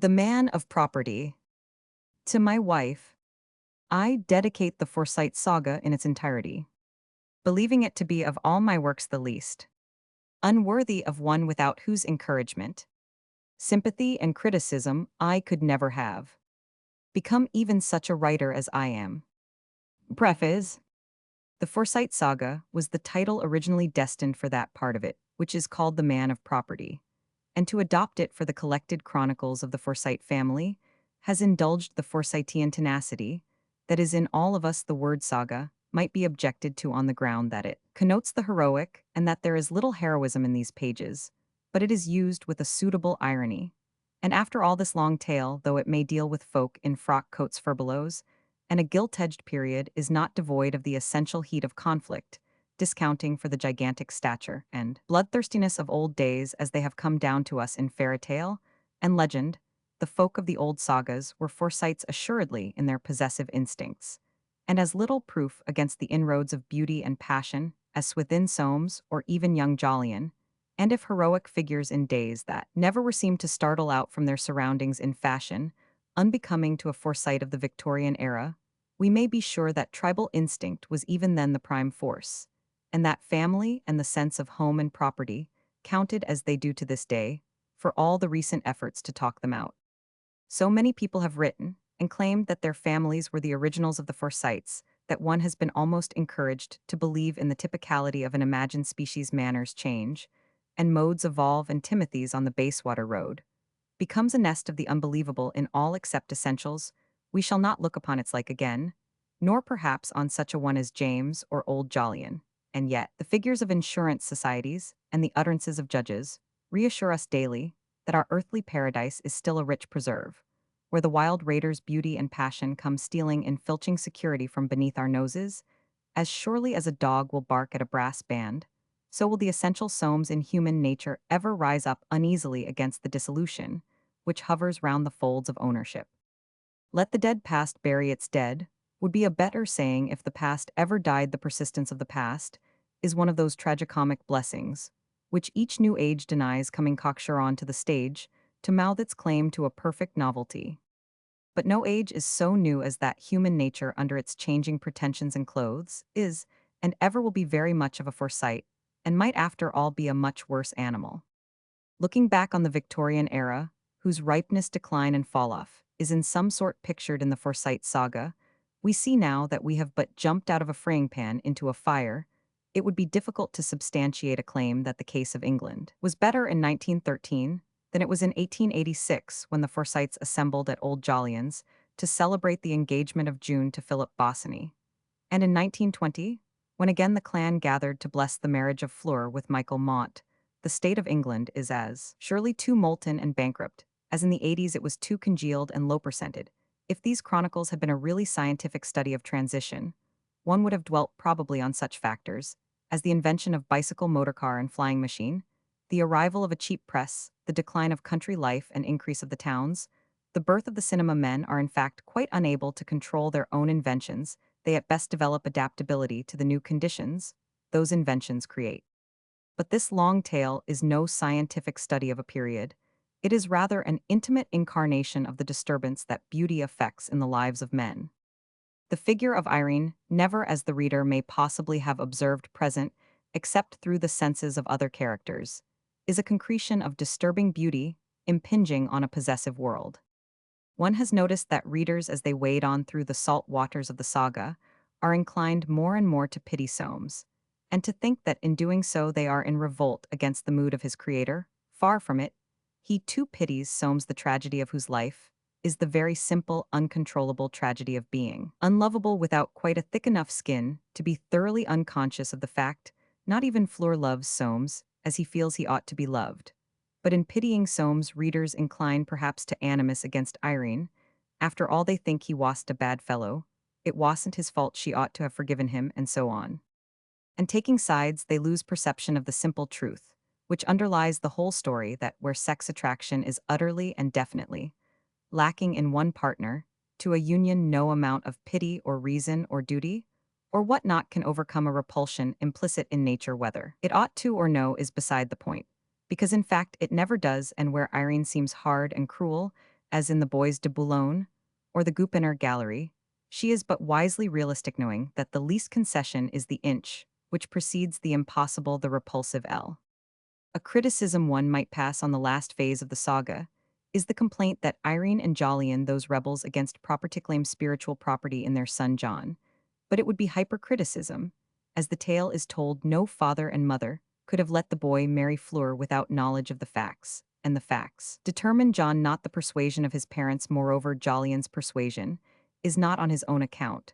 The man of property. To my wife, I dedicate the Forsyte Saga in its entirety, believing it to be of all my works the least, unworthy of one without whose encouragement, sympathy, and criticism I could never have become even such a writer as I am. Preface. The Forsyte Saga was the title originally destined for that part of it, which is called The Man of Property, and to adopt it for the collected chronicles of the Forsyte family has indulged the Forsytean tenacity that is in all of us. The word saga might be objected to on the ground that it connotes the heroic and that there is little heroism in these pages, but it is used with a suitable irony. And after all this long tale, though it may deal with folk in frock coats furbelows, and a gilt-edged period is not devoid of the essential heat of conflict, discounting for the gigantic stature and bloodthirstiness of old days as they have come down to us in fairy tale and legend. The folk of the old sagas were Forsytes assuredly in their possessive instincts, and as little proof against the inroads of beauty and passion as within Soames or even young Jolyon, and if heroic figures in days that never were seen to startle out from their surroundings in fashion, unbecoming to a Forsyte of the Victorian era, we may be sure that tribal instinct was even then the prime force, and that family and the sense of home and property counted as they do to this day, for all the recent efforts to talk them out. So many people have written and claimed that their families were the originals of the Forsytes that one has been almost encouraged to believe in the typicality of an imagined species. Manners change, and modes evolve, and Timothy's on the Bayswater Road becomes a nest of the unbelievable in all except essentials. We shall not look upon its like again, nor perhaps on such a one as James or old Jolyon. And yet, the figures of insurance societies and the utterances of judges reassure us daily that our earthly paradise is still a rich preserve, where the wild raider's beauty and passion come stealing in filching security from beneath our noses. As surely as a dog will bark at a brass band, so will the essential Soames in human nature ever rise up uneasily against the dissolution which hovers round the folds of ownership. Let the dead past bury its dead, would be a better saying if the past ever died. The persistence of the past is one of those tragicomic blessings, which each new age denies coming cocksure on to the stage, to mouth its claim to a perfect novelty. But no age is so new as that human nature under its changing pretensions and clothes is, and ever will be very much of a Forsyte, and might after all be a much worse animal. Looking back on the Victorian era, whose ripeness, decline, and fall-off is in some sort pictured in the Forsyte Saga, we see now that we have but jumped out of a frying pan into a fire. It would be difficult to substantiate a claim that the case of England was better in 1913 than it was in 1886 when the Forsytes assembled at Old Jolyon's to celebrate the engagement of June to Philip Bosinney, and in 1920, when again the clan gathered to bless the marriage of Fleur with Michael Mont. The state of England is as surely too molten and bankrupt as in the 80s it was too congealed and low-percented. If these chronicles had been a really scientific study of transition, one would have dwelt probably on such factors as the invention of bicycle, motor car, and flying machine, the arrival of a cheap press, the decline of country life and increase of the towns, the birth of the cinema. Men are in fact quite unable to control their own inventions. They at best develop adaptability to the new conditions those inventions create. But this long tale is no scientific study of a period. It is rather an intimate incarnation of the disturbance that beauty affects in the lives of men. The figure of Irene, never as the reader may possibly have observed present, except through the senses of other characters, is a concretion of disturbing beauty impinging on a possessive world. One has noticed that readers, as they wade on through the salt waters of the saga, are inclined more and more to pity Soames, and to think that in doing so they are in revolt against the mood of his creator. Far from it, he too pities Soames, the tragedy of whose life is the very simple, uncontrollable tragedy of being unlovable without quite a thick enough skin to be thoroughly unconscious of the fact. Not even Fleur loves Soames as he feels he ought to be loved. But in pitying Soames, readers incline perhaps to animus against Irene. After all, they think he wasn't a bad fellow, it wasn't his fault, she ought to have forgiven him, and so on. And taking sides, they lose perception of the simple truth, which underlies the whole story, that where sex attraction is utterly and definitely lacking in one partner, to a union no amount of pity or reason or duty, or what not can overcome a repulsion implicit in nature. Whether it ought to or no is beside the point, because in fact it never does, and where Irene seems hard and cruel, as in the Bois de Boulogne or the Gutenberg Gallery, she is but wisely realistic, knowing that the least concession is the inch, which precedes the impossible, the repulsive L. A criticism one might pass on the last phase of the saga is the complaint that Irene and Jolyon, those rebels against property, claim spiritual property in their son John. But it would be hypercriticism, as the tale is told no father and mother could have let the boy marry Fleur without knowledge of the facts, and the facts determine John, not the persuasion of his parents. Moreover, Jolyon's persuasion is not on his own account,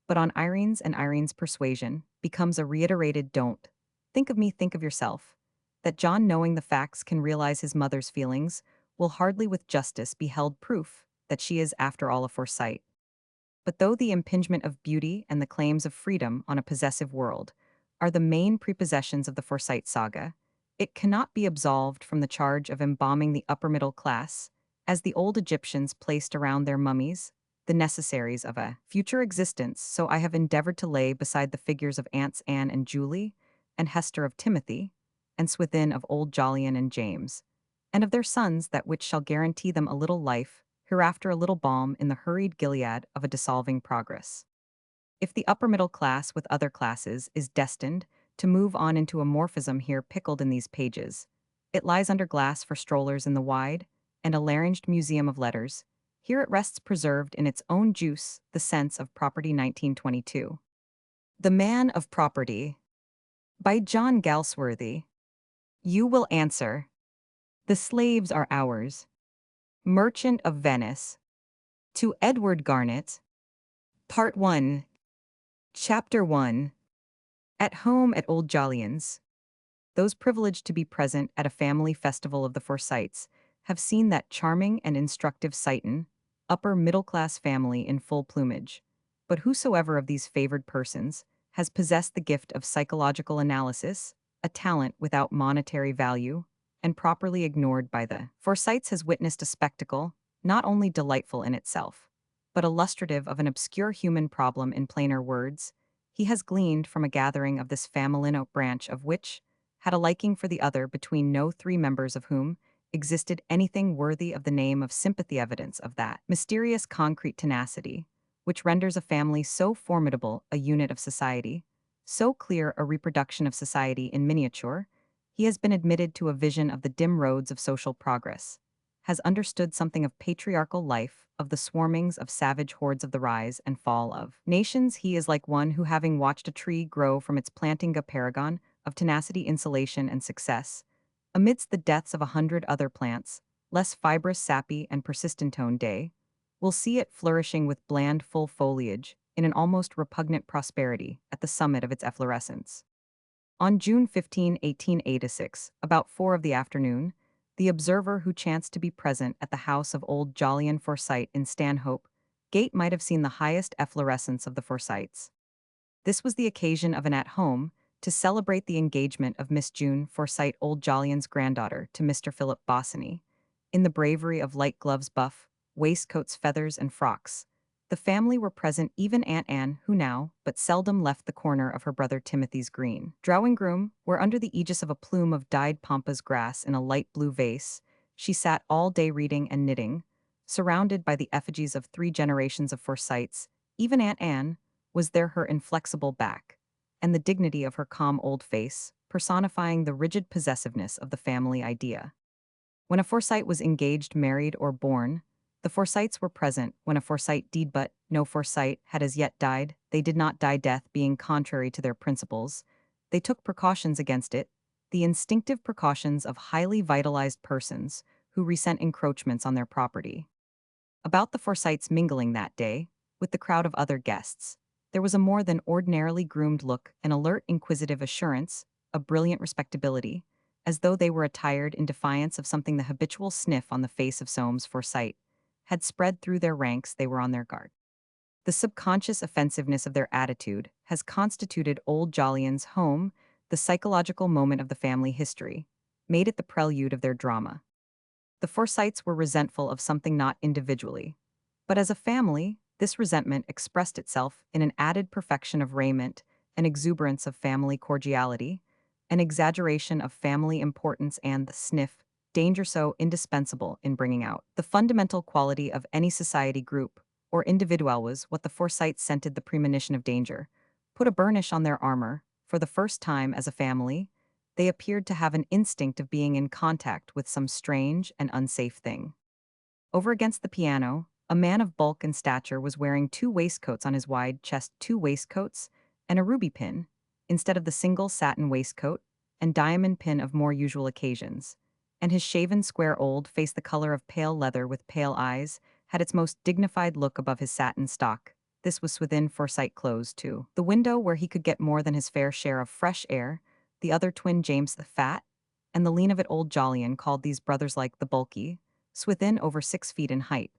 but on Irene's, and Irene's persuasion becomes a reiterated "don't think of me, think of yourself." That John, knowing the facts, can realize his mother's feelings will hardly with justice be held proof that she is after all a Forsyte. But though the impingement of beauty and the claims of freedom on a possessive world are the main prepossessions of the Forsyte Saga, it cannot be absolved from the charge of embalming the upper middle class, as the old Egyptians placed around their mummies the necessaries of a future existence. So I have endeavored to lay beside the figures of Aunts Anne and Julie, and Hester of Timothy, and Swithin of old Jolyon and James, and of their sons, that which shall guarantee them a little life, hereafter a little balm in the hurried Gilead of a dissolving progress. If the upper middle class with other classes is destined to move on into a morphism here pickled in these pages, it lies under glass for strollers in the wide and a larynged museum of letters. Here it rests preserved in its own juice, the sense of property. 1922. The Man of Property, by John Galsworthy. You will answer, the slaves are ours. Merchant of Venice. To Edward Garnet. Part 1. Chapter 1. At home at old Jolyon's. Those privileged to be present at a family festival of the Forsytes have seen that charming and instructive Sighton, upper middle-class family in full plumage. But whosoever of these favored persons has possessed the gift of psychological analysis, a talent without monetary value, and properly ignored by the Forsytes, has witnessed a spectacle not only delightful in itself, but illustrative of an obscure human problem. In plainer words, he has gleaned from a gathering of this familial branch of which had a liking for the other, between no three members of whom existed anything worthy of the name of sympathy, evidence of that mysterious concrete tenacity which renders a family so formidable a unit of society, so clear a reproduction of society in miniature. He has been admitted to a vision of the dim roads of social progress, has understood something of patriarchal life, of the swarmings of savage hordes, of the rise and fall of nations. He is like one who, having watched a tree grow from its planting, a paragon of tenacity, insulation, and success, amidst the deaths of 100 other plants, less fibrous, sappy, and persistent toned day, will see it flourishing with bland, full foliage in an almost repugnant prosperity at the summit of its efflorescence. On June 15, 1886, about 4 of the afternoon, the observer who chanced to be present at the house of old Jolyon Forsyte in Stanhope Gate might have seen the highest efflorescence of the Forsytes. This was the occasion of an at-home to celebrate the engagement of Miss June Forsyte, old Jolyon's granddaughter, to Mr. Philip Bosinney. In the bravery of light gloves, buff waistcoats, feathers, and frocks, the family were present, even Aunt Anne, who now but seldom left the corner of her brother Timothy's green drawing-room, where under the aegis of a plume of dyed pampas grass in a light blue vase, she sat all day reading and knitting, surrounded by the effigies of 3 generations of Forsytes. Even Aunt Anne was there, her inflexible back, and the dignity of her calm old face, personifying the rigid possessiveness of the family idea. When a Forsyte was engaged, married, or born, the Forsytes were present. When a Forsyte died, but no Forsyte had as yet died, they did not die, death being contrary to their principles. They took precautions against it, the instinctive precautions of highly vitalized persons who resent encroachments on their property. About the Forsytes mingling that day with the crowd of other guests, there was a more than ordinarily groomed look, an alert, inquisitive assurance, a brilliant respectability, as though they were attired in defiance of something. The habitual sniff on the face of Soames Forsyte had spread through their ranks. They were on their guard. The subconscious offensiveness of their attitude has constituted old Jolyon's home the psychological moment of the family history, made it the prelude of their drama. The Forsytes were resentful of something, not individually, but as a family. This resentment expressed itself in an added perfection of raiment, an exuberance of family cordiality, an exaggeration of family importance, and the sniff danger so indispensable in bringing out. The fundamental quality of any society group or individual was what the Forsytes scented the premonition of danger, put a burnish on their armor. For the first time as a family, they appeared to have an instinct of being in contact with some strange and unsafe thing. Over against the piano, a man of bulk and stature was wearing two waistcoats on his wide chest, two waistcoats, and a ruby pin, instead of the single satin waistcoat and diamond pin of more usual occasions. And his shaven square old face, the color of pale leather with pale eyes, had its most dignified look above his satin stock. This was within Forsyte clothes, too. The window where he could get more than his fair share of fresh air, the other twin James the fat, and the lean of it old Jolyon called these brothers like the bulky, Swithin over 6 feet in height,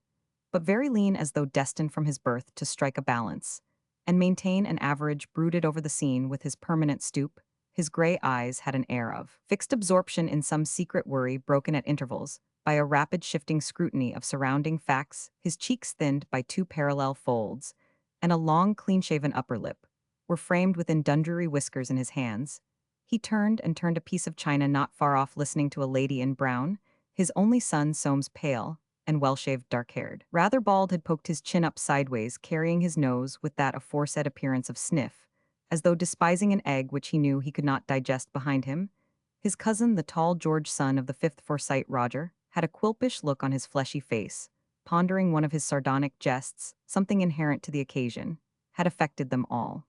but very lean as though destined from his birth to strike a balance, and maintain an average brooded over the scene with his permanent stoop. His gray eyes had an air of fixed absorption in some secret worry broken at intervals by a rapid shifting scrutiny of surrounding facts, his cheeks thinned by two parallel folds, and a long clean-shaven upper lip, were framed within Dundreary whiskers in his hands. He turned and turned a piece of china not far off listening to a lady in brown, his only son, Soames, pale and well-shaved, dark-haired. Rather bald, had poked his chin up sideways, carrying his nose with that aforesaid appearance of sniff, as though despising an egg which he knew he could not digest behind him. His cousin, the tall George son of the fifth Forsyte, Roger, had a quilpish look on his fleshy face, pondering one of his sardonic jests, something inherent to the occasion, had affected them all.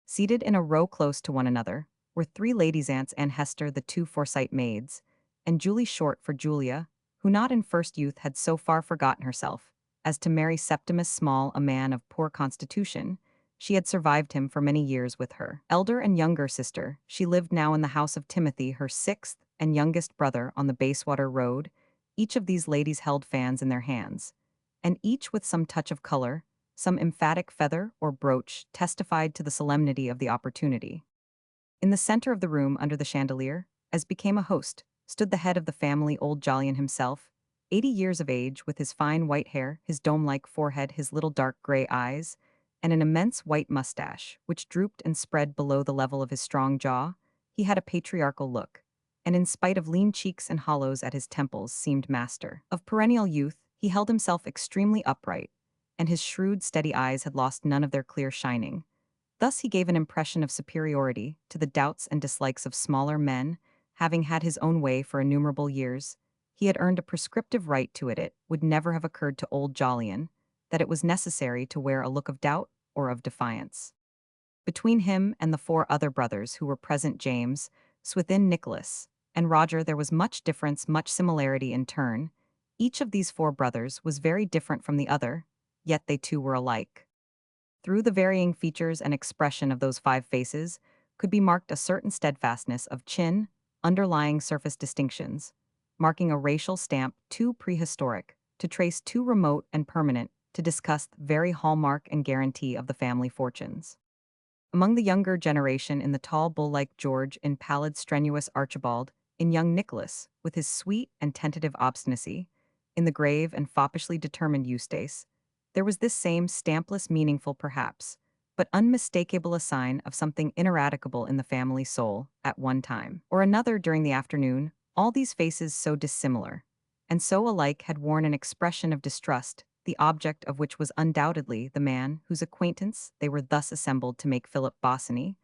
Seated in a row close to one another were three ladies' aunts and Hester, the two Forsyte maids, and Julie Short for Julia, who not in first youth had so far forgotten herself as to marry Septimus Small, a man of poor constitution. She had survived him for many years with her elder and younger sister. She lived now in the house of Timothy, her sixth and youngest brother, on the Bayswater Road. Each of these ladies held fans in their hands, and each with some touch of color, some emphatic feather or brooch, testified to the solemnity of the opportunity. In the center of the room, under the chandelier, as became a host, stood the head of the family, old Jolyon himself, 80 years of age, with his fine white hair, his dome-like forehead, his little dark gray eyes, and an immense white mustache, which drooped and spread below the level of his strong jaw. He had a patriarchal look, and in spite of lean cheeks and hollows at his temples, seemed master of perennial youth. He held himself extremely upright, and his shrewd, steady eyes had lost none of their clear shining. Thus he gave an impression of superiority to the doubts and dislikes of smaller men. Having had his own way for innumerable years, he had earned a prescriptive right to it. It would never have occurred to old Jolyon that it was necessary to wear a look of doubt or of defiance. Between him and the four other brothers who were present, James, Swithin, Nicholas, and Roger, there was much difference, much similarity in turn. Each of these four brothers was very different from the other, yet they too were alike. Through the varying features and expression of those five faces could be marked a certain steadfastness of chin, underlying surface distinctions, marking a racial stamp too prehistoric to trace, too remote and permanent to discuss, the very hallmark and guarantee of the family fortunes. Among the younger generation, in the tall bull-like George, in pallid strenuous Archibald, in young Nicholas, with his sweet and tentative obstinacy, in the grave and foppishly determined Eustace, there was this same stampless, meaningful perhaps, but unmistakable a sign of something ineradicable in the family soul. At one time or another during the afternoon, all these faces, so dissimilar and so alike, had worn an expression of distrust, the object of which was undoubtedly the man whose acquaintance they were thus assembled to make. Philip Bosinney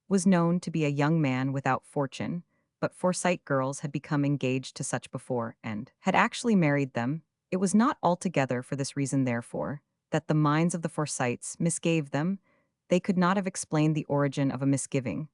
was known to be a young man without fortune, but Forsyte girls had become engaged to such before and had actually married them. It was not altogether for this reason, therefore, that the minds of the Forsytes misgave them. They could not have explained the origin of a misgiving,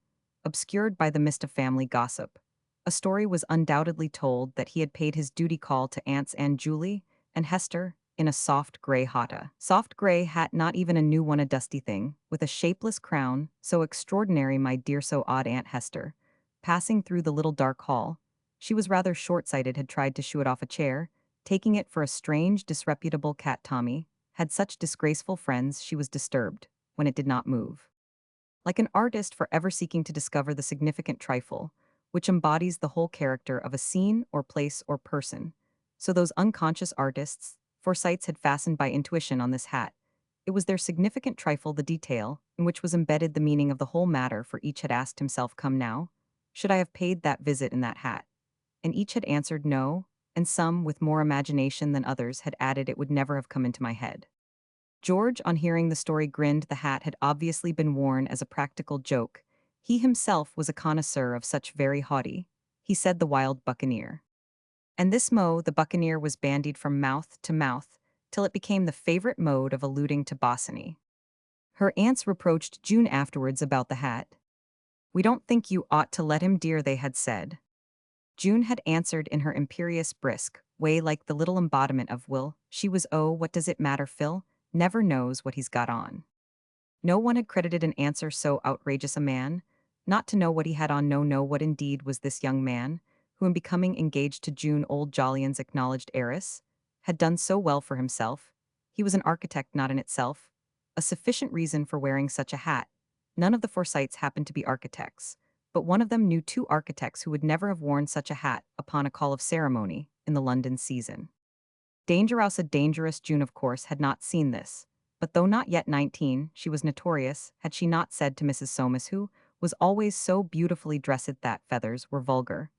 obscured by the mist of family gossip. A story was undoubtedly told that he had paid his duty call to Aunts Aunt Julie and Hester in a soft gray hat, not even a new one, a dusty thing, with a shapeless crown, so extraordinary, my dear, so odd. Aunt Hester, passing through the little dark hall, she was rather short-sighted, had tried to shoo it off a chair, taking it for a strange, disreputable cat. Tommy had such disgraceful friends, she was disturbed when it did not move. Like an artist forever seeking to discover the significant trifle, which embodies the whole character of a scene or place or person, so those unconscious artists, Forsytes, had fastened by intuition on this hat. It was their significant trifle, the detail, in which was embedded the meaning of the whole matter, for each had asked himself, come now, should I have paid that visit in that hat? and each had answered no, and some, with more imagination than others, had added it would never have come into my head. George, on hearing the story, grinned. The hat had obviously been worn as a practical joke. He himself was a connoisseur of such very haughty. He said the wild buccaneer. And this the buccaneer was bandied from mouth to mouth, till it became the favorite mode of alluding to Bosinney. Her aunts reproached June afterwards about the hat. "We don't think you ought to let him, dear," they had said. June had answered in her imperious, brisk way, like the little embodiment of will. She was, "Oh, what does it matter, Phil? Never knows what he's got on." No one had credited an answer so outrageous. A man, not to know what he had on. No, no, what indeed was this young man, who in becoming engaged to June, old Jolyon's acknowledged heiress, had done so well for himself? He was an architect, not in itself a sufficient reason for wearing such a hat. None of the Forsytes happened to be architects, but one of them knew two architects who would never have worn such a hat upon a call of ceremony in the London season. Dangerous June, of course, had not seen this, but though not yet 19, she was notorious, had she not said to Mrs. Soames, who was always so beautifully dressed, that feathers were vulgar.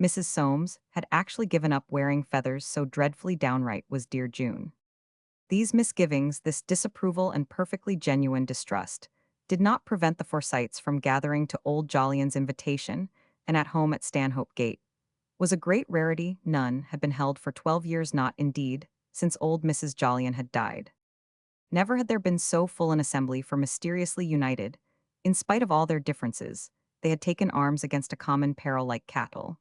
Mrs. Soames had actually given up wearing feathers, so dreadfully downright was dear June. These misgivings, this disapproval and perfectly genuine distrust, did not prevent the Forsytes from gathering to old Jolyon's invitation, and at home at Stanhope Gate was a great rarity. None had been held for 12 years, not, indeed, since old Mrs. Jolyon had died. Never had there been so full an assembly, for mysteriously united, in spite of all their differences, they had taken arms against a common peril like cattle.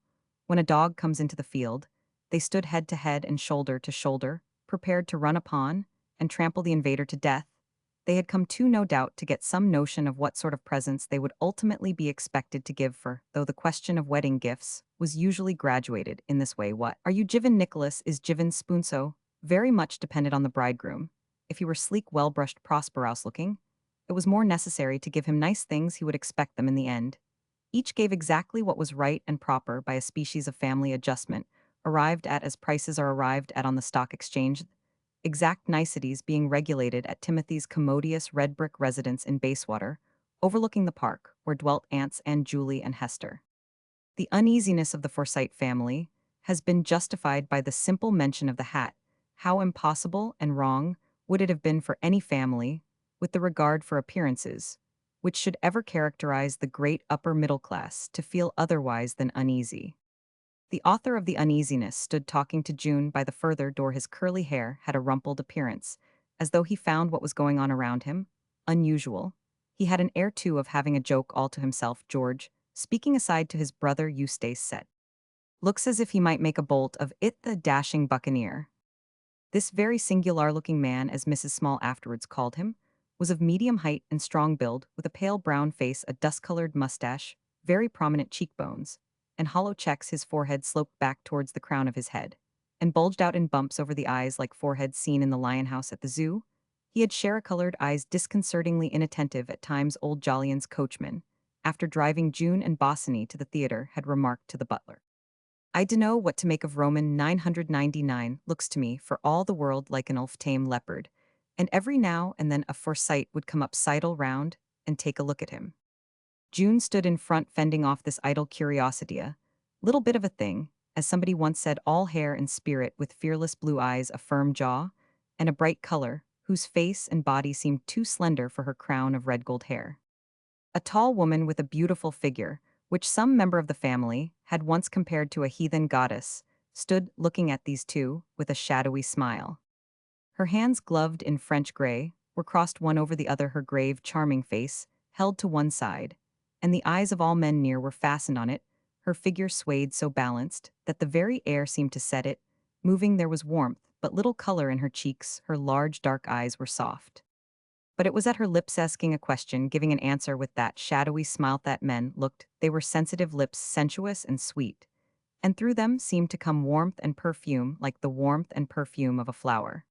When a dog comes into the field, they stood head to head and shoulder to shoulder, prepared to run upon and trample the invader to death. They had come too, no doubt, to get some notion of what sort of presents they would ultimately be expected to give, for, though the question of wedding gifts was usually graduated in this way, "What are you givin' Nicholas? Is Jiven spoonso?" very much depended on the bridegroom. If he were sleek, well-brushed, prosperous-looking, it was more necessary to give him nice things. He would expect them in the end. Each gave exactly what was right and proper by a species of family adjustment, arrived at as prices are arrived at on the stock exchange, exact niceties being regulated at Timothy's commodious red brick residence in Bayswater, overlooking the park, where dwelt Aunts and Julie and Hester. The uneasiness of the Forsyte family has been justified by the simple mention of the hat. How impossible and wrong would it have been for any family, with the regard for appearances, which should ever characterize the great upper middle class, to feel otherwise than uneasy? The author of the uneasiness stood talking to June by the further door. His curly hair had a rumpled appearance, as though he found what was going on around him unusual. He had an air, too, of having a joke all to himself. George, speaking aside to his brother Eustace, said, "Looks as if he might make a bolt of it, the dashing buccaneer." This very singular-looking man, as Mrs. Small afterwards called him, was of medium height and strong build, with a pale brown face, a dust-colored mustache, very prominent cheekbones, and hollow checks. His forehead sloped back towards the crown of his head, and bulged out in bumps over the eyes like foreheads seen in the lion house at the zoo. He had cherry-colored eyes, disconcertingly inattentive at times. Old Jolyon's coachman, after driving June and Bosinney to the theatre, had remarked to the butler, "I dunno what to make of Roman 999, looks to me for all the world like an ulf-tame leopard," and every now and then a Forsyte would come up, sidle round, and take a look at him. June stood in front, fending off this idle curiosity, a little bit of a thing, as somebody once said, all hair and spirit, with fearless blue eyes, a firm jaw, and a bright color, whose face and body seemed too slender for her crown of red gold hair. A tall woman with a beautiful figure, which some member of the family had once compared to a heathen goddess, stood looking at these two with a shadowy smile. Her hands, gloved in French gray, were crossed one over the other, her grave, charming face held to one side, and the eyes of all men near were fastened on it. Her figure swayed so balanced that the very air seemed to set it. Moving, there was warmth, but little color in her cheeks. Her large dark eyes were soft, but it was at her lips, asking a question, giving an answer with that shadowy smile that men looked. They were sensitive lips, sensuous and sweet, and through them seemed to come warmth and perfume, like the warmth and perfume of a flower.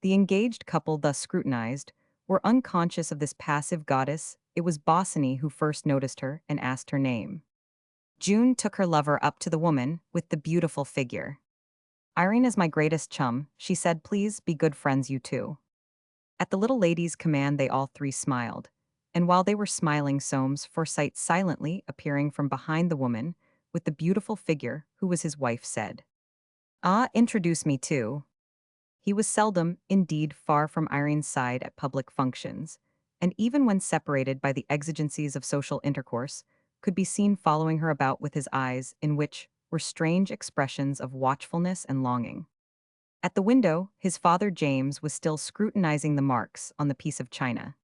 The engaged couple, thus scrutinized, were unconscious of this passive goddess. It was Bosinney who first noticed her and asked her name. June took her lover up to the woman with the beautiful figure. "Irene is my greatest chum," she said. "Please be good friends, you two." At the little lady's command they all three smiled, and while they were smiling, Soames Forsyte, silently appearing from behind the woman, with the beautiful figure who was his wife said. "Ah, introduce me to." He was seldom, indeed far from Irene's side at public functions, and even when separated by the exigencies of social intercourse, could be seen following her about with his eyes in which were strange expressions of watchfulness and longing. At the window, his father James was still scrutinizing the marks on the piece of china.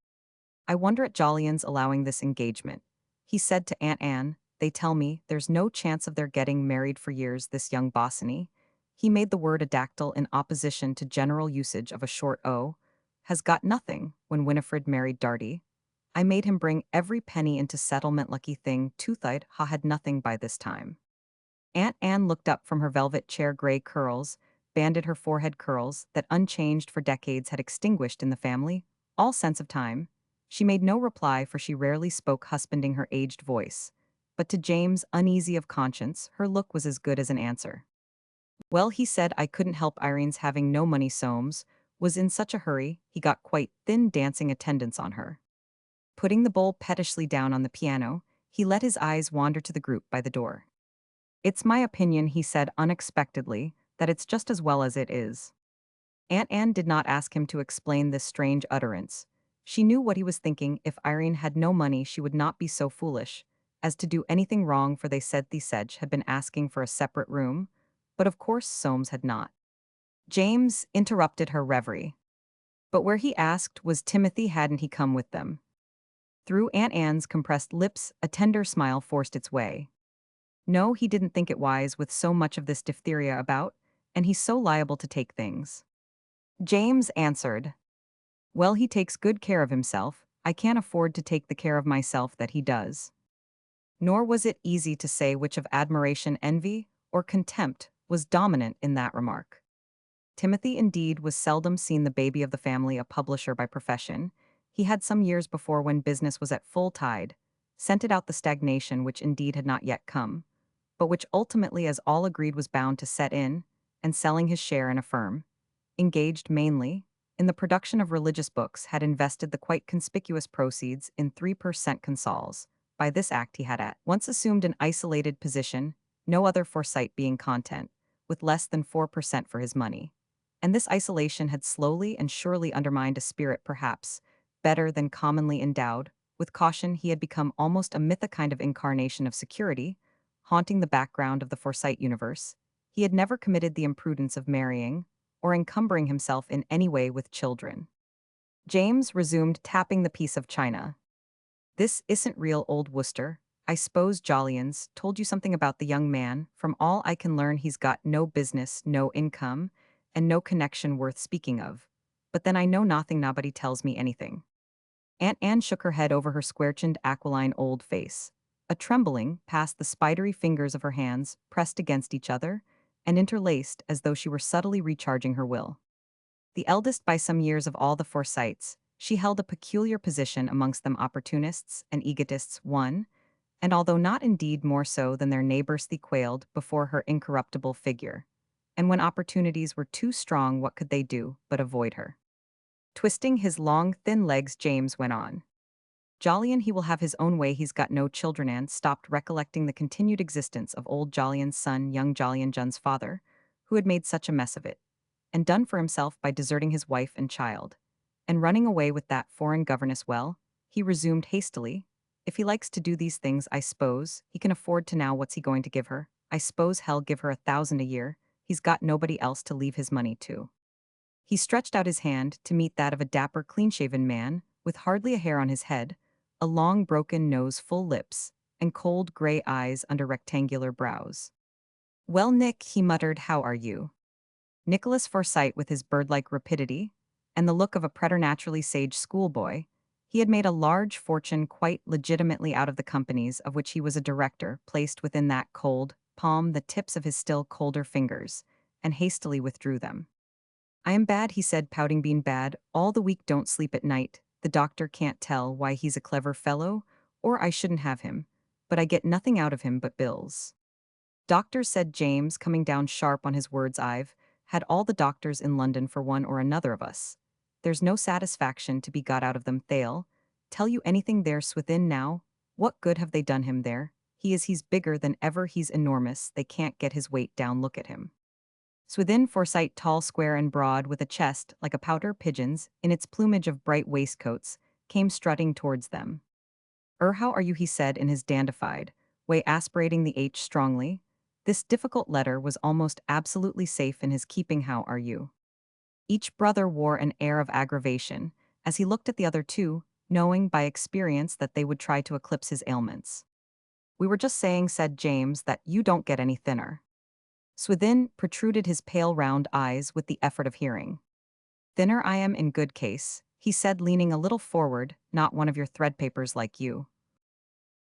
"I wonder at Jolion's allowing this engagement," he said to Aunt Anne. "They tell me there's no chance of their getting married for years, this young Bosinney." He made the word a dactyl in opposition to general usage of a short O. "Has got nothing, when Winifred married Darty. I made him bring every penny into settlement, lucky thing, Toothite ha had nothing by this time." Aunt Anne looked up from her velvet chair, gray curls, banded her forehead, curls that unchanged for decades had extinguished in the family all sense of time. She made no reply, for she rarely spoke, husbanding her aged voice. But to James, uneasy of conscience, her look was as good as an answer. "Well," he said, "I couldn't help Irene's having no money. Soames was in such a hurry, he got quite thin dancing attendance on her." Putting the bowl pettishly down on the piano, he let his eyes wander to the group by the door. "It's my opinion," he said unexpectedly, "that it's just as well as it is." Aunt Anne did not ask him to explain this strange utterance. She knew what he was thinking. If Irene had no money, she would not be so foolish as to do anything wrong, for they said the Sedge had been asking for a separate room, but of course Soames had not. James interrupted her reverie. "But where," he asked, "was Timothy? Hadn't he come with them?" Through Aunt Anne's compressed lips, a tender smile forced its way. "No, he didn't think it wise with so much of this diphtheria about, and he's so liable to take things." James answered, "Well, he takes good care of himself. I can't afford to take the care of myself that he does." Nor was it easy to say which of admiration, envy, or contempt was dominant in that remark. Timothy, indeed, was seldom seen the baby of the family, a publisher by profession. He had some years before, when business was at full tide, scented out the stagnation which indeed had not yet come, but which ultimately, as all agreed, was bound to set in, and selling his share in a firm, engaged mainly in the production of religious books, had invested the quite conspicuous proceeds in 3% consols. By this act he had at once assumed an isolated position, no other Forsyte being content with less than 4% for his money. And this isolation had slowly and surely undermined a spirit perhaps better than commonly endowed. With caution he had become almost a myth, a kind of incarnation of security, haunting the background of the Forsyte universe. He had never committed the imprudence of marrying, or encumbering himself in any way with children. James resumed, tapping the piece of china. "This isn't real old Worcester. I suppose Jolion's told you something about the young man. From all I can learn, he's got no business, no income, and no connection worth speaking of. But then I know nothing, nobody tells me anything." Aunt Anne shook her head over her square-chinned, aquiline old face. A trembling passed the spidery fingers of her hands, pressed against each other, and interlaced as though she were subtly recharging her will. The eldest by some years of all the Forsytes, she held a peculiar position amongst them, opportunists and egotists one, and although not indeed more so than their neighbors, they quailed before her incorruptible figure. And when opportunities were too strong, what could they do but avoid her? Twisting his long, thin legs, James went on. "Jolion, he will have his own way. He's got no children." And stopped, recollecting the continued existence of old Jolion's son, young Jolion Jun's father, who had made such a mess of it, and done for himself by deserting his wife and child, and running away with that foreign governess. Well, he resumed hastily, "if he likes to do these things, I suppose he can afford to. Now what's he going to give her? I suppose he'll give her 1,000 a year. He's got nobody else to leave his money to." He stretched out his hand to meet that of a dapper, clean-shaven man, with hardly a hair on his head, a long broken nose, full lips, and cold gray eyes under rectangular brows. "Well, Nick," he muttered, "how are you?" Nicholas Forsyte, with his bird-like rapidity, and the look of a preternaturally sage schoolboy, he had made a large fortune quite legitimately out of the companies of which he was a director, placed within that cold palm the tips of his still colder fingers, and hastily withdrew them. "I am bad," he said, pouting, "been bad all the week, don't sleep at night. The doctor can't tell why. He's a clever fellow, or I shouldn't have him, but I get nothing out of him but bills." "Doctors," said James, coming down sharp on his words. "I've had all the doctors in London for one or another of us. There's no satisfaction to be got out of them. They'll tell you anything there, Swithin. Now, what good have they done him there? He's bigger than ever, he's enormous, they can't get his weight down, look at him. Swithin Forsyte, tall, square, and broad, with a chest like a pouter pigeon's, in its plumage of bright waistcoats, came strutting towards them. How are you?" he said in his dandified way, aspirating the H strongly. This difficult letter was almost absolutely safe in his keeping. "How are you?" Each brother wore an air of aggravation, as he looked at the other two, knowing by experience that they would try to eclipse his ailments. "We were just saying," said James, "that you don't get any thinner." Swithin protruded his pale round eyes with the effort of hearing. "Thinner I am in good case," he said, leaning a little forward, "not one of your threadpapers like you."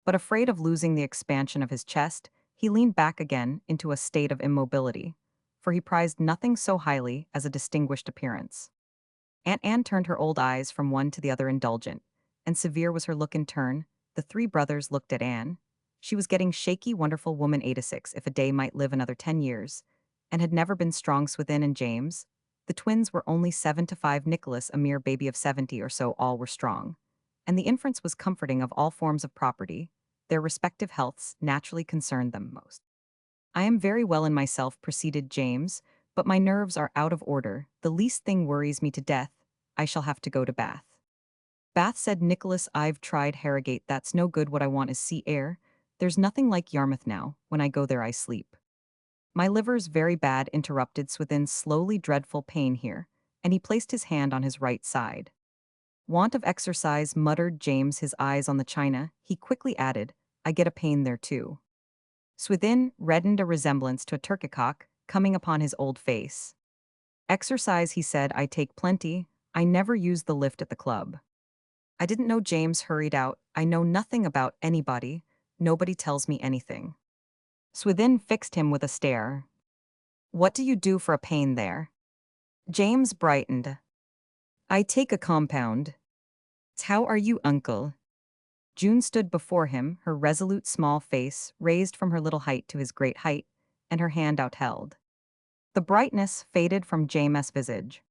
But afraid of losing the expansion of his chest, he leaned back again into a state of immobility, for he prized nothing so highly as a distinguished appearance. Aunt Anne turned her old eyes from one to the other, indulgent, and severe was her look in turn. The three brothers looked at Anne. She was getting shaky, wonderful woman 86 if a day might live another 10 years, and had never been strong. Swithin and James, the twins, were only 7 to 5, Nicholas a mere baby of 70 or so, all were strong. And the inference was comforting of all forms of property. Their respective healths naturally concerned them most. "I am very well in myself," proceeded James, "but my nerves are out of order. The least thing worries me to death. I shall have to go to Bath." "Bath," said Nicholas, "I've tried Harrogate, that's no good. What I want is sea air. There's nothing like Yarmouth now. When I go there I sleep." "My liver's very bad," interrupted Swithin, "slowly dreadful pain here," and he placed his hand on his right side. "Want of exercise," muttered James, his eyes on the china. He quickly added, "I get a pain there too." Swithin reddened, a resemblance to a turkeycock coming upon his old face. "Exercise," he said, "I take plenty. I never use the lift at the club." "I didn't know," James hurried out. "I know nothing about anybody. Nobody tells me anything." Swithin fixed him with a stare. "What do you do for a pain there?" James brightened. "I take a compound." "How are you, uncle?" June stood before him, her resolute small face raised from her little height to his great height, and her hand outheld. The brightness faded from James's visage.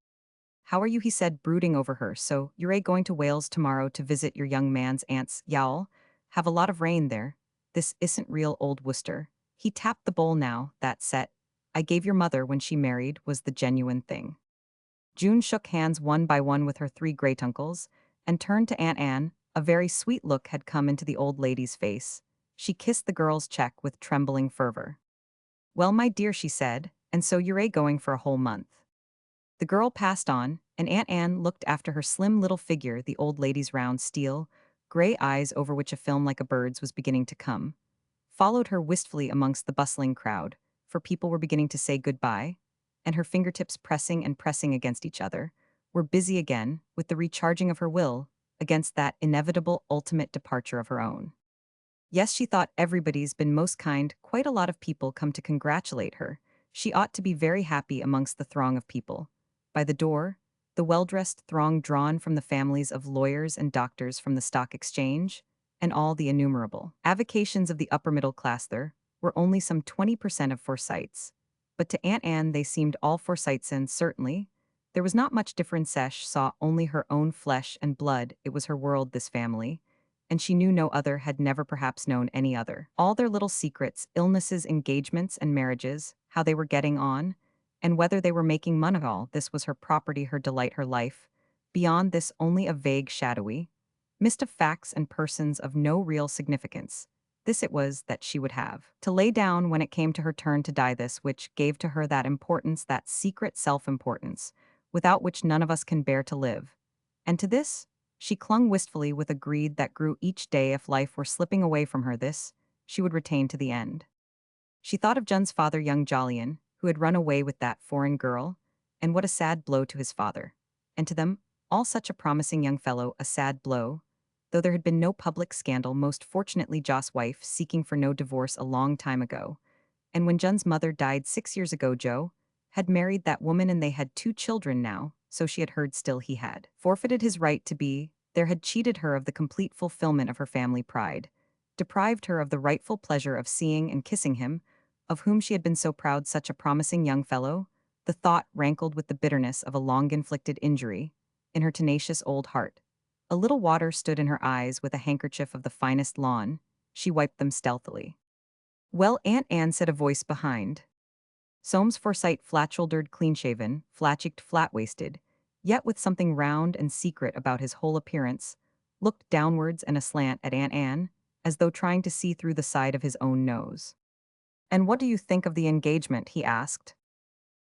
"How are you?" he said, brooding over her. "So, you're going to Wales tomorrow to visit your young man's aunts, Yowl? Have a lot of rain there. This isn't real old Worcester." He tapped the bowl. "Now, that set I gave your mother when she married was the genuine thing." June shook hands one by one with her three great-uncles, and turned to Aunt Anne. A very sweet look had come into the old lady's face. She kissed the girl's cheek with trembling fervor. "Well, my dear," she said, "and so you're going for a whole month." The girl passed on, and Aunt Anne looked after her slim little figure, the old lady's round steel, gray eyes over which a film like a bird's was beginning to come, followed her wistfully amongst the bustling crowd, for people were beginning to say goodbye, and her fingertips pressing and pressing against each other, were busy again with the recharging of her will against that inevitable ultimate departure of her own. Yes, she thought, everybody's been most kind, quite a lot of people come to congratulate her. She ought to be very happy amongst the throng of people. By the door, the well-dressed throng drawn from the families of lawyers and doctors from the stock exchange, and all the innumerable avocations of the upper middle class, there were only some 20% of Forsytes. But to Aunt Anne they seemed all Forsytes, and certainly there was not much difference. She saw only her own flesh and blood. It was her world, this family, and she knew no other, had never perhaps known any other. All their little secrets, illnesses, engagements, and marriages, how they were getting on, and whether they were making money at all, this was her property, her delight, her life. Beyond this, only a vague, shadowy mist of facts and persons of no real significance. This it was that she would have to lay down when it came to her turn to die, this which gave to her that importance, that secret self-importance, without which none of us can bear to live. And to this she clung wistfully, with a greed that grew each day. If life were slipping away from her, this she would retain to the end. She thought of John's father, young Jolyon, who had run away with that foreign girl, and what a sad blow to his father, and to them all such a promising young fellow, a sad blow, though there had been no public scandal, most fortunately Jo's wife seeking for no divorce a long time ago, and when John's mother died 6 years ago, Jo had married that woman, and they had 2 children now, so she had heard. Still he had forfeited his right to be there, had cheated her of the complete fulfillment of her family pride, deprived her of the rightful pleasure of seeing and kissing him, of whom she had been so proud, such a promising young fellow. The thought rankled with the bitterness of a long-inflicted injury in her tenacious old heart. A little water stood in her eyes. With a handkerchief of the finest lawn, she wiped them stealthily. Well, Aunt Anne, said a voice behind. Soames Forsyte, flat-shouldered, clean-shaven, flat-cheeked, flat-waisted, yet with something round and secret about his whole appearance, looked downwards and aslant at Aunt Anne, as though trying to see through the side of his own nose. "And what do you think of the engagement?" he asked.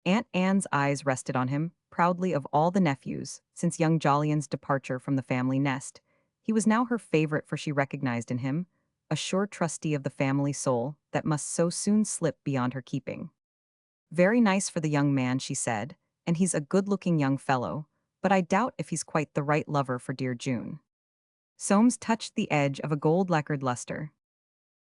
Aunt Anne's eyes rested on him, proudly of all the nephews, since young Jolyon's departure from the family nest. He was now her favorite, for she recognized in him a sure trustee of the family soul that must so soon slip beyond her keeping. "Very nice for the young man," she said, "and he's a good-looking young fellow, but I doubt if he's quite the right lover for dear June." Soames touched the edge of a gold-lacquered luster.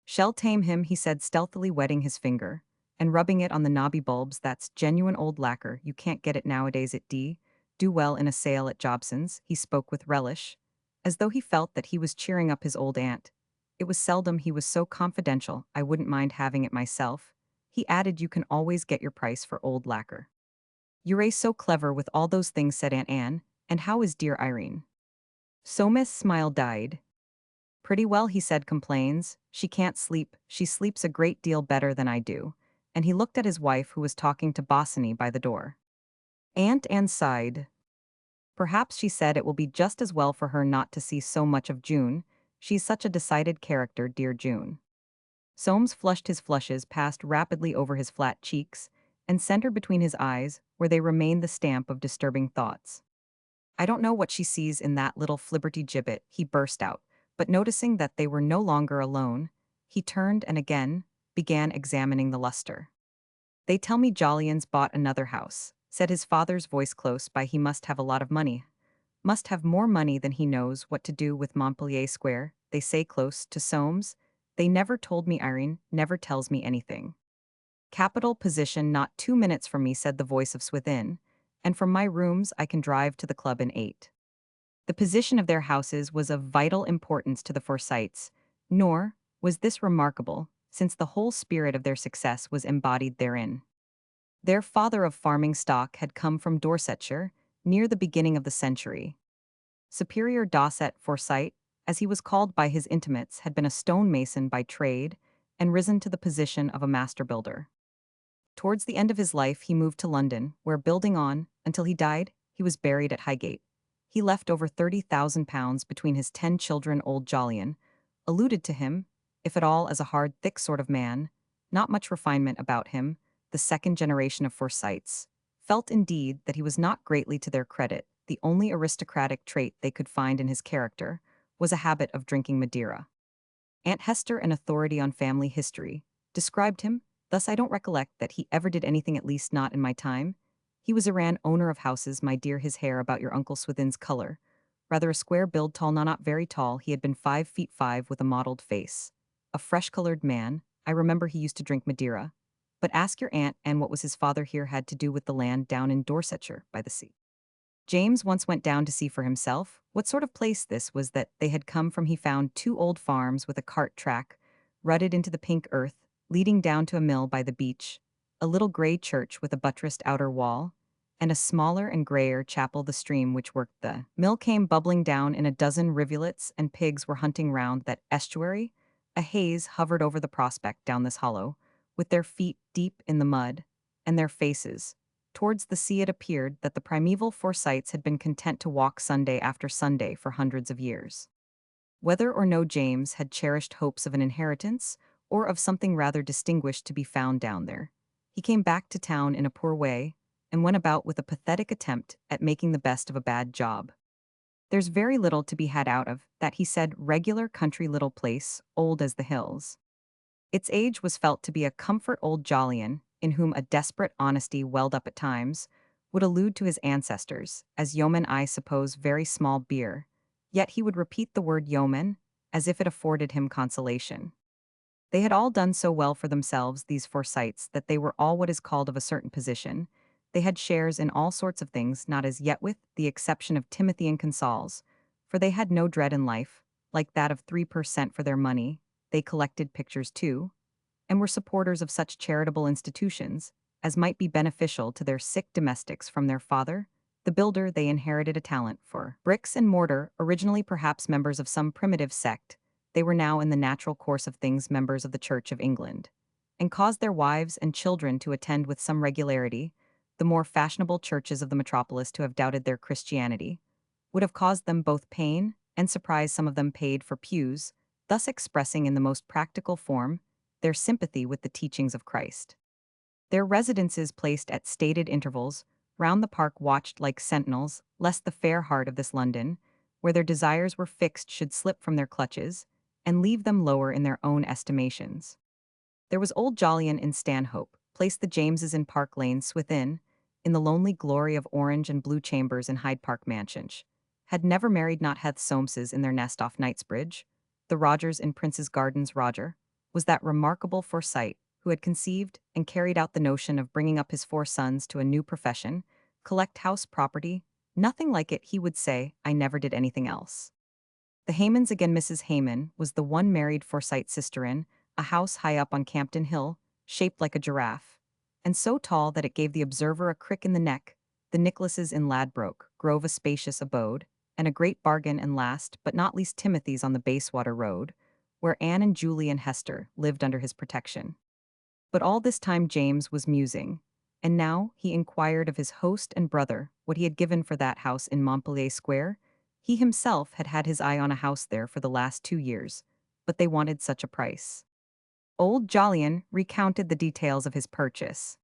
"Shall tame him," he said, stealthily wetting his finger and rubbing it on the knobby bulbs. "That's genuine old lacquer, you can't get it nowadays at do well in a sale at Jobson's." He spoke with relish, as though he felt that he was cheering up his old aunt. "It was seldom he was so confidential. I wouldn't mind having it myself." He added, "You can always get your price for old lacquer." "You're so clever with all those things," said Aunt Anne. "And how is dear Irene?" Soames' smile died. "Pretty well," he said. "Complains. She can't sleep. She sleeps a great deal better than I do." And he looked at his wife, who was talking to Bosinney by the door. Aunt Anne sighed. "Perhaps," she said, "it will be just as well for her not to see so much of June. She's such a decided character, dear June." Soames flushed. His flushes passed rapidly over his flat cheeks and centered between his eyes, where they remained the stamp of disturbing thoughts. "I don't know what she sees in that little flibberty gibbet," he burst out, but noticing that they were no longer alone, he turned and again began examining the luster. "They tell me Jolyon's bought another house," said his father's voice close by. "He must have a lot of money. Must have more money than he knows what to do with. Montpellier Square, they say, close to Soames. They never told me. Irene never tells me anything." "Capital position, not 2 minutes from me," said the voice of within, "and from my rooms I can drive to the club in 8." The position of their houses was of vital importance to the Forsytes, nor was this remarkable, since the whole spirit of their success was embodied therein. Their father of farming stock had come from Dorsetshire, near the beginning of the century. Superior Dorset Forsyte, as he was called by his intimates, had been a stonemason by trade and risen to the position of a master builder. Towards the end of his life he moved to London, where, building on, until he died, he was buried at Highgate. He left over £30,000 between his 10 children. Old Jolyon alluded to him, if at all, as a hard, thick sort of man, not much refinement about him. The second generation of Forsytes felt indeed that he was not greatly to their credit. The only aristocratic trait they could find in his character was a habit of drinking Madeira. Aunt Hester, an authority on family history, described him thus: "I don't recollect that he ever did anything, at least not in my time. He was Iran, owner of houses, my dear, his hair about your Uncle Swithin's color. Rather a square build, tall, no, not very tall. He had been 5 feet 5 with a mottled face. A fresh-colored man. I remember he used to drink Madeira. But ask your aunt, and what was his father here had to do with the land down in Dorsetshire by the sea?" James once went down to see for himself what sort of place this was that they had come from. He found 2 old farms with a cart track rutted into the pink earth, leading down to a mill by the beach, a little grey church with a buttressed outer wall, and a smaller and greyer chapel. The stream which worked the mill came bubbling down in a dozen rivulets, and pigs were hunting round that estuary. A haze hovered over the prospect down this hollow, with their feet deep in the mud, and their faces towards the sea. It appeared that the primeval Forsytes had been content to walk Sunday after Sunday for hundreds of years. Whether or no James had cherished hopes of an inheritance, or of something rather distinguished to be found down there, he came back to town in a poor way, and went about with a pathetic attempt at making the best of a bad job. "There's very little to be had out of that," he said. "Regular country little place, old as the hills." Its age was felt to be a comfort. Old Jolyon, in whom a desperate honesty welled up at times, would allude to his ancestors as yeomen. I suppose very small beer, yet he would repeat the word yeoman as if it afforded him consolation. They had all done so well for themselves, these Forsytes, that they were all what is called of a certain position. They had shares in all sorts of things, not as yet with the exception of Timothy and Consols, for they had no dread in life, like that of 3 per cent for their money. They collected pictures too, and were supporters of such charitable institutions as might be beneficial to their sick domestics. From their father, the builder, they inherited a talent for bricks and mortar. Originally perhaps members of some primitive sect, they were now, in the natural course of things, members of the Church of England. and caused their wives and children to attend with some regularity, the more fashionable churches of the metropolis to have doubted their Christianity, would have caused them both pain and surprise. Some of them paid for pews, thus expressing in the most practical form their sympathy with the teachings of Christ. Their residences placed at stated intervals round the park watched like sentinels, lest the fair heart of this London, where their desires were fixed, should slip from their clutches, and leave them lower in their own estimations. There was old Jolyon in Stanhope, placed the Jameses in Park Lane, Swithin, in the lonely glory of orange and blue chambers in Hyde Park Mansion, had never married, not hath Soameses in their nest off Knightsbridge. The Rogers in Prince's Gardens. Roger was that remarkable Forsyte who had conceived and carried out the notion of bringing up his 4 sons to a new profession, collect house property. Nothing like it, he would say. I never did anything else. The Haymans again. Mrs. Hayman was the one married Forsyte sister in a house high up on Campden Hill, shaped like a giraffe, and so tall that it gave the observer a crick in the neck. The Nicholases in Ladbroke Grove, a spacious abode, and a great bargain. And last but not least, Timothy's on the Bayswater Road, where Anne and Julie and Hester lived under his protection. But all this time James was musing, and now he inquired of his host and brother what he had given for that house in Montpellier Square. He himself had had his eye on a house there for the last 2 years, but they wanted such a price. Old Jolyon recounted the details of his purchase.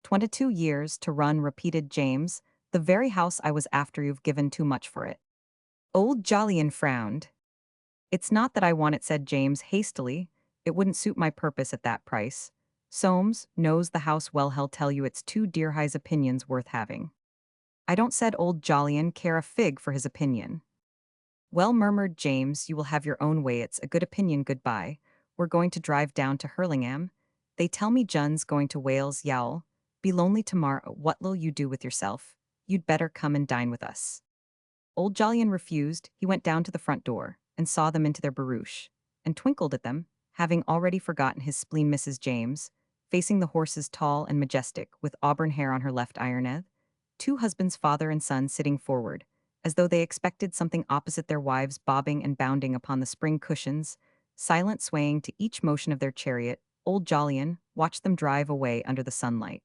22 years to run, repeated James. The very house I was after. You've given too much for it. Old Jolyon frowned. It's not that I want it, said James hastily. It wouldn't suit my purpose at that price. Soames knows the house well. He'll tell you it's too dear. His opinion's worth having. I don't, said old Jolyon, care a fig for his opinion. Well, murmured James, you will have your own way. It's a good opinion. Goodbye. We're going to drive down to Hurlingham. They tell me Jun's going to Wales. You'll be lonely tomorrow. What'll you do with yourself? You'd better come and dine with us. Old Jolyon refused. He went down to the front door and saw them into their barouche, and twinkled at them, having already forgotten his spleen. Mrs. James, facing the horses, tall and majestic, with auburn hair on her left ironed, 2 husbands, father and son, sitting forward, as though they expected something opposite, their wives bobbing and bounding upon the spring cushions, silent, swaying to each motion of their chariot. Old Jolyon watched them drive away under the sunlight.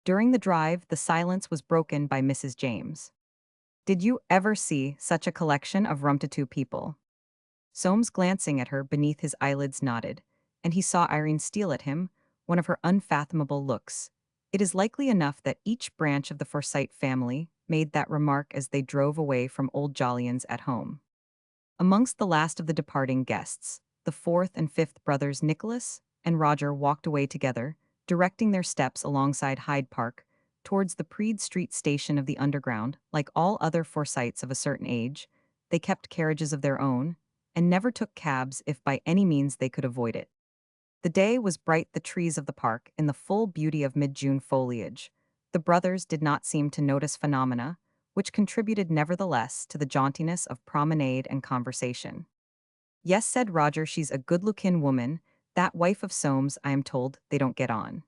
During the drive, the silence was broken by Mrs. James. Did you ever see such a collection of rum-to-two people? Soames, glancing at her beneath his eyelids, nodded, and he saw Irene steal at him one of her unfathomable looks. It is likely enough that each branch of the Forsyte family made that remark as they drove away from old Jolyon's at home. Amongst the last of the departing guests, the 4th and 5th brothers Nicholas and Roger walked away together, directing their steps alongside Hyde Park towards the Preed Street station of the Underground. Like all other Forsytes of a certain age, they kept carriages of their own, and never took cabs if by any means they could avoid it. The day was bright, the trees of the park in the full beauty of mid-June foliage. The brothers did not seem to notice phenomena, which contributed nevertheless to the jauntiness of promenade and conversation. Yes, said Roger, she's a good-looking woman, that wife of Soames. I am told they don't get on.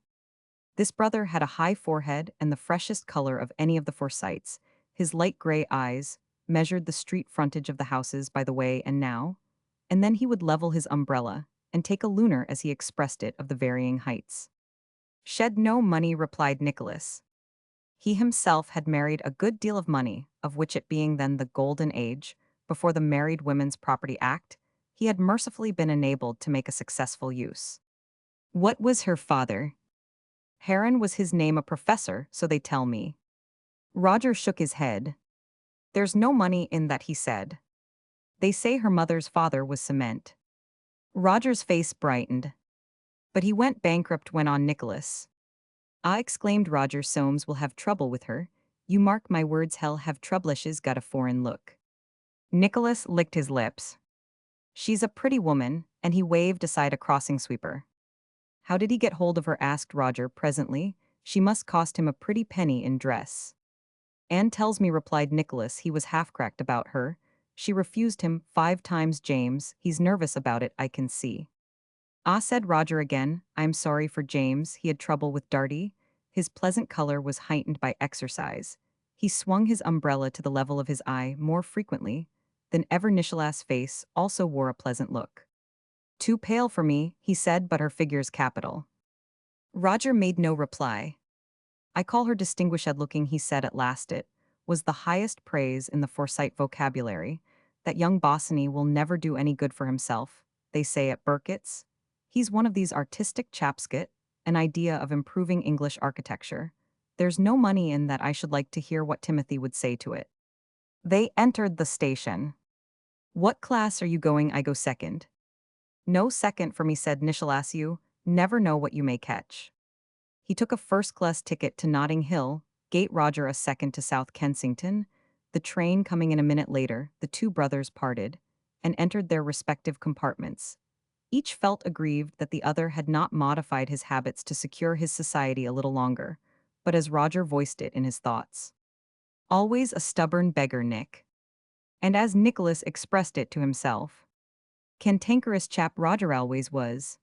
This brother had a high forehead and the freshest color of any of the Forsytes. His light gray eyes measured the street frontage of the houses by the way and then he would level his umbrella and take a lunar, as he expressed it, of the varying heights. Shed no money, replied Nicholas. He himself had married a good deal of money, of which, it being then the golden age, before the Married Women's Property Act, he had mercifully been enabled to make a successful use. What was her father? Heron was his name, a professor, so they tell me. Roger shook his head. There's no money in that, he said. They say her mother's father was cement. Roger's face brightened. But he went bankrupt, went on Nicholas. Ah, exclaimed Roger, Soames will have trouble with her. You mark my words, he'll have trouble. She's got a foreign look. Nicholas licked his lips. She's a pretty woman, and he waved aside a crossing sweeper. How did he get hold of her, asked Roger presently. She must cost him a pretty penny in dress. Anne tells me, replied Nicholas, he was half-cracked about her. She refused him 5 times. James, he's nervous about it, I can see. Ah, said Roger again, I'm sorry for James, he had trouble with Darty. His pleasant color was heightened by exercise. He swung his umbrella to the level of his eye more frequently than ever. Nicholas's face also wore a pleasant look. Too pale for me, he said, but her figure's capital. Roger made no reply. I call her distinguished-looking, he said at last. It was the highest praise in the Forsyte vocabulary. That young Bosinney will never do any good for himself, they say at Burkitt's. He's one of these artistic chaps, get an idea of improving English architecture. There's no money in that. I should like to hear what Timothy would say to it. They entered the station. What class are you going? I go second. No second for me, said Nicholas. You never know what you may catch. He took a first-class ticket to Notting Hill, gate Roger a second to South Kensington. The train coming in a minute later, the two brothers parted and entered their respective compartments. Each felt aggrieved that the other had not modified his habits to secure his society a little longer, but as Roger voiced it in his thoughts. Always a stubborn beggar, Nick. And as Nicholas expressed it to himself. Cantankerous chap Roger always was.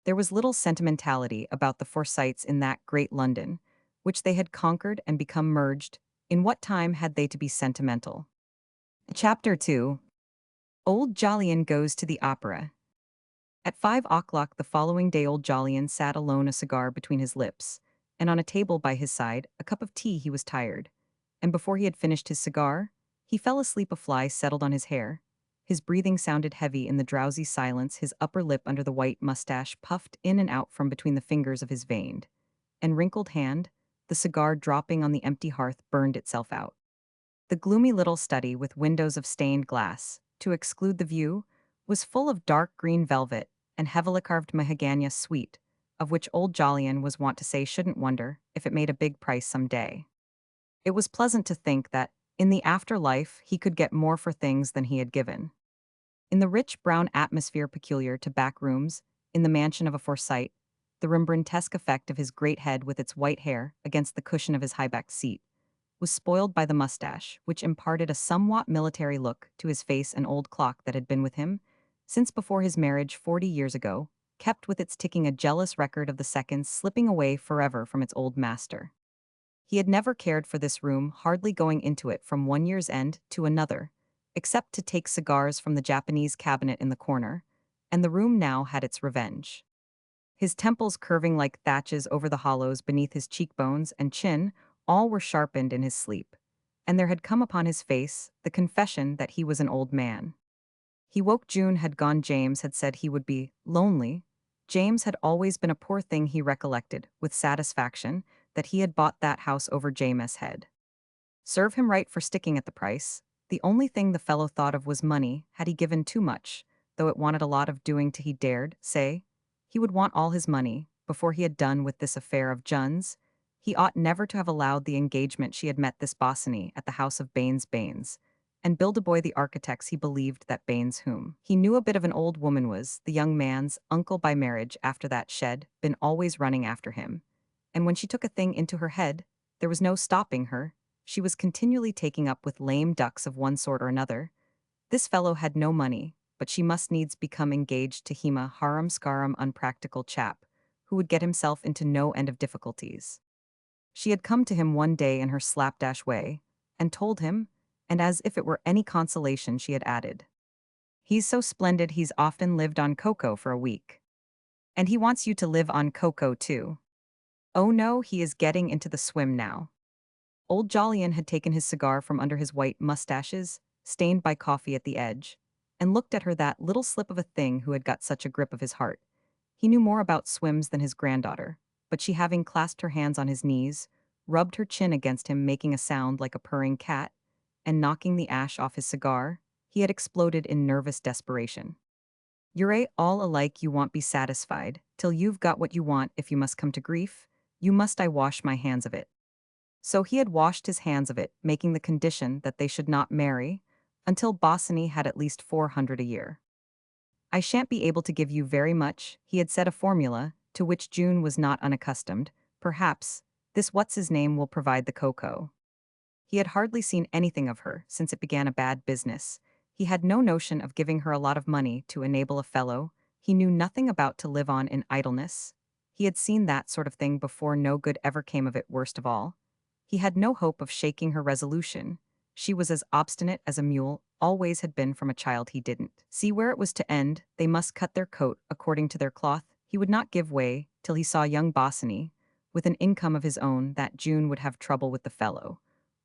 There was little sentimentality about the Forsytes in that great London, which they had conquered and become merged. In what time had they to be sentimental? Chapter 2. Old Jolyon goes to the opera. At 5 o'clock the following day old Jolyon sat alone, a cigar between his lips, and on a table by his side, a cup of tea. He was tired, and before he had finished his cigar, he fell asleep. A fly settled on his hair. His breathing sounded heavy in the drowsy silence, his upper lip under the white mustache puffed in and out from between the fingers of his veined and wrinkled hand. The cigar dropping on the empty hearth burned itself out. The gloomy little study, with windows of stained glass to exclude the view, was full of dark green velvet and heavily carved mahogany suite, of which old Jolyon was wont to say shouldn't wonder if it made a big price some day. It was pleasant to think that, in the afterlife, he could get more for things than he had given. In the rich brown atmosphere peculiar to back rooms, in the mansion of a Forsyte, the Rembrandtesque effect of his great head with its white hair against the cushion of his high-backed seat was spoiled by the mustache, which imparted a somewhat military look to his face. An old clock that had been with him since before his marriage 40 years ago, kept with its ticking a jealous record of the seconds slipping away forever from its old master. He had never cared for this room, hardly going into it from one year's end to another, except to take cigars from the Japanese cabinet in the corner, and the room now had its revenge. His temples curving like thatches over the hollows beneath his cheekbones and chin, all were sharpened in his sleep, and there had come upon his face the confession that he was an old man. He woke. June had gone. James had said he would be lonely. James had always been a poor thing. He recollected, with satisfaction, that he had bought that house over James's head. Serve him right for sticking at the price. The only thing the fellow thought of was money. Had he given too much, though it wanted a lot of doing to, he dared say he would want all his money before he had done with this affair of Jun's. He ought never to have allowed the engagement. She had met this Bosinney at the house of Baines, and Bilderboy the architects. He believed that Baines, whom he knew a bit of an old woman, was the young man's uncle by marriage. After that shed been always running after him, and when she took a thing into her head, there was no stopping her. She was continually taking up with lame ducks of one sort or another. This fellow had no money, but she must needs become engaged to him, a harum-scarum unpractical chap, who would get himself into no end of difficulties. She had come to him one day in her slapdash way, and told him, and as if it were any consolation she had added, "He's so splendid he's often lived on cocoa for a week. And he wants you to live on cocoa too. Oh no, he is getting into the swim now." Old Jolyon had taken his cigar from under his white mustaches, stained by coffee at the edge, and looked at her, that little slip of a thing who had got such a grip of his heart. He knew more about swims than his granddaughter, but she, having clasped her hands on his knees, rubbed her chin against him, making a sound like a purring cat, and knocking the ash off his cigar. He had exploded in nervous desperation. "You're all alike. You won't be satisfied till you've got what you want. If you must come to grief, you must. I wash my hands of it." So he had washed his hands of it, making the condition that they should not marry until Bosinney had at least 400 a year. "I shan't be able to give you very much," he had said, a formula to which June was not unaccustomed. "Perhaps this what's-his-name will provide the cocoa." He had hardly seen anything of her since it began a bad business. He had no notion of giving her a lot of money to enable a fellow he knew nothing about to live on in idleness. He had seen that sort of thing before. No good ever came of it. Worst of all, he had no hope of shaking her resolution. She was as obstinate as a mule, always had been from a child. He didn't see where it was to end. They must cut their coat according to their cloth. He would not give way till he saw young Bosinney, with an income of his own that June would have trouble with the fellow,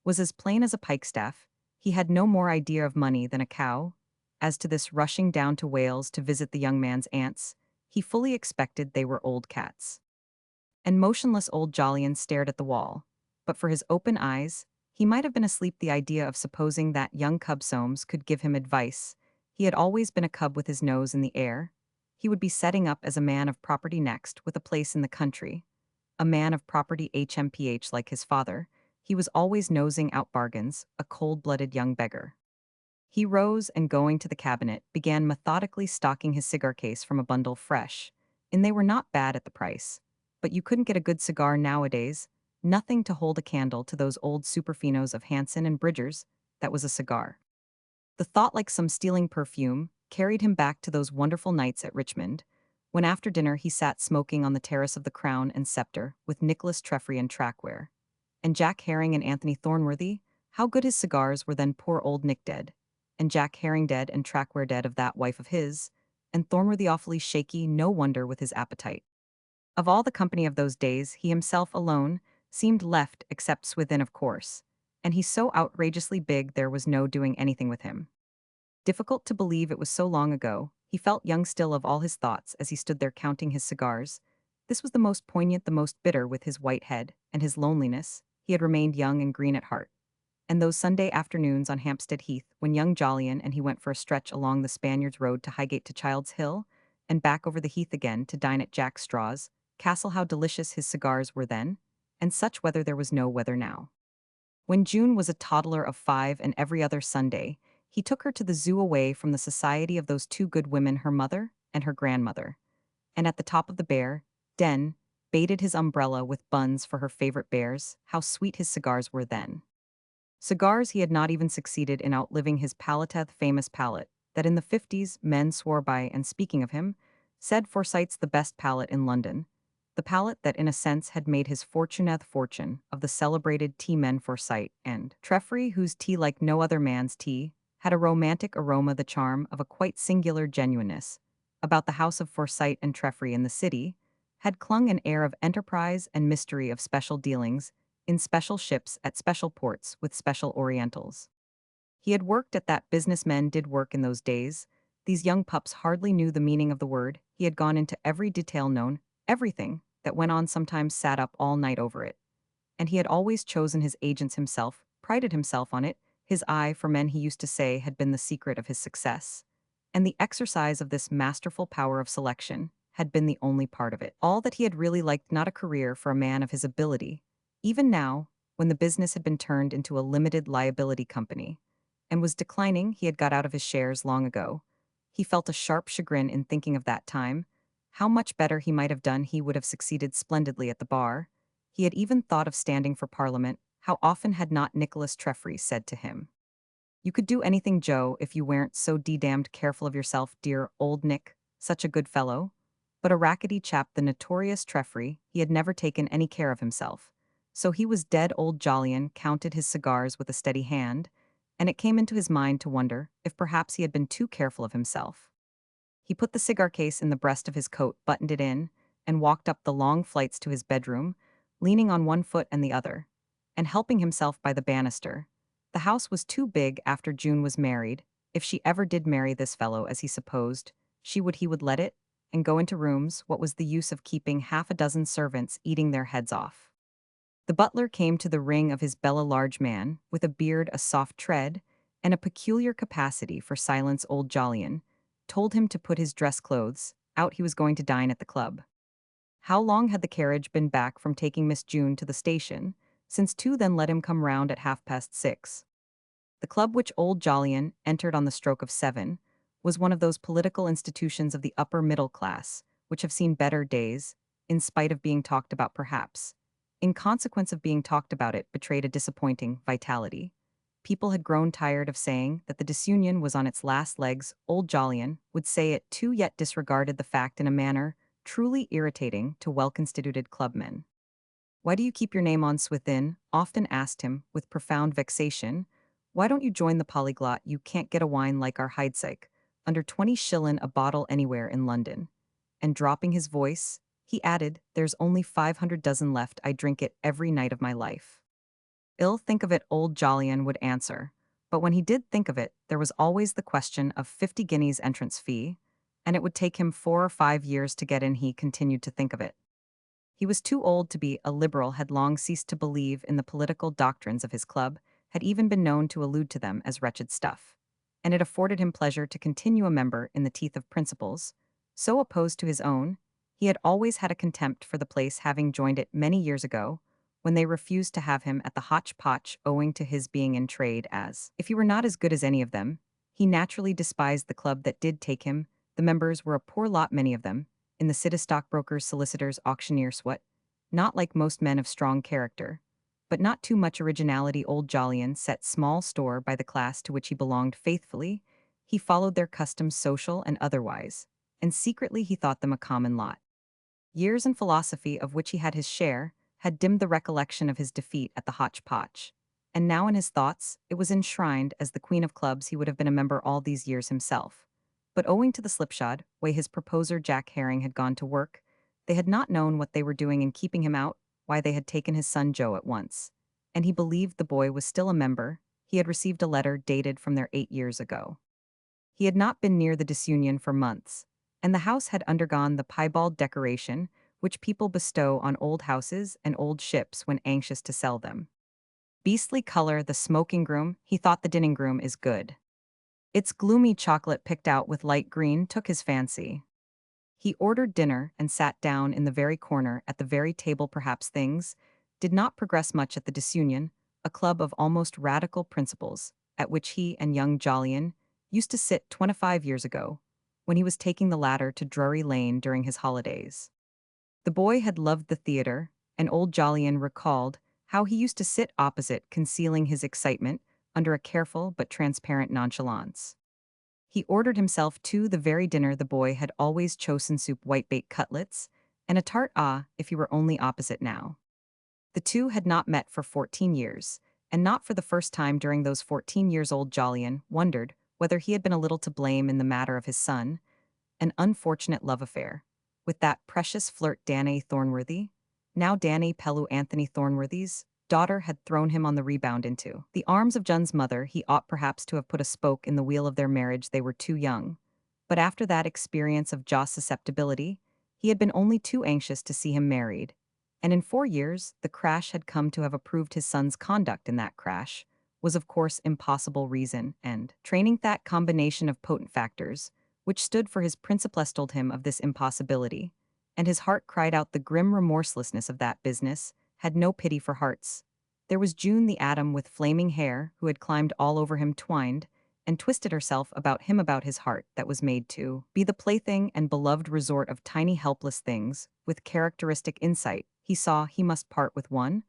was as plain as a pikestaff. He had no more idea of money than a cow. As to this rushing down to Wales to visit the young man's aunts, he fully expected they were old cats. And motionless old Jolyon stared at the wall. But for his open eyes, he might have been asleep the idea of supposing that young cub Soames could give him advice. He had always been a cub with his nose in the air. He would be setting up as a man of property next, with a place in the country. A man of property HMPH like his father, he was always nosing out bargains, a cold-blooded young beggar. He rose and, going to the cabinet, began methodically stocking his cigar case from a bundle fresh, and they were not bad at the price. But you couldn't get a good cigar nowadays, nothing to hold a candle to those old superfinos of Hanson and Bridger's. That was a cigar. The thought, like some stealing perfume, carried him back to those wonderful nights at Richmond, when after dinner he sat smoking on the terrace of the Crown and Sceptre with Nicholas Treffry and Trackware. And Jack Herring and Anthony Thornworthy, how good his cigars were then. Poor old Nick dead, and Jack Herring dead, and Trackware dead of that wife of his, and Thornworthy awfully shaky, no wonder, with his appetite. Of all the company of those days, he himself alone seemed left, except Swithin, of course, and he so outrageously big there was no doing anything with him. Difficult to believe it was so long ago. He felt young still of all his thoughts as he stood there counting his cigars. This was the most poignant, the most bitter, with his white head and his loneliness. He had remained young and green at heart. And those Sunday afternoons on Hampstead Heath, when young Jolyon and he went for a stretch along the Spaniards Road to Highgate to Child's Hill, and back over the heath again to dine at Jack Straw's Castle, how delicious his cigars were then, and such weather there was no weather now. When June was a toddler of 5, and every other Sunday, he took her to the zoo away from the society of those two good women, her mother and her grandmother, and at the top of the bear den, baited his umbrella with buns for her favorite bears. How sweet his cigars were then! Cigars he had not even succeeded in outliving his palateth famous palate, that in the 50s men swore by, and speaking of him, said Forsyte's the best palate in London. The palate that in a sense had made his fortuneth fortune, of the celebrated tea-men Forsyte and Treffry, whose tea, like no other man's tea, had a romantic aroma, the charm of a quite singular genuineness. About the house of Forsyte and Treffry in the city had clung an air of enterprise and mystery, of special dealings, in special ships at special ports with special Orientals. He had worked at that business men did work in those days. These young pups hardly knew the meaning of the word. He had gone into every detail known, everything that went on, sometimes sat up all night over it. And he had always chosen his agents himself, prided himself on it. His eye for men, he used to say, had been the secret of his success. And the exercise of this masterful power of selection had been the only part of it. All that he had really liked, not a career for a man of his ability. Even now, when the business had been turned into a limited liability company and was declining, he had got out of his shares long ago. He felt a sharp chagrin in thinking of that time. How much better he might have done. He would have succeeded splendidly at the bar. He had even thought of standing for Parliament. How often had not Nicholas Treffry said to him, "You could do anything, Joe, if you weren't so damned careful of yourself, dear old Nick, such a good fellow." But a rackety chap, the notorious Treffry, he had never taken any care of himself. So he was dead. Old Jolyon counted his cigars with a steady hand, and it came into his mind to wonder if perhaps he had been too careful of himself. He put the cigar case in the breast of his coat, buttoned it in, and walked up the long flights to his bedroom, leaning on one foot and the other, and helping himself by the banister. The house was too big after June was married. If she ever did marry this fellow, as he supposed, he would let it, and go into rooms. What was the use of keeping half a dozen servants eating their heads off? The butler came to the ring of his bell, a large man, with a beard, a soft tread, and a peculiar capacity for silence. Old Jolyon told him to put his dress clothes out. He was going to dine at the club. How long had the carriage been back from taking Miss June to the station? Since 2. Then let him come round at 6:30. The club, which old Jolyon entered on the stroke of 7, was one of those political institutions of the upper middle class, which have seen better days, in spite of being talked about perhaps. In consequence of being talked about, it betrayed a disappointing vitality. People had grown tired of saying that the disunion was on its last legs. Old Jolyon would say it too, yet disregarded the fact in a manner truly irritating to well-constituted clubmen. "Why do you keep your name on Swithin?" often asked him, with profound vexation. "Why don't you join the Polyglot? You can't get a wine like our Heidsieck, under 20 shillin' a bottle anywhere in London." And dropping his voice, He added, "There's only 500 dozen left. I drink it every night of my life." "Ill think of it," old Jolyon would answer. But when he did think of it, there was always the question of 50 guineas entrance fee, and it would take him 4 or 5 years to get in. He continued to think of it. He was too old to be a liberal, had long ceased to believe in the political doctrines of his club, had even been known to allude to them as wretched stuff. And it afforded him pleasure to continue a member in the teeth of principles, so opposed to his own. He had always had a contempt for the place, having joined it many years ago, when they refused to have him at the hotch-potch owing to his being in trade as, if he were not as good as any of them. He naturally despised the club that did take him. The members were a poor lot, many of them, in the city, stockbrokers, solicitors, auctioneers, what? Not like most men of strong character, but not too much originality. Old Jolyon set small store by the class to which he belonged faithfully. He followed their customs, social and otherwise, and secretly he thought them a common lot. Years in philosophy, of which he had his share, had dimmed the recollection of his defeat at the hotch-potch, and now in his thoughts it was enshrined as the queen of clubs. He would have been a member all these years himself. But owing to the slipshod way his proposer Jack Herring had gone to work, they had not known what they were doing in keeping him out, why they had taken his son Joe at once. And he believed the boy was still a member. He had received a letter dated from there 8 years ago. He had not been near the disunion for months, and the house had undergone the piebald decoration which people bestow on old houses and old ships when anxious to sell them. Beastly color, the smoking room. He thought the dining room is good. Its gloomy chocolate picked out with light green took his fancy. He ordered dinner and sat down in the very corner at the very table. Perhaps things did not progress much at the Disunion, a club of almost radical principles, at which he and young Jolyon used to sit 25 years ago, when he was taking the latter to Drury Lane during his holidays. The boy had loved the theatre, and old Jolyon recalled how he used to sit opposite, concealing his excitement under a careful but transparent nonchalance. He ordered himself to the very dinner the boy had always chosen: soup, whitebait cutlets, and a tart. Ah, if he were only opposite now. The two had not met for 14 years, and not for the first time during those 14 years old Jolyon wondered whether he had been a little to blame in the matter of his son, an unfortunate love affair, with that precious flirt Danae Thornworthy. Now Danae Pellew, Anthony Thornworthy's daughter, had thrown him on the rebound into the arms of John's mother. He ought perhaps to have put a spoke in the wheel of their marriage. They were too young. But after that experience of Jo's susceptibility, he had been only too anxious to see him married. And in 4 years, the crash had come. To have approved his son's conduct in that crash was of course impossible. Reason and training, that combination of potent factors, which stood for his principles, told him of this impossibility, and his heart cried out. The grim remorselessness of that business had no pity for hearts. There was June the atom with flaming hair, who had climbed all over him, twined and twisted herself about him, about his heart that was made to be the plaything and beloved resort of tiny helpless things. With characteristic insight, he saw he must part with one,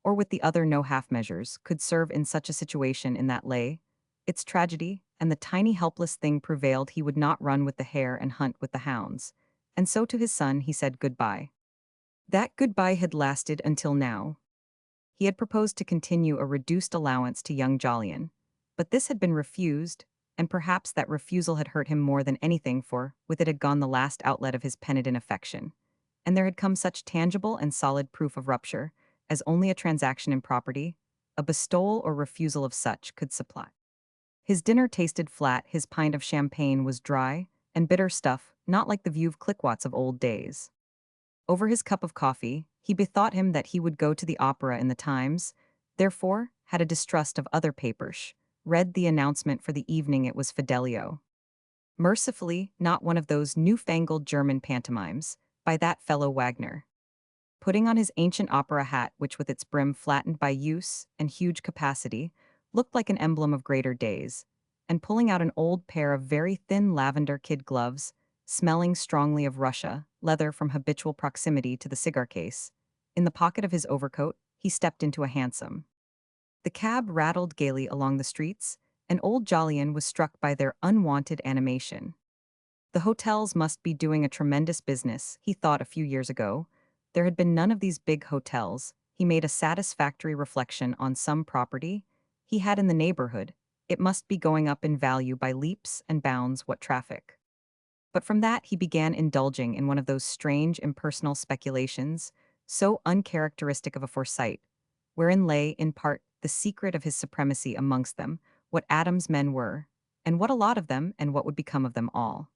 or with the other. No half measures could serve in such a situation. In that lay its tragedy, and the tiny helpless thing prevailed. He would not run with the hare and hunt with the hounds. And so to his son he said goodbye. That goodbye had lasted until now. He had proposed to continue a reduced allowance to young Jolyon, but this had been refused, and perhaps that refusal had hurt him more than anything, for with it had gone the last outlet of his penitent affection, and there had come such tangible and solid proof of rupture as only a transaction in property, a bestowal or refusal of such, could supply. His dinner tasted flat, his pint of champagne was dry and bitter stuff, not like the view of Clickwatts of old days. Over his cup of coffee, he bethought him that he would go to the opera in the Times, therefore had a distrust of other papers, read the announcement for the evening. It was Fidelio. Mercifully, not one of those newfangled German pantomimes, by that fellow Wagner. Putting on his ancient opera hat, which with its brim flattened by use and huge capacity, looked like an emblem of greater days, and pulling out an old pair of very thin lavender kid gloves, smelling strongly of Russia, leather from habitual proximity to the cigar case, in the pocket of his overcoat, he stepped into a hansom. The cab rattled gaily along the streets, and old Jolyon was struck by their unwonted animation. The hotels must be doing a tremendous business, he thought a few years ago. There had been none of these big hotels. He made a satisfactory reflection on some property he had in the neighborhood. It must be going up in value by leaps and bounds. What traffic! But from that he began indulging in one of those strange impersonal speculations, so uncharacteristic of a Forsyte, wherein lay, in part, the secret of his supremacy amongst them, what Adam's men were, and what a lot of them, and what would become of them all.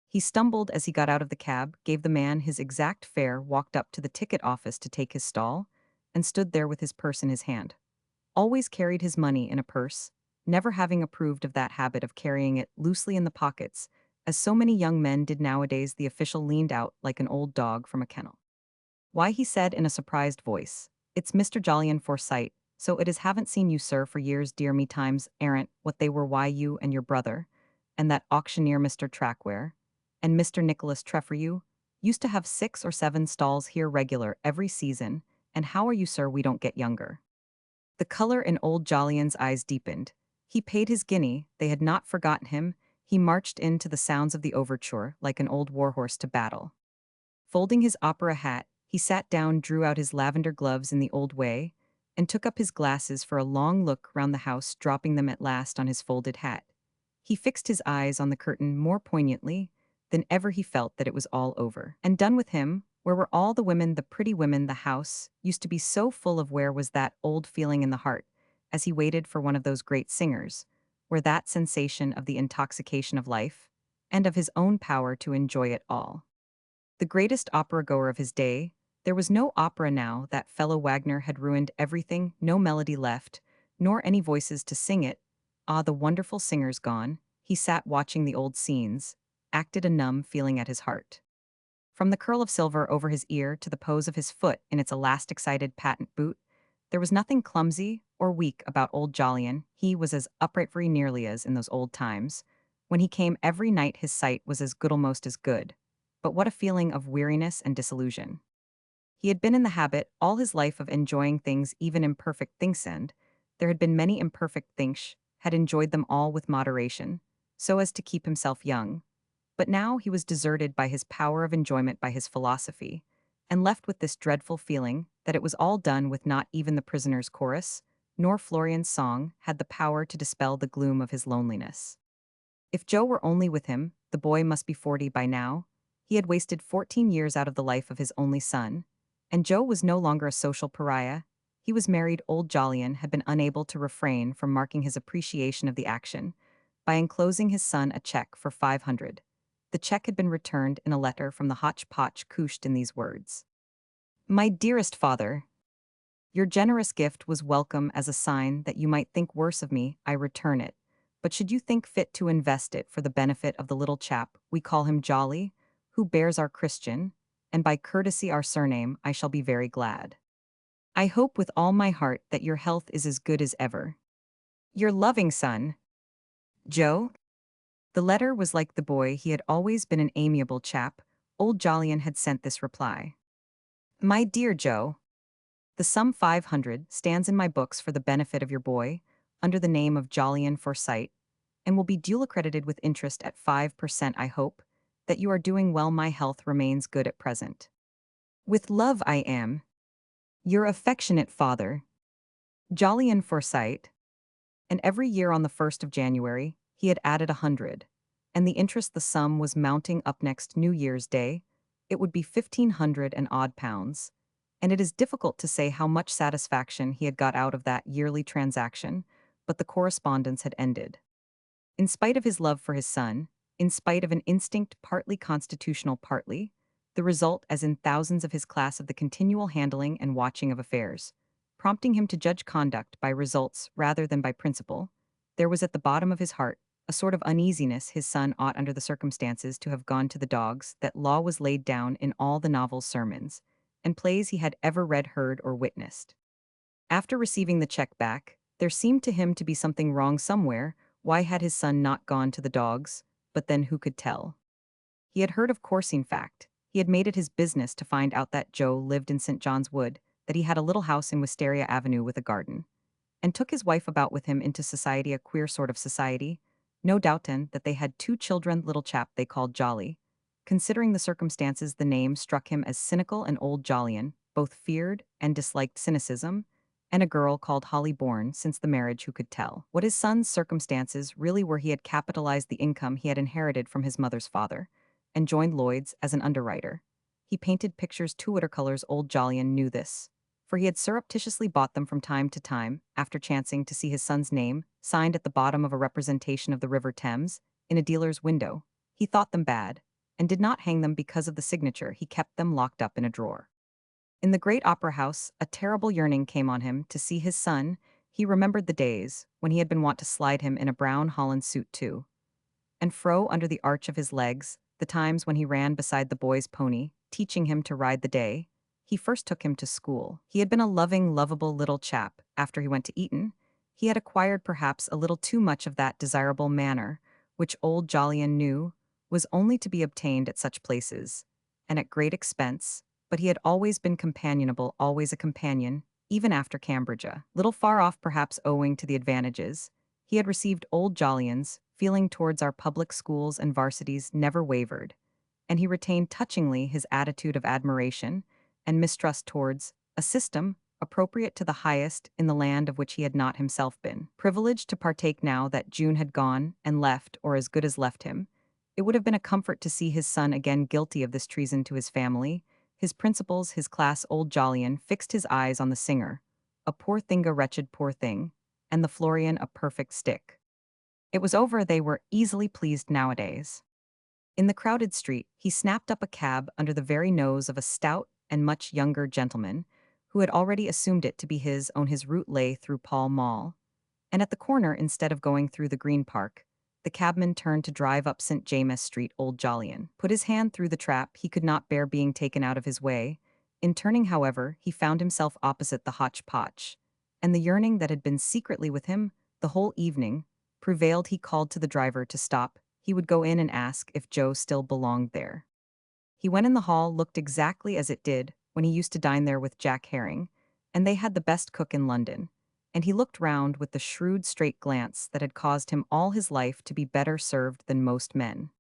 He stumbled as he got out of the cab, gave the man his exact fare, walked up to the ticket office to take his stall, and stood there with his purse in his hand. Always carried his money in a purse, never having approved of that habit of carrying it loosely in the pockets, as so many young men did nowadays. The official leaned out like an old dog from a kennel. Why, he said in a surprised voice, "It's Mr. Jolyon Forsyte, so it is haven't seen you, sir, for years, dear me times arrant what they were, why you and your brother, and that auctioneer Mr. Trackware, and Mr. Nicholas Trefferyu, used to have 6 or 7 stalls here regular every season, and how are you, sir, we don't get younger." The color in old Jolyon's eyes deepened. He paid his guinea, they had not forgotten him, he marched in to the sounds of the overture like an old warhorse to battle. Folding his opera hat, he sat down, drew out his lavender gloves in the old way, and took up his glasses for a long look round the house, dropping them at last on his folded hat. He fixed his eyes on the curtain more poignantly than ever. He felt that it was all over and done with him. Where were all the women, the pretty women? The house used to be so full of. Where was that old feeling in the heart, as he waited for one of those great singers, where that sensation of the intoxication of life, and of his own power to enjoy it all? The greatest opera-goer of his day, there was no opera now. That fellow Wagner had ruined everything, no melody left, nor any voices to sing it. Ah, the wonderful singers gone. He sat watching the old scenes, acted a numb feeling at his heart. From the curl of silver over his ear to the pose of his foot in its elastic-sided patent boot, there was nothing clumsy or weak about old Jolyon. He was as upright, very nearly as in those old times. When he came every night his sight was as good, almost as good. But what a feeling of weariness and disillusion. He had been in the habit all his life of enjoying things, even imperfect things, and there had been many imperfect things, had enjoyed them all with moderation, so as to keep himself young. But now he was deserted by his power of enjoyment, by his philosophy, and left with this dreadful feeling that it was all done with. Not even the prisoner's chorus, nor Florian's song, had the power to dispel the gloom of his loneliness. If Joe were only with him, the boy must be 40 by now. He had wasted 14 years out of the life of his only son, and Joe was no longer a social pariah. He was married. Old Jolyon had been unable to refrain from marking his appreciation of the action by enclosing his son a check for 500. The check had been returned in a letter from the hotchpotch couched in these words: "My dearest father, your generous gift was welcome as a sign that you might think worse of me. I return it. But should you think fit to invest it for the benefit of the little chap, we call him Jolly, who bears our Christian, and by courtesy our surname, I shall be very glad. I hope with all my heart that your health is as good as ever. Your loving son, Joe." The letter was like the boy. He had always been an amiable chap. Old Jolyon had sent this reply: "My dear Joe, the sum 500 stands in my books for the benefit of your boy, under the name of Jolyon Forsyte, and will be duly credited with interest at 5%. I hope that you are doing well. My health remains good at present. With love, I am your affectionate father, Jolyon Forsyte." And every year on the 1st of January, he had added 100. And the interest, the sum was mounting up. Next New Year's Day, it would be 1,500 and odd pounds. And it is difficult to say how much satisfaction he had got out of that yearly transaction, but the correspondence had ended. In spite of his love for his son, in spite of an instinct partly constitutional, partly the result, as in thousands of his class, of the continual handling and watching of affairs, prompting him to judge conduct by results rather than by principle, there was at the bottom of his heart a sort of uneasiness. His son ought, under the circumstances, to have gone to the dogs. That law was laid down in all the novels, sermons, and plays he had ever read, heard, or witnessed. After receiving the check back, there seemed to him to be something wrong somewhere. Why had his son not gone to the dogs? But then who could tell? He had heard of coursing. Fact, he had made it his business to find out that Joe lived in St. John's Wood, that he had a little house in Wisteria Avenue with a garden, and took his wife about with him into society, a queer sort of society. No doubt then that they had 2 children, little chap they called Jolly. Considering the circumstances, the name struck him as cynical, and old Jolyon both feared and disliked cynicism, and a girl called Holly, born since the marriage. Who could tell what his son's circumstances really were? He had capitalized the income he had inherited from his mother's father, and joined Lloyd's as an underwriter. He painted pictures two watercolors. Old Jolyon knew this, for he had surreptitiously bought them from time to time after chancing to see his son's name signed at the bottom of a representation of the River Thames in a dealer's window. He thought them bad, and did not hang them because of the signature. He kept them locked up in a drawer. In the great opera house, a terrible yearning came on him to see his son. He remembered the days when he had been wont to slide him in a brown holland suit to and fro under the arch of his legs, the times when he ran beside the boy's pony, teaching him to ride the day he first took him to school. He had been a loving, lovable little chap after he went to Eton. He had acquired perhaps a little too much of that desirable manner, which old Jolyon knew was only to be obtained at such places, and at great expense, but he had always been companionable, always a companion, even after Cambridge, a little far off perhaps owing to the advantages he had received. Old Jolyon's feeling towards our public schools and varsities never wavered, and he retained touchingly his attitude of admiration and mistrust towards a system appropriate to the highest in the land of which he had not himself been privileged to partake. Now that June had gone and left, or as good as left him, it would have been a comfort to see his son again guilty of this treason to his family, his principles, his class. Old Jolyon fixed his eyes on the singer, a poor thing, a wretched poor thing, and the Florian, a perfect stick. It was over. They were easily pleased nowadays. In the crowded street, he snapped up a cab under the very nose of a stout and much younger gentleman, who had already assumed it to be his own. His route lay through Pall Mall, and at the corner, instead of going through the Green Park, the cabman turned to drive up St. James Street. Old Jolyon put his hand through the trap. He could not bear being taken out of his way. In turning, however, he found himself opposite the hotch-potch, and the yearning that had been secretly with him the whole evening prevailed. He called to the driver to stop. He would go in and ask if Joe still belonged there. He went in. The hall looked exactly as it did when he used to dine there with Jack Herring, and they had the best cook in London, and he looked round with the shrewd, straight glance that had caused him all his life to be better served than most men.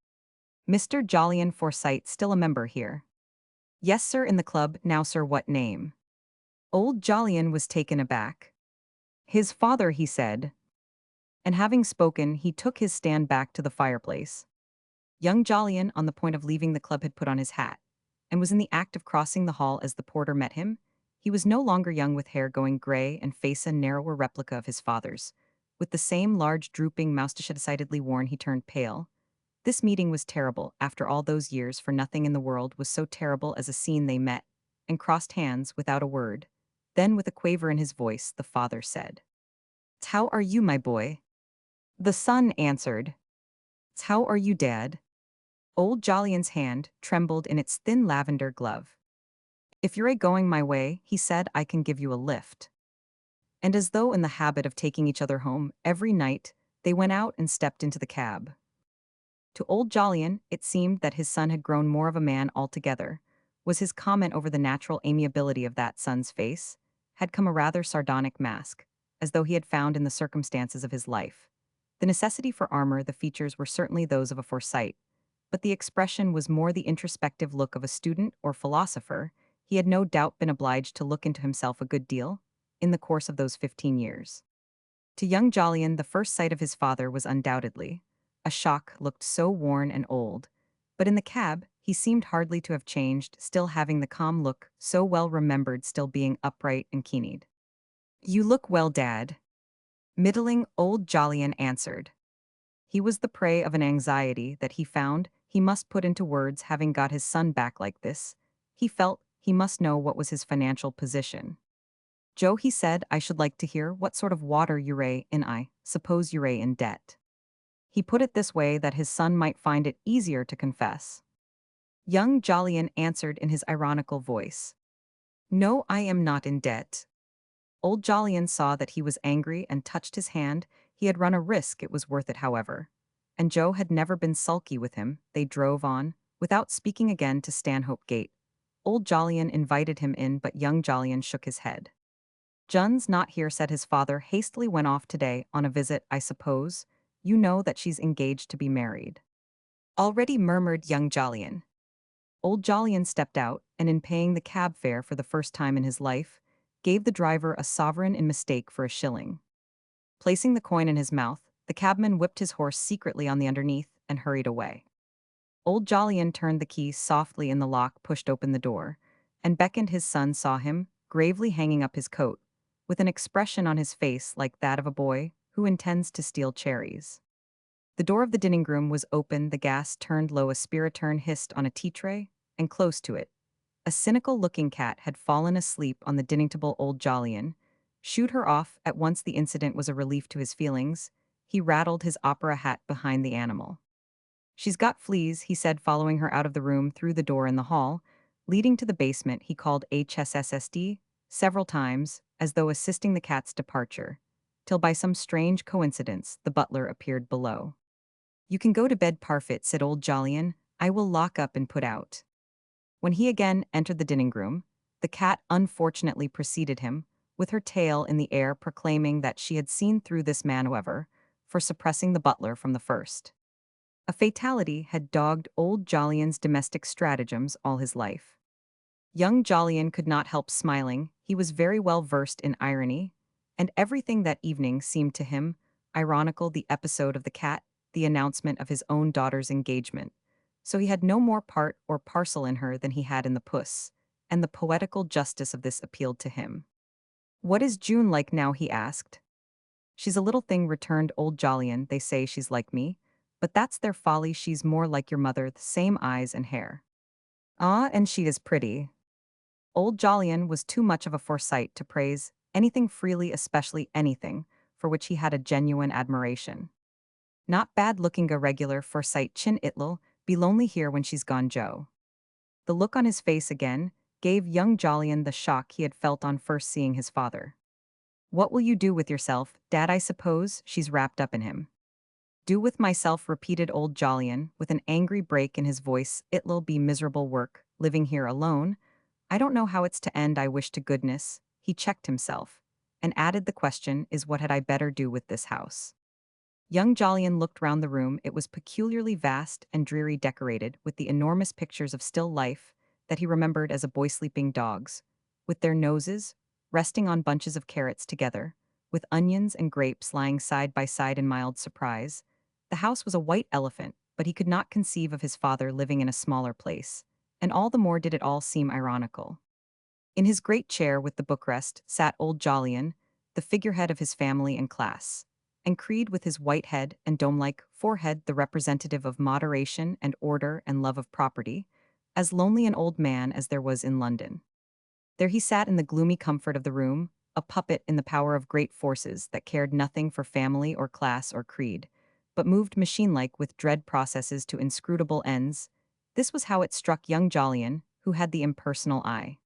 "Mr. Jolyon Forsyte still a member here?" "Yes, sir, in the club." "Now, sir, what name?" Old Jolyon was taken aback. "His father," he said, and having spoken, he took his stand back to the fireplace. Young Jolyon, on the point of leaving the club, had put on his hat, and was in the act of crossing the hall as the porter met him. He was no longer young, with hair going grey and face a narrower replica of his father's, with the same large drooping moustache decidedly worn. He turned pale. This meeting was terrible, after all those years, for nothing in the world was so terrible as a scene. They met, and crossed hands without a word. Then, with a quaver in his voice, the father said, "How are you, my boy?" The son answered, "How are you, Dad?" Old Jolyon's hand trembled in its thin lavender glove. "If you're going my way," he said, "I can give you a lift." And as though in the habit of taking each other home every night, they went out and stepped into the cab. To old Jolyon, it seemed that his son had grown more of a man altogether. Was his comment over the natural amiability of that son's face had come a rather sardonic mask, as though he had found in the circumstances of his life the necessity for armor. The features were certainly those of a Forsyte, but the expression was more the introspective look of a student or philosopher. He had no doubt been obliged to look into himself a good deal in the course of those 15 years. To young Jolyon, the first sight of his father was undoubtedly a shock. Looked so worn and old, but in the cab he seemed hardly to have changed, still having the calm look so well remembered, still being upright and keen-eyed. "You look well, Dad." "Middling," old Jolyon answered. He was the prey of an anxiety that he found he must put into words. Having got his son back like this, he felt he must know what was his financial position. "Joe," he said, "I should like to hear what sort of water you're in. I suppose you're in debt." He put it this way that his son might find it easier to confess. Young Jolyon answered in his ironical voice, "No, I am not in debt." Old Jolyon saw that he was angry and touched his hand. He had run a risk. It was worth it, however. And Joe had never been sulky with him. They drove on, without speaking again, to Stanhope Gate. Old Jolyon invited him in, but young Jolyon shook his head. "Jun's not here," said his father. "Hastily went off today on a visit, I suppose. You know that she's engaged to be married." "Already," murmured young Jolyon. Old Jolyon stepped out, and in paying the cab fare for the first time in his life, gave the driver a sovereign in mistake for a shilling. Placing the coin in his mouth, the cabman whipped his horse secretly on the underneath and hurried away. Old Jolyon turned the key softly in the lock, pushed open the door, and beckoned. His son saw him, gravely hanging up his coat, with an expression on his face like that of a boy who intends to steal cherries. The door of the dining room was open, the gas turned low, a spiritern hissed on a tea tray, and close to it, a cynical-looking cat had fallen asleep on the dining table. Old Jolyon shooed her off at once. The incident was a relief to his feelings. He rattled his opera hat behind the animal. "She's got fleas," he said, following her out of the room through the door in the hall. Leading to the basement, he called HSSSD several times, as though assisting the cat's departure, till by some strange coincidence the butler appeared below. "You can go to bed, Parfit," said Old Jolyon. "I will lock up and put out." When he again entered the dining room, the cat unfortunately preceded him, with her tail in the air, proclaiming that she had seen through this man, however, for suppressing the butler from the first. A fatality had dogged Old Jolyon's domestic stratagems all his life. Young Jolyon could not help smiling. He was very well versed in irony, and everything that evening seemed to him ironical: the episode of the cat, the announcement of his own daughter's engagement. So he had no more part or parcel in her than he had in the puss, and the poetical justice of this appealed to him. "What is June like now?" he asked. "She's a little thing," returned Old Jolyon. "They say she's like me, but that's their folly. She's more like your mother, the same eyes and hair." "Ah, and she is pretty." Old Jolyon was too much of a Forsyte to praise anything freely, especially anything for which he had a genuine admiration. "Not bad looking, a regular Forsyte chin. It'll be lonely here when she's gone, Joe." The look on his face again gave young Jolyon the shock he had felt on first seeing his father. "What will you do with yourself, Dad? I suppose she's wrapped up in him." "Do with myself," repeated Old Jolyon, with an angry break in his voice. "It'll be miserable work, living here alone. I don't know how it's to end. I wish to goodness—" He checked himself, and added, "The question is, what had I better do with this house?" Young Jolyon looked round the room. It was peculiarly vast and dreary, decorated with the enormous pictures of still life that he remembered as a boy: sleeping dogs, with their noses resting on bunches of carrots together, with onions and grapes lying side by side in mild surprise. The house was a white elephant, but he could not conceive of his father living in a smaller place, and all the more did it all seem ironical. In his great chair with the bookrest sat Old Jolyon, the figurehead of his family and class, and Creed, with his white head and dome-like forehead, the representative of moderation and order and love of property, as lonely an old man as there was in London. There he sat in the gloomy comfort of the room, a puppet in the power of great forces that cared nothing for family or class or creed, but moved machine-like with dread processes to inscrutable ends. This was how it struck young Jolyon, who had the impersonal eye.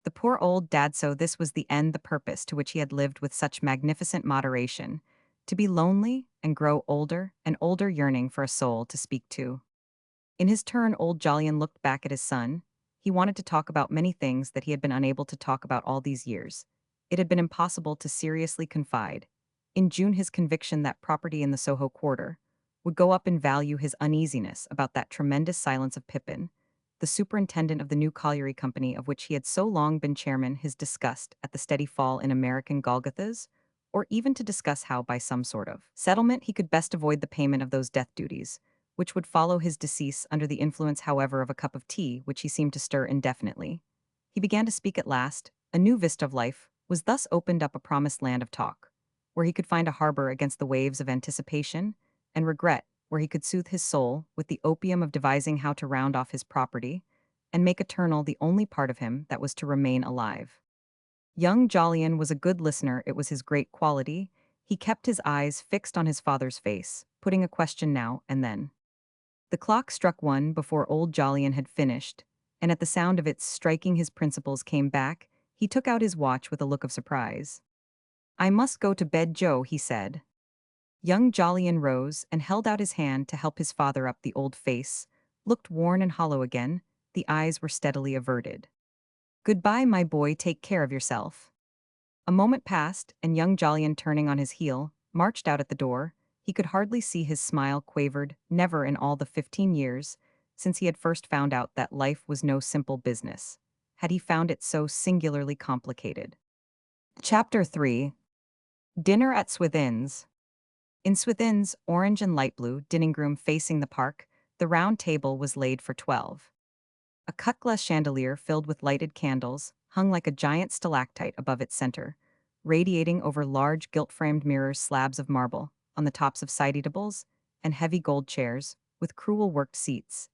The poor old dad! So this was the end, the purpose to which he had lived with such magnificent moderation, to be lonely and grow older and older, yearning for a soul to speak to. In his turn, Old Jolyon looked back at his son. He wanted to talk about many things that he had been unable to talk about all these years. It had been impossible to seriously confide. In June, his conviction that property in the Soho quarter would go up in value, his uneasiness about that tremendous silence of Pippin, the superintendent of the new colliery company of which he had so long been chairman, his disgust at the steady fall in American Golgothas, or even to discuss how, by some sort of settlement, he could best avoid the payment of those death duties, which would follow his decease. Under the influence, however, of a cup of tea, which he seemed to stir indefinitely, he began to speak at last. A new vista of life was thus opened up, a promised land of talk, where he could find a harbor against the waves of anticipation and regret, where he could soothe his soul with the opium of devising how to round off his property and make eternal the only part of him that was to remain alive. Young Jolyon was a good listener. It was his great quality. He kept his eyes fixed on his father's face, putting a question now and then. The clock struck 1 before Old Jolyon had finished, and at the sound of its striking his principles came back. He took out his watch with a look of surprise. "I must go to bed, Joe," he said. Young Jolyon rose and held out his hand to help his father up. The old face looked worn and hollow again. The eyes were steadily averted. "Goodbye, my boy, take care of yourself." A moment passed, and young Jolyon, turning on his heel, marched out at the door. He could hardly see his smile quavered. Never in all the 15 years since he had first found out that life was no simple business had he found it so singularly complicated. Chapter 3. Dinner at Swithin's. In Swithin's orange and light blue dining room facing the park, The round table was laid for 12. A cut-glass chandelier filled with lighted candles hung like a giant stalactite above its center, radiating over large gilt-framed mirrors, slabs of marble on the tops of side eatables, and heavy gold chairs with cruel-worked seats.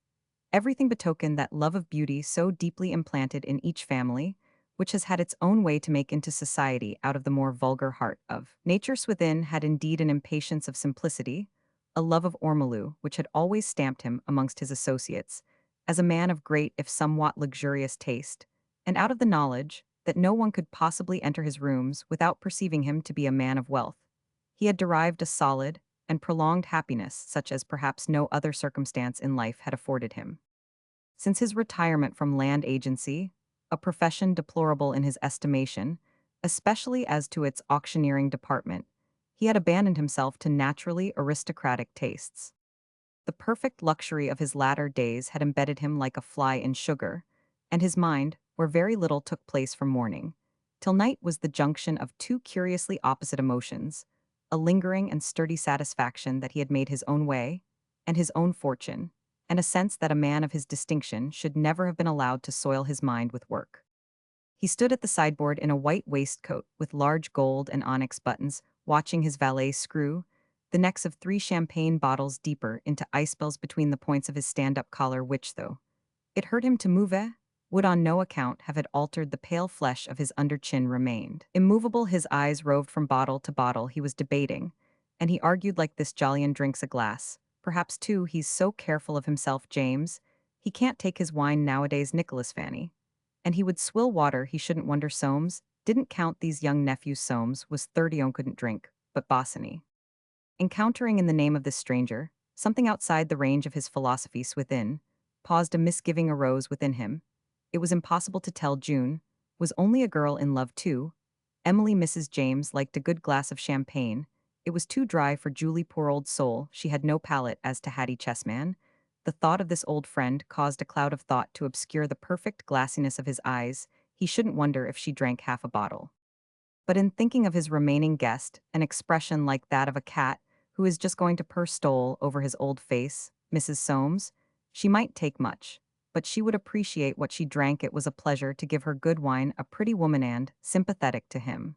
Everything betokened that love of beauty so deeply implanted in each family, which has had its own way to make into society out of the more vulgar heart of nature. Swithin had indeed an impatience of simplicity, a love of ormolu which had always stamped him amongst his associates, as a man of great if somewhat luxurious taste, and out of the knowledge that no one could possibly enter his rooms without perceiving him to be a man of wealth, he had derived a solid and prolonged happiness such as perhaps no other circumstance in life had afforded him. Since his retirement from land agency, a profession deplorable in his estimation, especially as to its auctioneering department, he had abandoned himself to naturally aristocratic tastes. The perfect luxury of his latter days had embedded him like a fly in sugar, and his mind, where very little took place from morning till night, was the junction of two curiously opposite emotions, a lingering and sturdy satisfaction that he had made his own way, and his own fortune, and a sense that a man of his distinction should never have been allowed to soil his mind with work. He stood at the sideboard in a white waistcoat with large gold and onyx buttons, watching his valet screw the necks of 3 champagne bottles deeper into icebells between the points of his stand-up collar, which, though it hurt him to move, would on no account have it altered the pale flesh of his under chin remained. Immovable, his eyes roved from bottle to bottle he was debating, and he argued like this Jolyon drinks a glass. Perhaps, too, he's so careful of himself, James. He can't take his wine nowadays, Nicholas Fanny. And he would swill water, he shouldn't wonder Soames didn't count these young nephews. Soames was 30 and couldn't drink, but Bosinney. Encountering in the name of this stranger something outside the range of his philosophy, Swithin paused. A misgiving arose within him. It was impossible to tell. June was only a girl in love too. Emily, Mrs. James, liked a good glass of champagne. It was too dry for Julie, poor old soul, she had no palate. As to Hattie Chessman, the thought of this old friend caused a cloud of thought to obscure the perfect glassiness of his eyes. He shouldn't wonder if she drank half a bottle. But in thinking of his remaining guest, an expression like that of a cat who is just going to purr stole over his old face, Mrs. Soames. She might take much, but she would appreciate what she drank. It was a pleasure to give her good wine, a pretty woman and sympathetic to him.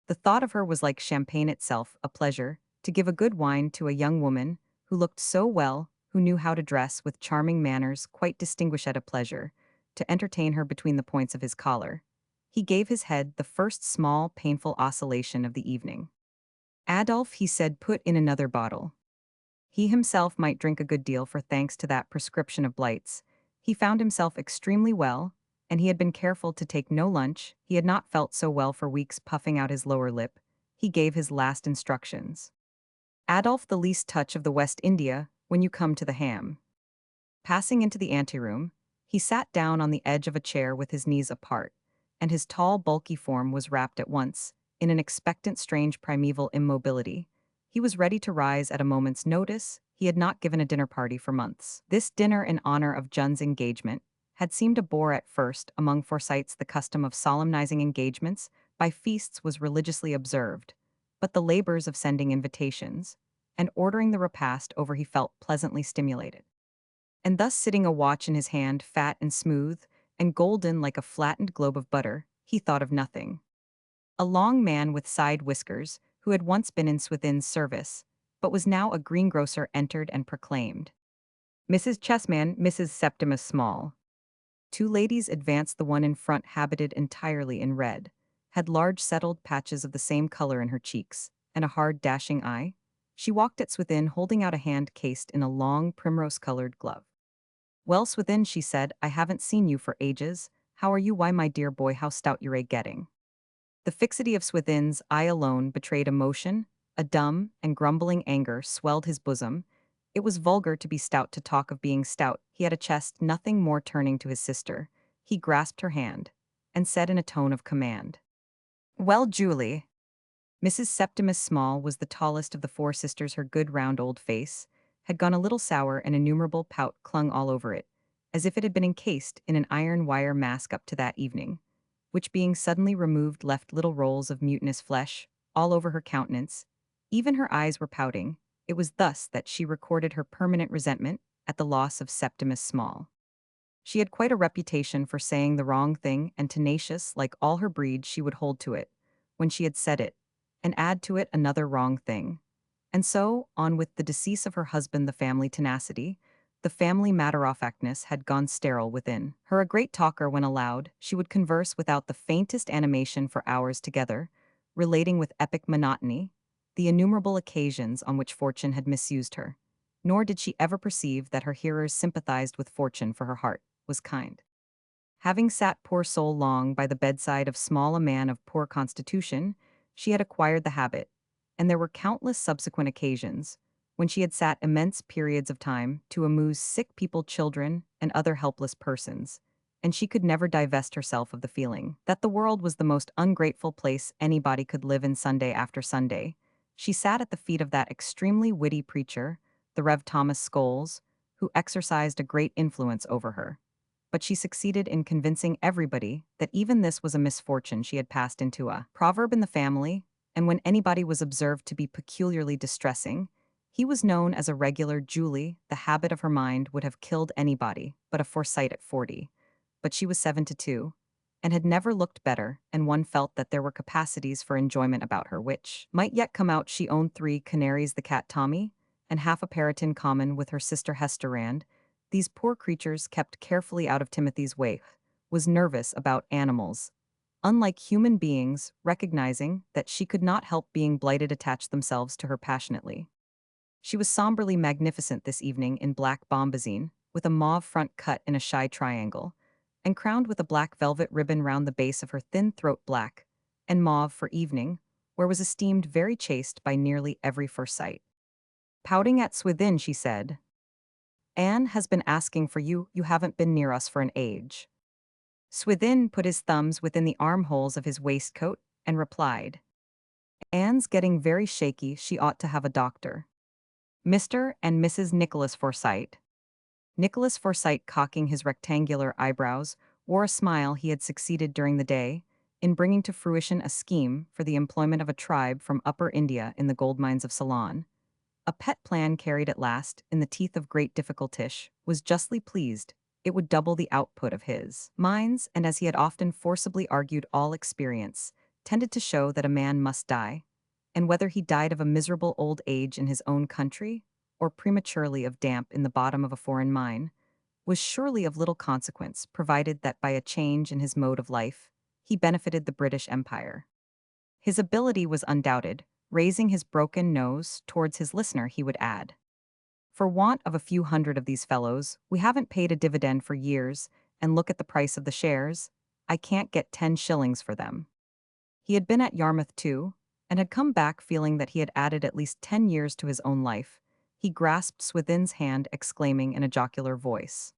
The thought of her was like champagne itself, a pleasure to give a good wine to a young woman who looked so well, who knew how to dress with charming manners, quite distinguished, at a pleasure to entertain her between the points of his collar. He gave his head the first small, painful oscillation of the evening. Adolphe, he said, put in another bottle. He himself might drink a good deal, for thanks to that prescription of Blight's, he found himself extremely well, and he had been careful to take no lunch. He had not felt so well for weeks. Puffing out his lower lip, he gave his last instructions. Adolphe, the least touch of the West India when you come to the ham. Passing into the anteroom, he sat down on the edge of a chair with his knees apart, and his tall, bulky form was wrapped at once in an expectant, strange, primeval immobility. He was ready to rise at a moment's notice. He had not given a dinner party for months. This dinner in honor of Jun's engagement had seemed a bore at first. Among Forsytes, the custom of solemnizing engagements by feasts was religiously observed, but the labors of sending invitations and ordering the repast over he felt pleasantly stimulated. And thus, sitting, a watch in his hand, fat and smooth and golden like a flattened globe of butter, he thought of nothing. A long man with side whiskers, who had once been in Swithin's service, but was now a greengrocer, entered and proclaimed, "Mrs. Chessman, Mrs. Septimus Small." 2 ladies advanced. The one in front, habited entirely in red, had large settled patches of the same color in her cheeks, and a hard, dashing eye. She walked at Swithin, holding out a hand cased in a long, primrose-colored glove. "Well, Swithin," she said, "I haven't seen you for ages. How are you? Why, my dear boy, how stout you're getting." The fixity of Swithin's eye alone betrayed emotion. A dumb and grumbling anger swelled his bosom. It was vulgar to be stout, to talk of being stout. He had a chest. Nothing more. Turning to his sister, he grasped her hand and said in a tone of command, "Well, Julie." Mrs. Septimus Small was the tallest of the 4 sisters. Her good round old face had gone a little sour, and innumerable pout clung all over it, as if it had been encased in an iron wire mask up to that evening, which, being suddenly removed, left little rolls of mutinous flesh all over her countenance. Even her eyes were pouting. It was thus that she recorded her permanent resentment at the loss of Septimus Small. She had quite a reputation for saying the wrong thing, and tenacious, like all her breed, she would hold to it, when she had said it, and add to it another wrong thing. And so, on with the decease of her husband, the family tenacity, the family matter-of-factness had gone sterile within her. A great talker when aloud, she would converse without the faintest animation for hours together, relating with epic monotony the innumerable occasions on which fortune had misused her. Nor did she ever perceive that her hearers sympathized with fortune, for her heart was kind. Having sat, poor soul, long by the bedside of Small, a man of poor constitution, she had acquired the habit, and there were countless subsequent occasions, when she had sat immense periods of time to amuse sick people, children, and other helpless persons, and she could never divest herself of the feeling that the world was the most ungrateful place anybody could live in. Sunday after Sunday, she sat at the feet of that extremely witty preacher, the Rev. Thomas Scholes, who exercised a great influence over her, but she succeeded in convincing everybody that even this was a misfortune she had passed into a proverb in the family, and when anybody was observed to be peculiarly distressing, he was known as a regular Julie. The habit of her mind would have killed anybody but a Forsyte at 40, but she was 72, and had never looked better, and one felt that there were capacities for enjoyment about her which might yet come out. She owned 3 canaries, the cat Tommy, and half a parrot in common with her sister Hester Rand. These poor creatures, kept carefully out of Timothy's way, was nervous about animals. Unlike human beings, recognizing that she could not help being blighted, attached themselves to her passionately. She was somberly magnificent this evening in black bombazine, with a mauve front cut in a shy triangle, and crowned with a black velvet ribbon round the base of her thin throat, black and mauve for evening, where was esteemed very chaste by nearly every Forsyte. Pouting at Swithin, she said, "Anne has been asking for you. You haven't been near us for an age." Swithin put his thumbs within the armholes of his waistcoat and replied, "Anne's getting very shaky. She ought to have a doctor." Mr. and Mrs. Nicholas Forsyte. Nicholas Forsyte, cocking his rectangular eyebrows, wore a smile. He had succeeded during the day in bringing to fruition a scheme for the employment of a tribe from Upper India in the gold mines of Ceylon. A pet plan carried at last, in the teeth of great difficulties, was justly pleased. It would double the output of his mines, and as he had often forcibly argued, all experience tended to show that a man must die, and whether he died of a miserable old age in his own country, or prematurely of damp in the bottom of a foreign mine, was surely of little consequence, provided that by a change in his mode of life, he benefited the British Empire. His ability was undoubted. Raising his broken nose towards his listener, he would add, "For want of a few hundred of these fellows, we haven't paid a dividend for years, and look at the price of the shares. I can't get 10 shillings for them." He had been at Yarmouth too, and had come back feeling that he had added at least 10 years to his own life. He grasped Swithin's hand, exclaiming in a jocular voice,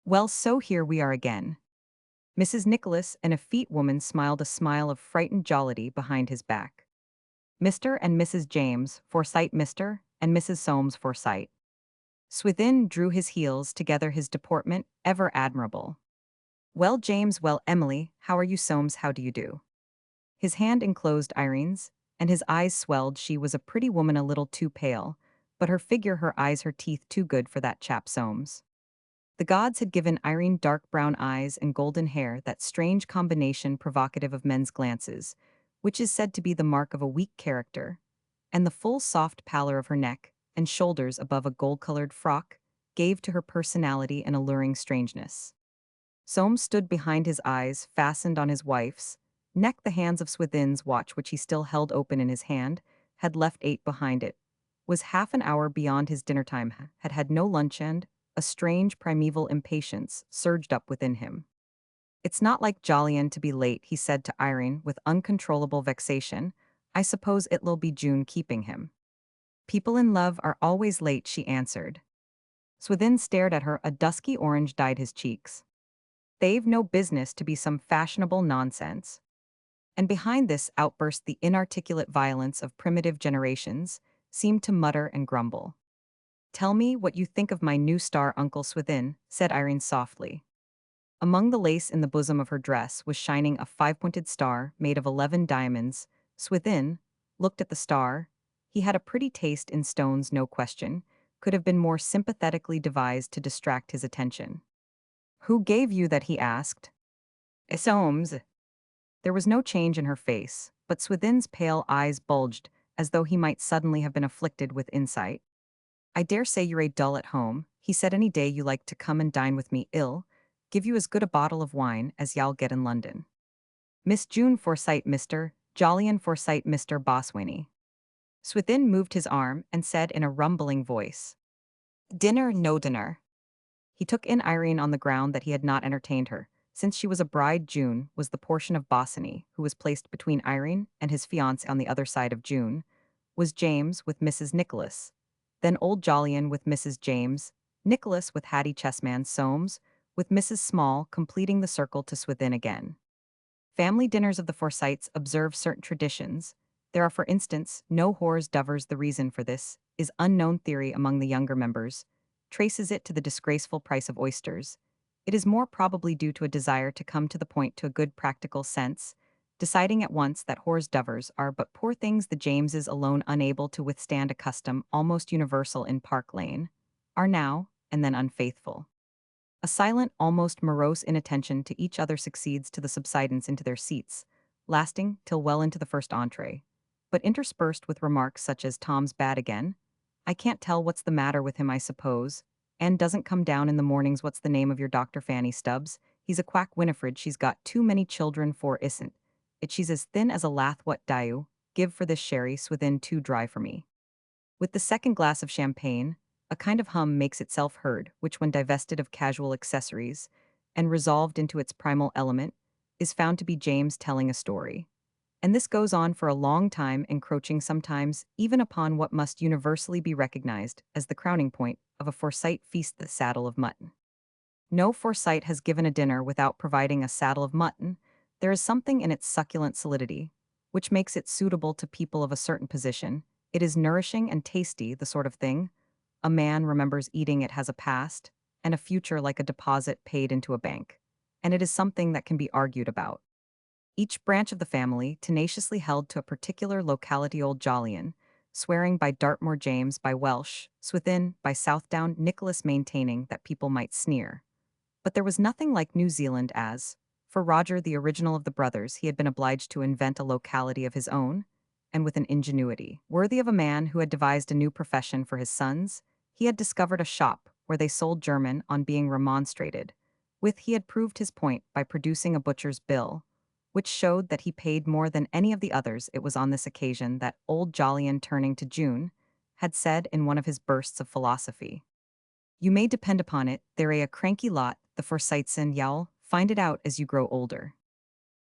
"Well, so here we are again." Mrs. Nicholas, an effete woman, smiled a smile of frightened jollity behind his back. Mr. and Mrs. James Forsyte, Mr. and Mrs. Soames Forsyte. Swithin drew his heels together, his deportment ever admirable. "Well, James, well, Emily, how are you? Soames, how do you do?" His hand enclosed Irene's, and his eyes swelled. She was a pretty woman, a little too pale, but her figure, her eyes, her teeth, too good for that chap Soames. The gods had given Irene dark brown eyes and golden hair, that strange combination provocative of men's glances, which is said to be the mark of a weak character, and the full soft pallor of her neck and shoulders above a gold-colored frock gave to her personality an alluring strangeness. Soames stood behind, his eyes fastened on his wife's neck. The hands of Swithin's watch, which he still held open in his hand, had left 8 behind it, was half an hour beyond his dinner time, had had no lunch, and a strange primeval impatience surged up within him. "It's not like Jolyon to be late," he said to Irene with uncontrollable vexation. "I suppose it'll be June keeping him." "People in love are always late," she answered. Swithin stared at her. A dusky orange dyed his cheeks. "They've no business to be some fashionable nonsense." And behind this outburst the inarticulate violence of primitive generations seemed to mutter and grumble. "Tell me what you think of my new star, Uncle Swithin," said Irene softly. Among the lace in the bosom of her dress was shining a 5-pointed star made of 11 diamonds. Swithin looked at the star. He had a pretty taste in stones, no question, could have been more sympathetically devised to distract his attention. "Who gave you that?" he asked. "Soames." There was no change in her face, but Swithin's pale eyes bulged, as though he might suddenly have been afflicted with insight. "I dare say you're a dull at home. He said any day you like to come and dine with me, ill give you as good a bottle of wine as y'all get in London. Miss June Forsyte, Mr. Jolyon Forsyte, Mr. Boswini." Swithin moved his arm and said in a rumbling voice, "Dinner, no dinner." He took in Irene on the ground that he had not entertained her. Since she was a bride, June was the portion of Bosinney, who was placed between Irene and his fiancé on the other side of June, was James with Mrs. Nicholas, then old Jolyon with Mrs. James, Nicholas with Hattie Chessman Soames, with Mrs. Small completing the circle to Swithin again. Family dinners of the Forsytes observe certain traditions. There are, for instance, no hors d'oeuvres. The reason for this is unknown. Theory among the younger members traces it to the disgraceful price of oysters. It is more probably due to a desire to come to the point to a good practical sense, deciding at once that hors d'oeuvres are but poor things. The Jameses, alone unable to withstand a custom almost universal in Park Lane, are now and then unfaithful. A silent, almost morose inattention to each other succeeds to the subsidence into their seats, lasting till well into the first entree, but interspersed with remarks such as "Tom's bad again," "I can't tell what's the matter with him, I suppose," and "Doesn't come down in the mornings, what's the name of your doctor, Fanny Stubbs? He's a quack, Winifred, she's got too many children for isn't it, she's as thin as a lath, what do you give for this sherry, Swithin, too dry for me." With the second glass of champagne, a kind of hum makes itself heard, which, when divested of casual accessories and resolved into its primal element, is found to be James telling a story. And this goes on for a long time, encroaching sometimes even upon what must universally be recognized as the crowning point of a Forsyte feast, the saddle of mutton. No Forsyte has given a dinner without providing a saddle of mutton. There is something in its succulent solidity which makes it suitable to people of a certain position. It is nourishing and tasty, the sort of thing a man remembers eating. It has a past and a future, like a deposit paid into a bank. And it is something that can be argued about. Each branch of the family tenaciously held to a particular locality. Old Jolyon, swearing by Dartmoor, James by Welsh, Swithin by Southdown, Nicholas maintaining that people might sneer. But there was nothing like New Zealand as, for Roger, the original of the brothers, he had been obliged to invent a locality of his own, and with an ingenuity worthy of a man who had devised a new profession for his sons. He had discovered a shop where they sold German. On being remonstrated with, he had proved his point by producing a butcher's bill, which showed that he paid more than any of the others. It was on this occasion that old Jolyon, turning to June, had said in one of his bursts of philosophy, "You may depend upon it, they're a cranky lot, the Forsytes, and y'all find it out as you grow older."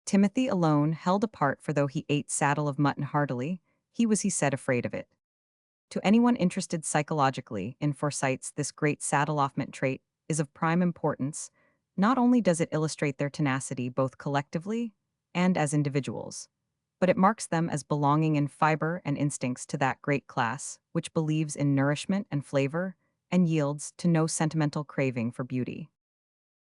Timothy alone held apart, for though he ate saddle of mutton heartily, he was, he said, afraid of it. To anyone interested psychologically in Forsytes, this great saddle-off-ment trait is of prime importance. Not only does it illustrate their tenacity both collectively and as individuals, but it marks them as belonging in fiber and instincts to that great class which believes in nourishment and flavor and yields to no sentimental craving for beauty.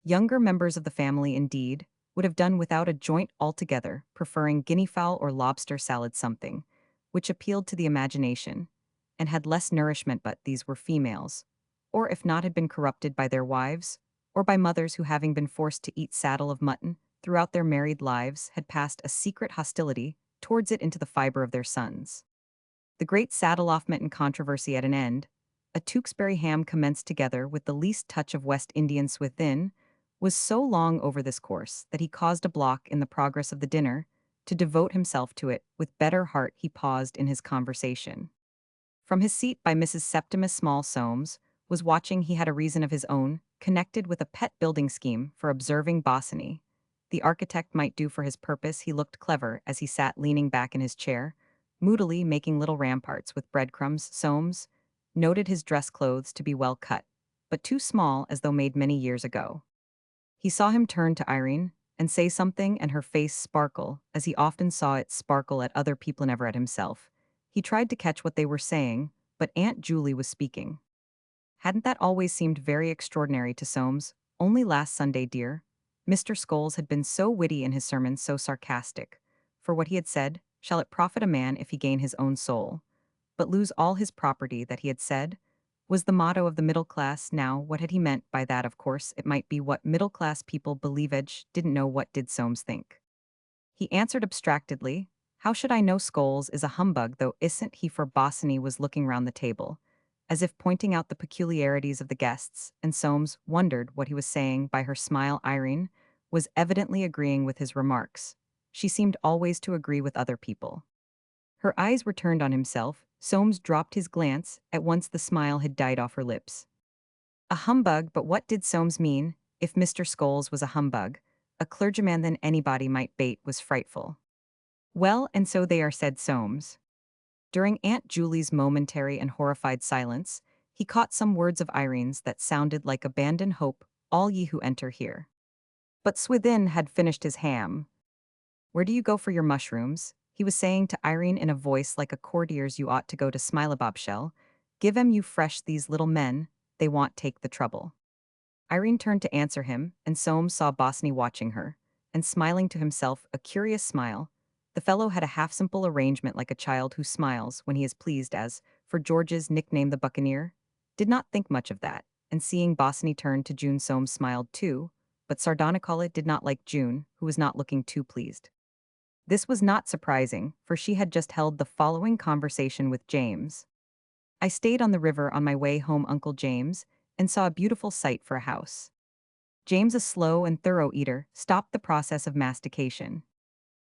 Younger members of the family, indeed, would have done without a joint altogether, preferring guinea fowl or lobster salad, something which appealed to the imagination and had less nourishment. But these were females, or if not, had been corrupted by their wives, or by mothers who, having been forced to eat saddle of mutton throughout their married lives, had passed a secret hostility towards it into the fiber of their sons. The great saddle-off-mutton controversy at an end, a Tewkesbury ham commenced together with the least touch of West Indian. Swithin was so long over this course that he caused a block in the progress of the dinner to devote himself to it. With better heart he paused in his conversation. From his seat by Mrs. Septimus Small, Soames was watching. He had a reason of his own, connected with a pet building scheme, for observing Bosinney. The architect might do for his purpose. He looked clever as he sat leaning back in his chair, moodily making little ramparts with breadcrumbs. Soames noted his dress clothes to be well cut, but too small, as though made many years ago. He saw him turn to Irene and say something, and her face sparkle, as he often saw it sparkle at other people, never at himself. He tried to catch what they were saying, but Aunt Julie was speaking. Hadn't that always seemed very extraordinary to Soames? Only last Sunday, dear. Mr. Scholes had been so witty in his sermons, so sarcastic. For what he had said, "Shall it profit a man if he gain his own soul, but lose all his property?" That he had said, Was the motto of the middle class now? What had he meant by that? Of course, it might be what middle class people believed, didn't know. What did Soames think? He answered abstractedly, "How should I know? Scholes is a humbug, though, isn't he?" For Bosinney was looking round the table, as if pointing out the peculiarities of the guests, and Soames wondered what he was saying by her smile. Irene was evidently agreeing with his remarks. She seemed always to agree with other people. Her eyes were turned on himself. Soames dropped his glance. At once the smile had died off her lips. A humbug, but what did Soames mean? If Mr. Scholes was a humbug, a clergyman then anybody might bait was frightful. Well, and so they are, said Soames. During Aunt Julie's momentary and horrified silence, he caught some words of Irene's that sounded like abandon hope, all ye who enter here. But Swithin had finished his ham. Where do you go for your mushrooms? He was saying to Irene in a voice like a courtier's. You ought to go to Smilebobshell. Give 'em you fresh, these little men, they want take the trouble. Irene turned to answer him, and Soames saw Bosinney watching her, and smiling to himself a curious smile. The fellow had a half-simple arrangement like a child who smiles when he is pleased, as, for George's nickname the Buccaneer, did not think much of that, and seeing Bosinney turn to June, Soames smiled too, but sardonically did not like June, who was not looking too pleased. This was not surprising, for she had just held the following conversation with James. I stayed on the river on my way home, Uncle James, and saw a beautiful site for a house. James, a slow and thorough eater, stopped the process of mastication.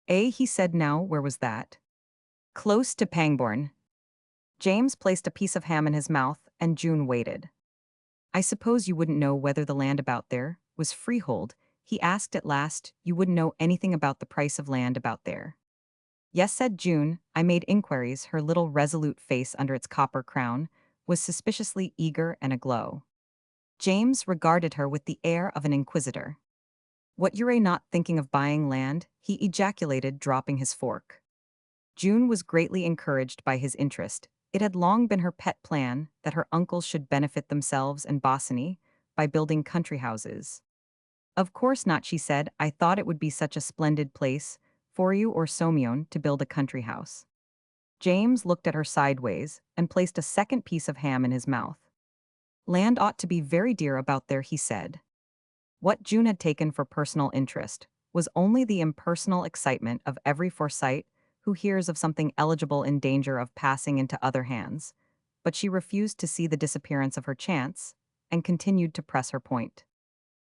He said. Now, where was that? Close to Pangbourne. James placed a piece of ham in his mouth, and June waited. I suppose you wouldn't know whether the land about there was freehold, he asked at last. You wouldn't know anything about the price of land about there? Yes, said June. I made inquiries. Her little resolute face under its copper crown was suspiciously eager and aglow. James regarded her with the air of an inquisitor. What, you're not thinking of buying land? He ejaculated, dropping his fork. June was greatly encouraged by his interest. It had long been her pet plan that her uncles should benefit themselves and Bosinney by building country houses. Of course not, she said. I thought it would be such a splendid place for you or Somion to build a country house. James looked at her sideways and placed a second piece of ham in his mouth. Land ought to be very dear about there, he said. What June had taken for personal interest was only the impersonal excitement of every Forsyte who hears of something eligible in danger of passing into other hands, but she refused to see the disappearance of her chance and continued to press her point.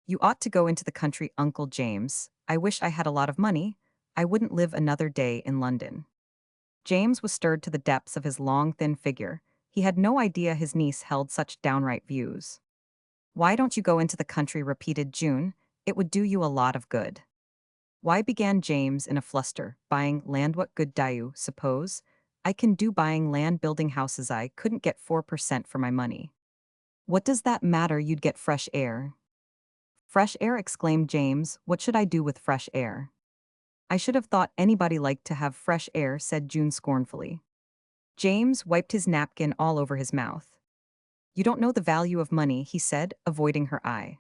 You ought to go into the country, Uncle James. I wish I had a lot of money. I wouldn't live another day in London. James was stirred to the depths of his long, thin figure. He had no idea his niece held such downright views. Why don't you go into the country, repeated June. It would do you a lot of good. Why, began James in a fluster. Buying land, what good do you suppose I can do buying land? Building houses. I couldn't get 4% for my money. What does that matter? You'd get fresh air. Fresh air, exclaimed James. What should I do with fresh air? I should have thought anybody liked to have fresh air, said June scornfully. James wiped his napkin all over his mouth. You don't know the value of money, he said, avoiding her eye.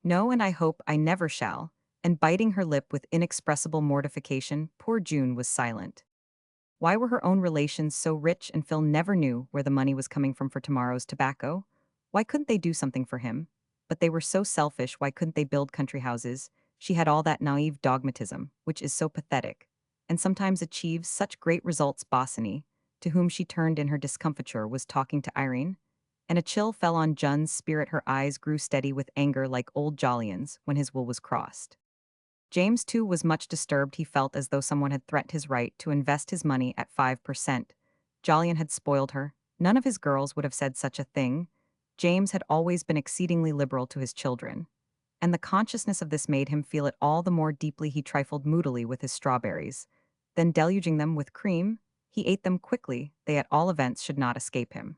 No, and I hope I never shall, and biting her lip with inexpressible mortification, poor June was silent. Why were her own relations so rich and Phil never knew where the money was coming from for tomorrow's tobacco? Why couldn't they do something for him? But they were so selfish, why couldn't they build country houses? She had all that naive dogmatism, which is so pathetic, and sometimes achieves such great results. Bosinney, to whom she turned in her discomfiture, was talking to Irene, and a chill fell on June's spirit. Her eyes grew steady with anger like old Jolyon's when his will was crossed. James, too, was much disturbed. He felt as though someone had threatened his right to invest his money at 5%. Jolyon had spoiled her. None of his girls would have said such a thing. James had always been exceedingly liberal to his children, and the consciousness of this made him feel it all the more deeply. He trifled moodily with his strawberries. Then, deluging them with cream, he ate them quickly. They at all events should not escape him.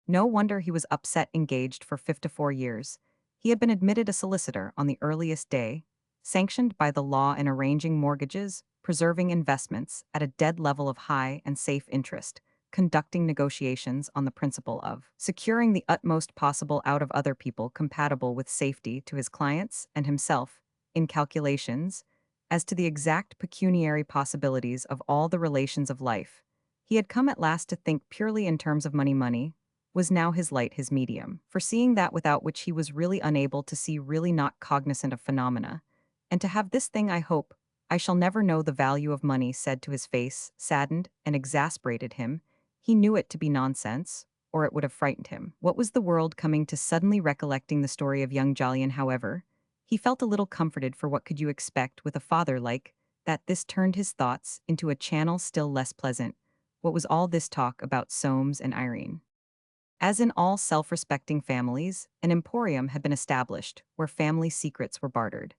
No wonder he was upset. Engaged for 54 years. He had been admitted a solicitor on the earliest day, sanctioned by the law in arranging mortgages, preserving investments at a dead level of high and safe interest, conducting negotiations on the principle of securing the utmost possible out of other people compatible with safety to his clients and himself, in calculations as to the exact pecuniary possibilities of all the relations of life. He had come at last to think purely in terms of money, was now his light, his medium, foreseeing that without which he was really unable to see, really not cognizant of phenomena. And to have this thing, I hope, I shall never know the value of money, said to his face, saddened and exasperated him. He knew it to be nonsense, or it would have frightened him. What was the world coming to? Suddenly recollecting the story of young Jolyon, however, he felt a little comforted, for what could you expect with a father like that? This turned his thoughts into a channel still less pleasant. What was all this talk about Soames and Irene? As in all self-respecting families, an emporium had been established where family secrets were bartered.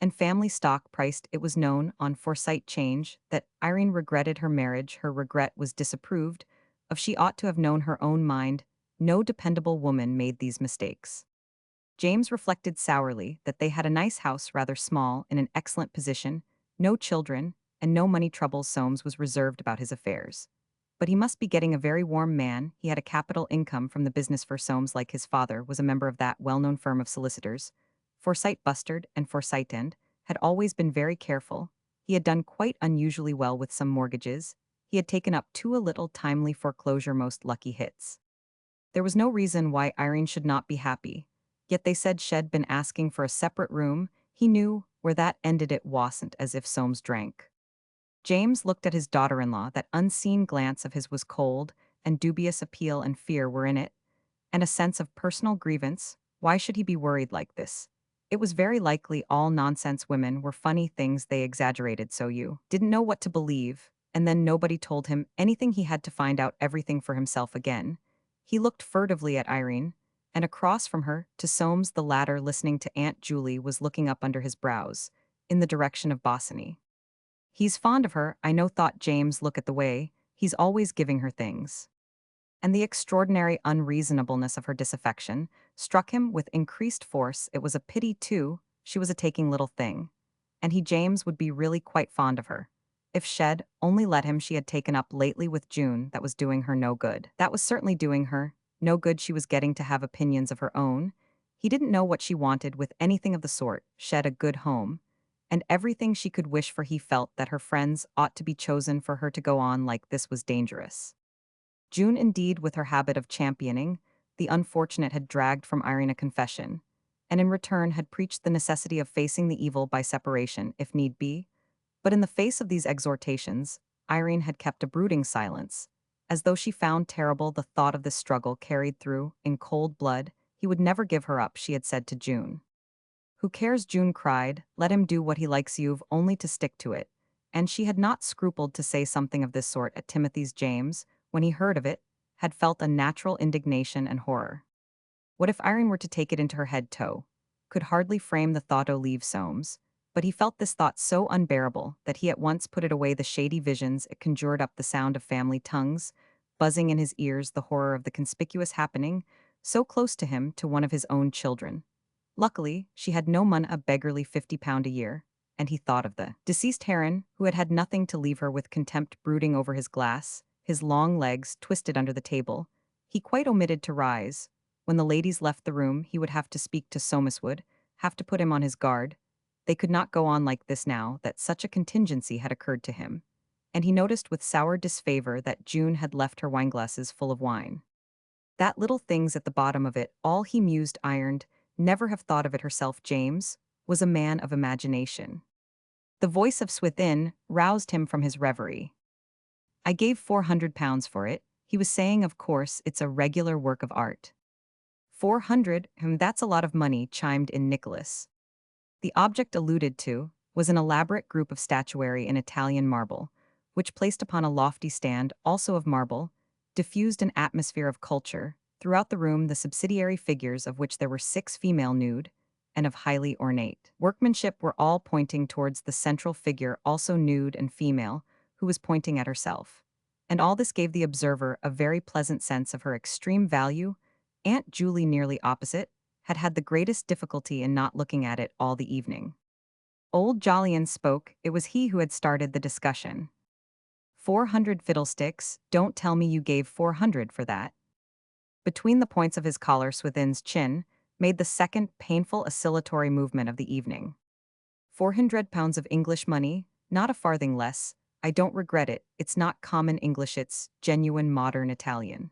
And family stock priced. It was known on Forsyte change that Irene regretted her marriage. Her regret was disapproved of. She ought to have known her own mind. No dependable woman made these mistakes. James reflected sourly that they had a nice house, rather small, in an excellent position, no children, and no money troubles. Soames was reserved about his affairs. But he must be getting a very warm man. He had a capital income from the business, for Soames, like his father, was a member of that well-known firm of solicitors, Forsyte Bustard and Forsyte, and had always been very careful. He had done quite unusually well with some mortgages. He had taken up two a little timely foreclosure, most lucky hits. There was no reason why Irene should not be happy. Yet they said she'd been asking for a separate room. He knew where that ended. It wasn't as if Soames drank. James looked at his daughter-in-law. That unseen glance of his was cold, and dubious appeal and fear were in it, and a sense of personal grievance. Why should he be worried like this? It was very likely all nonsense. Women were funny things, they exaggerated so you didn't know what to believe, and then nobody told him anything. He had to find out everything for himself again. He looked furtively at Irene, and across from her to Soames. The latter, listening to Aunt Julie, was looking up under his brows, in the direction of Bosinney. He's fond of her, I know, thought James. Look at the way he's always giving her things. And the extraordinary unreasonableness of her disaffection struck him with increased force. It was a pity, too, she was a taking little thing. And he, James, would be really quite fond of her. If she'd only let him. She had taken up lately with June. That was doing her no good. That was certainly doing her no good. She was getting to have opinions of her own. He didn't know what she wanted with anything of the sort. She'd a good home, and everything she could wish for. He felt that her friends ought to be chosen. For her to go on like this was dangerous. June, indeed, with her habit of championing the unfortunate, had dragged from Irene a confession, and in return had preached the necessity of facing the evil by separation, if need be. But in the face of these exhortations, Irene had kept a brooding silence, as though she found terrible the thought of this struggle carried through in cold blood. He would never give her up, she had said to June. Who cares? June cried. Let him do what he likes, you've only to stick to it. And she had not scrupled to say something of this sort at Timothy's. James, when he heard of it, had felt a natural indignation and horror. What if Irene were to take it into her head? Could hardly frame the thought. Oh, leave Soames. But he felt this thought so unbearable that he at once put it away. The shady visions it conjured up, the sound of family tongues buzzing in his ears, the horror of the conspicuous happening so close to him, to one of his own children. Luckily, she had no money, a beggarly £50 a year, and he thought of the deceased Heron, who had had nothing to leave her. With contempt brooding over his glass, his long legs twisted under the table, he quite omitted to rise. When the ladies left the room, he would have to speak to Soames, would have to put him on his guard. They could not go on like this now that such a contingency had occurred to him. And he noticed with sour disfavor that June had left her wineglasses full of wine. That little thing's at the bottom of it all, he mused, ironed, never have thought of it herself. James was a man of imagination. The voice of Swithin roused him from his reverie. I gave £400 for it, he was saying. Of course, it's a regular work of art. 400, that's a lot of money, chimed in Nicholas. The object alluded to was an elaborate group of statuary in Italian marble, which, placed upon a lofty stand, also of marble, diffused an atmosphere of culture throughout the room, the subsidiary figures of which there were 6 female nude, and of highly ornate workmanship, were all pointing towards the central figure, also nude and female, who was pointing at herself. And all this gave the observer a very pleasant sense of her extreme value. Aunt Julie, nearly opposite, had had the greatest difficulty in not looking at it all the evening. Old Jolyon spoke. It was he who had started the discussion. 400 fiddlesticks, don't tell me you gave 400 for that. Between the points of his collar, Swithin's chin made the second painful oscillatory movement of the evening. £400 of English money, not a farthing less. I don't regret it, it's not common English, it's genuine modern Italian.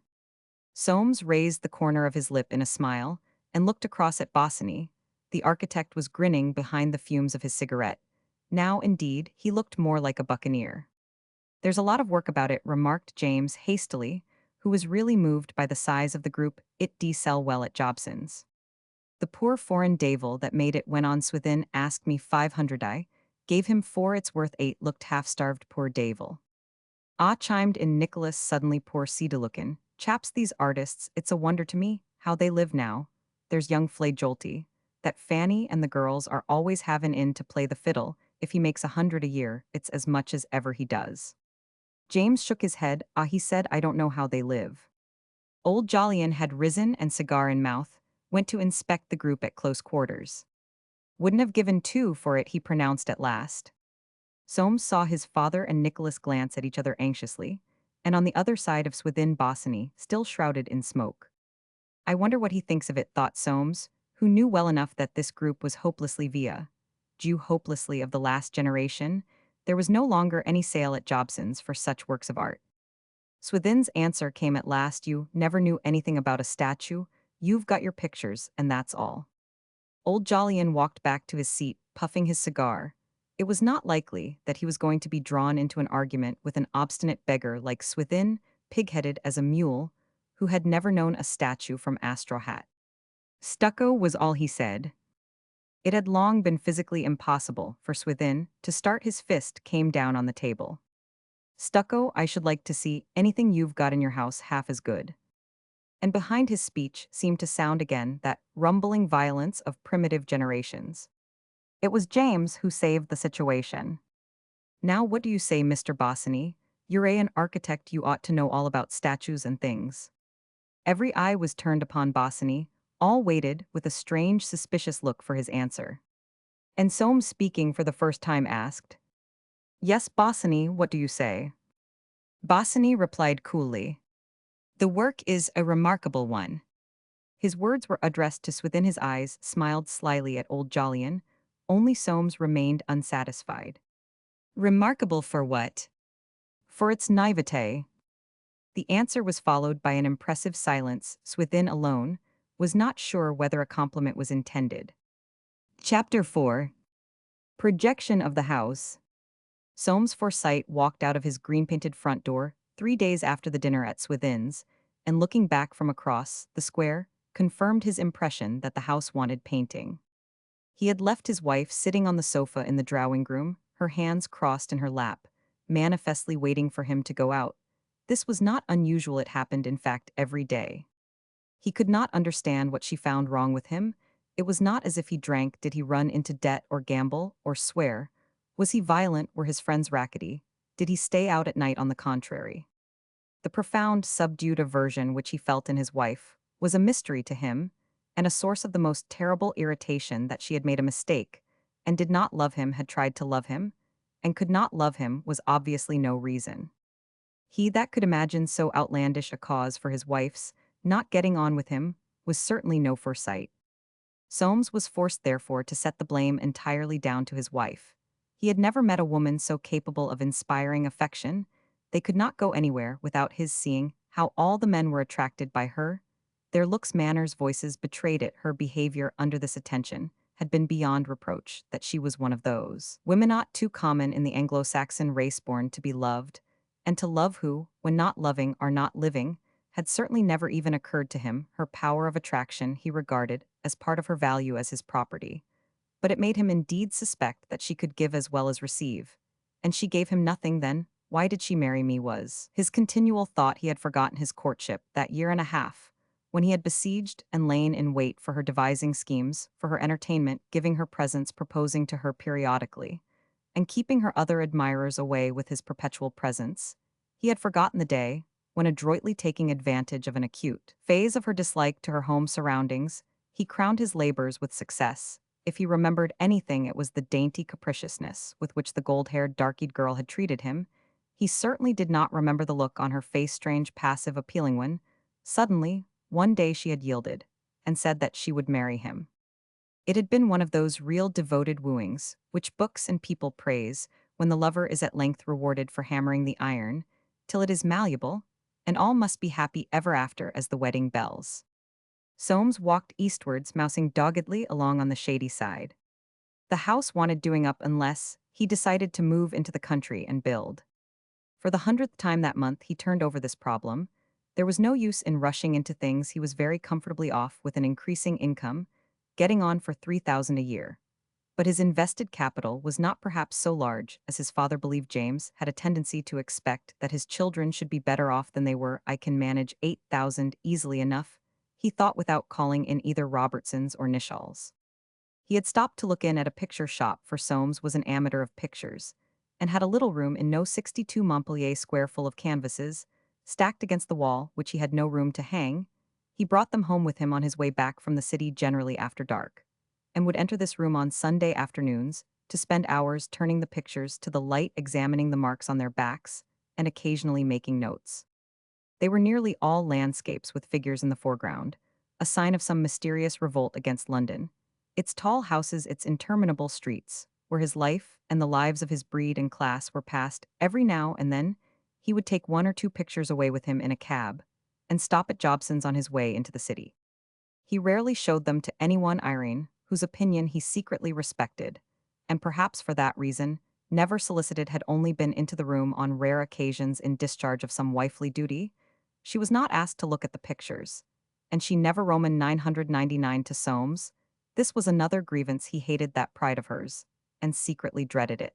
Soames raised the corner of his lip in a smile and looked across at Bosinney. The architect was grinning behind the fumes of his cigarette. Now, indeed, he looked more like a buccaneer. "There's a lot of work about it," remarked James hastily, who was really moved by the size of the group. "It d sell well at Jobson's. The poor foreign devil that made it went on Swithin asked me 500 I, gave him 4 it's worth 8 looked half-starved poor devil." "Ah," chimed in Nicholas suddenly, "poor Cedarlookin. Chaps these artists, it's a wonder to me, how they live now. There's young Jolty. That Fanny and the girls are always havin' in to play the fiddle. If he makes 100 a year, it's as much as ever he does." James shook his head. "Ah," he said, "I don't know how they live." Old Jolyon had risen and cigar in mouth, went to inspect the group at close quarters. "Wouldn't have given 2 for it," he pronounced at last. Soames saw his father and Nicholas glance at each other anxiously, and on the other side of Swithin Bosinney, still shrouded in smoke. "I wonder what he thinks of it," thought Soames, who knew well enough that this group was hopelessly Jew hopelessly of the last generation. There was no longer any sale at Jobson's for such works of art. Swithin's answer came at last. "You never knew anything about a statue. You've got your pictures, and that's all." Old Jolyon walked back to his seat, puffing his cigar. It was not likely that he was going to be drawn into an argument with an obstinate beggar like Swithin, pig-headed as a mule, who had never known a statue from Straw Hat. Stucco was all he said. It had long been physically impossible for Swithin to start. His fist came down on the table. "Stucco, I should like to see anything you've got in your house half as good." And behind his speech seemed to sound again that rumbling violence of primitive generations. It was James who saved the situation. "Now what do you say, Mr. Bosinney? You're an architect, you ought to know all about statues and things." Every eye was turned upon Bosinney, all waited with a strange suspicious look for his answer. And Soames, speaking for the first time, asked, "Yes, Bosinney, what do you say?" Bosinney replied coolly, "The work is a remarkable one." His words were addressed to Swithin. His eyes smiled slyly at old Jolyon. Only Soames remained unsatisfied. "Remarkable for what?" "For its naivete." The answer was followed by an impressive silence. Swithin alone was not sure whether a compliment was intended. Chapter 4. Projection of the house. Soames Forsyte walked out of his green-painted front door 3 days after the dinner at Swithin's, and looking back from across the square, confirmed his impression that the house wanted painting. He had left his wife sitting on the sofa in the drawing-room, her hands crossed in her lap, manifestly waiting for him to go out. This was not unusual. It happened, in fact, every day. He could not understand what she found wrong with him. It was not as if he drank. Did he run into debt or gamble or swear? Was he violent? Were his friends rackety? Did he stay out at night? On the contrary. The profound, subdued aversion which he felt in his wife was a mystery to him, and a source of the most terrible irritation. That she had made a mistake, and did not love him, had tried to love him, and could not love him, was obviously no reason. He that could imagine so outlandish a cause for his wife's not getting on with him was certainly no Forsyte. Soames was forced, therefore, to set the blame entirely down to his wife. He had never met a woman so capable of inspiring affection. They could not go anywhere without his seeing how all the men were attracted by her. Their looks, manners, voices betrayed it. Her behavior under this attention had been beyond reproach. That she was one of those women not too common in the Anglo-Saxon race, born to be loved, and to love, who, when not loving, are not living, had certainly never even occurred to him. Her power of attraction he regarded as part of her value as his property. But it made him indeed suspect that she could give as well as receive. And she gave him nothing then. Why did she marry me, was his continual thought. He had forgotten his courtship, that year and a half, when he had besieged and lain in wait for her, devising schemes for her entertainment, giving her presents, proposing to her periodically, and keeping her other admirers away with his perpetual presence. He had forgotten the day when, adroitly taking advantage of an acute phase of her dislike to her home surroundings, he crowned his labors with success. If he remembered anything, it was the dainty capriciousness with which the gold-haired, dark-eyed girl had treated him. He certainly did not remember the look on her face, strange, passive, appealing when, suddenly, one day she had yielded, and said that she would marry him. It had been one of those real devoted wooings, which books and people praise, when the lover is at length rewarded for hammering the iron, till it is malleable, and all must be happy ever after as the wedding bells. Soames walked eastwards, mousing doggedly along on the shady side. The house wanted doing up unless he decided to move into the country and build. For the 100th time that month, he turned over this problem. There was no use in rushing into things. He was very comfortably off with an increasing income, getting on for 3,000 a year. But his invested capital was not perhaps so large as his father believed. James had a tendency to expect that his children should be better off than they were. I can manage 8,000 easily enough, he thought without calling in either Robertsons or Nishalls. He had stopped to look in at a picture shop, for Soames was an amateur of pictures, and had a little room in No. 62 Montpellier Square full of canvases, stacked against the wall, which he had no room to hang. He brought them home with him on his way back from the city, generally after dark, and would enter this room on Sunday afternoons to spend hours turning the pictures to the light, examining the marks on their backs, and occasionally making notes. They were nearly all landscapes with figures in the foreground, a sign of some mysterious revolt against London, its tall houses, its interminable streets, where his life and the lives of his breed and class were passed. Every now and then he would take 1 or 2 pictures away with him in a cab and stop at Jobson's on his way into the city. He rarely showed them to anyone. Irene, whose opinion he secretly respected, and perhaps for that reason, never solicited, had only been into the room on rare occasions in discharge of some wifely duty. She was not asked to look at the pictures, and she never Roman 999 to Soames. This was another grievance. He hated that pride of hers, and secretly dreaded it.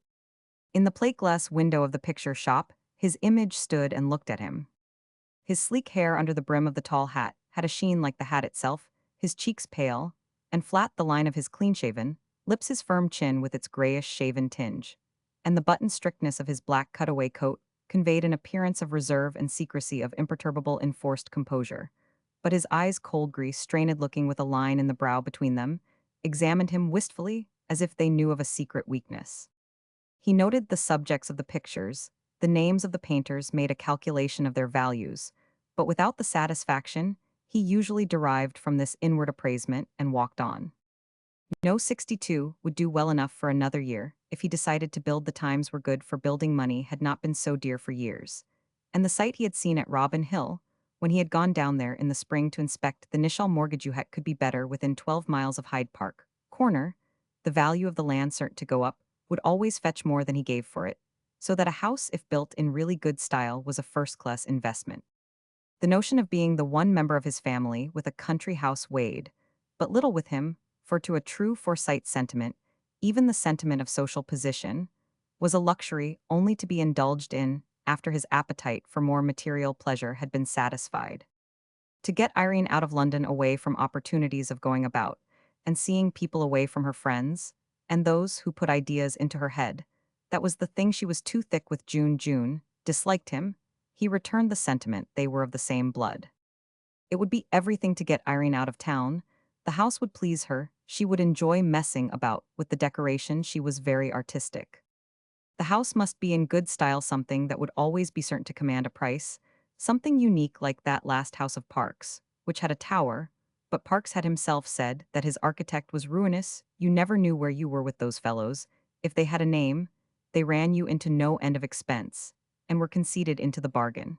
In the plate-glass window of the picture shop, his image stood and looked at him. His sleek hair under the brim of the tall hat had a sheen like the hat itself, his cheeks pale and flat, the line of his clean-shaven lips, his firm chin with its grayish-shaven tinge, and the buttoned strictness of his black cutaway coat conveyed an appearance of reserve and secrecy, of imperturbable, enforced composure. But his eyes, cold, grease, strained-looking with a line in the brow between them, examined him wistfully, as if they knew of a secret weakness. He noted the subjects of the pictures, the names of the painters, made a calculation of their values, but without the satisfaction he usually derived from this inward appraisement, and walked on. No 62 would do well enough for another year if he decided to build. The times were good for building. Money had not been so dear for years, and the site he had seen at Robin Hill, when he had gone down there in the spring to inspect the Nishal mortgage unit, could be better within 12 miles of Hyde Park Corner. The value of the land, certain to go up, would always fetch more than he gave for it, so that a house, if built in really good style, was a first-class investment. The notion of being the one member of his family with a country house weighed but little with him, for to a true Forsyte sentiment, even the sentiment of social position, was a luxury only to be indulged in after his appetite for more material pleasure had been satisfied. To get Irene out of London, away from opportunities of going about and seeing people, away from her friends and those who put ideas into her head, that was the thing. She was too thick with June disliked him. He returned the sentiment. They were of the same blood. It would be everything to get Irene out of town. The house would please her. She would enjoy messing about with the decoration. She was very artistic. The house must be in good style, something that would always be certain to command a price, something unique like that last house of Parks, which had a tower, but Parks had himself said that his architect was ruinous. You never knew where you were with those fellows. If they had a name, they ran you into no end of expense, and were conceited into the bargain.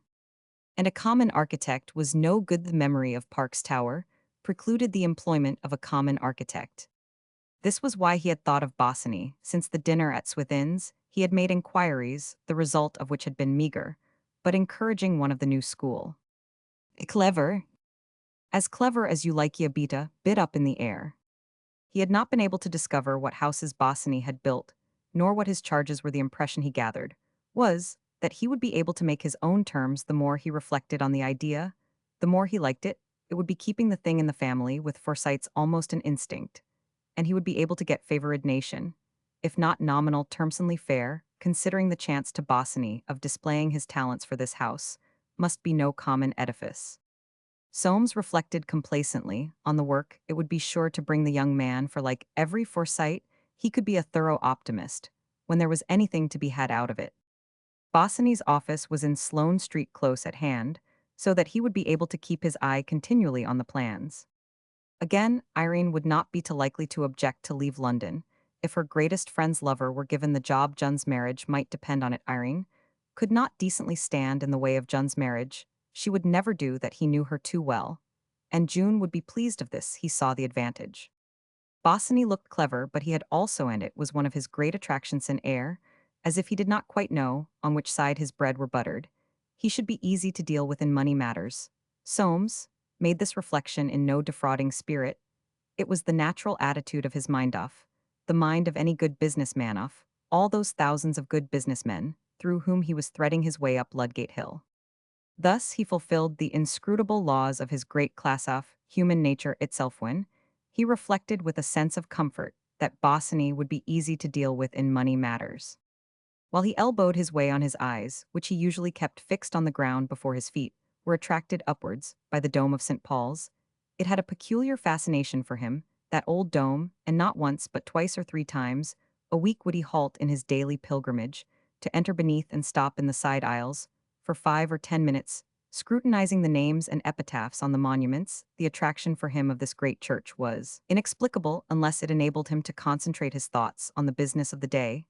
And a common architect was no good. The memory of Parks Tower precluded the employment of a common architect. This was why he had thought of Bosinney. Since the dinner at Swithin's, he had made inquiries, the result of which had been meager, but encouraging, one of the new school. Clever. As clever as you like, a bit up in the air. He had not been able to discover what houses Bosinney had built, nor what his charges were. The impression he gathered was that he would be able to make his own terms. The more he reflected on the idea, the more he liked it. It would be keeping the thing in the family, with Forsytes almost an instinct, and he would be able to get favored nation, if not nominal terms. Only fair, considering the chance to Bosinney of displaying his talents for this house, must be no common edifice. Soames reflected complacently on the work it would be sure to bring the young man, for like every Forsyte, he could be a thorough optimist when there was anything to be had out of it. Bosinney's office was in Sloane Street, close at hand, so that he would be able to keep his eye continually on the plans. Again, Irene would not be too likely to object to leave London if her greatest friend's lover were given the job. Jun's marriage might depend on it. Irene could not decently stand in the way of Jun's marriage. she would never do that. He knew her too well. And June would be pleased of this, he saw the advantage. Bosinney looked clever, but he had also, and it was one of his great attractions in air, as if he did not quite know on which side his bread were buttered. He should be easy to deal with in money matters. Soames made this reflection in no defrauding spirit. It was the natural attitude of his mind off, the mind of any good businessman off, all those thousands of good businessmen through whom he was threading his way up Ludgate Hill. Thus he fulfilled the inscrutable laws of his great class of human nature itself when he reflected with a sense of comfort that Bosinney would be easy to deal with in money matters. While he elbowed his way on his eyes, which he usually kept fixed on the ground before his feet, were attracted upwards by the dome of St. Paul's, it had a peculiar fascination for him, that old dome, and not once but twice or three times a week would he halt in his daily pilgrimage, to enter beneath and stop in the side aisles, for 5 or 10 minutes, scrutinizing the names and epitaphs on the monuments. The attraction for him of this great church was inexplicable unless it enabled him to concentrate his thoughts on the business of the day.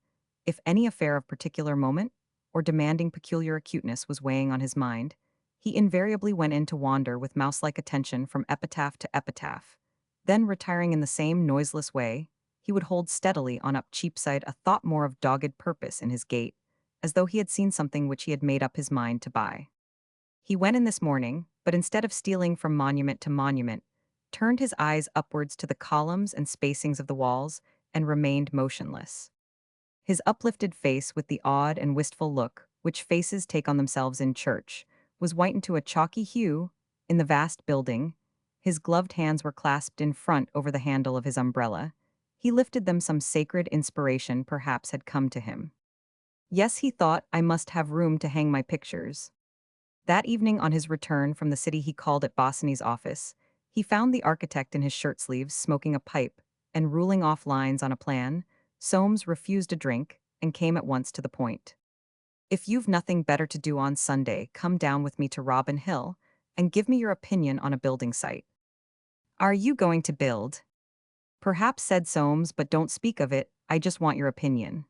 If any affair of particular moment, or demanding peculiar acuteness, was weighing on his mind, he invariably went in to wander with mouse-like attention from epitaph to epitaph. Then, retiring in the same noiseless way, he would hold steadily on up Cheapside, a thought more of dogged purpose in his gait, as though he had seen something which he had made up his mind to buy. He went in this morning, but instead of stealing from monument to monument, turned his eyes upwards to the columns and spacings of the walls, and remained motionless. His uplifted face, with the odd and wistful look which faces take on themselves in church, was whitened to a chalky hue in the vast building. His gloved hands were clasped in front over the handle of his umbrella. He lifted them. Some sacred inspiration perhaps had come to him. Yes, he thought, I must have room to hang my pictures. That evening on his return from the city he called at Bosinney's office. He found the architect in his shirt sleeves smoking a pipe and ruling off lines on a plan. Soames refused a drink and came at once to the point. If you've nothing better to do on Sunday, come down with me to Robin Hill and give me your opinion on a building site. Are you going to build? Perhaps, said Soames, but don't speak of it, I just want your opinion.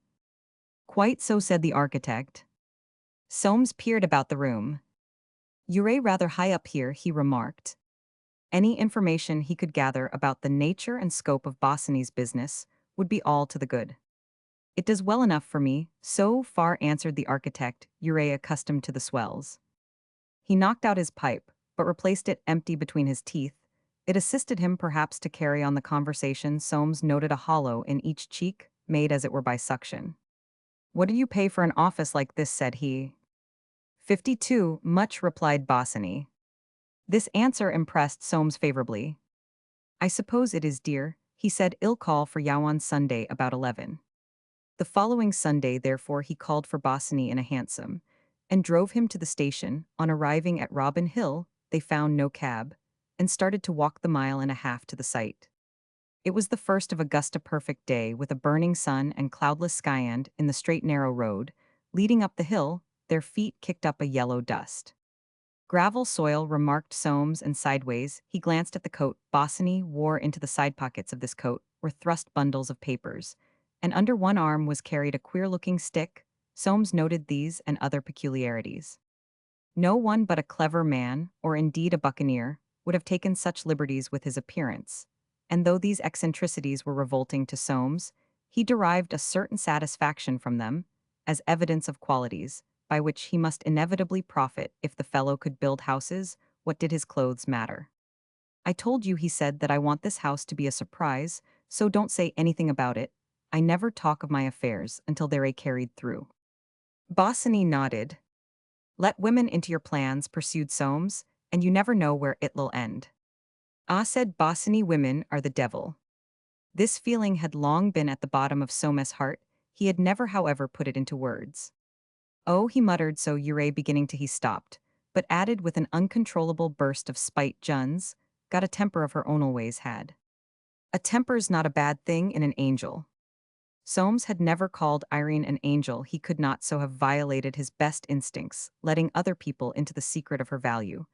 Quite so, said the architect. Soames peered about the room. You're rather high up here, he remarked. Any information he could gather about the nature and scope of Bosinney's business would be all to the good. It does well enough for me, so far, answered the architect, you're accustomed to the swells. He knocked out his pipe, but replaced it empty between his teeth. It assisted him perhaps to carry on the conversation. Soames noted a hollow in each cheek, made as it were by suction. What do you pay for an office like this, said he. 52, much, replied Bosinney. This answer impressed Soames favorably. I suppose it is dear, he said. I'll call for you on Sunday about 11. The following Sunday, therefore, he called for Bosinney in a hansom, and drove him to the station. On arriving at Robin Hill, they found no cab, and started to walk the mile and a half to the site. It was the first of Augusta, perfect day, with a burning sun and cloudless sky, and, in the straight narrow road leading up the hill, their feet kicked up a yellow dust. Gravel soil, remarked Soames, and sideways he glanced at the coat Bosinney wore. Into the side pockets of this coat were thrust bundles of papers, and under one arm was carried a queer-looking stick. Soames noted these and other peculiarities. No one but a clever man, or indeed a buccaneer, would have taken such liberties with his appearance, and though these eccentricities were revolting to Soames, he derived a certain satisfaction from them, as evidence of qualities by which he must inevitably profit. If the fellow could build houses, what did his clothes matter? I told you, he said, that I want this house to be a surprise, so don't say anything about it. I never talk of my affairs until they're carried through. Bosinney nodded. Let women into your plans, pursued Soames, and you never know where it'll end. Ah, said Bosinney, women are the devil. This feeling had long been at the bottom of Soames' heart. He had never, however, put it into words. Oh, he muttered, so you're beginning to. He stopped, but added with an uncontrollable burst of spite, Jun's got a temper of her own, always had. A temper's not a bad thing in an angel. Soames had never called Irene an angel. He could not so have violated his best instincts, letting other people into the secret of her value,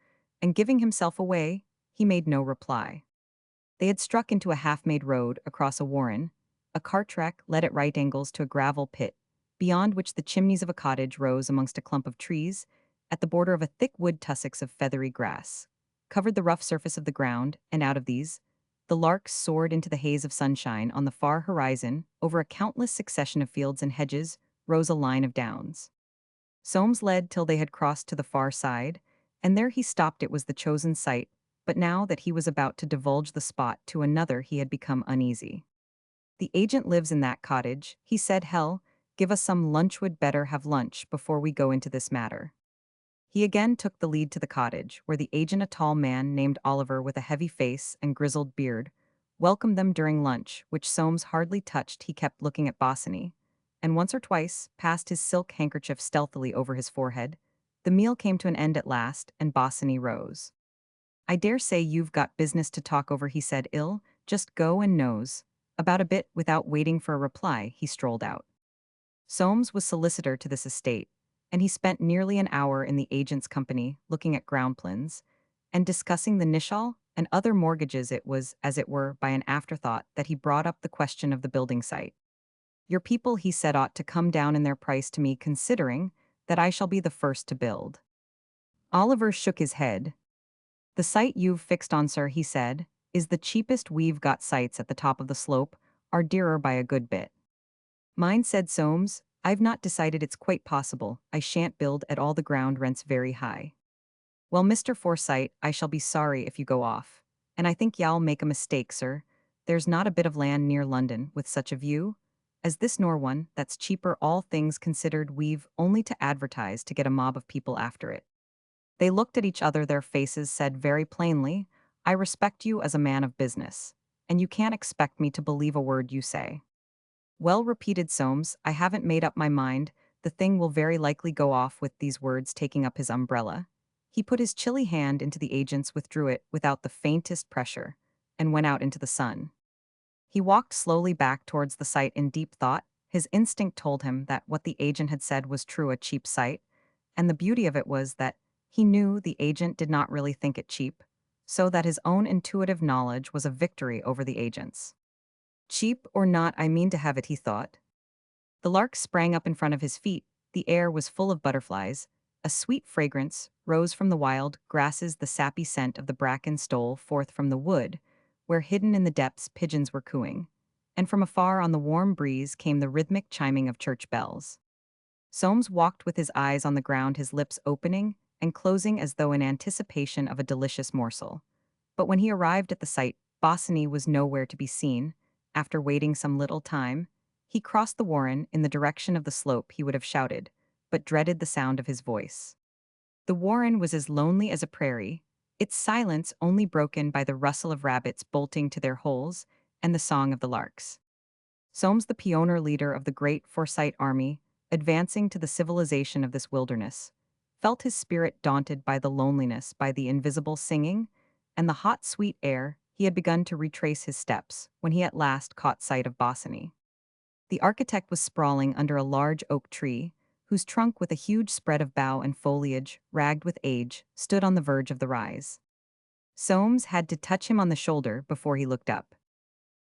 and giving himself away. He made no reply. They had struck into a half-made road across a warren. A cart track led at right angles to a gravel pit, beyond which the chimneys of a cottage rose amongst a clump of trees. at the border of a thick wood tussocks of feathery grass, covered the rough surface of the ground, and out of these, the larks soared into the haze of sunshine on the far horizon. Over a countless succession of fields and hedges rose a line of downs. Soames led till they had crossed to the far side, and there he stopped. It was the chosen site, but now that he was about to divulge the spot to another he had become uneasy. "The agent lives in that cottage," he said. "Hell, give us some lunch. Would better have lunch before we go into this matter." He again took the lead to the cottage, where the agent, a tall man named Oliver with a heavy face and grizzled beard, welcomed them during lunch, which Soames hardly touched. He kept looking at Bosinney, and once or twice passed his silk handkerchief stealthily over his forehead. The meal came to an end at last, and Bosinney rose. "I dare say you've got business to talk over," he said. "Ill, just go and nose about a bit." Without waiting for a reply, he strolled out. Soames was solicitor to this estate, and he spent nearly an hour in the agent's company, looking at ground plans and discussing the nishal and other mortgages. It was, as it were, by an afterthought that he brought up the question of the building site. "Your people," he said, "ought to come down in their price to me, considering that I shall be the first to build." Oliver shook his head. "The site you've fixed on, sir," he said, "is the cheapest. We've got sites at the top of the slope, are dearer by a good bit." "Mine," said Soames, "I've not decided. It's quite possible I shan't build at all. The ground rent's very high." "Well, Mr. Forsyte, I shall be sorry if you go off. And I think y'all make a mistake, sir. There's not a bit of land near London with such a view as this, nor one that's cheaper. All things considered, we've only to advertise to get a mob of people after it." They looked at each other. Their faces said very plainly, "I respect you as a man of business, and you can't expect me to believe a word you say." "Well," repeated Soames, "I haven't made up my mind. The thing will very likely go off." With these words, taking up his umbrella, he put his chilly hand into the agent's, withdrew it without the faintest pressure, and went out into the sun. He walked slowly back towards the site in deep thought. His instinct told him that what the agent had said was true, a cheap site, and the beauty of it was that he knew the agent did not really think it cheap, so that his own intuitive knowledge was a victory over the agent's. "Cheap or not, I mean to have it," he thought. The lark sprang up in front of his feet. The air was full of butterflies. A sweet fragrance rose from the wild grasses. The sappy scent of the bracken stole forth from the wood, where hidden in the depths pigeons were cooing. And from afar on the warm breeze came the rhythmic chiming of church bells. Soames walked with his eyes on the ground, his lips opening and closing as though in anticipation of a delicious morsel. But when he arrived at the site, Bosinney was nowhere to be seen. After waiting some little time, he crossed the warren in the direction of the slope. He would have shouted, but dreaded the sound of his voice. The warren was as lonely as a prairie, its silence only broken by the rustle of rabbits bolting to their holes and the song of the larks. Soames, the pioneer leader of the great Forsyte army, advancing to the civilization of this wilderness, felt his spirit daunted by the loneliness, by the invisible singing, and the hot, sweet air. He had begun to retrace his steps when he at last caught sight of Bosinney. The architect was sprawling under a large oak tree, whose trunk, with a huge spread of bough and foliage, ragged with age, stood on the verge of the rise. Soames had to touch him on the shoulder before he looked up.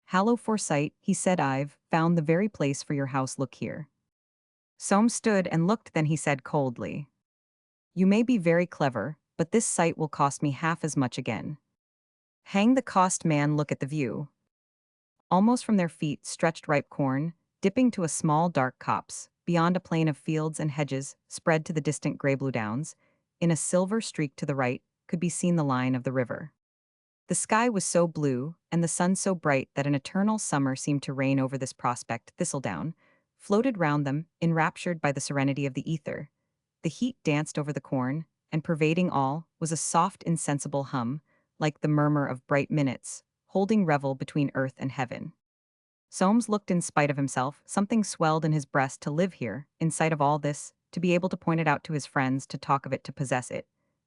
"Hallo, Forsyte," he said, "I've found the very place for your house. Look here." Soames stood and looked, then he said coldly, "You may be very clever, but this site will cost me half as much again." "Hang the cost, man, look at the view." Almost from their feet stretched ripe corn, dipping to a small dark copse. Beyond, a plain of fields and hedges spread to the distant grey-blue downs. In a silver streak to the right could be seen the line of the river. The sky was so blue, and the sun so bright, that an eternal summer seemed to reign over this prospect. Thistledown floated round them, enraptured by the serenity of the ether. The heat danced over the corn, and pervading all was a soft, insensible hum, like the murmur of bright minutes, holding revel between earth and heaven. Soames looked in spite of himself. Something swelled in his breast to live here, in sight of all this, to be able to point it out to his friends, to talk of it, to possess it.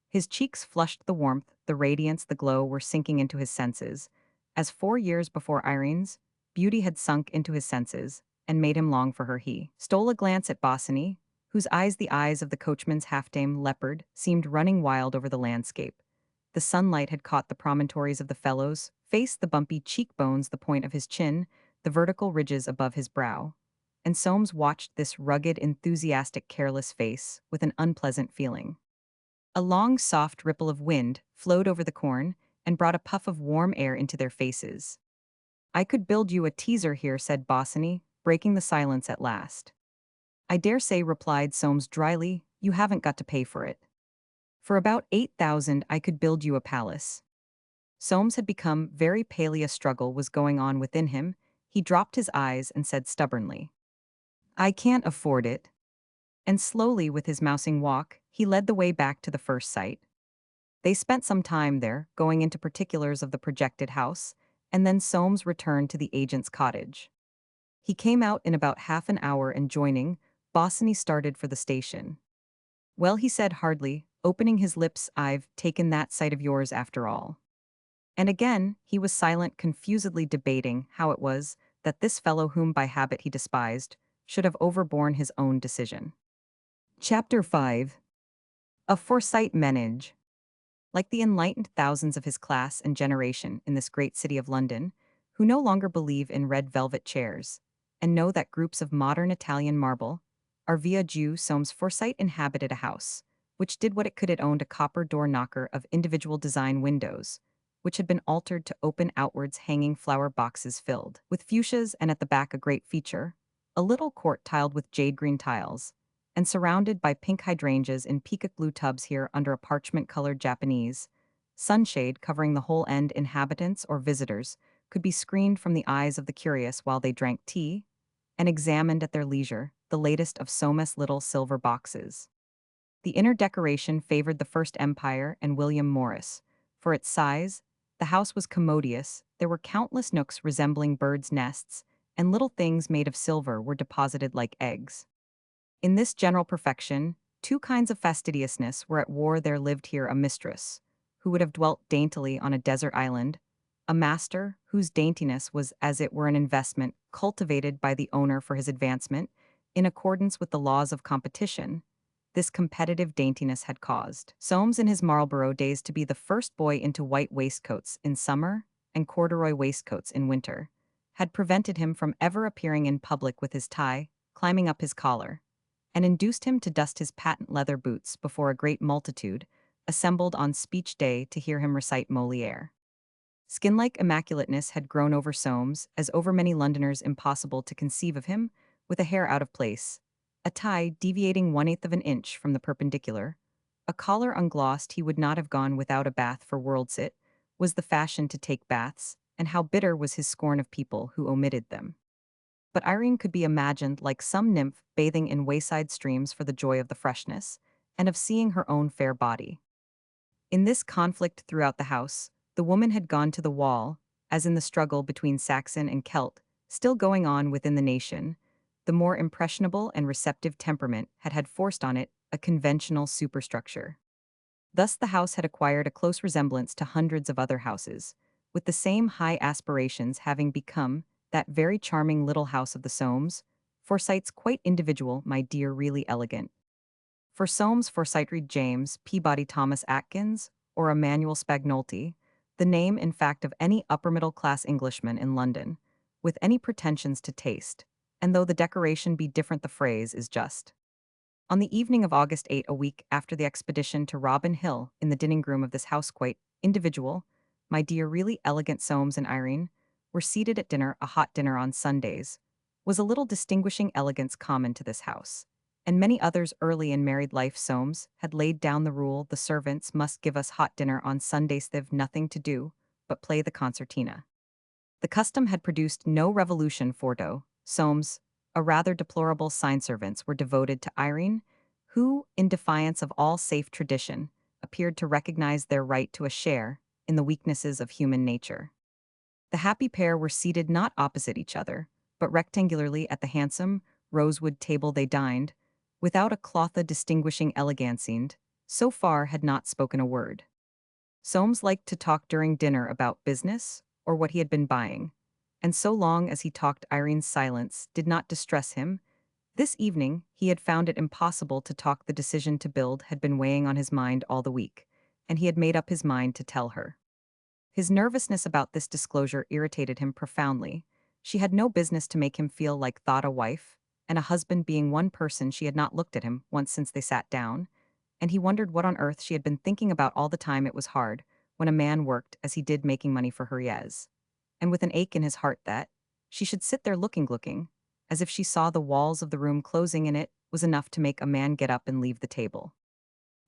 His cheeks flushed. The warmth, the radiance, the glow were sinking into his senses, as 4 years before Irene's beauty had sunk into his senses and made him long for her. He stole a glance at Bosinney, whose eyes, the eyes of the coachman's half-tame leopard, seemed running wild over the landscape. The sunlight had caught the promontories of the fellow's face, the bumpy cheekbones, the point of his chin, the vertical ridges above his brow. And Soames watched this rugged, enthusiastic, careless face with an unpleasant feeling. A long, soft ripple of wind flowed over the corn and brought a puff of warm air into their faces. "I could build you a teaser here," said Bosinney, breaking the silence at last. "I dare say," replied Soames dryly, "you haven't got to pay for it. For about 8,000 I could build you a palace." Soames had become very pale. A struggle was going on within him. He dropped his eyes and said stubbornly, "I can't afford it." And slowly, with his mousing walk, he led the way back to the first site. They spent some time there, going into particulars of the projected house, and then Soames returned to the agent's cottage. He came out in about half an hour and joining, Bosinney started for the station. "Well," he said hardly, opening his lips, "I've taken that site of yours after all." And again, he was silent, confusedly debating how it was that this fellow whom by habit he despised should have overborne his own decision. Chapter 5. A Forsyte Menage. Like the enlightened thousands of his class and generation in this great city of London, who no longer believe in red velvet chairs, and know that groups of modern Italian marble are via Jew, Soames Forsyte inhabited a house, which did what it could. It owned a copper door knocker of individual design windows, which had been altered to open outwards hanging flower boxes filled with fuchsias, and at the back a great feature, a little court tiled with jade green tiles, and surrounded by pink hydrangeas in peacock blue tubs. Here, under a parchment-colored Japanese sunshade covering the whole end, inhabitants or visitors could be screened from the eyes of the curious while they drank tea and examined at their leisure the latest of Soames' little silver boxes. The inner decoration favored the First Empire and William Morris. For its size, the house was commodious. There were countless nooks resembling birds' nests, and little things made of silver were deposited like eggs. In this general perfection, two kinds of fastidiousness were at war. There lived here a mistress, who would have dwelt daintily on a desert island, a master, whose daintiness was as it were an investment cultivated by the owner for his advancement, in accordance with the laws of competition. This competitive daintiness had caused Soames in his Marlborough days to be the first boy into white waistcoats in summer and corduroy waistcoats in winter, had prevented him from ever appearing in public with his tie climbing up his collar, and induced him to dust his patent leather boots before a great multitude assembled on speech day to hear him recite Molière. Skin-like immaculateness had grown over Soames, as over many Londoners impossible to conceive of him with a hair out of place, a tie deviating 1/8 of an inch from the perpendicular, a collar unglossed. He would not have gone without a bath for worlds. It was the fashion to take baths, and how bitter was his scorn of people who omitted them. But Irene could be imagined like some nymph bathing in wayside streams for the joy of the freshness, and of seeing her own fair body. In this conflict throughout the house, the woman had gone to the wall, as in the struggle between Saxon and Celt, still going on within the nation. The more impressionable and receptive temperament had forced on it a conventional superstructure. Thus the house had acquired a close resemblance to hundreds of other houses, with the same high aspirations, having become that very charming little house of the Soames Forsytes, quite individual, my dear, really elegant. For Soames Forsyte, read James Peabody Thomas Atkins, or Emmanuel Spagnolti, the name, in fact, of any upper-middle-class Englishman in London, with any pretensions to taste, and though the decoration be different, the phrase is just. On the evening of August 8, a week after the expedition to Robin Hill, in the dining-room of this house, quite individual, my dear, really elegant Soames and Irene were seated at dinner. A hot dinner on Sundays was a little distinguishing elegance common to this house, and many others. Early in married life Soames had laid down the rule: the servants must give us hot dinner on Sundays. They've nothing to do but play the concertina. The custom had produced no revolution, for though Soames, a rather deplorable sign-servants, were devoted to Irene, who, in defiance of all safe tradition, appeared to recognize their right to a share in the weaknesses of human nature. The happy pair were seated not opposite each other, but rectangularly at the handsome rosewood table. They dined, without a clotha distinguishing elegancinde, so far had not spoken a word. Soames liked to talk during dinner about business, or what he had been buying, and so long as he talked Irene's silence did not distress him. This evening he had found it impossible to talk. The decision to build had been weighing on his mind all the week, and he had made up his mind to tell her. His nervousness about this disclosure irritated him profoundly. She had no business to make him feel like thought a wife, and a husband being one person. She had not looked at him once since they sat down, and he wondered what on earth she had been thinking about all the time. It was hard, when a man worked as he did making money for her, yes. And with an ache in his heart that she should sit there looking, as if she saw the walls of the room closing and it was enough to make a man get up and leave the table.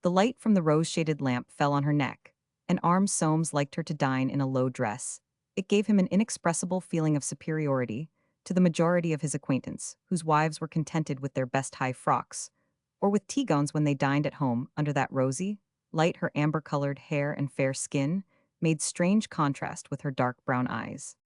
The light from the rose-shaded lamp fell on her neck, and armed Soames liked her to dine in a low dress. It gave him an inexpressible feeling of superiority to the majority of his acquaintance, whose wives were contented with their best high frocks, or with tea gowns when they dined at home under that rosy light. Her amber-colored hair and fair skin made strange contrast with her dark brown eyes.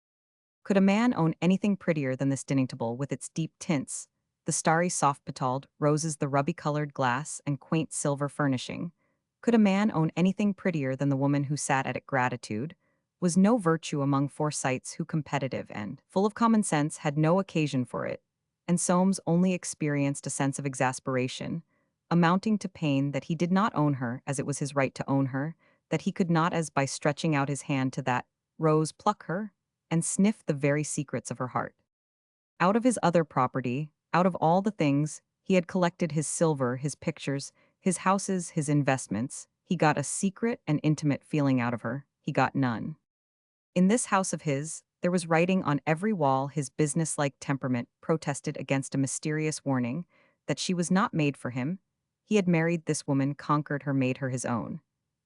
Could a man own anything prettier than this dining table with its deep tints, the starry soft-petaled roses, the rubby-colored glass, and quaint silver furnishing? Could a man own anything prettier than the woman who sat at it? Gratitude was no virtue among Forsytes, who, competitive and full of common sense, had no occasion for it, and Soames only experienced a sense of exasperation, amounting to pain, that he did not own her as it was his right to own her, that he could not, as by stretching out his hand to that rose, pluck her and sniff the very secrets of her heart. Out of his other property, out of all the things he had collected, his silver, his pictures, his houses, his investments, he got a secret and intimate feeling. Out of her, he got none. In this house of his, there was writing on every wall. His businesslike temperament protested against a mysterious warning that she was not made for him. He had married this woman, conquered her, made her his own.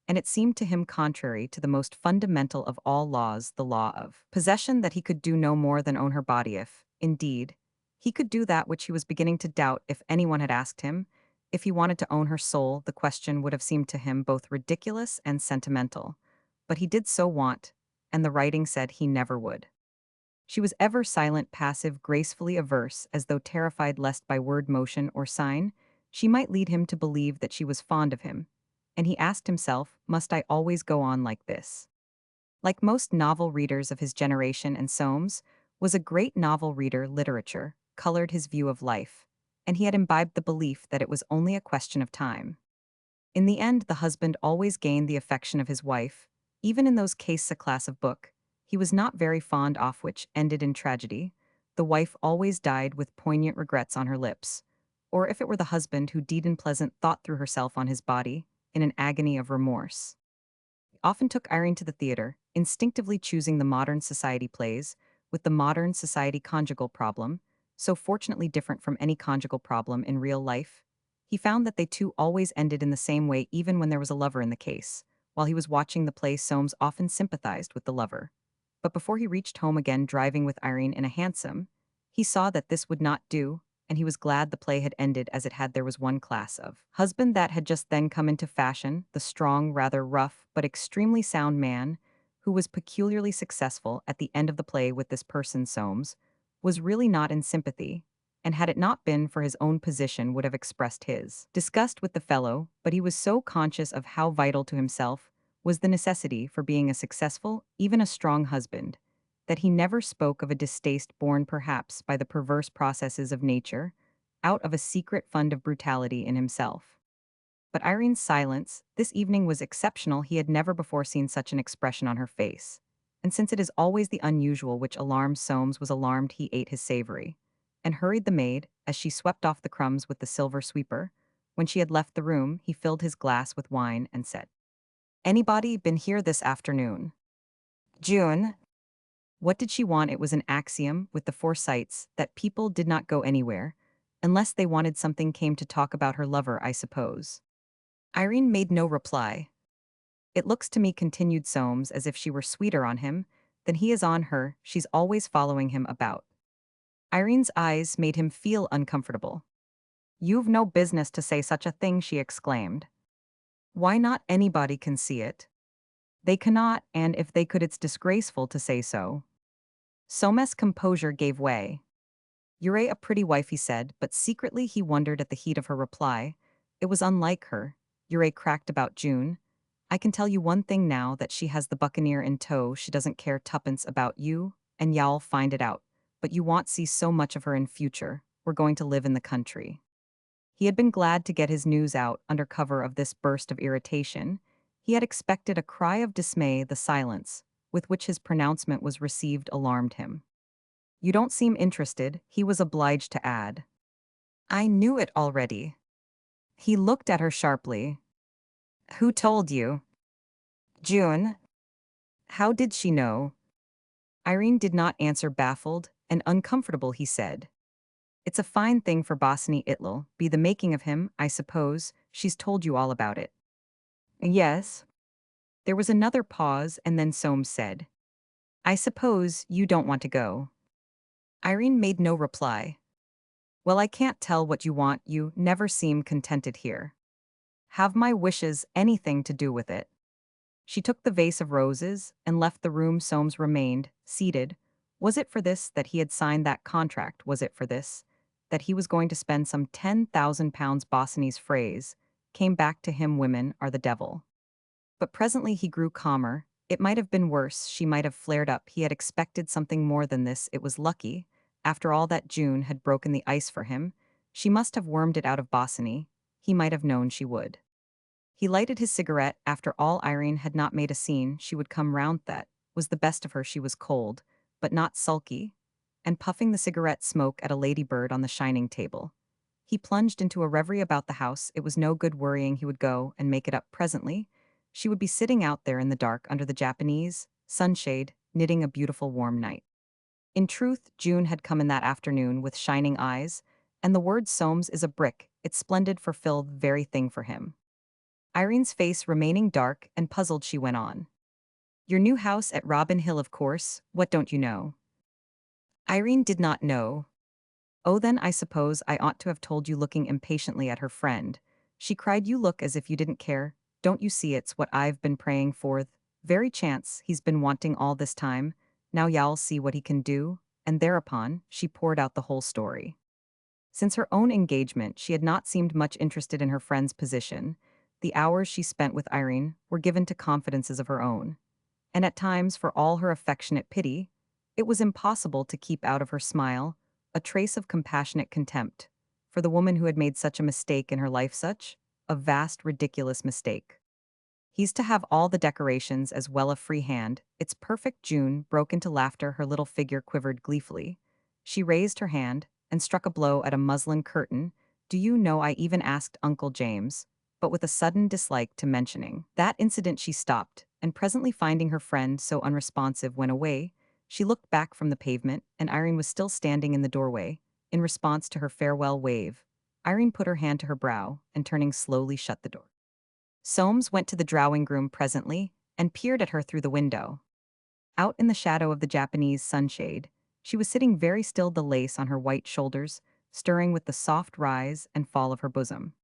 And it seemed to him contrary to the most fundamental of all laws, the law of possession, that he could do no more than own her body. If, indeed, he could do that which he was beginning to doubt, if anyone had asked him, if he wanted to own her soul, the question would have seemed to him both ridiculous and sentimental. But he did so want, and the writing said he never would. She was ever silent, passive, gracefully averse, as though terrified lest by word, motion, or sign she might lead him to believe that she was fond of him. And he asked himself, must I always go on like this? Like most novel readers of his generation, and Soames was a great novel reader, literature colored his view of life, and he had imbibed the belief that it was only a question of time. In the end, the husband always gained the affection of his wife, even in those cases a class of book he was not very fond of, which ended in tragedy. The wife always died with poignant regrets on her lips, or if it were the husband who died in pleasant thought threw herself on his body in an agony of remorse. He often took Irene to the theater, instinctively choosing the modern society plays, with the modern society conjugal problem, so fortunately different from any conjugal problem in real life. He found that they too always ended in the same way, even when there was a lover in the case. While he was watching the play, Soames often sympathized with the lover. But before he reached home again, driving with Irene in a hansom, he saw that this would not do, and he was glad the play had ended as it had. There was one class of husband that had just then come into fashion, the strong, rather rough, but extremely sound man, who was peculiarly successful. At the end of the play with this person, Soames was really not in sympathy, and had it not been for his own position would have expressed his disgust with the fellow, but he was so conscious of how vital to himself was the necessity for being a successful, even a strong husband, that he never spoke of a distaste born perhaps by the perverse processes of nature, out of a secret fund of brutality in himself. But Irene's silence this evening was exceptional. He had never before seen such an expression on her face. And since it is always the unusual which alarms, Soames was alarmed. He ate his savory, and hurried the maid as she swept off the crumbs with the silver sweeper. When she had left the room, he filled his glass with wine and said, "Anybody been here this afternoon?" June. What did she want? It was an axiom with the Forsytes that people did not go anywhere unless they wanted something, came to talk about her lover, I suppose. Irene made no reply. "It looks to me," continued Soames, "as if she were sweeter on him than he is on her. She's always following him about." Irene's eyes made him feel uncomfortable. "You've no business to say such a thing," she exclaimed. "Why not? Anybody can see it." "They cannot, and if they could, it's disgraceful to say so." Soames' composure gave way. "You're a pretty wife," he said, but secretly he wondered at the heat of her reply. It was unlike her. "You're cracked about June. I can tell you one thing now, that she has the buccaneer in tow. She doesn't care tuppence about you, and y'all find it out. But you won't see so much of her in future. We're going to live in the country." He had been glad to get his news out under cover of this burst of irritation. He had expected a cry of dismay. The silence with which his pronouncement was received alarmed him. "You don't seem interested," he was obliged to add. "I knew it already." He looked at her sharply. Who told you? June. How did she know? Irene did not answer, baffled and uncomfortable. He said, "It's a fine thing for Bosinney, it'll be the making of him, I suppose. She's told you all about it." Yes. There was another pause, and then Soames said, "I suppose you don't want to go." Irene made no reply. "Well, I can't tell what you want. You never seem contented here. Have my wishes anything to do with it?" She took the vase of roses and left the room. Soames remained, seated. Was it for this that he had signed that contract? Was it for this that he was going to spend some £10,000? Bosinney's phrase came back to him: women are the devil. But presently he grew calmer. It might have been worse. She might have flared up. He had expected something more than this. It was lucky, after all, that June had broken the ice for him. She must have wormed it out of Bosinney. He might have known she would. He lighted his cigarette. After all, Irene had not made a scene. She would come round. That was the best of her. She was cold, but not sulky, and puffing the cigarette smoke at a ladybird on the shining table. He plunged into a reverie about the house. It was no good worrying. He would go and make it up presently. She would be sitting out there in the dark under the Japanese sunshade, knitting a beautiful warm night. In truth, June had come in that afternoon with shining eyes, and the word Soames is a brick. It's splendid for Phil, the very thing for him. Irene's face remaining dark and puzzled, she went on. "Your new house at Robin Hill, of course. What don't you know?" Irene did not know. "Oh, then I suppose I ought to have told you." Looking impatiently at her friend, she cried, "You look as if you didn't care. Don't you see it's what I've been praying for? Very chance he's been wanting all this time. Now y'all see what he can do." And thereupon, she poured out the whole story. Since her own engagement, she had not seemed much interested in her friend's position. The hours she spent with Irene were given to confidences of her own. And at times, for all her affectionate pity, it was impossible to keep out of her smile a trace of compassionate contempt for the woman who had made such a mistake in her life, such a vast, ridiculous mistake. "He's to have all the decorations as well, a free hand. It's perfect." June broke into laughter. Her little figure quivered gleefully. She raised her hand and struck a blow at a muslin curtain. "Do you know, I even asked Uncle James," but with a sudden dislike to mentioning that incident she stopped, and presently finding her friend so unresponsive, went away. She looked back from the pavement, and Irene was still standing in the doorway. In response to her farewell wave, Irene put her hand to her brow and, turning slowly, shut the door. Soames went to the drawing room presently and peered at her through the window. Out in the shadow of the Japanese sunshade, she was sitting very still, the lace on her white shoulders stirring with the soft rise and fall of her bosom.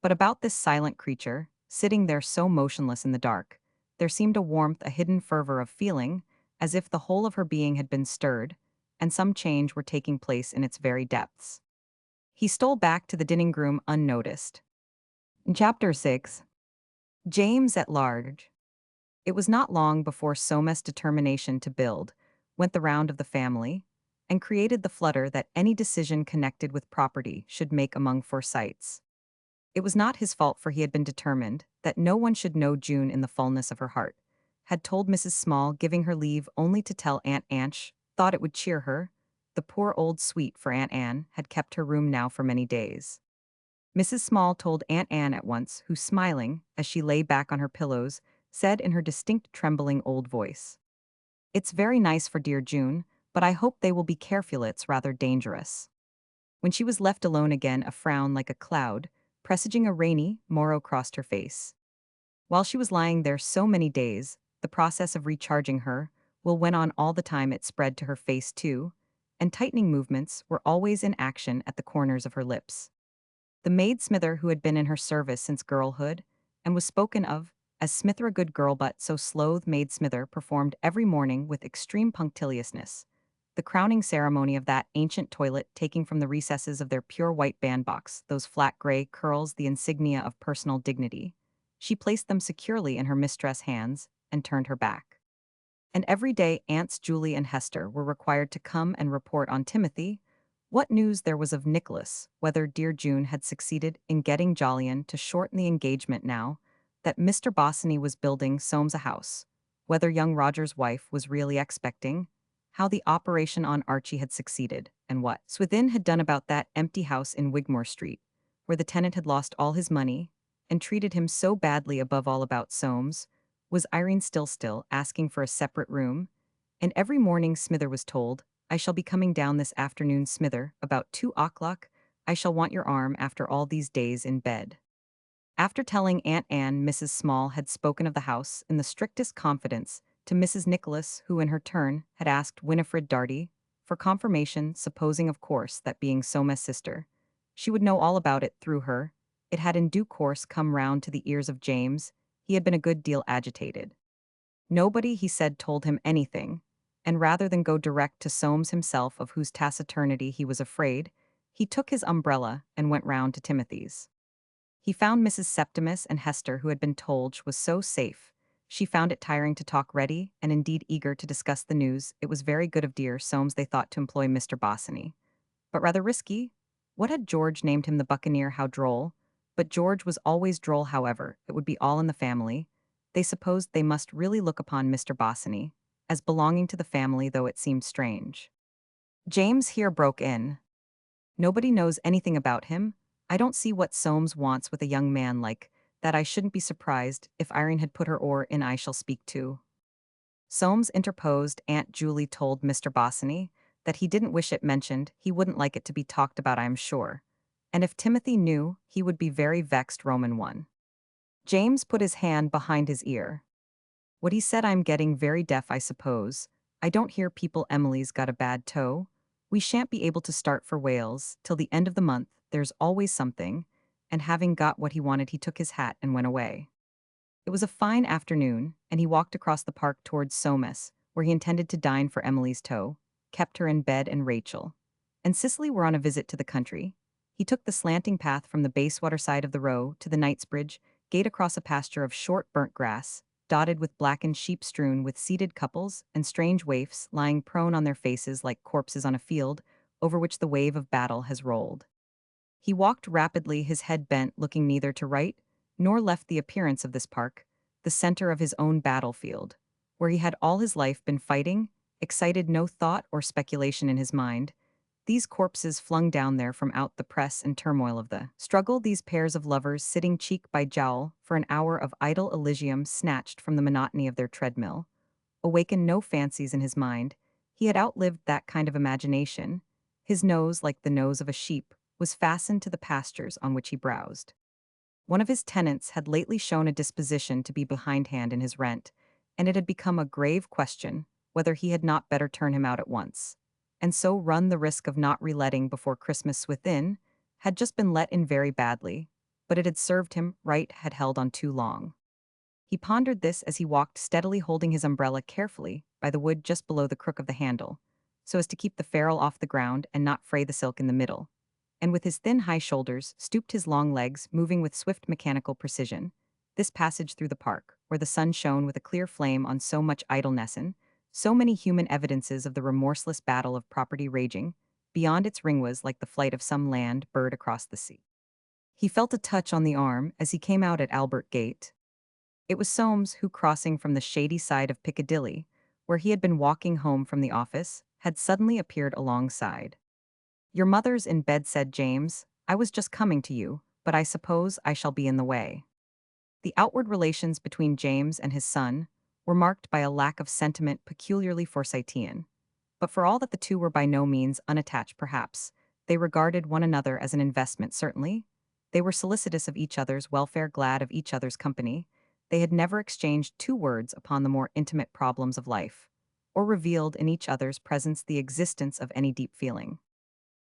But about this silent creature, sitting there so motionless in the dark, there seemed a warmth, a hidden fervor of feeling, as if the whole of her being had been stirred, and some change were taking place in its very depths. He stole back to the dining room unnoticed. Chapter 6. James at Large. It was not long before Soames' determination to build went the round of the family, and created the flutter that any decision connected with property should make among Forsytes. It was not his fault, for he had been determined that no one should know June in the fullness of her heart. Had told Mrs. Small, giving her leave only to tell Aunt Anne, thought it would cheer her. The poor old sweet, for Aunt Anne had kept her room now for many days. Mrs. Small told Aunt Anne at once, who, smiling as she lay back on her pillows, said in her distinct, trembling old voice, "It's very nice for dear June, but I hope they will be careful. It's rather dangerous." When she was left alone again, a frown like a cloud, presaging a rainy morrow, crossed her face. While she was lying there so many days, the process of recharging her will went on all the time. It spread to her face too, and tightening movements were always in action at the corners of her lips. The maid Smither, who had been in her service since girlhood, and was spoken of as Smither, a good girl but so sloth, maid Smither performed every morning with extreme punctiliousness the crowning ceremony of that ancient toilet, taking from the recesses of their pure white bandbox those flat gray curls, the insignia of personal dignity. She placed them securely in her mistress' hands and turned her back. And every day Aunts Julie and Hester were required to come and report on Timothy, what news there was of Nicholas, whether dear June had succeeded in getting Jolyon to shorten the engagement now that Mr. Bosinney was building Soames a house, whether young Roger's wife was really expecting, how the operation on Archie had succeeded, and what Swithin had done about that empty house in Wigmore Street, where the tenant had lost all his money, and treated him so badly above all about Soames? Was Irene still asking for a separate room? And every morning Smither was told, I shall be coming down this afternoon, Smither, about 2 o'clock. I shall want your arm after all these days in bed. After telling Aunt Anne Mrs. Small had spoken of the house in the strictest confidence to Mrs. Nicholas, who in her turn had asked Winifred Darty for confirmation, supposing of course that being Soames' sister, she would know all about it through her, it had in due course come round to the ears of James. He had been a good deal agitated. Nobody, he said, told him anything, and rather than go direct to Soames himself, of whose taciturnity he was afraid, he took his umbrella and went round to Timothy's. He found Mrs. Septimus and Hester, who had been told she was so safe. She found it tiring to talk, ready, and indeed eager to discuss the news. It was very good of dear Soames, they thought, to employ Mr. Bosinney, but rather risky. What had George named him, the buccaneer? How droll! But George was always droll, however, it would be all in the family. They supposed they must really look upon Mr. Bosinney as belonging to the family, though it seemed strange. James here broke in. Nobody knows anything about him. I don't see what Soames wants with a young man like that. I shouldn't be surprised if Irene had put her oar in. I shall speak to Soames interposed. Aunt Julie told Mr. Bosinney that he didn't wish it mentioned, he wouldn't like it to be talked about, I am sure. And if Timothy knew, he would be very vexed. Roman 1. James put his hand behind his ear. What he said, I'm getting very deaf, I suppose. I don't hear people. Emily's got a bad toe. We shan't be able to start for Wales till the end of the month. There's always something. And having got what he wanted, he took his hat and went away. It was a fine afternoon, and he walked across the park towards Soames, where he intended to dine, for Emily's toe kept her in bed, and Rachel and Cicely were on a visit to the country. He took the slanting path from the Bayswater side of the Row to the Knightsbridge gate, across a pasture of short burnt grass, dotted with blackened sheep, strewn with seated couples and strange waifs lying prone on their faces like corpses on a field over which the wave of battle has rolled. He walked rapidly, his head bent, looking neither to right nor left. The appearance of this park, the center of his own battlefield, where he had all his life been fighting, excited no thought or speculation in his mind. These corpses flung down there from out the press and turmoil of the struggle, these pairs of lovers sitting cheek by jowl for an hour of idle elysium snatched from the monotony of their treadmill, awakened no fancies in his mind. He had outlived that kind of imagination. His nose, like the nose of a sheep, was fastened to the pastures on which he browsed. One of his tenants had lately shown a disposition to be behindhand in his rent, and it had become a grave question whether he had not better turn him out at once, and so run the risk of not reletting before Christmas. Within had just been let in very badly, but it had served him right, had held on too long. He pondered this as he walked steadily, holding his umbrella carefully by the wood just below the crook of the handle, so as to keep the ferrule off the ground and not fray the silk in the middle, and with his thin high shoulders stooped his long legs, moving with swift mechanical precision. This passage through the park, where the sun shone with a clear flame on so much idleness and so many human evidences of the remorseless battle of property raging, beyond its ring, was like the flight of some land bird across the sea. He felt a touch on the arm as he came out at Albert Gate. It was Soames, who, crossing from the shady side of Piccadilly, where he had been walking home from the office, had suddenly appeared alongside. Your mother's in bed, said James. I was just coming to you, but I suppose I shall be in the way. The outward relations between James and his son were marked by a lack of sentiment peculiarly Forsytean. But for all that the two were by no means unattached, perhaps, they regarded one another as an investment, certainly. They were solicitous of each other's welfare, glad of each other's company. They had never exchanged 2 words upon the more intimate problems of life, or revealed in each other's presence the existence of any deep feeling.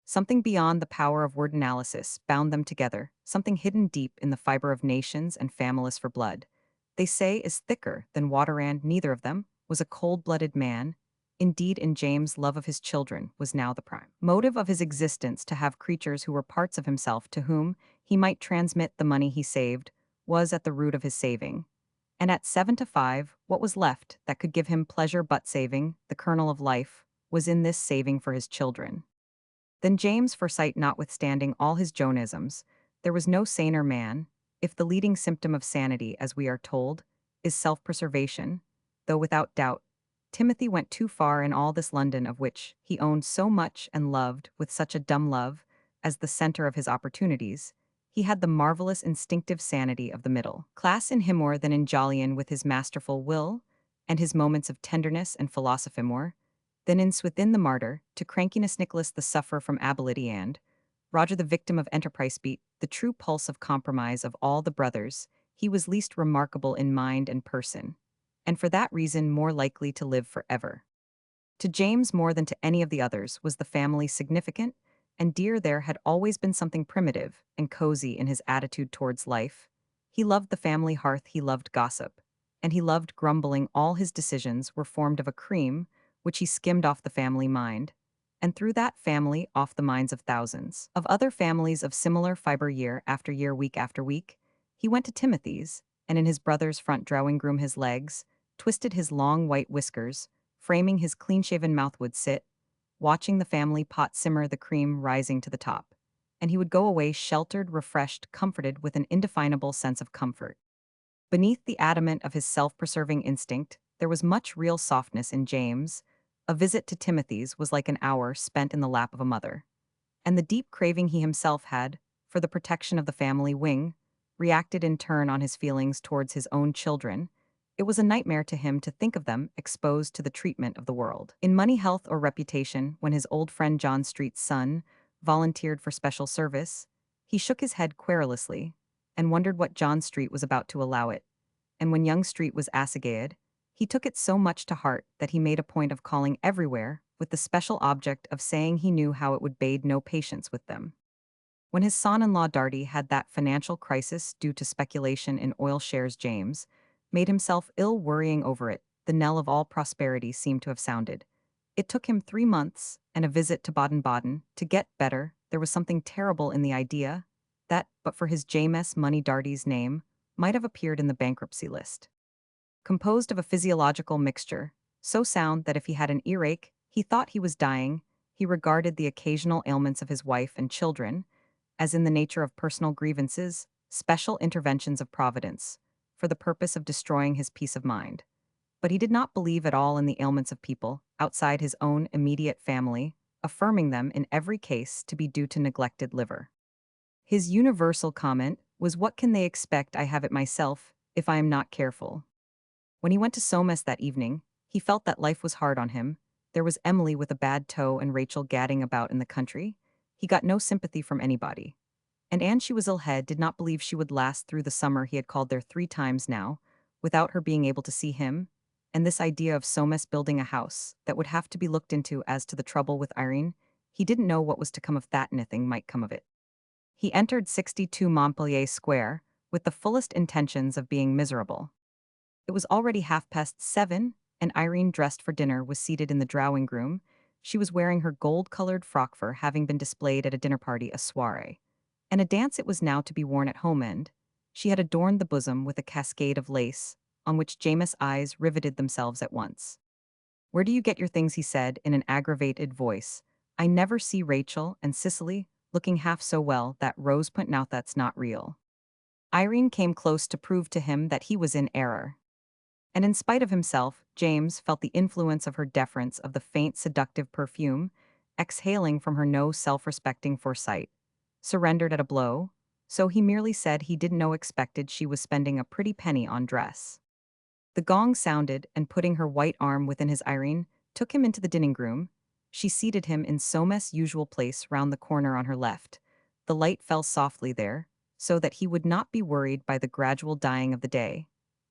Something beyond the power of word analysis bound them together, something hidden deep in the fiber of nations and familous for blood, they say, is thicker than water, and neither of them was a cold-blooded man. Indeed, in James' love of his children was now the prime motive of his existence. To have creatures who were parts of himself, to whom he might transmit the money he saved, was at the root of his saving. And at 7 to 5, what was left that could give him pleasure but saving, the kernel of life, was in this saving for his children. Then James Forsyte, notwithstanding all his Jonisms, there was no saner man, if the leading symptom of sanity, as we are told, is self-preservation, though without doubt, Timothy went too far in all this London of which he owned so much and loved with such a dumb love, as the center of his opportunities. He had the marvelous instinctive sanity of the middle class in him more than in Jolyon with his masterful will, and his moments of tenderness and philosophy more, than in Swithin the martyr, to crankiness Nicholas the sufferer from ability and, Roger the victim of enterprise beat, the true pulse of compromise of all the brothers, he was least remarkable in mind and person, and for that reason more likely to live forever. To James more than to any of the others was the family significant, and dear there had always been something primitive and cozy in his attitude towards life. He loved the family hearth, he loved gossip, and he loved grumbling. All his decisions were formed of a cream, which he skimmed off the family mind, and through that family off the minds of thousands of other families of similar fiber year after year, week after week. He went to Timothy's, and in his brother's front drawing room his legs, twisted his long white whiskers, framing his clean-shaven mouth would sit, watching the family pot simmer, the cream rising to the top. And he would go away sheltered, refreshed, comforted with an indefinable sense of comfort. Beneath the adamant of his self-preserving instinct, there was much real softness in James. A visit to Timothy's was like an hour spent in the lap of a mother. And the deep craving he himself had, for the protection of the family wing, reacted in turn on his feelings towards his own children. It was a nightmare to him to think of them exposed to the treatment of the world. In money, health, or reputation, when his old friend John Street's son volunteered for special service, he shook his head querulously and wondered what John Street was about to allow it. And when young Street was assagaed, he took it so much to heart that he made a point of calling everywhere with the special object of saying he knew how it would bade no patience with them. When his son-in-law Darty had that financial crisis due to speculation in oil shares, James made himself ill worrying over it. The knell of all prosperity seemed to have sounded. It took him 3 months and a visit to Baden-Baden to get better. There was something terrible in the idea that, but for his James money, Darty's name might have appeared in the bankruptcy list. Composed of a physiological mixture, so sound that if he had an earache, he thought he was dying. He regarded the occasional ailments of his wife and children as in the nature of personal grievances, special interventions of Providence, for the purpose of destroying his peace of mind. But he did not believe at all in the ailments of people outside his own immediate family, affirming them in every case to be due to neglected liver. His universal comment was, "What can they expect? I have it myself, if I am not careful." When he went to Soames that evening, he felt that life was hard on him. There was Emily with a bad toe and Rachel gadding about in the country. He got no sympathy from anybody. And Anne, she was ill-head, did not believe she would last through the summer. He had called there 3 times now, without her being able to see him. And this idea of Soames building a house that would have to be looked into. As to the trouble with Irene, he didn't know what was to come of that. Nothing might come of it. He entered 62 Montpellier Square with the fullest intentions of being miserable. It was already 7:30, and Irene, dressed for dinner, was seated in the drawing room. She was wearing her gold-colored frock for having been displayed at a dinner party, a soirée, and a dance it was now to be worn at home, and she had adorned the bosom with a cascade of lace, on which James's eyes riveted themselves at once. "Where do you get your things?" he said in an aggravated voice. "I never see Rachel and Cicely looking half so well. That rosepint, now that's not real." Irene came close to prove to him that he was in error. And in spite of himself, James felt the influence of her deference, of the faint seductive perfume exhaling from her. No self-respecting Forsyte surrendered at a blow, so he merely said he didn't know, expected she was spending a pretty penny on dress. The gong sounded, and putting her white arm within his, Irene took him into the dining room. She seated him in Soames' usual place round the corner on her left. The light fell softly there, so that he would not be worried by the gradual dying of the day,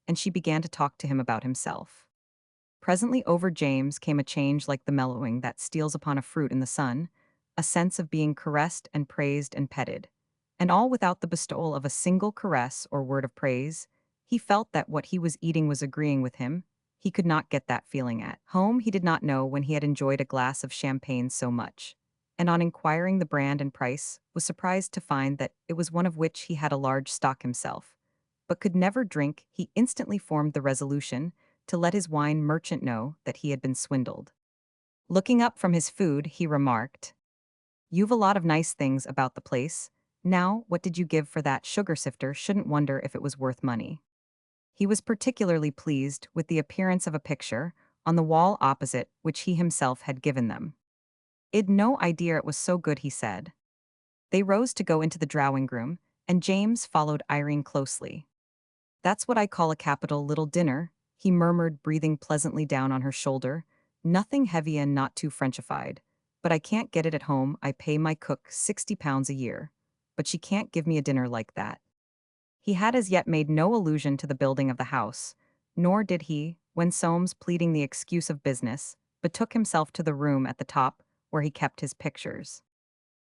and she began to talk to him about himself. Presently over James came a change like the mellowing that steals upon a fruit in the sun, a sense of being caressed and praised and petted, and all without the bestowal of a single caress or word of praise. He felt that what he was eating was agreeing with him. He could not get that feeling at home. He did not know when he had enjoyed a glass of champagne so much, and on inquiring the brand and price, was surprised to find that it was one of which he had a large stock himself, but could never drink. He instantly formed the resolution to let his wine merchant know that he had been swindled. Looking up from his food, he remarked, "You've a lot of nice things about the place. Now, what did you give for that sugar sifter? Shouldn't wonder if it was worth money." He was particularly pleased with the appearance of a picture on the wall opposite, which he himself had given them. "I'd no idea it was so good," he said. They rose to go into the drawing room, and James followed Irene closely. "That's what I call a capital little dinner," he murmured, breathing pleasantly down on her shoulder. "Nothing heavy and not too Frenchified. But I can't get it at home. I pay my cook £60 a year. But she can't give me a dinner like that." He had as yet made no allusion to the building of the house, nor did he, when Soames, pleading the excuse of business, betook himself to the room at the top where he kept his pictures.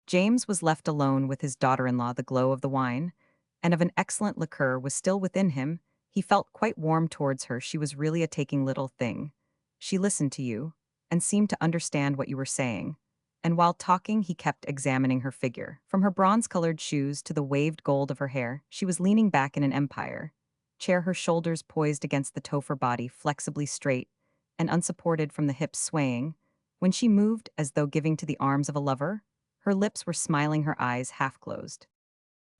James was left alone with his daughter-in-law. The glow of the wine, and of an excellent liqueur, was still within him. He felt quite warm towards her. She was really a taking little thing. She listened to you, and seemed to understand what you were saying. And while talking, he kept examining her figure. From her bronze-colored shoes to the waved gold of her hair, she was leaning back in an empire chair, her shoulders poised against the topher body, flexibly straight and unsupported from the hips swaying. When she moved, as though giving to the arms of a lover, her lips were smiling, her eyes half closed.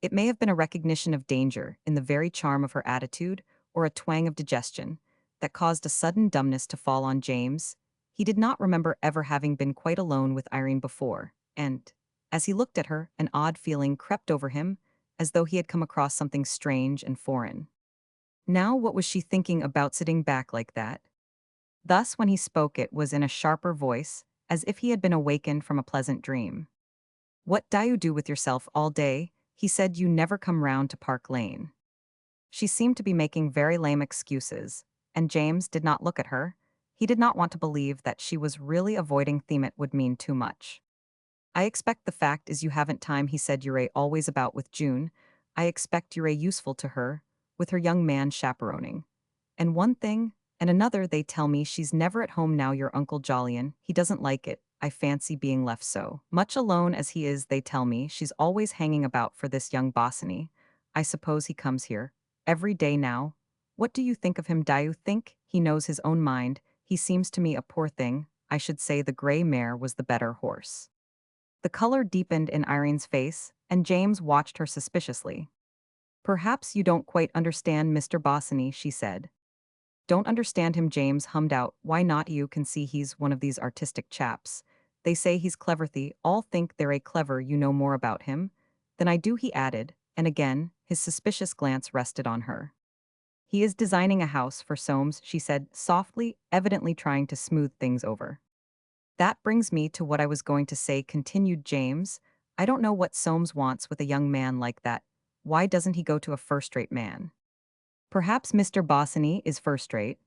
It may have been a recognition of danger in the very charm of her attitude, or a twang of digestion, that caused a sudden dumbness to fall on James. He did not remember ever having been quite alone with Irene before, and, as he looked at her, an odd feeling crept over him, as though he had come across something strange and foreign. Now what was she thinking about sitting back like that? Thus, when he spoke, it was in a sharper voice, as if he had been awakened from a pleasant dream. "What do you do with yourself all day?" he said. "You never come round to Park Lane." She seemed to be making very lame excuses, and James did not look at her. He did not want to believe that she was really avoiding them. It would mean too much. "I expect the fact is you haven't time," he said. "You're always about with June. I expect you're useful to her, with her young man chaperoning. And one thing, and another, they tell me she's never at home now. Your Uncle Jolyon, he doesn't like it, I fancy, being left so much alone as he is. They tell me she's always hanging about for this young Bosinney. I suppose he comes here every day now. What do you think of him? Do you think he knows his own mind? He seems to me a poor thing. I should say the grey mare was the better horse." The color deepened in Irene's face, and James watched her suspiciously. "Perhaps you don't quite understand Mr. Bosinney," she said. "Don't understand him," James hummed out. "Why not? You can see he's one of these artistic chaps. They say he's clever. They all think they're clever. You know more about him than I do," he added, and again his suspicious glance rested on her. "He is designing a house for Soames," she said softly, evidently trying to smooth things over. "That brings me to what I was going to say," continued James. "I don't know what Soames wants with a young man like that. Why doesn't he go to a first-rate man? Perhaps Mr. Bosinney is first-rate."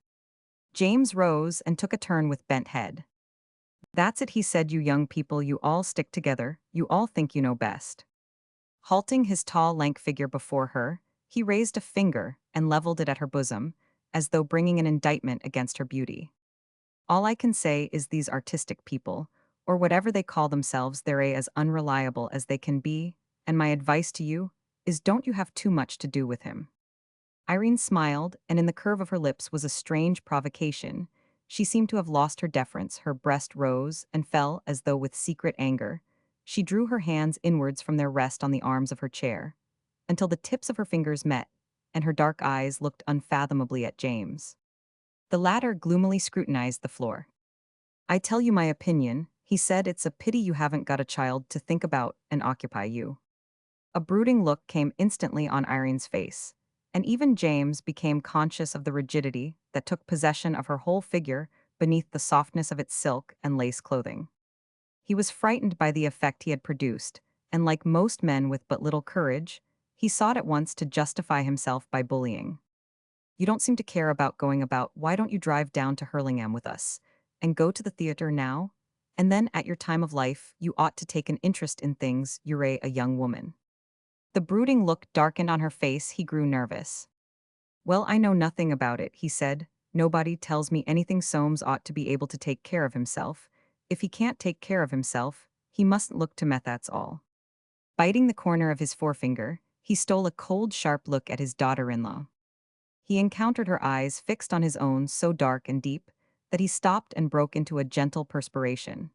James rose and took a turn with bent head. "That's it," he said. "You young people, you all stick together. You all think you know best." Halting his tall, lank figure before her, he raised a finger and leveled it at her bosom, as though bringing an indictment against her beauty. "All I can say is these artistic people, or whatever they call themselves, they're as unreliable as they can be, and my advice to you is don't you have too much to do with him." Irene smiled, and in the curve of her lips was a strange provocation. She seemed to have lost her deference. Her breast rose and fell as though with secret anger. She drew her hands inwards from their rest on the arms of her chair, until the tips of her fingers met, and her dark eyes looked unfathomably at James. The latter gloomily scrutinized the floor. "I tell you my opinion," he said. "It's a pity you haven't got a child to think about and occupy you." A brooding look came instantly on Irene's face, and even James became conscious of the rigidity that took possession of her whole figure beneath the softness of its silk and lace clothing. He was frightened by the effect he had produced, and like most men with but little courage, he sought at once to justify himself by bullying. "You don't seem to care about going about. Why don't you drive down to Hurlingham with us, and go to the theatre now? And then, at your time of life, you ought to take an interest in things. You're a young woman." The brooding look darkened on her face. He grew nervous. "Well, I know nothing about it," he said. "Nobody tells me anything. Soames ought to be able to take care of himself. If he can't take care of himself, he mustn't look to meth, that's all." Biting the corner of his forefinger, he stole a cold, sharp look at his daughter-in-law. He encountered her eyes fixed on his own, so dark and deep that he stopped and broke into a gentle perspiration.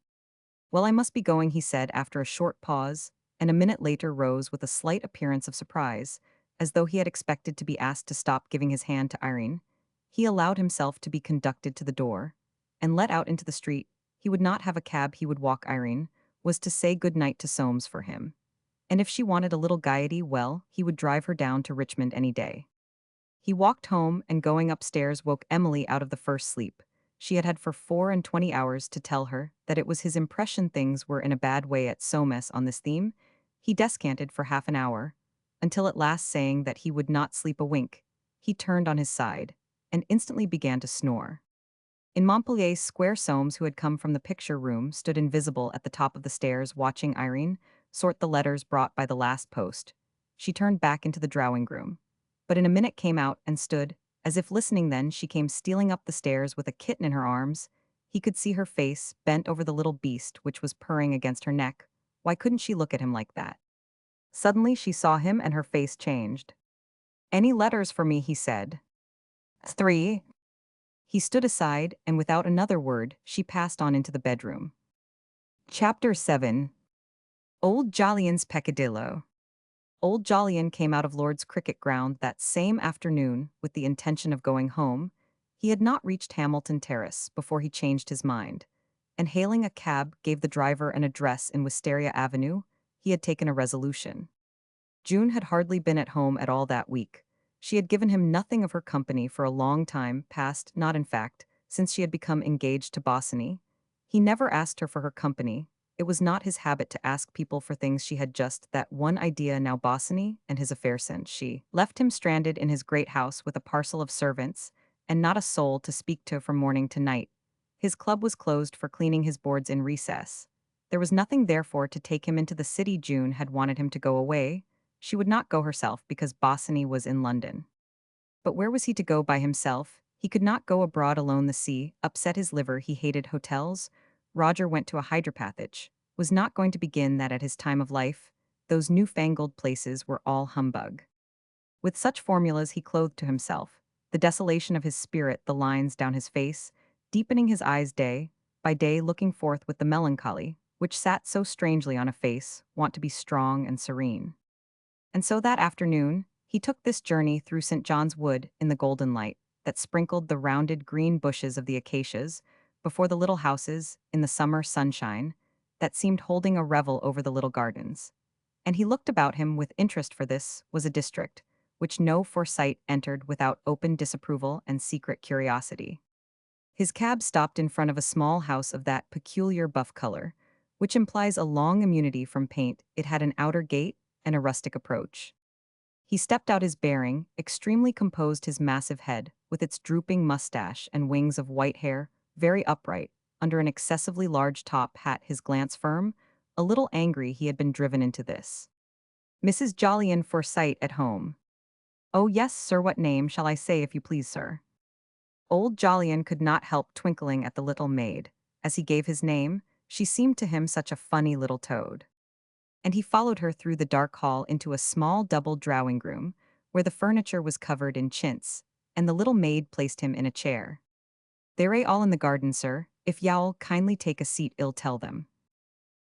"Well, I must be going," he said after a short pause, and a minute later rose with a slight appearance of surprise, as though he had expected to be asked to stop giving his hand to Irene. He allowed himself to be conducted to the door and let out into the street. He would not have a cab, he would walk. Irene was to say good night to Soames for him, And if she wanted a little gaiety, well, he would drive her down to Richmond any day. He walked home and going upstairs woke Emily out of the first sleep. She had had for 24 hours to tell her that it was his impression things were in a bad way at Soames on this theme. He descanted for half an hour, until at last saying that he would not sleep a wink. He turned on his side, and instantly began to snore. In Montpellier's Square, Soames, who had come from the picture room, stood invisible at the top of the stairs watching Irene sort the letters brought by the last post. She turned back into the drawing room, but in a minute came out and stood, as if listening. Then she came stealing up the stairs with a kitten in her arms. He could see her face, bent over the little beast which was purring against her neck. Why couldn't she look at him like that? Suddenly she saw him and her face changed. "Any letters for me?" he said. "3." He stood aside, and without another word, she passed on into the bedroom. Chapter 7. Old Jolion's Peccadillo. Old Jolyon came out of Lord's cricket ground that same afternoon with the intention of going home. He had not reached Hamilton Terrace before he changed his mind, and hailing a cab gave the driver an address in Wisteria Avenue. He had taken a resolution. June had hardly been at home at all that week. She had given him nothing of her company for a long time past, not in fact, since she had become engaged to Bosinney. He never asked her for her company. It was not his habit to ask people for things. She had just that one idea now: Bosinney and his affair. Since she left him stranded in his great house with a parcel of servants, and not a soul to speak to from morning to night. His club was closed for cleaning his boards in recess. There was nothing therefore to take him into the city. June had wanted him to go away. She would not go herself because Bosinney was in London. But where was he to go by himself? He could not go abroad alone. The sea upset his liver. He hated hotels. Roger went to a hydropathic. Was not going to begin that at his time of life. Those newfangled places were all humbug. With such formulas he clothed to himself the desolation of his spirit, the lines down his face, deepening his eyes day by day, looking forth with the melancholy which sat so strangely on a face wont to be strong and serene. And so that afternoon, he took this journey through St. John's Wood in the golden light that sprinkled the rounded green bushes of the acacias before the little houses in the summer sunshine that seemed holding a revel over the little gardens. And he looked about him with interest, for this was a district which no Forsyte entered without open disapproval and secret curiosity. His cab stopped in front of a small house of that peculiar buff color, which implies a long immunity from paint. It had an outer gate and a rustic approach. He stepped out, his bearing extremely composed, his massive head, with its drooping mustache and wings of white hair, very upright, under an excessively large top hat, his glance firm, a little angry. He had been driven into this. "Mrs. Jolyon Forsyte at home?" "Oh yes, sir. What name shall I say, if you please, sir?" Old Jolyon could not help twinkling at the little maid. As he gave his name, she seemed to him such a funny little toad. And he followed her through the dark hall into a small double drawing room, where the furniture was covered in chintz, and the little maid placed him in a chair. "They're all in the garden, sir. If y'all kindly take a seat, I'll tell them."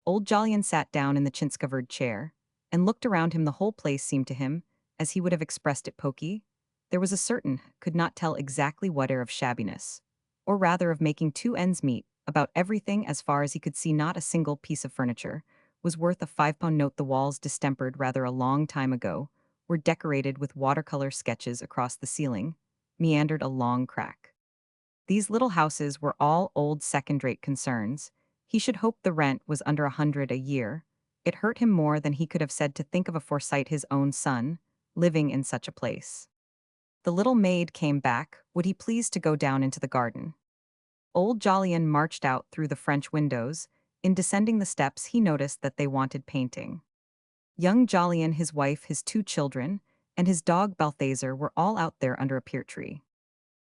Old Jolyon sat down in the chintz-covered chair, and looked around him. The whole place seemed to him, as he would have expressed it, poky. There was a certain, could not tell exactly what, air of shabbiness, or rather of making two ends meet, about everything as far as he could see. Not a single piece of furniture was worth a £5 note. The walls, distempered rather a long time ago, were decorated with watercolor sketches. Across the ceiling meandered a long crack. These little houses were all old second-rate concerns. He should hope the rent was under 100 a year. It hurt him more than he could have said to think of a Forsyte, his own son, living in such a place. The little maid came back. Would he please to go down into the garden? Old Jolyon marched out through the French windows. In descending the steps he noticed that they wanted painting. Young Jolyon, his wife, his 2 children, and his dog Balthazar were all out there under a pear tree.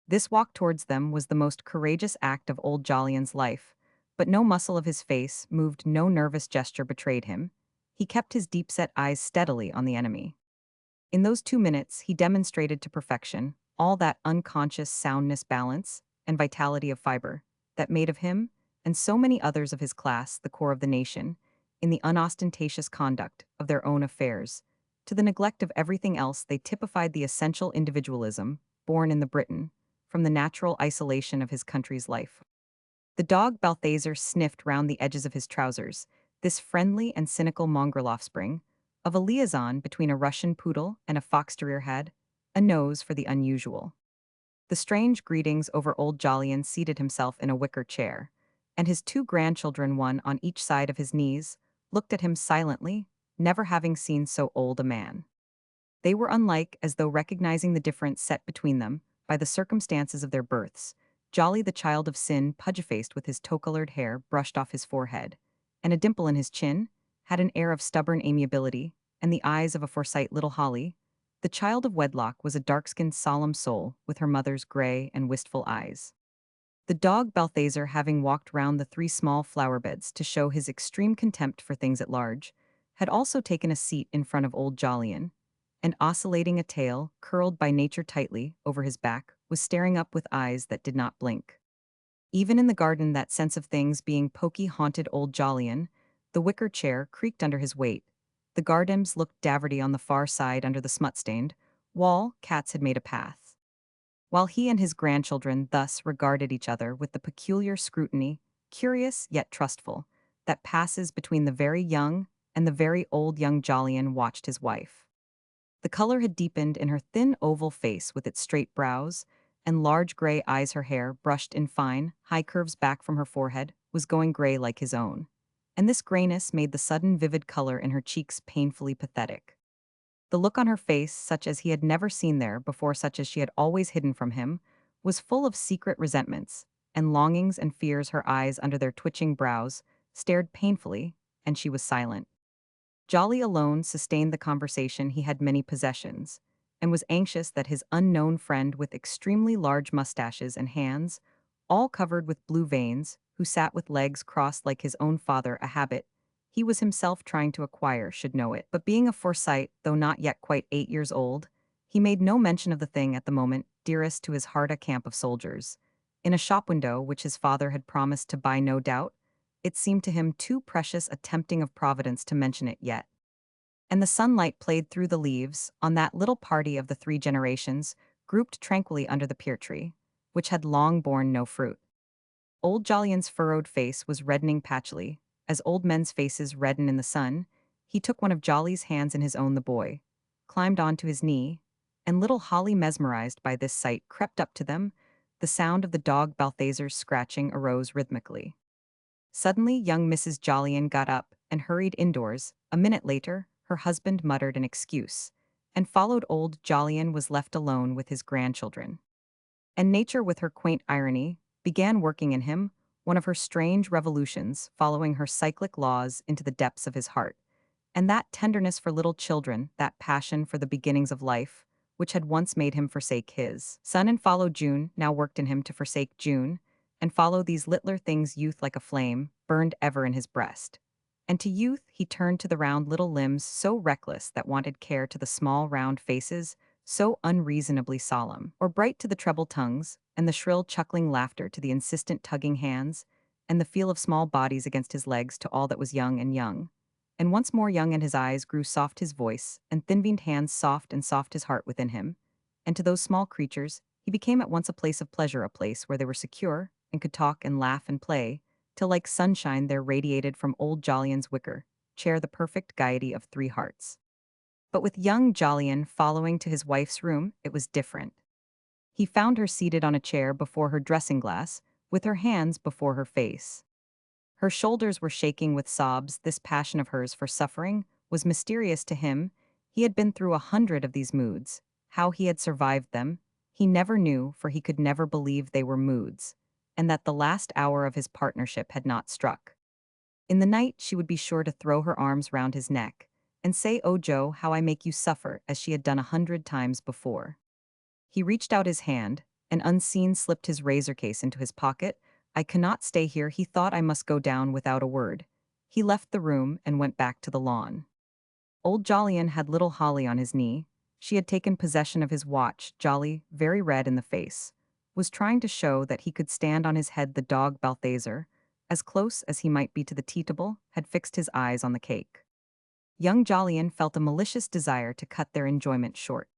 This walk towards them was the most courageous act of old Jolyon's life, but no muscle of his face moved, no nervous gesture betrayed him. He kept his deep-set eyes steadily on the enemy. In those 2 minutes he demonstrated to perfection all that unconscious soundness, balance, and vitality of fiber that made of him, and so many others of his class, the core of the nation, in the unostentatious conduct of their own affairs. To the neglect of everything else they typified the essential individualism, born in the Briton, from the natural isolation of his country's life. The dog Balthazar sniffed round the edges of his trousers, this friendly and cynical mongrel offspring of a liaison between a Russian poodle and a fox terrier had a nose for the unusual. The strange greetings over old Jolyon seated himself in a wicker chair, and his two grandchildren, one on each side of his knees, looked at him silently, never having seen so old a man. They were unlike, as though recognizing the difference set between them by the circumstances of their births. Jolly, the child of sin, pudgy-faced with his tow-colored hair brushed off his forehead, and a dimple in his chin, had an air of stubborn amiability, and the eyes of a Forsyte little Holly. The child of wedlock was a dark-skinned, solemn soul, with her mother's gray and wistful eyes. The dog Balthazar, having walked round the three small flower beds to show his extreme contempt for things at large, had also taken a seat in front of old Jolyon, and oscillating a tail, curled by nature tightly, over his back, was staring up with eyes that did not blink. Even in the garden, that sense of things being poky haunted old Jolyon. The wicker chair creaked under his weight. The gardens looked daverty on the far side under the smut-stained wall. Cats had made a path. While he and his grandchildren thus regarded each other with the peculiar scrutiny, curious yet trustful, that passes between the very young and the very old, young Jolyon watched his wife. The color had deepened in her thin oval face with its straight brows and large gray eyes. Her hair, brushed in fine, high curves back from her forehead, was going gray like his own. And this grayness made the sudden vivid color in her cheeks painfully pathetic. The look on her face, such as he had never seen there before, such as she had always hidden from him, was full of secret resentments and longings and fears. Her eyes, under their twitching brows, stared painfully, and she was silent. Jolly alone sustained the conversation. He had many possessions, and was anxious that his unknown friend with extremely large mustaches and hands, all covered with blue veins, who sat with legs crossed like his own father, a habit he was himself trying to acquire, should know it. But being a Forsyte, though not yet quite 8 years old, he made no mention of the thing at the moment dearest to his heart, a camp of soldiers. In a shop window which his father had promised to buy, no doubt, it seemed to him too precious a tempting of Providence to mention it yet. And the sunlight played through the leaves on that little party of the 3 generations, grouped tranquilly under the pear tree, which had long borne no fruit. Old Jolyon's furrowed face was reddening patchily, as old men's faces redden in the sun. He took one of Jolly's hands in his own. The boy climbed onto his knee, and little Holly, mesmerized by this sight, crept up to them. The sound of the dog Balthazar's scratching arose rhythmically. Suddenly, young Mrs. Jolyon got up and hurried indoors. A minute later, her husband muttered an excuse, and followed. Old Jolyon was left alone with his grandchildren. And nature, with her quaint irony, began working in him one of her strange revolutions, following her cyclic laws into the depths of his heart. And that tenderness for little children, that passion for the beginnings of life, which had once made him forsake his son and follow June, now worked in him to forsake June, and follow these littler things. Youth, like a flame, burned ever in his breast. And to youth he turned, to the round little limbs so reckless that wanted care, to the small round faces so unreasonably solemn, or bright, to the treble tongues, and the shrill chuckling laughter, to the insistent tugging hands, and the feel of small bodies against his legs, to all that was young and young. And once more young, and his eyes grew soft, his voice, and thin-veined hands soft, and soft his heart within him. And to those small creatures he became at once a place of pleasure, a place where they were secure, and could talk and laugh and play, till like sunshine there radiated from old Jolyon's wicker chair the perfect gaiety of 3 hearts. But with young Jolyon following to his wife's room, it was different. He found her seated on a chair before her dressing-glass, with her hands before her face. Her shoulders were shaking with sobs. This passion of hers for suffering was mysterious to him. He had been through 100 of these moods. How he had survived them, he never knew, for he could never believe they were moods, and that the last hour of his partnership had not struck. In the night she would be sure to throw her arms round his neck, and say, "Oh, Joe, how I make you suffer," as she had done 100 times before. He reached out his hand, and unseen slipped his razor case into his pocket. "I cannot stay here," he thought. "I must go down without a word." He left the room and went back to the lawn. Old Jolyon had little Holly on his knee. She had taken possession of his watch. Jolly, very red in the face, was trying to show that he could stand on his head. The dog Balthazar, as close as he might be to the teetable, had fixed his eyes on the cake. Young Jolyon felt a malicious desire to cut their enjoyment short.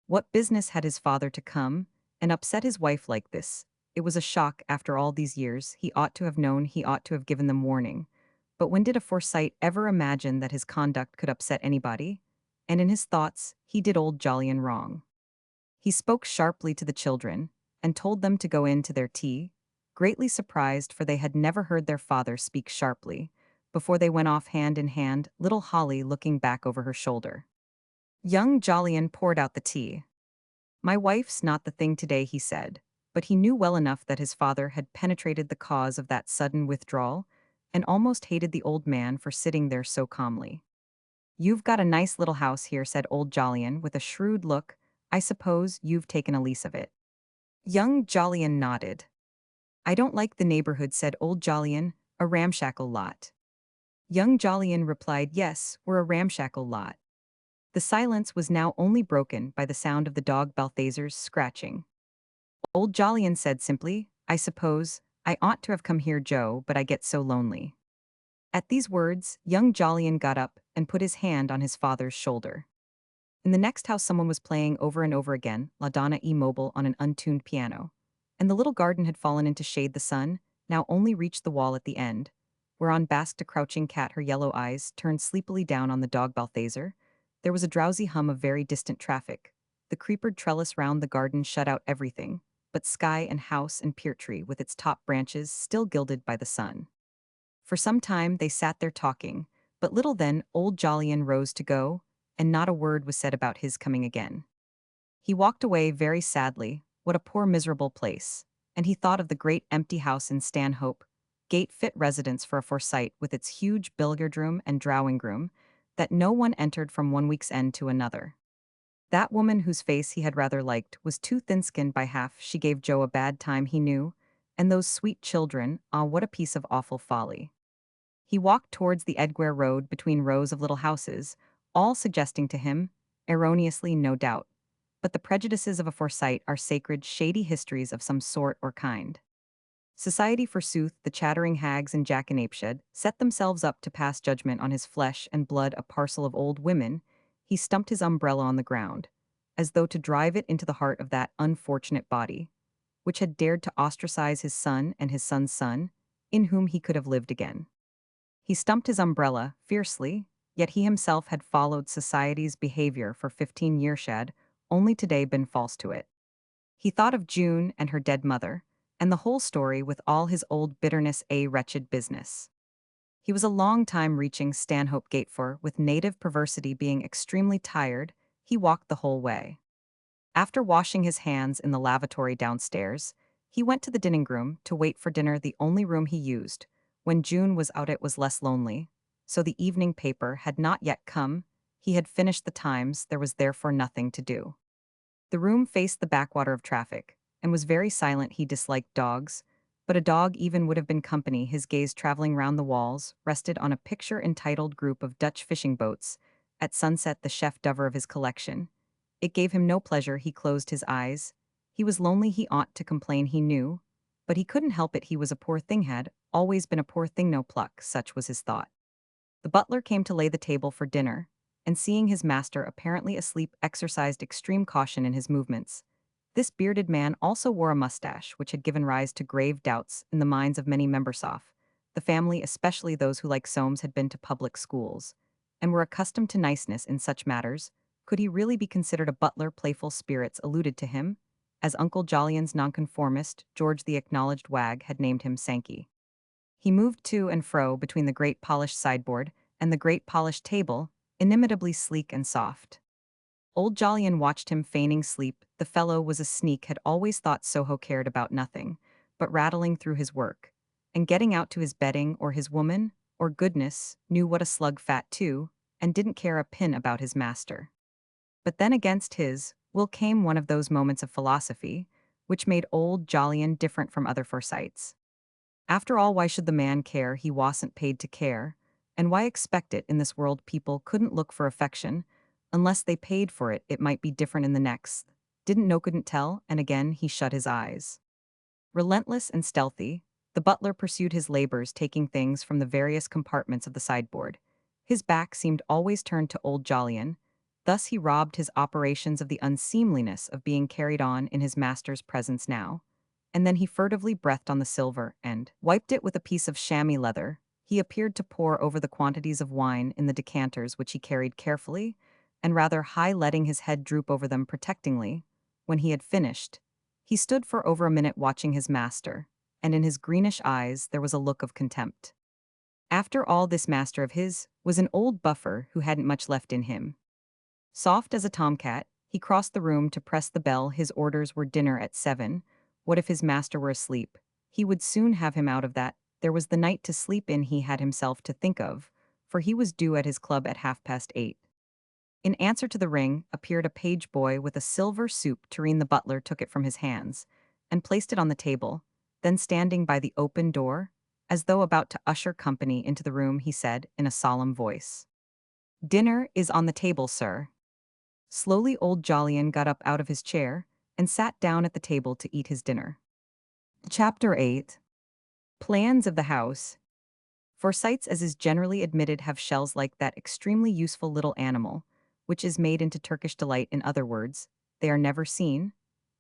What business had his father to come and upset his wife like this? It was a shock after all these years. He ought to have known, he ought to have given them warning. But when did a Forsyte ever imagine that his conduct could upset anybody? And in his thoughts, he did old Jolyon wrong. He spoke sharply to the children, and told them to go in to their tea, greatly surprised for they had never heard their father speak sharply, before they went off hand in hand, little Holly looking back over her shoulder. Young Jolyon poured out the tea. "My wife's not the thing today," he said, but he knew well enough that his father had penetrated the cause of that sudden withdrawal, and almost hated the old man for sitting there so calmly. "You've got a nice little house here," said old Jolyon with a shrewd look. "I suppose you've taken a lease of it." Young Jolyon nodded. "I don't like the neighborhood," said old Jolyon, "a ramshackle lot." Young Jolyon replied, "Yes, we're a ramshackle lot." The silence was now only broken by the sound of the dog Balthazar's scratching. Old Jolyon said simply, "I suppose I ought to have come here, Joe, but I get so lonely." At these words, young Jolyon got up and put his hand on his father's shoulder. In the next house someone was playing over and over again La Donna e Mobile on an untuned piano, and the little garden had fallen into shade. The sun now only reached the wall at the end, whereon basked a crouching cat, her yellow eyes turned sleepily down on the dog Balthazar. There was a drowsy hum of very distant traffic. The creepered trellis round the garden shut out everything, but sky and house and pear tree with its top branches still gilded by the sun. For some time they sat there talking, but little then old Jolyon rose to go, and not a word was said about his coming again. He walked away very sadly. What a poor miserable place. And he thought of the great empty house in Stanhope Gate, fit residence for a Forsyte, with its huge billiard-room and drawing-room, that no one entered from one week's end to another. That woman whose face he had rather liked was too thin-skinned by half. She gave Joe a bad time, he knew. And those sweet children, ah, what a piece of awful folly. He walked towards the Edgware Road between rows of little houses, all suggesting to him, erroneously no doubt, but the prejudices of a Forsyte are sacred, shady histories of some sort or kind. Society, forsooth, the chattering hags and jackanapeshed, set themselves up to pass judgment on his flesh and blood, a parcel of old women. He stumped his umbrella on the ground, as though to drive it into the heart of that unfortunate body, which had dared to ostracize his son and his son's son, in whom he could have lived again. He stumped his umbrella fiercely, yet he himself had followed society's behavior for 15 years, had only today been false to it. He thought of June and her dead mother, and the whole story with all his old bitterness, a wretched business. He was a long time reaching Stanhope Gate, for, with native perversity being extremely tired, he walked the whole way. After washing his hands in the lavatory downstairs, he went to the dining room to wait for dinner, the only room he used. When June was out it was less lonely, so the evening paper had not yet come. He had finished the Times, there was therefore nothing to do. The room faced the backwater of traffic, and was very silent. He disliked dogs, but a dog even would have been company. His gaze, traveling round the walls, rested on a picture entitled Group of Dutch Fishing Boats, at sunset, the chef d'oeuvre of his collection. It gave him no pleasure. He closed his eyes. He was lonely. He ought to complain, he knew, but he couldn't help it. He was a poor thing, had always been a poor thing, no pluck, such was his thought. The butler came to lay the table for dinner, and seeing his master apparently asleep, exercised extreme caution in his movements. This bearded man also wore a mustache, which had given rise to grave doubts in the minds of many members of the family, especially those who, like Soames, had been to public schools, and were accustomed to niceness in such matters. Could he really be considered a butler? Playful spirits alluded to him, as Uncle Jolyon's nonconformist, George the acknowledged wag, had named him, Sankey. He moved to and fro between the great polished sideboard and the great polished table, inimitably sleek and soft. Old Jolyon watched him, feigning sleep. The fellow was a sneak, had always thought Soho cared about nothing but rattling through his work, and getting out to his bedding or his woman, or goodness knew what a slug fat too, and didn't care a pin about his master. But then against his will came one of those moments of philosophy which made old Jolyon different from other Forsytes. After all, why should the man care? He wasn't paid to care, and why expect it in this world? People couldn't look for affection unless they paid for it. It might be different in the next. Didn't know, couldn't tell, and again he shut his eyes. Relentless and stealthy, the butler pursued his labors, taking things from the various compartments of the sideboard. His back seemed always turned to old Jolyon. Thus he robbed his operations of the unseemliness of being carried on in his master's presence now, and then he furtively breathed on the silver and wiped it with a piece of chamois leather. He appeared to pore over the quantities of wine in the decanters which he carried carefully, and rather high, letting his head droop over them protectingly. When he had finished, he stood for over a minute watching his master, and in his greenish eyes there was a look of contempt. After all, this master of his was an old buffer who hadn't much left in him. Soft as a tomcat, he crossed the room to press the bell. His orders were dinner at 7. What if his master were asleep? He would soon have him out of that. There was the night to sleep in he had himself to think of, for he was due at his club at 8:30. In answer to the ring appeared a page boy with a silver soup tureen. The butler took it from his hands and placed it on the table. Then, standing by the open door, as though about to usher company into the room, he said in a solemn voice, "Dinner is on the table, sir." Slowly old Jolyon got up out of his chair and sat down at the table to eat his dinner. Chapter 8. Plans of the house. Forsytes, as is generally admitted, have shells like that extremely useful little animal, which is made into Turkish delight. In other words, they are never seen,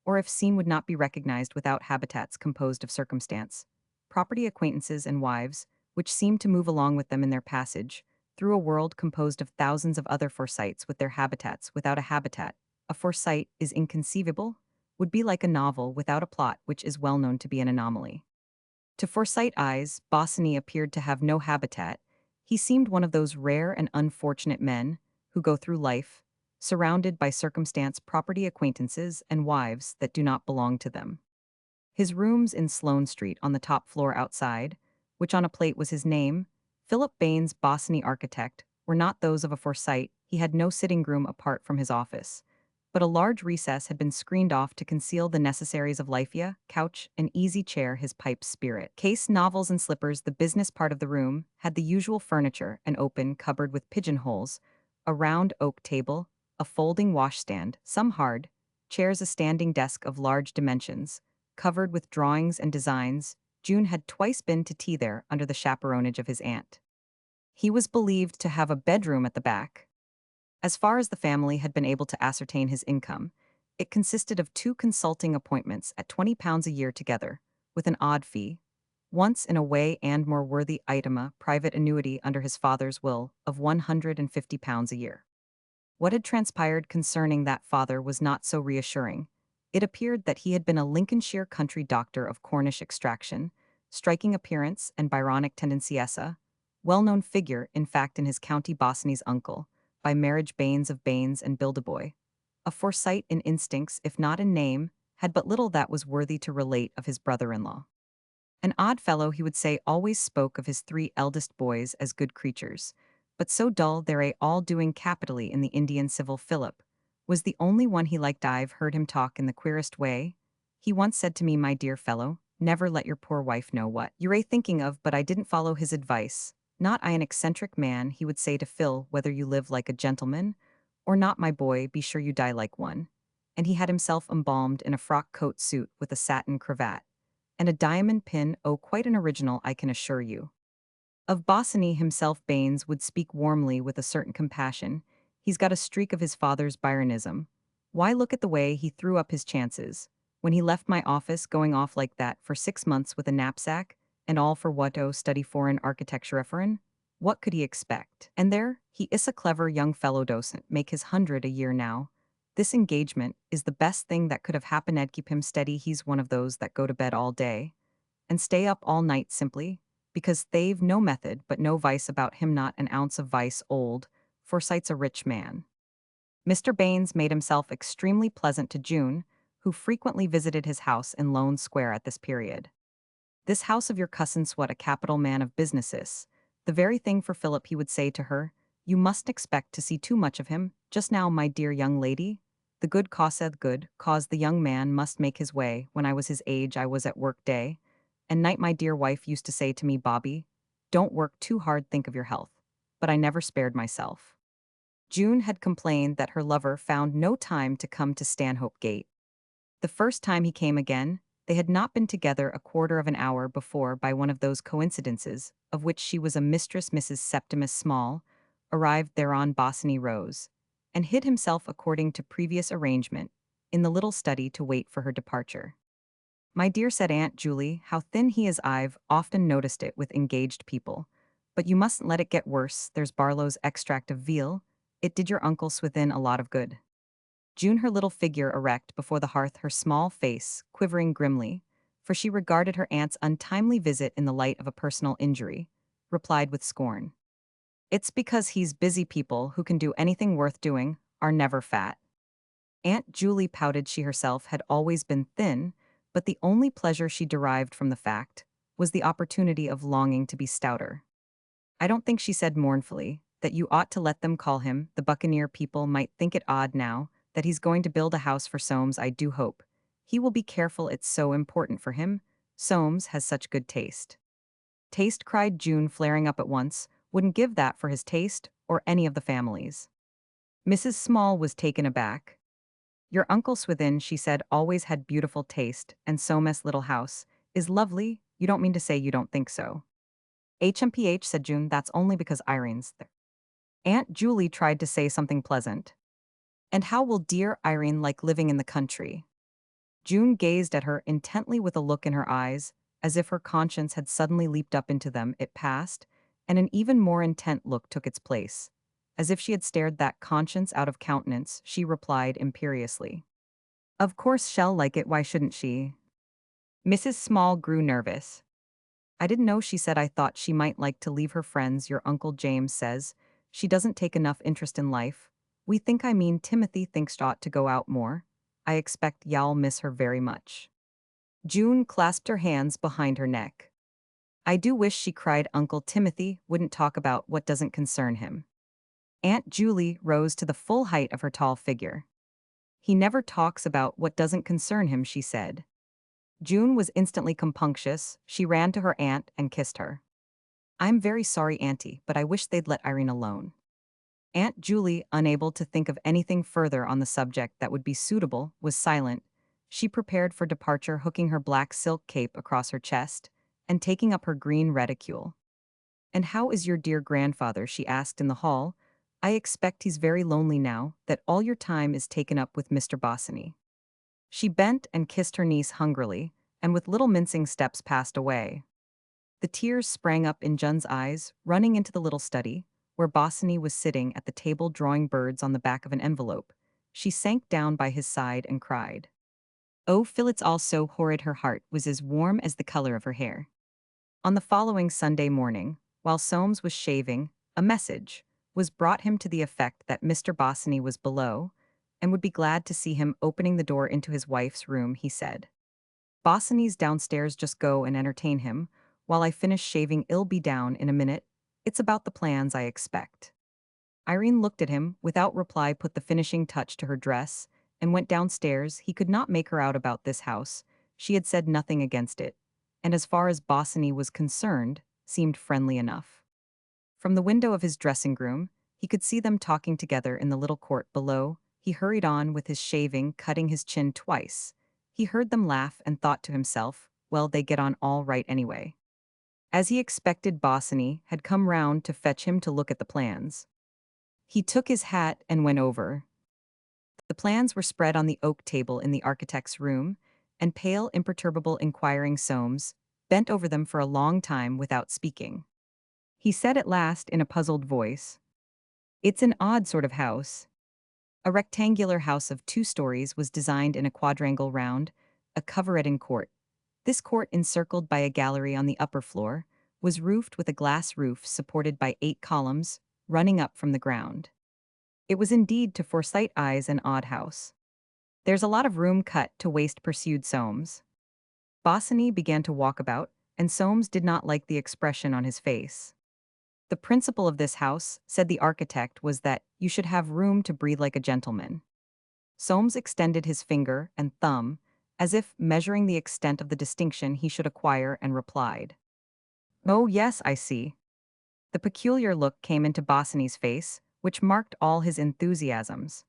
or if seen would not be recognized without habitats composed of circumstance, property, acquaintances, and wives, which seem to move along with them in their passage, through a world composed of thousands of other Forsytes with their habitats. Without a habitat, a Forsyte is inconceivable, would be like a novel without a plot, which is well known to be an anomaly. To Forsyte eyes, Bosinney appeared to have no habitat. He seemed one of those rare and unfortunate men who go through life, surrounded by circumstance, property, acquaintances, and wives that do not belong to them. His rooms in Sloane Street on the top floor outside, which on a plate was his name, Philip Baines, Bosinney architect, were not those of a Forsyte. He had no sitting room apart from his office, but a large recess had been screened off to conceal the necessaries of life: couch, an easy chair, his pipe, spirit case, novels, and slippers. The business part of the room had the usual furniture: an open cupboard with pigeonholes, a round oak table, a folding washstand, some hard chairs, a standing desk of large dimensions, covered with drawings and designs. June had twice been to tea there under the chaperonage of his aunt. He was believed to have a bedroom at the back. As far as the family had been able to ascertain his income, it consisted of 2 consulting appointments at £20 a year together, with an odd fee, once in a way and more worthy item, a private annuity under his father's will of £150 a year. What had transpired concerning that father was not so reassuring. It appeared that he had been a Lincolnshire country doctor of Cornish extraction, striking appearance and Byronic tendencies, well-known figure, in fact, in his county. Bosinney's uncle, by marriage Baines of Baines and Bildeboy, a Forsyte in instincts if not in name, had but little that was worthy to relate of his brother-in-law. An odd fellow, he would say, always spoke of his 3 eldest boys as good creatures, but so dull they're all doing capitally in the Indian Civil. Philip was the only one he liked. I've heard him talk in the queerest way. He once said to me, "My dear fellow, never let your poor wife know what you're thinking of," but I didn't follow his advice. "Not I, an eccentric man," he would say to Phil, "whether you live like a gentleman or not, my boy, be sure you die like one." And he had himself embalmed in a frock coat suit with a satin cravat and a diamond pin. Oh, quite an original, I can assure you. Of Bosinney himself, Baines would speak warmly with a certain compassion. "He's got a streak of his father's Byronism. Why, look at the way he threw up his chances. When he left my office, going off like that for 6 months with a knapsack, and all for what? Oh, study foreign architecture foreign. What could he expect? And there, he is a clever young fellow, doesn't make his 100 a year now. This engagement is the best thing that could have happened. I'd keep him steady. He's one of those that go to bed all day and stay up all night simply because they've no method but no vice about him, not an ounce of vice. Old Forsyte's a rich man." Mr. Baines made himself extremely pleasant to June, who frequently visited his house in Lone Square at this period. "This house of your cousin's what a capital man of business is. The very thing for Philip," he would say to her. "You mustn't expect to see too much of him just now, my dear young lady. The good cause the young man must make his way. When I was his age I was at work day and night. My dear wife used to say to me, 'Bobby, don't work too hard, think of your health.' But I never spared myself." June had complained that her lover found no time to come to Stanhope Gate. The first time he came again, they had not been together a quarter of an hour before. By one of those coincidences, of which she was a mistress, Mrs. Septimus Small arrived thereon. Bosinney rose, and hid himself according to previous arrangement, in the little study to wait for her departure. "My dear," said Aunt Julie, "how thin he is. I've often noticed it with engaged people. But you mustn't let it get worse. There's Barlow's extract of veal. It did your uncle Swithin a lot of good. June, her little figure erect before the hearth, her small face quivering grimly, for she regarded her aunt's untimely visit in the light of a personal injury, replied with scorn. It's because he's busy. People who can do anything worth doing are never fat. Aunt Julie pouted. She herself had always been thin, but the only pleasure she derived from the fact was the opportunity of longing to be stouter. I don't think, she said mournfully, that you ought to let them call him the Buccaneer. People might think it odd now that he's going to build a house for Soames. I do hope he will be careful. It's so important for him. Soames has such good taste. Taste, cried June, flaring up at once. Wouldn't give that for his taste or any of the family's. Mrs. Small was taken aback. Your Uncle Swithin, she said, always had beautiful taste, and Soames' little house is lovely. You don't mean to say you don't think so? HMPH, said June. That's only because Irene's there. Aunt Julie tried to say something pleasant. And how will dear Irene like living in the country? June gazed at her intently with a look in her eyes, as if her conscience had suddenly leaped up into them. It passed, and an even more intent look took its place. As if she had stared that conscience out of countenance, she replied imperiously. Of course she'll like it. Why shouldn't she? Mrs. Small grew nervous. I didn't know, she said. I thought she might like to leave her friends. Your Uncle James says she doesn't take enough interest in life. We think, I mean, Timothy thinks she ought to go out more. I expect y'all miss her very much. June clasped her hands behind her neck. I do wish, she cried, Uncle Timothy wouldn't talk about what doesn't concern him. Aunt Julie rose to the full height of her tall figure. He never talks about what doesn't concern him, she said. June was instantly compunctious. She ran to her aunt and kissed her. I'm very sorry, Auntie, but I wish they'd let Irene alone. Aunt Julie, unable to think of anything further on the subject that would be suitable, was silent. She prepared for departure, hooking her black silk cape across her chest and taking up her green reticule. And how is your dear grandfather? She asked in the hall. I expect he's very lonely now that all your time is taken up with Mr. Bosinney. She bent and kissed her niece hungrily, and with little mincing steps passed away. The tears sprang up in Jun's eyes, running into the little study, where Bosinney was sitting at the table drawing birds on the back of an envelope. She sank down by his side and cried. Oh, Phil, it's all so horrid. Her heart was as warm as the color of her hair. On the following Sunday morning, while Soames was shaving, a message was brought him to the effect that Mr. Bosinney was below and would be glad to see him. Opening the door into his wife's room, he said, Bosinney's downstairs, just go and entertain him. While I finish shaving, I'll be down in a minute. It's about the plans, I expect. Irene looked at him, without reply, put the finishing touch to her dress, and went downstairs. He could not make her out about this house. She had said nothing against it, and as far as Bosinney was concerned, seemed friendly enough. From the window of his dressing room, he could see them talking together in the little court below. He hurried on with his shaving, cutting his chin twice. He heard them laugh and thought to himself, well, they get on all right anyway. As he expected, Bosinney had come round to fetch him to look at the plans. He took his hat and went over. The plans were spread on the oak table in the architect's room, and pale, imperturbable, inquiring Soames bent over them for a long time without speaking. He said at last in a puzzled voice, It's an odd sort of house. A rectangular house of 2 stories was designed in a quadrangle round a coverted court. This court, encircled by a gallery on the upper floor, was roofed with a glass roof supported by 8 columns, running up from the ground. It was indeed, to Forsyte eyes, an odd house. There's a lot of room cut to waste, pursued Soames. Bosinney began to walk about, and Soames did not like the expression on his face. The principle of this house, said the architect, was that you should have room to breathe like a gentleman. Soames extended his finger and thumb, as if measuring the extent of the distinction he should acquire, and replied, Oh, yes, I see. The peculiar look came into Bosinney's face, which marked all his enthusiasms.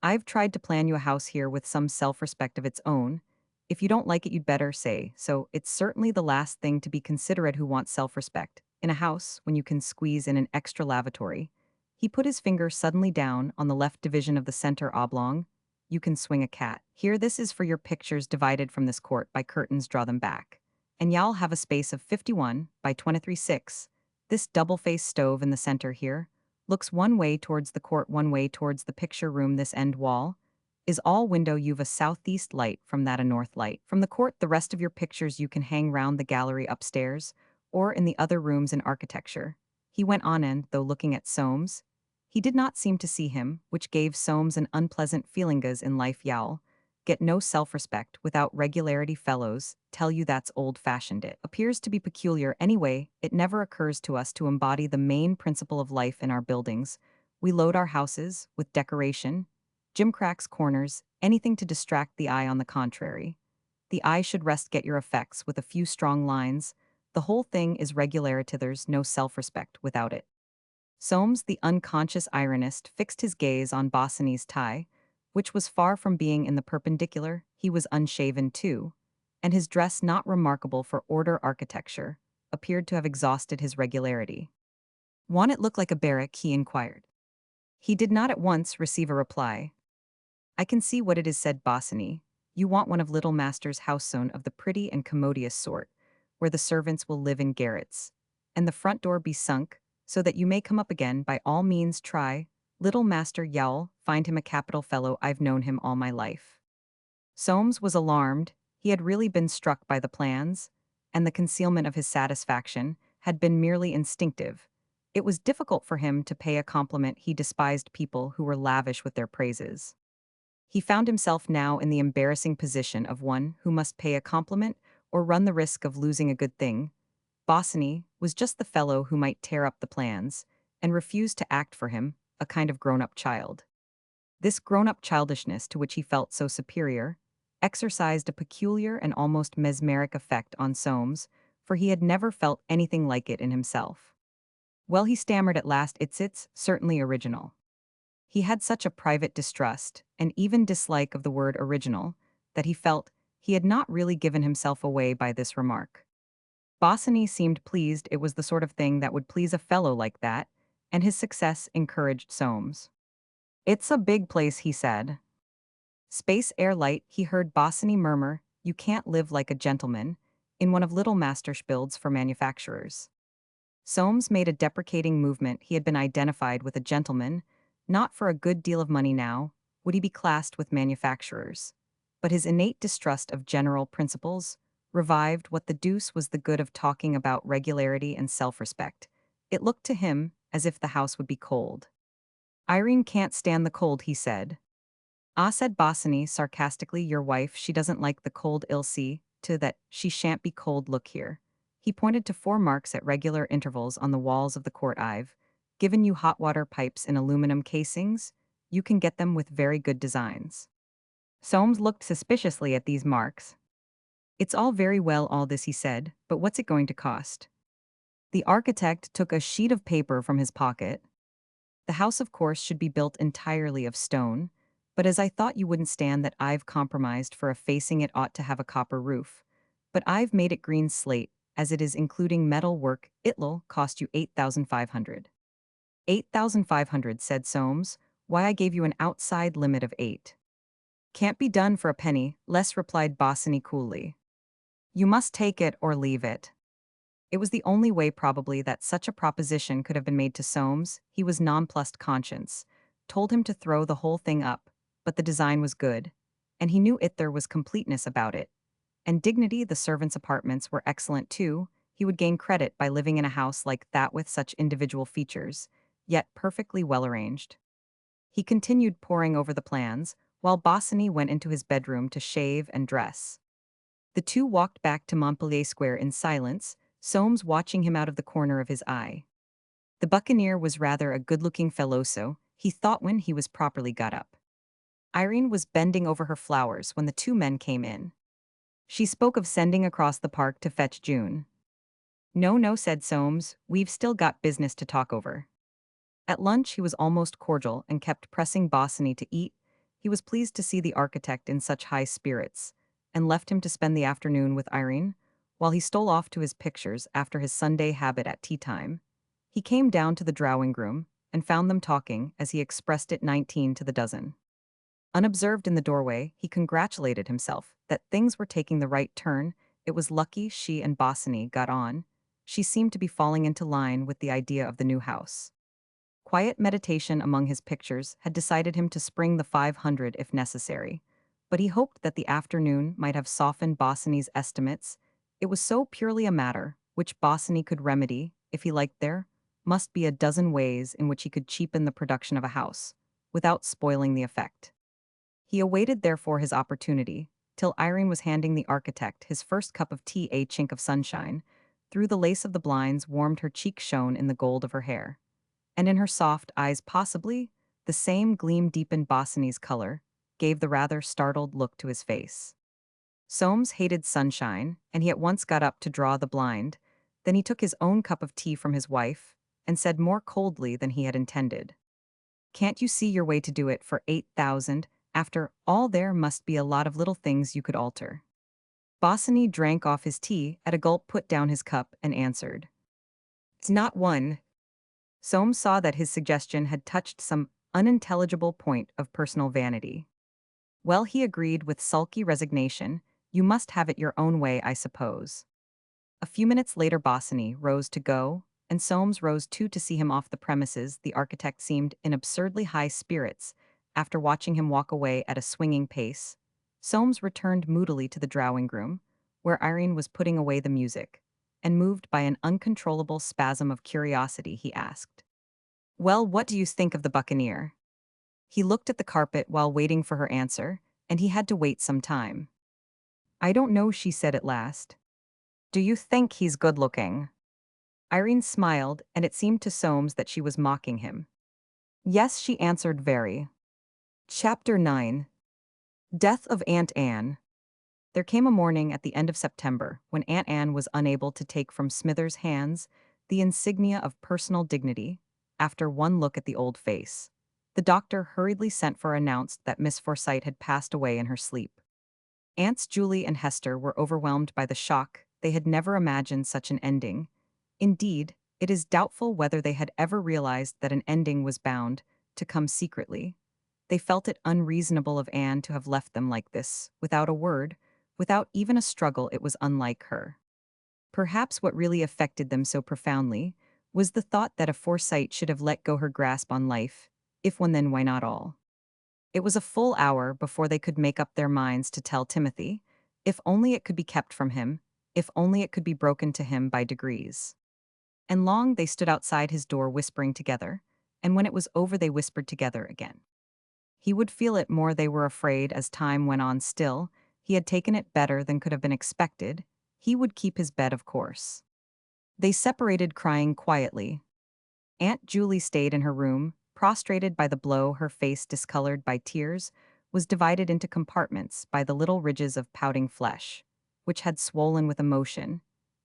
I've tried to plan you a house here with some self-respect of its own. If you don't like it, you'd better say so. It's certainly the last thing to be considerate who wants self-respect in a house when you can squeeze in an extra lavatory. He put his finger suddenly down on the left division of the center oblong. You can swing a cat. Here, this is for your pictures divided from this court by curtains. Draw them back. And y'all have a space of 51 by 23 6. This double-faced stove in the center here looks one way towards the court, one way towards the picture room. This end wall is all window. You've a southeast light, from that a north light. From the court, the rest of your pictures you can hang round the gallery upstairs or in the other rooms in architecture. He went on, and, though looking at Soames, he did not seem to see him, which gave Soames an unpleasant feeling. As in life y'all get no self-respect without regularity. Fellows tell you that's old-fashioned. It appears to be peculiar. Anyway, it never occurs to us to embody the main principle of life in our buildings. We load our houses with decoration, gimcracks, corners, anything to distract the eye. On the contrary, the eye should rest. Get your effects with a few strong lines. The whole thing is regularity. There's no self-respect without it. Soames, the unconscious ironist, fixed his gaze on Bosinney's tie, which was far from being in the perpendicular. He was unshaven too, and his dress, not remarkable for order architecture, appeared to have exhausted his regularity. "Want it look like a barrack?" he inquired. He did not at once receive a reply. "I can see what it is," said Bosinney. "You want one of little master's house, of the pretty and commodious sort, where the servants will live in garrets, and the front door be sunk, so that you may come up again. By all means try. Little master Yowl, find him a capital fellow. I've known him all my life." Soames was alarmed. He had really been struck by the plans, and the concealment of his satisfaction had been merely instinctive. It was difficult for him to pay a compliment. He despised people who were lavish with their praises. He found himself now in the embarrassing position of one who must pay a compliment or run the risk of losing a good thing. Bosinney was just the fellow who might tear up the plans and refuse to act for him, a kind of grown-up child. This grown-up childishness, to which he felt so superior, exercised a peculiar and almost mesmeric effect on Soames, for he had never felt anything like it in himself. "Well," he stammered at last, "it's certainly original." He had such a private distrust, and even dislike of the word original, that he felt he had not really given himself away by this remark. Bosinney seemed pleased. It was the sort of thing that would please a fellow like that, and his success encouraged Soames. "It's a big place," he said. "Space, air, light," he heard Bosinney murmur. "You can't live like a gentleman in one of little master's builds for manufacturers." Soames made a deprecating movement. He had been identified with a gentleman, not for a good deal of money. Now would he be classed with manufacturers? But his innate distrust of general principles revived. What the deuce was the good of talking about regularity and self-respect? It looked to him as if the house would be cold. "Irene can't stand the cold," he said. "Ah," said Bosinney sarcastically, "your wife, she doesn't like the cold. I'll see to that she shan't be cold. Look here." He pointed to 4 marks at regular intervals on the walls of the court. "I've given you hot water pipes in aluminum casings. You can get them with very good designs." Soames looked suspiciously at these marks. "It's all very well, all this," he said, "but what's it going to cost?" The architect took a sheet of paper from his pocket. "The house, of course, should be built entirely of stone, but as I thought you wouldn't stand that, I've compromised for a facing. It ought to have a copper roof, but I've made it green slate, as it is, including metal work. It'll cost you 8,500. 8,500, said Soames. "Why, I gave you an outside limit of 8. "Can't be done for a penny less," replied Bosinney coolly. "You must take it or leave it." It was the only way, probably, that such a proposition could have been made to Soames. He was nonplussed. Conscience told him to throw the whole thing up, but the design was good, and he knew there was completeness about it. And dignity. The servants' apartments were excellent too. He would gain credit by living in a house like that with such individual features, yet perfectly well arranged. He continued poring over the plans, while Bosinney went into his bedroom to shave and dress. The two walked back to Montpellier Square in silence, Soames watching him out of the corner of his eye. The buccaneer was rather a good-looking fellow, so he thought, when he was properly got up. Irene was bending over her flowers when the 2 men came in. She spoke of sending across the park to fetch June. "No, no," said Soames, "we've still got business to talk over." At lunch he was almost cordial and kept pressing Bosinney to eat. He was pleased to see the architect in such high spirits, and left him to spend the afternoon with Irene, while he stole off to his pictures after his Sunday habit at tea-time. He came down to the drawing-room, and found them talking, as he expressed it, 19 to the dozen. Unobserved in the doorway, he congratulated himself that things were taking the right turn. It was lucky she and Bosinney got on. She seemed to be falling into line with the idea of the new house. Quiet meditation among his pictures had decided him to spring the 500 if necessary, but he hoped that the afternoon might have softened Bosinney's estimates. It was so purely a matter, which Bosinney could remedy, if he liked there, must be a dozen ways in which he could cheapen the production of a house, without spoiling the effect. He awaited therefore his opportunity, till Irene was handing the architect his first cup of tea. A chink of sunshine, through the lace of the blinds, warmed her cheek, shone in the gold of her hair, and in her soft eyes possibly the same gleam deepened Bosinney's color, gave the rather startled look to his face. Soames hated sunshine, and he at once got up to draw the blind. Then he took his own cup of tea from his wife, and said more coldly than he had intended, "Can't you see your way to do it for 8,000? After all, there must be a lot of little things you could alter." Bosinney drank off his tea at a gulp, put down his cup, and answered, "It's not one." Soames saw that his suggestion had touched some unintelligible point of personal vanity. "Well," he agreed with sulky resignation, "you must have it your own way, I suppose." A few minutes later Bosinney rose to go, and Soames rose too to see him off the premises. The architect seemed in absurdly high spirits, after watching him walk away at a swinging pace. Soames returned moodily to the drawing-room, where Irene was putting away the music, and moved by an uncontrollable spasm of curiosity, he asked, "Well, what do you think of the Buccaneer?" He looked at the carpet while waiting for her answer, and he had to wait some time. "I don't know," she said at last. "Do you think he's good-looking?" Irene smiled, and it seemed to Soames that she was mocking him. "Yes," she answered, "very." Chapter 9. Death of Aunt Anne. There came a morning at the end of September when Aunt Anne was unable to take from Smithers' hands the insignia of personal dignity. After one look at the old face, the doctor hurriedly sent for, announced that Miss Forsyte had passed away in her sleep. Aunts Julie and Hester were overwhelmed by the shock. They had never imagined such an ending. Indeed, it is doubtful whether they had ever realized that an ending was bound to come secretly. They felt it unreasonable of Anne to have left them like this, without a word, without even a struggle. It was unlike her. Perhaps what really affected them so profoundly was the thought that a Forsyte should have let go her grasp on life. If one, then why not all? It was a full hour before they could make up their minds to tell Timothy, if only it could be kept from him, if only it could be broken to him by degrees. And long they stood outside his door whispering together, and when it was over they whispered together again. He would feel it more, they were afraid, as time went on. Still, he had taken it better than could have been expected. He would keep his bed, of course. They separated, crying quietly. Aunt Julie stayed in her room, prostrated by the blow. Her face, discolored by tears, was divided into compartments by the little ridges of pouting flesh, which had swollen with emotion.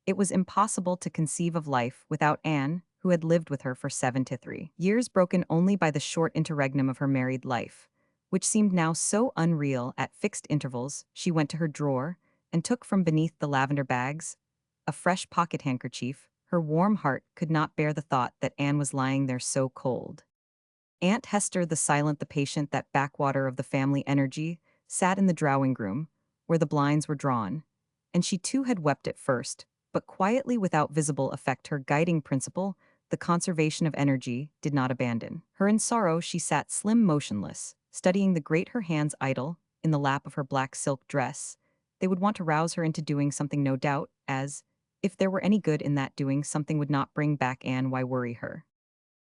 It was impossible to conceive of life without Anne, who had lived with her for 73 years, broken only by the short interregnum of her married life, which seemed now so unreal. At fixed intervals, she went to her drawer and took from beneath the lavender bags a fresh pocket handkerchief. Her warm heart could not bear the thought that Anne was lying there so cold. Aunt Hester, the silent, the patient, that backwater of the family energy, sat in the drawing-room, where the blinds were drawn, and she too had wept at first, but quietly, without visible effect. Her guiding principle, the conservation of energy, did not abandon her. In sorrow she sat slim, motionless, studying the grate, her hands idle, in the lap of her black silk dress. They would want to rouse her into doing something, no doubt, as, if there were any good in that doing, something would not bring back Anne. Why worry her?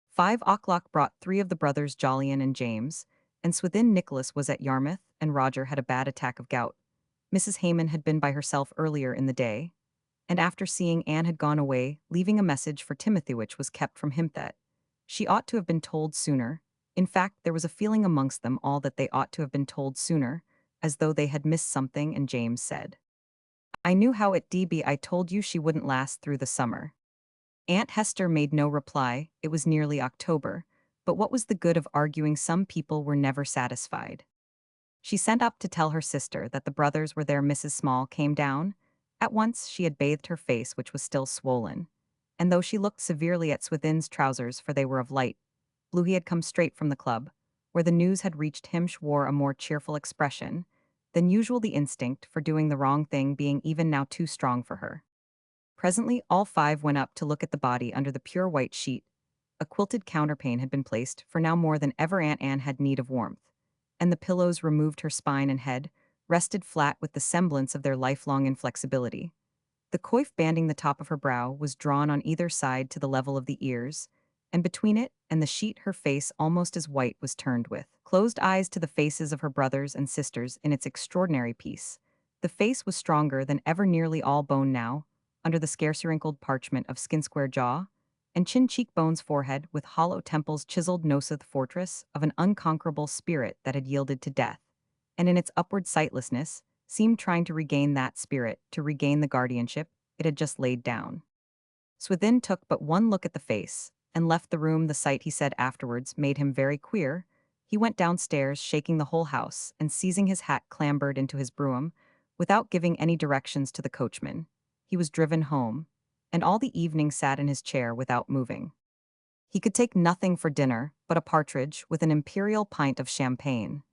5 o'clock brought 3 of the brothers, Jolyon and James, and Swithin. Nicholas was at Yarmouth, and Roger had a bad attack of gout. Mrs. Hayman had been by herself earlier in the day, and after seeing Anne had gone away, leaving a message for Timothy which was kept from him, that she ought to have been told sooner. In fact, there was a feeling amongst them all that they ought to have been told sooner, as though they had missed something. And James said, "I knew how it'd be. I told you she wouldn't last through the summer." Aunt Hester made no reply. It was nearly October, but what was the good of arguing? Some people were never satisfied. She sent up to tell her sister that the brothers were there. Mrs. Small came down. At once she had bathed her face, which was still swollen, and though she looked severely at Swithin's trousers, for they were of light blue, he had come straight from the club, where the news had reached him. She wore a more cheerful expression than usual, the instinct for doing the wrong thing being even now too strong for her. Presently, all five went up to look at the body under the pure white sheet. A quilted counterpane had been placed, for now more than ever Aunt Anne had need of warmth, and the pillows removed her spine and head, rested flat with the semblance of their lifelong inflexibility. The coif banding the top of her brow was drawn on either side to the level of the ears, and between it and the sheet her face almost as white was turned with closed eyes to the faces of her brothers and sisters in its extraordinary peace. The face was stronger than ever, nearly all bone now, under the scarce wrinkled parchment of skin-square jaw, and chin-cheekbones forehead with hollow temples chiseled noseth fortress of an unconquerable spirit that had yielded to death, and in its upward sightlessness, seemed trying to regain that spirit, to regain the guardianship it had just laid down. Swithin took but one look at the face, and left the room. The sight, he said afterwards, made him very queer. He went downstairs, shaking the whole house, and seizing his hat clambered into his brougham, without giving any directions to the coachman. He was driven home, and all the evening sat in his chair without moving. He could take nothing for dinner but a partridge with an imperial pint of champagne.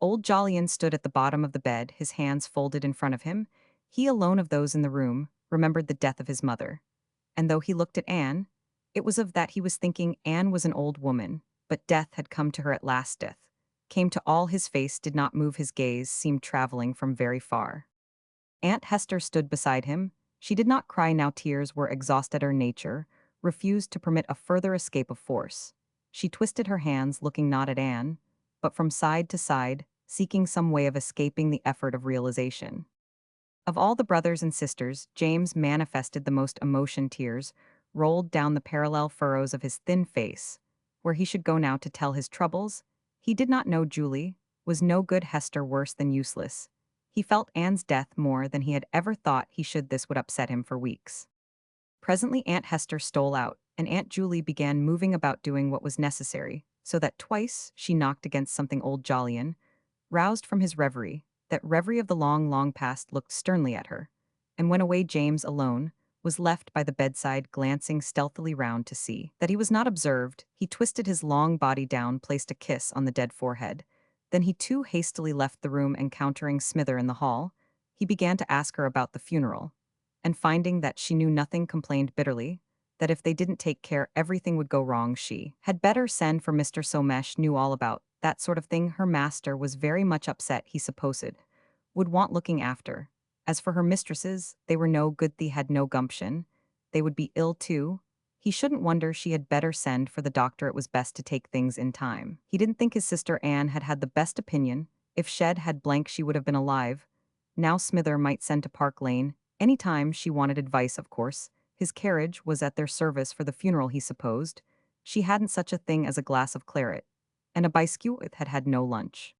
Old Jolyon stood at the bottom of the bed, his hands folded in front of him. He alone of those in the room remembered the death of his mother. And though he looked at Anne, it was of that he was thinking. Anne was an old woman, but death had come to her at last. Death came to all. His face did not move, his gaze seemed traveling from very far. Aunt Hester stood beside him. She did not cry now. Tears were exhausted. Her nature refused to permit a further escape of force. She twisted her hands, looking not at Anne, but from side to side, seeking some way of escaping the effort of realization. Of all the brothers and sisters, James manifested the most emotion. Tears rolled down the parallel furrows of his thin face. Where he should go now to tell his troubles? He did not know. Julie was no good, Hester worse than useless. He felt Anne's death more than he had ever thought he should. This would upset him for weeks. Presently Aunt Hester stole out, and Aunt Julie began moving about doing what was necessary, so that twice she knocked against something. Old Jolyon, roused from his reverie, that reverie of the long, long past, looked sternly at her, and went away. James alone was left by the bedside, glancing stealthily round to see that he was not observed. He twisted his long body down, placed a kiss on the dead forehead. Then he too hastily left the room, encountering Smither in the hall. He began to ask her about the funeral, and finding that she knew nothing, complained bitterly that if they didn't take care everything would go wrong. She had better send for Mr. Soames, knew all about that sort of thing. Her master was very much upset, he supposed, would want looking after. As for her mistresses, they were no good, they had no gumption. They would be ill too. He shouldn't wonder. She had better send for the doctor. It was best to take things in time. He didn't think his sister Anne had had the best opinion. If Shed had blank, she would have been alive. Now Smither might send to Park Lane any time she wanted advice, of course. His carriage was at their service for the funeral, he supposed. She hadn't such a thing as a glass of claret, and a biscuit had had no lunch.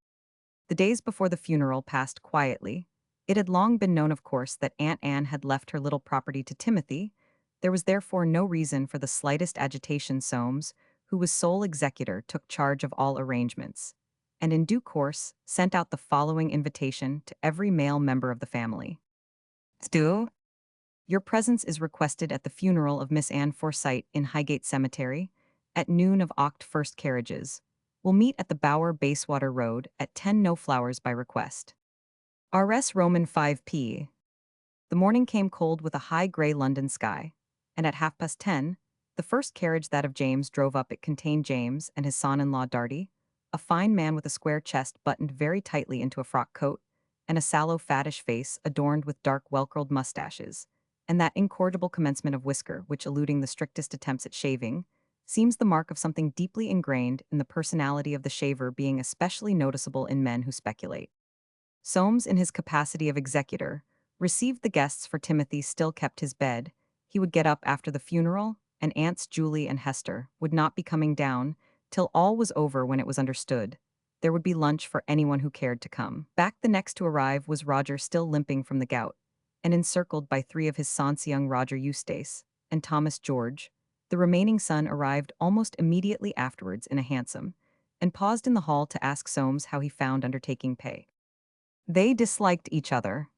The days before the funeral passed quietly. It had long been known, of course, that Aunt Anne had left her little property to Timothy. There was therefore no reason for the slightest agitation. Soames, who was sole executor, took charge of all arrangements, and in due course sent out the following invitation to every male member of the family. Stu, your presence is requested at the funeral of Miss Anne Forsyte in Highgate Cemetery, at noon of Oct. First carriages. Will meet at the Bower Bayswater Road at 10. No flowers by request. R.S. Roman 5p. The morning came cold with a high grey London sky, and at 10:30, the first carriage, that of James, drove up. It contained James and his son-in-law Darty, a fine man with a square chest buttoned very tightly into a frock coat, and a sallow fattish face adorned with dark well-curled moustaches, and that incorrigible commencement of whisker which, eluding the strictest attempts at shaving, seems the mark of something deeply ingrained in the personality of the shaver, being especially noticeable in men who speculate. Soames, in his capacity of executor, received the guests, for Timothy still kept his bed. He would get up after the funeral, and Aunts Julie and Hester would not be coming down till all was over. When it was understood there would be lunch for anyone who cared to come. Back the next to arrive was Roger, still limping from the gout, and encircled by three of his sons, young Roger Eustace and Thomas George. The remaining son arrived almost immediately afterwards in a hansom, and paused in the hall to ask Soames how he found undertaking pay. They disliked each other.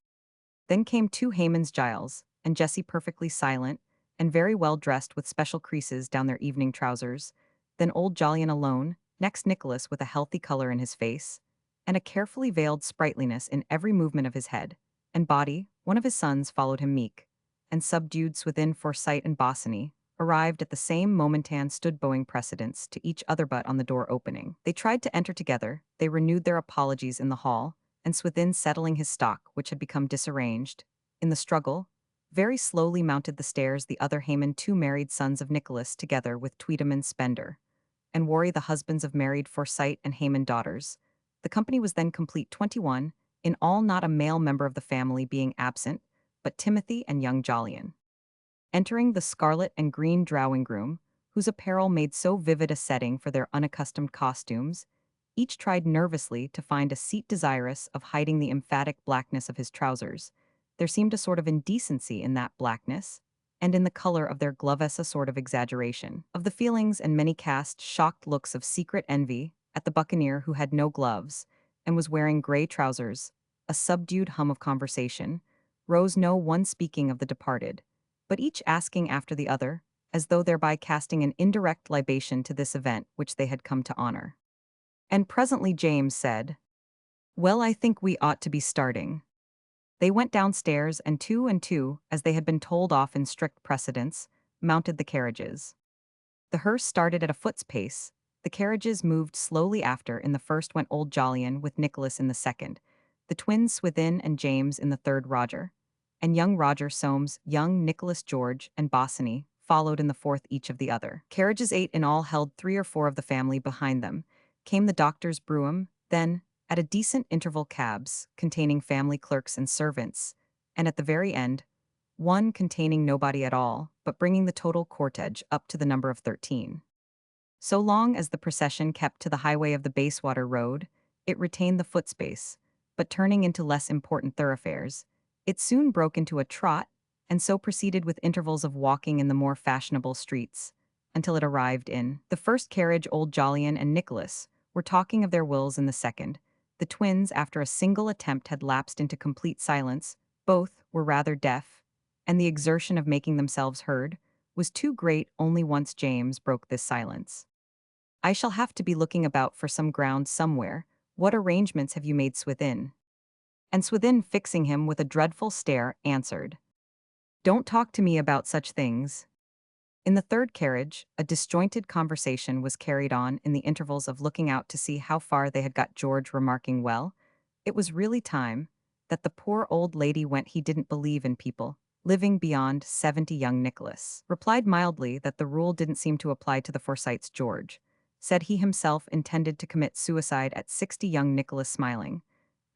Then came two Haymans, Giles and Jessie, perfectly silent and very well dressed, with special creases down their evening trousers. Then old Jolyon alone, next Nicholas, with a healthy color in his face, and a carefully veiled sprightliness in every movement of his head and body. One of his sons followed him, meek, and subdued Swithin Forsyte and Bosinney, arrived at the same moment and stood bowing precedence to each other but on the door opening. They tried to enter together, they renewed their apologies in the hall, and Swithin settling his stock, which had become disarranged, in the struggle, very slowly mounted the stairs the other Haman two married sons of Nicholas together with Tweedham and Spender, and Worry the husbands of married Forsyte and Haman daughters. The company was then complete 21, in all not a male member of the family being absent, but Timothy and young Jolyon. Entering the scarlet and green drawing-room, whose apparel made so vivid a setting for their unaccustomed costumes, each tried nervously to find a seat desirous of hiding the emphatic blackness of his trousers. There seemed a sort of indecency in that blackness, and in the color of their gloves a sort of exaggeration of the feelings, and many cast shocked looks of secret envy at the buccaneer who had no gloves and was wearing gray trousers. A subdued hum of conversation rose, no one speaking of the departed, but each asking after the other, as though thereby casting an indirect libation to this event which they had come to honor. And presently James said, "Well, I think we ought to be starting." They went downstairs and two, as they had been told off in strict precedence, mounted the carriages. The hearse started at a foot's pace. The carriages moved slowly after. In the first went old Jolyon with Nicholas in the second, the twins Swithin and James in the third, Roger, and young Roger Soames, young Nicholas George, and Bosinney followed in the fourth each of the other. Carriages 8 in all held 3 or 4 of the family behind them. Came the doctor's brougham, then, at a decent interval, cabs, containing family clerks and servants, and at the very end, one containing nobody at all, but bringing the total cortege up to the number of 13. So long as the procession kept to the highway of the Bayswater Road, it retained the footspace, but turning into less important thoroughfares, it soon broke into a trot, and so proceeded with intervals of walking in the more fashionable streets, until it arrived in the first carriage. Old Jolyon and Nicholas were talking of their wills in the second. The twins, after a single attempt, had lapsed into complete silence. Both were rather deaf, and the exertion of making themselves heard was too great. Only once James broke this silence. "I shall have to be looking about for some ground somewhere. What arrangements have you made, Swithin?" And Swithin, fixing him with a dreadful stare, answered, "Don't talk to me about such things." In the third carriage, a disjointed conversation was carried on in the intervals of looking out to see how far they had got, George remarking, "Well, it was really time that the poor old lady went. He didn't believe in people living beyond 70. Young Nicholas replied mildly that the rule didn't seem to apply to the Forsytes. George said he himself intended to commit suicide at 60. Young Nicholas, smiling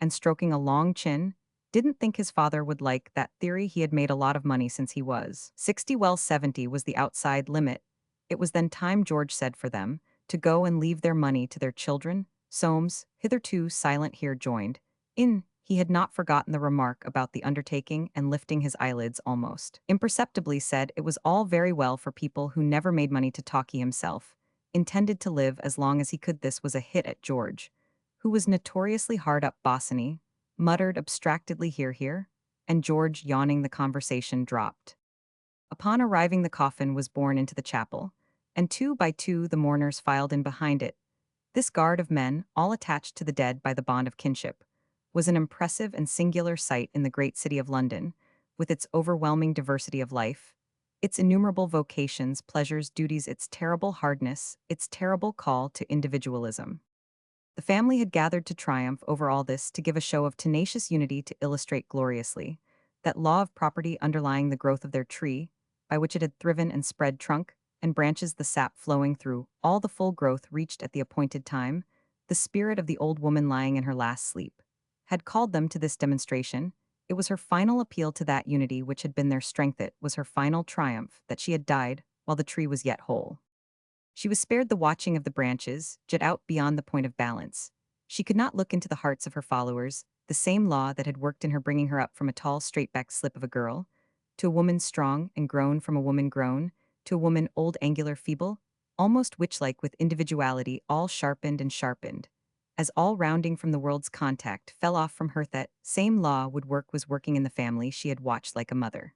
and stroking a long chin, didn't think his father would like that theory. He had made a lot of money since he was 60. Well, 70 was the outside limit. It was then time, George said, for them to go and leave their money to their children. Soames, hitherto silent, here joined in. He had not forgotten the remark about the undertaking, and lifting his eyelids almost imperceptibly said it was all very well for people who never made money to talk. He himself intended to live as long as he could. This was a hit at George, who was notoriously hard up. Bosinney muttered abstractedly, "Hear," and George, yawning, the conversation dropped. Upon arriving, the coffin was borne into the chapel, and 2 by 2 the mourners filed in behind it. This guard of men, all attached to the dead by the bond of kinship, was an impressive and singular sight in the great city of London, with its overwhelming diversity of life, its innumerable vocations, pleasures, duties, its terrible hardness, its terrible call to individualism. The family had gathered to triumph over all this, to give a show of tenacious unity, to illustrate gloriously that law of property underlying the growth of their tree, by which it had thriven and spread trunk and branches, the sap flowing through all the full growth reached at the appointed time. The spirit of the old woman lying in her last sleep had called them to this demonstration. It was her final appeal to that unity which had been their strength. It was her final triumph that she had died while the tree was yet whole. She was spared the watching of the branches, jet out beyond the point of balance. She could not look into the hearts of her followers. The same law that had worked in her, bringing her up from a tall, straight-backed slip of a girl, to a woman strong and grown, from a woman grown, to a woman old, angular, feeble, almost witch-like, with individuality all sharpened and sharpened, as all rounding from the world's contact fell off from her. That same law was working in the family she had watched like a mother.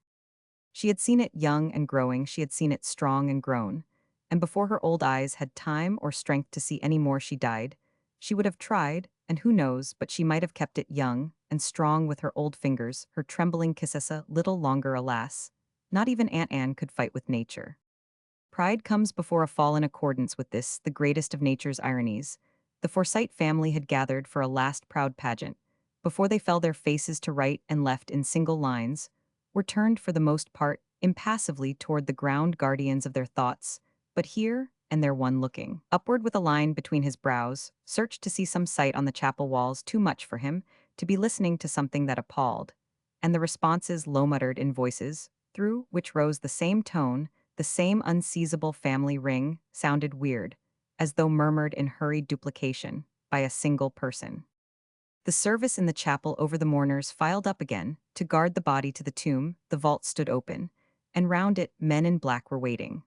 She had seen it young and growing, she had seen it strong and grown, and before her old eyes had time or strength to see any more, she died. She would have tried, and who knows but she might have kept it young and strong with her old fingers, her trembling kisses, a little longer, alas, Not even Aunt Anne could fight with nature. Pride comes before a fall in accordance with this, the greatest of nature's ironies. The Forsyte family had gathered for a last proud pageant. Before they fell their faces to right and left in single lines, were turned for the most part impassively toward the ground guardians of their thoughts, but here and there one looking upward with a line between his brows, searched to see some sight on the chapel walls too much for him, to be listening to something that appalled. And the responses low-muttered in voices, through which rose the same tone, the same unseizable family ring, sounded weird, as though murmured in hurried duplication by a single person. The service in the chapel over the mourners filed up again. To guard the body to the tomb, the vault stood open, and round it men in black were waiting.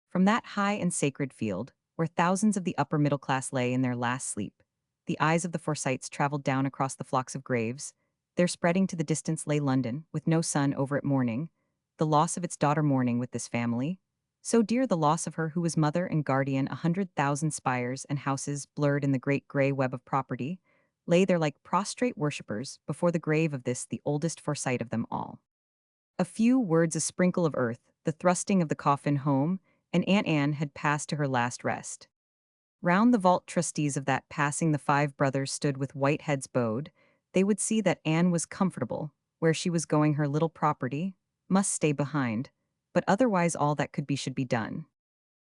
From that high and sacred field, where thousands of the upper middle class lay in their last sleep, the eyes of the Forsytes traveled down across the flocks of graves. There spreading to the distance lay London, with no sun over it mourning, the loss of its daughter mourning with this family. So dear the loss of her who was mother and guardian, 100,000 spires and houses blurred in the great gray web of property, lay there like prostrate worshippers before the grave of this the oldest Forsyte of them all. A few words, a sprinkle of earth, the thrusting of the coffin home, and Aunt Anne had passed to her last rest. Round the vault trustees of that passing the five brothers stood with white heads bowed. They would see that Anne was comfortable, where she was going her little property, must stay behind, but otherwise all that could be should be done.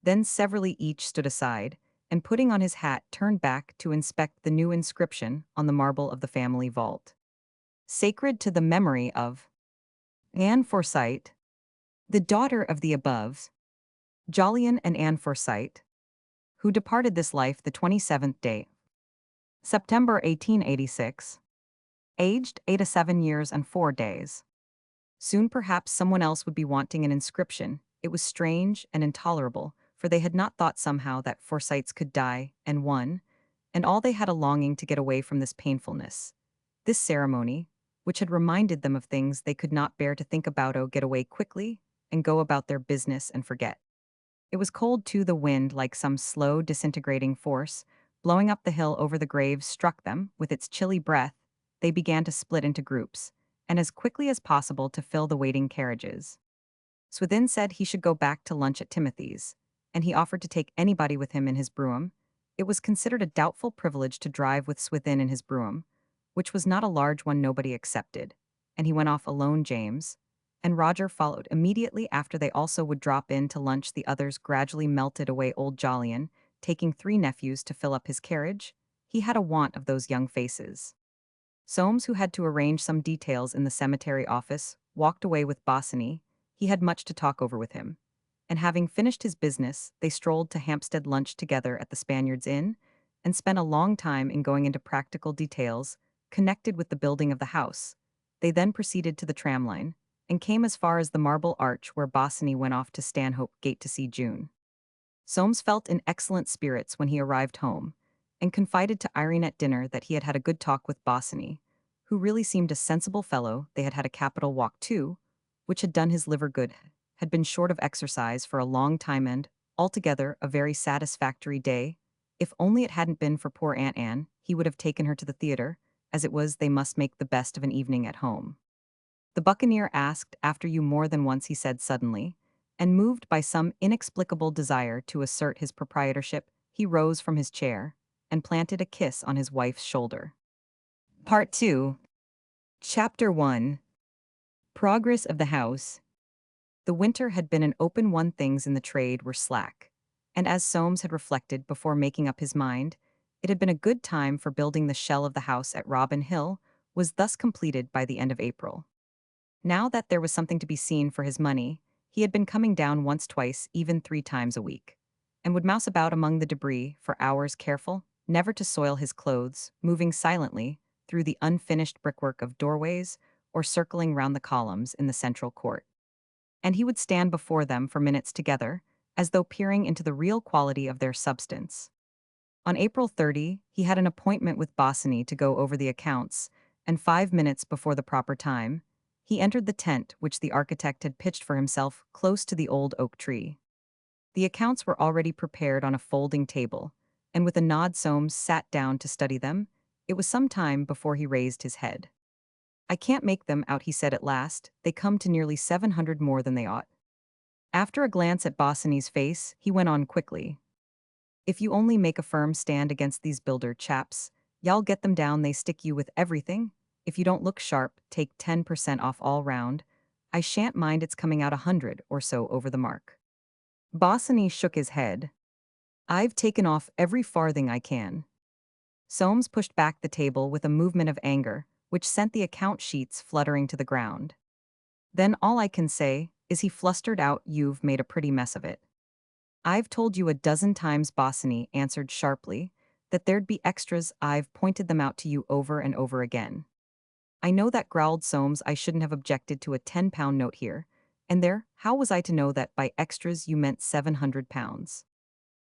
Then severally each stood aside, and putting on his hat turned back to inspect the new inscription on the marble of the family vault. Sacred to the memory of Anne Forsyte, the daughter of the aboves, Jolyon and Anne Forsyte, who departed this life the 27th day, September 1886, aged 87 years and 4 days. Soon perhaps someone else would be wanting an inscription. It was strange and intolerable, for they had not thought somehow that Forsytes could die, and one, and all they had a longing to get away from this painfulness. This ceremony, which had reminded them of things they could not bear to think about, get away quickly and go about their business and forget. It was cold too, the wind, like some slow disintegrating force, blowing up the hill over the graves, struck them with its chilly breath. They began to split into groups, and as quickly as possible to fill the waiting carriages. Swithin said he should go back to lunch at Timothy's, and he offered to take anybody with him in his brougham. It was considered a doubtful privilege to drive with Swithin in his brougham, which was not a large one, nobody accepted, and he went off alone. James and Roger followed immediately after. They also would drop in to lunch. The others gradually melted away. Old Jolyon, taking 3 nephews to fill up his carriage, he had a want of those young faces. Soames, who had to arrange some details in the cemetery office, walked away with Bosinney. He had much to talk over with him. And having finished his business, they strolled to Hampstead, lunched together at the Spaniards Inn, and spent a long time in going into practical details connected with the building of the house. They then proceeded to the tram line, and came as far as the Marble Arch, where Bosinney went off to Stanhope Gate to see June. Soames felt in excellent spirits when he arrived home, and confided to Irene at dinner that he had had a good talk with Bosinney, who really seemed a sensible fellow. They had had a capital walk too, which had done his liver good, had been short of exercise for a long time, and, altogether, a very satisfactory day. If only it hadn't been for poor Aunt Anne, he would have taken her to the theatre. As it was, they must make the best of an evening at home. The buccaneer asked after you more than once, he said suddenly, and moved by some inexplicable desire to assert his proprietorship, he rose from his chair and planted a kiss on his wife's shoulder. Part 2. Chapter 1. Progress of the house. The winter had been an open one. Things in the trade were slack, and as Soames had reflected before making up his mind, it had been a good time for building. The shell of the house at Robin Hill was thus completed by the end of April. Now that there was something to be seen for his money, he had been coming down once, twice, even 3 times a week, and would mouse about among the debris for hours, careful never to soil his clothes, moving silently through the unfinished brickwork of doorways or circling round the columns in the central court. And he would stand before them for minutes together, as though peering into the real quality of their substance. On April 30, he had an appointment with Bosinney to go over the accounts, and 5 minutes before the proper time, he entered the tent which the architect had pitched for himself close to the old oak tree. The accounts were already prepared on a folding table, and with a nod Soames sat down to study them. It was some time before he raised his head. I can't make them out, he said at last. They come to nearly 700 more than they ought. After a glance at Bosinney's face, he went on quickly. If you only make a firm stand against these builder chaps, y'all get them down, they stick you with everything. If you don't look sharp, take 10% off all round. I shan't mind it's coming out 100 or so over the mark. Bosinney shook his head. I've taken off every farthing I can. Soames pushed back the table with a movement of anger, which sent the account sheets fluttering to the ground. Then all I can say is, he flustered out, you've made a pretty mess of it. I've told you a dozen times, Bosinney answered sharply, that there'd be extras. I've pointed them out to you over and over again. I know that, growled Soames. I shouldn't have objected to a £10 note here. And there, how was I to know that by extras you meant £700?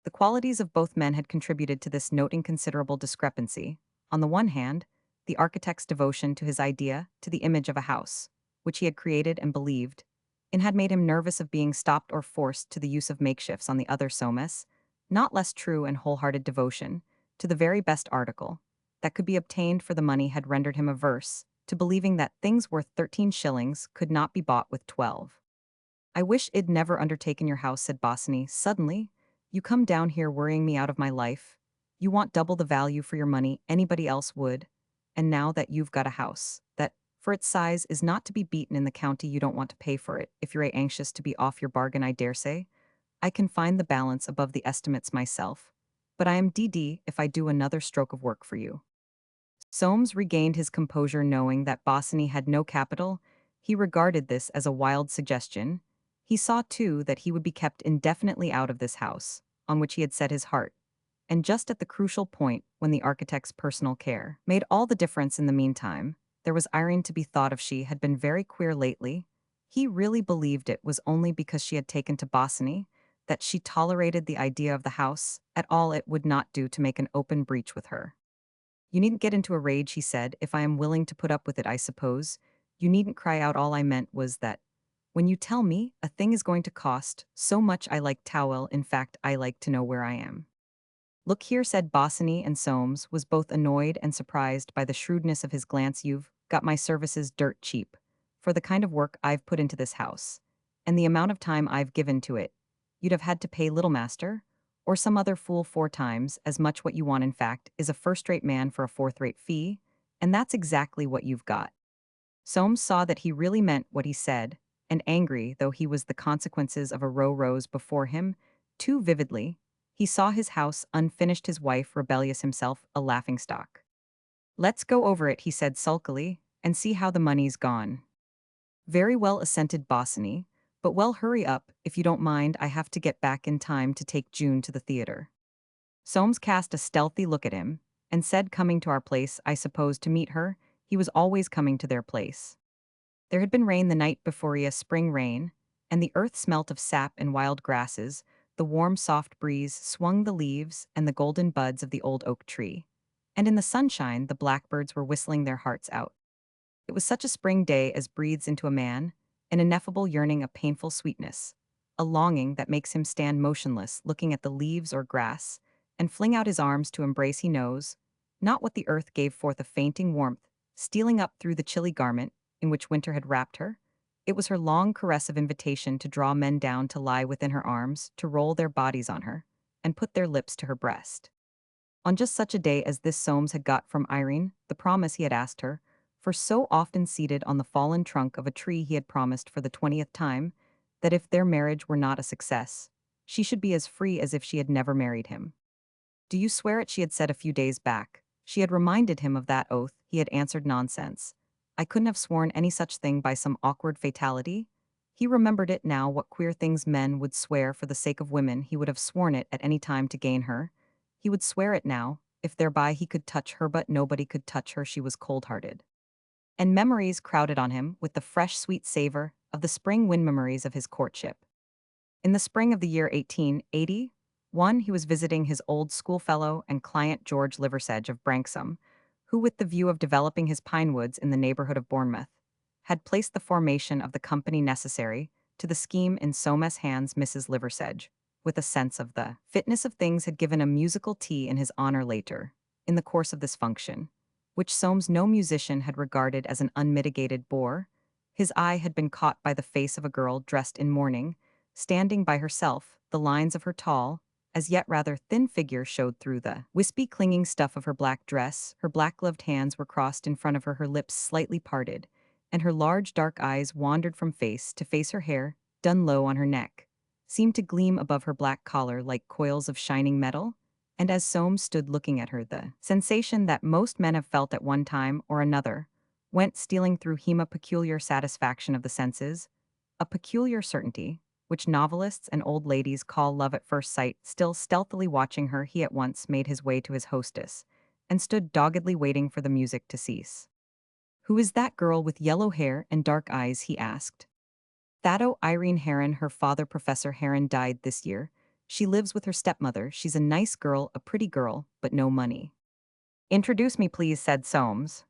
The qualities of both men had contributed to this note inconsiderable discrepancy. On the one hand, the architect's devotion to his idea, to the image of a house, which he had created and believed, and had made him nervous of being stopped or forced to the use of makeshifts. On the other, Soames, not less true and wholehearted devotion to the very best article that could be obtained for the money, had rendered him averse to believing that things worth 13 shillings could not be bought with 12. I wish I'd never undertaken your house, said Bosinney suddenly. You come down here worrying me out of my life. You want double the value for your money anybody else would. And now that you've got a house that, for its size, is not to be beaten in the county, you don't want to pay for it. If you're anxious to be off your bargain, I dare say I can find the balance above the estimates myself. But I am DD if I do another stroke of work for you. Soames regained his composure, knowing that Bosinney had no capital. He regarded this as a wild suggestion. He saw, too, that he would be kept indefinitely out of this house, on which he had set his heart, and just at the crucial point when the architect's personal care made all the difference. In the meantime, there was Irene to be thought of. She had been very queer lately. He really believed it was only because she had taken to Bosinney that she tolerated the idea of the house at all. It would not do to make an open breach with her. You needn't get into a rage, he said, if I am willing to put up with it, I suppose. You needn't cry out. All I meant was that when you tell me a thing is going to cost so much, I like towel. In fact, I like to know where I am. Look here, said Bosinney, and Soames was both annoyed and surprised by the shrewdness of his glance. You've got my services dirt cheap for the kind of work I've put into this house, and the amount of time I've given to it. You'd have had to pay Little Master, or some other fool, 4 times as much. What you want, in fact, is a first-rate man for a fourth-rate fee, and that's exactly what you've got. Soames saw that he really meant what he said, and angry though he was, the consequences of a row rose before him too vividly. He saw his house unfinished, his wife rebellious, himself a laughingstock. Let's go over it, he said sulkily, and see how the money's gone. Very well, assented Bosinney, but well, hurry up, if you don't mind. I have to get back in time to take June to the theater. Soames cast a stealthy look at him, and said, coming to our place, I suppose, to meet her. He was always coming to their place. There had been rain the night before, a spring rain, and the earth smelt of sap and wild grasses. The warm, soft breeze swung the leaves and the golden buds of the old oak tree, and in the sunshine the blackbirds were whistling their hearts out. It was such a spring day as breathes into a man an ineffable yearning, a painful sweetness, a longing that makes him stand motionless, looking at the leaves or grass, and fling out his arms to embrace. He knows not what the earth gave forth a fainting warmth, stealing up through the chilly garment in which winter had wrapped her. It was her long caress of invitation to draw men down to lie within her arms, to roll their bodies on her, and put their lips to her breast. On just such a day as this, Soames had got from Irene the promise he had asked her, for so often seated on the fallen trunk of a tree he had promised for the 20th time, that if their marriage were not a success, she should be as free as if she had never married him. Do you swear it? She had said a few days back. She had reminded him of that oath. He had answered, nonsense. I couldn't have sworn any such thing by some awkward fatality. He remembered it now, what queer things men would swear for the sake of women. He would have sworn it at any time to gain her. He would swear it now, if thereby he could touch her, but nobody could touch her. She was cold-hearted. And memories crowded on him with the fresh, sweet savor of the spring wind, memories of his courtship. In the spring of the year 1881, he was visiting his old schoolfellow and client George Liversedge of Branksome, who, with the view of developing his pine woods in the neighborhood of Bournemouth, had placed the formation of the company necessary to the scheme in Soames' hands. Mrs. Liversedge, with a sense of the fitness of things, had given a musical tea in his honor later, in the course of this function. which Soames no musician had regarded as an unmitigated bore. His eye had been caught by the face of a girl dressed in mourning, standing by herself. The lines of her tall, as yet rather thin figure showed through the wispy clinging stuff of her black dress. Her black-gloved hands were crossed in front of her, her lips slightly parted, and her large dark eyes wandered from face to face. Her hair, done low on her neck, seemed to gleam above her black collar like coils of shining metal. And as Soames stood looking at her, the sensation that most men have felt at one time or another went stealing through him, a peculiar satisfaction of the senses, a peculiar certainty, which novelists and old ladies call love at first sight. Still stealthily watching her, he at once made his way to his hostess, and stood doggedly waiting for the music to cease. "Who is that girl with yellow hair and dark eyes?" he asked. "That'o Irene Heron. Her father, Professor Heron, died this year. She lives with her stepmother. She's a nice girl, a pretty girl, but no money." "Introduce me, please," said Soames.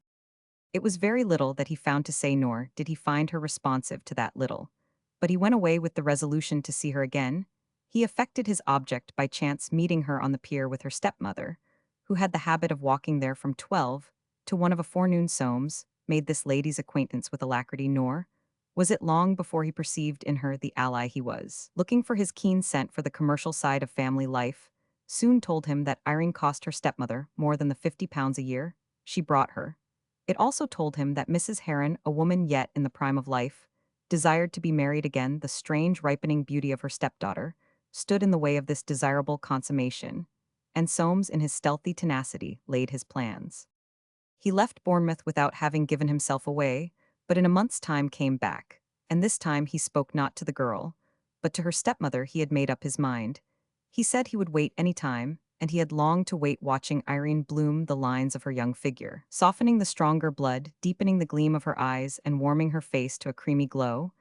It was very little that he found to say, nor did he find her responsive to that little. But he went away with the resolution to see her again. He effected his object by chance meeting her on the pier with her stepmother, who had the habit of walking there from 12 to 1 of a forenoon. Soames made this lady's acquaintance with alacrity, nor was it long before he perceived in her the ally he was looking for. His keen scent for the commercial side of family life soon told him that Irene cost her stepmother more than the £50 a year she brought her. It also told him that Mrs. Heron, a woman yet in the prime of life, desired to be married again. The strange ripening beauty of her stepdaughter stood in the way of this desirable consummation, and Soames, in his stealthy tenacity, laid his plans. He left Bournemouth without having given himself away, but in a month's time came back, and this time he spoke not to the girl, but to her stepmother. He had made up his mind. He said he would wait any time, and he had longed to wait, watching Irene bloom the lines of her young figure, softening the stronger blood, deepening the gleam of her eyes, and warming her face to a creamy glow.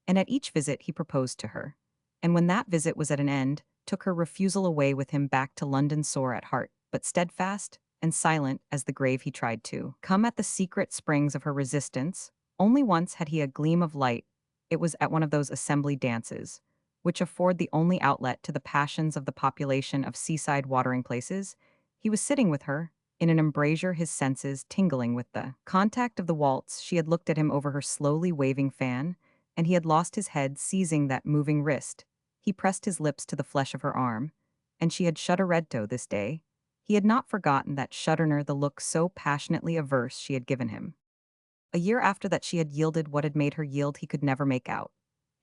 And at each visit he proposed to her, and when that visit was at an end, took her refusal away with him back to London, sore at heart, but steadfast and silent as the grave. He tried to come at the secret springs of her resistance. Only once had he a gleam of light. It was at one of those assembly dances, which afford the only outlet to the passions of the population of seaside watering places. He was sitting with her, in an embrasure, his senses tingling with the contact of the waltz. She had looked at him over her slowly waving fan, and he had lost his head, seizing that moving wrist. He pressed his lips to the flesh of her arm, and she had shudderedto this day. He had not forgotten that shudderer, the look so passionately averse she had given him. A year after that she had yielded what had made her yield he could never make out.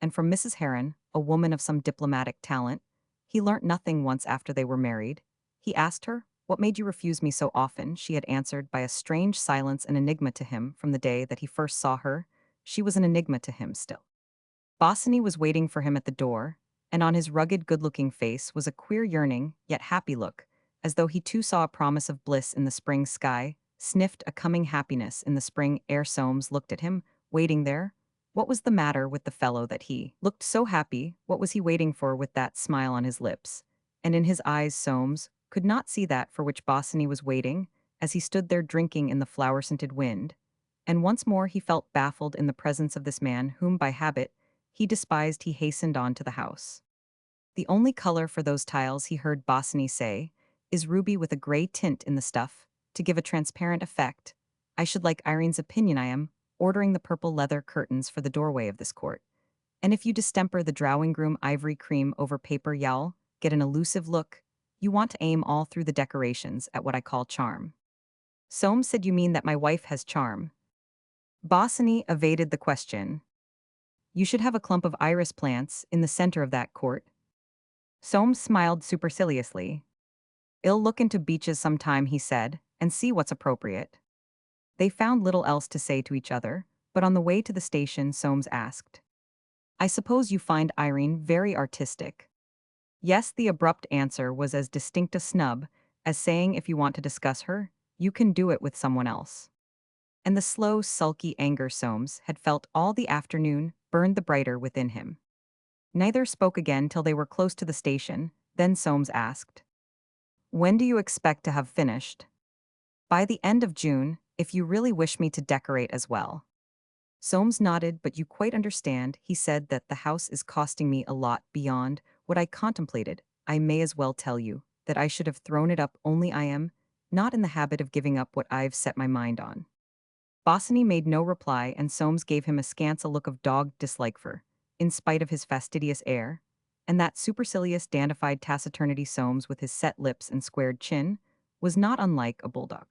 And from Mrs. Heron, a woman of some diplomatic talent, he learnt nothing. Once after they were married, he asked her, "What made you refuse me so often?" She had answered by a strange silence, an enigma to him from the day that he first saw her. She was an enigma to him still. Bosinney was waiting for him at the door, and on his rugged, good-looking face was a queer yearning, yet happy look, as though he too saw a promise of bliss in the spring sky, sniffed a coming happiness in the spring air. Soames looked at him, waiting there. What was the matter with the fellow that he looked so happy? What was he waiting for with that smile on his lips and in his eyes? Soames could not see that for which Bosinney was waiting, as he stood there drinking in the flower-scented wind. And once more he felt baffled in the presence of this man whom by habit he despised. He hastened on to the house. "The only color for those tiles," he heard Bosinney say, "is ruby with a gray tint in the stuff, to give a transparent effect. I should like Irene's opinion. I am ordering the purple leather curtains for the doorway of this court. And if you distemper the drawing room ivory cream over paper, you'll get an elusive look. You want to aim all through the decorations at what I call charm." Soames said, "You mean that my wife has charm?" Bosinney evaded the question. "You should have a clump of iris plants in the center of that court." Soames smiled superciliously. "I'll look into beeches sometime," he said, "and see what's appropriate." They found little else to say to each other, but on the way to the station Soames asked, "I suppose you find Irene very artistic?" "Yes." The abrupt answer was as distinct a snub as saying, "If you want to discuss her, you can do it with someone else." And the slow, sulky anger Soames had felt all the afternoon burned the brighter within him. Neither spoke again till they were close to the station. Then Soames asked, "When do you expect to have finished?" "By the end of June, if you really wish me to decorate as well." Soames nodded. "But you quite understand," he said, "that the house is costing me a lot beyond what I contemplated. I may as well tell you that I should have thrown it up, only I am not in the habit of giving up what I've set my mind on. Bosinney made no reply, and Soames gave him askance a look of dogged dislike for, in spite of his fastidious air, and that supercilious dandified taciturnity. Soames, with his set lips and squared chin, was not unlike a bulldog.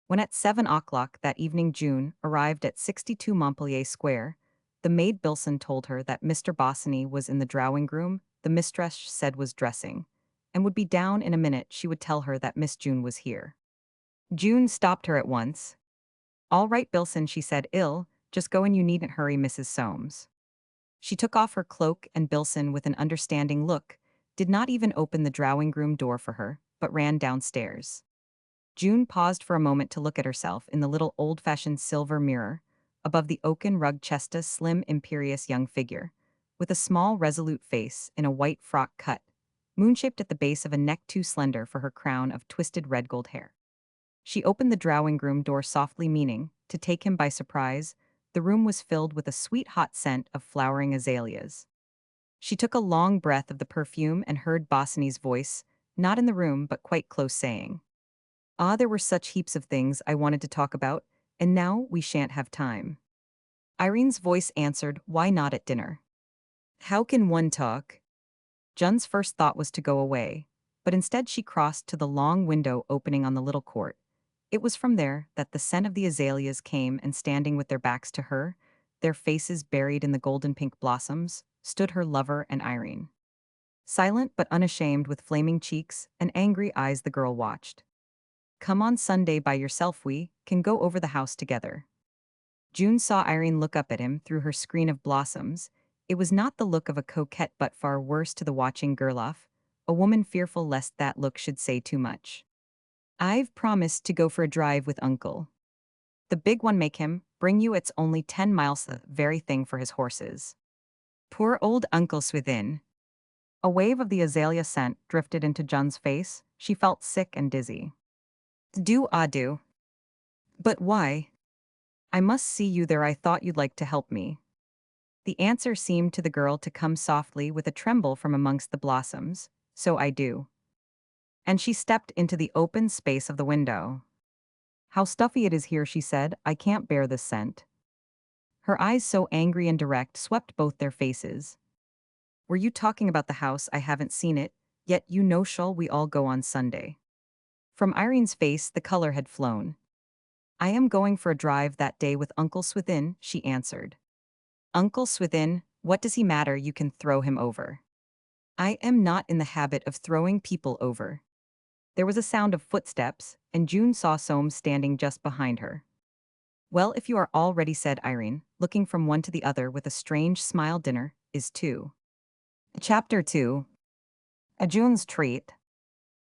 When at 7 o'clock that evening June arrived at 62 Montpellier Square, the maid Bilson told her that Mr. Bosinney was in the drawing-room, the mistress said was dressing, and would be down in a minute. She would tell her that Miss June was here. June stopped her at once. "All right, Bilson," she said, "ill, just go and you needn't hurry, Mrs. Soames." She took off her cloak, and Bilson, with an understanding look, did not even open the drawing-room door for her, but ran downstairs. June paused for a moment to look at herself in the little old-fashioned silver mirror, above the oaken rug chest, a slim, imperious young figure, with a small, resolute face in a white frock cut, moon-shaped at the base of a neck too slender for her crown of twisted red gold hair. She opened the drawing-room door softly, meaning to take him by surprise. The room was filled with a sweet hot scent of flowering azaleas. She took a long breath of the perfume and heard Bosinney's voice, not in the room but quite close, saying, "Ah, there were such heaps of things I wanted to talk about, and now we shan't have time." Irene's voice answered, "Why not at dinner? How can one talk?" Jun's first thought was to go away, but instead she crossed to the long window opening on the little court. It was from there that the scent of the azaleas came, and standing with their backs to her, their faces buried in the golden pink blossoms, stood her lover and Irene. Silent but unashamed, with flaming cheeks and angry eyes, the girl watched. "Come on Sunday by yourself, we can go over the house together." June saw Irene look up at him through her screen of blossoms. It was not the look of a coquette, but far worse to the watching Gerloff, a woman fearful lest that look should say too much. "I've promised to go for a drive with Uncle. The big one make him bring you. It's only 10 miles, the very thing for his horses. Poor old Uncle Swithin." A wave of the azalea scent drifted into Jun's face. She felt sick and dizzy. Do. But why? I must see you there. I thought you'd like to help me." The answer seemed to the girl to come softly with a tremble from amongst the blossoms. "So I do." And she stepped into the open space of the window. "How stuffy it is here," she said. "I can't bear this scent." Her eyes, so angry and direct, swept both their faces. "Were you talking about the house? I haven't seen it, yet you know shall we all go on Sunday?" From Irene's face the color had flown. "I am going for a drive that day with Uncle Swithin," she answered. "Uncle Swithin, what does he matter? You can throw him over." "I am not in the habit of throwing people over." There was a sound of footsteps, and June saw Soames standing just behind her. "Well, if you are all ready," said Irene, looking from one to the other with a strange smile. "Dinner is too." Chapter 2. A June's Treat.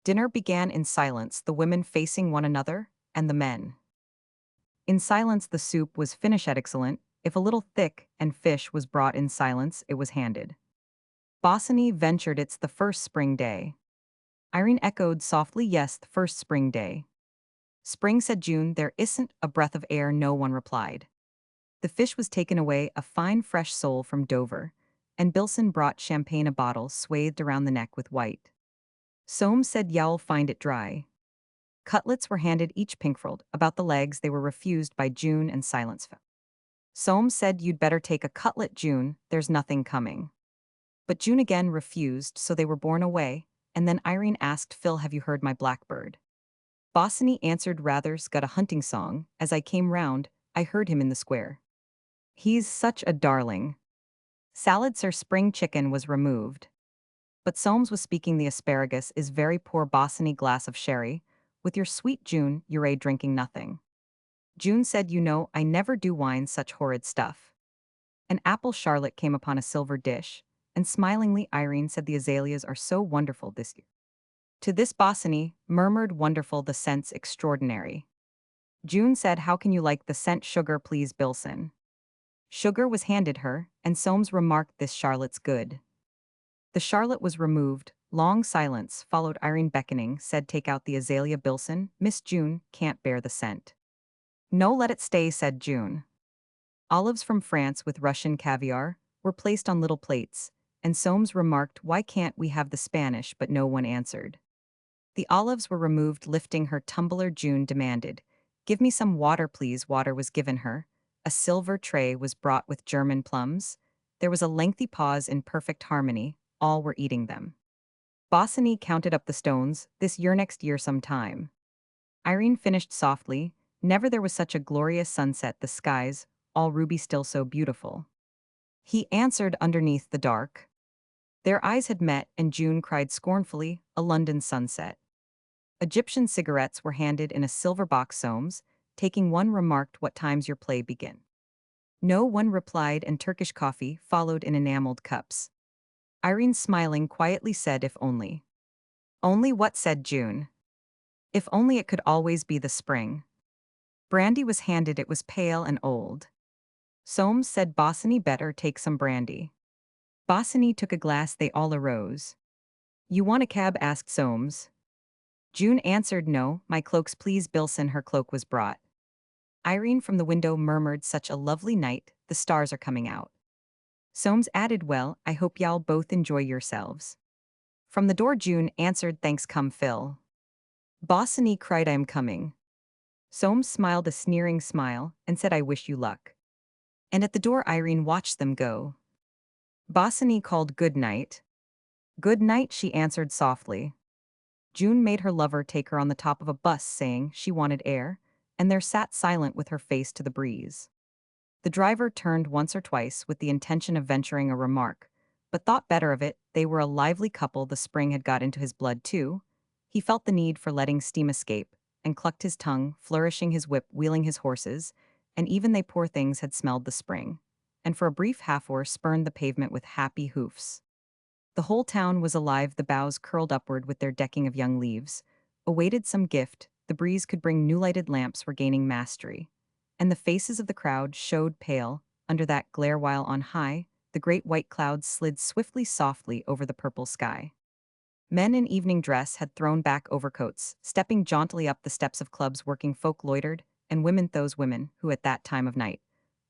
Dinner began in silence, the women facing one another, and the men. In silence the soup was finished at excellent. If a little thick, and fish was brought in silence, it was handed. Bosinney ventured, "It's the first spring day." Irene echoed softly, "Yes, the first spring day." "Spring," said June. "There isn't a breath of air." No one replied. The fish was taken away, a fine fresh sole from Dover, and Bilson brought champagne, a bottle swathed around the neck with white. Soames said, "You'll find it dry." Cutlets were handed, each pinkfurled. About the legs they were refused by June, and silence fell. Soames said, "You'd better take a cutlet, June, there's nothing coming." But June again refused, so they were borne away, and then Irene asked, "Phil, have you heard my blackbird?" Bosinney answered, "Rather's got a hunting song. As I came round, I heard him in the square. He's such a darling." Salad, sir. Spring chicken was removed. But Soames was speaking. "The asparagus is very poor." Bosinney, "Glass of sherry. With your sweet June, you're drinking nothing." June said, "You know, I never do wine such horrid stuff." An apple charlotte came upon a silver dish, and smilingly Irene said, "The azaleas are so wonderful this year." To this Bosinney murmured, "Wonderful, the scent's extraordinary." June said, "How can you like the scent?" "Sugar, please, Bilson." Sugar was handed her, and Soames remarked, "This charlotte's good." The charlotte was removed. Long silence followed. Irene, beckoning, said, "Take out the azalea, Bilson. Miss June can't bear the scent." "No, let it stay," said June. Olives from France with Russian caviar were placed on little plates, and Soames remarked, "Why can't we have the Spanish?" But no one answered. The olives were removed, lifting her tumbler. June demanded, "Give me some water, please." Water was given her. A silver tray was brought with German plums. There was a lengthy pause in perfect harmony. All were eating them. Bosinney counted up the stones, "This year, next year sometime." Irene finished softly, "Never there was such a glorious sunset, the skies, all ruby still so beautiful." He answered underneath the dark. Their eyes had met, and June cried scornfully, "A London sunset." Egyptian cigarettes were handed in a silver box. Soames, taking one, remarked, "What time's your play begin?" No one replied, and Turkish coffee followed in enameled cups. Irene, smiling, quietly said, "If only." "Only what?" said June. "If only it could always be the spring." Brandy was handed. It was pale and old. Soames said, "Bosinney, better take some brandy." Bosinney took a glass. They all arose. "You want a cab?" asked Soames. June answered, "No, my cloaks please." Bilson, her cloak was brought. Irene from the window murmured, "Such a lovely night, the stars are coming out." Soames added, "Well, I hope y'all both enjoy yourselves." From the door June answered, "Thanks, come Phil." Bosinney cried, "I am coming." Soames smiled a sneering smile and said, "I wish you luck." And at the door Irene watched them go. Bosinney called, "Good night." "Good night," she answered softly. June made her lover take her on the top of a bus, saying she wanted air, and there sat silent with her face to the breeze. The driver turned once or twice with the intention of venturing a remark, but thought better of it. They were a lively couple. The spring had got into his blood too. He felt the need for letting steam escape, and clucked his tongue, flourishing his whip, wheeling his horses, and even they, poor things, had smelled the spring, and for a brief half-hour spurned the pavement with happy hoofs. The whole town was alive. The boughs curled upward with their decking of young leaves, awaited some gift. The breeze could bring. New lighted lamps were gaining mastery, and the faces of the crowd showed pale under that glare, while on high the great white clouds slid swiftly, softly over the purple sky. Men in evening dress had thrown back overcoats, stepping jauntily up the steps of clubs. Working folk loitered, and women, those women who at that time of night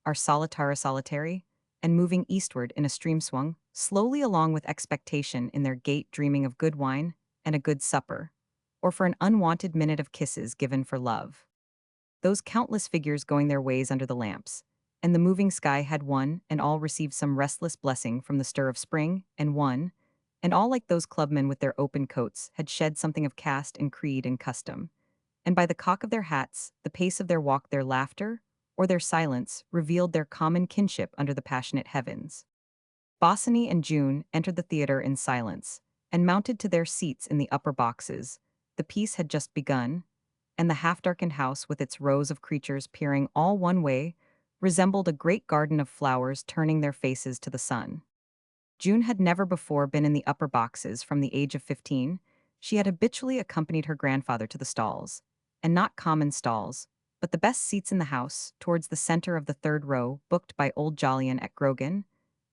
are solitary, and moving eastward in a stream, swung slowly along with expectation in their gait, dreaming of good wine and a good supper, or for an unwanted minute of kisses given for love. Those countless figures going their ways under the lamps, and the moving sky had one and all received some restless blessing from the stir of spring, and one and all, like those clubmen with their open coats, had shed something of caste and creed and custom, and by the cock of their hats, the pace of their walk, their laughter, or their silence, revealed their common kinship under the passionate heavens. Bosinney and June entered the theater in silence, and mounted to their seats in the upper boxes. The piece had just begun, and the half-darkened house, with its rows of creatures peering all one way, resembled a great garden of flowers turning their faces to the sun. June had never before been in the upper boxes. From the age of 15, she had habitually accompanied her grandfather to the stalls, and not common stalls, but the best seats in the house, towards the center of the third row, booked by old Jolyon at Grogan,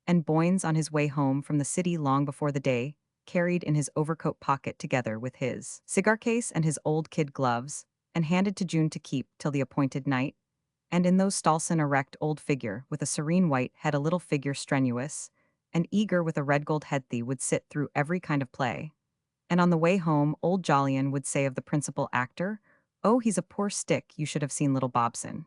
and Boynes on his way home from the city long before the day, carried in his overcoat pocket together with his cigar case and his old kid gloves, and handed to June to keep till the appointed night. And in those stalls an erect old figure with a serene white head, a little figure strenuous and eager with a red gold headthy, would sit through every kind of play. And on the way home, old Jolyon would say of the principal actor, "Oh, he's a poor stick, you should have seen little Bobson."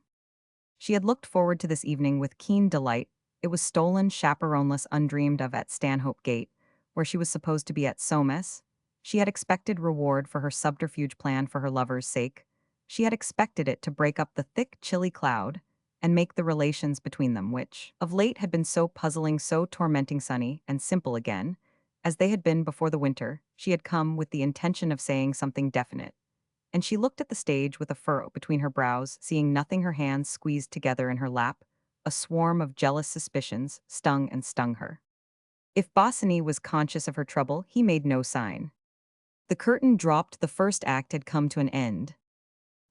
She had looked forward to this evening with keen delight. It was stolen, chaperoneless, undreamed of at Stanhope Gate, where she was supposed to be at Soames. She had expected reward for her subterfuge plan for her lover's sake. She had expected it to break up the thick, chilly cloud and make the relations between them, which of late had been so puzzling, so tormenting, sunny and simple again, as they had been before the winter. She had come with the intention of saying something definite, and she looked at the stage with a furrow between her brows, seeing nothing, her hands squeezed together in her lap. A swarm of jealous suspicions stung and stung her. If Bosinney was conscious of her trouble, he made no sign. The curtain dropped. The first act had come to an end.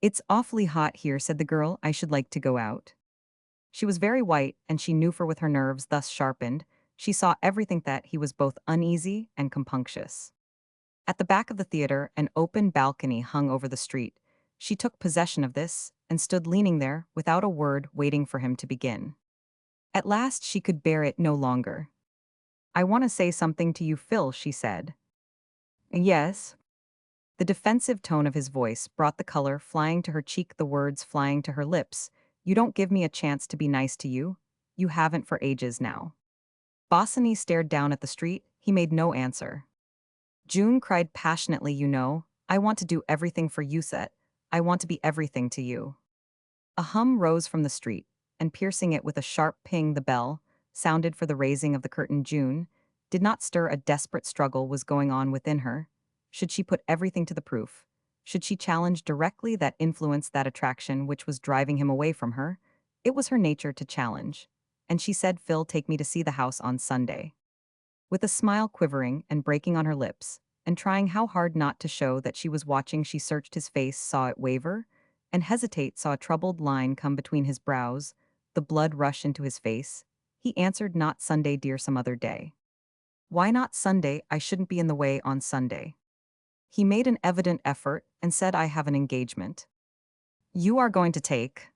"It's awfully hot here," said the girl. "I should like to go out." She was very white, and she knew, for with her nerves thus sharpened, she saw everything, that he was both uneasy and compunctious. At the back of the theater, an open balcony hung over the street. She took possession of this, and stood leaning there, without a word, waiting for him to begin. At last she could bear it no longer. "I want to say something to you, Phil," she said. "Yes?" The defensive tone of his voice brought the color flying to her cheek, the words flying to her lips. You don't give me a chance to be nice to you? You haven't for ages now. Bosinney stared down at the street. He made no answer. June cried passionately, you know, I want to do everything for you, Set. I want to be everything to you. A hum rose from the street, and piercing it with a sharp ping, the bell sounded for the raising of the curtain. June did not stir. A desperate struggle was going on within her. Should she put everything to the proof? Should she challenge directly that influence, that attraction which was driving him away from her? It was her nature to challenge. And she said, Phil, take me to see the house on Sunday. With a smile quivering and breaking on her lips, and trying how hard not to show that she was watching, she searched his face, saw it waver, and hesitate, saw a troubled line come between his brows, the blood rush into his face. He answered, not Sunday, dear, some other day. Why not Sunday? I shouldn't be in the way on Sunday. He made an evident effort and said, I have an engagement. You are going to take?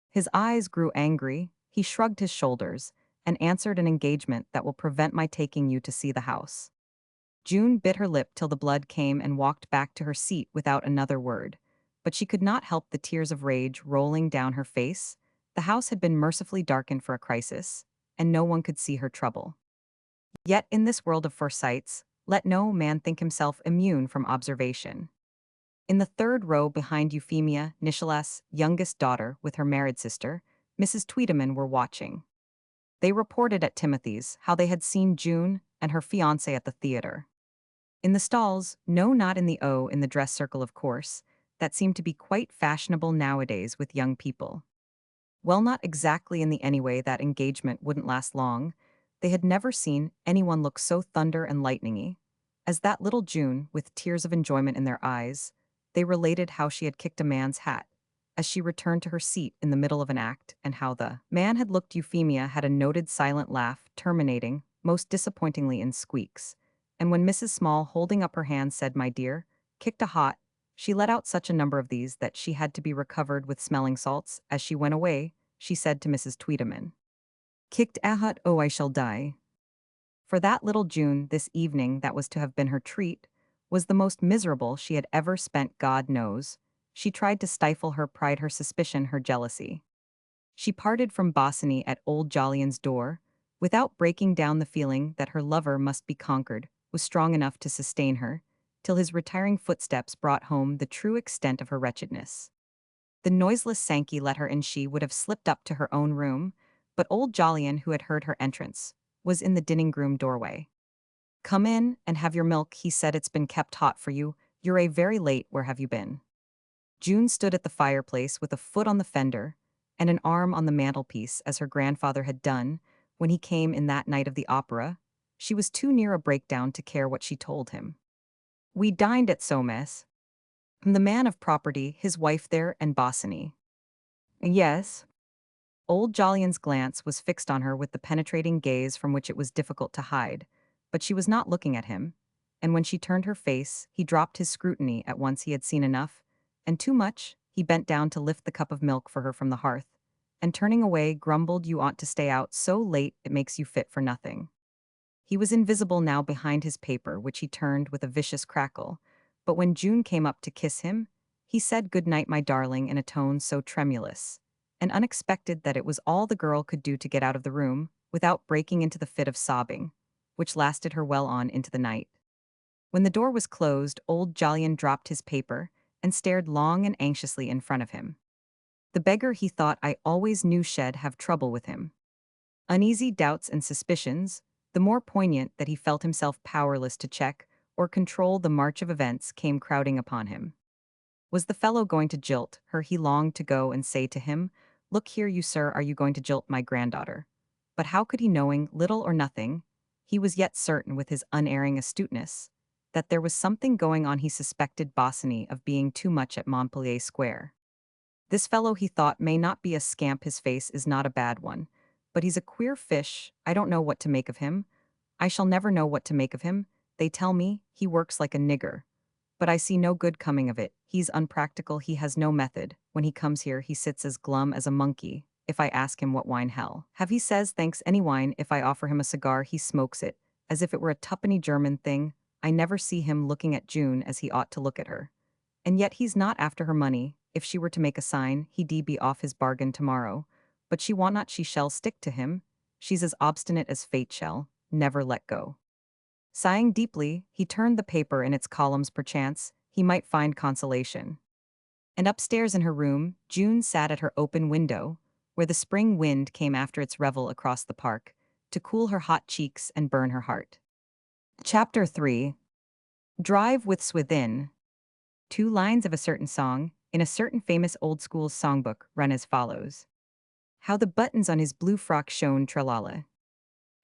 His eyes grew angry. He shrugged his shoulders and answered, an engagement that will prevent my taking you to see the house. June bit her lip till the blood came and walked back to her seat without another word. But she could not help the tears of rage rolling down her face. The house had been mercifully darkened for a crisis, and no one could see her trouble. Yet in this world of Forsytes, let no man think himself immune from observation. In the third row behind Euphemia, Nicholas' youngest daughter with her married sister, Mrs. Tweedeman, were watching. They reported at Timothy's how they had seen June and her fiancé at the theater. In the stalls, no, not in the O, in the dress circle, of course, that seemed to be quite fashionable nowadays with young people. Well, not exactly in the anyway, that engagement wouldn't last long. They had never seen anyone look so thunder and lightningy as that little June, with tears of enjoyment in their eyes. They related how she had kicked a man's hat as she returned to her seat in the middle of an act, and how the man had looked. Euphemia had a noted silent laugh, terminating, most disappointingly, in squeaks. And when Mrs. Small, holding up her hand, said, my dear, kicked a hot, she let out such a number of these that she had to be recovered with smelling salts. As she went away, she said to Mrs. Tweedeman, kicked a hot, oh, I shall die. For that little June, this evening that was to have been her treat, was the most miserable she had ever spent, God knows. She tried to stifle her pride, her suspicion, her jealousy. She parted from Bosinney at old Jolyon's door, without breaking down. The feeling that her lover must be conquered was strong enough to sustain her, till his retiring footsteps brought home the true extent of her wretchedness. The noiseless Sankey let her in. She would have slipped up to her own room, but old Jolyon, who had heard her entrance, was in the dining-room doorway. Come in and have your milk, he said. It's been kept hot for you. You're very late. Where have you been? June stood at the fireplace with a foot on the fender and an arm on the mantelpiece, as her grandfather had done when he came in that night of the opera. She was too near a breakdown to care what she told him. We dined at Soames. The man of property, his wife there, and Bosinney. Yes. Old Jolyon's glance was fixed on her with the penetrating gaze from which it was difficult to hide, but she was not looking at him, and when she turned her face, he dropped his scrutiny at once. He had seen enough, and too much. He bent down to lift the cup of milk for her from the hearth, and turning away, grumbled, you ought to stay out so late, it makes you fit for nothing. He was invisible now behind his paper, which he turned with a vicious crackle, but when June came up to kiss him, he said, good night, my darling, in a tone so tremulous and unexpected that it was all the girl could do to get out of the room without breaking into the fit of sobbing, which lasted her well on into the night. When the door was closed, old Jolyon dropped his paper and stared long and anxiously in front of him. The beggar, he thought, I always knew she'd have trouble with him. Uneasy doubts and suspicions, the more poignant that he felt himself powerless to check or control the march of events, came crowding upon him. Was the fellow going to jilt her? He longed to go and say to him, look here, you sir, are you going to jilt my granddaughter? But how could he, knowing little or nothing? He was yet certain, with his unerring astuteness, that there was something going on. He suspected Bosinney of being too much at Montpellier Square. This fellow, he thought, may not be a scamp. His face is not a bad one, but he's a queer fish. I don't know what to make of him. I shall never know what to make of him. They tell me he works like a nigger, but I see no good coming of it. He's unpractical, he has no method. When he comes here, he sits as glum as a monkey. If I ask him what wine hell have, he says, thanks, any wine. If I offer him a cigar, he smokes it, as if it were a tuppenny German thing. I never see him looking at June as he ought to look at her. And yet he's not after her money. If she were to make a sign, he'd be off his bargain tomorrow. But she want not she shall stick to him. She's as obstinate as fate shall, never let go. Sighing deeply, he turned the paper in its columns perchance, he might find consolation. And upstairs in her room, June sat at her open window, where the spring wind came after its revel across the park, to cool her hot cheeks and burn her heart. Chapter 3. Drive with Swithin. 2 lines of a certain song, in a certain famous old school songbook, run as follows. How the buttons on his blue frock shone tralala.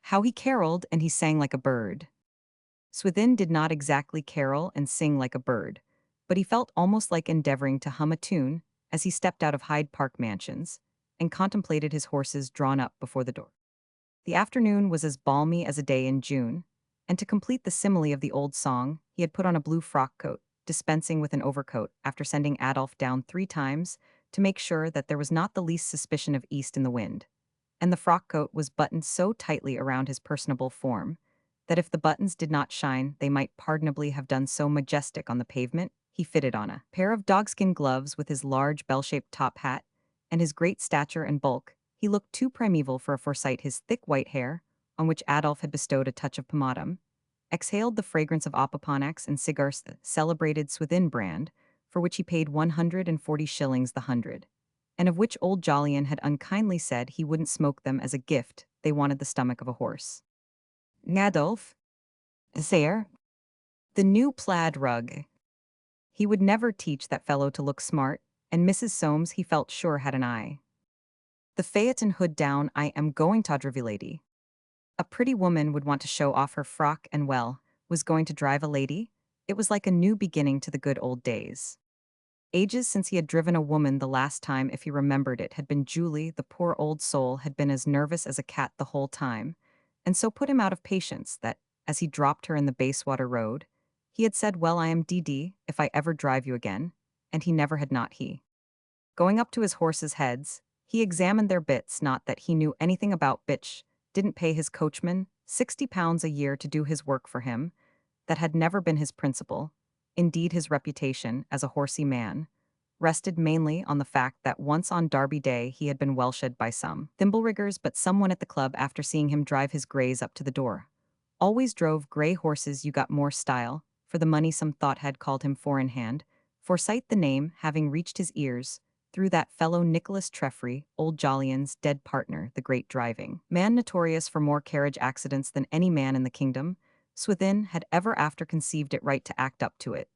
How he caroled and he sang like a bird. Swithin did not exactly carol and sing like a bird, but he felt almost like endeavoring to hum a tune as he stepped out of Hyde Park Mansions and contemplated his horses drawn up before the door. The afternoon was as balmy as a day in June, and to complete the simile of the old song, he had put on a blue frock coat, dispensing with an overcoat after sending Adolph down 3 times to make sure that there was not the least suspicion of east in the wind. And the frock coat was buttoned so tightly around his personable form that if the buttons did not shine, they might pardonably have done so majestic on the pavement. He fitted on a pair of dogskin gloves with his large bell-shaped top hat, and his great stature and bulk. He looked too primeval for a Forsyte. His thick white hair, on which Adolph had bestowed a touch of pomatum, exhaled the fragrance of opoponax and cigars, the celebrated Swithin brand, for which he paid 140 shillings the hundred, and of which old Jolyon had unkindly said he wouldn't smoke them as a gift, they wanted the stomach of a horse. Adolph, there, the new plaid rug. He would never teach that fellow to look smart, and Mrs. Soames he felt sure had an eye. The phaeton hood down, I am going to drive a lady. A pretty woman would want to show off her frock and was going to drive a lady? It was like a new beginning to the good old days. Ages since he had driven a woman the last time, if he remembered it, had been Julie. The poor old soul had been as nervous as a cat the whole time, and so put him out of patience that, as he dropped her in the Bayswater Road, he had said, well, I am DD, if I ever drive you again, and he never had not he. Going up to his horses' heads, he examined their bits, not that he knew anything about bitch, didn't pay his coachman £60 a year to do his work for him, that had never been his principle. Indeed, his reputation, as a horsey man, rested mainly on the fact that once on Derby Day he had been welshed by some thimble-riggers, but someone at the club, after seeing him drive his greys up to the door. Always drove grey horses, you got more style, for the money some thought had called him four-in-hand, Forsyte the name having reached his ears, through that fellow Nicholas Treffry, old Jolyon's dead partner, the great driving man notorious for more carriage accidents than any man in the kingdom. Swithin had ever after conceived it right to act up to it.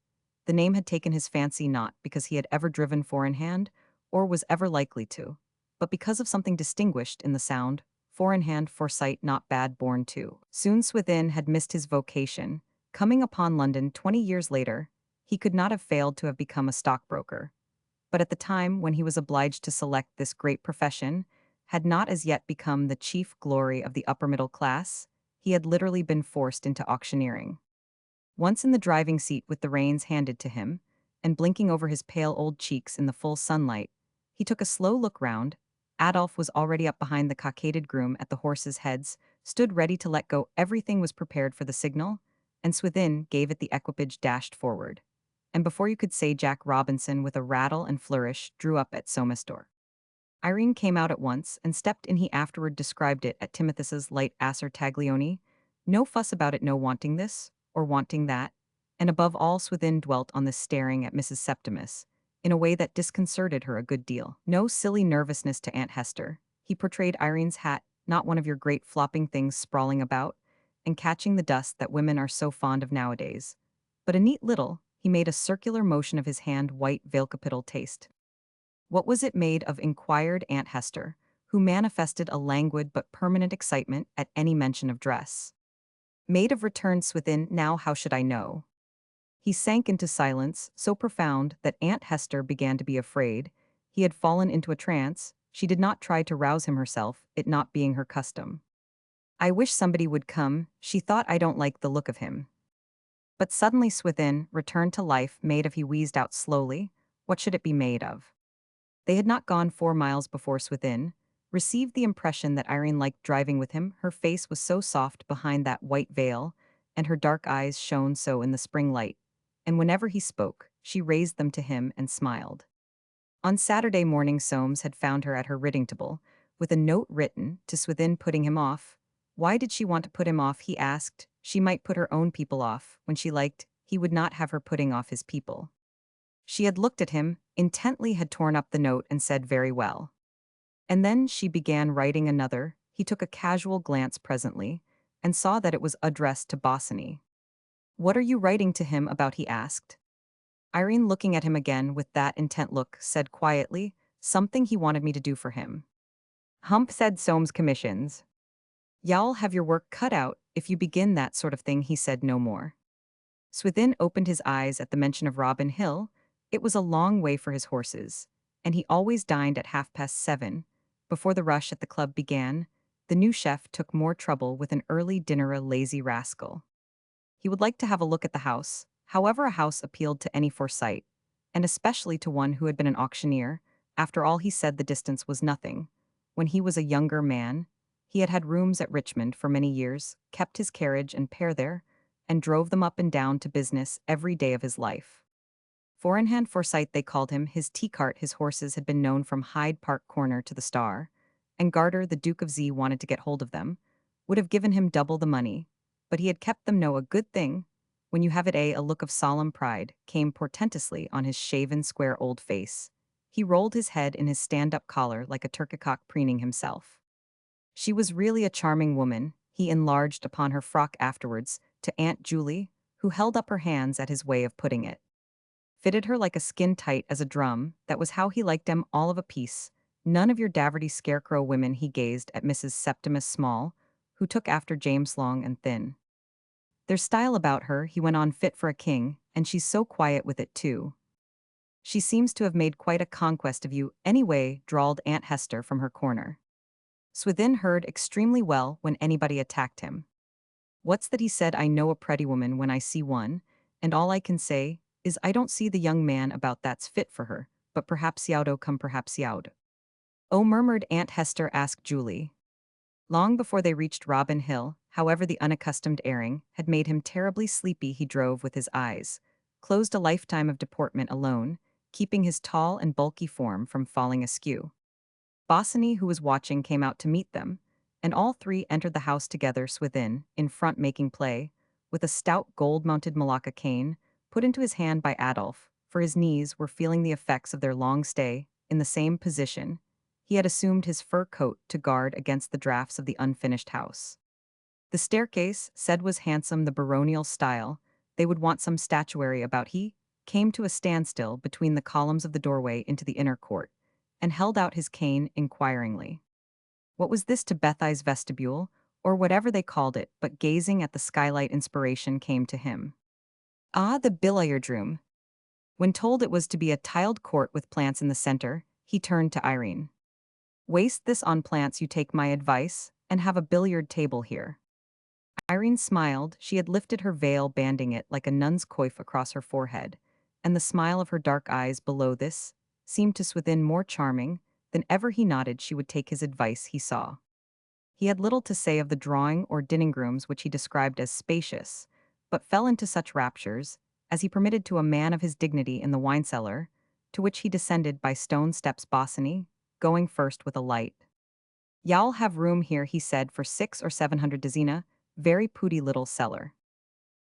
The name had taken his fancy not because he had ever driven four-in-hand, or was ever likely to, but because of something distinguished in the sound, four-in-hand Forsyte not bad born too. Soon Swithin had missed his vocation. Coming upon London 20 years later, he could not have failed to have become a stockbroker. But at the time when he was obliged to select this great profession, had not as yet become the chief glory of the upper middle class. He had literally been forced into auctioneering. Once in the driving seat with the reins handed to him, and blinking over his pale old cheeks in the full sunlight, he took a slow look round. Adolph was already up behind the cockaded groom at the horses' heads, stood ready to let go. Everything was prepared for the signal, and Swithin gave it. The equipage dashed forward, and before you could say, Jack Robinson, with a rattle and flourish, drew up at Soames' door. Irene came out at once and stepped in. He afterward described it at Timothus's light Acer Taglioni. No fuss about it, no wanting this or wanting that, and above all Swithin dwelt on this staring at Mrs. Septimus, in a way that disconcerted her a good deal. No silly nervousness to Aunt Hester. He portrayed Irene's hat, not one of your great flopping things sprawling about and catching the dust that women are so fond of nowadays, but a neat little. He made a circular motion of his hand. White veil capital taste. What was it made of? Inquired Aunt Hester, who manifested a languid but permanent excitement at any mention of dress. Made of, returned Swithin. Now how should I know? He sank into silence, so profound that Aunt Hester began to be afraid. He had fallen into a trance. She did not try to rouse him herself, it not being her custom. I wish somebody would come, she thought. I don't like the look of him. But suddenly Swithin returned to life. Made of, he wheezed out slowly. What should it be made of? They had not gone 4 miles before Swithin received the impression that Irene liked driving with him. Her face was so soft behind that white veil and her dark eyes shone so in the spring light, and whenever he spoke, she raised them to him and smiled. On Saturday morning Soames had found her at her writing table, with a note written to Swithin putting him off. Why did she want to put him off, he asked. She might put her own people off, when she liked, he would not have her putting off his people. She had looked at him, intently had torn up the note and said very well. And then she began writing another. He took a casual glance presently, and saw that it was addressed to Bosinney. "What are you writing to him about?" he asked. Irene, looking at him again with that intent look, said quietly, "Something he wanted me to do for him." "Hump," said Soames, "commissions. You'll have your work cut out if you begin that sort of thing." He said no more. Swithin opened his eyes at the mention of Robin Hill. It was a long way for his horses, and he always dined at 7:30. Before the rush at the club began, the new chef took more trouble with an early dinner, a lazy rascal. He would like to have a look at the house, however a house appealed to any Forsyte, and especially to one who had been an auctioneer. After all, he said the distance was nothing. When he was a younger man, he had had rooms at Richmond for many years, kept his carriage and pair there, and drove them up and down to business every day of his life. Four-in-hand Forsyte they called him. His tea-cart, his horses had been known from Hyde Park Corner to the Star, and Garter, the Duke of Z, wanted to get hold of them, would have given him double the money, but he had kept them. No, a good thing. When you have it, a look of solemn pride came portentously on his shaven, square old face. He rolled his head in his stand-up collar like a turkeycock preening himself. She was really a charming woman, he enlarged upon her frock afterwards, to Aunt Julie, who held up her hands at his way of putting it. Fitted her like a skin tight as a drum, that was how he liked 'em all of a piece. None of your Daverty scarecrow women. He gazed at Mrs. Septimus Small, who took after James long and thin. There's style about her, he went on, fit for a king, and she's so quiet with it too. She seems to have made quite a conquest of you, anyway, drawled Aunt Hester from her corner. Swithin heard extremely well when anybody attacked him. "What's that?" he said. "I know a pretty woman when I see one, and all I can say is I don't see the young man about that's fit for her, but perhaps you'd come, perhaps you'd." "Oh," murmured Aunt Hester. "Ask Julie." Long before they reached Robin Hill, however, the unaccustomed airing had made him terribly sleepy. He drove with his eyes closed, a lifetime of deportment alone, keeping his tall and bulky form from falling askew. Bosinney, who was watching, came out to meet them, and all three entered the house together. Swithin, in front, making play, with a stout gold-mounted Malacca cane, put into his hand by Adolphe, for his knees were feeling the effects of their long stay, in the same position. He had assumed his fur coat to guard against the draughts of the unfinished house. The staircase, said, was handsome, the baronial style. They would want some statuary about. He came to a standstill between the columns of the doorway into the inner court, and held out his cane inquiringly. What was this? To Bethai's vestibule, or whatever they called it, but gazing at the skylight inspiration came to him. Ah, the billiard room. When told it was to be a tiled court with plants in the center, he turned to Irene. "Waste this on plants, you take my advice, and have a billiard table here." Irene smiled. She had lifted her veil, banding it like a nun's coif across her forehead, and the smile of her dark eyes below this seemed to Swithin more charming than ever. He nodded. She would take his advice, he saw. He had little to say of the drawing or dining rooms, which he described as spacious, but fell into such raptures as he permitted to a man of his dignity in the wine cellar, to which he descended by stone steps. Bosinney, going first with a light. "Y'all have room here," he said, "for 600 or 700 dozina, very pooty little cellar."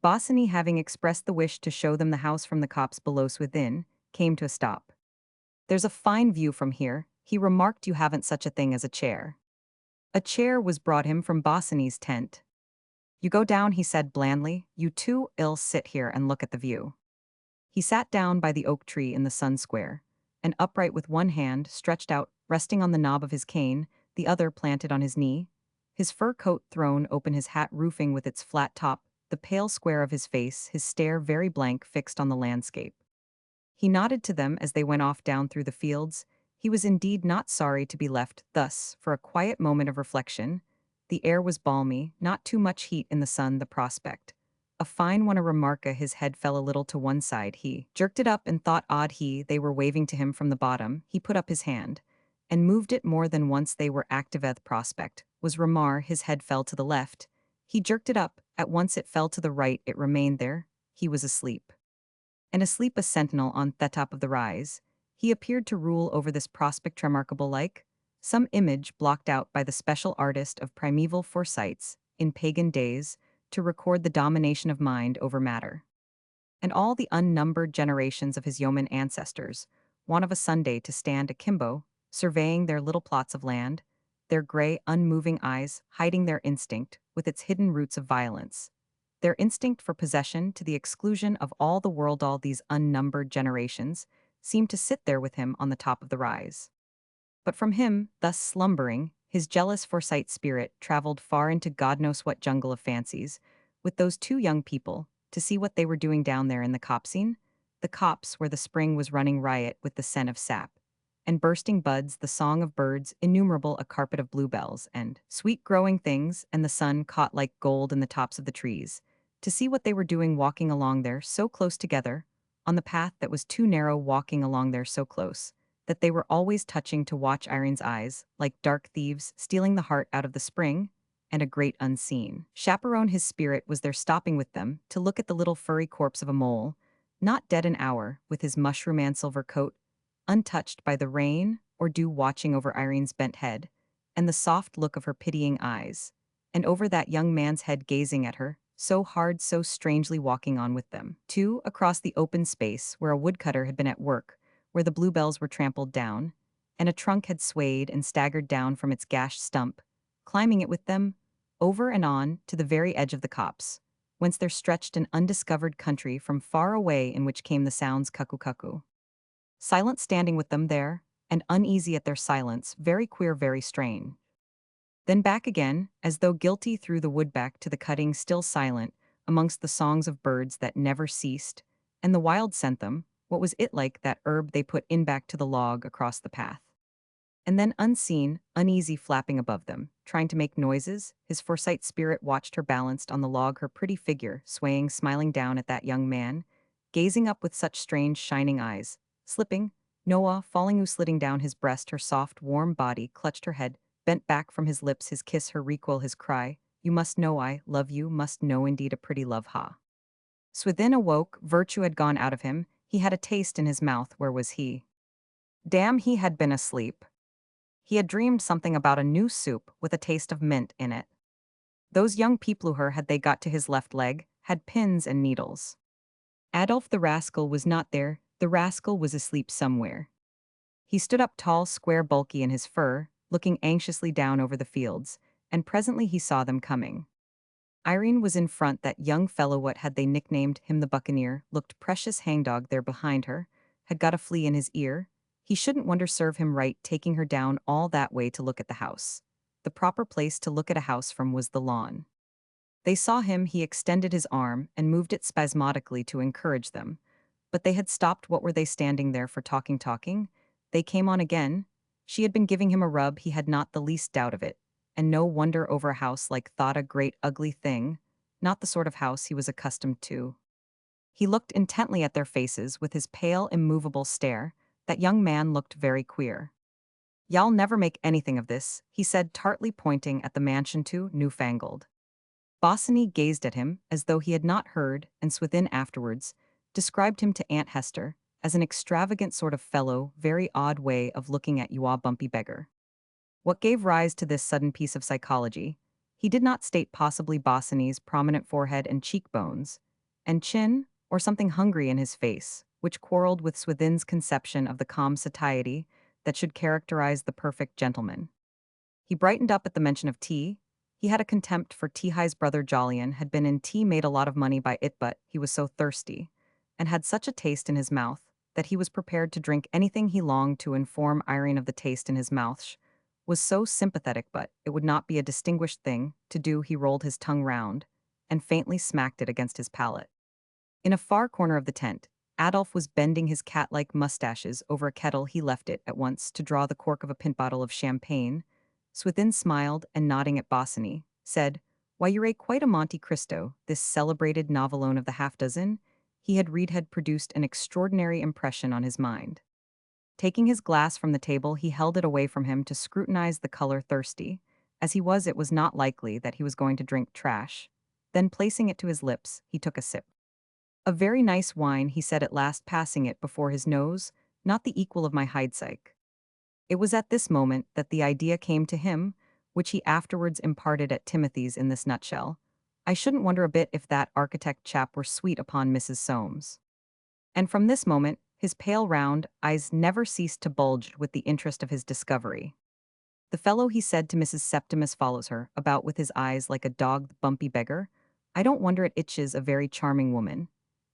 Bosinney, having expressed the wish to show them the house from the copse below, Swithin came to a stop. "There's a fine view from here," he remarked. "You haven't such a thing as a chair." A chair was brought him from Bosinney's tent. "You go down," he said blandly. "You two 'll sit here and look at the view." He sat down by the oak tree in the sun square, and upright, with one hand stretched out, resting on the knob of his cane, the other planted on his knee, his fur coat thrown open, his hat roofing with its flat top, the pale square of his face, his stare very blank, fixed on the landscape. He nodded to them as they went off down through the fields. He was indeed not sorry to be left thus for a quiet moment of reflection. The air was balmy, not too much heat in the sun. The prospect, a fine one. A remarka. His head fell a little to one side. He jerked it up and thought odd they were waving to him from the bottom. He put up his hand and moved it more than once. They were active. The prospect was Ramar. His head fell to the left. He jerked it up At once it fell to the right, it remained there. He was asleep. And asleep a sentinel on the top of the rise. He appeared to rule over this prospect remarkable like some image blocked out by the special artist of primeval Forsytes, in pagan days, to record the domination of mind over matter. And all the unnumbered generations of his yeoman ancestors, one of a Sunday to stand akimbo, surveying their little plots of land, their gray, unmoving eyes hiding their instinct with its hidden roots of violence, their instinct for possession to the exclusion of all the world. All these unnumbered generations seemed to sit there with him on the top of the rise. But from him, thus slumbering, his jealous Forsyte spirit traveled far into God knows what jungle of fancies, with those two young people, to see what they were doing down there in the copsine, the copse where the spring was running riot with the scent of sap, and bursting buds, the song of birds, innumerable a carpet of bluebells, and sweet growing things, and the sun caught like gold in the tops of the trees, to see what they were doing walking along there so close together, on the path that was too narrow, walking along there so close that they were always touching to watch Irene's eyes, like dark thieves stealing the heart out of the spring, and a great unseen chaperone. His spirit was there stopping with them to look at the little furry corpse of a mole, not dead an hour, with his mushroom and silver coat, untouched by the rain or dew, watching over Irene's bent head, and the soft look of her pitying eyes, and over that young man's head gazing at her, so hard, so strangely, walking on with them, too, across the open space where a woodcutter had been at work, where the bluebells were trampled down, and a trunk had swayed and staggered down from its gashed stump, climbing it with them, over and on, to the very edge of the copse, whence there stretched an undiscovered country from far away, in which came the sounds cuckoo cuckoo. Silent, standing with them there, and uneasy at their silence, very queer, very strange. Then back again, as though guilty, through the wood back to the cutting, still silent, amongst the songs of birds that never ceased, and the wild sent them, what was it like, that herb they put in, back to the log across the path. And then unseen, uneasy, flapping above them, trying to make noises, his Forsyte spirit watched her balanced on the log, her pretty figure, swaying, smiling down at that young man, gazing up with such strange shining eyes, slipping, Noah, falling, slitting down his breast, her soft, warm body clutched her head, bent back from his lips, his kiss, her recoil, his cry, "You must know I love you, must know indeed, a pretty love, ha." Swithin awoke, virtue had gone out of him, he had a taste in his mouth, where was he? Damn, he had been asleep. He had dreamed something about a new soup with a taste of mint in it. Those young peepluher, had they got to his left leg, had pins and needles. Adolf the rascal was not there, the rascal was asleep somewhere. He stood up tall, square, bulky in his fur, looking anxiously down over the fields, and presently he saw them coming. Irene was in front, that young fellow, what had they nicknamed him, the buccaneer, looked precious hangdog there behind her, had got a flea in his ear. He shouldn't wonder, serve him right, taking her down all that way to look at the house. The proper place to look at a house from was the lawn. They saw him, he extended his arm and moved it spasmodically to encourage them. But they had stopped. What were they standing there for, talking? They came on again. She had been giving him a rub, he had not the least doubt of it. And no wonder, over a house like thought, a great ugly thing, not the sort of house he was accustomed to. He looked intently at their faces with his pale, immovable stare. That young man looked very queer. "Y'all never make anything of this," he said tartly, pointing at the mansion too newfangled. Bosinney gazed at him as though he had not heard, and Swithin afterwards described him to Aunt Hester as an extravagant sort of fellow, very odd way of looking at you, ah, bumpy beggar. What gave rise to this sudden piece of psychology? He did not state. Possibly Bosinney's prominent forehead and cheekbones, and chin, or something hungry in his face, which quarreled with Swithin's conception of the calm satiety that should characterize the perfect gentleman. He brightened up at the mention of tea. He had a contempt for tea. His brother Jolyon had been in tea, made a lot of money by it, but he was so thirsty, and had such a taste in his mouth, that he was prepared to drink anything. He longed to inform Irene of the taste in his mouth was so sympathetic, but it would not be a distinguished thing to do. He rolled his tongue round, and faintly smacked it against his palate. In a far corner of the tent, Adolf was bending his cat-like mustaches over a kettle. He left it at once to draw the cork of a pint bottle of champagne. Swithin smiled, and nodding at Bosinney, said, "Why, you're quite a Monte Cristo, this celebrated novelone of the half-dozen." He had read had produced an extraordinary impression on his mind. Taking his glass from the table, he held it away from him to scrutinize the color. Thirsty as he was, it was not likely that he was going to drink trash. Then placing it to his lips, he took a sip. A very nice wine, he said at last, passing it before his nose, not the equal of my Heidsieck. It was at this moment that the idea came to him, which he afterwards imparted at Timothy's in this nutshell. I shouldn't wonder a bit if that architect chap were sweet upon Mrs. Soames. And from this moment, his pale round eyes never ceased to bulge with the interest of his discovery. The fellow, he said to Mrs. Septimus, follows her about with his eyes like a dogged, bumpy beggar. I don't wonder it itches a very charming woman.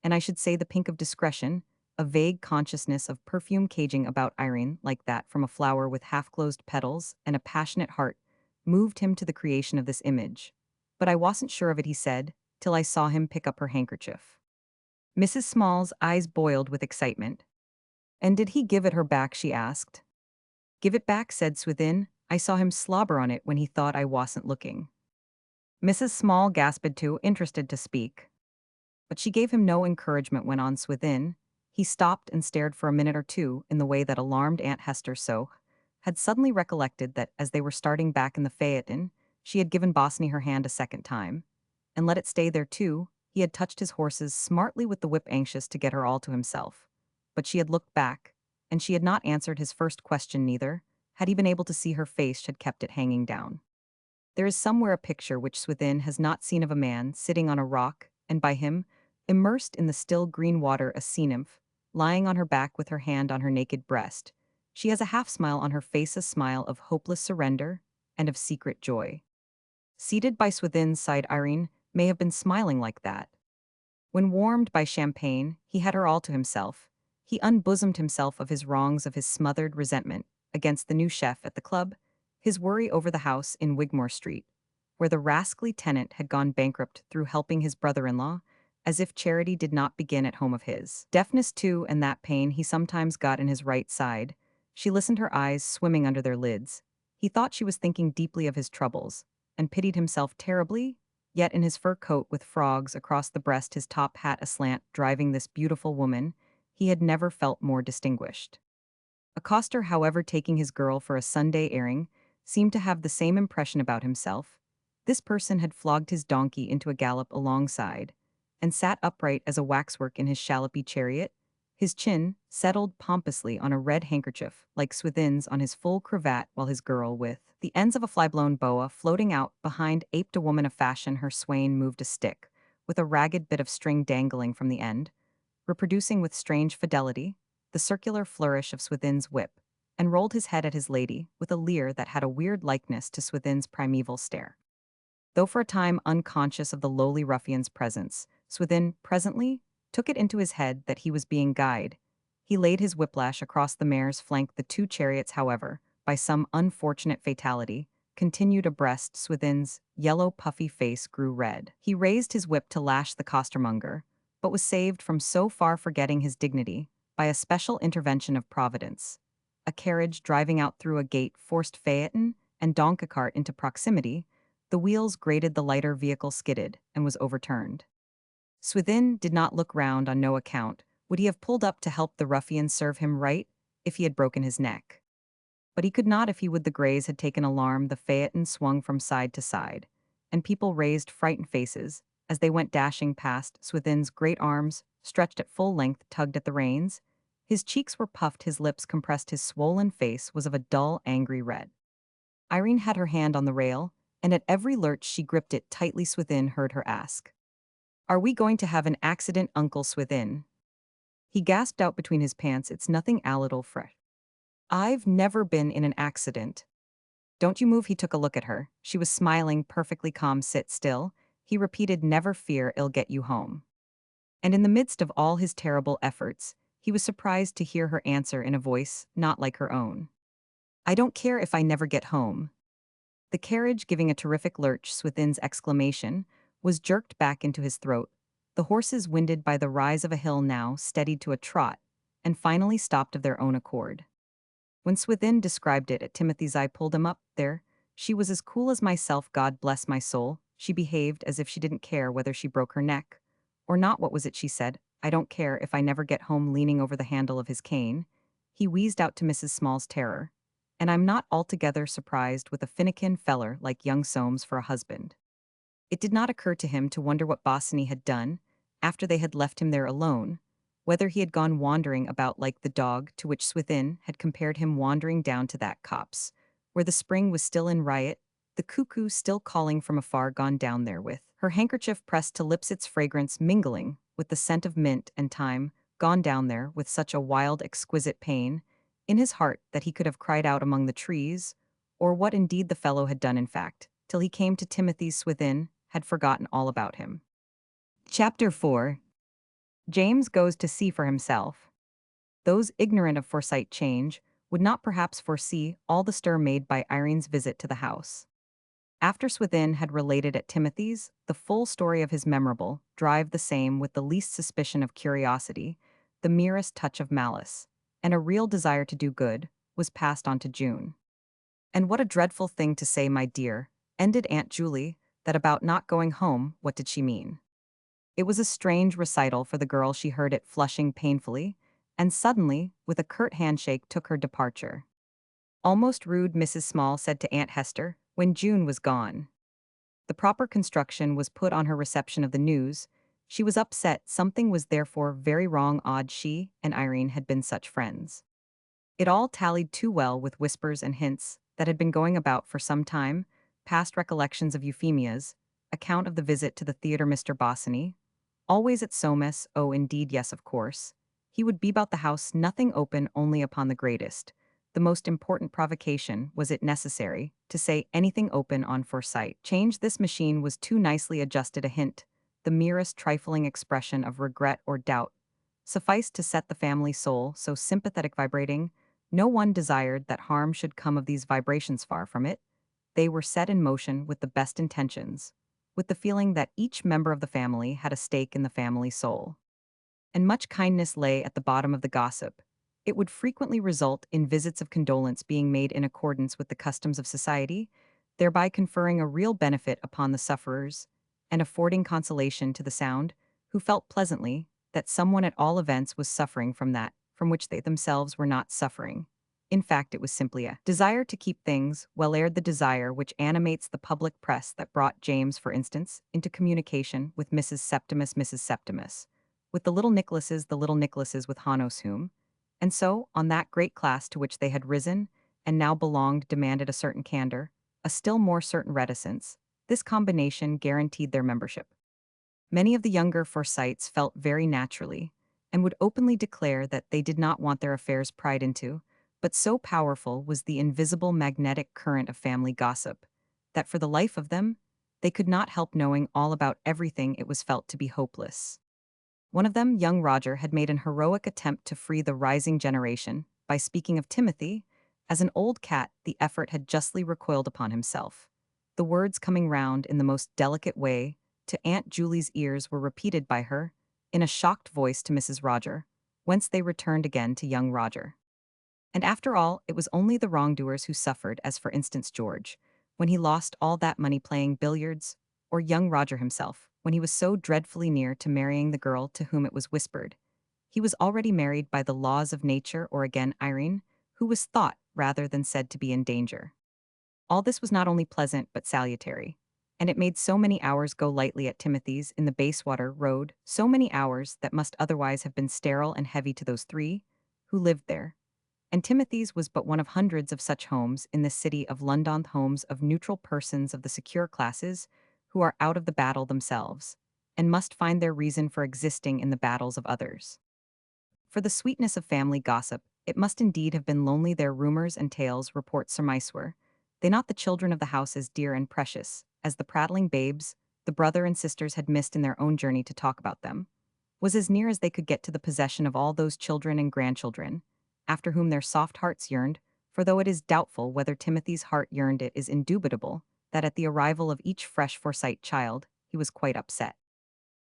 And I should say the pink of discretion, a vague consciousness of perfume caging about Irene like that from a flower with half-closed petals and a passionate heart, moved him to the creation of this image. But I wasn't sure of it, he said, till I saw him pick up her handkerchief. Mrs. Small's eyes boiled with excitement. And did he give it her back, she asked. Give it back, said Swithin. I saw him slobber on it when he thought I wasn't looking. Mrs. Small gasped too, interested to speak. But she gave him no encouragement, went on Swithin. He stopped and stared for a minute or two in the way that alarmed Aunt Hester had suddenly recollected that as they were starting back in the phaeton, she had given Bosinney her hand a second time, and let it stay there too. He had touched his horses smartly with the whip, anxious to get her all to himself. But she had looked back, and she had not answered his first question neither. Had he been able to see her face, she had kept it hanging down. There is somewhere a picture which Swithin has not seen of a man sitting on a rock, and by him, immersed in the still green water, a sea nymph, lying on her back with her hand on her naked breast. She has a half-smile on her face, a smile of hopeless surrender and of secret joy. Seated by Swithin's side, Irene may have been smiling like that. When warmed by champagne, he had her all to himself. He unbosomed himself of his wrongs, of his smothered resentment against the new chef at the club, his worry over the house in Wigmore Street, where the rascally tenant had gone bankrupt through helping his brother-in-law, as if charity did not begin at home of his. Deafness too, and that pain he sometimes got in his right side. She listened, her eyes swimming under their lids. He thought she was thinking deeply of his troubles, and pitied himself terribly, yet in his fur coat with frogs across the breast, his top hat aslant, driving this beautiful woman, he had never felt more distinguished. A coster, however, taking his girl for a Sunday airing, seemed to have the same impression about himself. This person had flogged his donkey into a gallop alongside, and sat upright as a waxwork in his shallopy chariot, his chin settled pompously on a red handkerchief like Swithin's on his full cravat, while his girl, with the ends of a fly-blown boa floating out behind, aped a woman of fashion. Her swain moved a stick, with a ragged bit of string dangling from the end, reproducing with strange fidelity the circular flourish of Swithin's whip, and rolled his head at his lady with a leer that had a weird likeness to Swithin's primeval stare. Though for a time unconscious of the lowly ruffian's presence, Swithin presently took it into his head that he was being guyed. He laid his whiplash across the mare's flank. The two chariots, however, by some unfortunate fatality, continued abreast. Swithin's yellow, puffy face grew red. He raised his whip to lash the costermonger, but was saved from so far forgetting his dignity by a special intervention of Providence. A carriage driving out through a gate forced phaeton and donkey cart into proximity. The wheels grated, the lighter vehicle skidded, and was overturned. Swithin did not look round on no account. Would he have pulled up to help the ruffian serve him right if he had broken his neck? But he could not if he would. The greys had taken alarm. The phaeton swung from side to side, and people raised frightened faces as they went dashing past. Swithin's great arms, stretched at full length, tugged at the reins. His cheeks were puffed, his lips compressed, his swollen face was of a dull, angry red. Irene had her hand on the rail, and at every lurch she gripped it tightly. Swithin heard her ask, "Are we going to have an accident, Uncle Swithin?" He gasped out between his pants, "It's nothing, a little fresh. I've never been in an accident." "Don't you move." He took a look at her. She was smiling, perfectly calm. "Sit still." He repeated, "Never fear, it'll get you home." And in the midst of all his terrible efforts, he was surprised to hear her answer in a voice not like her own. "I don't care if I never get home." The carriage, giving a terrific lurch, Swithin's exclamation was jerked back into his throat. The horses, winded by the rise of a hill, now steadied to a trot, and finally stopped of their own accord. When Swithin described it at Timothy's, "I pulled him up there. She was as cool as myself, God bless my soul. She behaved as if she didn't care whether she broke her neck or not. What was it she said? I don't care if I never get home," leaning over the handle of his cane. He wheezed out to Mrs. Small's terror, "And I'm not altogether surprised with a finikin feller like young Soames for a husband." It did not occur to him to wonder what Bosinney had done after they had left him there alone, whether he had gone wandering about like the dog to which Swithin had compared him, wandering down to that copse, where the spring was still in riot, the cuckoo still calling from afar, gone down there with her handkerchief pressed to lips, its fragrance mingling with the scent of mint and thyme, gone down there with such a wild, exquisite pain in his heart that he could have cried out among the trees, or what indeed the fellow had done in fact, till he came to Timothy's Swithin, had forgotten all about him. Chapter 4. James goes to see for himself. Those ignorant of Forsyte change would not perhaps foresee all the stir made by Irene's visit to the house. After Swithin had related at Timothy's the full story of his memorable drive, the same with the least suspicion of curiosity, the merest touch of malice, and a real desire to do good, was passed on to June. "And what a dreadful thing to say, my dear," ended Aunt Julie, "that about not going home. What did she mean?" It was a strange recital for the girl. She heard it flushing painfully, and suddenly, with a curt handshake, took her departure. "Almost rude," Mrs. Small said to Aunt Hester, when June was gone. The proper construction was put on her reception of the news. She was upset. Something was therefore very wrong. Odd, she and Irene had been such friends. It all tallied too well with whispers and hints that had been going about for some time, past recollections of Euphemia's account of the visit to the theatre. Mr. Bosinney, always at Soames. Oh, indeed, yes, of course. He would be about the house, nothing open, only upon the greatest, the most important provocation, was it necessary to say anything open on Forsyte. Change. This machine was too nicely adjusted. A hint, the merest trifling expression of regret or doubt, sufficed to set the family soul, so sympathetic, vibrating. No one desired that harm should come of these vibrations. Far from it. They were set in motion with the best intentions, with the feeling that each member of the family had a stake in the family soul. And much kindness lay at the bottom of the gossip. It would frequently result in visits of condolence being made in accordance with the customs of society, thereby conferring a real benefit upon the sufferers, and affording consolation to the sound, who felt pleasantly that someone at all events was suffering from that from which they themselves were not suffering. In fact, it was simply a desire to keep things well aired, the desire which animates the public press that brought James, for instance, into communication with Mrs. Septimus, with the little Nicholases with Hanos, whom, and so, on that great class to which they had risen and now belonged, demanded a certain candor, a still more certain reticence. This combination guaranteed their membership. Many of the younger Forsytes felt very naturally, and would openly declare that they did not want their affairs pried into, but so powerful was the invisible magnetic current of family gossip, that for the life of them, they could not help knowing all about everything. It was felt to be hopeless. One of them, young Roger, had made an heroic attempt to free the rising generation by speaking of Timothy. As an old cat, the effort had justly recoiled upon himself. The words, coming round in the most delicate way to Aunt Julie's ears, were repeated by her, in a shocked voice, to Mrs. Roger, whence they returned again to young Roger. And after all, it was only the wrongdoers who suffered, as for instance George, when he lost all that money playing billiards, or young Roger himself, when he was so dreadfully near to marrying the girl to whom it was whispered he was already married by the laws of nature, or again Irene, who was thought rather than said to be in danger. All this was not only pleasant but salutary, and it made so many hours go lightly at Timothy's in the Bayswater Road, so many hours that must otherwise have been sterile and heavy to those three who lived there. And Timothy's was but one of hundreds of such homes in the city of London, homes of neutral persons of the secure classes who are out of the battle themselves, and must find their reason for existing in the battles of others. For the sweetness of family gossip, it must indeed have been lonely. Their rumors and tales, report surmise, were they not the children of the house as dear and precious as the prattling babes the brother and sisters had missed in their own journey to talk about them, was as near as they could get to the possession of all those children and grandchildren, after whom their soft hearts yearned, for though it is doubtful whether Timothy's heart yearned, it is indubitable that at the arrival of each fresh Forsyte child, he was quite upset.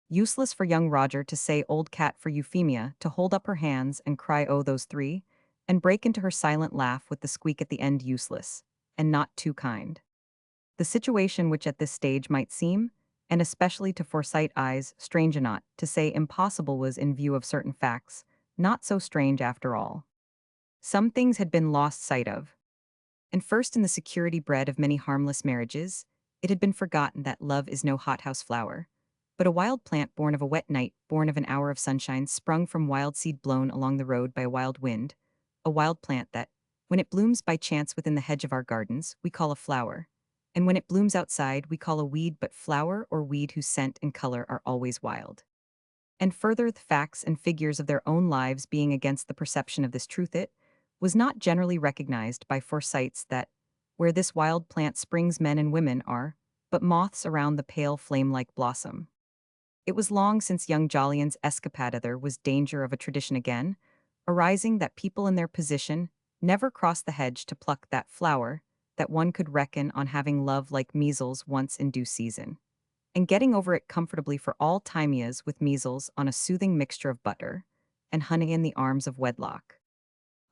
Useless for young Roger to say old cat, for Euphemia to hold up her hands and cry, "Oh, those three," and break into her silent laugh with the squeak at the end. Useless, and not too kind. The situation, which at this stage might seem, and especially to Forsyte eyes, strange, and not to say impossible, was, in view of certain facts, not so strange after all. Some things had been lost sight of. And first, in the security bred of many harmless marriages, It had been forgotten that love is no hothouse flower, but a wild plant born of a wet night, born of an hour of sunshine, sprung from wild seed blown along the road by a wild wind, a wild plant that, when it blooms by chance within the hedge of our gardens, we call a flower, and when it blooms outside, we call a weed, but flower or weed whose scent and color are always wild. And further, the facts and figures of their own lives being against the perception of this truth, it was not generally recognized by Forsytes that where this wild plant springs men and women are, but moths around the pale flame-like blossom. It was long since young Jolion's escapade there was danger of a tradition again, arising that people in their position never cross the hedge to pluck that flower, that one could reckon on having love like measles once in due season and getting over it comfortably for all timias with measles on a soothing mixture of butter and honey in the arms of wedlock.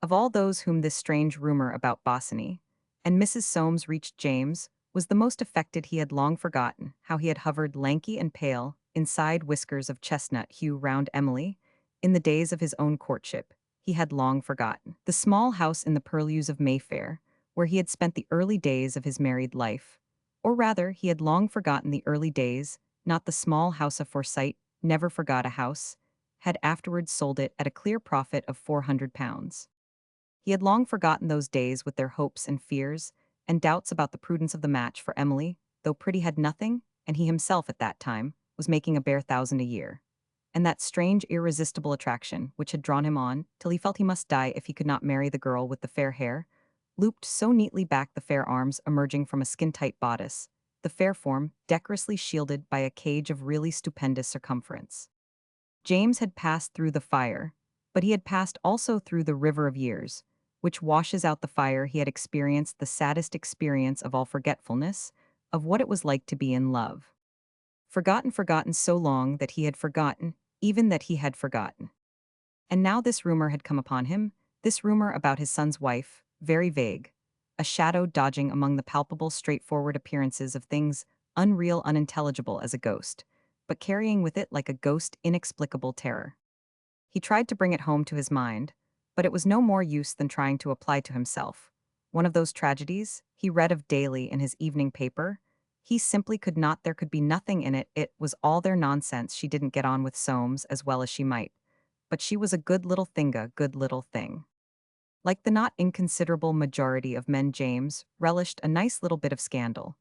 Of all those whom this strange rumor about Bosinney and Mrs. Soames reached, James was the most affected. He had long forgotten how he had hovered lanky and pale inside whiskers of chestnut hue round Emily in the days of his own courtship. He had long forgotten the small house in the purlieus of Mayfair, where he had spent the early days of his married life. Or rather, he had long forgotten the early days, not the small house of Forsyte, never forgot a house, had afterwards sold it at a clear profit of £400. He had long forgotten those days with their hopes and fears, and doubts about the prudence of the match for Emily, though Pretty had nothing, and he himself at that time was making a bare £1,000 a year. And that strange, irresistible attraction, which had drawn him on, till he felt he must die if he could not marry the girl with the fair hair, looped so neatly back the fair arms emerging from a skin-tight bodice, the fair form decorously shielded by a cage of really stupendous circumference. James had passed through the fire, but he had passed also through the river of years, which washes out the fire. He had experienced the saddest experience of all forgetfulness, of what it was like to be in love. Forgotten so long that he had forgotten, even that he had forgotten. And now this rumor had come upon him, this rumor about his son's wife, very vague, a shadow dodging among the palpable, straightforward appearances of things, unreal, unintelligible as a ghost, but carrying with it like a ghost inexplicable terror. He tried to bring it home to his mind, but it was no more use than trying to apply to himself. One of those tragedies he read of daily in his evening paper. He simply could not, there could be nothing in it, it was all their nonsense. She didn't get on with Soames as well as she might, but she was a good little thinga, good little thing. Like the not inconsiderable majority of men, James relished a nice little bit of scandal,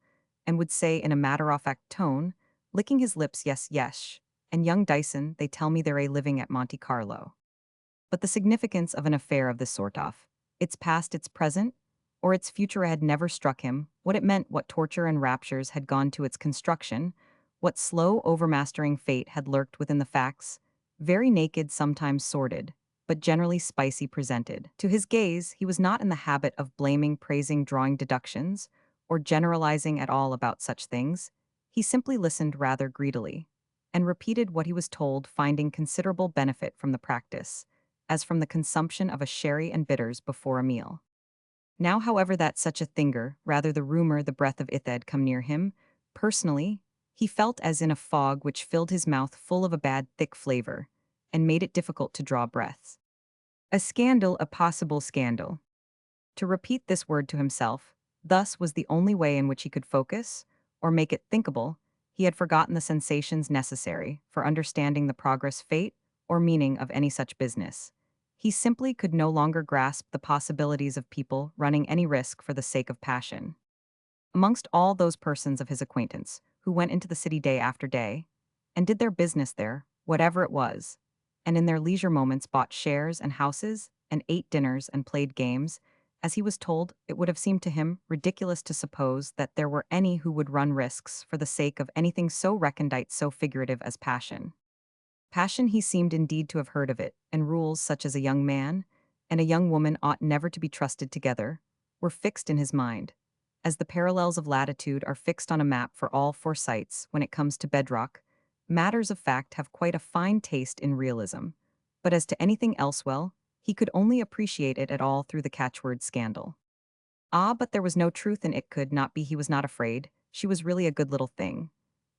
and would say in a matter-of-fact tone, licking his lips, yes, yes, and young Dyson, they tell me they're a living at Monte Carlo. But the significance of an affair of this sort of, its past, its present, or its future had never struck him, what it meant, what torture and raptures had gone to its construction, what slow overmastering fate had lurked within the facts, very naked, sometimes sordid, but generally spicy presented. To his gaze, he was not in the habit of blaming, praising, drawing deductions, or generalizing at all about such things. He simply listened rather greedily, and repeated what he was told, finding considerable benefit from the practice, as from the consumption of a sherry and bitters before a meal. Now, however, that such a thinger, rather the rumor, the breath of it had come near him, personally, he felt as in a fog which filled his mouth full of a bad, thick flavor, and made it difficult to draw breaths. A scandal, a possible scandal. To repeat this word to himself, thus was the only way in which he could focus, or make it thinkable. He had forgotten the sensations necessary for understanding the progress, fate, or meaning of any such business. He simply could no longer grasp the possibilities of people running any risk for the sake of passion. Amongst all those persons of his acquaintance who went into the city day after day, and did their business there, whatever it was, and in their leisure moments bought shares and houses, and ate dinners and played games, as he was told, it would have seemed to him ridiculous to suppose that there were any who would run risks for the sake of anything so recondite, so figurative as passion. Passion, he seemed indeed to have heard of it, and rules such as a young man and a young woman ought never to be trusted together, were fixed in his mind, as the parallels of latitude are fixed on a map for all Forsytes when it comes to bedrock. Matters of fact have quite a fine taste in realism, but as to anything else, well, he could only appreciate it at all through the catchword scandal. Ah, but there was no truth in it, could not be. He was not afraid. She was really a good little thing.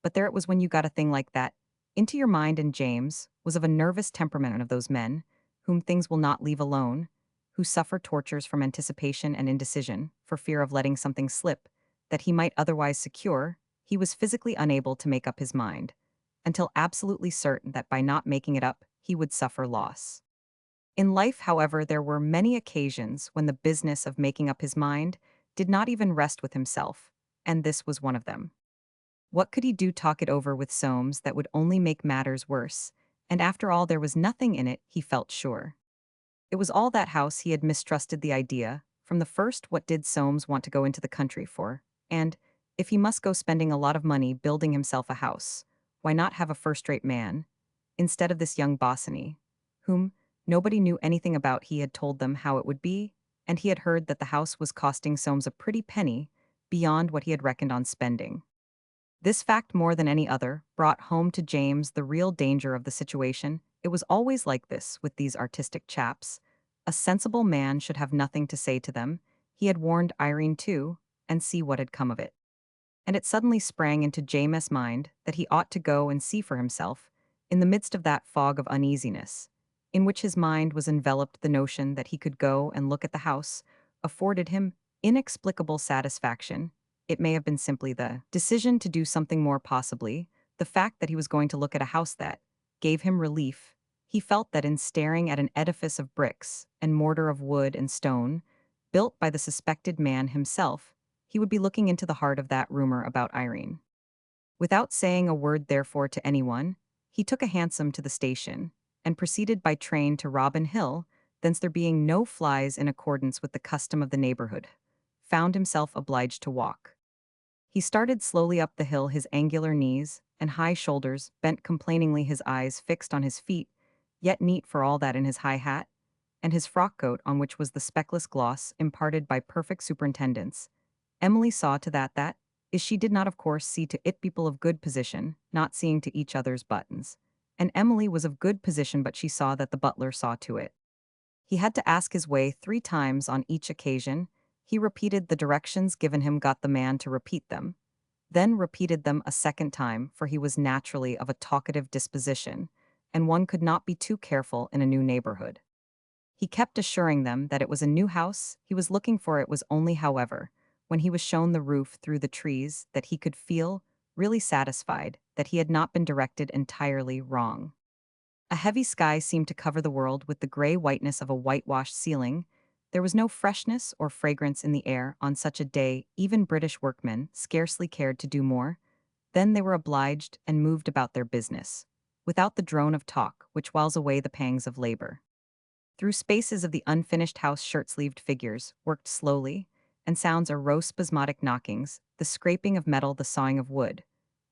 But there it was when you got a thing like that into your mind, and James was of a nervous temperament, of those men whom things will not leave alone, who suffer tortures from anticipation and indecision, for fear of letting something slip that he might otherwise secure, he was physically unable to make up his mind, until absolutely certain that by not making it up, he would suffer loss. In life, however, there were many occasions when the business of making up his mind did not even rest with himself, and this was one of them. What could he do talk it over with Soames that would only make matters worse? And after all, there was nothing in it, he felt sure. It was all that house he had mistrusted the idea. From the first, what did Soames want to go into the country for? And, if he must go spending a lot of money building himself a house, why not have a first-rate man, instead of this young Bosinney, whom nobody knew anything about? He had told them how it would be, and he had heard that the house was costing Soames a pretty penny, beyond what he had reckoned on spending. This fact, more than any other, brought home to James the real danger of the situation. It was always like this with these artistic chaps. A sensible man should have nothing to say to them. He had warned Irene too, and see what had come of it. And it suddenly sprang into James's mind that he ought to go and see for himself, in the midst of that fog of uneasiness, in which his mind was enveloped. The notion that he could go and look at the house afforded him inexplicable satisfaction. It may have been simply the decision to do something more, possibly the fact that he was going to look at a house, that gave him relief. He felt that in staring at an edifice of bricks and mortar of wood and stone, built by the suspected man himself, he would be looking into the heart of that rumor about Irene. Without saying a word, therefore, to anyone, he took a hansom to the station and proceeded by train to Robin Hill. Thence, there being no flies in accordance with the custom of the neighborhood, found himself obliged to walk. He started slowly up the hill, his angular knees and high shoulders bent complainingly, his eyes fixed on his feet, yet neat for all that in his high hat, and his frock coat, on which was the speckless gloss imparted by perfect superintendence. Emily saw to that is, she did not of course see to it, people of good position not seeing to each other's buttons. And Emily was of good position, but she saw that the butler saw to it. He had to ask his way 3 times on each occasion. He repeated the directions given him, got the man to repeat them, then repeated them a second time, for he was naturally of a talkative disposition, and one could not be too careful in a new neighborhood. He kept assuring them that it was a new house he was looking for. It was only, however, when he was shown the roof through the trees, that he could feel really satisfied that he had not been directed entirely wrong. A heavy sky seemed to cover the world with the gray whiteness of a whitewashed ceiling. There was no freshness or fragrance in the air on such a day. Even British workmen scarcely cared to do more. Then they were obliged and moved about their business, without the drone of talk which whiles away the pangs of labor. Through spaces of the unfinished house, shirt-sleeved figures worked slowly, and sounds arose, spasmodic knockings, the scraping of metal, the sawing of wood,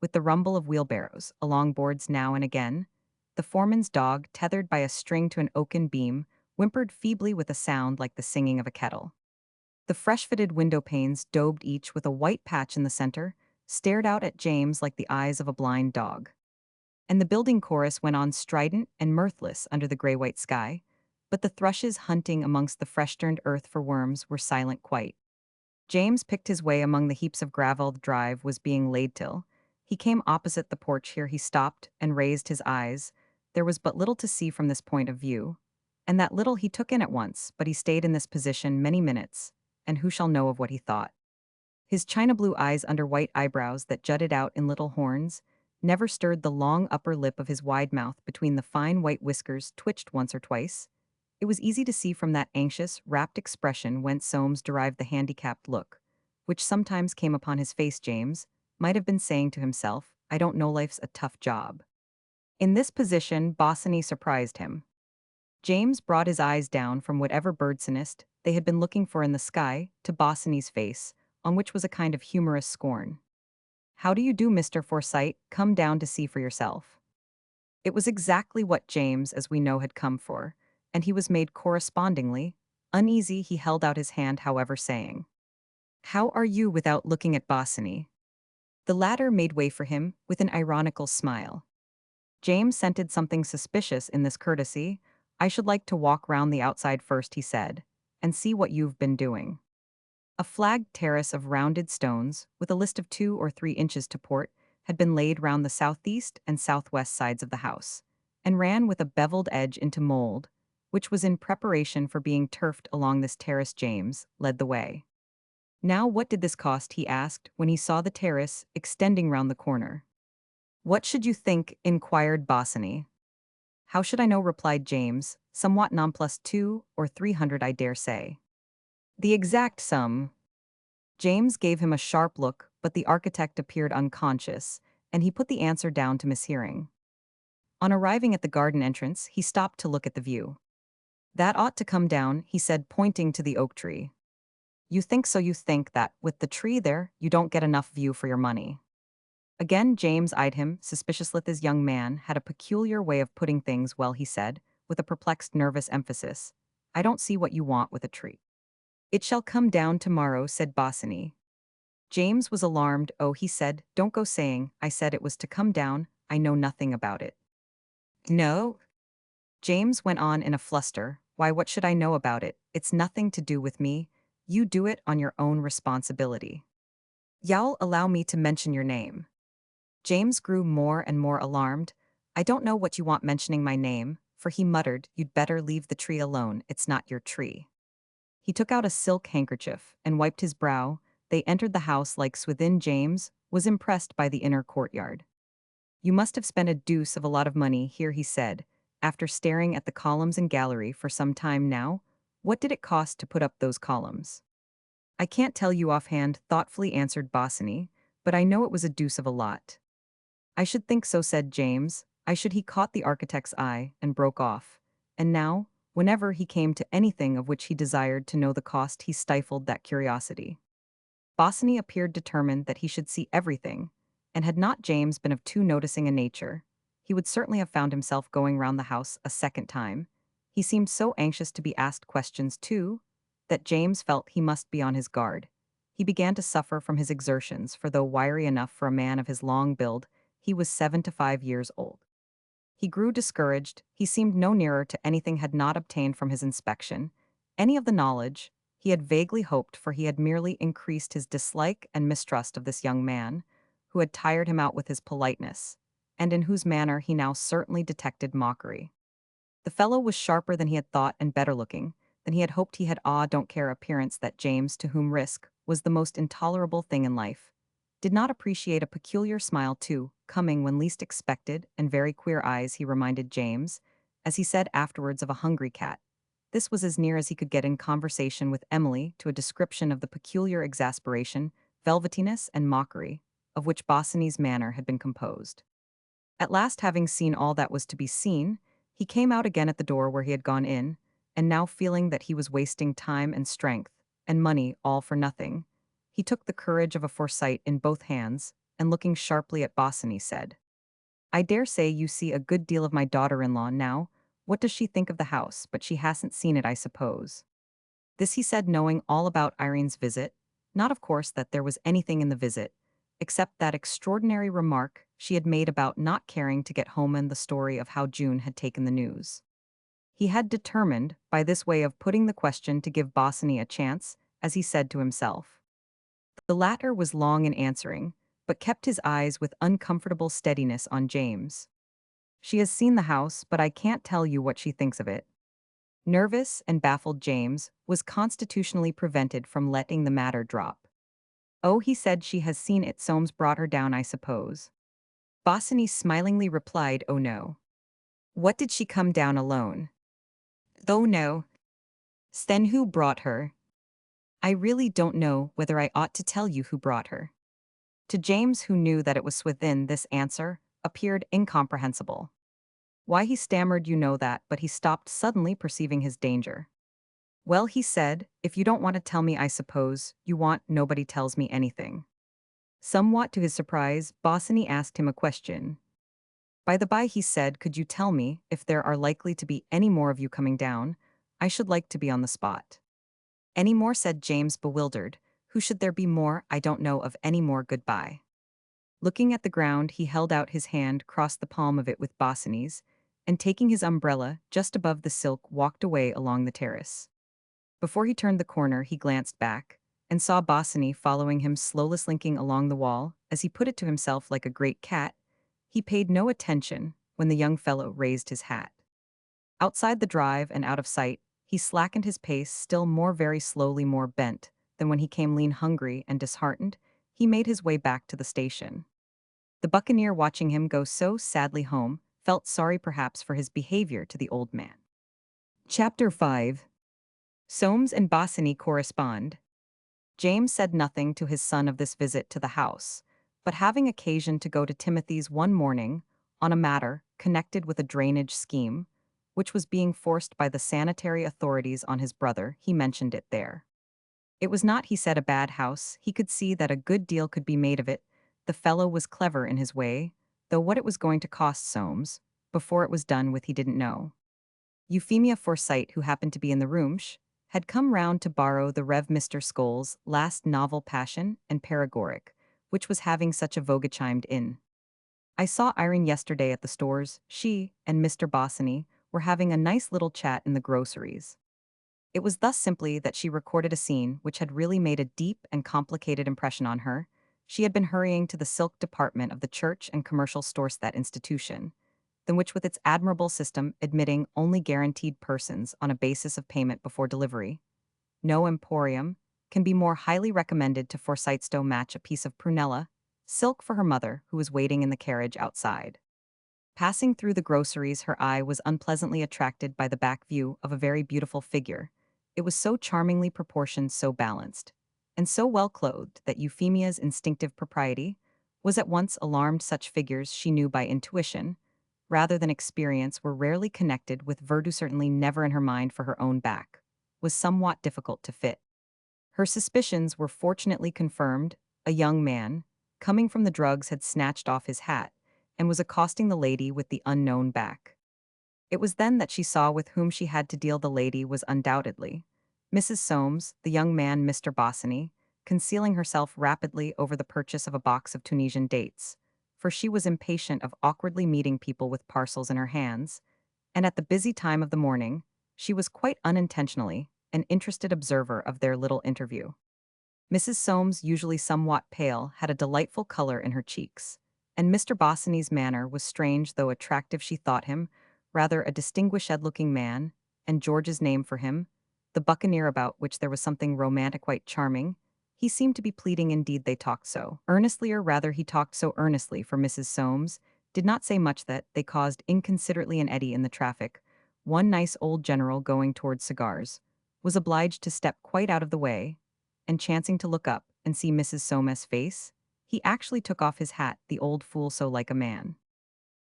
with the rumble of wheelbarrows along boards now and again. The foreman's dog, tethered by a string to an oaken beam, whimpered feebly with a sound like the singing of a kettle. The fresh-fitted window panes, daubed each with a white patch in the center, stared out at James like the eyes of a blind dog. And the building chorus went on strident and mirthless under the gray-white sky, but the thrushes hunting amongst the fresh-turned earth for worms were silent quite. James picked his way among the heaps of gravel. The drive was being laid till he came opposite the porch. Here he stopped and raised his eyes. There was but little to see from this point of view, and that little he took in at once, but he stayed in this position many minutes, and who shall know of what he thought? His china blue eyes, under white eyebrows that jutted out in little horns, never stirred. The long upper lip of his wide mouth between the fine white whiskers twitched once or twice. It was easy to see from that anxious, rapt expression whence Soames derived the handicapped look, which sometimes came upon his face. James might have been saying to himself, "I don't know, life's a tough job." In this position, Bosinney surprised him. James brought his eyes down from whatever bird's nest they had been looking for in the sky to Bosinney's face, on which was a kind of humorous scorn. "How do you do, Mr. Forsyte? Come down to see for yourself." It was exactly what James, as we know, had come for, and he was made correspondingly uneasy. He held out his hand, however, saying, "How are you?" without looking at Bosinney. The latter made way for him with an ironical smile. James scented something suspicious in this courtesy. "I should like to walk round the outside first," he said, "and see what you've been doing." A flagged terrace of rounded stones, with a list of 2 or 3 inches to port, had been laid round the southeast and southwest sides of the house, and ran with a beveled edge into mold, which was in preparation for being turfed. Along this terrace James led the way. Now what did this cost, he asked, when he saw the terrace extending round the corner. What should you think, inquired Bosinney. How should I know, replied James, somewhat nonplussed. 200 or 300, I dare say. The exact sum. James gave him a sharp look, but the architect appeared unconscious, and he put the answer down to mishearing. On arriving at the garden entrance, he stopped to look at the view. That ought to come down, he said, pointing to the oak tree. You think so? You think that, with the tree there, you don't get enough view for your money. Again James eyed him suspiciously. This young man had a peculiar way of putting things. Well, he said, with a perplexed, nervous emphasis, I don't see what you want with a tree. It shall come down tomorrow, said Bosinney. James was alarmed. Oh, he said, don't go saying, I said it was to come down, I know nothing about it. No? James went on in a fluster, why, what should I know about it? It's nothing to do with me. You do it on your own responsibility. You'll allow me to mention your name. James grew more and more alarmed. I don't know what you want mentioning my name, for he muttered, you'd better leave the tree alone, it's not your tree. He took out a silk handkerchief and wiped his brow. They entered the house like Swithin. James was impressed by the inner courtyard. You must have spent a deuce of a lot of money here, he said, after staring at the columns and gallery for some time now. What did it cost to put up those columns? I can't tell you offhand, thoughtfully answered Bosinney, but I know it was a deuce of a lot. I should think so, said James. I should. He caught the architect's eye and broke off. And now, whenever he came to anything of which he desired to know the cost, he stifled that curiosity. Bosinney appeared determined that he should see everything, and had not James been of too noticing a nature, he would certainly have found himself going round the house a second time. He seemed so anxious to be asked questions too, that James felt he must be on his guard. He began to suffer from his exertions, for though wiry enough for a man of his long build, he was 75 years old. He grew discouraged. He seemed no nearer to anything had not obtained from his inspection any of the knowledge he had vaguely hoped, for he had merely increased his dislike and mistrust of this young man, who had tired him out with his politeness, and in whose manner he now certainly detected mockery. The fellow was sharper than he had thought and better looking than he had hoped. He had don't care appearance that James, to whom risk was the most intolerable thing in life, did not appreciate. A peculiar smile, too, coming when least expected, and very queer eyes, he reminded James, as he said afterwards, of a hungry cat. This was as near as he could get in conversation with Emily to a description of the peculiar exasperation, velvetiness, and mockery of which Bosinney's manner had been composed. At last, having seen all that was to be seen, he came out again at the door where he had gone in, and now feeling that he was wasting time and strength and money all for nothing, he took the courage of a Forsyte in both hands, and looking sharply at Bosinney said, I dare say you see a good deal of my daughter-in-law now. What does she think of the house? But she hasn't seen it, I suppose. This he said, knowing all about Irene's visit, not of course that there was anything in the visit, except that extraordinary remark she had made about not caring to get home, and the story of how June had taken the news. He had determined, by this way of putting the question, to give Bosinney a chance, as he said to himself. The latter was long in answering, but kept his eyes with uncomfortable steadiness on James. She has seen the house, but I can't tell you what she thinks of it. Nervous and baffled, James was constitutionally prevented from letting the matter drop. Oh, he said, she has seen it. Soames brought her down, I suppose. Bosinney smilingly replied, oh no. What, did she come down alone? Oh no. Then who brought her? I really don't know whether I ought to tell you who brought her. To James, who knew that it was Swithin, this answer appeared incomprehensible. Why, he stammered, you know that, but he stopped suddenly, perceiving his danger. Well, he said, if you don't want to tell me, I suppose you want. Nobody tells me anything. Somewhat to his surprise, Bosinney asked him a question. By the by, he said, could you tell me if there are likely to be any more of you coming down? I should like to be on the spot. Any more, said James, bewildered. Who should there be more? I don't know of any more. Goodbye. Looking at the ground, he held out his hand, crossed the palm of it with Bosinney's, and taking his umbrella just above the silk, walked away along the terrace. Before he turned the corner, he glanced back, and saw Bosinney following him, slowly slinking along the wall, as he put it to himself, like a great cat. He paid no attention when the young fellow raised his hat. Outside the drive and out of sight, he slackened his pace still more, very slowly, more bent, then when he came lean hungry and disheartened, he made his way back to the station. The buccaneer, watching him go so sadly home, felt sorry perhaps for his behavior to the old man. Chapter 5. Soames and Bosinney correspond. James said nothing to his son of this visit to the house, but having occasion to go to Timothy's one morning on a matter connected with a drainage scheme, which was being forced by the sanitary authorities on his brother, he mentioned it there. It was not, he said, a bad house. He could see that a good deal could be made of it. The fellow was clever in his way, though what it was going to cost Soames, before it was done with, he didn't know. Euphemia Forsyte, who happened to be in the room, had come round to borrow the Rev. Mr. Scholl's last novel, Passion and Paregoric, which was having such a vogue, chimed in. I saw Irene yesterday at the stores. She and Mr. Bosinney were having a nice little chat in the groceries. It was thus simply that she recorded a scene which had really made a deep and complicated impression on her. She had been hurrying to the silk department of the church and commercial stores, that institution, than which, with its admirable system admitting only guaranteed persons on a basis of payment before delivery, no emporium can be more highly recommended to Forsytes to match a piece of prunella silk for her mother, who was waiting in the carriage outside. Passing through the groceries, her eye was unpleasantly attracted by the back view of a very beautiful figure. It was so charmingly proportioned, so balanced, and so well clothed that Euphemia's instinctive propriety was at once alarmed. Such figures, she knew by intuition, rather than experience, were rarely connected with virtue, certainly never in her mind, for her own back was somewhat difficult to fit. Her suspicions were fortunately confirmed. A young man, coming from the drugs, had snatched off his hat and was accosting the lady with the unknown back. It was then that she saw with whom she had to deal. The lady was undoubtedly Mrs. Soames, the young man Mr. Bosinney, concealing herself rapidly over the purchase of a box of Tunisian dates, for she was impatient of awkwardly meeting people with parcels in her hands, and at the busy time of the morning, she was quite unintentionally an interested observer of their little interview. Mrs. Soames, usually somewhat pale, had a delightful color in her cheeks, and Mr. Bosinney's manner was strange though attractive. She thought him rather a distinguished-looking man, and George's name for him, the buccaneer, about which there was something romantic, quite charming. He seemed to be pleading. Indeed, they talked so earnestly, or rather he talked so earnestly, for Mrs. Soames did not say much, that they caused inconsiderately an eddy in the traffic. One nice old general, going towards cigars, was obliged to step quite out of the way, and chancing to look up and see Mrs. Soames' face, he actually took off his hat, the old fool, so like a man.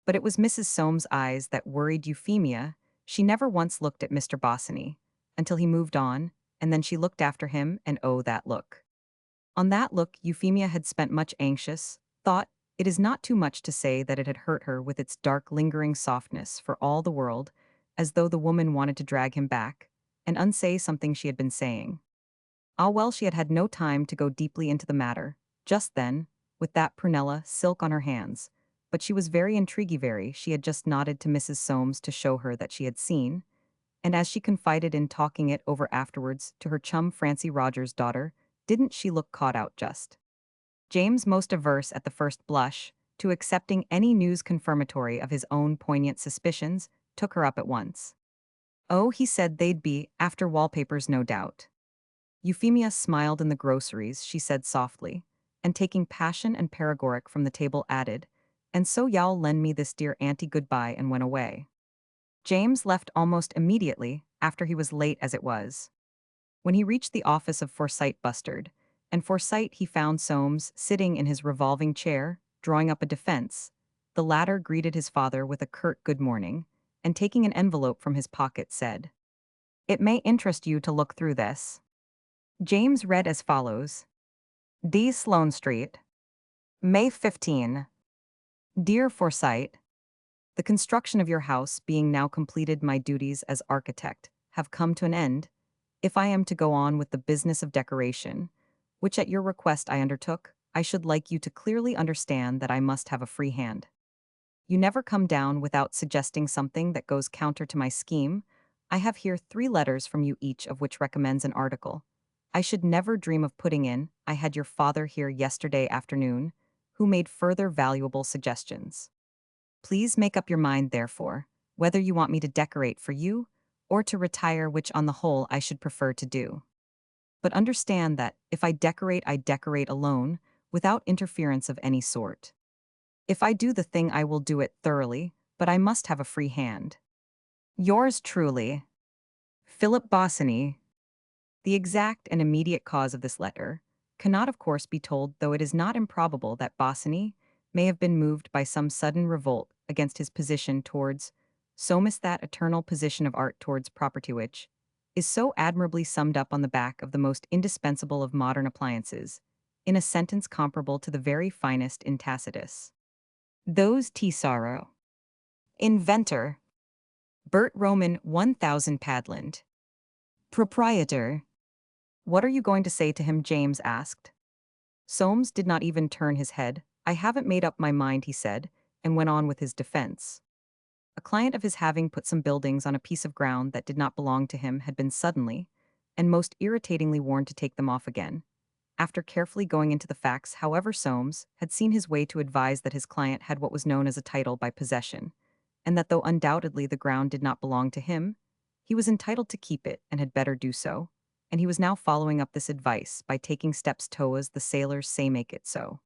But it was Mrs. Soames' eyes that worried Euphemia. She never once looked at Mr. Bosinney until he moved on, and then she looked after him, and oh, that look! On that look Euphemia had spent much anxious thought. It is not too much to say that it had hurt her with its dark, lingering softness, for all the world, as though the woman wanted to drag him back and unsay something she had been saying. Ah, well, she had had no time to go deeply into the matter just then, with that prunella silk on her hands, but she was very intriguey, very. She had just nodded to Mrs. Soames to show her that she had seen, and as she confided in talking it over afterwards to her chum Francie Rogers' daughter, didn't she look caught out just? James, most averse at the first blush to accepting any news confirmatory of his own poignant suspicions, took her up at once. Oh, he said they'd be after wallpapers, no doubt. Euphemia smiled. In the groceries, she said softly, and taking Passion and Paregoric from the table added, and so y'all lend me this, dear auntie, goodbye, and went away. James left almost immediately after he was late as it was. When he reached the office of Forsyte Bustard and Forsyte, he found Soames sitting in his revolving chair, drawing up a defense. The latter greeted his father with a curt good morning, and taking an envelope from his pocket said, "It may interest you to look through this." James read as follows: D. Sloane Street, May 15. Dear Forsyte, the construction of your house being now completed, my duties as architect have come to an end. If I am to go on with the business of decoration, which at your request I undertook, I should like you to clearly understand that I must have a free hand. You never come down without suggesting something that goes counter to my scheme. I have here 3 letters from you, each of which recommends an article I should never dream of putting in. I had your father here yesterday afternoon, who made further valuable suggestions. Please make up your mind, therefore, whether you want me to decorate for you or to retire, which on the whole I should prefer to do. but understand that if I decorate alone, without interference of any sort. If I do the thing, I will do it thoroughly, but I must have a free hand. Yours truly, Philip Bosinney. The exact and immediate cause of this letter cannot, of course, be told, though it is not improbable that Bosinney may have been moved by some sudden revolt against his position towards Soames, that eternal position of art towards property which is so admirably summed up on the back of the most indispensable of modern appliances, in a sentence comparable to the very finest in Tacitus. Those Tesaro. Inventor. Bert Roman 1000 Padland. Proprietor. What are you going to say to him? James asked. Soames did not even turn his head. I haven't made up my mind, he said, and went on with his defense. A client of his having put some buildings on a piece of ground that did not belong to him had been suddenly, and most irritatingly warned to take them off again. After carefully going into the facts, however, Soames had seen his way to advise that his client had what was known as a title by possession, and that though undoubtedly the ground did not belong to him, he was entitled to keep it and had better do so, and he was now following up this advice by taking steps towards the sailors say make it so.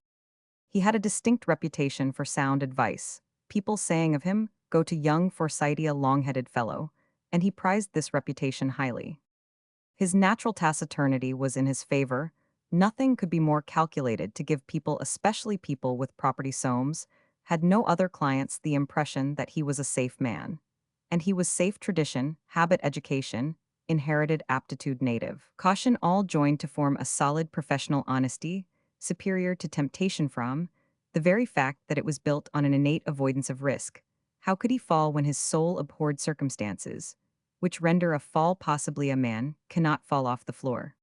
He had a distinct reputation for sound advice, people saying of him, go to young Forsyte, a long-headed fellow, and he prized this reputation highly. His natural taciturnity was in his favor. Nothing could be more calculated to give people, especially people with property. Soames had no other clients the impression that he was a safe man. And he was safe tradition, habit, education, inherited aptitude, native caution, all joined to form a solid professional honesty, superior to temptation from the very fact that it was built on an innate avoidance of risk. How could he fall when his soul abhorred circumstances, which render a fall possibly a man cannot fall off the floor?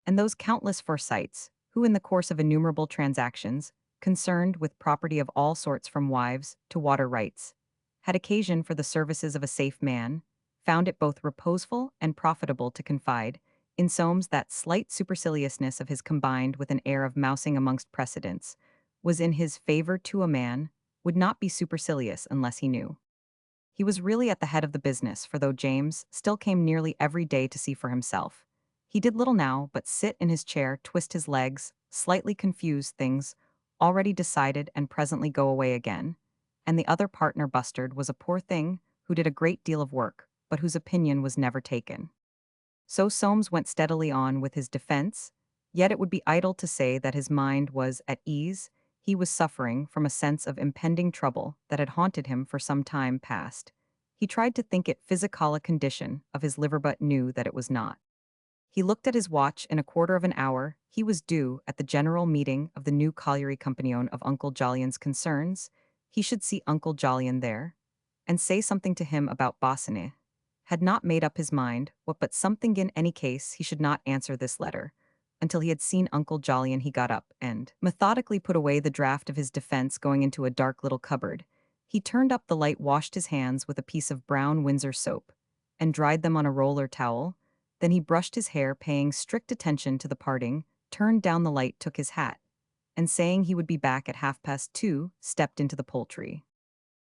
And those countless Forsytes, who in the course of innumerable transactions, concerned with property of all sorts from wives to water rights, had occasion for the services of a safe man, found it both reposeful and profitable to confide in Soames. That slight superciliousness of his combined with an air of mousing amongst precedents was in his favor. To a man would not be supercilious unless he knew he was really at the head of the business, for though James still came nearly every day to see for himself, he did little now but sit in his chair, twist his legs, slightly confuse things already decided, and presently go away again. And the other partner, Bustard, was a poor thing who did a great deal of work, but whose opinion was never taken. So Soames went steadily on with his defense, yet it would be idle to say that his mind was at ease. He was suffering from a sense of impending trouble that had haunted him for some time past. He tried to think it physical a condition of his liver, but knew that it was not. He looked at his watch. In a quarter of an hour, he was due at the general meeting of the new colliery companion of Uncle Jolyon's concerns. He should see Uncle Jolyon there, and say something to him about Bosinney. Had not made up his mind what, but something. In any case, he should not answer this letter until he had seen Uncle Jolyon. He got up and methodically put away the draft of his defense, going into a dark little cupboard. He turned up the light, washed his hands with a piece of brown Windsor soap, and dried them on a roller towel. Then he brushed his hair, paying strict attention to the parting, turned down the light, took his hat, and saying he would be back at 2:30, stepped into the Poultry.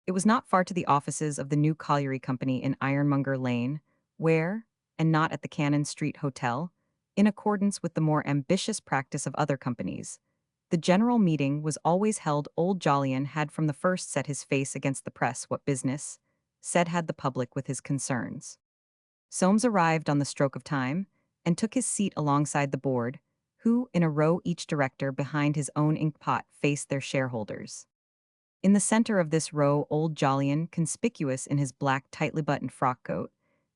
It was not far to the offices of the new colliery company in Ironmonger Lane, where, and not at the Cannon Street Hotel, in accordance with the more ambitious practice of other companies, the general meeting was always held. Old Jolyon had from the first set his face against the press. What business, said, had the public with his concerns? Soames arrived on the stroke of time, and took his seat alongside the board, who, in a row, each director behind his own inkpot, faced their shareholders. In the center of this row, old Jolyon, conspicuous in his black tightly buttoned frock coat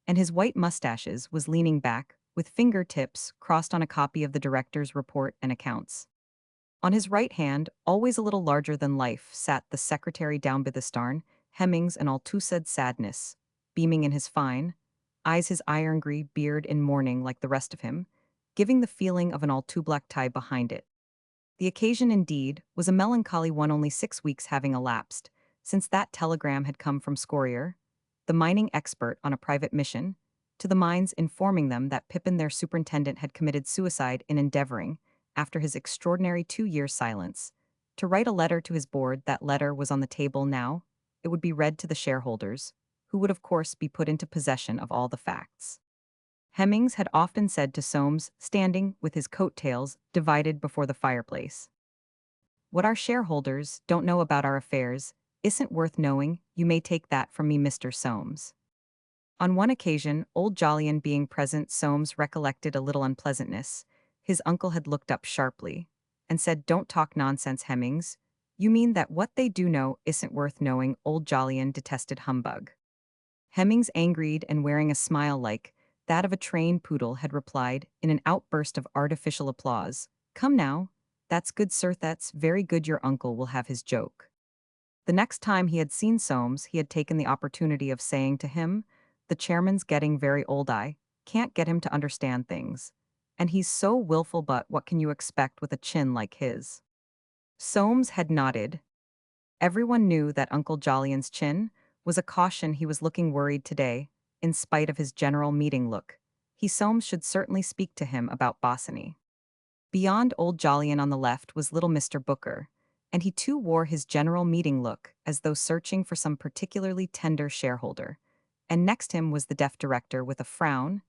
and his white mustaches, was leaning back, with fingertips crossed on a copy of the director's report and accounts. On his right hand, always a little larger than life, sat the secretary down by the starn, Hemmings and all said sadness, beaming in his fine eyes, his iron-gray beard in mourning like the rest of him, giving the feeling of an all too black tie behind it. The occasion, indeed, was a melancholy one, only 6 weeks having elapsed since that telegram had come from Scorier, the mining expert on a private mission, to the mines, informing them that Pippin, their superintendent, had committed suicide in endeavoring, after his extraordinary 2 years' silence, to write a letter to his board. That letter was on the table now. It would be read to the shareholders, who would of course be put into possession of all the facts. Hemmings had often said to Soames, standing with his coat-tails divided before the fireplace. What our shareholders don't know about our affairs isn't worth knowing. You may take that from me, Mr. Soames. On one occasion, old Jolyon being present, Soames recollected a little unpleasantness. His uncle had looked up sharply and said, "Don't talk nonsense, Hemmings. You mean that what they do know isn't worth knowing." Old Jolyon detested humbug. Hemmings, angry and wearing a smile like that of a trained poodle, had replied, in an outburst of artificial applause, "Come now, that's good, sir, that's very good. Your uncle will have his joke." The next time he had seen Soames, he had taken the opportunity of saying to him, "The chairman's getting very old. I can't get him to understand things. And he's so willful, but what can you expect with a chin like his?" Soames had nodded. Everyone knew that Uncle Jolyon's chin was a caution. He was looking worried today, in spite of his general meeting look. Soames should certainly speak to him about Bosinney. Beyond old Jolyon on the left was little Mr. Booker, and he too wore his general meeting look, as though searching for some particularly tender shareholder. And next him was the deaf director with a frown,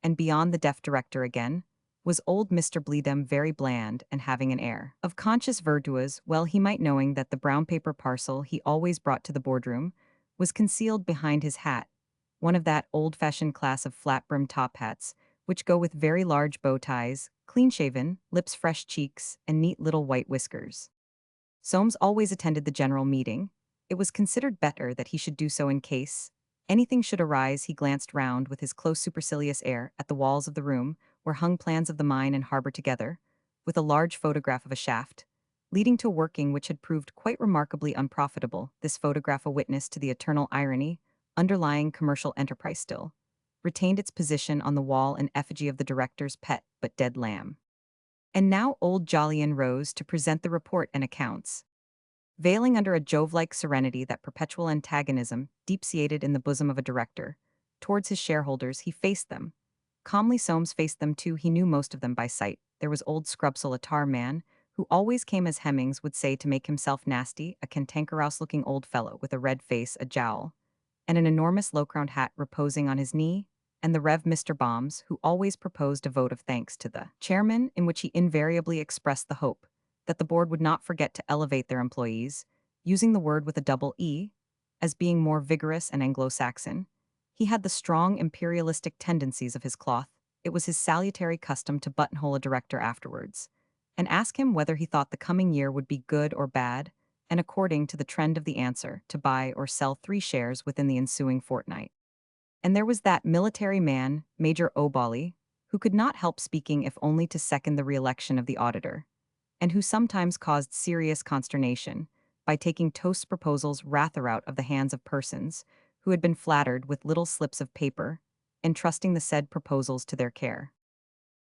and beyond the deaf director again was old Mr. Bleedem, very bland and having an air of conscious virtues. Well he might, knowing that the brown paper parcel he always brought to the boardroom was concealed behind his hat, one of that old-fashioned class of flat-brimmed top hats which go with very large bow ties, clean-shaven, lips, fresh cheeks, and neat little white whiskers. Soames always attended the general meeting. It was considered better that he should do so in case anything should arise. He glanced round with his close supercilious air at the walls of the room, where hung plans of the mine and harbor together, with a large photograph of a shaft, leading to a working which had proved quite remarkably unprofitable, this photograph a witness to the eternal irony underlying commercial enterprise still retained its position on the wall, in effigy of the director's pet but dead lamb. And now old Jolyon rose to present the report and accounts. Veiling under a Jove-like serenity that perpetual antagonism deep-seated in the bosom of a director, towards his shareholders he faced them. Calmly Soames faced them too. He knew most of them by sight. There was old Scrubsole, a tar man, who always came, as Hemmings would say, to make himself nasty, a cantankerous-looking old fellow with a red face, a jowl, and an enormous low-crowned hat reposing on his knee, and the Rev. Mr. Bombs, who always proposed a vote of thanks to the chairman, in which he invariably expressed the hope that the board would not forget to elevate their employees, using the word with a double E, as being more vigorous and Anglo-Saxon. He had the strong imperialistic tendencies of his cloth. It was his salutary custom to buttonhole a director afterwards, and ask him whether he thought the coming year would be good or bad, and according to the trend of the answer, to buy or sell 3 shares within the ensuing fortnight. And there was that military man, Major O'Bally, who could not help speaking if only to second the re-election of the auditor, and who sometimes caused serious consternation by taking toast proposals rather out of the hands of persons who had been flattered with little slips of paper, entrusting the said proposals to their care.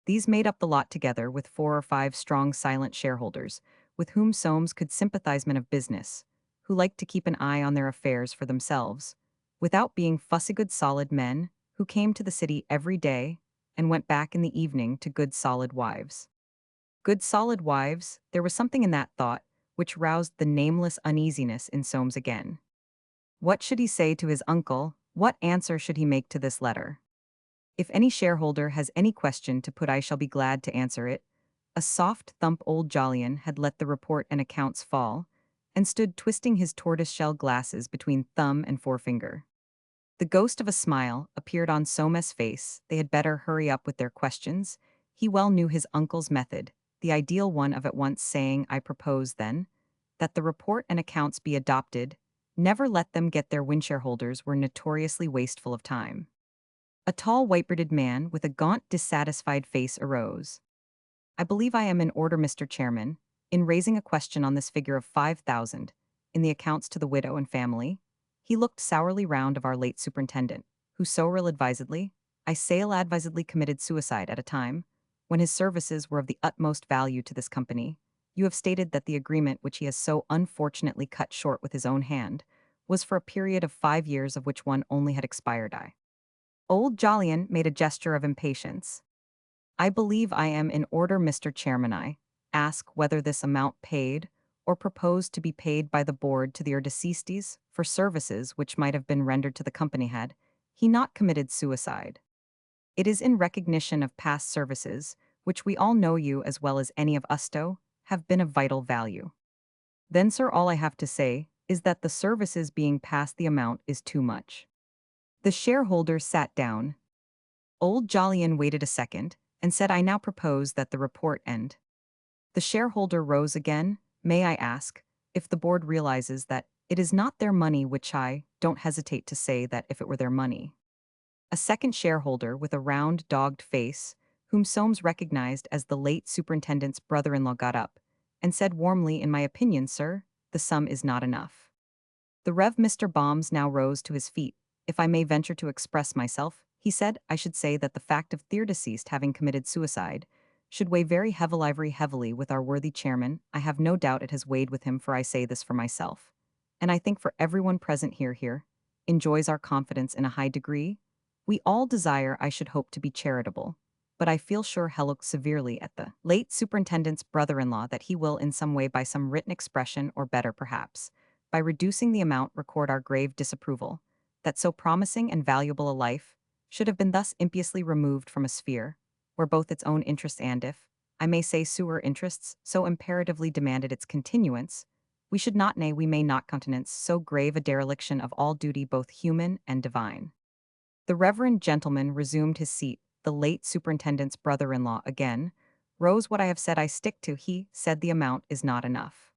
These made up the lot, together with 4 or 5 strong silent shareholders, with whom Soames could sympathize, men of business, who liked to keep an eye on their affairs for themselves, without being fussy, good solid men, who came to the city every day and went back in the evening to good solid wives. Good solid wives, there was something in that thought which roused the nameless uneasiness in Soames again. What should he say to his uncle? What answer should he make to this letter? If any shareholder has any question to put, I shall be glad to answer it. A soft thump. Old Jolyon had let the report and accounts fall, and stood twisting his tortoise-shell glasses between thumb and forefinger. The ghost of a smile appeared on Soames' face. They had better hurry up with their questions. He well knew his uncle's method, the ideal one of at once saying, "I propose, then, that the report and accounts be adopted." Never let them get their wind. Shareholders were notoriously wasteful of time. A tall, white-bearded man with a gaunt, dissatisfied face arose. "I believe I am in order, Mr. Chairman, in raising a question on this figure of 5,000 in the accounts to the widow and family." He looked sourly round of our late superintendent, who so ill-advisedly, I say ill-advisedly, committed suicide at a time when his services were of the utmost value to this company. You have stated that the agreement which he has so unfortunately cut short with his own hand was for a period of 5 years, of which one only had expired. Old Jolyon made a gesture of impatience. "I believe I am in order, Mr. Chairman. I ask whether this amount paid or proposed to be paid by the board to the deceasees for services which might have been rendered to the company, had he not committed suicide." It is in recognition of past services, which we all know you as well as any of us do, have been of vital value. Then, sir, all I have to say is that the services being past the amount is too much. The shareholder sat down. Old Jolyon waited a second and said, I now propose that the report end. The shareholder rose again. May I ask if the board realizes that it is not their money, which I don't hesitate to say that if it were their money. A second shareholder with a round, dogged face, whom Soames recognized as the late superintendent's brother-in-law, got up and said warmly, in my opinion, sir, the sum is not enough. The Rev. Mr. Bombs now rose to his feet. If I may venture to express myself, he said, I should say that the fact of their deceased having committed suicide should weigh very heavily with our worthy chairman. I have no doubt it has weighed with him, for I say this for myself, and I think for everyone present here, enjoys our confidence in a high degree. We all desire, I should hope, to be charitable, but I feel sure he'll look severely at the late superintendent's brother-in-law that he will in some way, by some written expression, or better perhaps, by reducing the amount, record our grave disapproval, that so promising and valuable a life should have been thus impiously removed from a sphere where both its own interests and, if I may say, sewer interests so imperatively demanded its continuance, we should not, nay, we may not countenance so grave a dereliction of all duty, both human and divine. The reverend gentleman resumed his seat. The late superintendent's brother-in-law again rose. What I have said I stick to. He said the amount is not enough.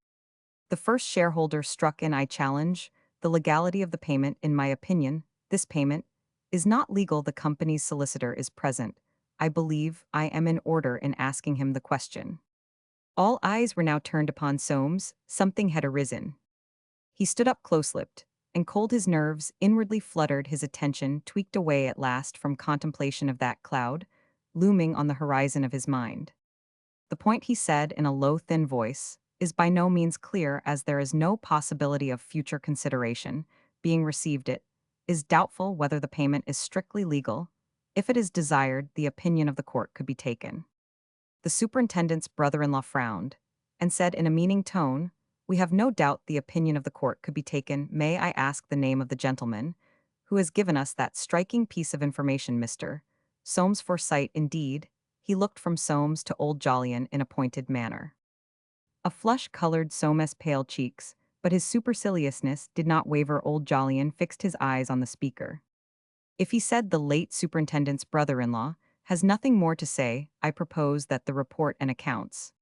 The first shareholder struck in, I challenge the legality of the payment. In my opinion, this payment is not legal. The company's solicitor is present. I believe I am in order in asking him the question. All eyes were now turned upon Soames. Something had arisen. He stood up close-lipped, and cold his nerves, inwardly fluttered, his attention tweaked away at last from contemplation of that cloud looming on the horizon of his mind. The point, he said in a low, thin voice, is by no means clear, as there is no possibility of future consideration being received. It is doubtful whether the payment is strictly legal. If it is desired, the opinion of the court could be taken. The superintendent's brother-in-law frowned and said in a meaning tone, we have no doubt the opinion of the court could be taken. May I ask the name of the gentleman who has given us that striking piece of information, Mr. Soames Forsyte? Indeed. He looked from Soames to old Jolyon in a pointed manner. A flush colored Soames' pale cheeks, but his superciliousness did not waver. Old Jolyon fixed his eyes on the speaker. If he said the late superintendent's brother-in-law has nothing more to say, I propose that the report and accounts.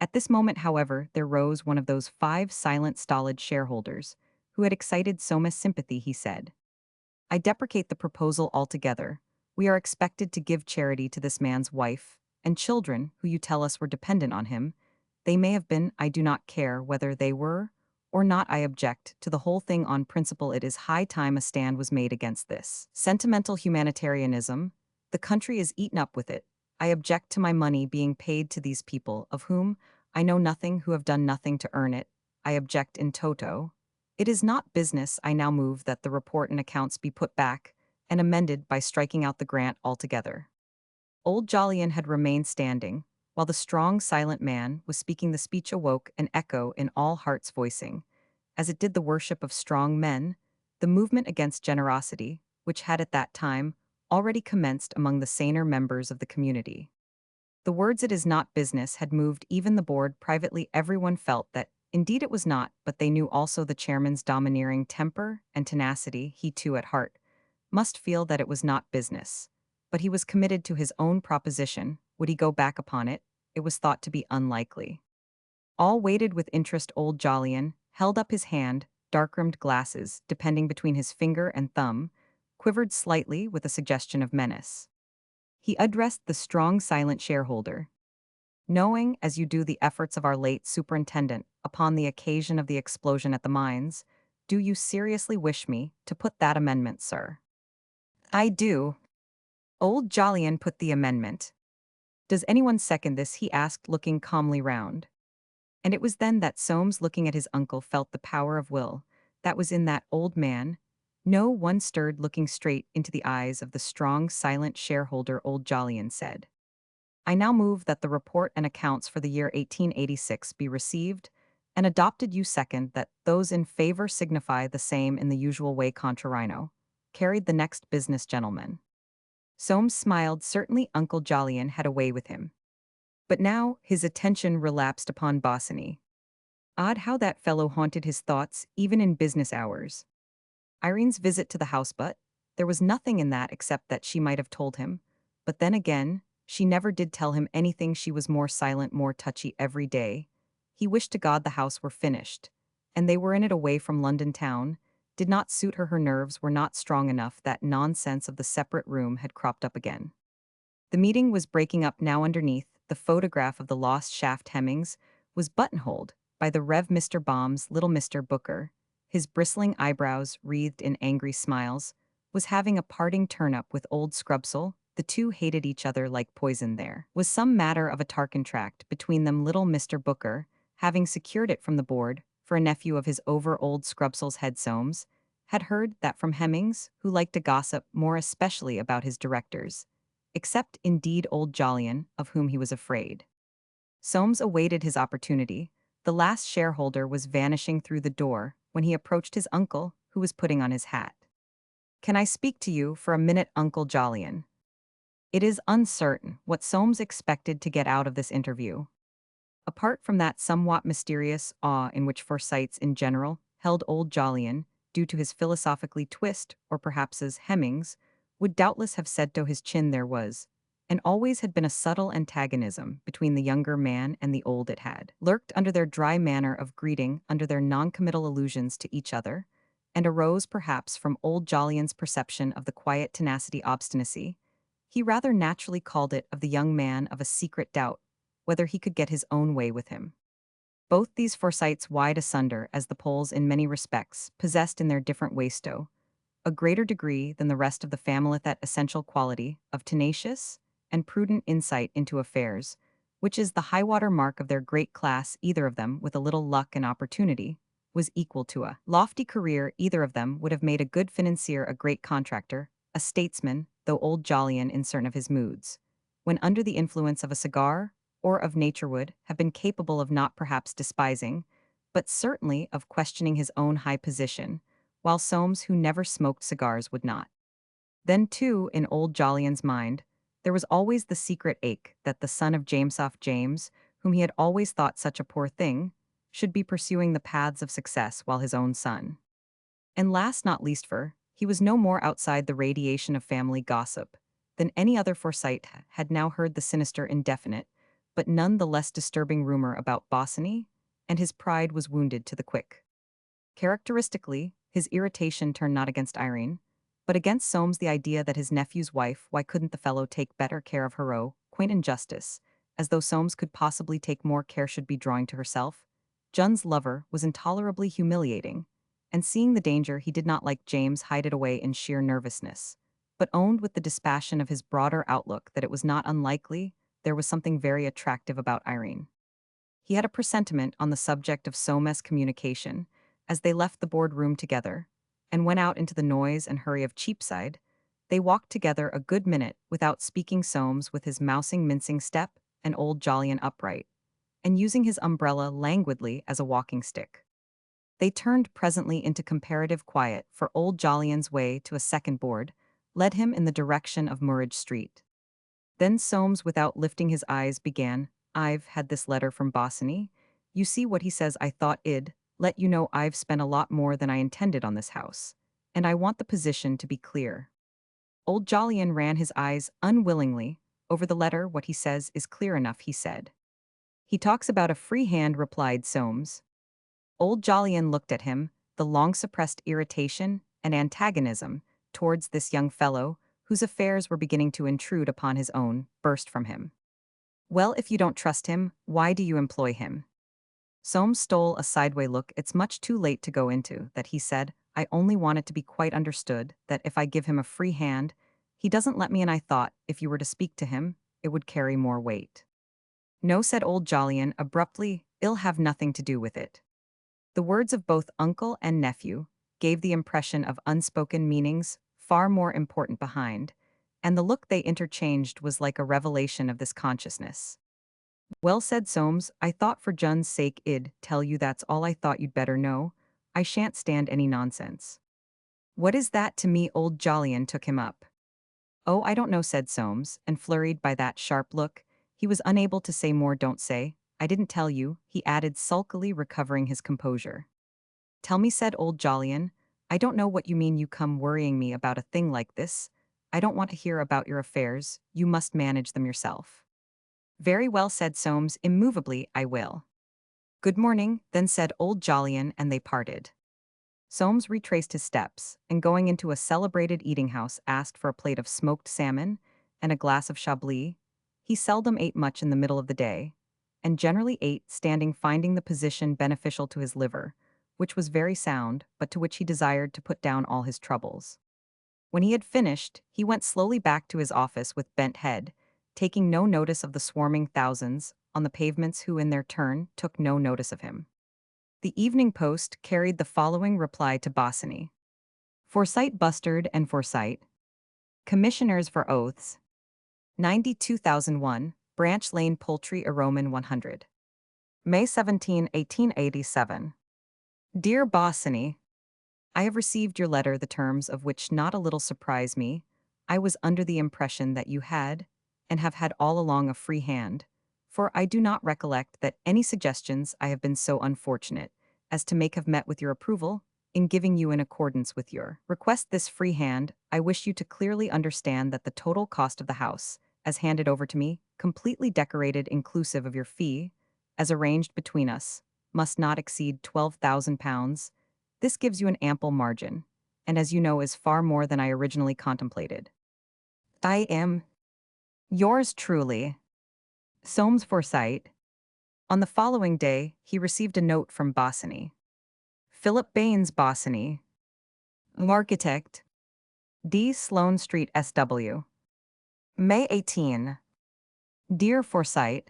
At this moment, however, there rose one of those 5 silent, stolid shareholders who had excited Soames' sympathy. He said, I deprecate the proposal altogether. We are expected to give charity to this man's wife and children, who you tell us were dependent on him. They may have been, I do not care whether they were or not. I object to the whole thing on principle. It is high time a stand was made against this sentimental humanitarianism. The country is eaten up with it. I object to my money being paid to these people, of whom I know nothing, who have done nothing to earn it. I object in toto. It is not business. I now move that the report and accounts be put back and amended by striking out the grant altogether. Old Jolyon had remained standing, while the strong, silent man was speaking. The speech awoke an echo in all hearts, voicing, as it did the worship of strong men, the movement against generosity, which had at that time already commenced among the saner members of the community. The words, it is not business, had moved even the board. Privately, everyone felt that indeed it was not, but they knew also the chairman's domineering temper and tenacity. He too, at heart, must feel that it was not business. But he was committed to his own proposition. Would he go back upon it? It was thought to be unlikely. All waited with interest. Old Jolyon held up his hand. Dark-rimmed glasses, depending between his finger and thumb, quivered slightly with a suggestion of menace. He addressed the strong, silent shareholder. Knowing, as you do, the efforts of our late superintendent upon the occasion of the explosion at the mines, do you seriously wish me to put that amendment, sir? I do. Old Jolyon put the amendment. Does anyone second this? He asked, looking calmly round. And it was then that Soames, looking at his uncle, felt the power of will that was in that old man. No one stirred. Looking straight into the eyes of the strong, silent shareholder, old Jolyon said, I now move that the report and accounts for the year 1886 be received and adopted. You second that. Those in favor signify the same in the usual way. Contrarino. Carried. The next business, gentlemen. Soames smiled. Certainly Uncle Jolyon had a way with him. But now his attention relapsed upon Bosinney. Odd how that fellow haunted his thoughts even in business hours. Irene's visit to the house, but there was nothing in that except that she might have told him. But then again, she never did tell him anything. She was more silent, more touchy every day. He wished to God the house were finished, and they were in it away from London town. Did not suit her. Her nerves were not strong enough. That nonsense of the separate room had cropped up again. The meeting was breaking up now. Underneath, the photograph of the lost Shaft Hemmings was buttonholed by the Rev. Mr. Baum's little Mr. Booker. His bristling eyebrows, wreathed in angry smiles, was having a parting turn-up with old Scrubsole. The two hated each other like poison. There was some matter of a tar contract between them. Little Mr. Booker, having secured it from the board for a nephew of his over old Scrubsole's head Soames, had heard that from Hemmings, who liked to gossip more especially about his directors, except indeed old Jolyon, of whom he was afraid. Soames awaited his opportunity. The last shareholder was vanishing through the door when he approached his uncle, who was putting on his hat. "Can I speak to you for a minute, Uncle Jolyon?" It is uncertain what Soames expected to get out of this interview. Apart from that somewhat mysterious awe in which Forsytes in general held old Jolyon, due to his philosophically twist, or perhaps as Hemmings would doubtless have said to his chin, there was, and always had been, a subtle antagonism between the younger man and the old. It had lurked under their dry manner of greeting, under their non-committal allusions to each other, and arose perhaps from old Jolyon's perception of the quiet tenacity, obstinacy. He rather naturally called it of the young man, of a secret doubt whether he could get his own way with him. Both these Forsytes, wide asunder as the poles in many respects, possessed in their different waisto a greater degree than the rest of the family that essential quality of tenacious and prudent insight into affairs, which is the high-water mark of their great class. Either of them, with a little luck and opportunity, was equal to a lofty career. Either of them would have made a good financier, a great contractor, a statesman, though old Jolyon, in certain of his moods, when under the influence of a cigar or of nature, would have been capable of not perhaps despising, but certainly of questioning his own high position, while Soames, who never smoked cigars, would not. Then, too, in old Jolyon's mind, there was always the secret ache that the son of James, whom he had always thought such a poor thing, should be pursuing the paths of success while his own son. And last not least, for he was no more outside the radiation of family gossip than any other. Forsyte had now heard the sinister, indefinite, but none the less disturbing rumor about Bosinney, and his pride was wounded to the quick. Characteristically, his irritation turned not against Irene, but against Soames. The idea that his nephew's wife, why couldn't the fellow take better care of her? Oh, quaint injustice, as though Soames could possibly take more care, should be drawing to herself. Jun's lover was intolerably humiliating, and seeing the danger, he did not, like James, hide it away in sheer nervousness, but owned with the dispassion of his broader outlook that it was not unlikely there was something very attractive about Irene. He had a presentiment on the subject of Soames' communication as they left the board-room together and went out into the noise and hurry of Cheapside. They walked together a good minute without speaking, Soames with his mousing, mincing step, and old Jolyon upright, and using his umbrella languidly as a walking stick. They turned presently into comparative quiet, for old Jolyon's way to a second board led him in the direction of Murridge Street. Then Soames, without lifting his eyes, began, "I've had this letter from Bosinney. You see what he says. I thought I'd let you know I've spent a lot more than I intended on this house, and I want the position to be clear." Old Jolyon ran his eyes unwillingly over the letter. "What he says is clear enough," he said. "He talks about a free hand," replied Soames. Old Jolyon looked at him. The long-suppressed irritation and antagonism towards this young fellow, whose affairs were beginning to intrude upon his own, burst from him. "Well, if you don't trust him, why do you employ him?" Soames stole a sideway look. "It's much too late to go into that," he said. "I only want it to be quite understood that if I give him a free hand, he doesn't let me, and I thought, if you were to speak to him, it would carry more weight." "No," said old Jolyon abruptly, "it'll have nothing to do with it." The words of both uncle and nephew gave the impression of unspoken meanings far more important behind, and the look they interchanged was like a revelation of this consciousness. "Well," said Soames, "I thought for Jun's sake I'd tell you. That's all. I thought you'd better know. I shan't stand any nonsense." "What is that to me?" Old Jolyon took him up. "Oh, I don't know," said Soames, and flurried by that sharp look, he was unable to say more. "Don't say, I didn't tell you," he added sulkily, recovering his composure. "Tell me," said old Jolyon. "I don't know what you mean you come worrying me about a thing like this. I don't want to hear about your affairs, you must manage them yourself." "Very well," said Soames immovably, "I will." "Good morning," then said old Jolyon, and they parted. Soames retraced his steps, and going into a celebrated eating-house asked for a plate of smoked salmon and a glass of Chablis. He seldom ate much in the middle of the day, and generally ate standing, finding the position beneficial to his liver, which was very sound, but to which he desired to put down all his troubles. When he had finished, he went slowly back to his office with bent head, taking no notice of the swarming thousands on the pavements who in their turn took no notice of him. The Evening Post carried the following reply to Bosinney. Forsyte Bustard and Forsyte, Commissioners for Oaths, 92,001, Branch Lane Poultry Aroman 100. May 17, 1887. Dear Bosinney, I have received your letter, the terms of which not a little surprise me. I was under the impression that you had, and have had all along, a free hand, for I do not recollect that any suggestions I have been so unfortunate as to make have met with your approval. In giving you, in accordance with your request, this free hand, I wish you to clearly understand that the total cost of the house, as handed over to me, completely decorated inclusive of your fee, as arranged between us, must not exceed £12,000. This gives you an ample margin, and as you know is far more than I originally contemplated. I am yours truly, Soames Forsyte. On the following day, he received a note from Bosinney. Philip Bosinney, architect, D. Sloane Street, SW. May 18. Dear Forsyte,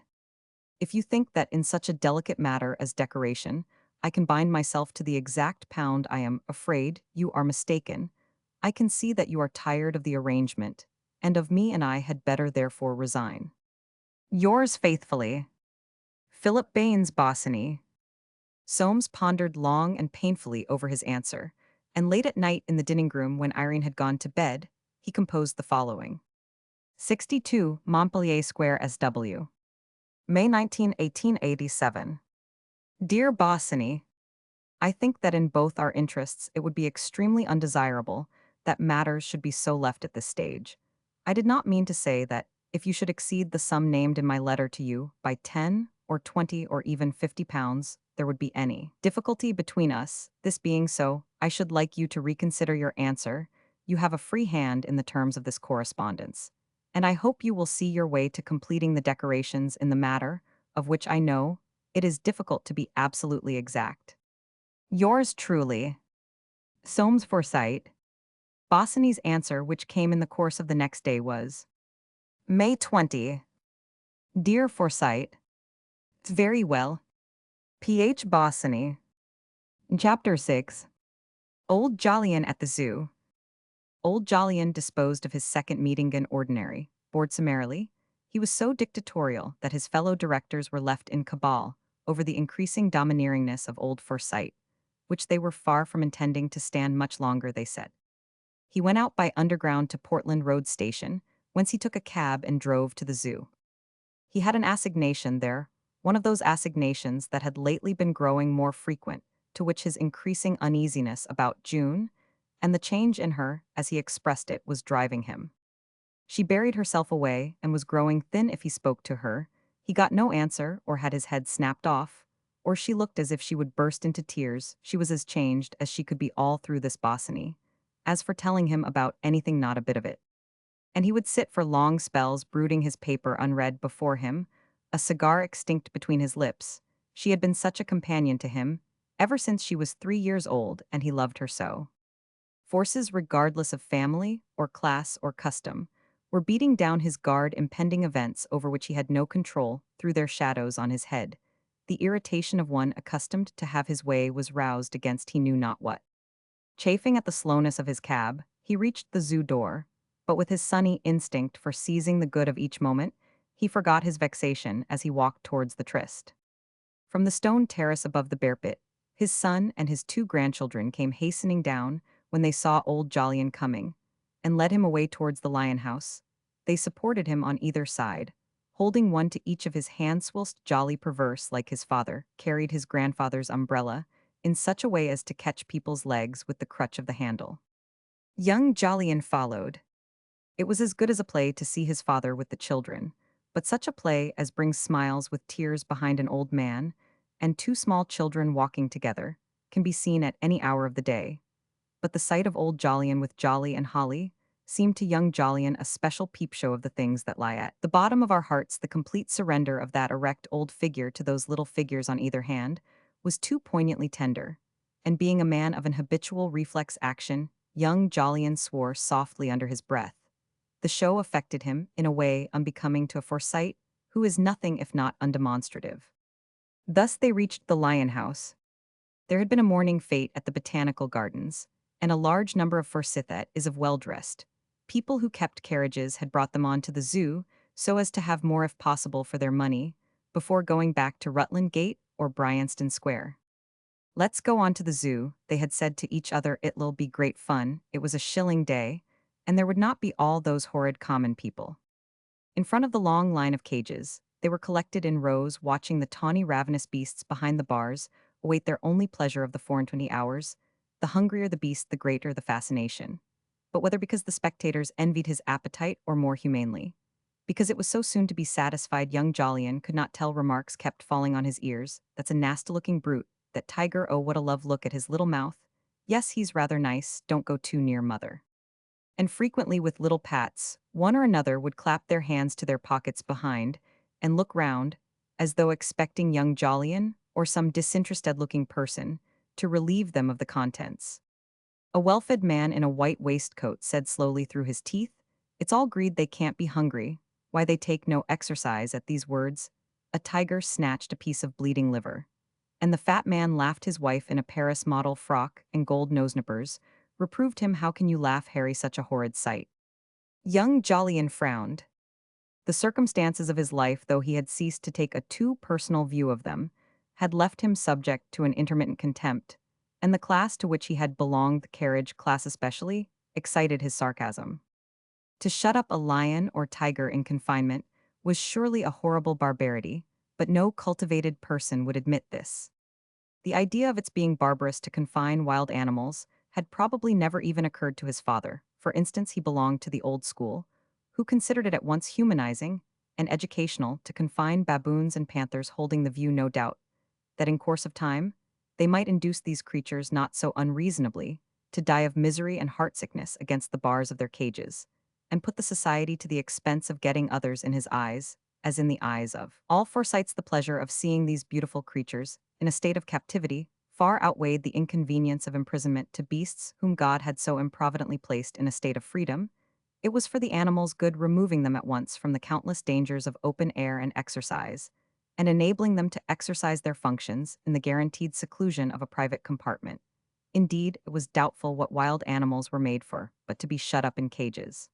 if you think that in such a delicate matter as decoration, I can bind myself to the exact pound, I am afraid you are mistaken. I can see that you are tired of the arrangement, and of me, and I had better therefore resign. Yours faithfully, Philip Bosinney. Soames pondered long and painfully over his answer, and late at night in the dining-room, when Irene had gone to bed, he composed the following. 62 Montpellier Square, SW. May 19, 1887. Dear Bosinney, I think that in both our interests it would be extremely undesirable that matters should be so left at this stage. I did not mean to say that, if you should exceed the sum named in my letter to you by 10 or 20 or even £50, there would be any difficulty between us. This being so, I should like you to reconsider your answer. You have a free hand in the terms of this correspondence, and I hope you will see your way to completing the decorations in the matter, of which I know it is difficult to be absolutely exact. Yours truly, Soames Forsyte. Bosinney's answer, which came in the course of the next day, was May 20. Dear Forsyte, very well. P.H. Bosinney. Chapter 6. Old Jolyon at the Zoo. Old Jolyon disposed of his second meeting in ordinary, bored summarily. He was so dictatorial that his fellow directors were left in cabal over the increasing domineeringness of old Forsyte, which they were far from intending to stand much longer, they said. He went out by underground to Portland Road Station, whence he took a cab and drove to the zoo. He had an assignation there, one of those assignations that had lately been growing more frequent, to which his increasing uneasiness about June, and the change in her, as he expressed it, was driving him. She buried herself away and was growing thin. If he spoke to her, he got no answer or had his head snapped off, or she looked as if she would burst into tears. She was as changed as she could be all through this Bosinney. As for telling him about anything, not a bit of it. And he would sit for long spells brooding his paper unread before him, a cigar extinct between his lips. She had been such a companion to him, ever since she was 3 years old, and he loved her so. Forces regardless of family, or class, or custom, were beating down his guard. Impending events over which he had no control threw their shadows on his head. The irritation of one accustomed to have his way was roused against he knew not what. Chafing at the slowness of his cab, he reached the zoo door, but with his sunny instinct for seizing the good of each moment, he forgot his vexation as he walked towards the tryst. From the stone terrace above the bear pit, his son and his 2 grandchildren came hastening down when they saw old Jolyon coming, and led him away towards the lion house. They supported him on either side, holding one to each of his hands whilst Jolly Perverse, like his father, carried his grandfather's umbrella in such a way as to catch people's legs with the crutch of the handle. Young Jolyon followed. It was as good as a play to see his father with the children, but such a play as brings smiles with tears behind an old man and two small children walking together can be seen at any hour of the day. But the sight of old Jolyon with Jolly and Holly seemed to young Jolyon a special peep show of the things that lie at the bottom of our hearts. The complete surrender of that erect old figure to those little figures on either hand was too poignantly tender, and being a man of an habitual reflex action, young Jolyon swore softly under his breath. The show affected him in a way unbecoming to a Forsyte who is nothing if not undemonstrative. Thus they reached the lion house. There had been a morning fete at the botanical gardens, and a large number of Forsytes of well-dressed people who kept carriages had brought them on to the zoo so as to have more if possible for their money before going back to Rutland Gate or Bryanston Square. Let's go on to the zoo, they had said to each other. It'll be great fun, it was a shilling day, and there would not be all those horrid common people. In front of the long line of cages, they were collected in rows watching the tawny ravenous beasts behind the bars await their only pleasure of the 24 hours. The hungrier the beast, the greater the fascination. But whether because the spectators envied his appetite or more humanely, because it was so soon to be satisfied, young Jolyon could not tell. Remarks kept falling on his ears. That's a nasty-looking brute, that tiger. Oh, what a love, look at his little mouth. Yes, he's rather nice, don't go too near, mother. And frequently with little pats, one or another would clap their hands to their pockets behind and look round, as though expecting young Jolyon, or some disinterested-looking person, to relieve them of the contents. A well-fed man in a white waistcoat said slowly through his teeth, "It's all greed, they can't be hungry. Why, they take no exercise." At these words, a tiger snatched a piece of bleeding liver, and the fat man laughed. His wife, in a Paris model frock and gold nose-nippers, reproved him. "How can you laugh, Harry, such a horrid sight?" Young Jolyon frowned. The circumstances of his life, though he had ceased to take a too personal view of them, had left him subject to an intermittent contempt, and the class to which he had belonged, the carriage class especially, excited his sarcasm. To shut up a lion or tiger in confinement was surely a horrible barbarity, but no cultivated person would admit this. The idea of its being barbarous to confine wild animals had probably never even occurred to his father. For instance, he belonged to the old school, who considered it at once humanizing and educational to confine baboons and panthers, holding the view, no doubt, that in course of time, they might induce these creatures not so unreasonably to die of misery and heartsickness against the bars of their cages, and put the society to the expense of getting others in his eyes, as in the eyes of all Forsytes. The pleasure of seeing these beautiful creatures, in a state of captivity, far outweighed the inconvenience of imprisonment to beasts whom God had so improvidently placed in a state of freedom. It was for the animals good removing them at once from the countless dangers of open air and exercise, and enabling them to exercise their functions in the guaranteed seclusion of a private compartment. Indeed, it was doubtful what wild animals were made for, but to be shut up in cages.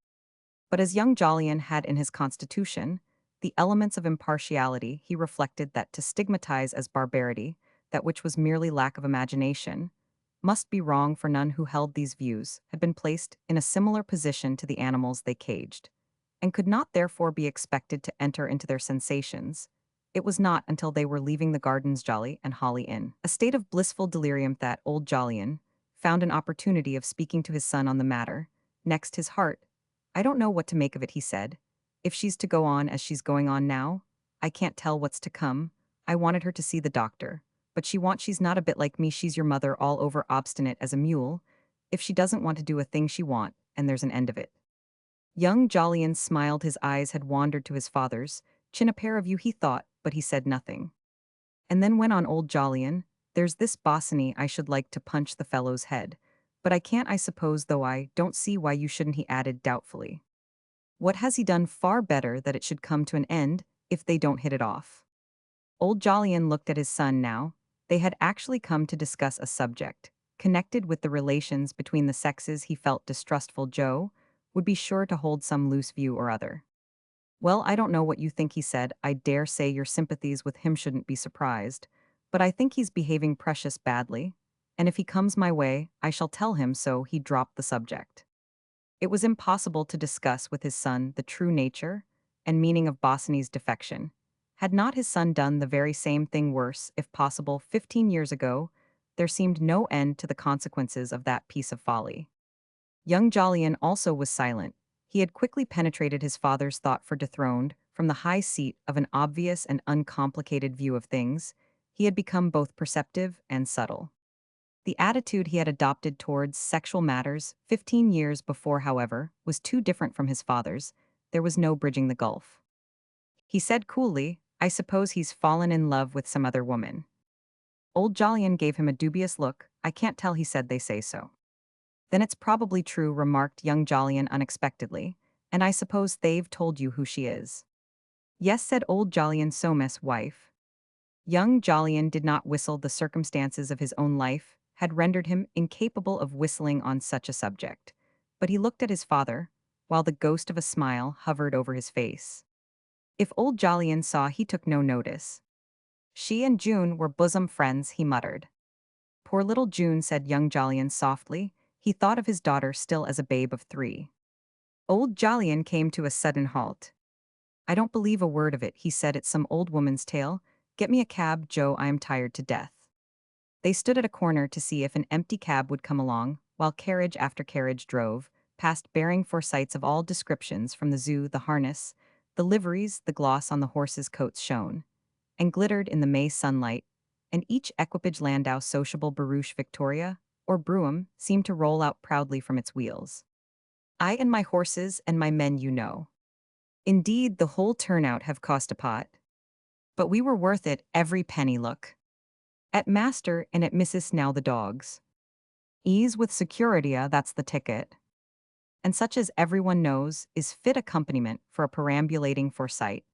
But as young Jolyon had in his constitution the elements of impartiality, he reflected that to stigmatize as barbarity that which was merely lack of imagination must be wrong, for none who held these views had been placed in a similar position to the animals they caged, and could not therefore be expected to enter into their sensations. It was not until they were leaving the gardens, Jolly and Holly in a state of blissful delirium, that old Jolyon found an opportunity of speaking to his son on the matter. Next his heart. "I don't know what to make of it," he said. "If she's to go on as she's going on now, I can't tell what's to come. I wanted her to see the doctor, but she's not a bit like me. She's your mother, all over obstinate as a mule. If she doesn't want to do a thing she want, and there's an end of it." Young Jolyon smiled. His eyes had wandered to his father's. "Chin a pair of you," he thought, but he said nothing. And then went on old Jolyon, "There's this Bosinney, I should like to punch the fellow's head. But I can't, I suppose, though I don't see why you shouldn't," he added doubtfully. "What has he done far better that it should come to an end if they don't hit it off?" Old Jolyon looked at his son now. They had actually come to discuss a subject connected with the relations between the sexes. He felt distrustful Joe would be sure to hold some loose view or other. "Well, I don't know what you think," he said. "I dare say your sympathies with him shouldn't be surprised, but I think he's behaving precious badly, and if he comes my way, I shall tell him so." He dropped the subject. It was impossible to discuss with his son the true nature and meaning of Bosinney's defection. Had not his son done the very same thing worse, if possible, 15 years ago? There seemed no end to the consequences of that piece of folly. Young Jolyon also was silent. He had quickly penetrated his father's thought for dethroned, from the high seat of an obvious and uncomplicated view of things. He had become both perceptive and subtle. The attitude he had adopted towards sexual matters 15 years before, however, was too different from his father's. There was no bridging the gulf. He said coolly, "I suppose he's fallen in love with some other woman." Old Jolyon gave him a dubious look. "I can't tell," he said. "They say so." "Then it's probably true," remarked young Jolyon unexpectedly. "And I suppose they've told you who she is." "Yes," said old Jolyon, Soames' wife. Young Jolyon did not whistle. The circumstances of his own life had rendered him incapable of whistling on such a subject. But he looked at his father, while the ghost of a smile hovered over his face. If old Jolyon saw, he took no notice. "She and June were bosom friends," he muttered. "Poor little June," said young Jolyon softly. He thought of his daughter still as a babe of 3. Old Jolyon came to a sudden halt. "I don't believe a word of it," he said. "It's some old woman's tale. Get me a cab, Joe. I am tired to death." They stood at a corner to see if an empty cab would come along, while carriage after carriage drove past, bearing Forsytes of all descriptions, from the zoo. The harness, the liveries, the gloss on the horses' coats shone and glittered in the May sunlight, and each equipage, landau, sociable barouche, Victoria, or brougham, seemed to roll out proudly from its wheels. "I and my horses and my men, you know. Indeed, the whole turnout have cost a pot. But we were worth it, every penny. Look at master and at missus now, the dogs. Ease with securitya, that's the ticket." And such, as everyone knows, is fit accompaniment for a perambulating Forsyte.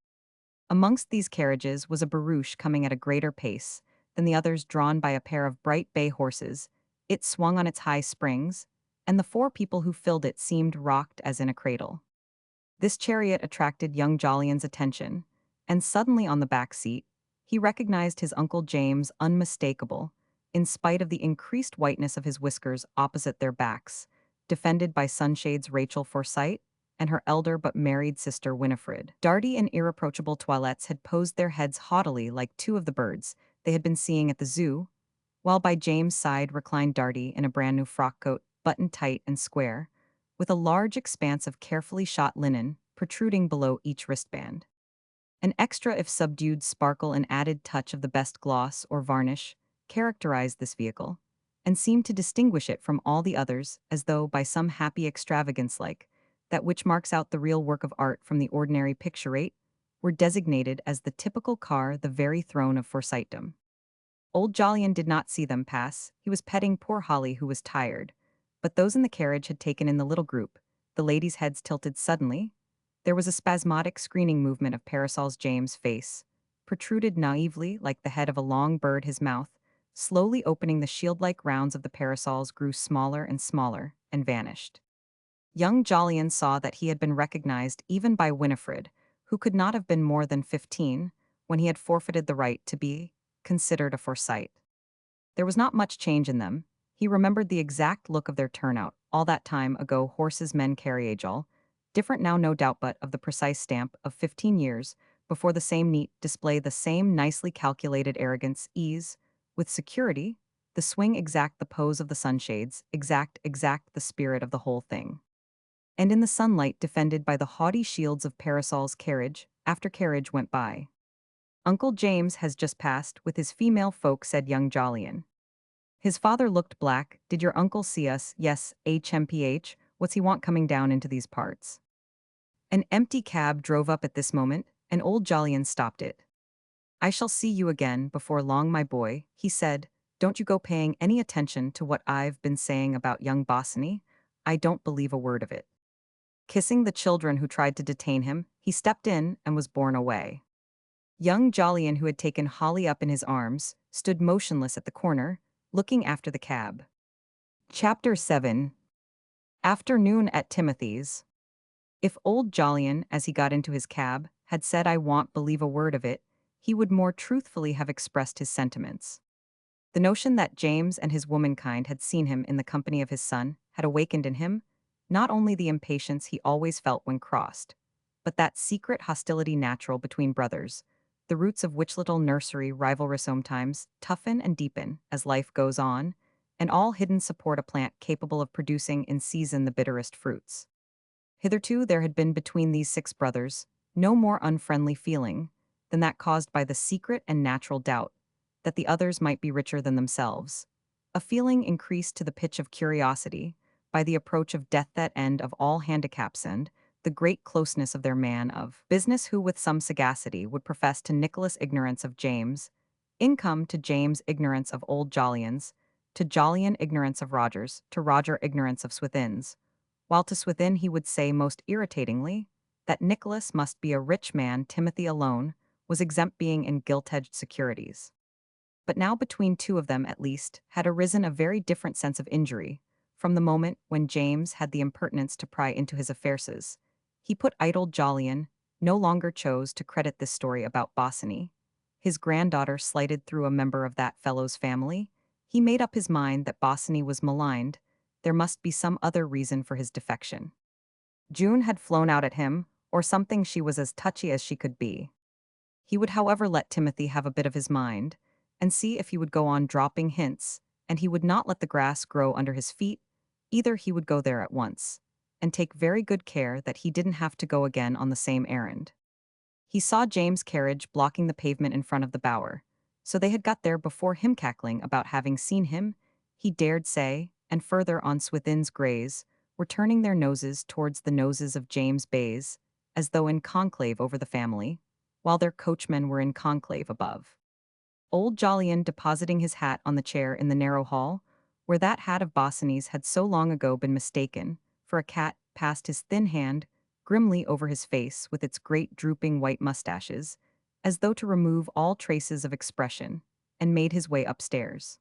Amongst these carriages was a barouche coming at a greater pace than the others, drawn by a pair of bright bay horses. It swung on its high springs, and the 4 people who filled it seemed rocked as in a cradle. This chariot attracted young Jolyon's attention, and suddenly on the back seat, he recognized his Uncle James, unmistakable, in spite of the increased whiteness of his whiskers, opposite their backs, defended by sunshades, Rachel Forsyte and her elder but married sister Winifred. Darty, in irreproachable toilettes, had posed their heads haughtily like 2 of the birds they had been seeing at the zoo, while by James' side reclined Darty in a brand new frock coat, buttoned tight and square, with a large expanse of carefully shot linen protruding below each wristband. An extra, if subdued, sparkle and added touch of the best gloss or varnish characterized this vehicle, and seemed to distinguish it from all the others, as though by some happy extravagance, like that which marks out the real work of art from the ordinary picture-rate, were designated as the typical car, the very throne of Forsytedom. Old Jolyon did not see them pass. He was petting poor Holly, who was tired. But those in the carriage had taken in the little group. The ladies' heads tilted suddenly. There was a spasmodic screening movement of parasols. James' face protruded naively like the head of a long bird. His mouth, slowly opening, the shield-like rounds of the parasols grew smaller and smaller and vanished. Young Jolyon saw that he had been recognized even by Winifred, who could not have been more than 15, when he had forfeited the right to be considered a Forsyte. There was not much change in them. He remembered the exact look of their turnout, all that time ago. Horses, men, carriage, all different now, no doubt, but of the precise stamp of 15 years before. The same neat display, the same nicely calculated arrogance, ease, with security, the swing exact, the pose of the sunshades, exact the spirit of the whole thing. And in the sunlight, defended by the haughty shields of parasols, carriage after carriage went by. "Uncle James has just passed with his female folk," said young Jolyon. His father looked black. "Did your uncle see us?" "Yes, HMPH. What's he want coming down into these parts?" An empty cab drove up at this moment, and old Jolyon stopped it. "I shall see you again before long, my boy," he said. "Don't you go paying any attention to what I've been saying about young Bosinney. I don't believe a word of it." Kissing the children who tried to detain him, he stepped in and was borne away. Young Jolyon, who had taken Holly up in his arms, stood motionless at the corner, looking after the cab. Chapter 7. Afternoon at Timothy's. If old Jolyon, as he got into his cab, had said, "I won't believe a word of it," he would more truthfully have expressed his sentiments. The notion that James and his womankind had seen him in the company of his son had awakened in him, Not only the impatience he always felt when crossed, but that secret hostility natural between brothers, the roots of which little nursery rivalry sometimes toughen and deepen as life goes on, and all hidden support a plant capable of producing in season the bitterest fruits. Hitherto there had been between these six brothers no more unfriendly feeling than that caused by the secret and natural doubt that the others might be richer than themselves, a feeling increased to the pitch of curiosity by the approach of death, that end of all handicaps, and the great closeness of their man of business, who with some sagacity would profess to Nicholas ignorance of James, income to James ignorance of old Jollions, to Jollion ignorance of Rogers, to Roger ignorance of Swithins, while to Swithin he would say most irritatingly that Nicholas must be a rich man. Timothy alone was exempt, being in gilt-edged securities. But now between two of them at least had arisen a very different sense of injury, from the moment when James had the impertinence to pry into his affairs. He put idle Jolyon no longer chose to credit this story about Bosinney, his granddaughter slighted through a member of that fellow's family. He made up his mind that Bosinney was maligned. There must be some other reason for his defection. June had flown out at him, or something. She was as touchy as she could be. He would, however, let Timothy have a bit of his mind, and see if he would go on dropping hints, and he would not let the grass grow under his feet. Either he would go there at once, and take very good care that he didn't have to go again on the same errand. He saw James' carriage blocking the pavement in front of the bower, so they had got there before him, cackling about having seen him, he dared say, and further on Swithin's greys were turning their noses towards the noses of James' bays, as though in conclave over the family, while their coachmen were in conclave above. Old Jolyon depositing his hat on the chair in the narrow hall, where that hat of Bosinney's had so long ago been mistaken for a cat, passed his thin hand grimly over his face with its great drooping white mustaches, as though to remove all traces of expression, and made his way upstairs.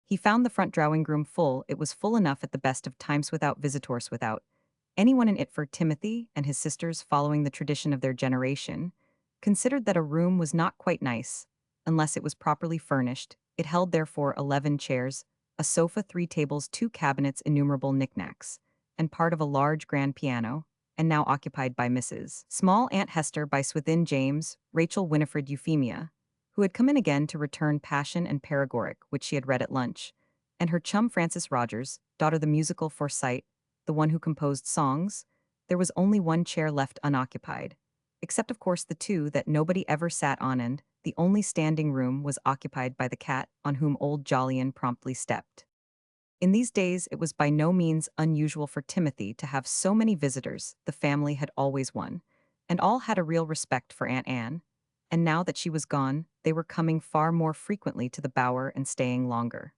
He found the front drawing-room full. It was full enough at the best of times, without visitors, without anyone in it, for Timothy and his sisters, following the tradition of their generation, considered that a room was not quite nice unless it was properly furnished. It held therefore 11 chairs, a sofa, 3 tables, 2 cabinets, innumerable knickknacks, and part of a large grand piano, and now occupied by Mrs. Small Aunt Hester, by Swithin James, Rachel, Winifred, Euphemia, who had come in again to return Passion and Paregoric, which she had read at lunch, and her chum Frances Rogers, daughter the musical Forsyte, the one who composed songs. There was only one chair left unoccupied, except of course the 2 that nobody ever sat on, and the only standing room was occupied by the cat, on whom old Jolyon promptly stepped. In these days it was by no means unusual for Timothy to have so many visitors. The family had always one, and all had a real respect for Aunt Anne, and now that she was gone, they were coming far more frequently to the bower and staying longer.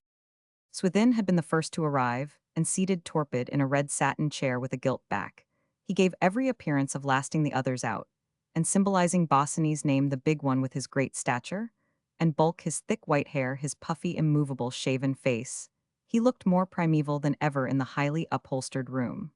Swithin had been the first to arrive, and seated torpid in a red satin chair with a gilt back, he gave every appearance of lasting the others out, and symbolizing Bosinney's name, the big one, with his great stature and bulk, his thick white hair, his puffy, immovable, shaven face. He looked more primeval than ever in the highly upholstered room.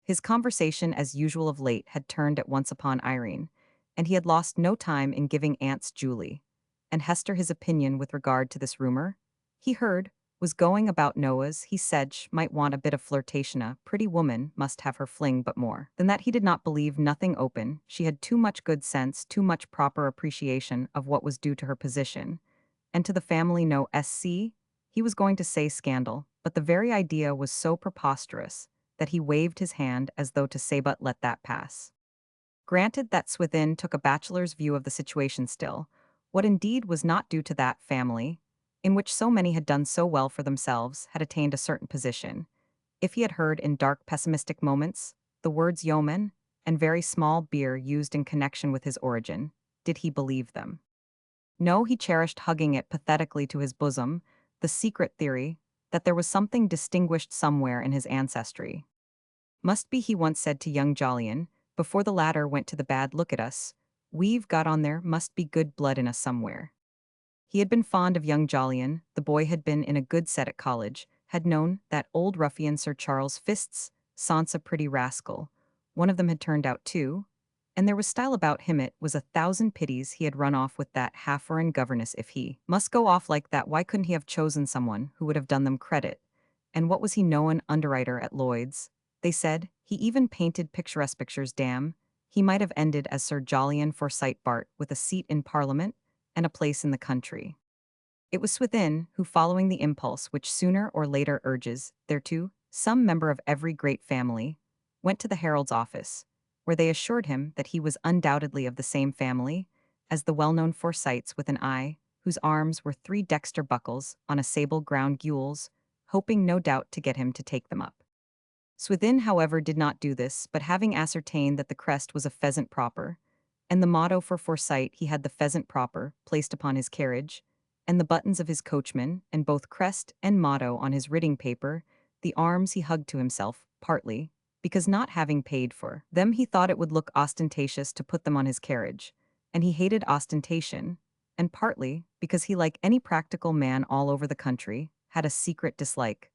His conversation, as usual of late, had turned at once upon Irene, and he had lost no time in giving Aunts Julie and Hester his opinion with regard to this rumor. He heard was going about Noah's. He said she might want a bit of flirtation. A pretty woman must have her fling, but more than that he did not believe. Nothing open. She had too much good sense, too much proper appreciation of what was due to her position and to the family. No sc. He was going to say scandal, but the very idea was so preposterous that he waved his hand as though to say, but let that pass. Granted that Swithin took a bachelor's view of the situation still, what indeed was not due to that family, in which so many had done so well for themselves, had attained a certain position. If he had heard in dark pessimistic moments the words yeoman and very small beer used in connection with his origin, did he believe them? No, he cherished, hugging it pathetically to his bosom, the secret theory that there was something distinguished somewhere in his ancestry. Must be, he once said to young Jolyon, before the latter went to the bad, look at us, we've got on, there must be good blood in us somewhere. He had been fond of young Jolyon. The boy had been in a good set at college, had known that old ruffian Sir Charles Fists, Sansa, pretty rascal. One of them had turned out too, and there was style about him. It was 1,000 pities he had run off with that half-foreign governess. If he must go off like that, why couldn't he have chosen someone who would have done them credit? And what was he known? Underwriter at Lloyd's, They said he even painted picturesque pictures. Damn, he might have ended as Sir Jolyon Forsyte Bart with a seat in Parliament and a place in the country. It was Swithin who, following the impulse which sooner or later urges thereto some member of every great family, went to the herald's office, where they assured him that he was undoubtedly of the same family as the well-known Forsytes with an eye, whose arms were 3 dexter buckles on a sable ground gules, hoping no doubt to get him to take them up. Swithin, however, did not do this, but having ascertained that the crest was a pheasant proper, and the motto for Forsyte he had the pheasant proper placed upon his carriage, and the buttons of his coachman, and both crest and motto on his writing paper, the arms he hugged to himself, partly, because not having paid for them he thought it would look ostentatious to put them on his carriage, and he hated ostentation, and partly, because he, like any practical man all over the country, had a secret dislike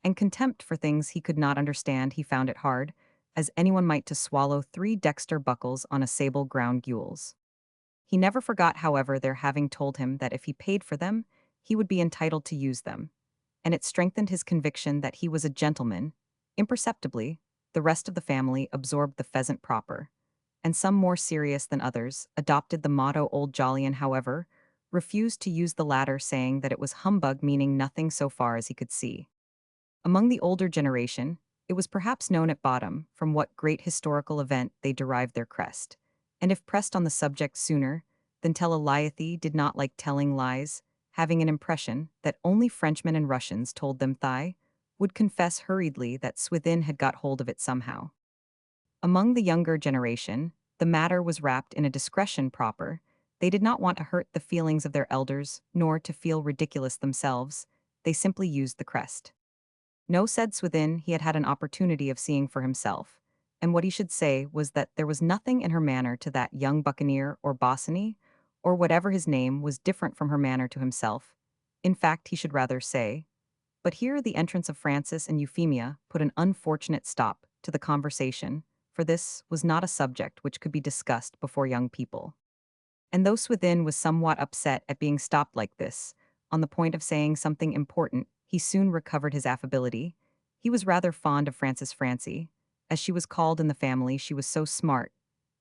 and contempt for things he could not understand. He found it hard, as anyone might, to swallow 3 dexter buckles on a sable ground gules. He never forgot, however, their having told him that if he paid for them, he would be entitled to use them, and it strengthened his conviction that he was a gentleman. Imperceptibly, the rest of the family absorbed the pheasant proper, and some more serious than others adopted the motto. Old Jolyon, however, refused to use the latter, saying that it was humbug, meaning nothing so far as he could see. Among the older generation, it was perhaps known at bottom from what great historical event they derived their crest, and if pressed on the subject sooner than tell a liethy, did not like telling lies, having an impression that only Frenchmen and Russians told them thigh, would confess hurriedly that Swithin had got hold of it somehow. Among the younger generation, the matter was wrapped in a discretion proper. They did not want to hurt the feelings of their elders, nor to feel ridiculous themselves. They simply used the crest. No, said Swithin, he had had an opportunity of seeing for himself, and what he should say was that there was nothing in her manner to that young buccaneer or Bosinney, or whatever his name was, different from her manner to himself. In fact, he should rather say. But here the entrance of Francis and Euphemia put an unfortunate stop to the conversation, for this was not a subject which could be discussed before young people. And though Swithin was somewhat upset at being stopped like this, on the point of saying something important, he soon recovered his affability. He was rather fond of Frances Francie, as she was called in the family. She was so smart,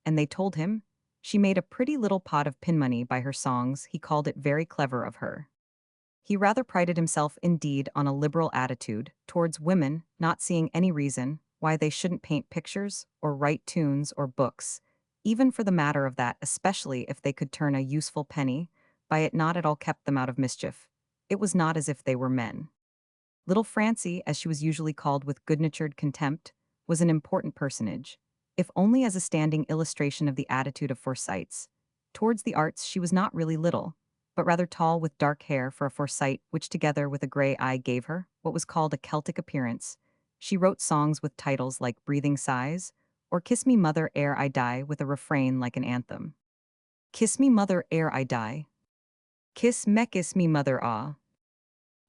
and they told him she made a pretty little pot of pin money by her songs. He called it very clever of her. He rather prided himself, indeed, on a liberal attitude towards women, not seeing any reason why they shouldn't paint pictures or write tunes or books, even for the matter of that, especially if they could turn a useful penny by it. Not at all kept them out of mischief. It was not as if they were men. Little Francie, as she was usually called with good-natured contempt, was an important personage, if only as a standing illustration of the attitude of Forsytes. Towards the arts she was not really little, but rather tall, with dark hair for a Forsyte, which together with a grey eye gave her what was called a Celtic appearance. She wrote songs with titles like Breathing Sighs, or Kiss Me Mother Ere I Die, with a refrain like an anthem. Kiss me mother ere I die. Kiss me mother ah.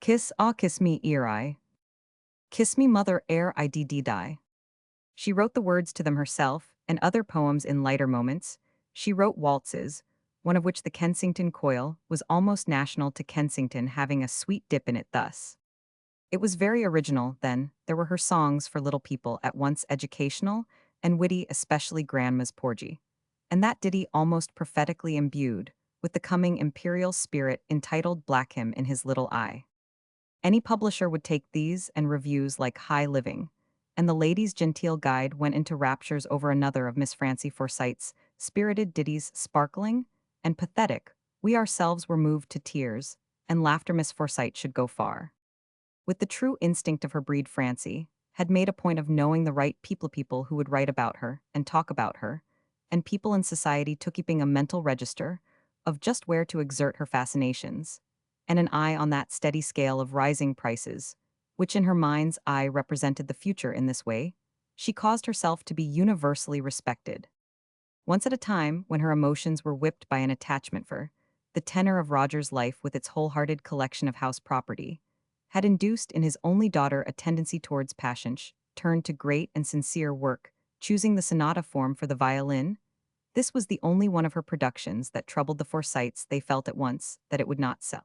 Kiss me ere I. Kiss me mother ere I die. She wrote the words to them herself, and other poems in lighter moments. She wrote waltzes, one of which, the Kensington Coil, was almost national to Kensington, having a sweet dip in it thus. It was very original. Then there were her songs for little people, at once educational and witty, especially Grandma's Porgy, and that ditty almost prophetically imbued with the coming imperial spirit, entitled Black Him in His Little Eye. Any publisher would take these and reviews like high living, and the Ladies' Genteel Guide went into raptures over another of Miss Francie Forsyte's spirited ditties, sparkling and pathetic. We ourselves were moved to tears, and laughter. Miss Forsyte should go far. With the true instinct of her breed, Francie had made a point of knowing the right people who would write about her and talk about her, and people in society took keeping a mental register of just where to exert her fascinations, and an eye on that steady scale of rising prices, which in her mind's eye represented the future. In this way, she caused herself to be universally respected. Once at a time, when her emotions were whipped by an attachment for the tenor of Roger's life with its wholehearted collection of house property, had induced in his only daughter a tendency towards passion, turned to great and sincere work, choosing the sonata form for the violin. This was the only one of her productions that troubled the Forsytes. They felt at once that it would not sell.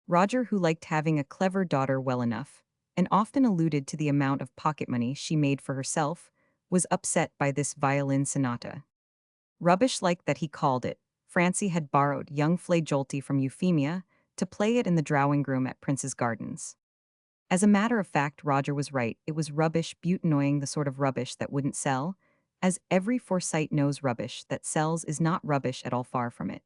Roger, who liked having a clever daughter well enough, and often alluded to the amount of pocket money she made for herself, was upset by this violin sonata. Rubbish like that he called it, Francie had borrowed young Flageolte from Euphemia to play it in the drawing room at Prince's Gardens. As a matter of fact, Roger was right. It was rubbish, beaut annoying, the sort of rubbish that wouldn't sell, as every Forsyte knows rubbish that sells is not rubbish at all, far from it.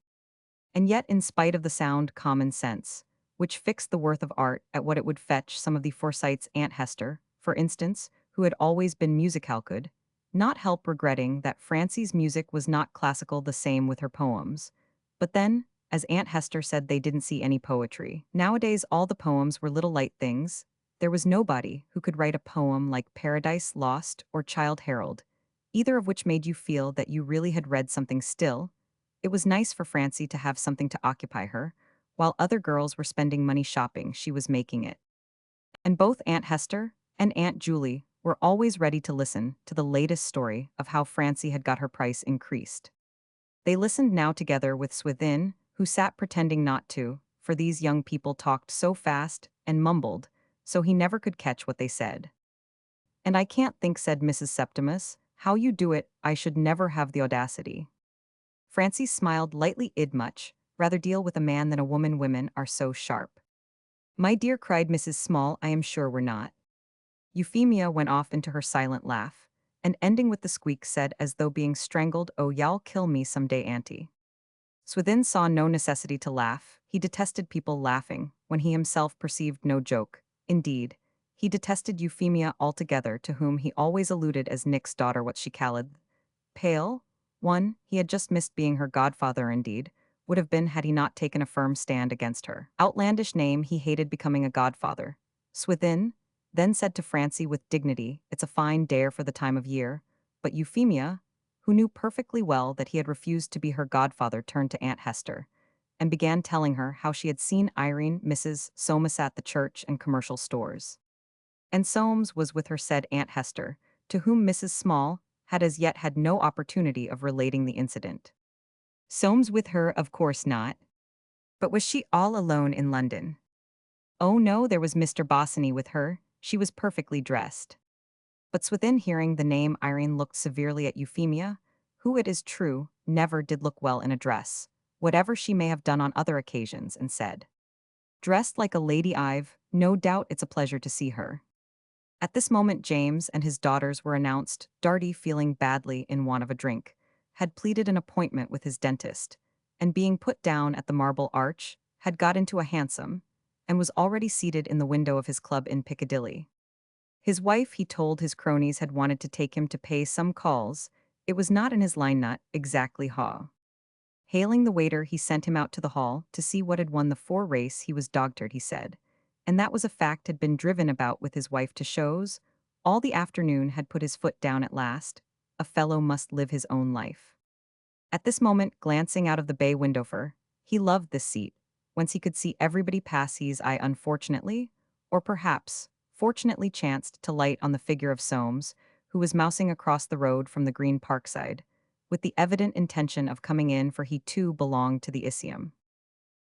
And yet, in spite of the sound common sense, which fixed the worth of art at what it would fetch, some of the Forsytes' Aunt Hester, for instance, who had always been musical, could not help regretting that Francie's music was not classical, the same with her poems. But then, as Aunt Hester said, they didn't see any poetry. Nowadays, all the poems were little light things. There was nobody who could write a poem like Paradise Lost or Childe Harold, either of which made you feel that you really had read something still. It was nice for Francie to have something to occupy her. While other girls were spending money shopping, she was making it. And both Aunt Hester and Aunt Julie were always ready to listen to the latest story of how Francie had got her price increased. They listened now together with Swithin, who sat pretending not to, for these young people talked so fast and mumbled, so he never could catch what they said. "And I can't think," said Mrs. Septimus, "how you do it. I should never have the audacity." Francie smiled lightly. "Id much rather deal with a man than a woman. Women are so sharp." "My dear," cried Mrs. Small, "I am sure we're not." Euphemia went off into her silent laugh, and ending with the squeak, said as though being strangled, "Oh, y'all kill me some day, auntie." Swithin saw no necessity to laugh. He detested people laughing when he himself perceived no joke. Indeed, he detested Euphemia altogether, to whom he always alluded as Nick's daughter, what she called pale one. He had just missed being her godfather, indeed, would have been had he not taken a firm stand against her outlandish name. He hated becoming a godfather. Swithin then said to Francie with dignity, "It's a fine dare for the time of year," but Euphemia, who knew perfectly well that he had refused to be her godfather, turned to Aunt Hester, and began telling her how she had seen Irene, Mrs. Soames, at the church and commercial stores. And Soames was with her, said Aunt Hester, to whom Mrs. Small had as yet had no opportunity of relating the incident. Soames with her, of course not. But was she all alone in London? Oh no, there was Mr. Bosinney with her. She was perfectly dressed. But Swithin, hearing the name Irene, looked severely at Euphemia, who, it is true, never did look well in a dress, whatever she may have done on other occasions, and said, "Dressed like a lady, I've no doubt it's a pleasure to see her." At this moment James and his daughters were announced. Darty, feeling badly in want of a drink, had pleaded an appointment with his dentist, and being put down at the Marble Arch, had got into a hansom, and was already seated in the window of his club in Piccadilly. His wife, he told his cronies, had wanted to take him to pay some calls. It was not in his line, not exactly haw. Hailing the waiter, he sent him out to the hall to see what had won the 4 race. He was dog-tired, he said, and that was a fact. Had been driven about with his wife to shows all the afternoon, had put his foot down at last. A fellow must live his own life. At this moment, glancing out of the bay window, for he loved this seat, whence he could see everybody pass, his eye unfortunately, or perhaps fortunately, chanced to light on the figure of Soames, who was mousing across the road from the Green Park side, with the evident intention of coming in, for he too belonged to the Iseum.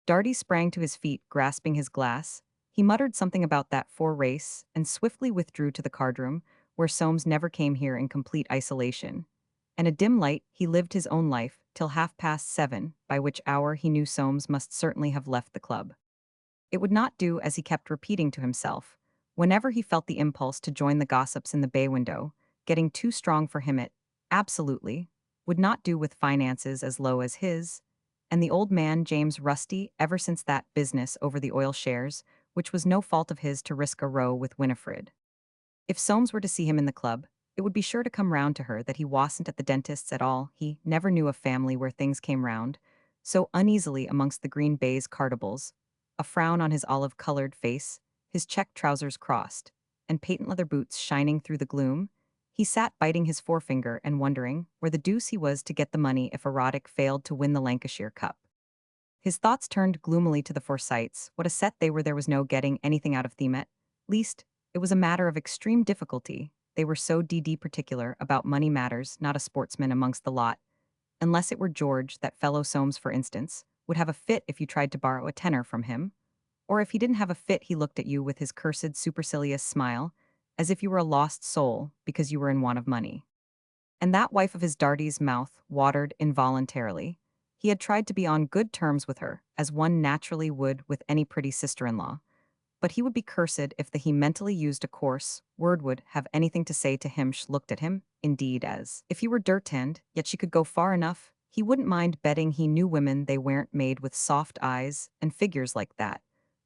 Darty sprang to his feet, grasping his glass. He muttered something about that 4 race, and swiftly withdrew to the cardroom, where Soames never came here, in complete isolation. And a dim light, he lived his own life till 7:30, by which hour he knew Soames must certainly have left the club. It would not do, as he kept repeating to himself, whenever he felt the impulse to join the gossips in the bay window, getting too strong for him. It absolutely would not do with finances as low as his, and the old man James Rusty, ever since that business over the oil shares, which was no fault of his, to risk a row with Winifred. If Soames were to see him in the club, it would be sure to come round to her that he wasn't at the dentist's at all. He never knew a family where things came round so uneasily amongst the green baize cartables, a frown on his olive-colored face, his check trousers crossed, and patent leather boots shining through the gloom. He sat biting his forefinger and wondering where the deuce he was to get the money if Erotic failed to win the Lancashire Cup. His thoughts turned gloomily to the Forsytes. What a set they were! There was no getting anything out of them, at least, it was a matter of extreme difficulty. They were so particular about money matters. Not a sportsman amongst the lot, unless it were George, that fellow Soames for instance, would have a fit if you tried to borrow a tenner from him, Or if he didn't have a fit, he looked at you with his cursed supercilious smile, as if you were a lost soul because you were in want of money. And that wife of his Darty's mouth watered involuntarily. He had tried to be on good terms with her, as one naturally would with any pretty sister-in-law, but he would be cursed if the he mentally used a coarse word would have anything to say to him. She looked at him, indeed, as if he were dirt-tanned, yet she could go far enough. He wouldn't mind betting he knew women they weren't made with soft eyes and figures like that.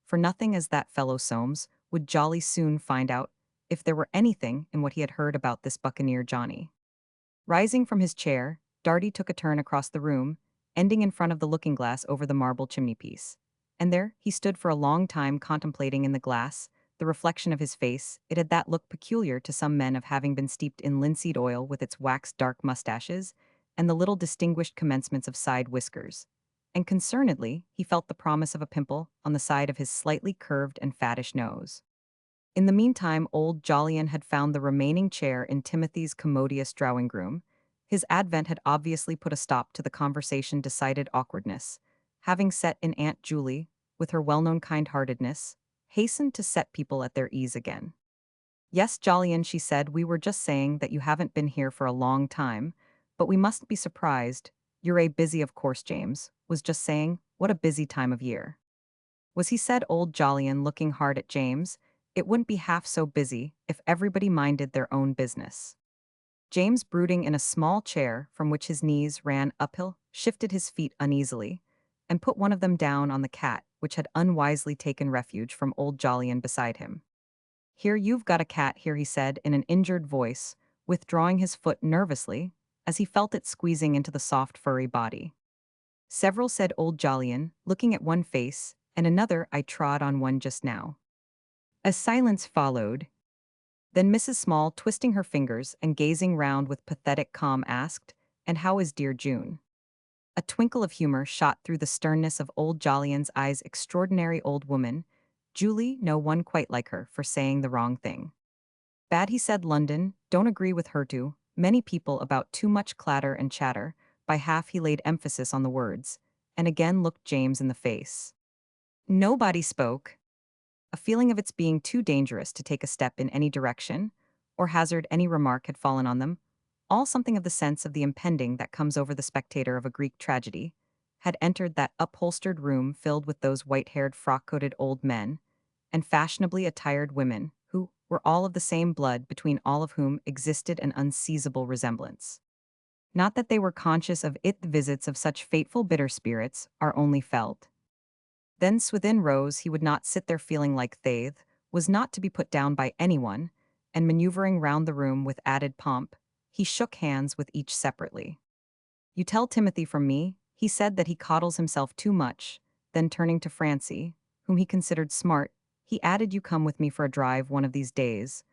For nothing as that fellow Soames would jolly soon find out if there were anything in what he had heard about this buccaneer Johnny. Rising from his chair, Darty took a turn across the room, ending in front of the looking-glass over the marble chimney-piece. And there he stood for a long time contemplating in the glass the reflection of his face. It had that look peculiar to some men of having been steeped in linseed oil, with its waxed dark mustaches and the little distinguished commencements of side whiskers. And concernedly, he felt the promise of a pimple on the side of his slightly curved and fattish nose. In the meantime, old Jolyon had found the remaining chair in Timothy's commodious drawing-room. His advent had obviously put a stop to the conversation-decided awkwardness. Having set in Aunt Julie, with her well-known kind-heartedness, hastened to set people at their ease again. "Yes, Jolyon," she said, "we were just saying that you haven't been here for a long time, but we mustn't be surprised. You're a busy, of course, James was just saying, what a busy time of year." Was he, said old Jolyon, looking hard at James. "It wouldn't be half so busy if everybody minded their own business." James, brooding in a small chair from which his knees ran uphill, shifted his feet uneasily, and put one of them down on the cat, which had unwisely taken refuge from old Jolyon beside him. "Here, you've got a cat here," he said in an injured voice, withdrawing his foot nervously, as he felt it squeezing into the soft furry body. "Several," said old Jolyon, looking at one face, "and another. I trod on one just now." A silence followed. Then Mrs. Small, twisting her fingers and gazing round with pathetic calm, asked, "And how is dear June?" A twinkle of humor shot through the sternness of old Jolyon's eyes. "Extraordinary old woman. Julie, no one quite like her for saying the wrong thing." "Bad," he said. "London, don't agree with her too. Many people about too much clatter and chatter." By half he laid emphasis on the words, and again looked James in the face. Nobody spoke. A feeling of its being too dangerous to take a step in any direction, or hazard any remark, had fallen on them. All something of the sense of the impending that comes over the spectator of a Greek tragedy had entered that upholstered room filled with those white-haired, frock-coated old men and fashionably attired women who were all of the same blood, between all of whom existed an unseizable resemblance. Not that they were conscious of it. The visits of such fateful bitter spirits are only felt. Then Swithin rose. He would not sit there feeling like Thaith was not to be put down by anyone, and maneuvering round the room with added pomp, he shook hands with each separately. "You tell Timothy from me," he said, "that he coddles himself too much." Then turning to Francie, whom he considered smart, he added, "You come with me for a drive one of these days."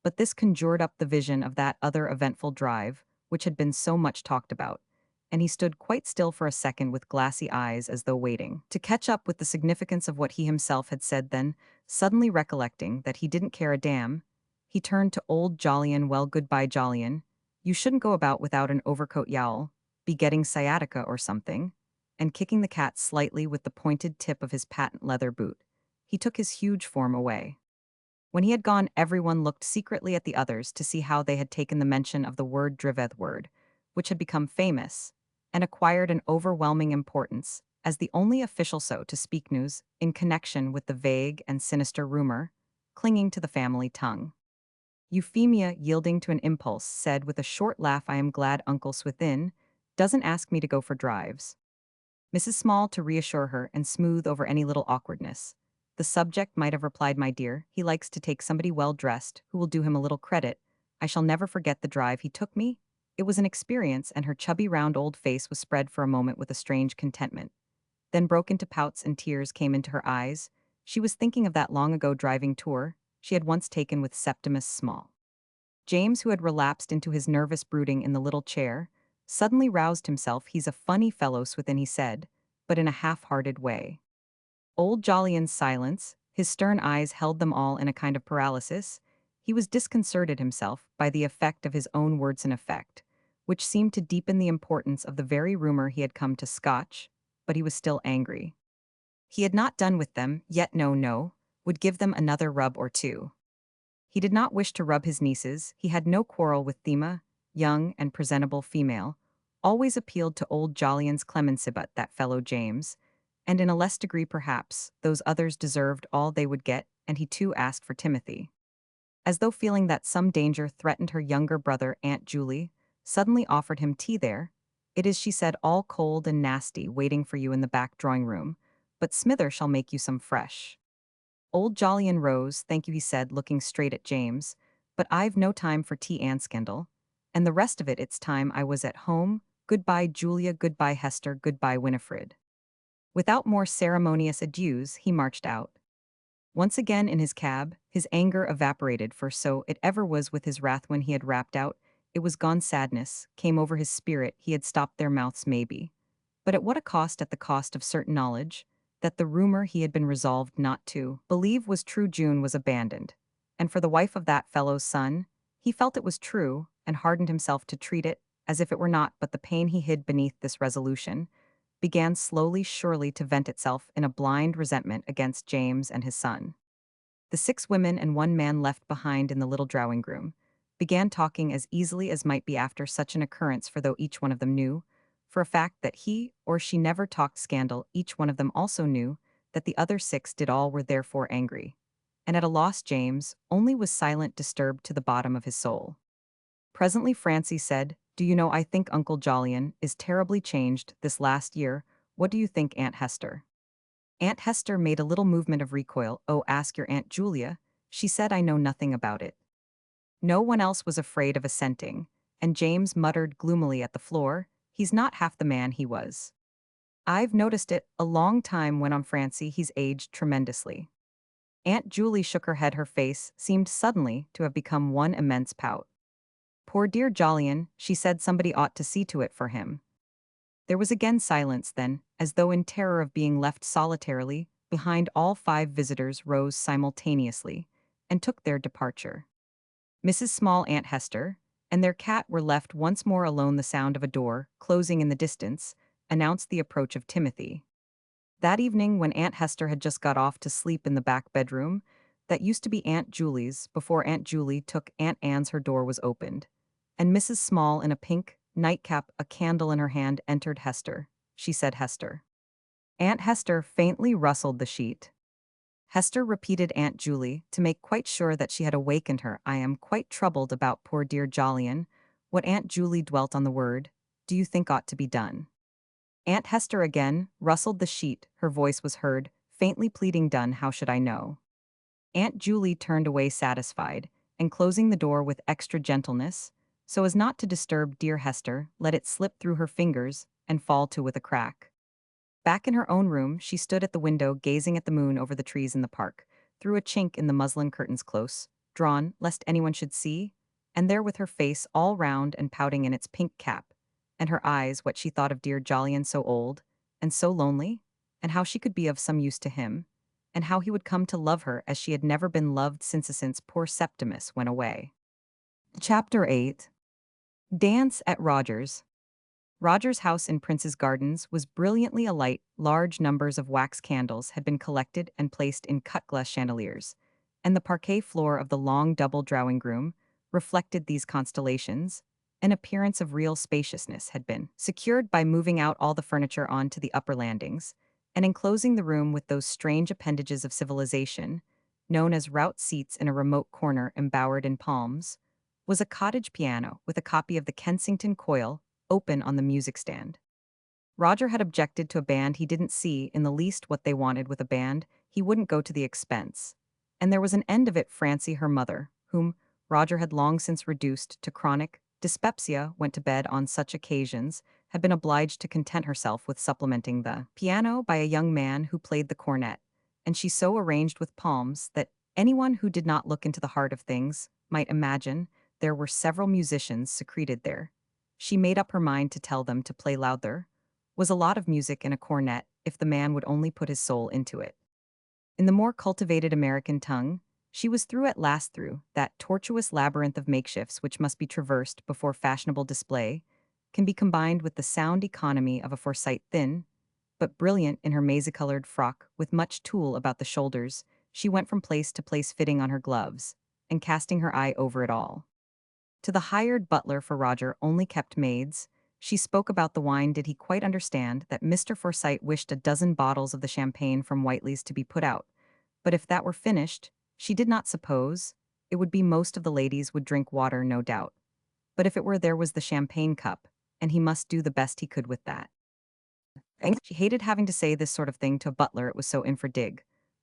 But this conjured up the vision of that other eventful drive, which had been so much talked about, and he stood quite still for a second with glassy eyes, as though waiting to catch up with the significance of what he himself had said. Then, suddenly recollecting that he didn't care a damn, he turned to old Jolyon. "Well, goodbye, Jolyon. You shouldn't go about without an overcoat. You'll be getting sciatica or something." And kicking the cat slightly with the pointed tip of his patent leather boot, he took his huge form away. When he had gone, everyone looked secretly at the others to see how they had taken the mention of the word driveth word, which had become famous, and acquired an overwhelming importance, as the only official, so to speak, news in connection with the vague and sinister rumor clinging to the family tongue. Euphemia, yielding to an impulse, said with a short laugh, "I am glad Uncle Swithin doesn't ask me to go for drives." Mrs. Small, to reassure her and smooth over any little awkwardness, the subject, might have replied, "My dear, he likes to take somebody well-dressed who will do him a little credit. I shall never forget the drive he took me. It was an experience," and her chubby round old face was spread for a moment with a strange contentment, then broke into pouts and tears came into her eyes. She was thinking of that long-ago driving tour she had once taken with Septimus Small. James, who had relapsed into his nervous brooding in the little chair, suddenly roused himself. "He's a funny fellow, Swithin," he said, but in a half-hearted way. Old Jolyon's silence, his stern eyes held them all in a kind of paralysis. He was disconcerted himself by the effect of his own words, an effect which seemed to deepen the importance of the very rumor he had come to scotch, but he was still angry. He had not done with them, yet no, would give them another rub or two. He did not wish to rub his nieces, he had no quarrel with Thema, young and presentable female, always appealed to old Jolyon's clemency but that fellow James, and in a less degree perhaps, those others deserved all they would get, and he too asked for Timothy. As though feeling that some danger threatened her younger brother Aunt Julie, suddenly offered him tea there. It is, she said, all cold and nasty, waiting for you in the back drawing-room, but Smither shall make you some fresh. Old Jolyon rose, thank you, he said, looking straight at James, but I've no time for tea and scandal, and the rest of it it's time I was at home. Goodbye Julia, goodbye Hester, goodbye Winifred. Without more ceremonious adieus, he marched out. Once again in his cab, his anger evaporated, for so it ever was with his wrath when he had rapped out, it was gone. Sadness came over his spirit, he had stopped their mouths maybe. But at what a cost, at the cost of certain knowledge, that the rumor he had been resolved not to believe was true. June was abandoned. And for the wife of that fellow's son, he felt it was true, and hardened himself to treat it as if it were not, but the pain he hid beneath this resolution began slowly, surely to vent itself in a blind resentment against James and his son. The 6 women and 1 man left behind in the little drawing-room began talking as easily as might be after such an occurrence, for though each one of them knew, for a fact, that he or she never talked scandal, each one of them also knew that the other 6 did all, were therefore angry. And at a loss James only was silent, disturbed to the bottom of his soul. Presently Francie said, "Do you know, I think Uncle Jolyon is terribly changed this last year. What do you think, Aunt Hester?" Aunt Hester made a little movement of recoil. "Oh, ask your Aunt Julia," she said, "I know nothing about it." No one else was afraid of assenting, and James muttered gloomily at the floor, "He's not half the man he was." "I've noticed it a long time," went on Francie, "he's aged tremendously." Aunt Julie shook her head, her face seemed suddenly to have become one immense pout. "Poor dear Jolyon," she said, "somebody ought to see to it for him." There was again silence. Then, as though in terror of being left solitarily behind, all 5 visitors rose simultaneously and took their departure. Mrs. Small, Aunt Hester, and their cat were left once more alone. The sound of a door closing in the distance announced the approach of Timothy. That evening, when Aunt Hester had just got off to sleep in the back bedroom that used to be Aunt Julie's before Aunt Julie took Aunt Anne's, her door was opened, and Mrs. Small, in a pink nightcap, a candle in her hand, entered. "Hester," she said. "Hester." Aunt Hester faintly rustled the sheet. "Hester," repeated Aunt Julie, to make quite sure that she had awakened her. "I am quite troubled about poor dear Jolyon." What Aunt Julie dwelt on the word, "do you think ought to be done?" Aunt Hester again rustled the sheet, her voice was heard, faintly pleading, "Done, how should I know?" Aunt Julie turned away satisfied, and closing the door with extra gentleness, so as not to disturb dear Hester, let it slip through her fingers and fall to with a crack. Back in her own room, she stood at the window gazing at the moon over the trees in the park, through a chink in the muslin curtains close drawn, lest anyone should see, and there with her face all round and pouting in its pink cap, and her eyes, what she thought of dear Jolyon, so old and so lonely, and how she could be of some use to him, and how he would come to love her as she had never been loved since poor Septimus went away. Chapter 8. Dance at Roger's. Roger's house in Prince's Gardens was brilliantly alight. Large numbers of wax candles had been collected and placed in cut-glass chandeliers, and the parquet floor of the long double drawing-room reflected these constellations. An appearance of real spaciousness had been secured by moving out all the furniture on to the upper landings, and enclosing the room with those strange appendages of civilization, known as rout seats. In a remote corner embowered in palms, was a cottage piano with a copy of the Kensington Coil open on the music stand. Roger had objected to a band. He didn't see in the least what they wanted with a band. He wouldn't go to the expense. And there was an end of it. Francie, her mother, whom Roger had long since reduced to chronic dyspepsia, went to bed on such occasions, had been obliged to content herself with supplementing the piano by a young man who played the cornet, and she so arranged with palms that anyone who did not look into the heart of things might imagine there were several musicians secreted there. She made up her mind to tell them to play louder. Was a lot of music in a cornet if the man would only put his soul into it. In the more cultivated American tongue, she was through at last, through that tortuous labyrinth of makeshifts which must be traversed before fashionable display can be combined with the sound economy of a Forsyte thin, but brilliant in her maize-colored frock with much tulle about the shoulders, she went from place to place fitting on her gloves, and casting her eye over it all. To the hired butler for Roger only kept maids, she spoke about the wine. Did he quite understand that Mr. Forsyte wished a dozen bottles of the champagne from Whiteley's to be put out, but if that were finished, she did not suppose, it would be most of the ladies would drink water no doubt. But if it were there was the champagne cup, and he must do the best he could with that. She hated having to say this sort of thing to a butler, it was so infra-dig.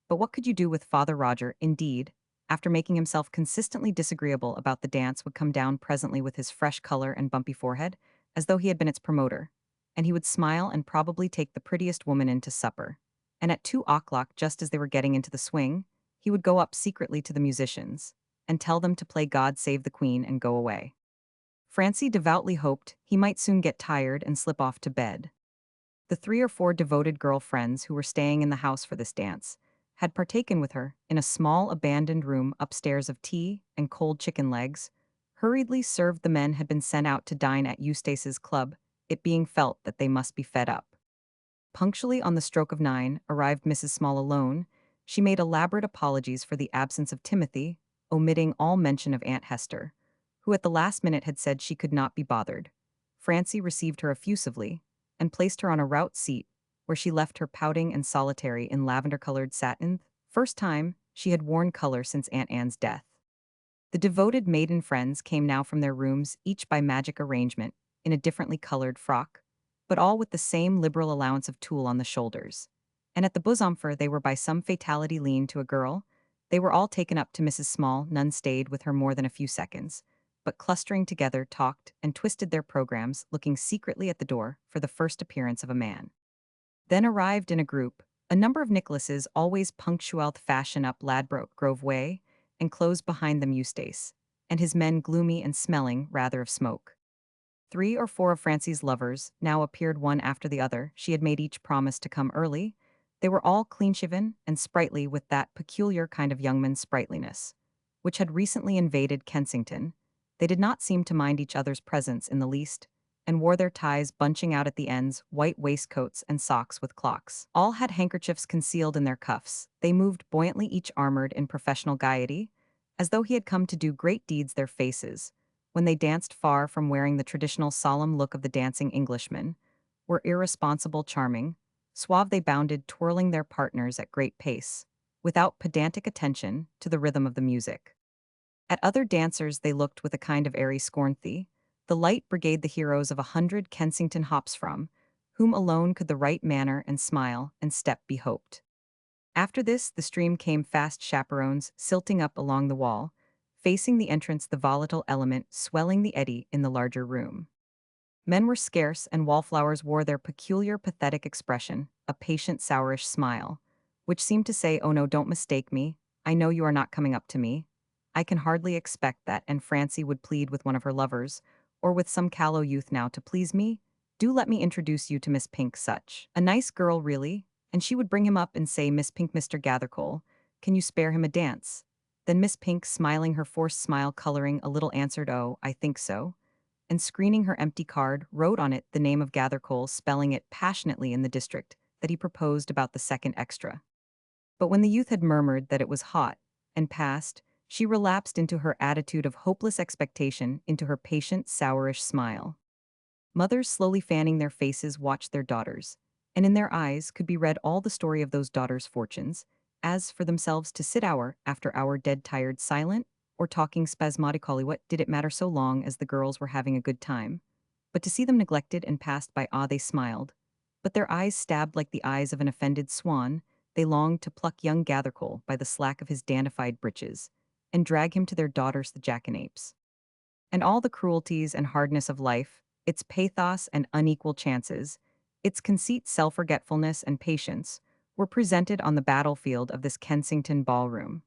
But what could you do with Father Roger, indeed, after making himself consistently disagreeable about the dance would come down presently with his fresh color and bumpy forehead, as though he had been its promoter, and he would smile and probably take the prettiest woman in to supper. And at 2 o'clock, just as they were getting into the swing, he would go up secretly to the musicians, and tell them to play God Save the Queen and go away. Francie devoutly hoped he might soon get tired and slip off to bed. The 3 or 4 devoted girl friends who were staying in the house for this dance had partaken with her in a small abandoned room upstairs of tea and cold chicken legs, hurriedly served. The men had been sent out to dine at Eustace's club, it being felt that they must be fed up. Punctually on the stroke of 9 arrived Mrs. Small alone. She made elaborate apologies for the absence of Timothy, omitting all mention of Aunt Hester, who at the last minute had said she could not be bothered. Francie received her effusively, and placed her on a rout seat, where she left her pouting and solitary in lavender-colored satin, first time she had worn color since Aunt Anne's death. The devoted maiden friends came now from their rooms, each by magic arrangement, in a differently colored frock, but all with the same liberal allowance of tulle on the shoulders. And at the bosom, for they were by some fatality lean to a girl, they were all taken up to Mrs. Small. None stayed with her more than a few seconds, but clustering together talked and twisted their programs, looking secretly at the door for the first appearance of a man. Then arrived in a group a number of Nicholases, always punctual fashion up Ladbroke Grove Way, and close behind them Eustace, and his men gloomy and smelling rather of smoke. 3 or 4 of Francie's lovers now appeared one after the other. She had made each promise to come early. They were all clean-shaven and sprightly with that peculiar kind of young man's sprightliness, which had recently invaded Kensington. They did not seem to mind each other's presence in the least, and wore their ties bunching out at the ends, white waistcoats and socks with clocks. All had handkerchiefs concealed in their cuffs. They moved buoyantly, each armored in professional gaiety, as though he had come to do great deeds. Their faces, when they danced far from wearing the traditional solemn look of the dancing Englishman, were irresponsible, charming. Suave they bounded, twirling their partners at great pace, without pedantic attention to the rhythm of the music. At other dancers they looked with a kind of airy scornfully, the light brigade, the heroes of 100 Kensington hops from, whom alone could the right manner and smile and step be hoped. After this the stream came fast, chaperones silting up along the wall, facing the entrance, the volatile element swelling the eddy in the larger room. Men were scarce, and wallflowers wore their peculiar pathetic expression, a patient sourish smile, which seemed to say, "Oh no, don't mistake me, I know you are not coming up to me. I can hardly expect that." And Francie would plead with one of her lovers, or with some callow youth, "Now, to please me, do let me introduce you to Miss Pink, such a nice girl really," and she would bring him up and say, "Miss Pink, Mr. Gathercole, can you spare him a dance?" Then Miss Pink, smiling her forced smile, coloring a little, answered, "Oh, I think so," and screening her empty card, wrote on it the name of Gathercole, spelling it passionately in the district that he proposed about the second extra. But when the youth had murmured that it was hot, and passed, she relapsed into her attitude of hopeless expectation, into her patient, sourish smile. Mothers, slowly fanning their faces, watched their daughters, and in their eyes could be read all the story of those daughters' fortunes. As for themselves, to sit hour after hour dead tired, silent, or talking spasmodically, what did it matter so long as the girls were having a good time? But to see them neglected and passed by, they smiled. But their eyes stabbed like the eyes of an offended swan. They longed to pluck young Gathercole by the slack of his dandified breeches, and drag him to their daughters, the jackanapes. And all the cruelties and hardness of life, its pathos and unequal chances, its conceit, self-forgetfulness, and patience, were presented on the battlefield of this Kensington ballroom.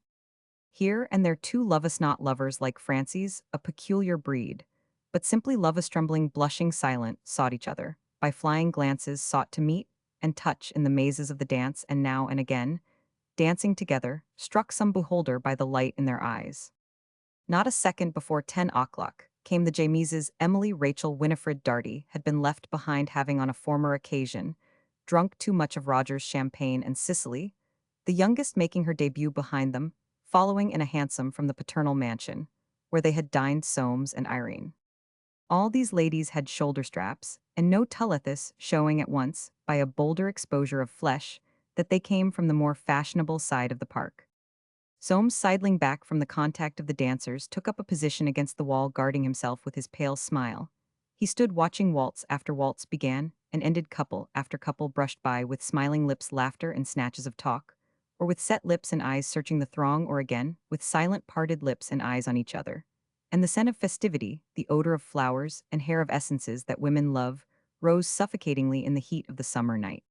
Here and there 2 love-us-not lovers like Francie's, a peculiar breed, but simply love-us, trembling, blushing, silent, sought each other, by flying glances sought to meet and touch in the mazes of the dance, and now and again, dancing together, struck some beholder by the light in their eyes. Not a second before 10 o'clock came the Jameses. Emily Rachel Winifred Darty had been left behind, having on a former occasion drunk too much of Roger's champagne and Sicily, the youngest making her debut behind them, following in a hansom from the paternal mansion, where they had dined Soames and Irene. All these ladies had shoulder straps, and no telleth showing at once, by a bolder exposure of flesh, that they came from the more fashionable side of the park. Soames, sidling back from the contact of the dancers, took up a position against the wall, guarding himself with his pale smile. He stood watching waltz after waltz began, and ended, couple after couple brushed by, with smiling lips, laughter, and snatches of talk, or with set lips and eyes searching the throng, or again, with silent parted lips and eyes on each other. And the scent of festivity, the odor of flowers and hair of essences that women love, rose suffocatingly in the heat of the summer night.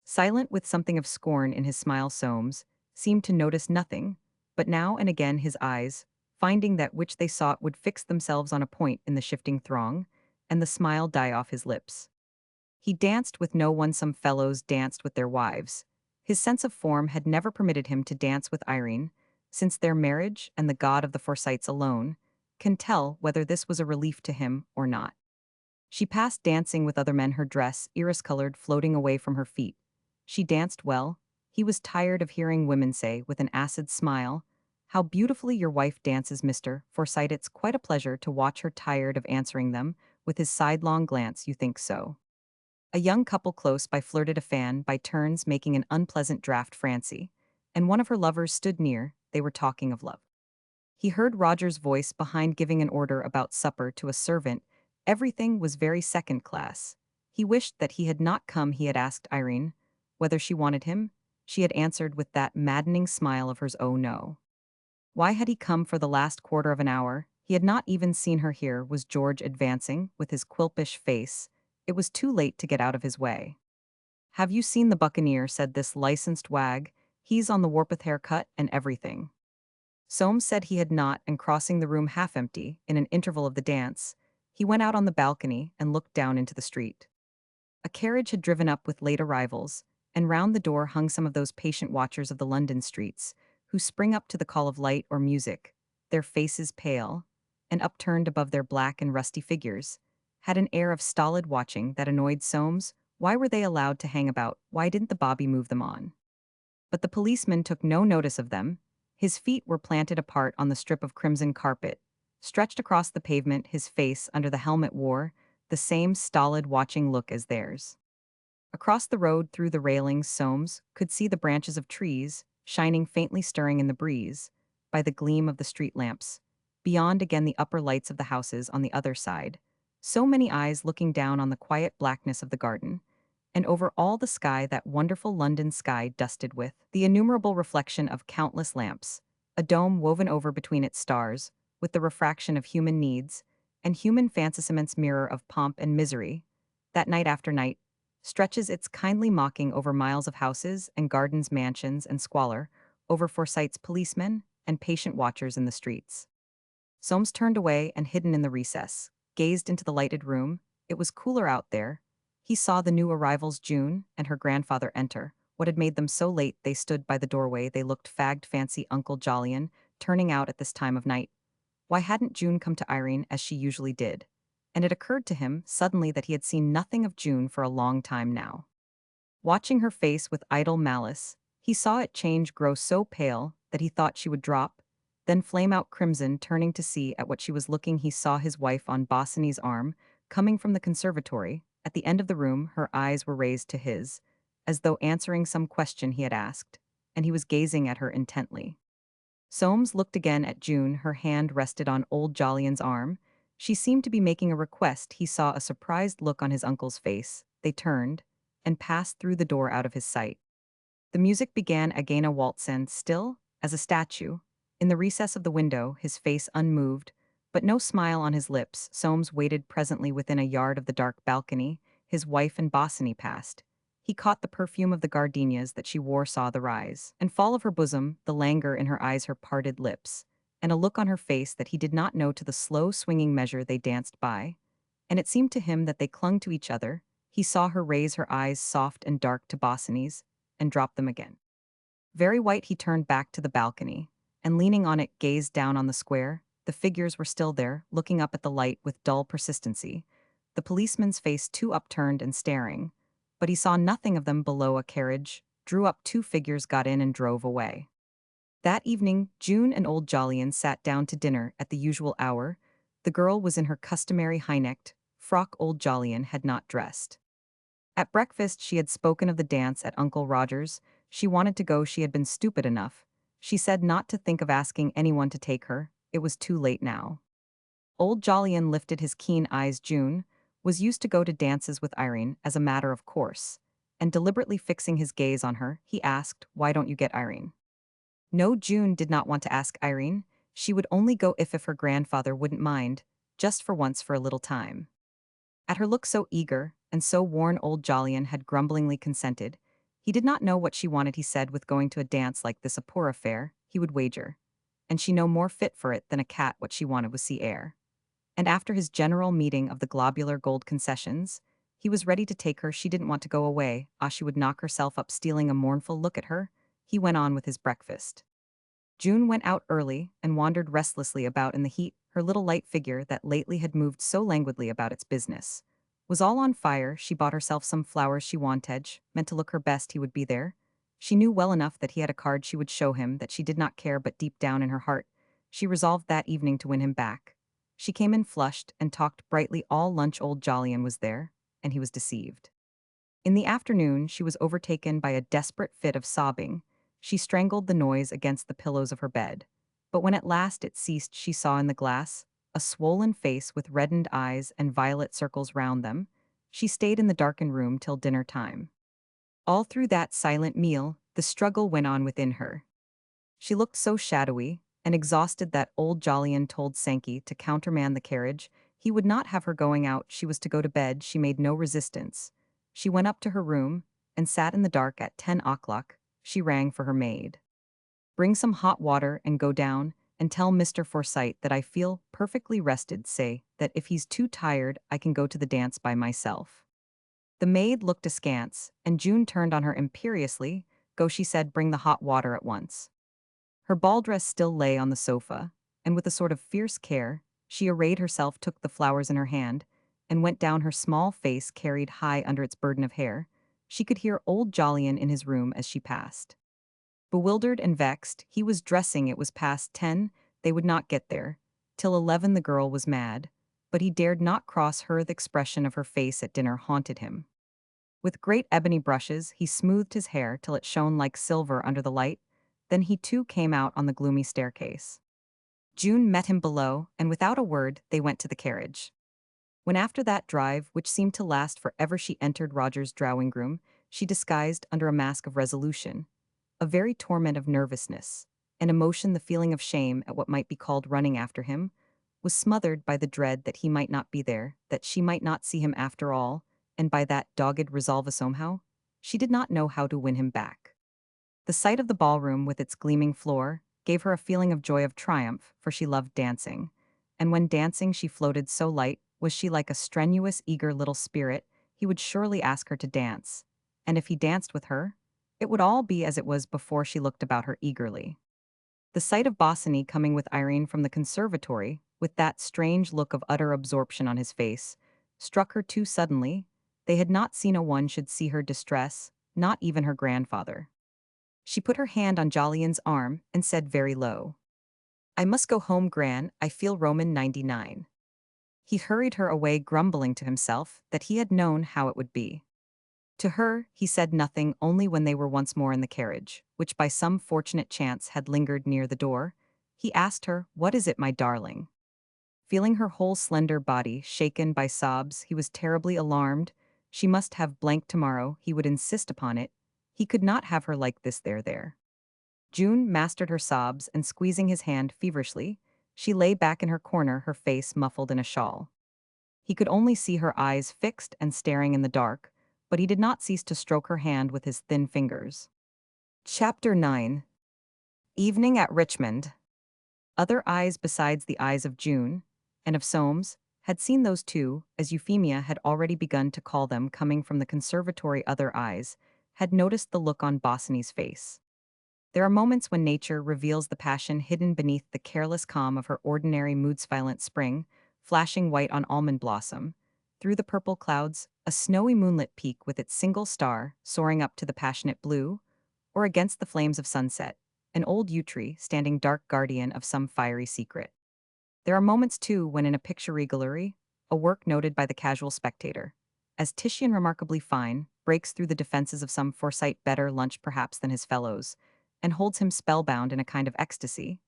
Silent, with something of scorn in his smile, Soames seemed to notice nothing, but now and again his eyes, finding that which they sought, would fix themselves on a point in the shifting throng, and the smile die off his lips. He danced with no one. Some fellows danced with their wives. His sense of form had never permitted him to dance with Irene, since their marriage, and the god of the Forsytes alone can tell whether this was a relief to him or not. She passed dancing with other men, her dress, iris-colored, floating away from her feet. She danced well. He was tired of hearing women say, with an acid smile, "How beautifully your wife dances, Mr. Forsyte. It's quite a pleasure to watch her." Tired of answering them, with his sidelong glance, "You think so?" A young couple close by flirted a fan, by turns making an unpleasant draught Francie, and one of her lovers stood near. They were talking of love. He heard Roger's voice behind, giving an order about supper to a servant. Everything was very second class. He wished that he had not come. He had asked Irene whether she wanted him. She had answered with that maddening smile of hers, "Oh no." Why had he come for the last quarter of an hour? He had not even seen her here. Was George advancing, with his quilpish face? It was too late to get out of his way. "Have you seen the Buccaneer?" said this licensed wag. "He's on the Warpeth, haircut and everything." Soames said he had not, and crossing the room half empty, in an interval of the dance, he went out on the balcony and looked down into the street. A carriage had driven up with late arrivals, and round the door hung some of those patient watchers of the London streets, who spring up to the call of light or music, their faces pale, and upturned above their black and rusty figures, had an air of stolid watching that annoyed Soames. Why were they allowed to hang about? Why didn't the bobby move them on? But the policeman took no notice of them. His feet were planted apart on the strip of crimson carpet. Stretched across the pavement, his face under the helmet wore the same stolid watching look as theirs. Across the road, through the railings, Soames could see the branches of trees, shining faintly, stirring in the breeze, by the gleam of the street lamps. Beyond, again, the upper lights of the houses on the other side. So many eyes looking down on the quiet blackness of the garden, and over all the sky, that wonderful London sky dusted with the innumerable reflection of countless lamps, a dome woven over between its stars, with the refraction of human needs, and human fancy's mirror of pomp and misery, that night after night stretches its kindly mocking over miles of houses and gardens, mansions and squalor, over Forsyte's policemen and patient watchers in the streets. Soames turned away and, hidden in the recess, gazed into the lighted room. It was cooler out there. He saw the new arrivals, June and her grandfather, enter. What had made them so late? They stood by the doorway. They looked fagged. Fancy Uncle Jolyon turning out at this time of night. Why hadn't June come to Irene as she usually did? And it occurred to him suddenly that he had seen nothing of June for a long time now. Watching her face with idle malice, he saw it change, grow so pale that he thought she would drop, then flame out crimson. Turning to see at what she was looking, he saw his wife on Bosinney's arm, coming from the conservatory. At the end of the room, her eyes were raised to his, as though answering some question he had asked, and he was gazing at her intently. Soames looked again at June. Her hand rested on old Jolyon's arm. She seemed to be making a request. He saw a surprised look on his uncle's face. They turned and passed through the door out of his sight. The music began again, a waltz, and still as a statue, in the recess of the window, his face unmoved, but no smile on his lips, Soames waited. Presently, within a yard of the dark balcony, his wife and Bosinney passed. He caught the perfume of the gardenias that she wore, saw the rise and fall of her bosom, the languor in her eyes, her parted lips, and a look on her face that he did not know. To the slow swinging measure they danced by, and it seemed to him that they clung to each other. He saw her raise her eyes, soft and dark, to Bosinney's, and drop them again. Very white, he turned back to the balcony, and leaning on it, gazed down on the square. The figures were still there, looking up at the light with dull persistency, the policeman's face too upturned and staring, but he saw nothing of them below. A carriage drew up, two figures got in and drove away. That evening, June and old Jolyon sat down to dinner at the usual hour. The girl was in her customary high-necked frock. Old Jolyon had not dressed. At breakfast she had spoken of the dance at Uncle Roger's. She wanted to go. She had been stupid enough, she said, not to think of asking anyone to take her. It was too late now. Old Jolyon lifted his keen eyes. June was used to go to dances with Irene as a matter of course, and deliberately fixing his gaze on her, he asked, "Why don't you get Irene?" No, June did not want to ask Irene. She would only go if her grandfather wouldn't mind, just for once, for a little time. At her look so eager and so worn, old Jolyon had grumblingly consented. He did not know what she wanted, he said, with going to a dance like this a poor affair, he would wager. And she no more fit for it than a cat. What she wanted was sea air. And after his general meeting of the globular gold concessions, he was ready to take her. She didn't want to go away. Ah, she would knock herself up. Stealing a mournful look at her, he went on with his breakfast. June went out early and wandered restlessly about in the heat. Her little light figure, that lately had moved so languidly about its business, was all on fire. She bought herself some flowers she wanted, meant to look her best. He would be there. She knew well enough that he had a card she would show him, that she did not care, but deep down in her heart, she resolved that evening to win him back. She came in flushed and talked brightly all lunch. Old Jolyon was there, and he was deceived. In the afternoon she was overtaken by a desperate fit of sobbing. She strangled the noise against the pillows of her bed. But when at last it ceased, she saw in the glass a swollen face with reddened eyes and violet circles round them. She stayed in the darkened room till dinner time. All through that silent meal, the struggle went on within her. She looked so shadowy and exhausted that old Jolyon told Sankey to countermand the carriage. He would not have her going out. She was to go to bed. She made no resistance. She went up to her room and sat in the dark. At 10 o'clock, she rang for her maid. "Bring some hot water and go down and tell Mr. Forsyte that I feel perfectly rested. Say that if he's too tired, I can go to the dance by myself." The maid looked askance, and June turned on her imperiously. "Go," she said, "bring the hot water at once." Her ball dress still lay on the sofa, and with a sort of fierce care, she arrayed herself, took the flowers in her hand, and went down. Her small face carried high under its burden of hair. She could hear old Jolyon in his room as she passed. Bewildered and vexed, he was dressing. It was past 10, they would not get there. Till 11 the girl was mad, but he dared not cross her. The expression of her face at dinner haunted him. With great ebony brushes, he smoothed his hair till it shone like silver under the light. Then he too came out on the gloomy staircase. June met him below, and without a word, they went to the carriage. When after that drive, which seemed to last forever, she entered Roger's drawing-room, she disguised under a mask of resolution a very torment of nervousness, an emotion. The feeling of shame at what might be called running after him was smothered by the dread that he might not be there, that she might not see him after all, and by that dogged resolve somehow she did not know how to win him back. The sight of the ballroom with its gleaming floor gave her a feeling of joy, of triumph, for she loved dancing. And when dancing she floated so light, was she like a strenuous, eager little spirit. He would surely ask her to dance, and if he danced with her, it would all be as it was before. She looked about her eagerly. The sight of Bosinney coming with Irene from the conservatory, with that strange look of utter absorption on his face, struck her too suddenly. They had not seen a one should see her distress, not even her grandfather. She put her hand on Jolyon's arm and said very low, "I must go home, Gran, I feel Roman 99. He hurried her away, grumbling to himself that he had known how it would be. To her, he said nothing. Only when they were once more in the carriage, which by some fortunate chance had lingered near the door, he asked her, "What is it, my darling?" Feeling her whole slender body shaken by sobs, he was terribly alarmed. She must have blank tomorrow, he would insist upon it. He could not have her like this there. June mastered her sobs, and squeezing his hand feverishly, she lay back in her corner, her face muffled in a shawl. He could only see her eyes fixed and staring in the dark, but he did not cease to stroke her hand with his thin fingers. Chapter 9. Evening at Richmond. Other eyes besides the eyes of June, and of Soames, had seen those two, as Euphemia had already begun to call them, coming from the conservatory. Other eyes had noticed the look on Bosinney's face. There are moments when nature reveals the passion hidden beneath the careless calm of her ordinary moods. Violent spring, flashing white on almond blossom, through the purple clouds, a snowy moonlit peak with its single star soaring up to the passionate blue, or against the flames of sunset, an old yew tree standing dark guardian of some fiery secret. There are moments, too, when in a picture gallery, a work noted by the casual spectator, as Titian remarkably fine, breaks through the defenses of some Forsyte better lunch perhaps than his fellows, and holds him spellbound in a kind of ecstasy.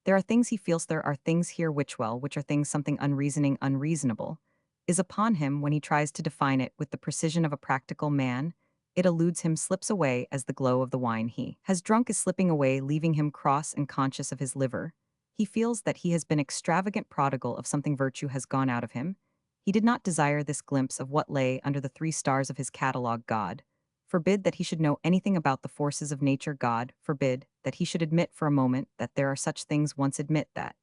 There are things he feels, there are things here which are things something unreasoning, unreasonable, is upon him when he tries to define it with the precision of a practical man. It eludes him, slips away as the glow of the wine he has drunk is slipping away, leaving him cross and conscious of his liver. He feels that he has been extravagant prodigal of something, virtue has gone out of him. He did not desire this glimpse of what lay under the 3 stars of his catalogue. God forbid that he should know anything about the forces of nature. God forbid that he should admit for a moment that there are such things. Once admit that.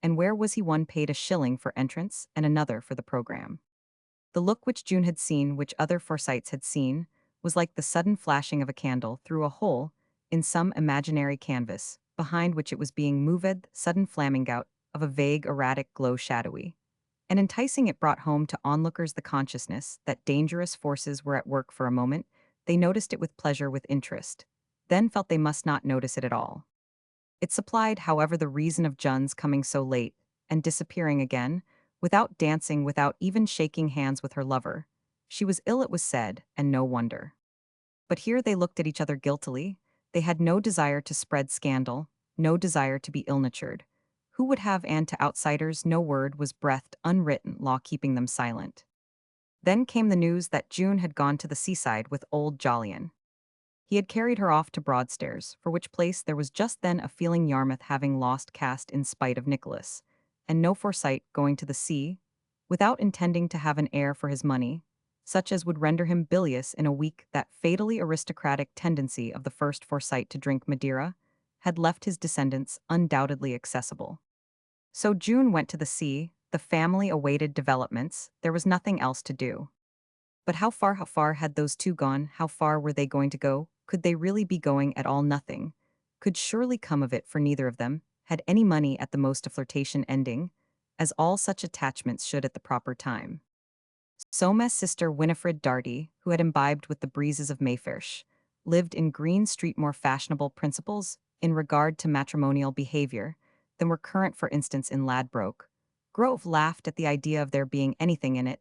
And where was he? One paid a shilling for entrance and another for the program. The look which June had seen, which other Forsytes had seen, was like the sudden flashing of a candle through a hole in some imaginary canvas, behind which it was being moved, sudden flaming out of a vague, erratic glow, shadowy and enticing. It brought home to onlookers the consciousness that dangerous forces were at work. For a moment, they noticed it with pleasure, with interest, then felt they must not notice it at all. It supplied, however, the reason of Jun's coming so late and disappearing again, without dancing, without even shaking hands with her lover. She was ill, it was said, and no wonder. But here they looked at each other guiltily. They had no desire to spread scandal, no desire to be ill-natured. Who would have? And to outsiders no word was breathed, unwritten law keeping them silent. Then came the news that June had gone to the seaside with old Jolyon. He had carried her off to Broadstairs, for which place there was just then a feeling, Yarmouth having lost caste in spite of Nicholas, and no Forsyte going to the sea, without intending to have an heir for his money, such as would render him bilious in a week. That fatally aristocratic tendency of the first Forsyte to drink Madeira had left his descendants undoubtedly accessible. So June went to the sea, the family awaited developments, there was nothing else to do. But how far had those two gone? How far were they going to go? Could they really be going at all? Nothing could surely come of it, for neither of them had any money, at the most a flirtation ending, as all such attachments should at the proper time. Soames' sister Winifred Darty, who had imbibed with the breezes of Mayfairsh, lived in Green Street. More fashionable principles in regard to matrimonial behavior than were current, for instance, in Ladbroke Grove, laughed at the idea of there being anything in it.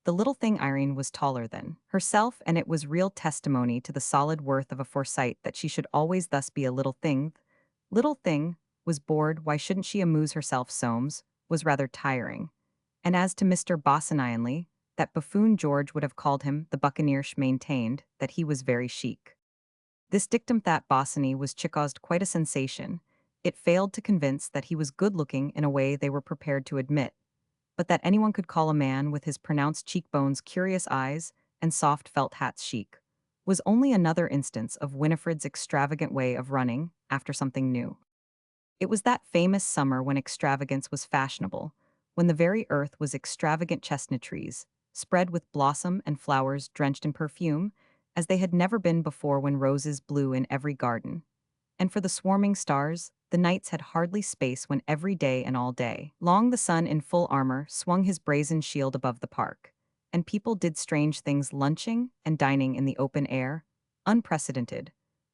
The little thing Irene was taller than herself, and it was real testimony to the solid worth of a Forsyte that she should always thus be a little thing. Little thing was bored, why shouldn't she amuse herself? Soames was rather tiring. And as to Mr. Bosinney, that buffoon George would have called him, the buccaneersh maintained that he was very chic. This dictum that Bosinney was caused quite a sensation. It failed to convince that he was good-looking in a way they were prepared to admit, but that anyone could call a man with his pronounced cheekbones, curious eyes, and soft felt hats chic was only another instance of Winifred's extravagant way of running after something new. It was that famous summer when extravagance was fashionable, when the very earth was extravagant, chestnut trees, spread with blossom and flowers drenched in perfume, as they had never been before, when roses blew in every garden. And for the swarming stars, the nights had hardly space, when every day and all day long the sun in full armor swung his brazen shield above the park, and people did strange things, lunching and dining in the open air. Unprecedented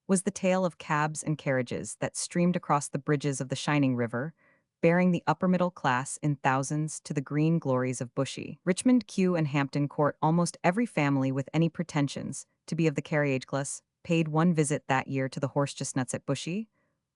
was the tale of cabs and carriages that streamed across the bridges of the shining river, bearing the upper middle class in thousands to the green glories of Bushey, Richmond, Kew, and Hampton Court. Almost every family with any pretensions to be of the carriage class paid one visit that year to the horse chestnuts at Bushey,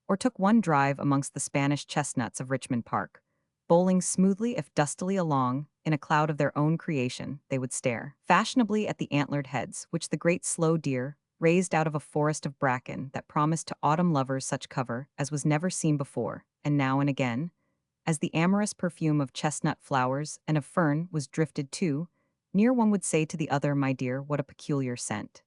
or took one drive amongst the Spanish chestnuts of Richmond Park. Bowling smoothly if dustily along, in a cloud of their own creation, they would stare fashionably at the antlered heads which the great slow deer raised out of a forest of bracken that promised to autumn lovers such cover as was never seen before, and now and again, as the amorous perfume of chestnut flowers and of fern was drifted too near, one would say to the other, "My dear, what a peculiar scent."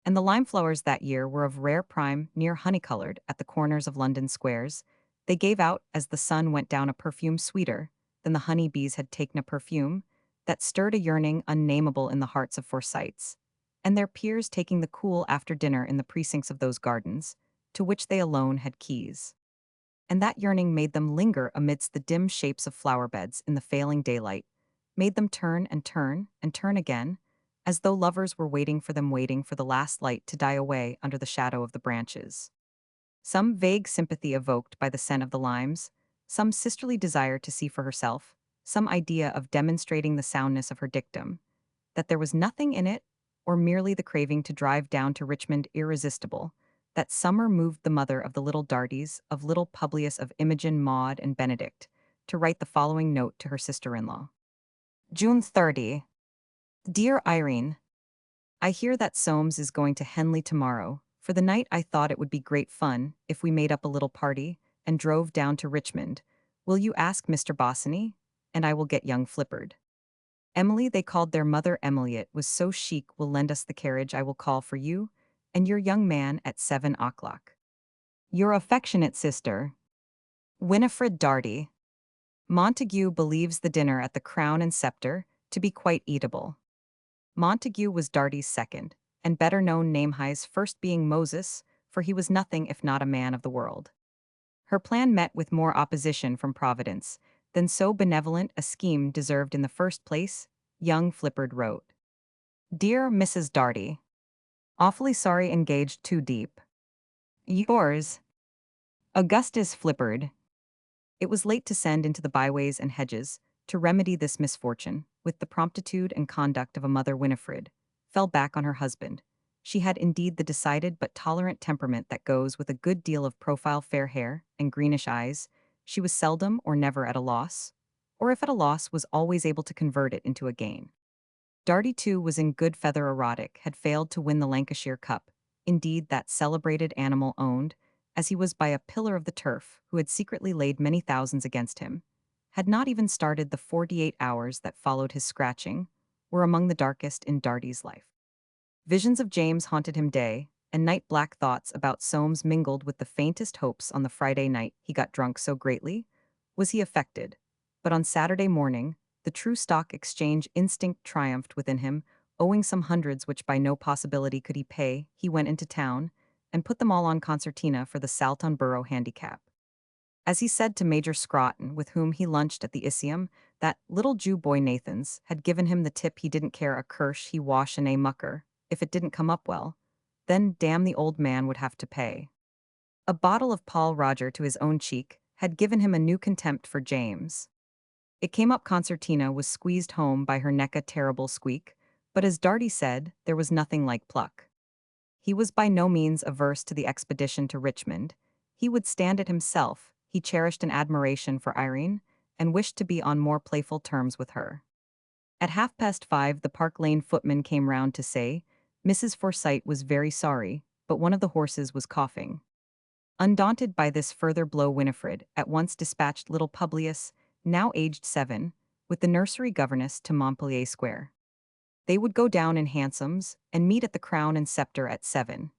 And the lime flowers that year were of rare prime, near honey-colored at the corners of London squares. They gave out, as the sun went down, a perfume sweeter than the honey bees had taken, a perfume that stirred a yearning unnameable in the hearts of Forsytes, and their peers taking the cool after dinner in the precincts of those gardens, to which they alone had keys. And that yearning made them linger amidst the dim shapes of flower beds in the failing daylight, made them turn and turn and turn again, as though lovers were waiting for them, waiting for the last light to die away under the shadow of the branches. Some vague sympathy evoked by the scent of the limes, some sisterly desire to see for herself, some idea of demonstrating the soundness of her dictum, that there was nothing in it, or merely the craving to drive down to Richmond irresistible, that summer moved the mother of the little Dartys, of little Publius, of Imogen, Maud, and Benedict, to write the following note to her sister-in-law. June 30. Dear Irene, I hear that Soames is going to Henley tomorrow. For the night I thought it would be great fun if we made up a little party and drove down to Richmond. Will you ask Mr. Bosinney? And I will get young Flippard. Emily, they called their mother Emily. It was so chic. Will lend us the carriage. I will call for you and your young man at 7 o'clock. Your affectionate sister, Winifred Darty. Montague believes the dinner at the Crown and Sceptre to be quite eatable. Montague was Darty's second, and better known name, his first being Moses, for he was nothing if not a man of the world. Her plan met with more opposition from Providence than so benevolent a scheme deserved. In the first place, young Flippard wrote, Dear Mrs. Darty, awfully sorry engaged too deep. Yours, Augustus Flippard. It was late to send into the byways and hedges to remedy this misfortune, with the promptitude and conduct of a mother. Winifred fell back on her husband. She had indeed the decided but tolerant temperament that goes with a good deal of profile, fair hair, and greenish eyes. She was seldom or never at a loss, or if at a loss was always able to convert it into a gain. Darty, too, was in good feather. Erotic had failed to win the Lancashire Cup. Indeed, that celebrated animal owned, as he was by a pillar of the turf who had secretly laid many thousands against him, had not even started the 48 hours that followed his scratching, were among the darkest in Darty's life. Visions of James haunted him day and night. Black thoughts about Soames mingled with the faintest hopes. On the Friday night he got drunk so greatly was he affected, but on Saturday morning the true stock exchange instinct triumphed within him. Owing some hundreds which by no possibility could he pay, he went into town and put them all on concertina for the Saltown Borough Handicap. As he said to Major Scrotton, with whom he lunched at the Iseum, that little Jew boy Nathans had given him the tip. He didn't care a kirsch, he wash and a mucker. If it didn't come up well, then damn the old man would have to pay. A bottle of Paul Roger to his own cheek had given him a new contempt for James. It came up. Concertina was squeezed home by her neck, a terrible squeak, but as Darty said, there was nothing like pluck. He was by no means averse to the expedition to Richmond. He would stand it himself. He cherished an admiration for Irene, and wished to be on more playful terms with her. At 5:30 the Park Lane footman came round to say, Mrs. Forsyte was very sorry, but one of the horses was coughing. Undaunted by this further blow, Winifred at once dispatched little Publius, now aged 7, with the nursery governess to Montpellier Square. They would go down in hansoms and meet at the Crown and Sceptre at 7.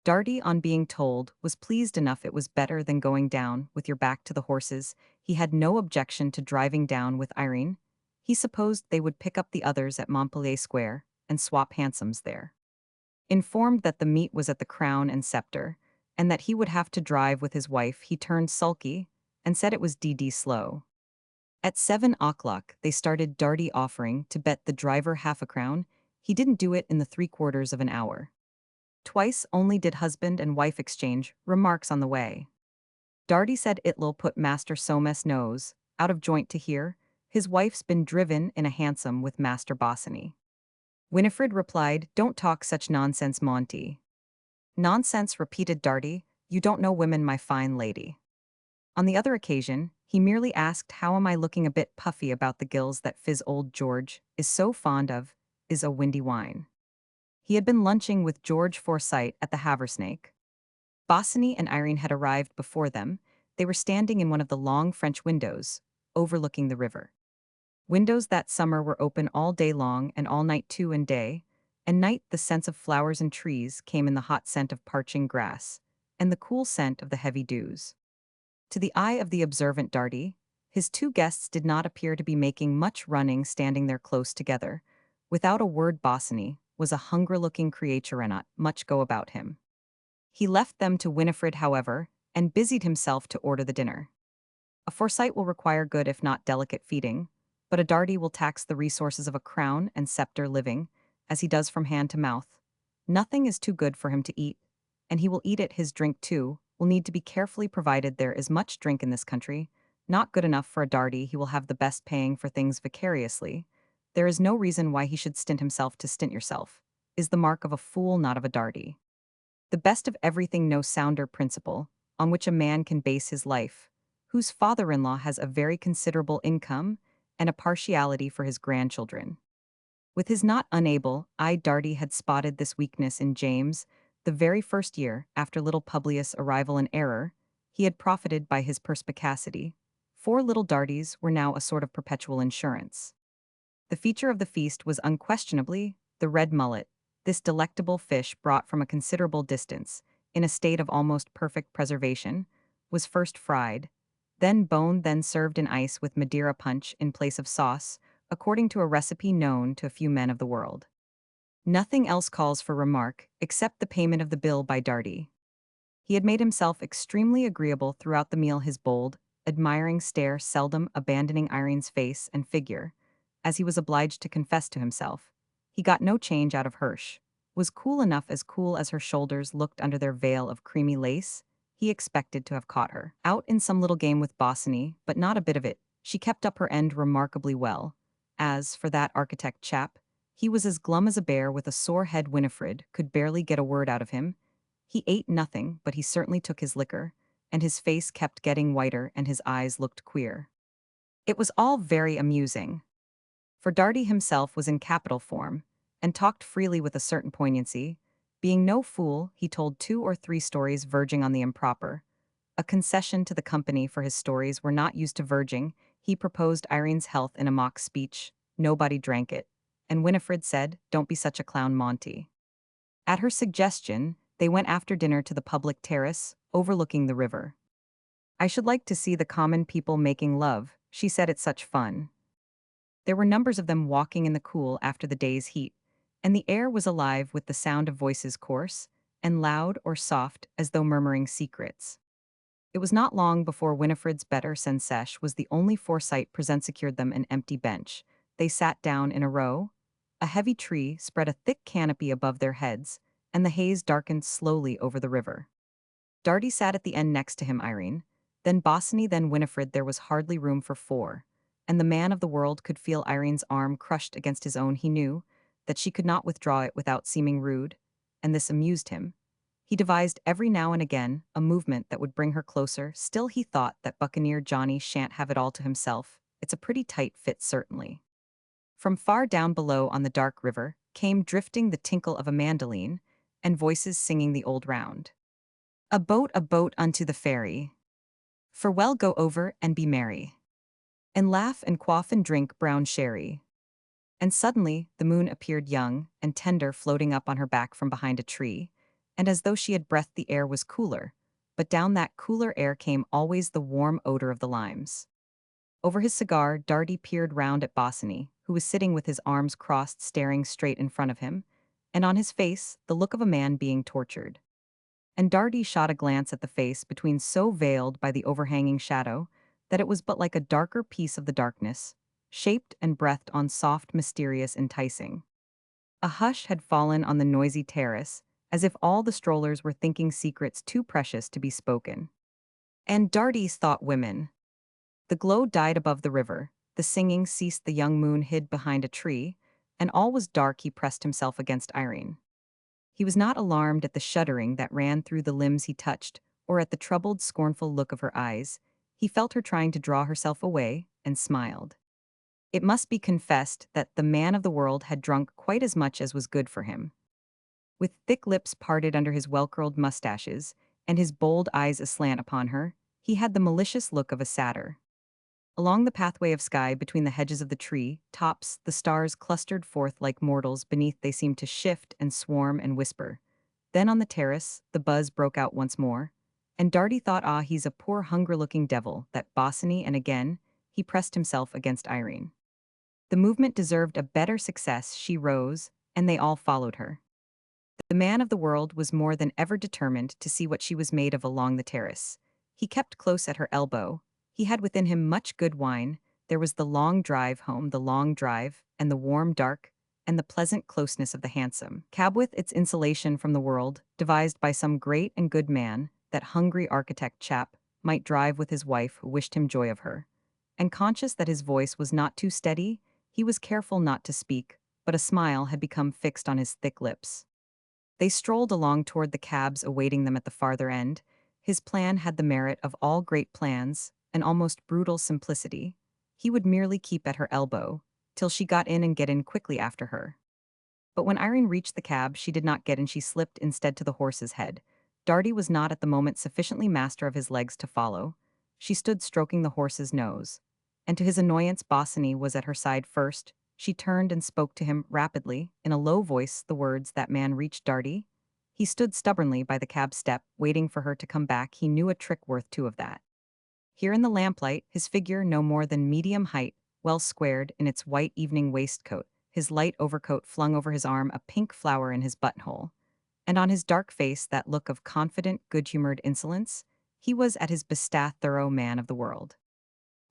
Darty, on being told, was pleased enough. It was better than going down with your back to the horses. He had no objection to driving down with Irene. He supposed they would pick up the others at Montpellier Square and swap hansoms there. Informed that the meet was at the Crown and Sceptre, and that he would have to drive with his wife, he turned sulky and said it was d.d. slow. At 7 o'clock they started, Darty offering to bet the driver half a crown. He didn't do it in the 3/4 of an hour. Twice only did husband and wife exchange remarks on the way. Darty said it'll put Master Soames' nose out of joint to hear his wife's been driven in a hansom with Master Bosinney. Winifred replied, Don't talk such nonsense, Monty. Nonsense, repeated Darty. You don't know women, my fine lady. On the other occasion, he merely asked, How am I looking? A bit puffy about the gills that fizz. Old George is so fond of is a windy wine. He had been lunching with George Forsyte at the Haversnake. Bosinney and Irene had arrived before them. They were standing in one of the long French windows, overlooking the river. Windows that summer were open all day long and all night too, and day and night the scents of flowers and trees came in the hot scent of parching grass and the cool scent of the heavy dews. To the eye of the observant Darty, his two guests did not appear to be making much running, standing there close together. Without a word, Bosinney was a hungry-looking creature and not much go about him. He left them to Winifred, however, and busied himself to order the dinner. A Forsyte will require good if not delicate feeding, but a Darty will tax the resources of a Crown and Sceptre living, as he does from hand to mouth. Nothing is too good for him to eat, and he will eat it. His drink, too, will need to be carefully provided. There is much drink in this country. Not good enough for a Darty. He will have the best paying for things vicariously. There is no reason why he should stint himself. To stint yourself is the mark of a fool, not of a Darty. The best of everything, no sounder principle on which a man can base his life, whose father-in-law has a very considerable income and a partiality for his grandchildren. With his not unable eye, Darty had spotted this weakness in James. The very first year after little Publius' arrival in error, he had profited by his perspicacity. 4 little Dartys were now a sort of perpetual insurance. The feature of the feast was unquestionably the red mullet. This delectable fish, brought from a considerable distance, in a state of almost perfect preservation, was first fried, then boned, then served in ice with Madeira punch in place of sauce, according to a recipe known to a few men of the world. Nothing else calls for remark, except the payment of the bill by Darty. He had made himself extremely agreeable throughout the meal, his bold, admiring stare seldom abandoning Irene's face and figure, as he was obliged to confess to himself. He got no change out of Hirsch, was cool enough, as cool as her shoulders looked under their veil of creamy lace. He expected to have caught her out in some little game with Bosinney, but not a bit of it. She kept up her end remarkably well. As for that architect chap, he was as glum as a bear with a sore head. Winifred could barely get a word out of him. He ate nothing, but he certainly took his liquor, and his face kept getting whiter and his eyes looked queer. It was all very amusing, for Darty himself was in capital form, and talked freely with a certain poignancy. Being no fool, he told 2 or 3 stories verging on the improper. A concession to the company, for his stories were not used to verging. He proposed Irene's health in a mock speech. Nobody drank it, and Winifred said, "Don't be such a clown, Monty." At her suggestion, they went after dinner to the public terrace, overlooking the river. "I should like to see the common people making love," she said. "It's such fun." There were numbers of them walking in the cool after the day's heat, and the air was alive with the sound of voices, coarse and loud or soft, as though murmuring secrets. It was not long before Winifred's better sensation was the only Forsyte present secured them an empty bench. They sat down in a row. A heavy tree spread a thick canopy above their heads, and the haze darkened slowly over the river. Darty sat at the end next to him, Irene, then Bosinney, then Winifred. There was hardly room for 4, and the man of the world could feel Irene's arm crushed against his own. He knew that she could not withdraw it without seeming rude, and this amused him. He devised every now and again a movement that would bring her closer. Still, he thought that Buccaneer Johnny shan't have it all to himself. It's a pretty tight fit, certainly. From far down below on the dark river came drifting the tinkle of a mandolin, and voices singing the old round. A boat unto the ferry. Farewell, go over and be merry, and laugh and quaff and drink brown sherry. And suddenly the moon appeared, young and tender, floating up on her back from behind a tree, and as though she had breathed, the air was cooler, but down that cooler air came always the warm odor of the limes. Over his cigar, Darty peered round at Bosinney, who was sitting with his arms crossed, staring straight in front of him, and on his face the look of a man being tortured. And Darty shot a glance at the face between, so veiled by the overhanging shadow that it was but like a darker piece of the darkness, shaped and breathed on, soft, mysterious, enticing. A hush had fallen on the noisy terrace, as if all the strollers were thinking secrets too precious to be spoken. And Darty thought women. The glow died above the river, the singing ceased, the young moon hid behind a tree, and all was dark. He pressed himself against Irene. He was not alarmed at the shuddering that ran through the limbs he touched, or at the troubled, scornful look of her eyes. He felt her trying to draw herself away, and smiled. It must be confessed that the man of the world had drunk quite as much as was good for him. With thick lips parted under his well-curled mustaches, and his bold eyes aslant upon her, he had the malicious look of a satyr. Along the pathway of sky between the hedges of the tree tops, the stars clustered forth like mortals beneath. They seemed to shift and swarm and whisper. Then on the terrace, the buzz broke out once more, and Darty thought, "Ah, he's a poor, hunger-looking devil, that Bosinney," and again he pressed himself against Irene. The movement deserved a better success. She rose, and they all followed her. The man of the world was more than ever determined to see what she was made of along the terrace. He kept close at her elbow. He had within him much good wine. There was the long drive home, the long drive, and the warm, dark, and the pleasant closeness of the hansom cab with its insulation from the world, devised by some great and good man, that hungry architect chap might drive with his wife who wished him joy of her. And conscious that his voice was not too steady, he was careful not to speak, but a smile had become fixed on his thick lips. They strolled along toward the cabs awaiting them at the farther end. His plan had the merit of all great plans, an almost brutal simplicity. He would merely keep at her elbow, till she got in and get in quickly after her. But when Irene reached the cab, she did not get in, she slipped instead to the horse's head. Darty was not at the moment sufficiently master of his legs to follow. She stood stroking the horse's nose. And to his annoyance, Bosinney was at her side first. She turned and spoke to him rapidly, in a low voice, the words that man reached Darty. He stood stubbornly by the cab step, waiting for her to come back. He knew a trick worth two of that. Here in the lamplight, his figure no more than medium height, well squared in its white evening waistcoat, his light overcoat flung over his arm, a pink flower in his buttonhole, and on his dark face that look of confident, good-humored insolence. He was at his best thorough man of the world.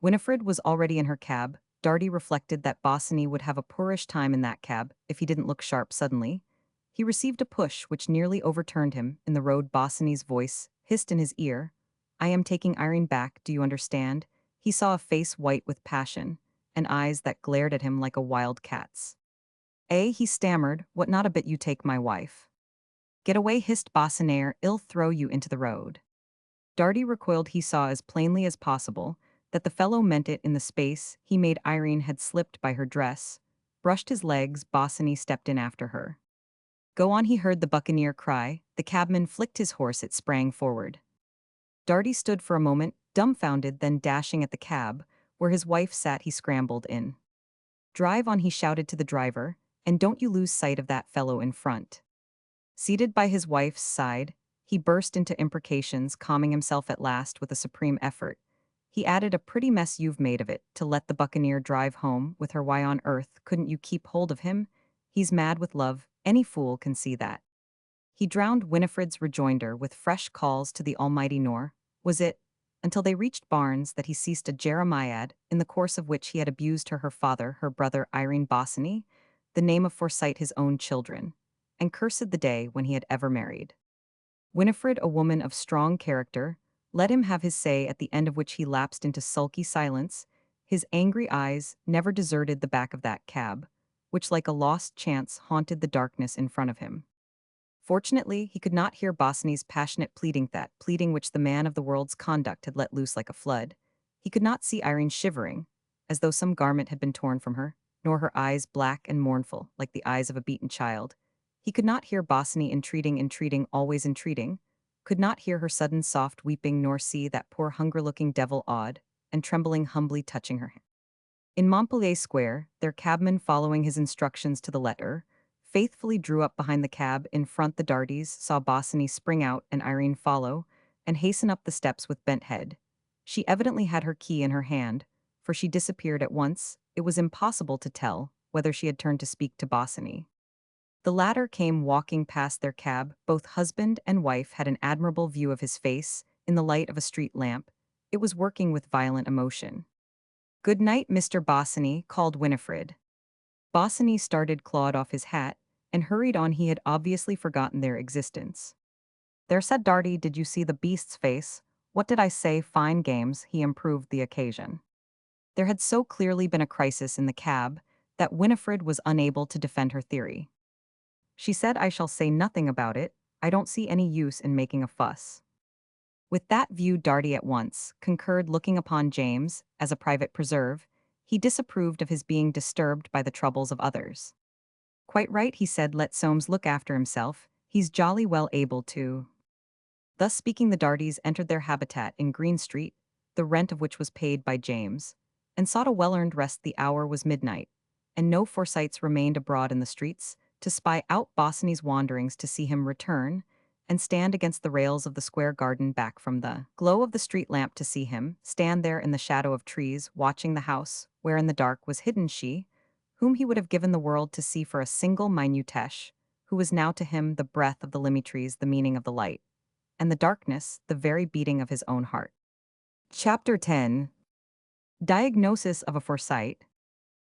Winifred was already in her cab. Darty reflected that Bosinney would have a poorish time in that cab if he didn't look sharp suddenly. He received a push which nearly overturned him. In the road, Bosinney's voice hissed in his ear, "I am taking Irene back, do you understand?" He saw a face white with passion, and eyes that glared at him like a wild cat's. He stammered, "What, not a bit you take my wife?" "Get away," hissed Bosinaire, "I'll throw you into the road." Darty recoiled. He saw as plainly as possible that the fellow meant it. In the space he made, Irene had slipped by her dress, brushed his legs. Bosinney stepped in after her. "Go on," he heard the buccaneer cry. The cabman flicked his horse, it sprang forward. Darty stood for a moment, dumbfounded, then dashing at the cab, where his wife sat, he scrambled in. "Drive on," he shouted to the driver, "and don't you lose sight of that fellow in front." Seated by his wife's side, he burst into imprecations, calming himself at last with a supreme effort. He added, "A pretty mess you've made of it, to let the buccaneer drive home with her. Why on earth couldn't you keep hold of him? He's mad with love, any fool can see that." He drowned Winifred's rejoinder with fresh calls to the almighty, nor was it until they reached Barnes that he ceased a jeremiad, in the course of which he had abused her father, her brother Irene Bosinney, the name of Forsyte, his own children, and cursed the day when he had ever married. Winifred, a woman of strong character, let him have his say, at the end of which he lapsed into sulky silence. His angry eyes never deserted the back of that cab, which like a lost chance haunted the darkness in front of him. Fortunately, he could not hear Bosinney's passionate pleading, that pleading which the man of the world's conduct had let loose like a flood. He could not see Irene shivering, as though some garment had been torn from her, nor her eyes black and mournful, like the eyes of a beaten child. He could not hear Bosinney entreating, always entreating, could not hear her sudden soft weeping, nor see that poor hunger-looking devil awed and trembling, humbly touching her hand. In Montpellier Square, their cabman, following his instructions to the letter, faithfully drew up behind the cab. In front, the Dartys saw Bosinney spring out and Irene follow, and hasten up the steps with bent head. She evidently had her key in her hand, for she disappeared at once. It was impossible to tell whether she had turned to speak to Bosinney. The latter came walking past their cab. Both husband and wife had an admirable view of his face, in the light of a street lamp. It was working with violent emotion. "Good night, Mr. Bosinney," called Winifred. Bosinney started, clawed off his hat, and hurried on. He had obviously forgotten their existence. "There," said Darty, "did you see the beast's face? What did I say? Fine games." He improved the occasion. There had so clearly been a crisis in the cab that Winifred was unable to defend her theory. She said, "I shall say nothing about it. I don't see any use in making a fuss." With that view, Darty at once concurred. Looking upon James as a private preserve, he disapproved of his being disturbed by the troubles of others. "Quite right," he said, "let Soames look after himself. He's jolly well able to." Thus speaking, the Dartys entered their habitat in Green Street, the rent of which was paid by James, and sought a well-earned rest. The hour was midnight, and no Forsytes remained abroad in the streets to spy out Bosinney's wanderings, to see him return and stand against the rails of the square garden back from the glow of the street lamp, to see him stand there in the shadow of trees, watching the house where in the dark was hidden she, whom he would have given the world to see for a single minutèche, who was now to him the breath of the limmy-trees, the meaning of the light, and the darkness, the very beating of his own heart. Chapter 10. Diagnosis of a Forsyte.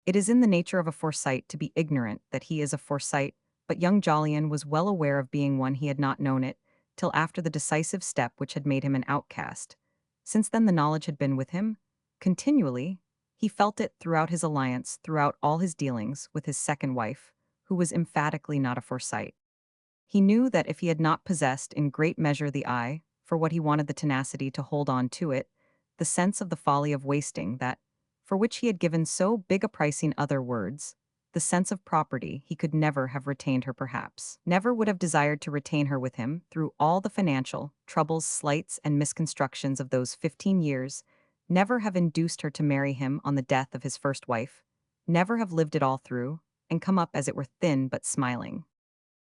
It is in the nature of a Forsyte to be ignorant that he is a Forsyte, but young Jolyon was well aware of being one he had not known it, till after the decisive step which had made him an outcast. Since then the knowledge had been with him, continually. He felt it throughout his alliance, throughout all his dealings with his second wife, who was emphatically not a Forsyte. He knew that if he had not possessed in great measure the eye, for what he wanted the tenacity to hold on to it, the sense of the folly of wasting that, for which he had given so big a price in other words, the sense of property, he could never have retained her perhaps, never would have desired to retain her with him through all the financial troubles, slights, and misconstructions of those 15 years, never have induced her to marry him on the death of his first wife, never have lived it all through, and come up as it were thin but smiling.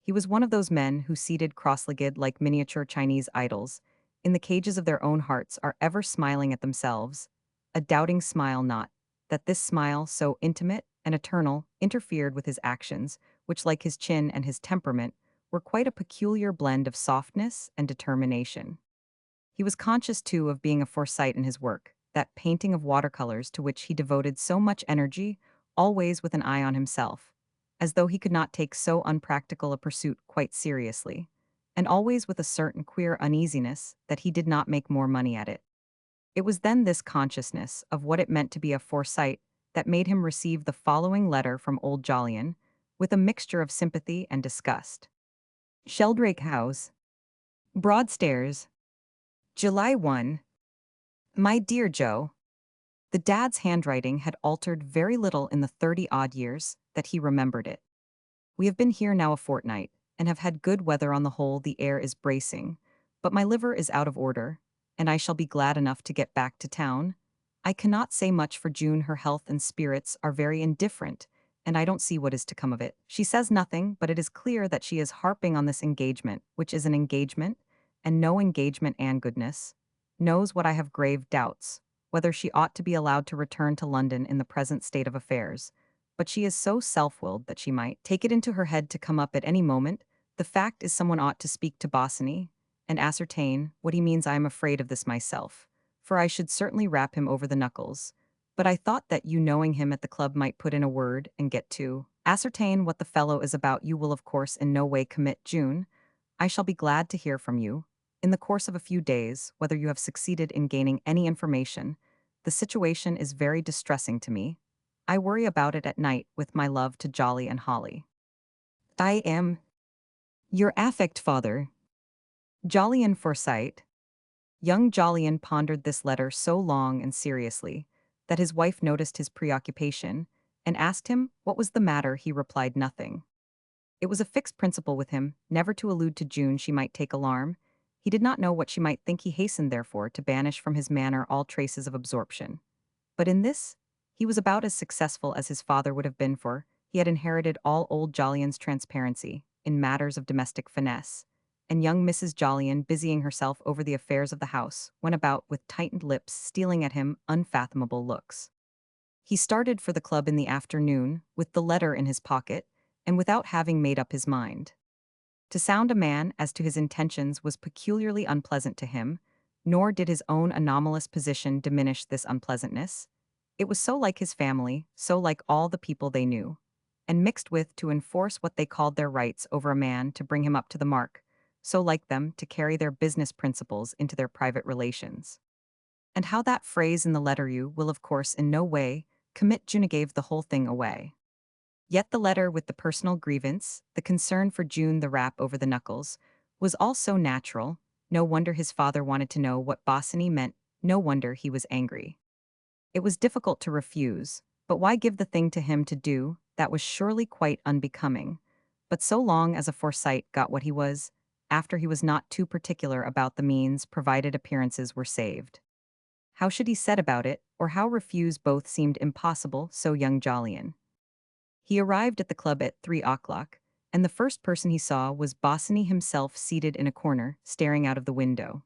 He was one of those men who, seated cross-legged like miniature Chinese idols, in the cages of their own hearts are ever smiling at themselves, a doubting smile not, that this smile, so intimate and eternal, interfered with his actions, which, like his chin and his temperament, were quite a peculiar blend of softness and determination. He was conscious, too, of being a Forsyte in his work, that painting of watercolors to which he devoted so much energy, always with an eye on himself, as though he could not take so unpractical a pursuit quite seriously, and always with a certain queer uneasiness that he did not make more money at it. It was then this consciousness of what it meant to be a Forsyte that made him receive the following letter from old Jolyon, with a mixture of sympathy and disgust. Sheldrake House, Broadstairs, July 1. My dear Joe, the dad's handwriting had altered very little in the 30-odd years that he remembered it. We have been here now a fortnight, and have had good weather on the whole. The air is bracing, but my liver is out of order, and I shall be glad enough to get back to town. I cannot say much for June. Her health and spirits are very indifferent, and I don't see what is to come of it. She says nothing, but it is clear that she is harping on this engagement, which is an engagement, and no engagement, and goodness knows what I have grave doubts, whether she ought to be allowed to return to London in the present state of affairs. But she is so self-willed that she might take it into her head to come up at any moment. The fact is, someone ought to speak to Bosinney and ascertain what he means. I am afraid of this myself, for I should certainly rap him over the knuckles. But I thought that you, knowing him at the club, might put in a word and get to ascertain what the fellow is about. You will, of course, in no way commit June. I shall be glad to hear from you in the course of a few days whether you have succeeded in gaining any information. The situation is very distressing to me. I worry about it at night, with my love to Jolly and Holly. I am your affect father, Jolyon Forsyte. Young Jolyon pondered this letter so long and seriously that his wife noticed his preoccupation and asked him what was the matter. He replied nothing. It was a fixed principle with him never to allude to June. She might take alarm. He did not know what she might think. He hastened, therefore, to banish from his manner all traces of absorption. But in this, he was about as successful as his father would have been, for he had inherited all old Jolyon's transparency in matters of domestic finesse, and young Mrs. Jolyon, busying herself over the affairs of the house, went about with tightened lips, stealing at him unfathomable looks. He started for the club in the afternoon, with the letter in his pocket, and without having made up his mind. To sound a man as to his intentions was peculiarly unpleasant to him, nor did his own anomalous position diminish this unpleasantness. It was so like his family, so like all the people they knew, and mixed with to enforce what they called their rights over a man to bring him up to the mark, so like them to carry their business principles into their private relations. And how that phrase in the letter, "you will of course in no way commit June," gave the whole thing away. Yet the letter with the personal grievance, the concern for June, the rap over the knuckles, was all so natural. No wonder his father wanted to know what Bosinney meant, no wonder he was angry. It was difficult to refuse, but why give the thing to him to do? That was surely quite unbecoming. But so long as a Forsyte got what he was after, he was not too particular about the means, provided appearances were saved. How should he set about it, or how refuse? Both seemed impossible, so young Jolyon. He arrived at the club at 3 o'clock, and the first person he saw was Bosinney himself, seated in a corner, staring out of the window.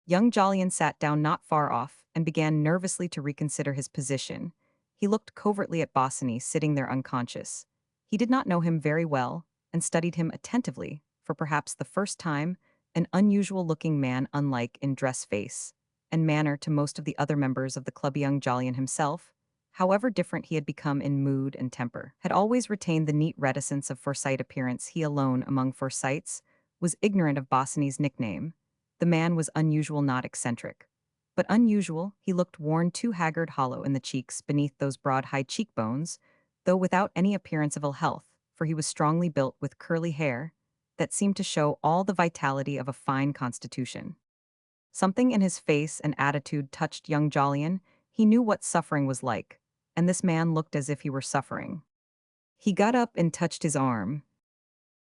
Young Jolyon sat down not far off and began nervously to reconsider his position. He looked covertly at Bosinney, sitting there unconscious. He did not know him very well, and studied him attentively, for perhaps the first time, an unusual-looking man, unlike in dress, face, and manner to most of the other members of the club. Young Jolyon himself however different he had become in mood and temper, had always retained the neat reticence of Forsyte appearance. He alone among Forsytes was ignorant of Bosinney's nickname. The man was unusual, not eccentric. But unusual, he looked worn, too haggard, hollow in the cheeks beneath those broad high cheekbones, though without any appearance of ill health, for he was strongly built with curly hair that seemed to show all the vitality of a fine constitution. Something in his face and attitude touched young Jolyon. He knew what suffering was like, and this man looked as if he were suffering. He got up and touched his arm.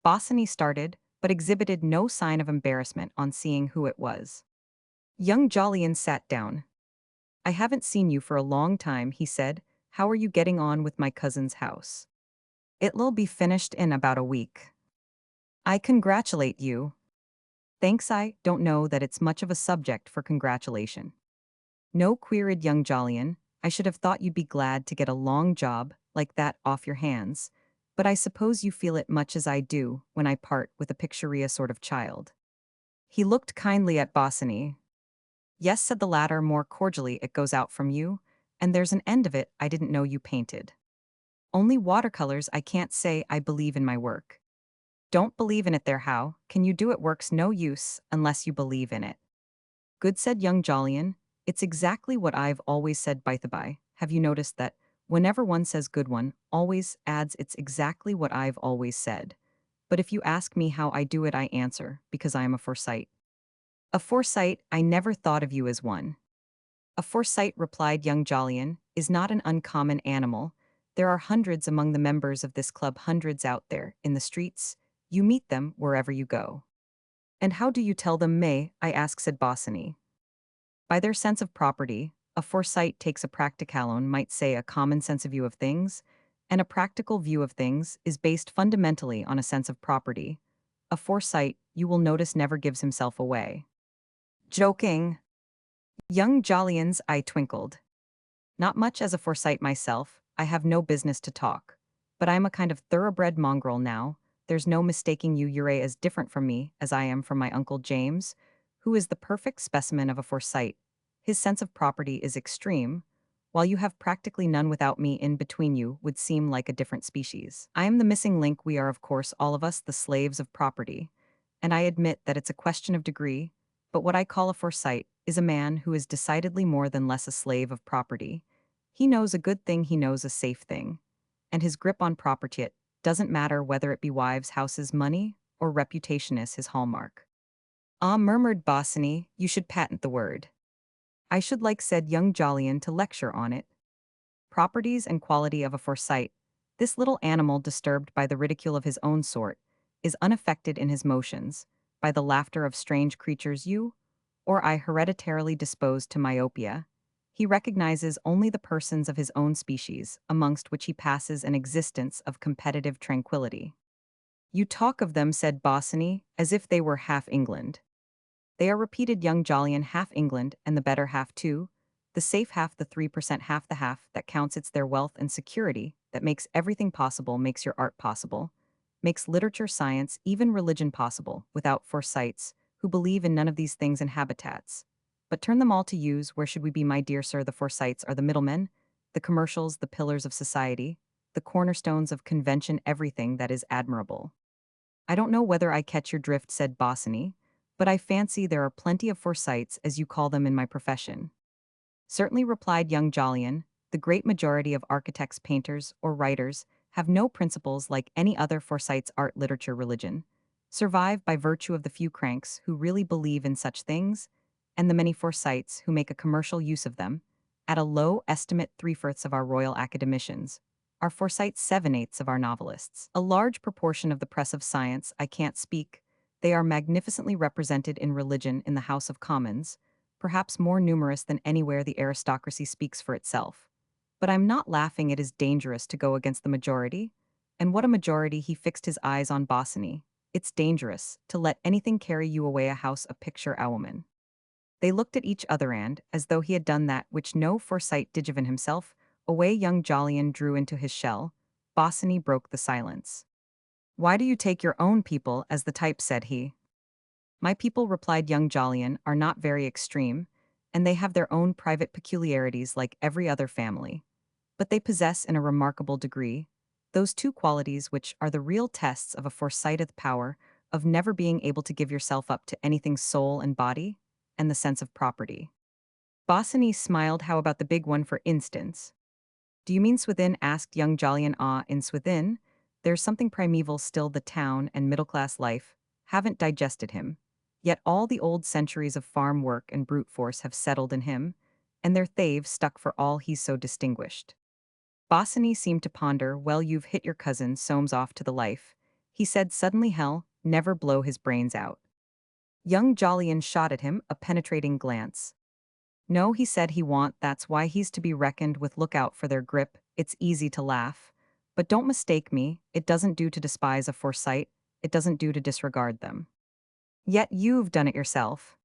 Bosinney started, but exhibited no sign of embarrassment on seeing who it was. Young Jolyon sat down. "I haven't seen you for a long time," he said. "How are you getting on with my cousin's house?" "It'll be finished in about a week." "I congratulate you." "Thanks, I don't know that it's much of a subject for congratulation." "No," queried young Jolyon. "I should have thought you'd be glad to get a long job like that off your hands, but I suppose you feel it much as I do when I part with a picturesque sort of child." He looked kindly at Bosinney. "Yes," said the latter more cordially, "it goes out from you, and there's an end of it. I didn't know you painted." "Only watercolors. I can't say I believe in my work." "Don't believe in it there, how can you do it? Work's no use unless you believe in it." "Good," said young Jolyon. "It's exactly what I've always said. By the by, have you noticed that whenever one says good, one always adds it's exactly what I've always said? But if you ask me how I do it, I answer, because I am a Forsyte." "A Forsyte? I never thought of you as one." "A Forsyte," replied young Jolyon, "is not an uncommon animal. There are hundreds among the members of this club, hundreds out there, in the streets. You meet them wherever you go." "And how do you tell them, may I ask?" said Bosinney. "By their sense of property. A Forsyte takes a practicalone, might say a common sense view of things, and a practical view of things is based fundamentally on a sense of property. A Forsyte, you will notice, never gives himself away." "Joking." Young Jolyon's eye twinkled. "Not much as a Forsyte myself. I have no business to talk. But I'm a kind of thoroughbred mongrel now. There's no mistaking you. You're as different from me as I am from my Uncle James, who is the perfect specimen of a Forsyte. His sense of property is extreme, while you have practically none. Without me in between, you would seem like a different species. I am the missing link. We are, of course, all of us the slaves of property. And I admit that it's a question of degree, but what I call a Forsyte is a man who is decidedly more than less a slave of property. He knows a good thing, he knows a safe thing. And his grip on property, it doesn't matter whether it be wives, houses, money, or reputation, is his hallmark." "Ah," murmured Bosinney, "you should patent the word." "I should like," said young Jolyon, "to lecture on it." Properties and quality of a Forsyte. This little animal, disturbed by the ridicule of his own sort, is unaffected in his motions by the laughter of strange creatures. You or I, hereditarily disposed to myopia. He recognizes only the persons of his own species, amongst which he passes an existence of competitive tranquility. "You talk of them," said Bosinney, "as if they were half England." "They are," repeated young Jolyon, "half England, and the better half too. The safe half, the 3%, half the half that counts. It's their wealth and security that makes everything possible, makes your art possible, makes literature, science, even religion possible. Without Forsytes, who believe in none of these things and habitats, but turn them all to use, where should we be, my dear sir? The Forsytes are the middlemen, the commercials, the pillars of society, the cornerstones of convention, everything that is admirable." "I don't know whether I catch your drift," said Bosinney, "but I fancy there are plenty of Forsytes, as you call them, in my profession." "Certainly," replied young Jolyon, "the great majority of architects, painters, or writers have no principles like any other Forsytes. Art, literature, religion survive by virtue of the few cranks who really believe in such things, and the many Forsytes who make a commercial use of them. At a low estimate, 3/4 of our Royal Academicians are Forsytes, 7/8 of our novelists, a large proportion of the press of science. I can't speak. They are magnificently represented in religion in the House of Commons, perhaps more numerous than anywhere. The aristocracy speaks for itself. But I'm not laughing. It is dangerous to go against the majority. And what a majority!" He fixed his eyes on Bosinney. "It's dangerous to let anything carry you away, a house, a picture, a woman." They looked at each other, and, as though he had done that which no Forsyte did even himself, away young Jolyon drew into his shell. Bosinney broke the silence. "Why do you take your own people as the type?" said he. "My people," replied young Jolyon, "are not very extreme, and they have their own private peculiarities like every other family. but they possess in a remarkable degree those two qualities which are the real tests of a Forsyteth power of never being able to give yourself up to anything soul and body, and the sense of property. Bosinney smiled. How about the big one, for instance? Do you mean Swithin? Asked young Jolyon. Ah, in Swithin, there's something primeval still. The town and middle-class life haven't digested him. Yet all the old centuries of farm work and brute force have settled in him, and their they've stuck for all he's so distinguished. Bosinney seemed to ponder. Well, you've hit your cousin Soames off to the life, he said suddenly. Hell, never blow his brains out. Young Jolyon shot at him a penetrating glance. No, he said, he won't. That's why he's to be reckoned with. Look out for their grip. It's easy to laugh. But don't mistake me, it doesn't do to despise a Forsyte, it doesn't do to disregard them. Yet you've done it yourself.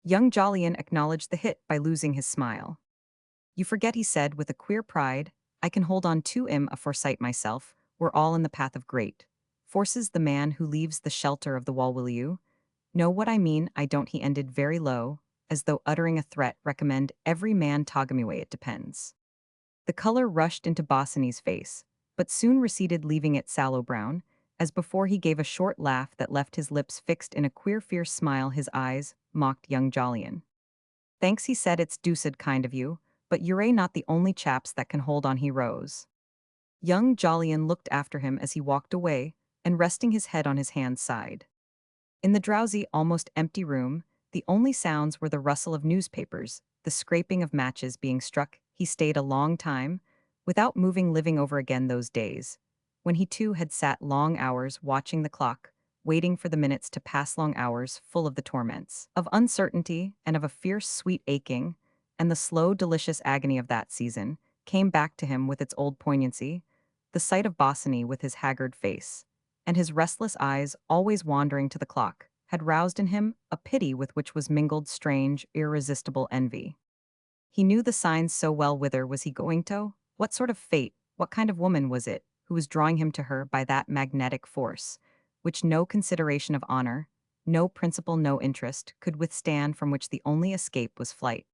Young Jolyon acknowledged the hit by losing his smile. You forget, he said with a queer pride, I can hold on to a Forsyte myself. We're all in the path of great forces. The man who leaves the shelter of the wall. Will you know what I mean? I don't, he ended very low, as though uttering a threat. Recommend every man Tagamiway. It depends. The color rushed into Bosinney's face, but soon receded, leaving it sallow brown. As before, he gave a short laugh that left his lips fixed in a queer fierce smile. His eyes mocked young Jolyon. Thanks, he said, it's deuced kind of you, but you're not the only chaps that can hold on. He rose. Young Jolyon looked after him as he walked away, and resting his head on his hand, sighed. In the drowsy, almost empty room, the only sounds were the rustle of newspapers, the scraping of matches being struck. He stayed a long time, without moving, living over again those days, when he too had sat long hours watching the clock, waiting for the minutes to pass. Long hours full of the torments, of uncertainty, and of a fierce, sweet aching, and the slow, delicious agony of that season came back to him with its old poignancy. The sight of Bosinney with his haggard face, and his restless eyes always wandering to the clock, had roused in him a pity with which was mingled strange, irresistible envy. He knew the signs so well. Whither was he going to? What sort of fate, what kind of woman was it, who was drawing him to her by that magnetic force, which no consideration of honor, no principle, no interest, could withstand, from which the only escape was flight?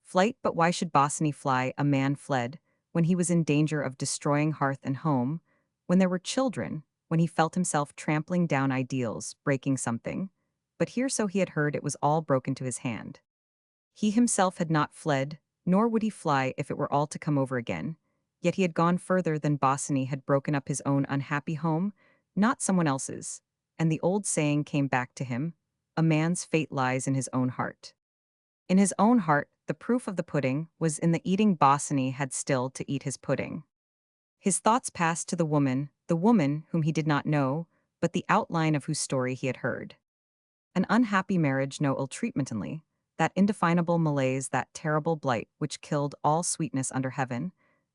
Flight, but why should Bosinney fly? A man fled when he was in danger of destroying hearth and home, when there were children, when he felt himself trampling down ideals, breaking something. But here, so he had heard, it was all broken to his hand. He himself had not fled, nor would he fly if it were all to come over again. Yet he had gone further than Bosinney, had broken up his own unhappy home, not someone else's. And the old saying came back to him, a man's fate lies in his own heart. In his own heart, the proof of the pudding was in the eating. Bosinney had still to eat his pudding. His thoughts passed to the woman whom he did not know, but the outline of whose story he had heard. An unhappy marriage, no ill treatment only, that indefinable malaise, that terrible blight which killed all sweetness under heaven,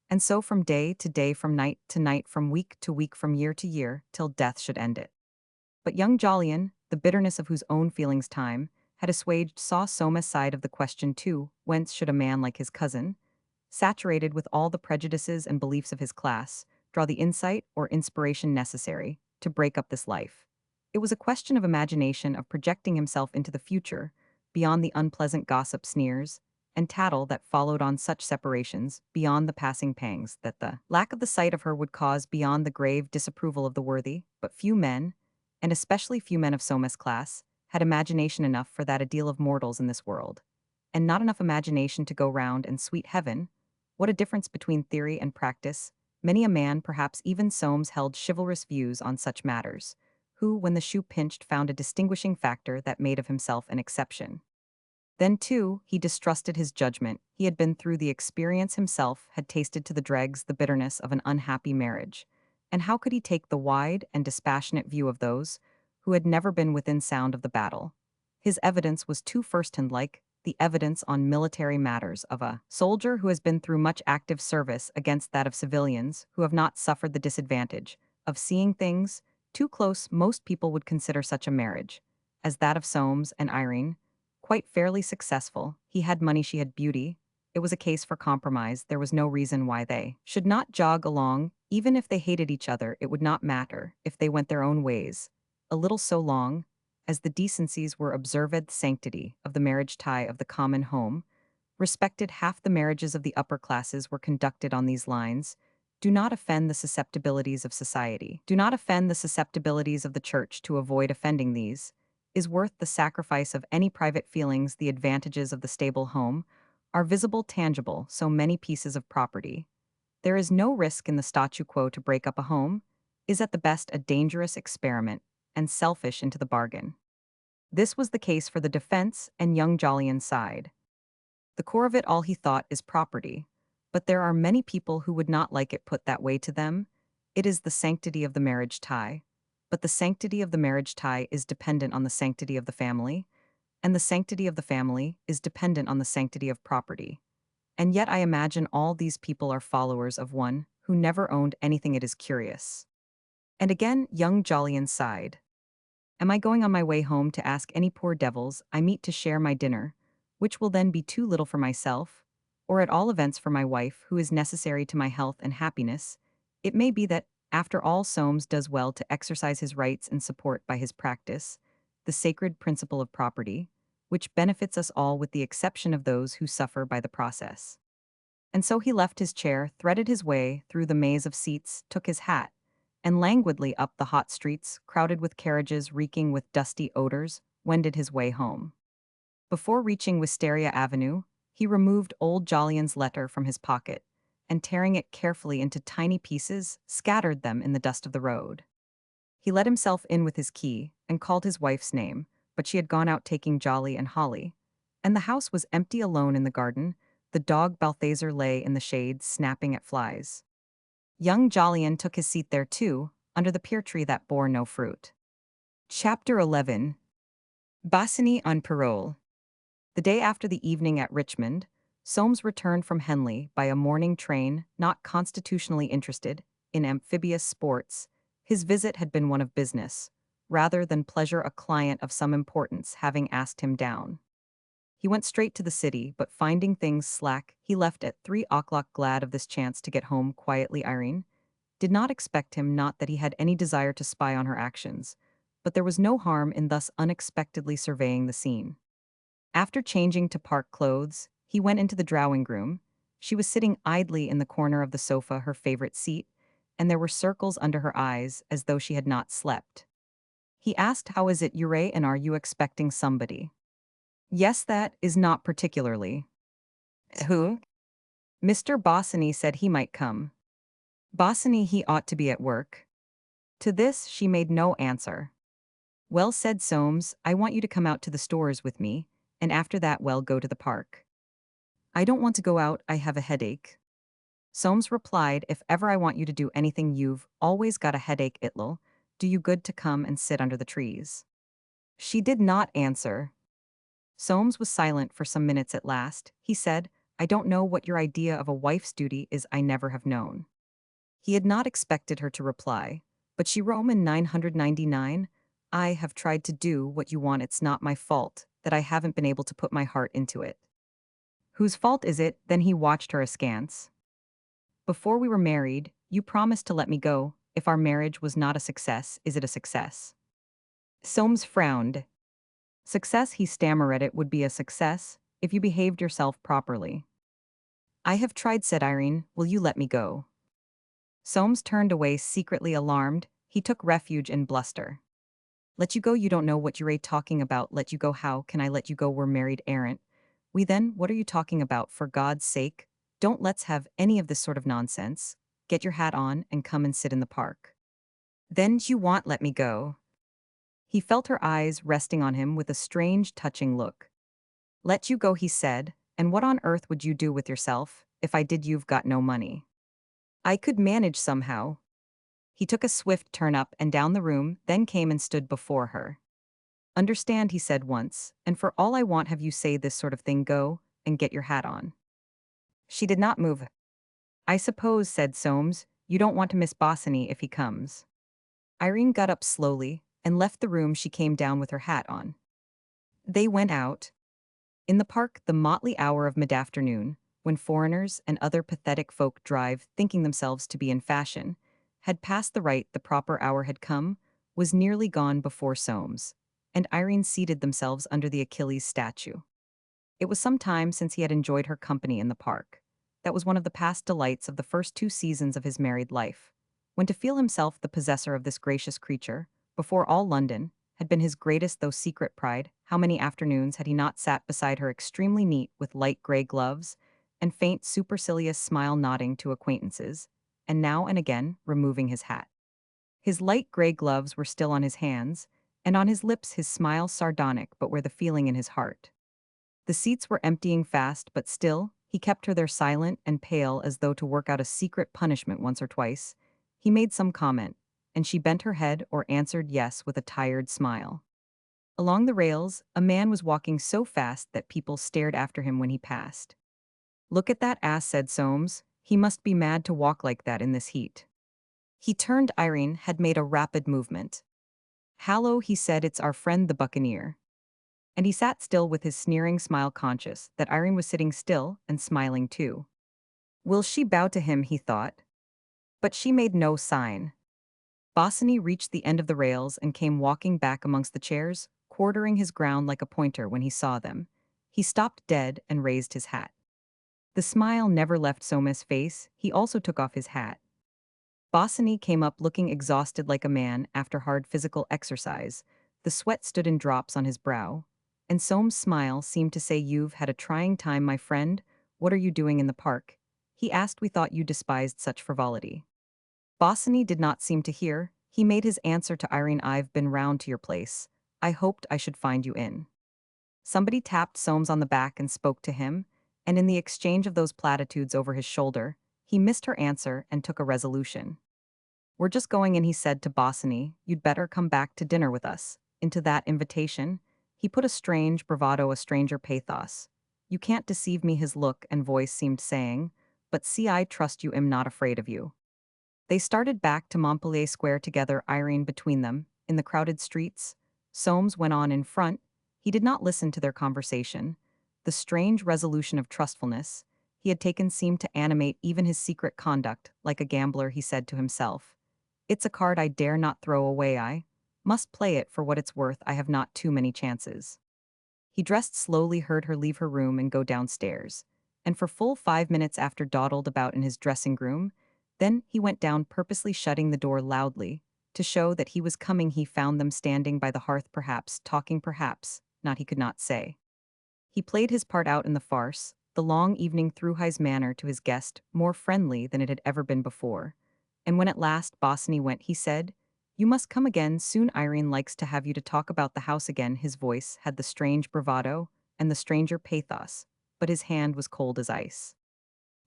and so from day to day, from night to night, from week to week, from year to year, till death should end it. But young Jolyon, the bitterness of whose own feelings time had assuaged, saw Soames' side of the question too. Whence should a man like his cousin, saturated with all the prejudices and beliefs of his class, draw the insight or inspiration necessary to break up this life? It was a question of imagination, of projecting himself into the future, beyond the unpleasant gossip, sneers, and tattle that followed on such separations, beyond the passing pangs that the lack of the sight of her would cause, beyond the grave disapproval of the worthy. But few men, and especially few men of Soames' class, had imagination enough for that ideal of mortals in this world, and not enough imagination to go round and sweet heaven. What a difference between theory and practice! Many a man, perhaps even Soames, held chivalrous views on such matters, who, when the shoe pinched, found a distinguishing factor that made of himself an exception. Then, too, he distrusted his judgment. He had been through the experience himself, had tasted to the dregs the bitterness of an unhappy marriage. And how could he take the wide and dispassionate view of those who had never been within sound of the battle? His evidence was too first-hand, like the evidence on military matters of a soldier who has been through much active service, against that of civilians who have not suffered the disadvantage of seeing things too close. Most people would consider such a marriage as that of Soames and Irene quite fairly successful. He had money, she had beauty. It was a case for compromise. There was no reason why they should not jog along. Even if they hated each other, it would not matter if they went their own ways a little, so long as the decencies were observed. The sanctity of the marriage tie of the common home respected half the marriages of the upper classes were conducted on these lines. Do not offend the susceptibilities of society. Do not offend the susceptibilities of the church to avoid offending these. Is worth the sacrifice of any private feelings. The advantages of the stable home are visible, tangible, so many pieces of property. There is no risk in the statu quo. To break up a home is at the best a dangerous experiment, and selfish into the bargain. This was the case for the defense and young Jolyon's side. The core of it all, he thought, is property. But there are many people who would not like it put that way to them. It is the sanctity of the marriage tie. But the sanctity of the marriage tie is dependent on the sanctity of the family, and the sanctity of the family is dependent on the sanctity of property. And yet I imagine all these people are followers of one who never owned anything. It is curious. And again, young Jolyon sighed. Am I going on my way home to ask any poor devils I meet to share my dinner, which will then be too little for myself, or at all events for my wife, who is necessary to my health and happiness? It may be that, after all, Soames does well to exercise his rights and support by his practice the sacred principle of property, which benefits us all with the exception of those who suffer by the process. And so he left his chair, threaded his way through the maze of seats, took his hat, and languidly up the hot streets, crowded with carriages reeking with dusty odors, wended his way home. Before reaching Wisteria Avenue, he removed old Jolyon's letter from his pocket, and tearing it carefully into tiny pieces, scattered them in the dust of the road. He let himself in with his key, and called his wife's name, but she had gone out taking Jolly and Holly, and the house was empty. Alone in the garden, the dog Balthazar lay in the shade, snapping at flies. Young Jolyon took his seat there too, under the pear tree that bore no fruit. Chapter 11. Bosinney on parole. The day after the evening at Richmond, Soames returned from Henley by a morning train. Not constitutionally interested in amphibious sports, his visit had been one of business, rather than pleasure, a client of some importance having asked him down. He went straight to the city, but finding things slack, he left at 3 o'clock, glad of this chance to get home quietly. Irene did not expect him, not that he had any desire to spy on her actions, but there was no harm in thus unexpectedly surveying the scene. After changing to park clothes, he went into the drawing-room. She was sitting idly in the corner of the sofa, her favorite seat, and there were circles under her eyes as though she had not slept. He asked, "How is it, Irene, and are you expecting somebody?" "Yes, that is not particularly." "Who?" "Mr. Bosinney said he might come." "Bosinney, he ought to be at work." To this she made no answer. "Well," said Soames, "I want you to come out to the stores with me, and after that, well, go to the park." "I don't want to go out, I have a headache." Soames replied, "If ever I want you to do anything, you've always got a headache. It'll do you good to come and sit under the trees." She did not answer. Soames was silent for some minutes. At last he said, "I don't know what your idea of a wife's duty is. I never have known." He had not expected her to reply, but she Roman 999, "I have tried to do what you want. It's not my fault that I haven't been able to put my heart into it." "Whose fault is it?" Then he watched her askance. "Before we were married, you promised to let me go if our marriage was not a success. Is it a success?" Soames frowned. "Success," he stammered, "it would be a success if you behaved yourself properly." "I have tried," said Irene. "Will you let me go?" Soames turned away, secretly alarmed. He took refuge in bluster. "Let you go? You don't know what you're talking about. Let you go? How can I let you go? We're married, aren't we then? What are you talking about? For God's sake, don't let's have any of this sort of nonsense. Get your hat on and come and sit in the park." "Then you won't let me go?" He felt her eyes resting on him with a strange, touching look. "Let you go," he said, "and what on earth would you do with yourself if I did? You've got no money." "I could manage somehow." He took a swift turn up and down the room, then came and stood before her. "Understand," he said once, "and for all I want have you say this sort of thing, go and get your hat on." She did not move. "I suppose," said Soames, "you don't want to miss Bosinney if he comes." Irene got up slowly and left the room. She came down with her hat on. They went out. In the park, the motley hour of mid-afternoon, when foreigners and other pathetic folk drive, thinking themselves to be in fashion, had passed the right, the proper hour had come, was nearly gone before Soames and Irene seated themselves under the Achilles statue. It was some time since he had enjoyed her company in the park. That was one of the past delights of the first 2 seasons of his married life. When to feel himself the possessor of this gracious creature, before all London, had been his greatest though secret pride, how many afternoons had he not sat beside her extremely neat with light gray gloves, and faint supercilious smile nodding to acquaintances, and now and again removing his hat. His light gray gloves were still on his hands, and on his lips his smile sardonic but where the feeling in his heart. The seats were emptying fast, but still, he kept her there silent and pale as though to work out a secret punishment once or twice. He made some comment, and she bent her head or answered yes with a tired smile. Along the rails, a man was walking so fast that people stared after him when he passed. "Look at that ass," said Soames. "He must be mad to walk like that in this heat." He turned. Irene had made a rapid movement. "Hallo," he said, "it's our friend the buccaneer." And he sat still with his sneering smile, conscious that Irene was sitting still and smiling too. Will she bow to him, he thought. But she made no sign. Bosinney reached the end of the rails and came walking back amongst the chairs, quartering his ground like a pointer when he saw them. He stopped dead and raised his hat. The smile never left Soames' face. He also took off his hat. Bosinney came up looking exhausted like a man after hard physical exercise. The sweat stood in drops on his brow, and Soames' smile seemed to say, "You've had a trying time, my friend. What are you doing in the park?" he asked. "We thought you despised such frivolity." Bosinney did not seem to hear. He made his answer to Irene, "I've been round to your place. I hoped I should find you in." Somebody tapped Soames on the back and spoke to him, and in the exchange of those platitudes over his shoulder, he missed her answer and took a resolution. "We're just going in," he said to Bosinney. "You'd better come back to dinner with us." Into that invitation, he put a strange bravado, a stranger pathos. "You can't deceive me," his look and voice seemed saying, "but see, I trust you, am not afraid of you." They started back to Montpellier Square together, Irene between them, in the crowded streets. Soames went on in front. He did not listen to their conversation. The strange resolution of trustfulness he had taken seemed to animate even his secret conduct. Like a gambler, he said to himself, "It's a card I dare not throw away. I must play it for what it's worth. I have not too many chances." He dressed slowly, heard her leave her room and go downstairs, and for full 5 minutes after dawdled about in his dressing room. Then he went down, purposely shutting the door loudly, to show that he was coming. He found them standing by the hearth, perhaps, talking, perhaps, not, he could not say. He played his part out in the farce. The long evening threw his manner to his guest more friendly than it had ever been before. And when at last Bosinney went, he said, "You must come again soon. Irene likes to have you to talk about the house again." His voice had the strange bravado and the stranger pathos, but his hand was cold as ice.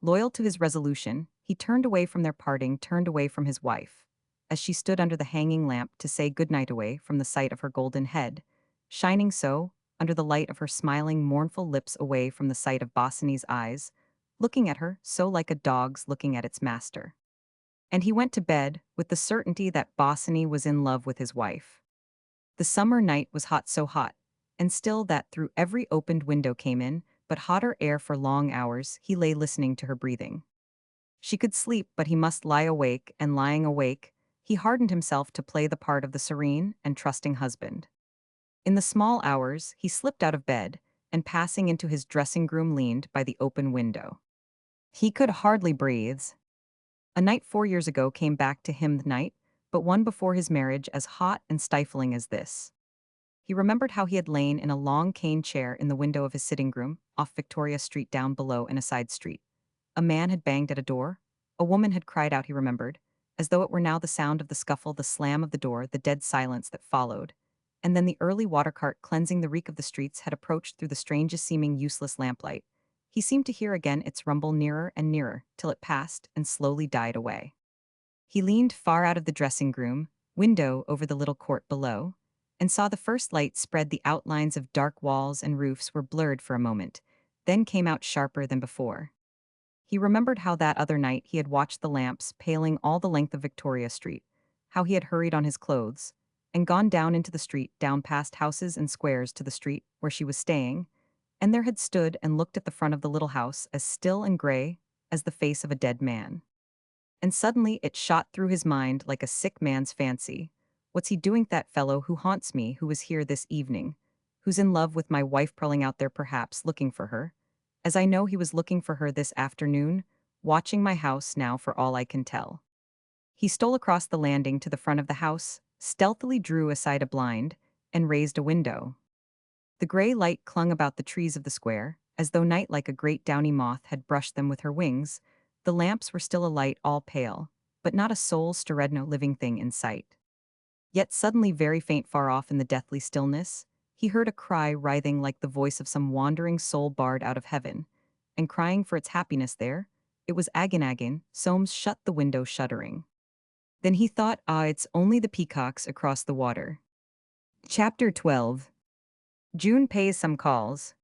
Loyal to his resolution, he turned away from their parting, turned away from his wife, as she stood under the hanging lamp to say good night, away from the sight of her golden head, shining so, under the light of her smiling, mournful lips, away from the sight of Bosinney's eyes, looking at her so like a dog's looking at its master. And he went to bed with the certainty that Bosinney was in love with his wife. The summer night was hot, so hot, and still that through every opened window came in, but hotter air. For long hours he lay listening to her breathing. She could sleep, but he must lie awake, and lying awake, he hardened himself to play the part of the serene and trusting husband. In the small hours, he slipped out of bed, and passing into his dressing-room leaned by the open window. He could hardly breathe. A night 4 years ago came back to him, the night, but one before his marriage, as hot and stifling as this. He remembered how he had lain in a long cane chair in the window of his sitting room, off Victoria Street, down below in a side street. A man had banged at a door. A woman had cried out, he remembered, as though it were now the sound of the scuffle, the slam of the door, the dead silence that followed. And then the early water cart, cleansing the reek of the streets, had approached through the strangest seeming useless lamplight. He seemed to hear again its rumble, nearer and nearer, till it passed and slowly died away. He leaned far out of the dressing-room window over the little court below, and saw the first light spread. The outlines of dark walls and roofs were blurred for a moment, then came out sharper than before. He remembered how that other night he had watched the lamps paling all the length of Victoria Street, how he had hurried on his clothes, and gone down into the street, down past houses and squares to the street where she was staying, and there had stood and looked at the front of the little house, as still and gray as the face of a dead man. And suddenly it shot through his mind like a sick man's fancy. What's he doing, that fellow who haunts me, who was here this evening? who's in love with my wife prowling out there perhaps looking for her, as I know he was looking for her this afternoon, watching my house now for all I can tell. He stole across the landing to the front of the house, stealthily drew aside a blind, and raised a window. The gray light clung about the trees of the square, as though night like a great downy moth had brushed them with her wings. The lamps were still alight, all pale, but not a soul stirred, no living thing in sight. Yet suddenly very faint far off in the deathly stillness, he heard a cry writhing like the voice of some wandering soul barred out of heaven, and crying for its happiness there. It was Agin. Soames shut the window shuddering. Then he thought, ah, it's only the peacocks across the water. Chapter 12. June pays some calls.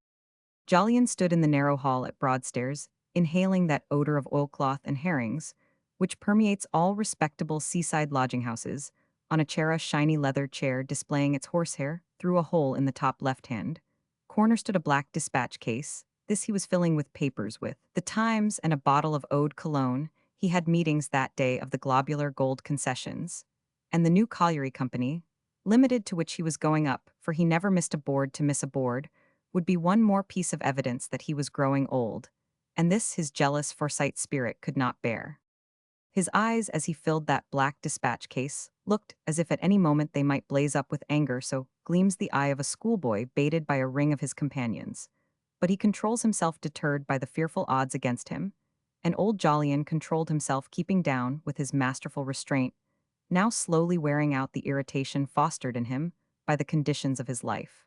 Jolyon stood in the narrow hall at Broadstairs, inhaling that odor of oilcloth and herrings, which permeates all respectable seaside lodging-houses, on a chair, a shiny leather chair displaying its horsehair through a hole in the top left-hand corner stood a black dispatch case. This he was filling with papers with the Times and a bottle of eau de cologne. He had meetings that day of the Globular Gold Concessions, and the new colliery company, limited, to which he was going up, for he never missed a board to miss a board, would be one more piece of evidence that he was growing old, and this his jealous Forsyte spirit could not bear. His eyes, as he filled that black dispatch case, looked as if at any moment they might blaze up with anger, so gleams the eye of a schoolboy baited by a ring of his companions. But he controls himself, deterred by the fearful odds against him, and old Jolyon controlled himself, keeping down, with his masterful restraint, now slowly wearing out the irritation fostered in him by the conditions of his life.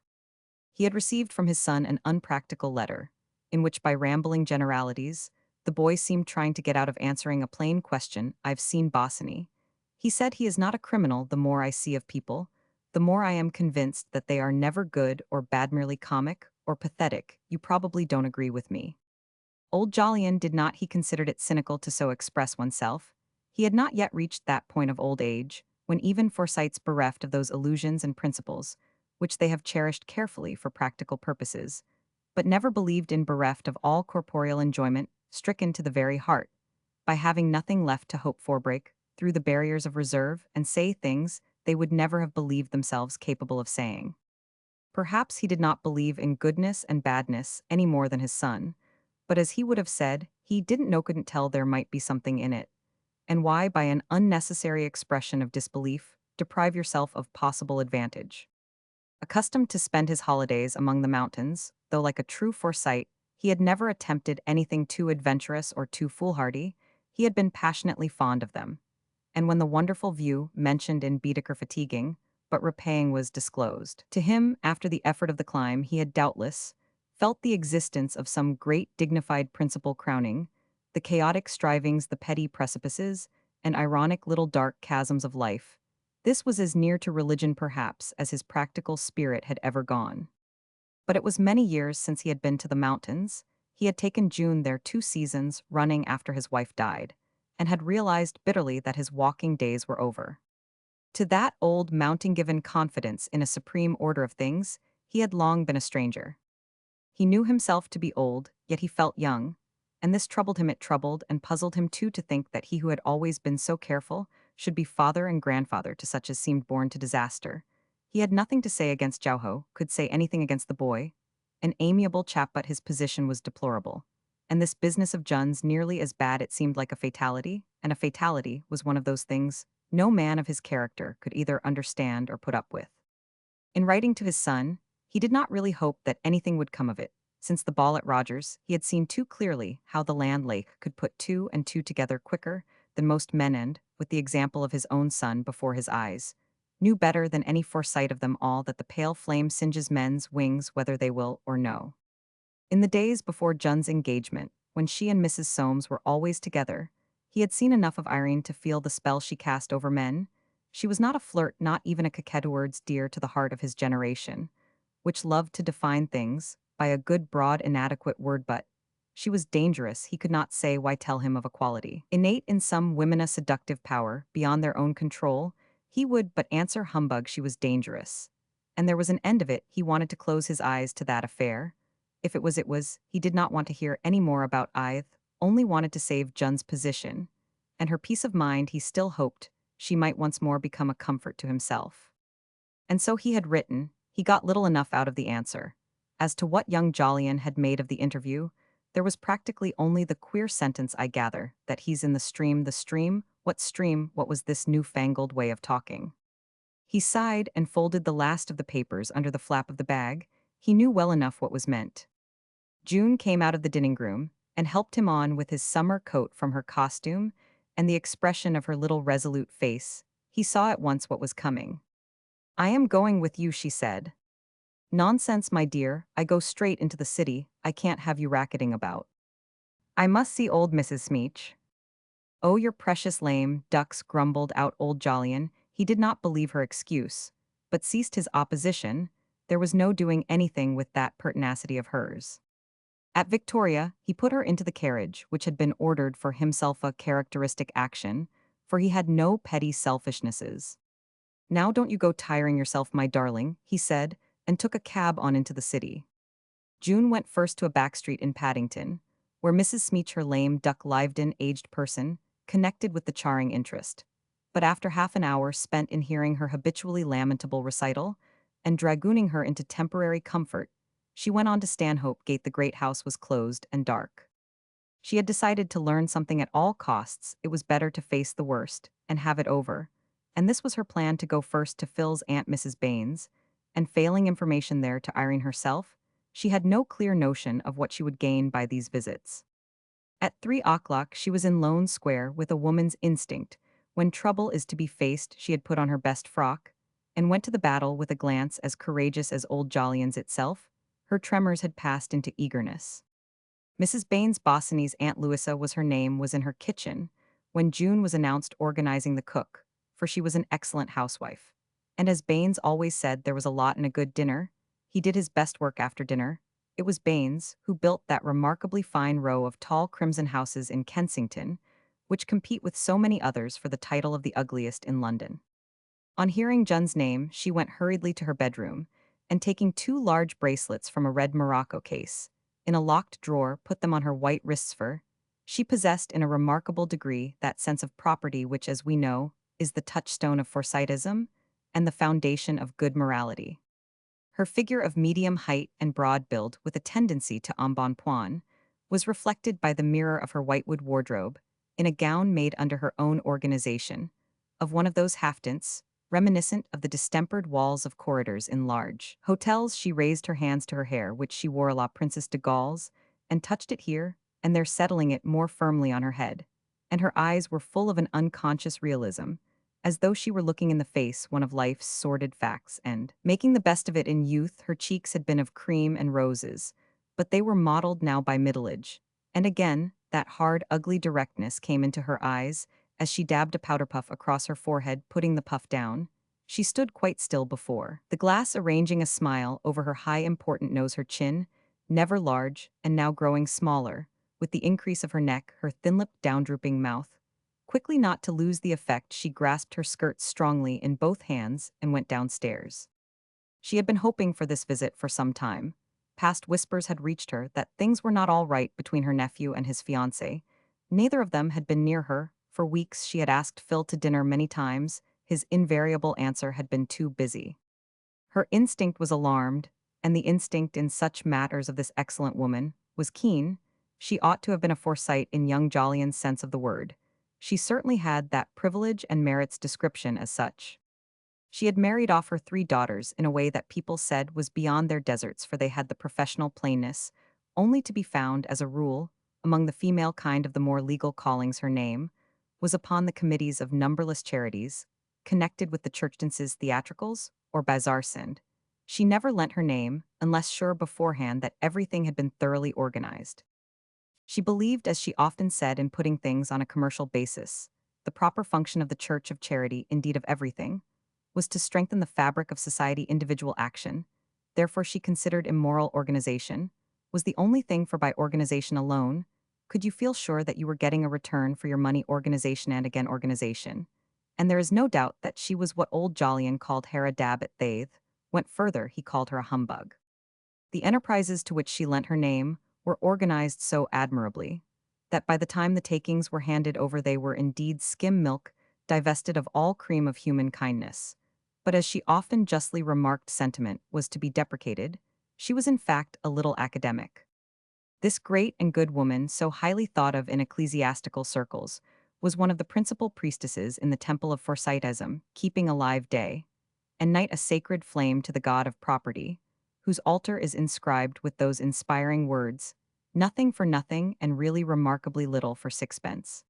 He had received from his son an unpractical letter, in which, by rambling generalities, the boy seemed trying to get out of answering a plain question. I've seen Bosinney. He said he is not a criminal. The more I see of people, the more I am convinced that they are never good or bad, merely comic or pathetic. You probably don't agree with me. Old Jolyon did not. He considered it cynical to so express oneself. He had not yet reached that point of old age, when even Forsytes, bereft of those illusions and principles, which they have cherished carefully for practical purposes, but never believed in, bereft of all corporeal enjoyment, stricken to the very heart, by having nothing left to hope for, break through the barriers of reserve and say things they would never have believed themselves capable of saying. Perhaps he did not believe in goodness and badness any more than his son, but as he would have said, he didn't know, couldn't tell there might be something in it, and why, by an unnecessary expression of disbelief, deprive yourself of possible advantage. Accustomed to spend his holidays among the mountains, though like a true Forsyte, he had never attempted anything too adventurous or too foolhardy, he had been passionately fond of them. And when the wonderful view mentioned in Baedeker, fatiguing but repaying, was disclosed to him after the effort of the climb, he had doubtless felt the existence of some great dignified principle crowning the chaotic strivings, the petty precipices, and ironic little dark chasms of life. This was as near to religion, perhaps, as his practical spirit had ever gone. But it was many years since he had been to the mountains. He had taken June there 2 seasons running after his wife died, and had realized bitterly that his walking days were over. To that old mountain given confidence in a supreme order of things, he had long been a stranger. He knew himself to be old, yet he felt young, and this troubled him. It troubled and puzzled him too, to think that he who had always been so careful should be father and grandfather to such as seemed born to disaster. He had nothing to say against Jouho, could say anything against the boy, an amiable chap, but his position was deplorable. And this business of Jun's nearly as bad. It seemed like a fatality, and a fatality was one of those things no man of his character could either understand or put up with. In writing to his son, he did not really hope that anything would come of it. Since the ball at Rogers, he had seen too clearly how the land lake could put 2 and 2 together quicker than most men, and, with the example of his own son before his eyes, knew better than any Forsyte of them all that the pale flame singes men's wings whether they will or no. In the days before Jun's engagement, when she and Mrs. Soames were always together, he had seen enough of Irene to feel the spell she cast over men. She was not a flirt, not even a coquette, words dear to the heart of his generation, which loved to define things by a good, broad, inadequate word, but she was dangerous. He could not say why tell him of a quality innate in some women, a seductive power beyond their own control. He would but answer humbug. She was dangerous, and there was an end of it. He wanted to close his eyes to that affair. If it was, he did not want to hear any more about Ith, only wanted to save Jun's position, and her peace of mind. He still hoped she might once more become a comfort to himself. And so he had written. He got little enough out of the answer. As to what young Jolyon had made of the interview, there was practically only the queer sentence, I gather, that he's in the stream. The stream? What stream? What was this newfangled way of talking? He sighed and folded the last of the papers under the flap of the bag. He knew well enough what was meant. June came out of the dining room and helped him on with his summer coat from her costume and the expression of her little resolute face. He saw at once what was coming. "I am going with you," she said. "Nonsense, my dear, I go straight into the city. I can't have you racketing about. I must see old Mrs. Smeech." "Oh, you're precious lame ducks," grumbled out old Jolyon. He did not believe her excuse, but ceased his opposition. There was no doing anything with that pertinacity of hers. At Victoria, he put her into the carriage, which had been ordered for himself, a characteristic action, for he had no petty selfishnesses. "Now don't you go tiring yourself, my darling," he said, and took a cab on into the city. June went first to a back street in Paddington, where Mrs. Smeech, her lame duck lived-in aged person, connected with the charring interest. But after half an hour spent in hearing her habitually lamentable recital, and dragooning her into temporary comfort, she went on to Stanhope Gate. The great house was closed and dark. She had decided to learn something at all costs. It was better to face the worst and have it over. And this was her plan: to go first to Phil's aunt, Mrs. Baines, and failing information there, to Irene herself. She had no clear notion of what she would gain by these visits. At 3 o'clock she was in Lone Square with a woman's instinct. When trouble is to be faced, she had put on her best frock, and went to the battle with a glance as courageous as old Jolyon's itself. Her tremors had passed into eagerness. Mrs. Baines Bossony's Aunt Louisa was her name, was in her kitchen when June was announced, organizing the cook, for she was an excellent housewife. And as Baines always said, there was a lot in a good dinner. He did his best work after dinner. It was Baines who built that remarkably fine row of tall crimson houses in Kensington, which compete with so many others for the title of the ugliest in London. On hearing Jun's name, she went hurriedly to her bedroom, and taking 2 large bracelets from a red morocco case, in a locked drawer, put them on her white wrists. For she possessed in a remarkable degree that sense of property which, as we know, is the touchstone of Forsytism and the foundation of good morality. Her figure of medium height and broad build, with a tendency to embonpoint, was reflected by the mirror of her whitewood wardrobe, in a gown made under her own organization, of one of those haftents, reminiscent of the distempered walls of corridors in large hotels. She raised her hands to her hair, which she wore a la Princess de Galles, and touched it here and there, settling it more firmly on her head, and her eyes were full of an unconscious realism, as though she were looking in the face one of life's sordid facts and making the best of it. In youth her cheeks had been of cream and roses, but they were mottled now by middle age, and again that hard, ugly directness came into her eyes as she dabbed a powder puff across her forehead. Putting the puff down, she stood quite still before the glass, arranging a smile over her high, important nose, her chin, never large and now growing smaller, with the increase of her neck, her thin-lipped, down-drooping mouth. Quickly, not to lose the effect, she grasped her skirts strongly in both hands and went downstairs. She had been hoping for this visit for some time. Past whispers had reached her that things were not all right between her nephew and his fiancée. Neither of them had been near her. For weeks she had asked Phil to dinner many times. His invariable answer had been too busy. Her instinct was alarmed, and the instinct in such matters of this excellent woman was keen. She ought to have been a Forsyte in young Jolyon's sense of the word. She certainly had that privilege and merits description as such. She had married off her 3 daughters in a way that people said was beyond their deserts, for they had the professional plainness, only to be found, as a rule, among the female kind of the more legal callings. Her name was upon the committees of numberless charities, connected with the churchdances, theatricals, or bazaars, and she never lent her name unless sure beforehand that everything had been thoroughly organized. She believed, as she often said, in putting things on a commercial basis. The proper function of the church, of charity, indeed of everything, was to strengthen the fabric of society. Individual action, therefore, she considered immoral organization, was the only thing, for by organization alone could you feel sure that you were getting a return for your money. Organization and again organization. And there is no doubt that she was what old Jolyon called Hera Dab at Thathe. Went further, he called her a humbug. The enterprises to which she lent her name were organized so admirably that by the time the takings were handed over they were indeed skim milk, divested of all cream of human kindness. But as she often justly remarked sentiment was to be deprecated, she was in fact a little academic. This great and good woman, so highly thought of in ecclesiastical circles, was one of the principal priestesses in the temple of Forsytism, keeping alive day and night a sacred flame to the god of property, whose altar is inscribed with those inspiring words, "Nothing for nothing and really remarkably little for sixpence."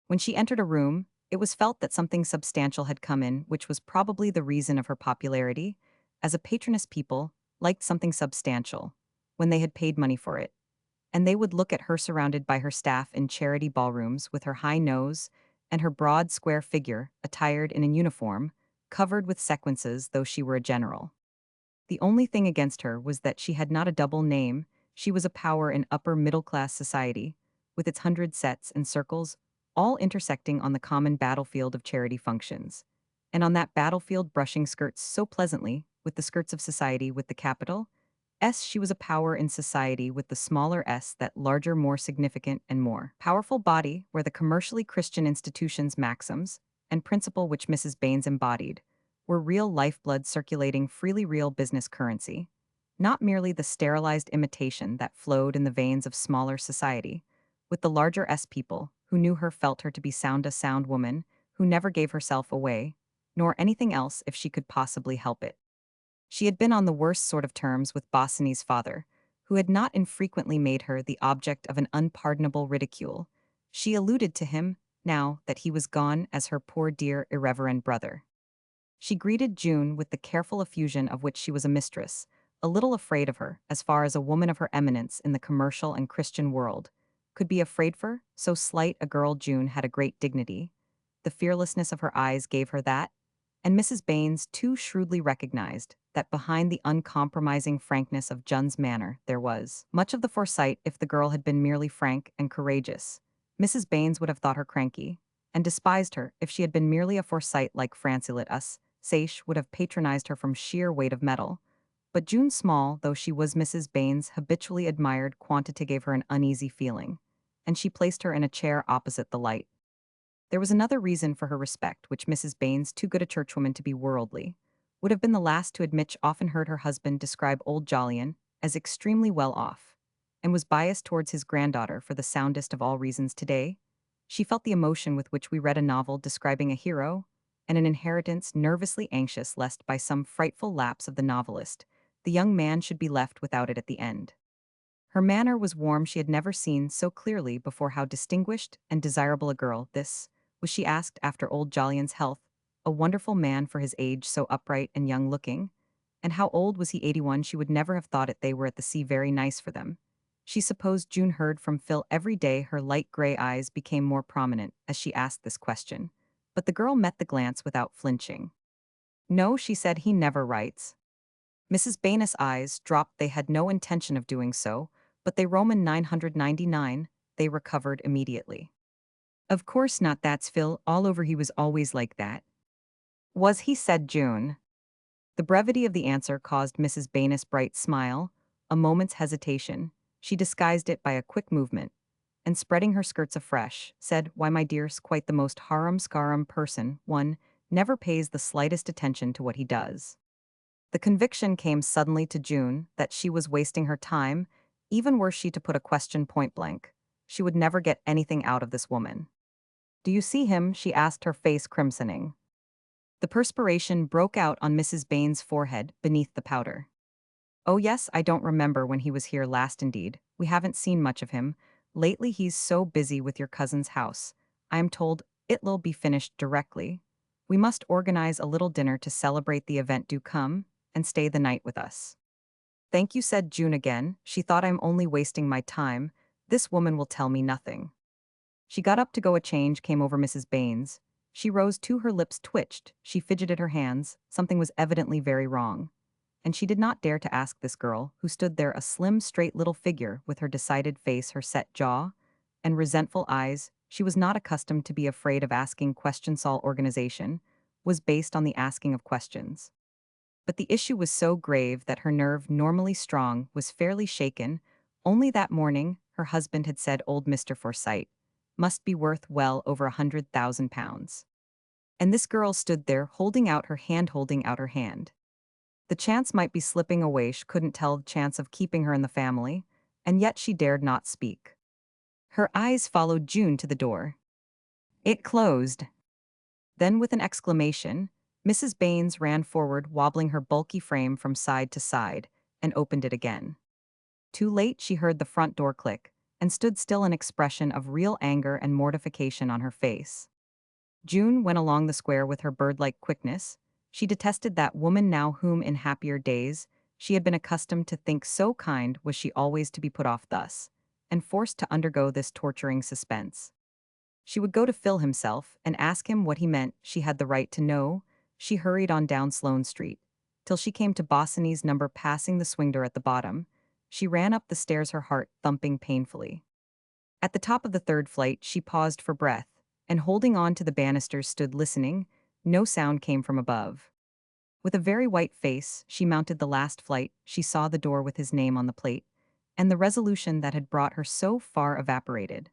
When she entered a room, it was felt that something substantial had come in, which was probably the reason of her popularity, as a patroness people liked something substantial when they had paid money for it, and they would look at her surrounded by her staff in charity ballrooms with her high nose and her broad square figure attired in a uniform, covered with sequences though she were a general. The only thing against her was that she had not a double name, she was a power in upper middle-class society, with its hundred sets and circles, all intersecting on the common battlefield of charity functions. And on that battlefield brushing skirts so pleasantly, with the skirts of society with the capital S, she was a power in society with the smaller s, that larger, more significant, and more powerful body, where the commercially Christian institutions' maxims and principle which Mrs. Baines embodied were real lifeblood circulating freely real business currency, not merely the sterilized imitation that flowed in the veins of smaller society, with the larger S people, who knew her felt her to be a sound woman, who never gave herself away, nor anything else if she could possibly help it. She had been on the worst sort of terms with Bosinney's father, who had not infrequently made her the object of an unpardonable ridicule. She alluded to him, now that he was gone, as her poor dear irreverend brother. She greeted June with the careful effusion of which she was a mistress, a little afraid of her, as far as a woman of her eminence in the commercial and Christian world could be afraid for so slight a girl. June had a great dignity. The fearlessness of her eyes gave her that, and Mrs. Baines too shrewdly recognized that behind the uncompromising frankness of Jun's manner there was much of the Forsyte. If the girl had been merely frank and courageous, Mrs. Baines would have thought her cranky, and despised her. If she had been merely a Forsyte like Francie let us, Saish would have patronized her from sheer weight of metal. But June, small though she was, Mrs. Baines' habitually admired quantity gave her an uneasy feeling, and she placed her in a chair opposite the light. There was another reason for her respect, which Mrs. Baines, too good a churchwoman to be worldly, would have been the last to admit. She often heard her husband describe old Jolyon as extremely well off, and was biased towards his granddaughter for the soundest of all reasons. Today, she felt the emotion with which we read a novel describing a hero and an inheritance, nervously anxious lest by some frightful lapse of the novelist, the young man should be left without it at the end. Her manner was warm. She had never seen so clearly before how distinguished and desirable a girl this was. She asked after old Jolyon's health, a wonderful man for his age, so upright and young looking. And how old was he? 81. She would never have thought it. They were at the sea, very nice for them. She supposed June heard from Phil every day. Her light gray eyes became more prominent as she asked this question, but the girl met the glance without flinching. No, she said, he never writes. Mrs. Baines' eyes dropped. They had no intention of doing so, but they Roman 999, they recovered immediately. Of course not, that's Phil all over, he was always like that. Was he? Said June. The brevity of the answer caused Mrs. Baines' bright smile, a moment's hesitation. She disguised it by a quick movement, and spreading her skirts afresh, said, why, my dear's quite the most harum-scarum person, one never pays the slightest attention to what he does. The conviction came suddenly to June that she was wasting her time. Even were she to put a question point blank, she would never get anything out of this woman. Do you see him? She asked, her face crimsoning. The perspiration broke out on Mrs. Baines' forehead beneath the powder. Oh yes, I don't remember when he was here last. Indeed, we haven't seen much of him. Lately he's so busy with your cousin's house. I am told it'll be finished directly. We must organize a little dinner to celebrate the event. Do come and stay the night with us. Thank you, said June again. She thought, I'm only wasting my time. This woman will tell me nothing. She got up to go. A change came over Mrs. Baines. She rose too, her lips twitched, she fidgeted her hands. Something was evidently very wrong. And she did not dare to ask this girl, who stood there, a slim, straight little figure with her decided face, her set jaw, and resentful eyes. She was not accustomed to be afraid of asking questions. All organization was based on the asking of questions. But the issue was so grave that her nerve, normally strong, was fairly shaken. Only that morning, her husband had said old Mr. Forsyte must be worth well over £100,000. And this girl stood there holding out her hand. The chance might be slipping away, she couldn't tell the chance of keeping her in the family, and yet she dared not speak. Her eyes followed June to the door. It closed. Then with an exclamation, Mrs. Baines ran forward, wobbling her bulky frame from side to side, and opened it again. Too late she heard the front door click, and stood still, an expression of real anger and mortification on her face. June went along the square with her bird-like quickness. She detested that woman now whom in happier days she had been accustomed to think so kind. Was she always to be put off thus, and forced to undergo this torturing suspense? She would go to Phil himself and ask him what he meant. She had the right to know. She hurried on down Sloane Street, till she came to Bosinney's number. Passing the swing door at the bottom, she ran up the stairs, her heart thumping painfully. At the top of the third flight, she paused for breath, and holding on to the banisters stood listening. No sound came from above. With a very white face, she mounted the last flight. She saw the door with his name on the plate, and the resolution that had brought her so far evaporated.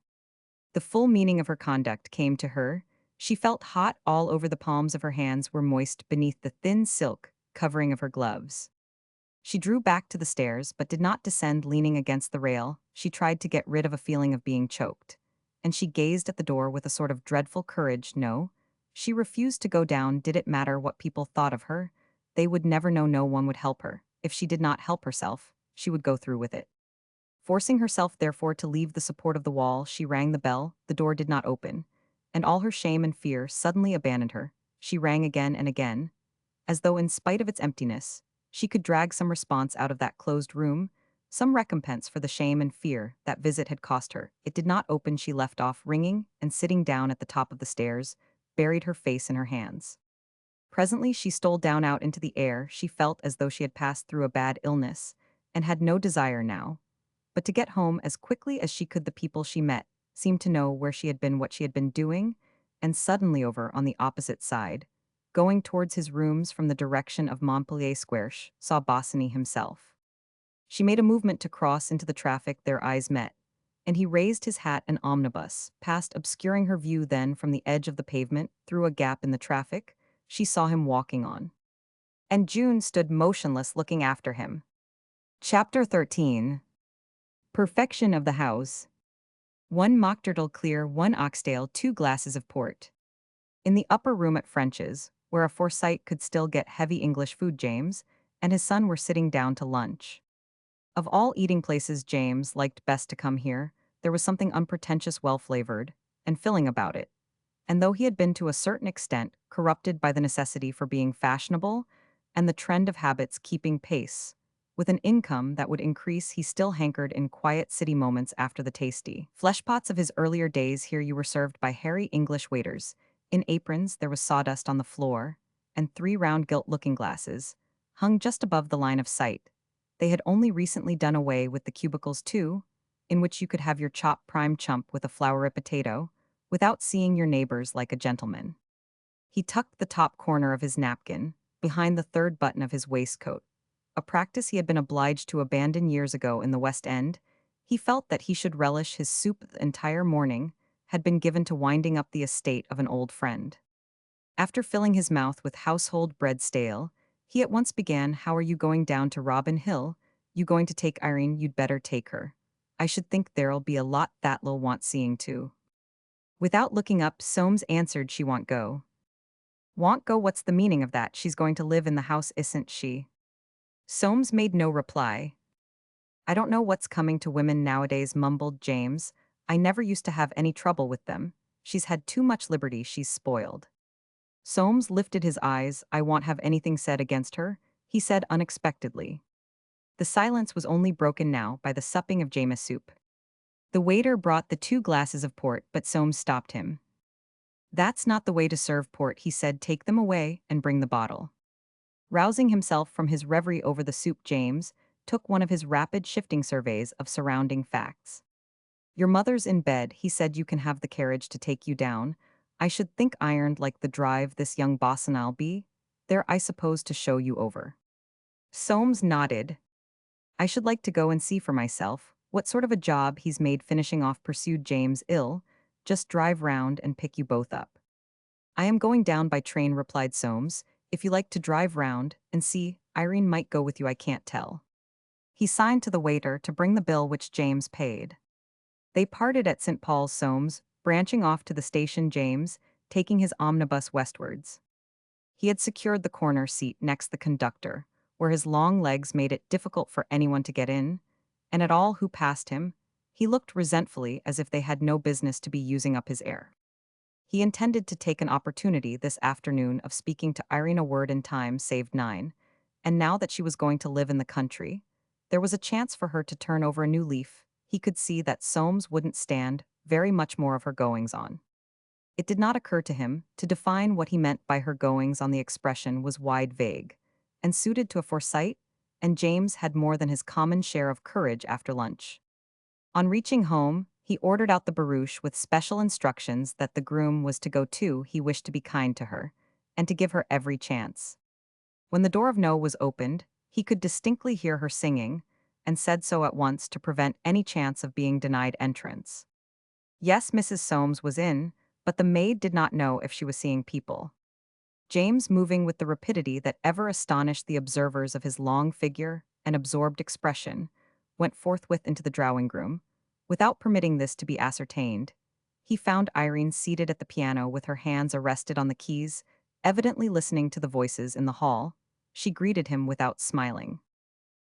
The full meaning of her conduct came to her. She felt hot all over. The palms of her hands were moist beneath the thin silk covering of her gloves. She drew back to the stairs, but did not descend. Leaning against the rail, she tried to get rid of a feeling of being choked. And she gazed at the door with a sort of dreadful courage. No, she refused to go down. Did it matter what people thought of her? They would never know. No one would help her. If she did not help herself, she would go through with it. Forcing herself, therefore, to leave the support of the wall, she rang the bell. The door did not open, and all her shame and fear suddenly abandoned her. She rang again and again, as though in spite of its emptiness, she could drag some response out of that closed room, some recompense for the shame and fear that visit had cost her. It did not open. She left off ringing, and sitting down at the top of the stairs, buried her face in her hands. Presently she stole down out into the air. She felt as though she had passed through a bad illness, and had no desire now but to get home as quickly as she could. The people she met seemed to know where she had been, what she had been doing, and suddenly over on the opposite side, going towards his rooms from the direction of Montpellier Square, saw Bosinney himself. She made a movement to cross into the traffic. Their eyes met, and he raised his hat. An omnibus passed, obscuring her view. Then, from the edge of the pavement, through a gap in the traffic, she saw him walking on. And June stood motionless, looking after him. Chapter 13. Perfection of the house. 1 mock turtle clear, 1 oxtail, 2 glasses of port. In the upper room at French's, where a Forsyte could still get heavy English food, James and his son were sitting down to lunch. Of all eating places, James liked best to come here. There was something unpretentious, well-flavored, and filling about it. And though he had been to a certain extent corrupted by the necessity for being fashionable and the trend of habits keeping pace with an income that would increase, he still hankered in quiet city moments after the tasty fleshpots of his earlier days. Here you were served by hairy English waiters. In aprons there was sawdust on the floor, and 3 round gilt-looking glasses hung just above the line of sight. They had only recently done away with the cubicles too, in which you could have your chopped prime chump with a floury potato, without seeing your neighbors, like a gentleman. He tucked the top corner of his napkin behind the 3rd button of his waistcoat, a practice he had been obliged to abandon years ago in the West End. He felt that he should relish his soup. The entire morning had been given to winding up the estate of an old friend. After filling his mouth with household bread stale, he at once began, "How are you going down to Robin Hill? You going to take Irene? You'd better take her. I should think there'll be a lot that'll want seeing too." Without looking up, Soames answered, "She won't go." "Won't go? What's the meaning of that? She's going to live in the house, isn't she?" Soames made no reply. "I don't know what's coming to women nowadays," mumbled James. "I never used to have any trouble with them. She's had too much liberty, she's spoiled." Soames lifted his eyes. "I won't have anything said against her," he said unexpectedly. The silence was only broken now by the supping of Jameis soup. The waiter brought the 2 glasses of port, but Soames stopped him. "That's not the way to serve port," he said. "Take them away and bring the bottle." Rousing himself from his reverie over the soup, James took one of his rapid shifting surveys of surrounding facts. "Your mother's in bed," he said. "You can have the carriage to take you down. I should think ironed like the drive this young Bossin'll be. There, I suppose, to show you over." Soames nodded. "I should like to go and see for myself what sort of a job he's made finishing off," pursued James. "Ill. Just drive round and pick you both up." I am going down by train, replied Soames. If you like to drive round and see, Irene might go with you, I can't tell. He signed to the waiter to bring the bill, which James paid. They parted at St. Paul's, Soames, branching off to the station, James, taking his omnibus westwards. He had secured the corner seat next the conductor, where his long legs made it difficult for anyone to get in, and at all who passed him, he looked resentfully as if they had no business to be using up his air. He intended to take an opportunity this afternoon of speaking to Irene. A word in time saved nine, and now that she was going to live in the country, there was a chance for her to turn over a new leaf. He could see that Soames wouldn't stand very much more of her goings-on. It did not occur to him to define what he meant by her goings on. The expression was wide vague, and suited to a Forsyte, and James had more than his common share of courage after lunch. On reaching home, he ordered out the barouche with special instructions that the groom was to go too. He wished to be kind to her, and to give her every chance. When the door of No was opened, he could distinctly hear her singing, and said so at once to prevent any chance of being denied entrance. Yes, Mrs. Soames was in, but the maid did not know if she was seeing people. James, moving with the rapidity that ever astonished the observers of his long figure and absorbed expression, went forthwith into the drawing-room. Without permitting this to be ascertained, he found Irene seated at the piano with her hands arrested on the keys, evidently listening to the voices in the hall. She greeted him without smiling.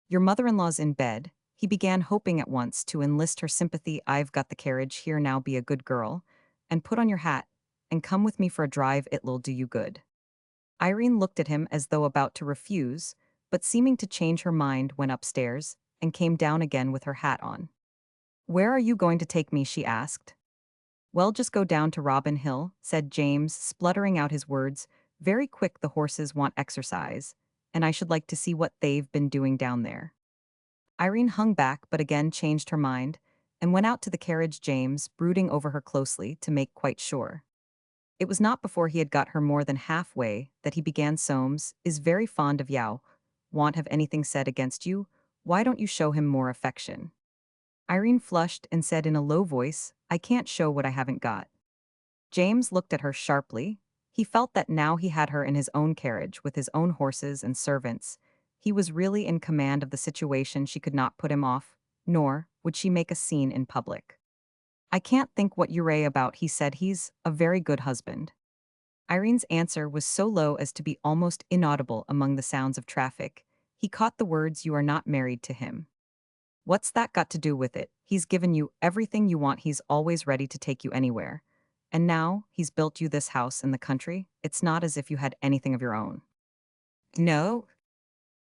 "Your mother-in-law's in bed," he began, hoping at once to enlist her sympathy. "I've got the carriage here now, be a good girl, and put on your hat, and come with me for a drive, it'll do you good." Irene looked at him as though about to refuse, but seeming to change her mind went upstairs, and came down again with her hat on. "Where are you going to take me?" she asked. "Well, just go down to Robin Hill," said James, spluttering out his words. "Very quick, the horses want exercise, and I should like to see what they've been doing down there." Irene hung back but again changed her mind, and went out to the carriage, James brooding over her closely to make quite sure. It was not before he had got her more than halfway that he began. "Soames is very fond of you. Won't have anything said against you. Why don't you show him more affection?" Irene flushed and said in a low voice, "I can't show what I haven't got." James looked at her sharply. He felt that now he had her in his own carriage with his own horses and servants. He was really in command of the situation. She could not put him off, nor would she make a scene in public. "I can't think what you're about," he said. "He's a very good husband." Irene's answer was so low as to be almost inaudible among the sounds of traffic. He caught the words, "You are not married to him." "What's that got to do with it? He's given you everything you want. He's always ready to take you anywhere. And now he's built you this house in the country. It's not as if you had anything of your own." "No?"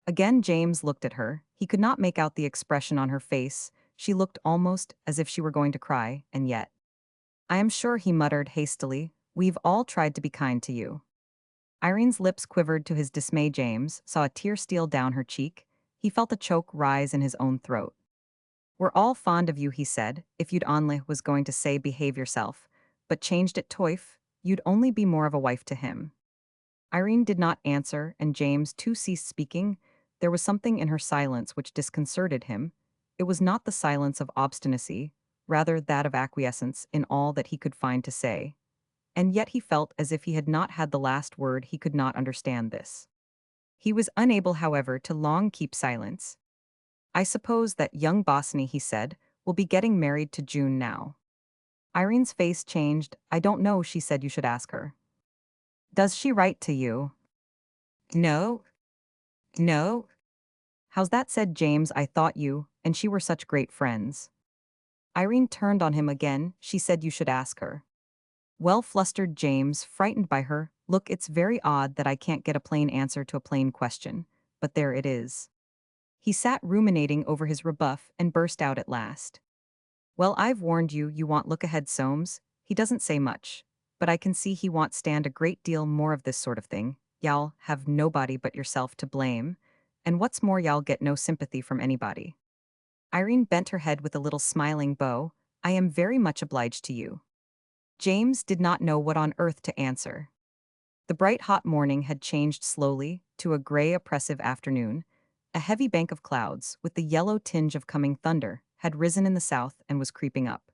Again James looked at her. He could not make out the expression on her face. She looked almost as if she were going to cry, and yet. "I am sure," he muttered hastily, "we've all tried to be kind to you." Irene's lips quivered to his dismay. James saw a tear steal down her cheek. He felt a choke rise in his own throat. "We're all fond of you," he said. "If you'd only," was going to say "behave yourself," but changed it, "Toif, you'd only be more of a wife to him." Irene did not answer, and James too ceased speaking. There was something in her silence which disconcerted him. It was not the silence of obstinacy, rather that of acquiescence in all that he could find to say. And yet he felt as if he had not had the last word. He could not understand this. He was unable, however, to long keep silence. "I suppose that young Bosinney," he said, "will be getting married to June now." Irene's face changed. "I don't know," she said. "You should ask her." "Does she write to you?" "No. No." "How's that?" said James. "I thought you and she were such great friends." Irene turned on him again. "She said you should ask her." "Well," flustered James, frightened by her, "look, it's very odd that I can't get a plain answer to a plain question, but there it is." He sat ruminating over his rebuff and burst out at last. "Well, I've warned you, you want look ahead, Soames. He doesn't say much, but I can see he won't stand a great deal more of this sort of thing. Y'all have nobody but yourself to blame, and what's more, y'all get no sympathy from anybody." Irene bent her head with a little smiling bow. "I am very much obliged to you." James did not know what on earth to answer. The bright hot morning had changed slowly to a gray oppressive afternoon. A heavy bank of clouds, with the yellow tinge of coming thunder, had risen in the south and was creeping up.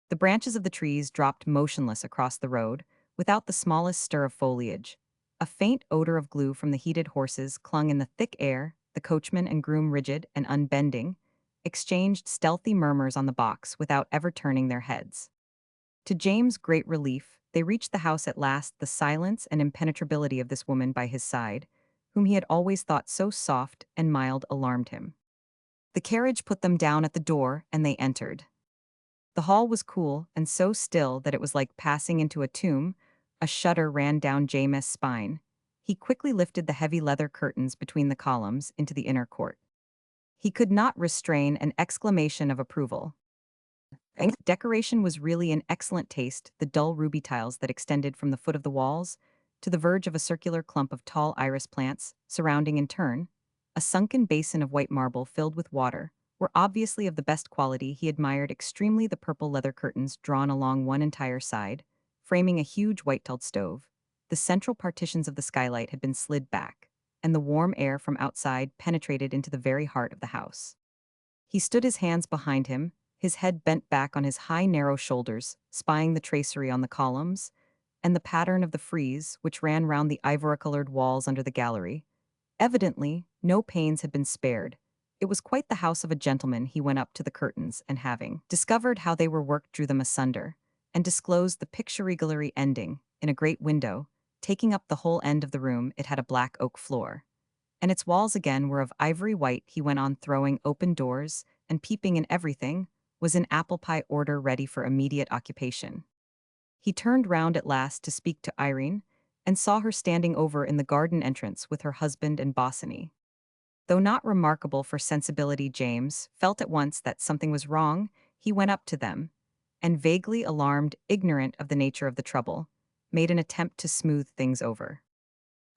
The branches of the trees dropped motionless across the road, without the smallest stir of foliage. A faint odor of glue from the heated horses clung in the thick air. The coachman and groom, rigid and unbending, exchanged stealthy murmurs on the box without ever turning their heads. To James' great relief, they reached the house at last. The silence and impenetrability of this woman by his side, whom he had always thought so soft and mild, alarmed him. The carriage put them down at the door, and they entered. The hall was cool and so still that it was like passing into a tomb. A shudder ran down James's spine. He quickly lifted the heavy leather curtains between the columns into the inner court. He could not restrain an exclamation of approval. Decoration was really in excellent taste. The dull ruby tiles that extended from the foot of the walls to the verge of a circular clump of tall iris plants, surrounding in turn a sunken basin of white marble filled with water, were obviously of the best quality. He admired extremely the purple leather curtains drawn along one entire side, framing a huge white-tiled stove. The central partitions of the skylight had been slid back, and the warm air from outside penetrated into the very heart of the house. He stood, his hands behind him, his head bent back on his high, narrow shoulders, spying the tracery on the columns and the pattern of the frieze which ran round the ivory-colored walls under the gallery. Evidently, no pains had been spared. It was quite the house of a gentleman. He went up to the curtains and, having discovered how they were worked, drew them asunder and disclosed the picture-gallery ending in a great window, taking up the whole end of the room. It had a black oak floor, and its walls again were of ivory white. He went on, throwing open doors and peeping in. Everything was in apple pie order, ready for immediate occupation. He turned round at last to speak to Irene, and saw her standing over in the garden entrance with her husband and Bosinney. Though not remarkable for sensibility, James felt at once that something was wrong. He went up to them, and vaguely alarmed, ignorant of the nature of the trouble, made an attempt to smooth things over.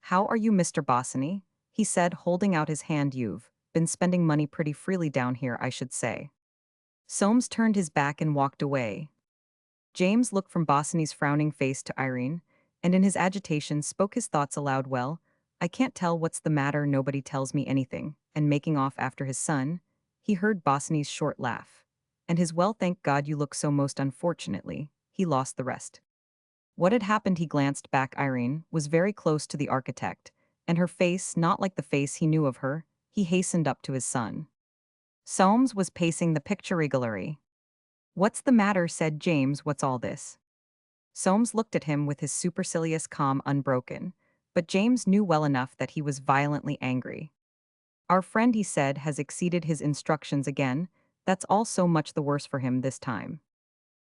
"How are you, Mr. Bosinney?" he said, holding out his hand. "You've been spending money pretty freely down here, I should say." Soames turned his back and walked away. James looked from Bosinney's frowning face to Irene, and in his agitation spoke his thoughts aloud. "Well, I can't tell what's the matter, nobody tells me anything," and making off after his son, he heard Bosinney's short laugh, and his "Well, thank God you look so most unfortunately," he lost the rest. What had happened? He glanced back. Irene was very close to the architect, and her face not like the face he knew of her. He hastened up to his son. Soames was pacing the picture gallery. "What's the matter?" said James. "What's all this?" Soames looked at him with his supercilious calm unbroken, but James knew well enough that he was violently angry. "Our friend," he said, "has exceeded his instructions again. That's all so much the worse for him this time."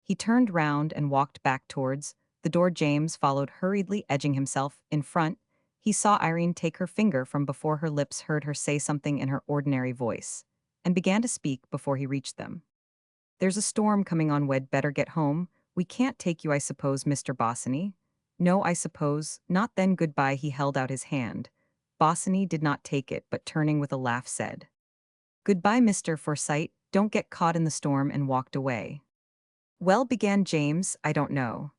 He turned round and walked back towards the door. James followed hurriedly, edging himself in front. He saw Irene take her finger from before her lips, heard her say something in her ordinary voice, and began to speak before he reached them. "There's a storm coming on. We'd better get home. We can't take you, I suppose, Mr. Bosinney?" "No, I suppose not." "Then goodbye." He held out his hand. Bosinney did not take it, but turning with a laugh said, "Goodbye, Mr. Forsyte, don't get caught in the storm," and walked away. "Well," began James, "I don't know."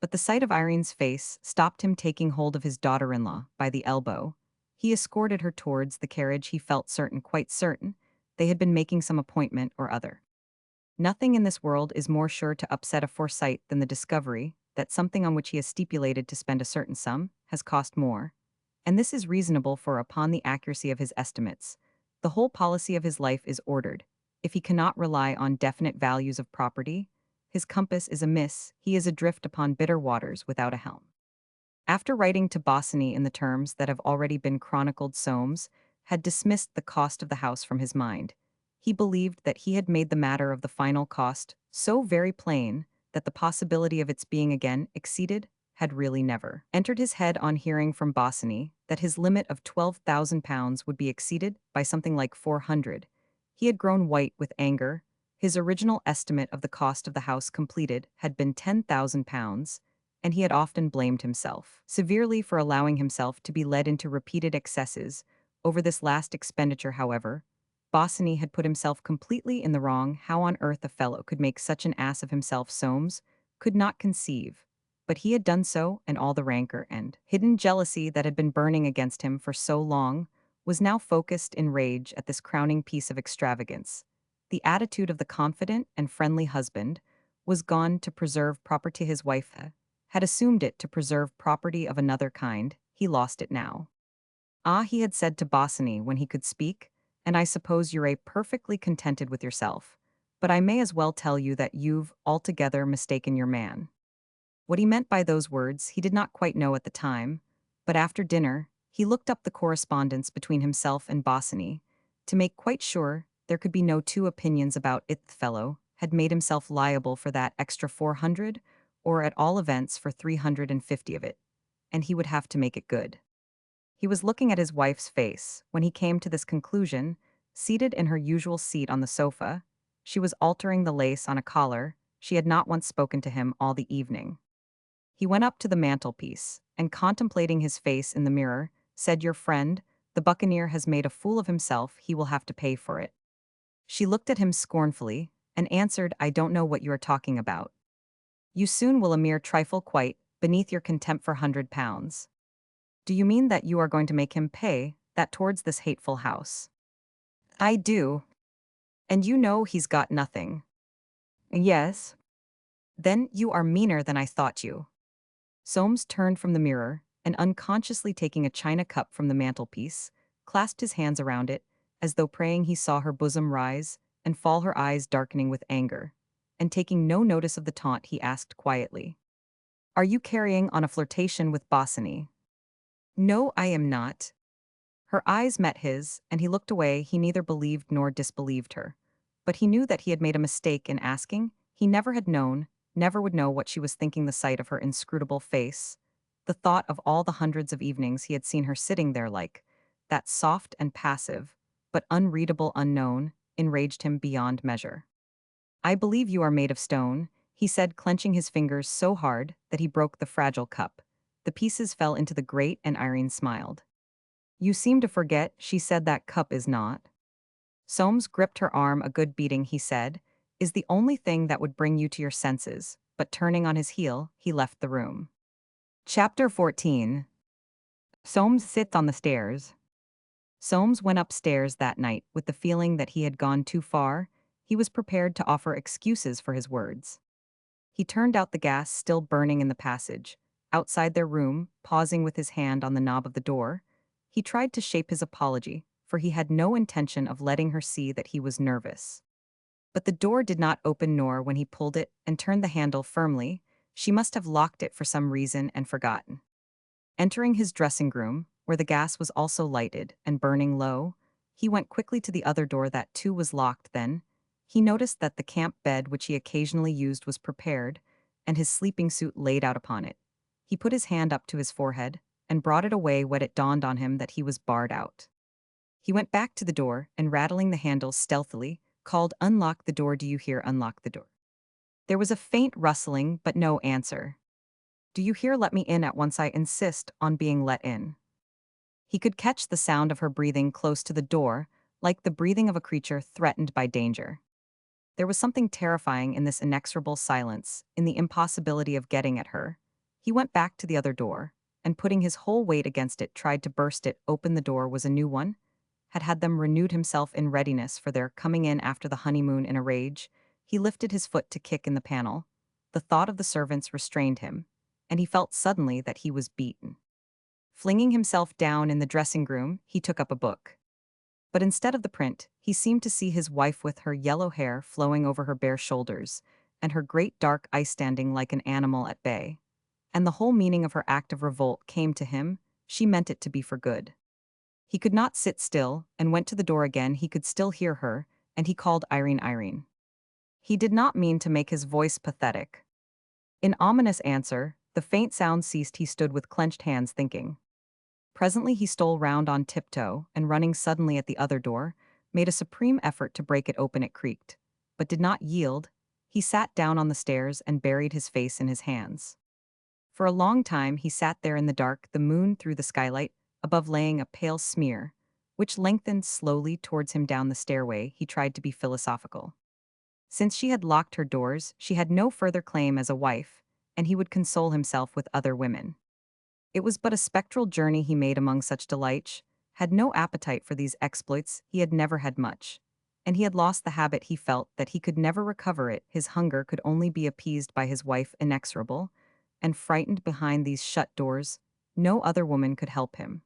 But the sight of Irene's face stopped him, taking hold of his daughter-in-law by the elbow. He escorted her towards the carriage. He felt certain, quite certain, they had been making some appointment or other. Nothing in this world is more sure to upset a Forsyte than the discovery that something on which he has stipulated to spend a certain sum has cost more. And this is reasonable, for upon the accuracy of his estimates, the whole policy of his life is ordered. If he cannot rely on definite values of property, his compass is amiss. He is adrift upon bitter waters without a helm. After writing to Bosinney in the terms that have already been chronicled, Soames had dismissed the cost of the house from his mind. He believed that he had made the matter of the final cost so very plain that the possibility of its being again exceeded had really never entered his head. On hearing from Bosinney that his limit of £12,000 would be exceeded by something like 400, he had grown white with anger. His original estimate of the cost of the house completed had been £10,000, and he had often blamed himself severely for allowing himself to be led into repeated excesses over this last expenditure. However, Bosinney had put himself completely in the wrong. How on earth a fellow could make such an ass of himself, Soames could not conceive. But he had done so, and all the rancor and hidden jealousy that had been burning against him for so long was now focused in rage at this crowning piece of extravagance. The attitude of the confident and friendly husband was gone to preserve proper to his wife, had assumed it to preserve property of another kind, he lost it now. Ah, he had said to Bosinney when he could speak, and I suppose you're perfectly contented with yourself, but I may as well tell you that you've altogether mistaken your man. What he meant by those words he did not quite know at the time, but after dinner, he looked up the correspondence between himself and Bosinney, to make quite sure there could be no two opinions about it. The fellow had made himself liable for that extra 400, or at all events for 350 of it, and he would have to make it good. He was looking at his wife's face when he came to this conclusion, seated in her usual seat on the sofa. She was altering the lace on a collar. She had not once spoken to him all the evening. He went up to the mantelpiece, and contemplating his face in the mirror, said, "Your friend, the buccaneer, has made a fool of himself. He will have to pay for it." She looked at him scornfully, and answered, "I don't know what you are talking about. You soon will a mere trifle quite, beneath your contempt for £100. Do you mean that you are going to make him pay that towards this hateful house?" "I do. And you know he's got nothing." "Yes." "Then you are meaner than I thought you." Soames turned from the mirror, and unconsciously taking a china cup from the mantelpiece, clasped his hands around it, as though praying. He saw her bosom rise and fall, her eyes darkening with anger. And taking no notice of the taunt, he asked quietly, "Are you carrying on a flirtation with Bosinney?" "No, I am not." Her eyes met his, and he looked away. He neither believed nor disbelieved her. But he knew that he had made a mistake in asking. He never had known, never would know what she was thinking. The sight of her inscrutable face, the thought of all the hundreds of evenings he had seen her sitting there like that, soft and passive, but unreadable unknown, enraged him beyond measure. "I believe you are made of stone," he said, clenching his fingers so hard that he broke the fragile cup. The pieces fell into the grate, and Irene smiled. "You seem to forget," she said, "that cup is not." Soames gripped her arm. "A good beating," he said, "is the only thing that would bring you to your senses," but turning on his heel, he left the room. Chapter 14. Soames sits on the stairs. Soames went upstairs that night with the feeling that he had gone too far. He was prepared to offer excuses for his words. He turned out the gas still burning in the passage. Outside their room, pausing with his hand on the knob of the door, he tried to shape his apology, for he had no intention of letting her see that he was nervous. But the door did not open, nor when he pulled it and turned the handle firmly, she must have locked it for some reason and forgotten. Entering his dressing room, where the gas was also lighted and burning low, he went quickly to the other door. That too was locked. Then he noticed that the camp bed which he occasionally used was prepared, and his sleeping suit laid out upon it. He put his hand up to his forehead and brought it away when it dawned on him that he was barred out. He went back to the door and, rattling the handle stealthily, called, "Unlock the door, do you hear? Unlock the door." There was a faint rustling, but no answer. "Do you hear? Let me in at once. I insist on being let in." He could catch the sound of her breathing close to the door, like the breathing of a creature threatened by danger. There was something terrifying in this inexorable silence, in the impossibility of getting at her. He went back to the other door, and putting his whole weight against it, tried to burst it open. The door was a new one, had them renewed himself in readiness for their coming in after the honeymoon. In a rage, he lifted his foot to kick in the panel. The thought of the servants restrained him, and he felt suddenly that he was beaten. Flinging himself down in the dressing room, he took up a book. But instead of the print, he seemed to see his wife with her yellow hair flowing over her bare shoulders, and her great dark eyes standing like an animal at bay. And the whole meaning of her act of revolt came to him. She meant it to be for good. He could not sit still, and went to the door again. He could still hear her, and he called, "Irene, Irene." He did not mean to make his voice pathetic. In ominous answer, the faint sound ceased. He stood with clenched hands, thinking. Presently he stole round on tiptoe, and running suddenly at the other door, made a supreme effort to break it open. It creaked, but did not yield. He sat down on the stairs and buried his face in his hands. For a long time he sat there in the dark, the moon through the skylight above laying a pale smear, which lengthened slowly towards him down the stairway. He tried to be philosophical. Since she had locked her doors, she had no further claim as a wife, and he would console himself with other women. It was but a spectral journey he made among such delights, had no appetite for these exploits. He had never had much, and he had lost the habit. He felt that he could never recover it. His hunger could only be appeased by his wife, inexorable, and frightened behind these shut doors, no other woman could help him.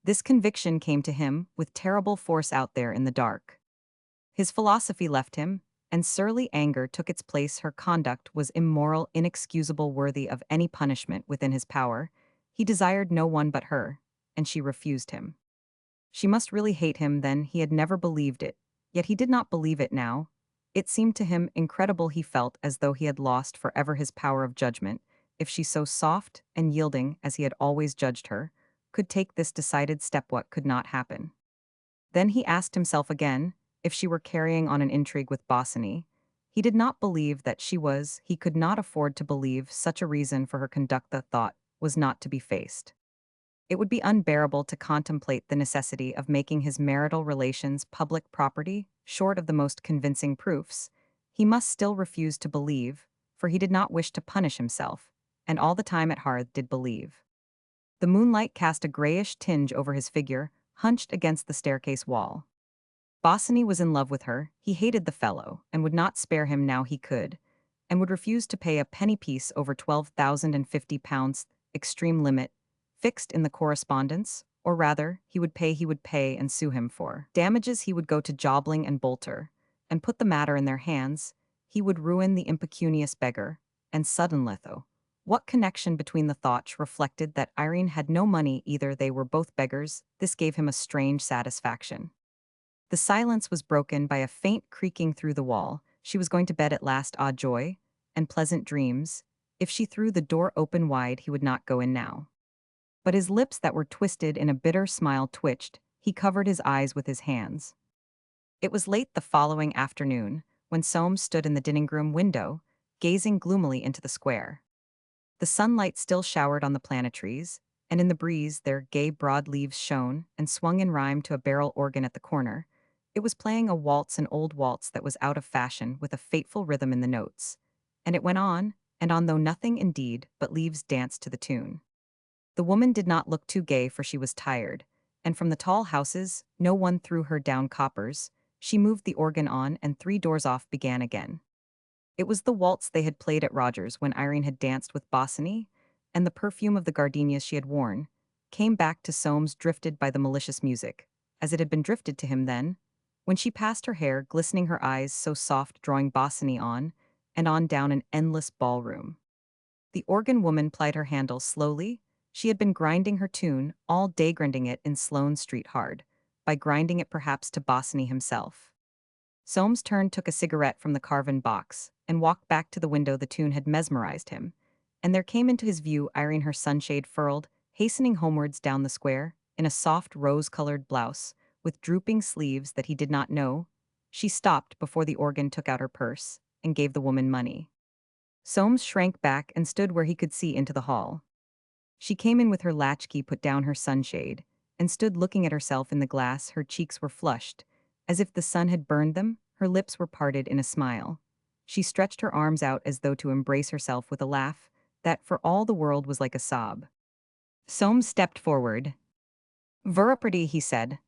This conviction came to him with terrible force out there in the dark. His philosophy left him, and surly anger took its place. Her conduct was immoral, inexcusable, worthy of any punishment within his power. He desired no one but her, and she refused him. She must really hate him then. He had never believed it, yet he did not believe it now. It seemed to him incredible. He felt as though he had lost forever his power of judgment. If she, so soft and yielding as he had always judged her, could take this decided step, what could not happen? Then he asked himself again, if she were carrying on an intrigue with Bosinney. He did not believe that she was. He could not afford to believe such a reason for her conduct. The thought was not to be faced. It would be unbearable to contemplate the necessity of making his marital relations public property, short of the most convincing proofs. He must still refuse to believe, for he did not wish to punish himself, and all the time at heart did believe. The moonlight cast a grayish tinge over his figure, hunched against the staircase wall. Bosinney was in love with her. He hated the fellow, and would not spare him now he could, and would refuse to pay a penny piece over £12,050, extreme limit, fixed in the correspondence, or rather, he would pay and sue him for damages. He would go to Jobling and Bolter, and put the matter in their hands. He would ruin the impecunious beggar, and suddenly, though, what connection between the thoughts reflected that Irene had no money either. They were both beggars. This gave him a strange satisfaction. The silence was broken by a faint creaking through the wall. She was going to bed at last. Odd joy and pleasant dreams. If she threw the door open wide, he would not go in now. But his lips that were twisted in a bitter smile twitched. He covered his eyes with his hands. It was late the following afternoon, when Soames stood in the dining-room window, gazing gloomily into the square. The sunlight still showered on the planetries, and in the breeze their gay broad leaves shone and swung in rhyme to a barrel organ at the corner. It was playing a waltz, an old waltz that was out of fashion, with a fateful rhythm in the notes. And it went on, and on, though nothing indeed but leaves danced to the tune. The woman did not look too gay, for she was tired, and from the tall houses no one threw her down coppers. She moved the organ on, and 3 doors off began again. It was the waltz they had played at Roger's when Irene had danced with Bosinney, and the perfume of the gardenias she had worn came back to Soames, drifted by the malicious music, as it had been drifted to him then, when she passed, her hair glistening, her eyes so soft, drawing Bosinney on and on down an endless ballroom. The organ woman plied her handle slowly. She had been grinding her tune all day, grinding it in Sloane Street hard, by grinding it perhaps to Bosinney himself. Soames turned, took a cigarette from the carven box, and walked back to the window. The tune had mesmerized him, and there came into his view Irene, her sunshade furled, hastening homewards down the square, in a soft rose-colored blouse, with drooping sleeves that he did not know. She stopped before the organ, took out her purse, and gave the woman money. Soames shrank back and stood where he could see into the hall. She came in with her latchkey, put down her sunshade, and stood looking at herself in the glass. Her cheeks were flushed, as if the sun had burned them. Her lips were parted in a smile. She stretched her arms out as though to embrace herself, with a laugh that for all the world was like a sob. Soames stepped forward. "Verupperty," he said.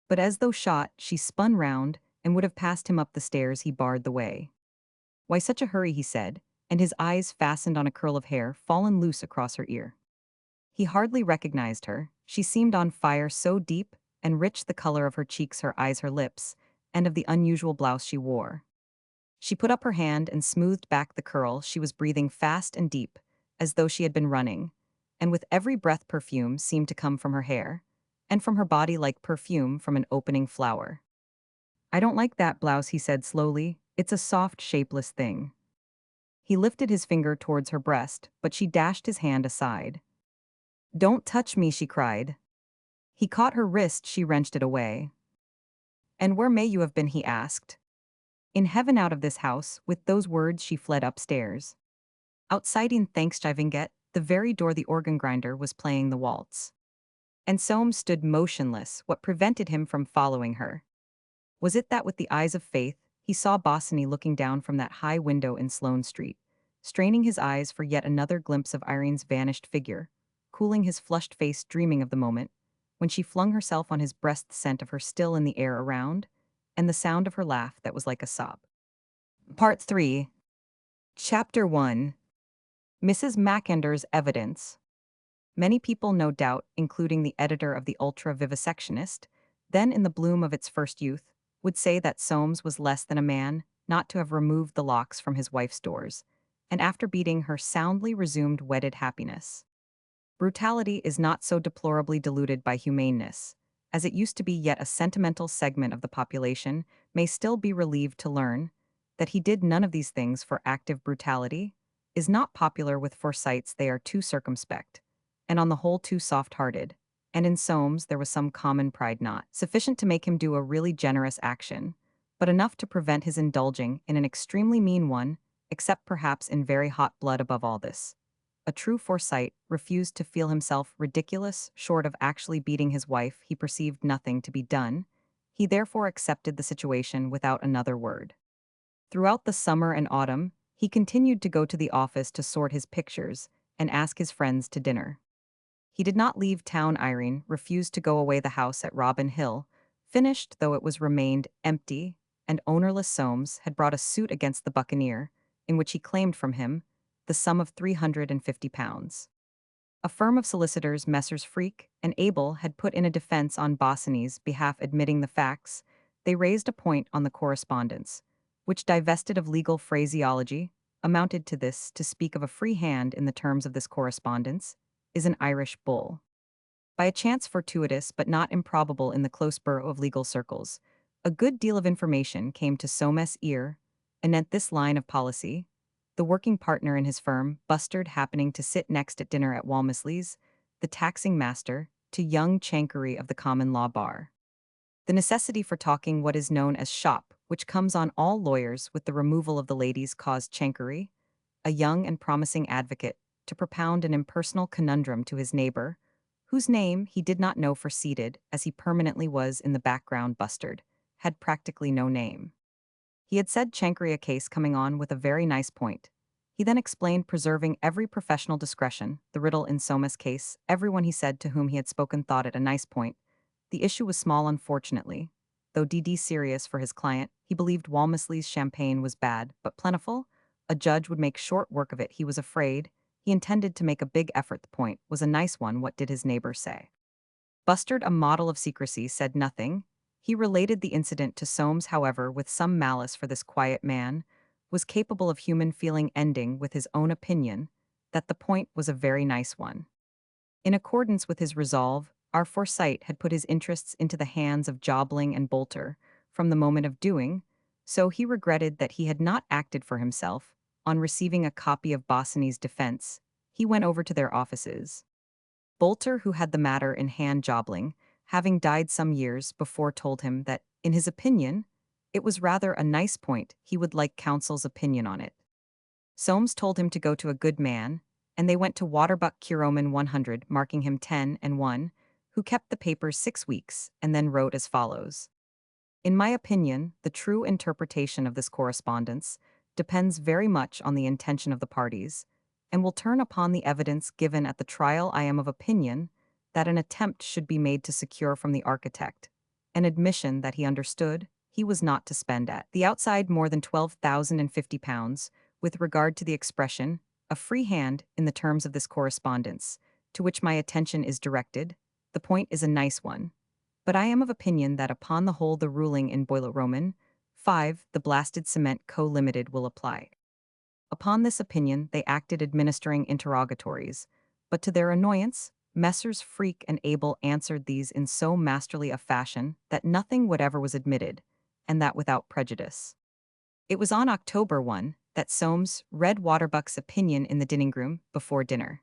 But as though shot, she spun round and would have passed him up the stairs. He barred the way. "Why such a hurry?" he said, and his eyes fastened on a curl of hair fallen loose across her ear. He hardly recognized her. She seemed on fire, so deep and rich the color of her cheeks, her eyes, her lips, and of the unusual blouse she wore. She put up her hand and smoothed back the curl. She was breathing fast and deep, as though she had been running, and with every breath perfume seemed to come from her hair, and from her body like perfume from an opening flower. "I don't like that blouse," he said slowly. "It's a soft, shapeless thing." He lifted his finger towards her breast, but she dashed his hand aside. "Don't touch me," she cried. He caught her wrist. She wrenched it away. "And where may you have been?" he asked. "In heaven, out of this house." With those words she fled upstairs. Outside, in Thanksgiving, the very door, the organ grinder was playing the waltz. And Soames stood motionless. What prevented him from following her? Was it that with the eyes of faith he saw Bosinney looking down from that high window in Sloane Street, straining his eyes for yet another glimpse of Irene's vanished figure, cooling his flushed face, dreaming of the moment when she flung herself on his breast, the scent of her still in the air around, and the sound of her laugh that was like a sob. Part 3. Chapter 1. Mrs. Mackender's evidence. Many people, no doubt, including the editor of the Ultra-Vivisectionist, then in the bloom of its first youth, would say that Soames was less than a man not to have removed the locks from his wife's doors, and after beating her soundly resumed wedded happiness. Brutality is not so deplorably diluted by humaneness, as it used to be, yet a sentimental segment of the population may still be relieved to learn that he did none of these things for active brutality, is not popular with Forsytes. They are too circumspect, and on the whole too soft-hearted, and in Soames there was some common pride not sufficient to make him do a really generous action, but enough to prevent his indulging in an extremely mean one, except perhaps in very hot blood above all this. A true Forsyte refused to feel himself ridiculous. Short of actually beating his wife, he perceived nothing to be done. He therefore accepted the situation without another word. Throughout the summer and autumn, he continued to go to the office to sort his pictures and ask his friends to dinner. He did not leave town. Irene refused to go away. The house at Robin Hill, finished though it was, remained empty, and ownerless. Soames had brought a suit against the Buccaneer, in which he claimed from him the sum of £350. A firm of solicitors, Messrs. Freak and Abel, had put in a defense on Bosinney's behalf. Admitting the facts, they raised a point on the correspondence, which, divested of legal phraseology, amounted to this: to speak of a free hand in the terms of this correspondence is an Irish bull. By a chance fortuitous but not improbable in the close borough of legal circles, a good deal of information came to Soames' ear anent this line of policy, the working partner in his firm, Bustard, happening to sit next at dinner at Walmisley's, the taxing master, to young Chancery of the common law bar. The necessity for talking what is known as shop, which comes on all lawyers with the removal of the ladies, caused Chancery, a young and promising advocate, to propound an impersonal conundrum to his neighbor, whose name he did not know, for seated, as he permanently was in the background, Bustard had practically no name. He had said Chancery a case coming on with a very nice point. He then explained, preserving every professional discretion, the riddle in Soames' case. Everyone, he said, to whom he had spoken thought it a nice point. The issue was small, unfortunately. Though D.D. serious for his client, he believed Walmisley's champagne was bad, but plentiful. A judge would make short work of it, he was afraid. He intended to make a big effort. The point was a nice one. What did his neighbor say? Bustard, a model of secrecy, said nothing. He related the incident to Soames, however, with some malice, for this quiet man was capable of human feeling, ending with his own opinion that the point was a very nice one. In accordance with his resolve, our Forsyte had put his interests into the hands of Jobling and Bolter from the moment of doing, so he regretted that he had not acted for himself. On receiving a copy of Bosinney's defense, he went over to their offices. Bolter, who had the matter in hand, Jobling, having died some years before, told him that, in his opinion, it was rather a nice point. He would like counsel's opinion on it. Soames told him to go to a good man, and they went to Waterbuck Curoman 100, marking him 10 and 1, who kept the papers 6 weeks, and then wrote as follows. In my opinion, the true interpretation of this correspondence depends very much on the intention of the parties, and will turn upon the evidence given at the trial. I am of opinion that an attempt should be made to secure from the architect an admission that he understood he was not to spend at the outside more than £12,050, with regard to the expression, a free hand, in the terms of this correspondence, to which my attention is directed. The point is a nice one, but I am of opinion that upon the whole the ruling in Boiler Roman 5, the Blasted Cement Co. Limited, will apply. Upon this opinion they acted, administering interrogatories, but to their annoyance, Messrs. Freak and Abel answered these in so masterly a fashion that nothing whatever was admitted, and that without prejudice. It was on October 1 that Soames read Waterbuck's opinion in the dining-room before dinner.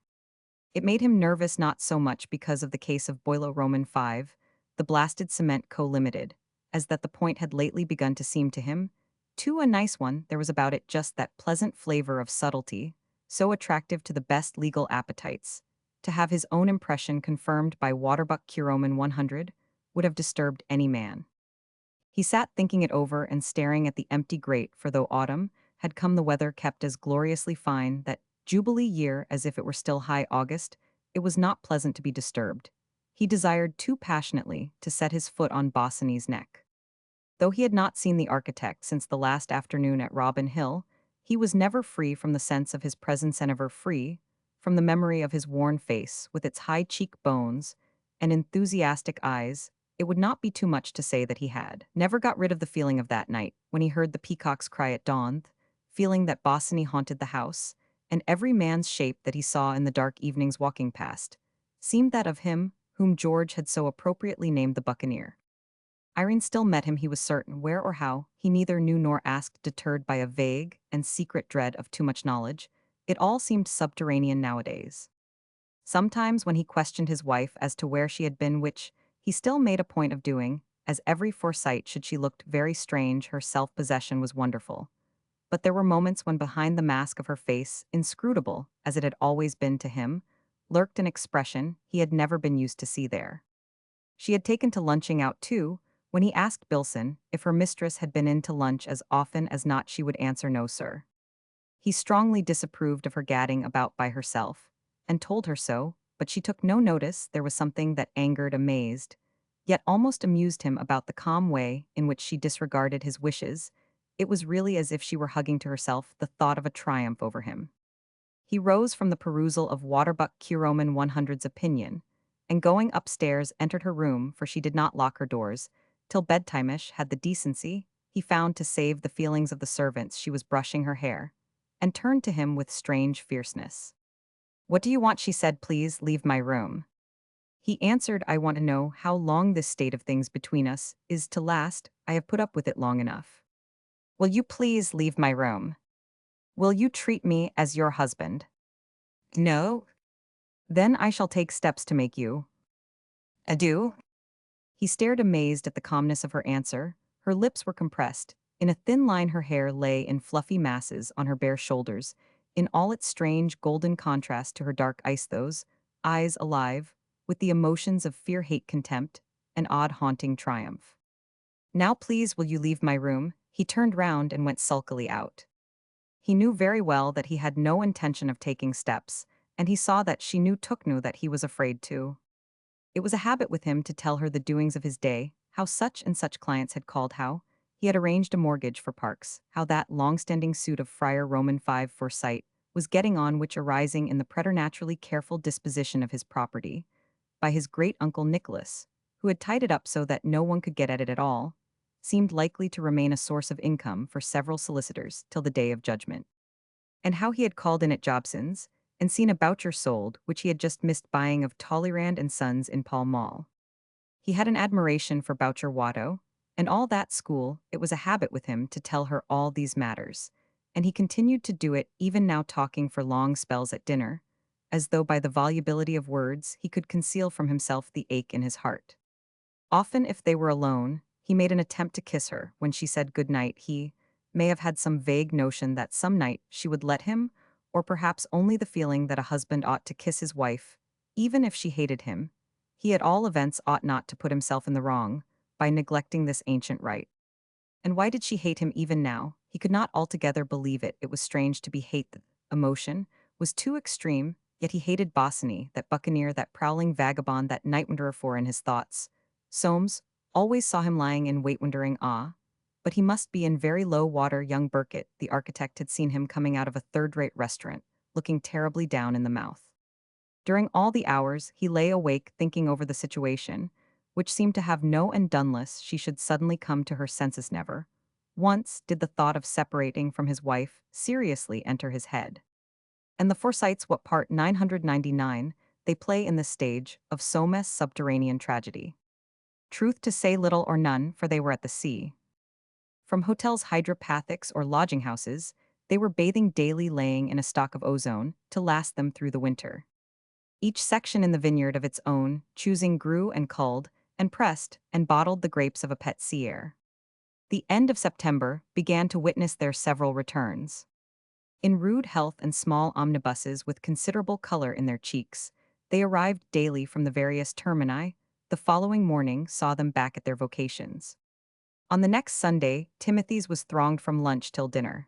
It made him nervous, not so much because of the case of Boiler Roman 5, the Blasted Cement Co. Limited, as that the point had lately begun to seem to him too a nice one. There was about it just that pleasant flavor of subtlety, so attractive to the best legal appetites. To have his own impression confirmed by Waterbuck Curoman 100 would have disturbed any man. He sat thinking it over and staring at the empty grate, for though autumn had come, the weather kept as gloriously fine that Jubilee year as if it were still high August. It was not pleasant to be disturbed. He desired too passionately to set his foot on Bosinney's neck. Though he had not seen the architect since the last afternoon at Robin Hill, He was never free from the sense of his presence and ever free from the memory of his worn face with its high cheekbones and enthusiastic eyes. It would not be too much to say that he had never got rid of the feeling of that night when he heard the peacocks cry at dawn, feeling that Bosinney haunted the house, and every man's shape that he saw in the dark evenings walking past seemed that of him whom George had so appropriately named the Buccaneer. Irene still met him, he was certain, where or how, he neither knew nor asked, deterred by a vague and secret dread of too much knowledge. It all seemed subterranean nowadays. Sometimes when he questioned his wife as to where she had been, which he still made a point of doing, as every Forsyte should, she looked very strange, her self-possession was wonderful. But there were moments when behind the mask of her face, inscrutable as it had always been to him, lurked an expression he had never been used to see there. She had taken to lunching out too. When he asked Bilson if her mistress had been in to lunch as often as not, she would answer no, sir. He strongly disapproved of her gadding about by herself, and told her so, but she took no notice. There was something that angered, amazed, yet almost amused him about the calm way in which she disregarded his wishes. It was really as if she were hugging to herself the thought of a triumph over him. He rose from the perusal of Waterbuck Roman 100's opinion, and going upstairs entered her room, for she did not lock her doors till bedtime-ish, had the decency, he found, to save the feelings of the servants. She was brushing her hair, and turned to him with strange fierceness. "What do you want?" she said. "Please leave my room." He answered, "I want to know how long this state of things between us is to last. I have put up with it long enough. Will you please leave my room? Will you treat me as your husband? No? Then I shall take steps to make you. Adieu." He stared amazed at the calmness of her answer. Her lips were compressed. In a thin line her hair lay in fluffy masses on her bare shoulders, in all its strange golden contrast to her dark eyes, those eyes alive with the emotions of fear, hate, contempt, and odd haunting triumph. "Now please will you leave my room?" He turned round and went sulkily out. He knew very well that he had no intention of taking steps, and he saw that she knew that he was afraid to. It was a habit with him to tell her the doings of his day, how such and such clients had called, how he had arranged a mortgage for Parks, how that long-standing suit of Friar Roman 5 Forsyte was getting on, which, arising in the preternaturally careful disposition of his property by his great-uncle Nicholas, who had tied it up so that no one could get at it at all, seemed likely to remain a source of income for several solicitors till the day of judgment. And how he had called in at Jobson's and seen a voucher sold which he had just missed buying of Talleyrand and Sons in Pall Mall. He had an admiration for Boucher Watteau, and all that school. It was a habit with him to tell her all these matters, and he continued to do it even now, talking for long spells at dinner, as though by the volubility of words he could conceal from himself the ache in his heart. Often, if they were alone, he made an attempt to kiss her when she said good night. He may have had some vague notion that some night she would let him, or perhaps only the feeling that a husband ought to kiss his wife, even if she hated him. He at all events ought not to put himself in the wrong by neglecting this ancient right. And why did she hate him even now? He could not altogether believe it. It was strange to be hate. The emotion was too extreme, yet he hated Bosinney, that buccaneer, that prowling vagabond, that night wanderer. For in his thoughts, Soames always saw him lying in wait, wondering, but he must be in very low water. Young Burkett, the architect, had seen him coming out of a third-rate restaurant, looking terribly down in the mouth. During all the hours, he lay awake thinking over the situation, which seemed to have no end unless she should suddenly come to her senses. Never once did the thought of separating from his wife seriously enter his head. And the Forsytes, what part 999 they play in the stage of Soames' subterranean tragedy. Truth to say, little or none, for they were at the sea. From hotels, hydropathics, or lodging houses, they were bathing daily, laying in a stock of ozone to last them through the winter. Each section in the vineyard of its own choosing grew and culled and pressed and bottled the grapes of a pet sea air. The end of September began to witness their several returns. In rude health and small omnibuses with considerable color in their cheeks, they arrived daily from the various termini. The following morning saw them back at their vocations. On the next Sunday, Timothy's was thronged from lunch till dinner.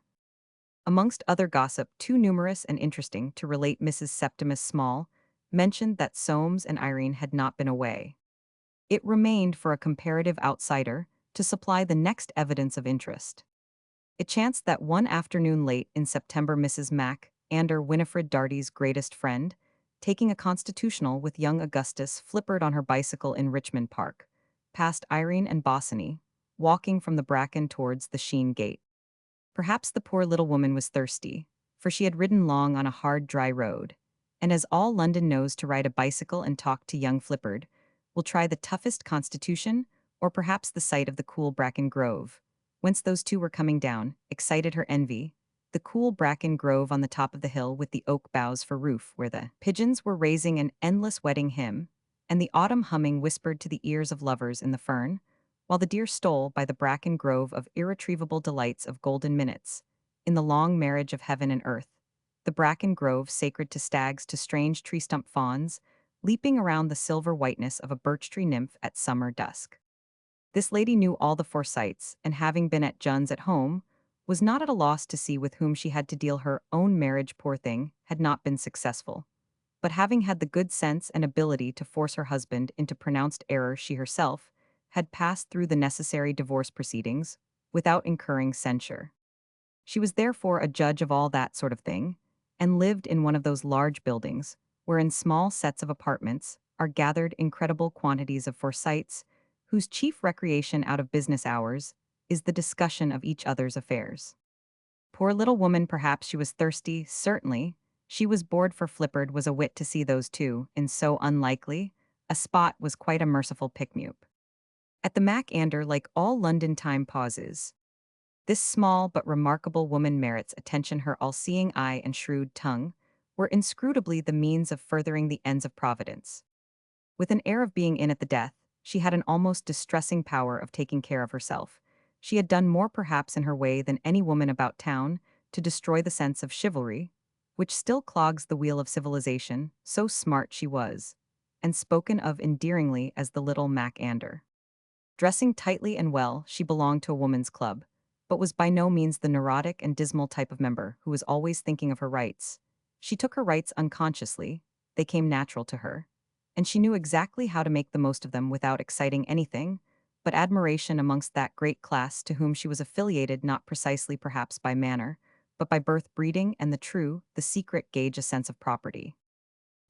Amongst other gossip too numerous and interesting to relate, Mrs. Septimus Small mentioned that Soames and Irene had not been away. It remained for a comparative outsider to supply the next evidence of interest. It chanced that one afternoon late in September Mrs. Mac Ander, Winifred Darty's greatest friend, taking a constitutional with young Augustus, flippered on her bicycle in Richmond Park, past Irene and Bosinney, walking from the bracken towards the Sheen Gate. Perhaps the poor little woman was thirsty, for she had ridden long on a hard, dry road, and as all London knows to ride a bicycle and talk to young Flippard, will try the toughest constitution, or perhaps the sight of the cool bracken grove, whence those two were coming down, excited her envy, the cool bracken grove on the top of the hill with the oak boughs for roof, where the pigeons were raising an endless wedding hymn, and the autumn humming whispered to the ears of lovers in the fern, while the deer stole by the bracken grove of irretrievable delights of golden minutes, in the long marriage of heaven and earth, the bracken grove sacred to stags, to strange tree-stump fawns, leaping around the silver whiteness of a birch-tree nymph at summer dusk. This lady knew all the Forsytes, and having been at Junn's at home, was not at a loss to see with whom she had to deal. Her own marriage, poor thing, had not been successful. But having had the good sense and ability to force her husband into pronounced error, she herself had passed through the necessary divorce proceedings without incurring censure. She was therefore a judge of all that sort of thing, and lived in one of those large buildings, where in small sets of apartments are gathered incredible quantities of Forsytes, whose chief recreation out of business hours is the discussion of each other's affairs. Poor little woman, perhaps she was thirsty, certainly. She was bored, for Flippard was a wit to see those two, in so unlikely a spot, was quite a merciful pick-me-up. At the Mac Ander, like all London time pauses, this small but remarkable woman merits attention. Her all-seeing eye and shrewd tongue were inscrutably the means of furthering the ends of Providence. With an air of being in at the death, she had an almost distressing power of taking care of herself. She had done more perhaps in her way than any woman about town to destroy the sense of chivalry, which still clogs the wheel of civilization, so smart she was, and spoken of endearingly as the little Mac Ander. Dressing tightly and well, she belonged to a woman's club, but was by no means the neurotic and dismal type of member who was always thinking of her rights. She took her rights unconsciously, they came natural to her, and she knew exactly how to make the most of them without exciting anything but admiration amongst that great class to whom she was affiliated, not precisely perhaps by manner, but by birth, breeding, and the true, the secret gauge, a sense of property.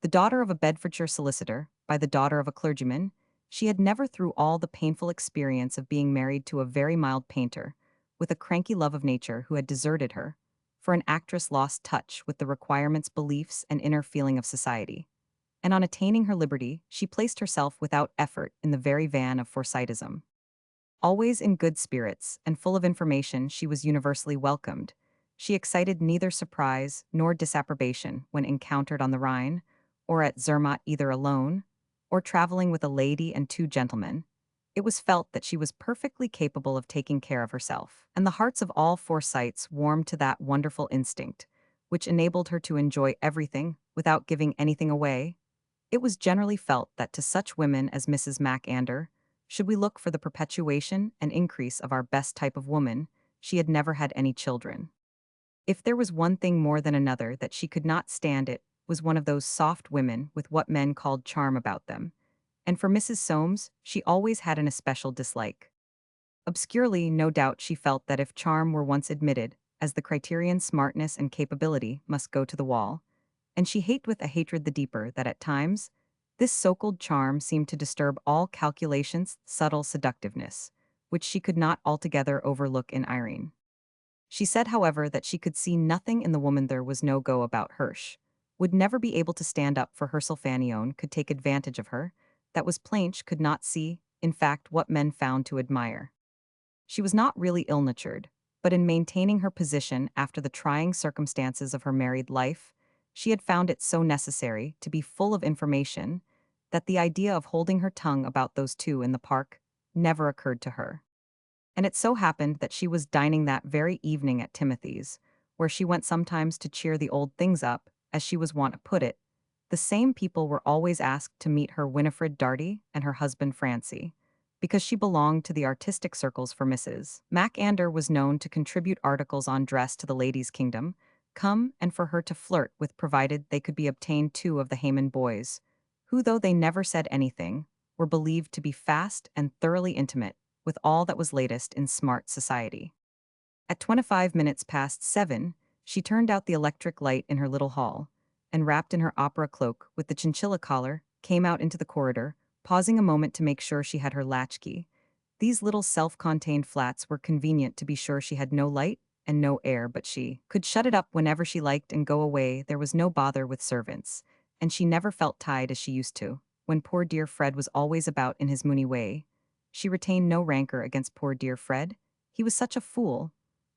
The daughter of a Bedfordshire solicitor, by the daughter of a clergyman, she had never through all the painful experience of being married to a very mild painter, with a cranky love of nature who had deserted her, for an actress lost touch with the requirements, beliefs, and inner feeling of society. And on attaining her liberty, she placed herself without effort in the very van of Forsytism. Always in good spirits and full of information, she was universally welcomed. She excited neither surprise nor disapprobation when encountered on the Rhine, or at Zermatt, either alone, or traveling with a lady and two gentlemen. It was felt that she was perfectly capable of taking care of herself, and the hearts of all Forsytes warmed to that wonderful instinct, which enabled her to enjoy everything without giving anything away. It was generally felt that to such women as Mrs. Mac Ander, should we look for the perpetuation and increase of our best type of woman, she had never had any children. If there was one thing more than another that she could not stand, it was one of those soft women with what men called charm about them, and for Mrs. Soames she always had an especial dislike. Obscurely, no doubt, she felt that if charm were once admitted as the criterion, smartness and capability must go to the wall, and she hated with a hatred the deeper that at times this so-called charm seemed to disturb all calculations, subtle seductiveness, which she could not altogether overlook in Irene. She said, however, that she could see nothing in the woman. There was no go about Hirsch, would never be able to stand up for Herschel. Fannion could take advantage of her, that was plain. She could not see, in fact, what men found to admire. She was not really ill-natured, but in maintaining her position after the trying circumstances of her married life, she had found it so necessary to be full of information that the idea of holding her tongue about those two in the park never occurred to her. And it so happened that she was dining that very evening at Timothy's, where she went sometimes to cheer the old things up, as she was wont to put it. The same people were always asked to meet her, Winifred Darty and her husband Francie, because she belonged to the artistic circles. For Mrs. Mac Ander was known to contribute articles on dress to the ladies' kingdom, come, and for her to flirt with, provided they could be obtained, two of the Hayman boys, who, though they never said anything, were believed to be fast and thoroughly intimate with all that was latest in smart society. At 25 minutes past 7, she turned out the electric light in her little hall, and wrapped in her opera cloak with the chinchilla collar, came out into the corridor, pausing a moment to make sure she had her latchkey. These little self-contained flats were convenient to be sure she had no light and no air, but she could shut it up whenever she liked and go away. There was no bother with servants, and she never felt tied as she used to, when poor dear Fred was always about in his moony way. She retained no rancor against poor dear Fred. He was such a fool,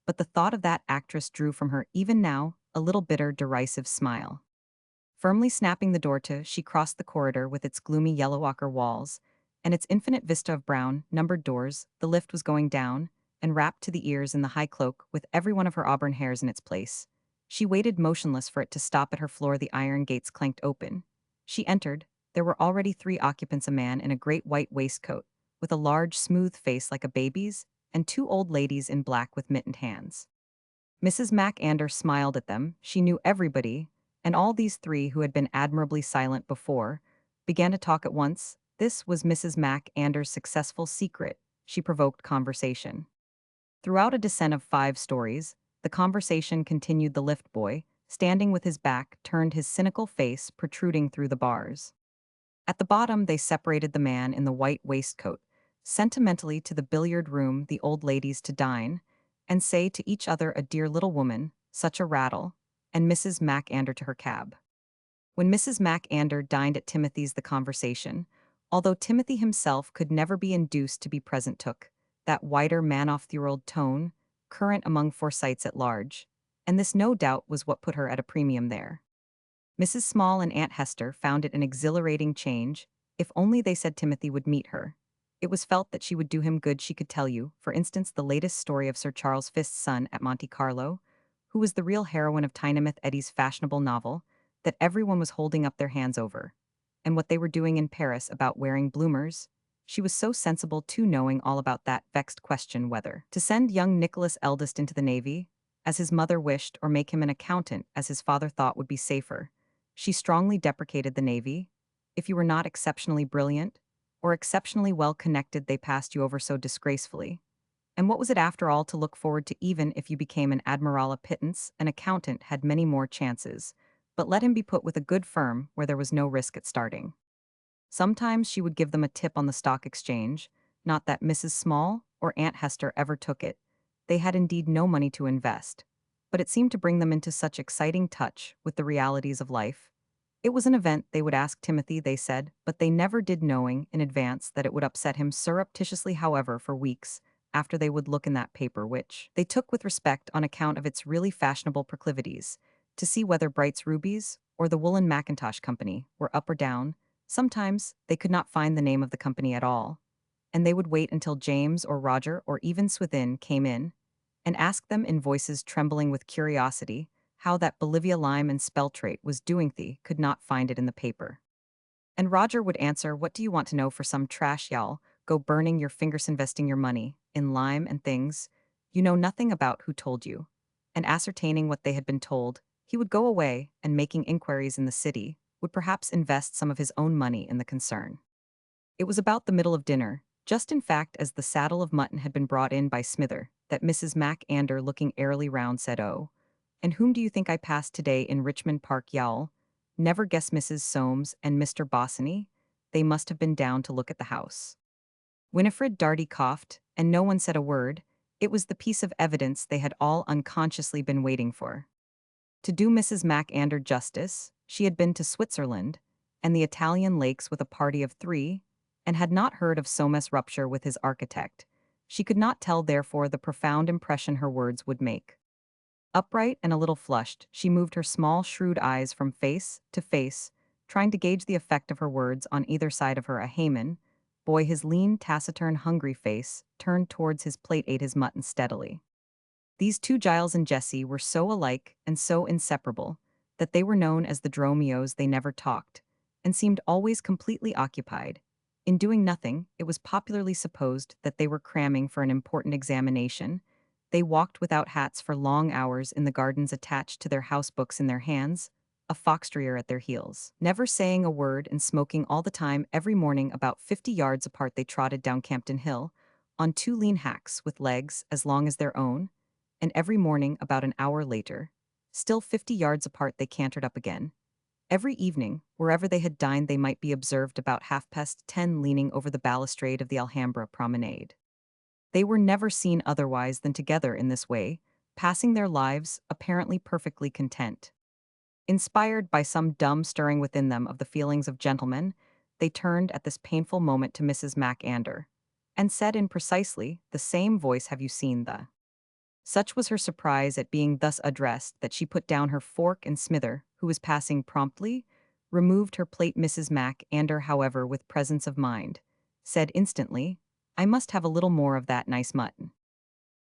but the thought of that actress drew from her, even now, a little bitter, derisive smile. Firmly snapping the door to, she crossed the corridor with its gloomy yellow ochre walls and its infinite vista of brown, numbered doors. The lift was going down, and wrapped to the ears in the high cloak with every one of her auburn hairs in its place. She waited motionless for it to stop at her floor. The iron gates clanked open. She entered. There were already 3 occupants, a man in a great white waistcoat, with a large, smooth face like a baby's, and 2 old ladies in black with mittened hands. Mrs. MacAnder smiled at them. She knew everybody, and all these 3 who had been admirably silent before began to talk at once. This was Mrs. MacAnder's successful secret. She provoked conversation. Throughout a descent of 5 stories, the conversation continued. The lift boy, standing with his back turned, his cynical face protruding through the bars. At the bottom they separated the man in the white waistcoat, sentimentally to the billiard room, the old ladies to dine, and say to each other, a dear little woman, such a rattle, and Mrs. MacAnder to her cab. When Mrs. MacAnder dined at Timothy's, the conversation, although Timothy himself could never be induced to be present, took that wider man-off-the-world tone current among Forsytes at large, and this no doubt was what put her at a premium there. Mrs. Small and Aunt Hester found it an exhilarating change. If only, they said, Timothy would meet her. It was felt that she would do him good. She could tell you, for instance, the latest story of Sir Charles Fist's son at Monte Carlo, who was the real heroine of Tynamith Eddy's fashionable novel, that everyone was holding up their hands over, and what they were doing in Paris about wearing bloomers. She was so sensible too, knowing all about that vexed question whether to send young Nicholas Eldest into the Navy, as his mother wished, or make him an accountant, as his father thought would be safer. She strongly deprecated the Navy. If you were not exceptionally brilliant, or exceptionally well connected, they passed you over so disgracefully. And what was it after all to look forward to? Even if you became an admiral, a pittance, an accountant had many more chances, but let him be put with a good firm where there was no risk at starting. Sometimes she would give them a tip on the stock exchange, not that Mrs. Small or Aunt Hester ever took it. They had indeed no money to invest, but it seemed to bring them into such exciting touch with the realities of life. It was an event they would ask Timothy, they said, but they never did, knowing in advance that it would upset him surreptitiously. However, for weeks after, they would look in that paper, which they took with respect on account of its really fashionable proclivities, to see whether Bright's Rubies or the Woolen Mackintosh Company were up or down. Sometimes they could not find the name of the company at all, and they would wait until James or Roger or even Swithin came in and asked them in voices trembling with curiosity how that Bolivia lime and speltrate was doing. They could not find it in the paper. And Roger would answer, what do you want to know for some trash, y'all? Go burning your fingers investing your money in lime and things you know nothing about. Who told you? And ascertaining what they had been told, he would go away and, making inquiries in the city, would perhaps invest some of his own money in the concern. It was about the middle of dinner, just in fact as the saddle of mutton had been brought in by Smither, that Mrs. MacAnder, looking airily round, said, oh, and whom do you think I passed today in Richmond Park, y'all? Never guess. Mrs. Soames and Mr. Bosinney? They must have been down to look at the house. Winifred Darty coughed, and no one said a word. It was the piece of evidence they had all unconsciously been waiting for. To do Mrs. MacAnder justice, she had been to Switzerland and the Italian lakes with a party of 3, and had not heard of Soames' rupture with his architect. She could not tell, therefore, the profound impression her words would make. Upright and a little flushed, she moved her small, shrewd eyes from face to face, trying to gauge the effect of her words on either side of her. A Haman boy, his lean, taciturn, hungry face turned towards his plate, ate his mutton steadily. These 2, Giles and Jessie, were so alike and so inseparable that they were known as the Dromios. They never talked, and seemed always completely occupied. In doing nothing, it was popularly supposed that they were cramming for an important examination. They walked without hats for long hours in the gardens, attached to their house books in their hands, a fox-terrier at their heels, never saying a word and smoking all the time. Every morning, about 50 yards apart, they trotted down Campden Hill on 2 lean hacks with legs as long as their own, and every morning about an hour later, still 50 yards apart, they cantered up again. Every evening, wherever they had dined, they might be observed about 10:30 leaning over the balustrade of the Alhambra promenade. They were never seen otherwise than together in this way, passing their lives apparently perfectly content. Inspired by some dumb stirring within them of the feelings of gentlemen, they turned at this painful moment to Mrs. Macander, and said in precisely the same voice, "Have you seen the—" Such was her surprise at being thus addressed that she put down her fork, and Smither, who was passing promptly, removed her plate. Mrs. Macander, however, with presence of mind, said instantly, "I must have a little more of that nice mutton."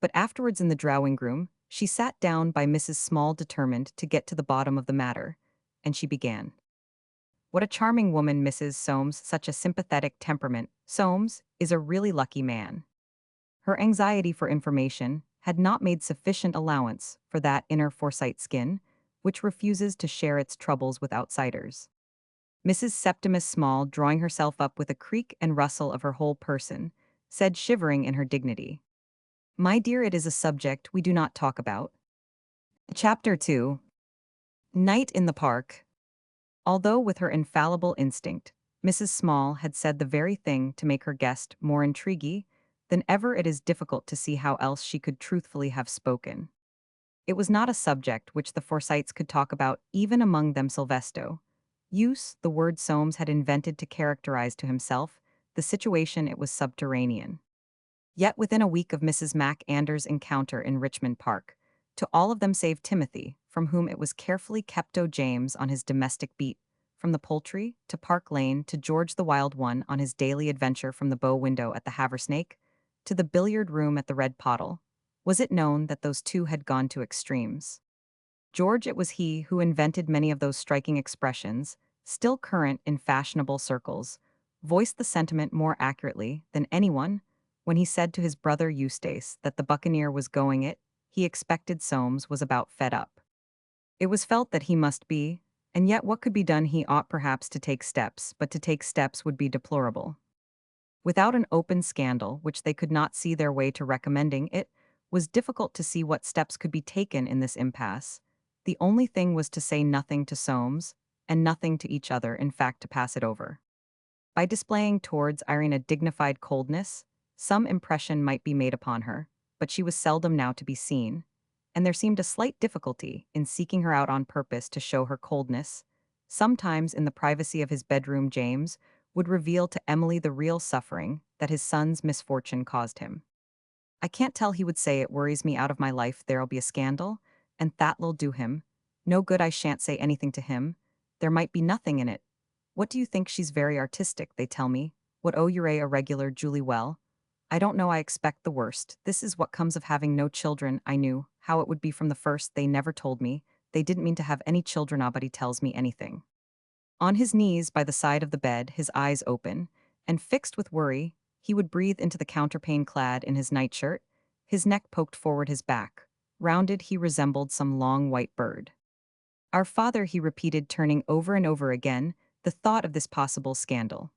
But afterwards in the drawing-room, she sat down by Mrs. Small, determined to get to the bottom of the matter, and she began. "What a charming woman Mrs. Soames, such a sympathetic temperament. Soames is a really lucky man." Her anxiety for information had not made sufficient allowance for that inner Forsyte skin, which refuses to share its troubles with outsiders. Mrs. Septimus Small, drawing herself up with a creak and rustle of her whole person, said, shivering in her dignity, "My dear, it is a subject we do not talk about." Chapter 2. Night in the Park. Although with her infallible instinct, Mrs. Small had said the very thing to make her guest more intriguey than ever, it is difficult to see how else she could truthfully have spoken. It was not a subject which the Forsytes could talk about even among them. Sylvesto use the word Soames had invented to characterize to himself the situation. It was subterranean. Yet within a week of Mrs. Macander's encounter in Richmond Park, to all of them save Timothy, from whom it was carefully kept, James on his domestic beat, from the Poultry to Park Lane, to George the Wild One on his daily adventure from the bow window at the Haversnake to the billiard room at the Red Pottle, was it known that those two had gone to extremes. George, it was he who invented many of those striking expressions, still current in fashionable circles, voiced the sentiment more accurately than anyone when he said to his brother Eustace that the buccaneer was going it, he expected Soames was about fed up. It was felt that he must be, and yet what could be done? He ought perhaps to take steps, but to take steps would be deplorable. Without an open scandal, which they could not see their way to recommending, it was difficult to see what steps could be taken in this impasse. The only thing was to say nothing to Soames, and nothing to each other, in fact to pass it over. By displaying towards Irene a dignified coldness, some impression might be made upon her, but she was seldom now to be seen, and there seemed a slight difficulty in seeking her out on purpose to show her coldness. Sometimes in the privacy of his bedroom James would reveal to Emily the real suffering that his son's misfortune caused him. "I can't tell," he would say, "it worries me out of my life. There'll be a scandal, and that'll do him. No good, I shan't say anything to him. There might be nothing in it. What do you think? She's very artistic, they tell me. What, oh, you're a regular Julie? Well, I don't know, I expect the worst. This is what comes of having no children. I knew how it would be from the first. They never told me. They didn't mean to have any children. Nobody tells me anything." On his knees by the side of the bed, his eyes open, and fixed with worry, he would breathe into the counterpane, clad in his nightshirt, his neck poked forward, his back rounded. He resembled some long white bird. "Our Father," he repeated, turning over and over again the thought of this possible scandal.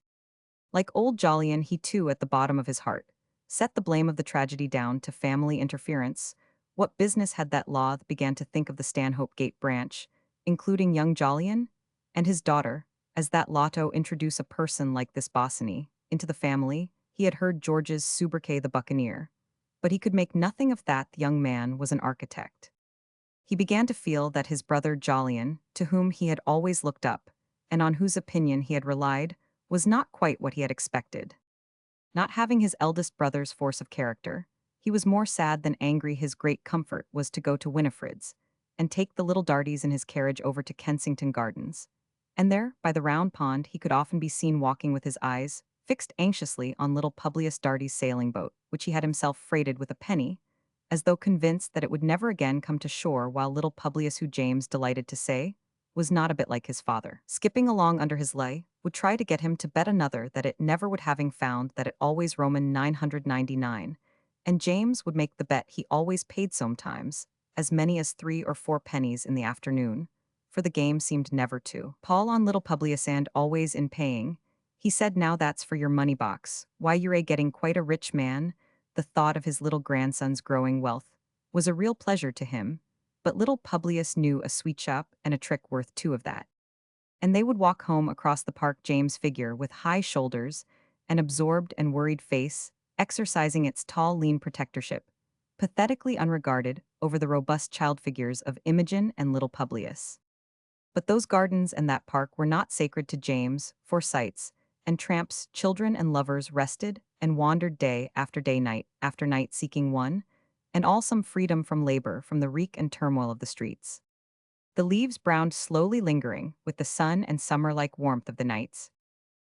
Like old Jolyon, he too, at the bottom of his heart, set the blame of the tragedy down to family interference. What business had that law? Began to think of the Stanhope Gate branch, including young Jolyon and his daughter, as that lotto introduce a person like this Bosinney into the family. He had heard George's sobriquet the Buccaneer, but he could make nothing of that. The young man was an architect. He began to feel that his brother Jolyon, to whom he had always looked up, and on whose opinion he had relied, was not quite what he had expected. Not having his eldest brother's force of character, he was more sad than angry. His great comfort was to go to Winifred's, and take the little Darties in his carriage over to Kensington Gardens. And there, by the round pond, he could often be seen walking with his eyes fixed anxiously on little Publius Darty's sailing boat, which he had himself freighted with a penny, as though convinced that it would never again come to shore, while little Publius, who James delighted to say was not a bit like his father, skipping along under his leg, would try to get him to bet another that it never would, having found that it always Roman 999, and James would make the bet. He always paid, sometimes as many as 3 or 4 pennies in the afternoon, for the game seemed never to pall on little Publius, and always in paying. He said, "Now that's for your money box. Why, you're getting quite a rich man." The thought of his little grandson's growing wealth was a real pleasure to him, but little Publius knew a sweet shop and a trick worth two of that. And they would walk home across the park, James' figure with high shoulders, an absorbed and worried face, exercising its tall, lean protectorship, pathetically unregarded over the robust child figures of Imogen and little Publius. But those gardens and that park were not sacred to James, Forsytes, and tramps, children and lovers rested and wandered day after day, night after night, seeking one, and all some freedom from labor, from the reek and turmoil of the streets. The leaves browned slowly, lingering with the sun and summer-like warmth of the nights.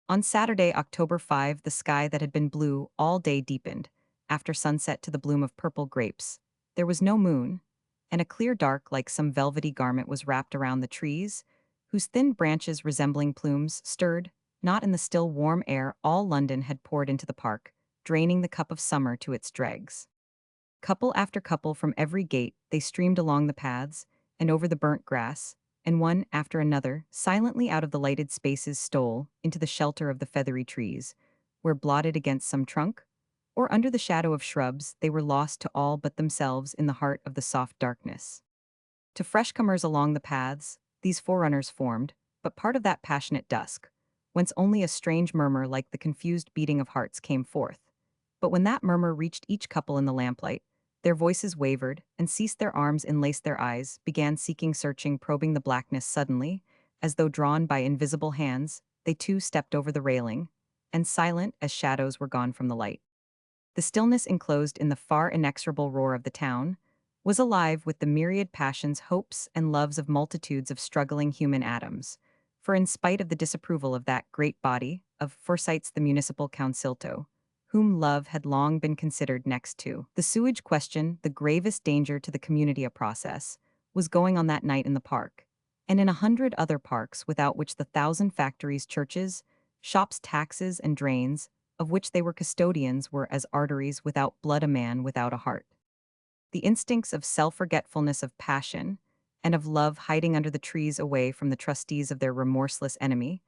On Saturday, October 5, the sky that had been blue all day deepened, after sunset, to the bloom of purple grapes. There was no moon, and a clear dark like some velvety garment was wrapped around the trees, whose thin branches resembling plumes stirred, not in the still warm air all London had poured into the park, draining the cup of summer to its dregs. Couple after couple from every gate, they streamed along the paths, and over the burnt grass, and one after another, silently out of the lighted spaces, stole into the shelter of the feathery trees, where, blotted against some trunk, or under the shadow of shrubs, they were lost to all but themselves in the heart of the soft darkness. To fresh comers along the paths, these forerunners formed but part of that passionate dusk, whence only a strange murmur like the confused beating of hearts came forth. But when that murmur reached each couple in the lamplight, their voices wavered and ceased, their arms enlaced, their eyes began seeking, searching, probing the blackness. Suddenly, as though drawn by invisible hands, they too stepped over the railing, and silent as shadows were gone from the light. The stillness enclosed in the far inexorable roar of the town was alive with the myriad passions, hopes, and loves of multitudes of struggling human atoms. For in spite of the disapproval of that great body of Forsytes, the municipal councilto, whom love had long been considered next to the sewage question, the gravest danger to the community, a process was going on that night in the park, and in 100 other parks, without which the thousand factories, churches, shops, taxes, and drains, of which they were custodians, were as arteries without blood, a man without a heart. The instincts of self-forgetfulness, of passion, and of love hiding under the trees away from the trustees of their remorseless enemy,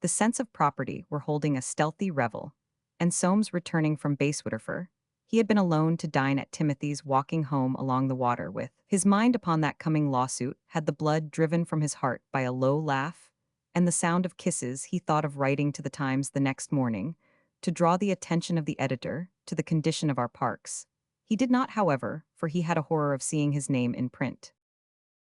the sense of property, were holding a stealthy revel. And Soames, returning from Bayswaterford, he had been alone to dine at Timothy's, walking home along the water with his mind upon that coming lawsuit, had the blood driven from his heart by a low laugh and the sound of kisses. He thought of writing to the Times the next morning to draw the attention of the editor to the condition of our parks. He did not, however, for he had a horror of seeing his name in print.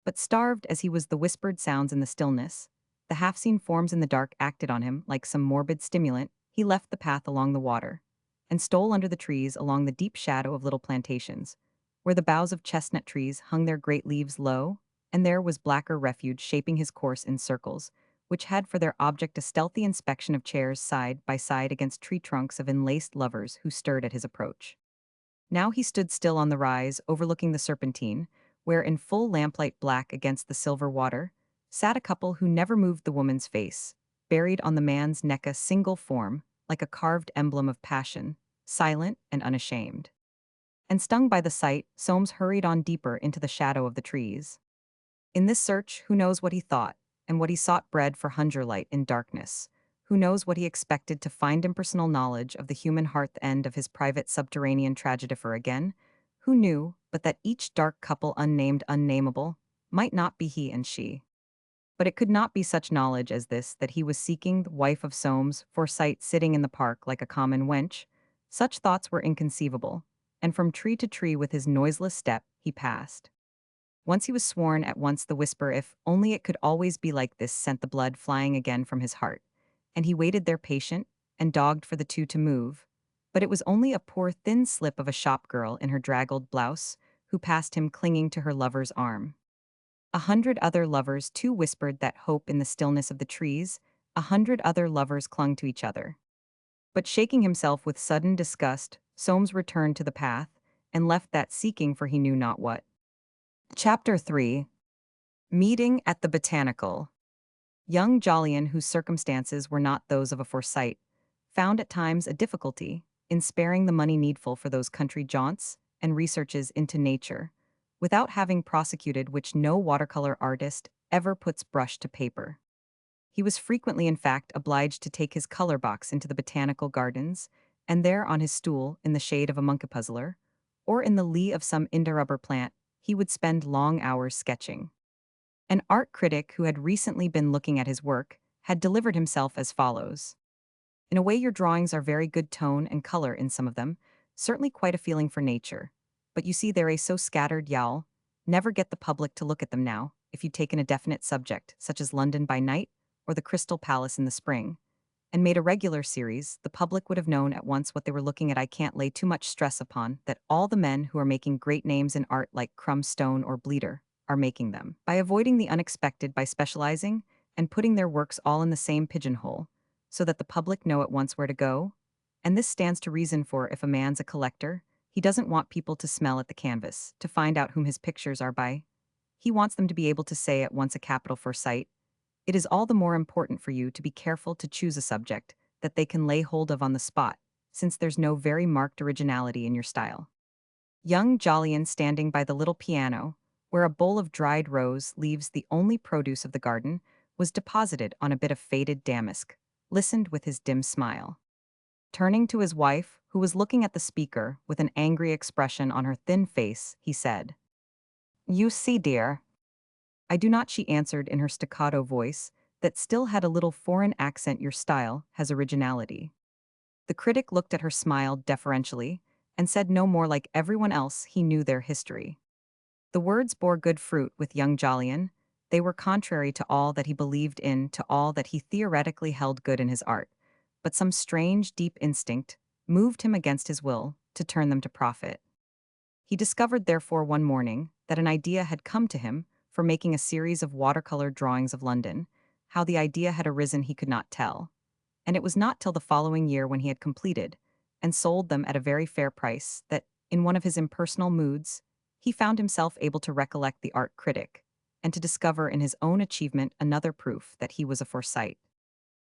But starved as he was, the whispered sounds in the stillness, the half-seen forms in the dark, acted on him like some morbid stimulant. He left the path along the water, and stole under the trees along the deep shadow of little plantations, where the boughs of chestnut trees hung their great leaves low, and there was blacker refuge shaping his course in circles, which had for their object a stealthy inspection of chairs side by side against tree trunks of enlaced lovers who stirred at his approach. Now he stood still on the rise, overlooking the Serpentine, where, in full lamplight, black against the silver water, sat a couple who never moved the woman's face, buried on the man's neck a single form, like a carved emblem of passion, silent and unashamed. And stung by the sight, Soames hurried on deeper into the shadow of the trees. In this search, who knows what he thought, and what he sought bred for hunger light in darkness? Who knows what he expected to find impersonal knowledge of the human heart, the end of his private subterranean tragedy? For again, who knew but that each dark couple, unnamed, unnameable, might not be he and she? But it could not be such knowledge as this that he was seeking, the wife of Soames Forsyte sitting in the park like a common wench. Such thoughts were inconceivable, and from tree to tree with his noiseless step he passed. Once he was sworn, at once the whisper, if only it could always be like this, sent the blood flying again from his heart, and he waited there patient and dogged for the two to move. But it was only a poor thin slip of a shop girl in her draggled blouse who passed him, clinging to her lover's arm. 100 other lovers too whispered that hope in the stillness of the trees. 100 other lovers clung to each other. But shaking himself with sudden disgust, Soames returned to the path and left that, seeking for he knew not what. Chapter 3. Meeting at the Botanical. Young Jolyon, whose circumstances were not those of a Forsyte, found at times a difficulty in sparing the money needful for those country jaunts and researches into nature, without having prosecuted which no watercolor artist ever puts brush to paper. He was frequently, in fact, obliged to take his color box into the botanical gardens, and there, on his stool in the shade of a monkey puzzler, or in the lee of some india-rubber plant, he would spend long hours sketching. An art critic who had recently been looking at his work had delivered himself as follows. In a way, your drawings are very good tone and color in some of them, certainly quite a feeling for nature. But you see, they're so scattered, y'all. Never get the public to look at them now, if you'd taken a definite subject, such as London by night or the Crystal Palace in the spring, and made a regular series, the public would have known at once what they were looking at. I can't lay too much stress upon that all the men who are making great names in art like Crumb Stone or Bleeder are making them. By avoiding the unexpected, by specializing and putting their works all in the same pigeonhole, so that the public know at once where to go. And this stands to reason, for if a man's a collector, he doesn't want people to smell at the canvas, to find out whom his pictures are by. He wants them to be able to say at once a capital Forsyte. It is all the more important for you to be careful to choose a subject that they can lay hold of on the spot, since there's no very marked originality in your style. Young Jolyon, standing by the little piano, where a bowl of dried rose leaves, the only produce of the garden, was deposited on a bit of faded damask, listened with his dim smile. Turning to his wife, who was looking at the speaker with an angry expression on her thin face, he said, "You see, dear." "I do not," she answered in her staccato voice, that still had a little foreign accent. "Your style has originality." The critic looked at her, smiled deferentially, and said no more. Like everyone else, he knew their history. The words bore good fruit with young Jolyon. They were contrary to all that he believed in, to all that he theoretically held good in his art, but some strange, deep instinct moved him against his will to turn them to profit. He discovered, therefore, one morning that an idea had come to him for making a series of watercolor drawings of London. How the idea had arisen he could not tell, and it was not till the following year, when he had completed and sold them at a very fair price, that, in one of his impersonal moods, he found himself able to recollect the art critic, and to discover in his own achievement another proof that he was a Forsyte.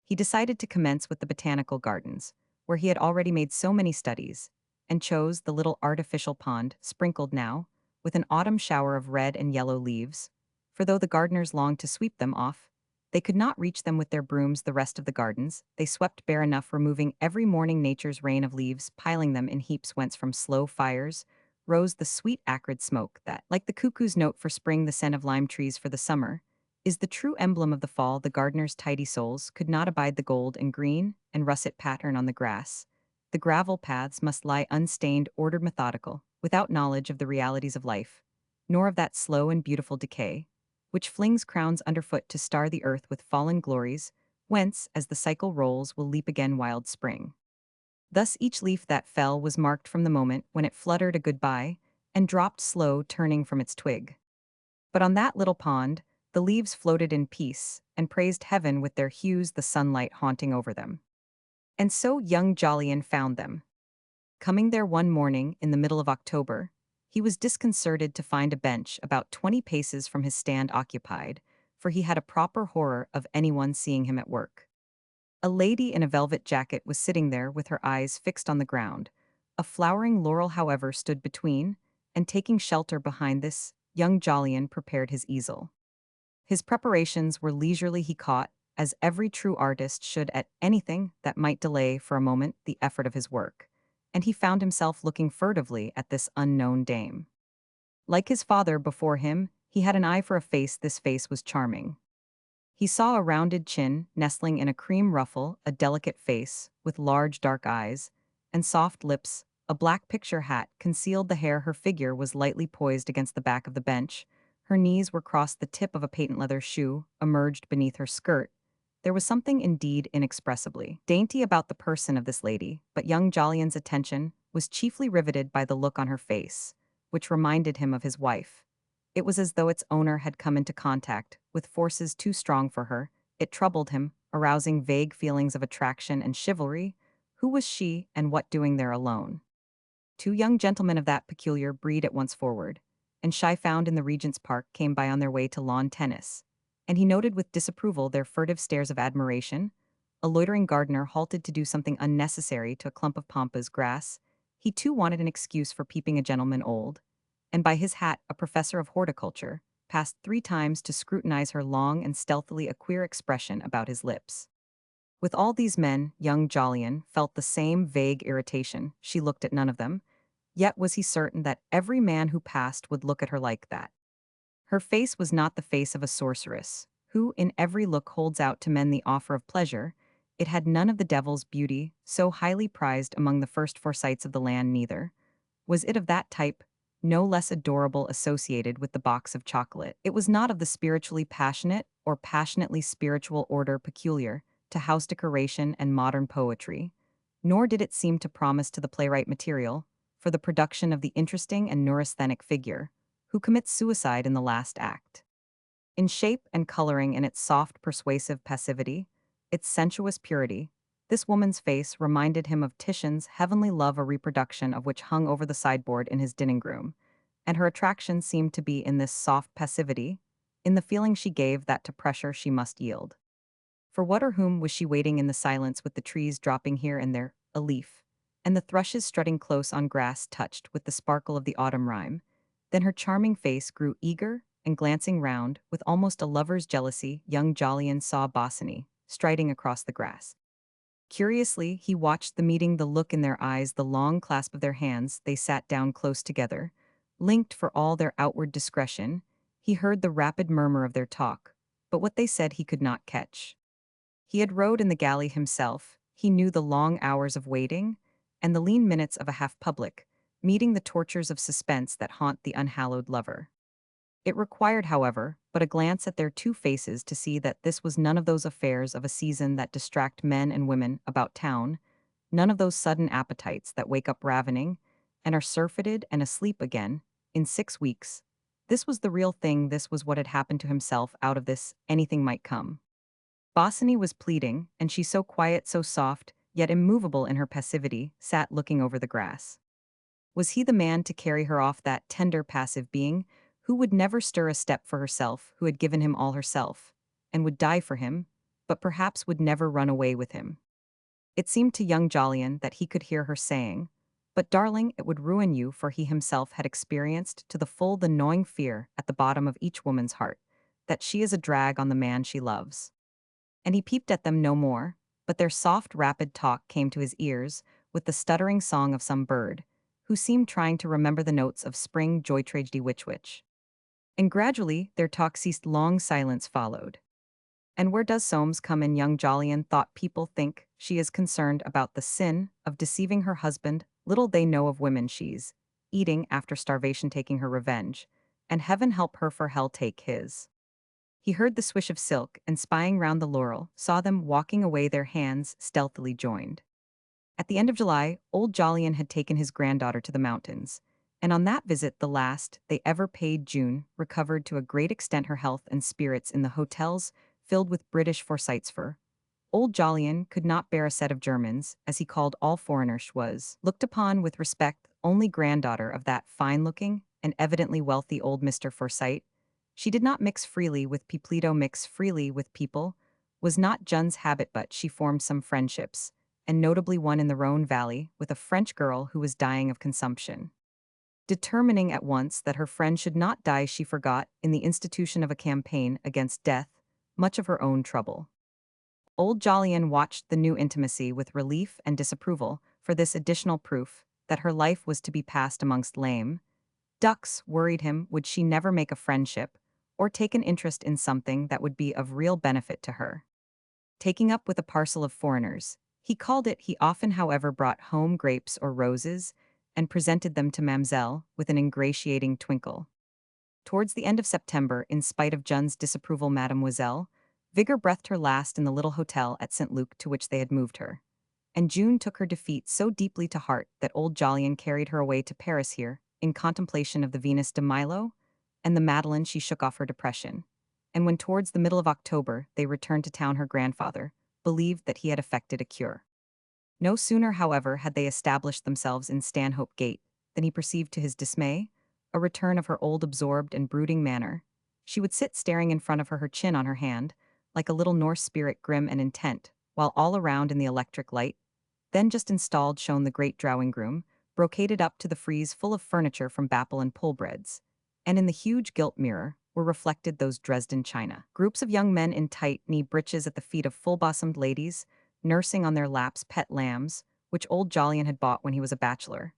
He decided to commence with the botanical gardens, where he had already made so many studies, and chose the little artificial pond, sprinkled now with an autumn shower of red and yellow leaves, for though the gardeners longed to sweep them off, they could not reach them with their brooms. The rest of the gardens they swept bare enough, removing every morning nature's rain of leaves, piling them in heaps, whence from slow fires rose the sweet acrid smoke that, like the cuckoo's note for spring, the scent of lime trees for the summer, is the true emblem of the fall. The gardeners' tidy souls could not abide the gold and green and russet pattern on the grass. The gravel paths must lie unstained, ordered, methodical, without knowledge of the realities of life, nor of that slow and beautiful decay, which flings crowns underfoot to star the earth with fallen glories, whence, as the cycle rolls, will leap again wild spring. Thus each leaf that fell was marked from the moment when it fluttered a goodbye and dropped slow, turning from its twig. But on that little pond, the leaves floated in peace and praised heaven with their hues, the sunlight haunting over them. And so young Jolyon found them. Coming there one morning in the middle of October, he was disconcerted to find a bench about 20 paces from his stand occupied, for he had a proper horror of anyone seeing him at work. A lady in a velvet jacket was sitting there with her eyes fixed on the ground. A flowering laurel, however, stood between, and taking shelter behind this, young Jolyon prepared his easel. His preparations were leisurely. He caught, as every true artist should, at anything that might delay for a moment the effort of his work, and he found himself looking furtively at this unknown dame. Like his father before him, he had an eye for a face. This face was charming. He saw a rounded chin nestling in a cream ruffle, a delicate face with large dark eyes and soft lips. A black picture hat concealed the hair. Her figure was lightly poised against the back of the bench. Her knees were crossed. The tip of a patent leather shoe emerged beneath her skirt. There was something indeed inexpressibly dainty about the person of this lady, but young Jolyon's attention was chiefly riveted by the look on her face, which reminded him of his wife. It was as though its owner had come into contact with forces too strong for her. It troubled him, arousing vague feelings of attraction and chivalry. Who was she, and what doing there alone? Two young gentlemen of that peculiar breed at once forward, and shy, found in the Regent's Park, came by on their way to lawn tennis, and he noted with disapproval their furtive stares of admiration. A loitering gardener halted to do something unnecessary to a clump of pampas grass. He too wanted an excuse for peeping. A gentleman old, and by his hat a professor of horticulture, passed 3 times to scrutinize her long and stealthily, a queer expression about his lips. With all these men, young Jolyon felt the same vague irritation. She looked at none of them, Yet was he certain that every man who passed would look at her like that. Her face was not the face of a sorceress, who in every look holds out to men the offer of pleasure. It had none of the devil's beauty, so highly prized among the first Forsytes of the land neither. Was it of that type, no less adorable associated with the box of chocolate? It was not of the spiritually passionate or passionately spiritual order peculiar to house decoration and modern poetry, nor did it seem to promise to the playwright material for the production of the interesting and neurasthenic figure who commits suicide in the last act. In shape and coloring and its soft, persuasive passivity, its sensuous purity, this woman's face reminded him of Titian's heavenly love, a reproduction of which hung over the sideboard in his dining room, and her attraction seemed to be in this soft passivity, in the feeling she gave that to pressure she must yield. For what or whom was she waiting in the silence with the trees dropping here and there, a leaf, and the thrushes strutting close on grass touched with the sparkle of the autumn rime? Then her charming face grew eager, and glancing round, with almost a lover's jealousy, young Jolyon saw Bosinney, striding across the grass. Curiously, he watched the meeting, the look in their eyes, the long clasp of their hands. They sat down close together, linked for all their outward discretion. He heard the rapid murmur of their talk, but what they said he could not catch. He had rowed in the galley himself, he knew the long hours of waiting, and the lean minutes of a half-public, meeting, the tortures of suspense that haunt the unhallowed lover. It required, however, but a glance at their two faces to see that this was none of those affairs of a season that distract men and women about town, none of those sudden appetites that wake up ravening and are surfeited and asleep again in 6 weeks. This was the real thing. This was what had happened to himself. Out of this, anything might come. Bosinney was pleading, and she, so quiet, so soft, yet immovable in her passivity, sat looking over the grass. Was he the man to carry her off, that tender, passive being, who would never stir a step for herself, who had given him all herself, and would die for him, but perhaps would never run away with him? It seemed to young Jolyon that he could hear her saying, "But darling, it would ruin you," for he himself had experienced to the full the gnawing fear at the bottom of each woman's heart, that she is a drag on the man she loves. And he peeped at them no more, but their soft, rapid talk came to his ears with the stuttering song of some bird, who seemed trying to remember the notes of spring joy tragedy witch. And gradually their talk ceased. Long silence followed. And where does Soames come in? Young Jolyon thought. People think she is concerned about the sin of deceiving her husband. Little they know of women. She's eating after starvation, taking her revenge, and heaven help her, for hell take his. He heard the swish of silk, and spying round the laurel, saw them walking away, their hands stealthily joined. At the end of July, old Jolyon had taken his granddaughter to the mountains, and on that visit, the last they ever paid, June recovered to a great extent her health and spirits in the hotels filled with British Forsytes. For old Jolyon could not bear a set of Germans, as he called all foreigners. Was looked upon with respect only granddaughter of that fine-looking and evidently wealthy old Mr. Forsyte. She did not mix freely with people. Mix freely with people was not Jun's habit, but she formed some friendships, and notably one in the Rhone Valley with a French girl who was dying of consumption. Determining at once that her friend should not die, she forgot, in the institution of a campaign against death, much of her own trouble. Old Jolyon watched the new intimacy with relief and disapproval, for this additional proof that her life was to be passed amongst lame ducks worried him. Would she never make a friendship, or take an interest in something that would be of real benefit to her? Taking up with a parcel of foreigners, he called it. He often, however, brought home grapes or roses, and presented them to Mamselle with an ingratiating twinkle. Towards the end of September, in spite of Jun's disapproval, Mademoiselle Vigor breathed her last in the little hotel at St. Luc to which they had moved her. And June took her defeat so deeply to heart that old Jolyon carried her away to Paris here, in contemplation of the Venus de Milo and the Madeleine. She shook off her depression. And when towards the middle of October they returned to town, her grandfather believed that he had effected a cure. No sooner, however, had they established themselves in Stanhope Gate than he perceived to his dismay a return of her old absorbed and brooding manner. She would sit staring in front of her, her chin on her hand, like a little Norse spirit, grim and intent, while all around in the electric light, then just installed, shone the great drawing-room, brocaded up to the frieze, full of furniture from Bappel and Pullbreads, and in the huge gilt mirror were reflected those Dresden china groups of young men in tight knee breeches at the feet of full-bosomed ladies, nursing on their laps pet lambs, which old Jolyon had bought when he was a bachelor,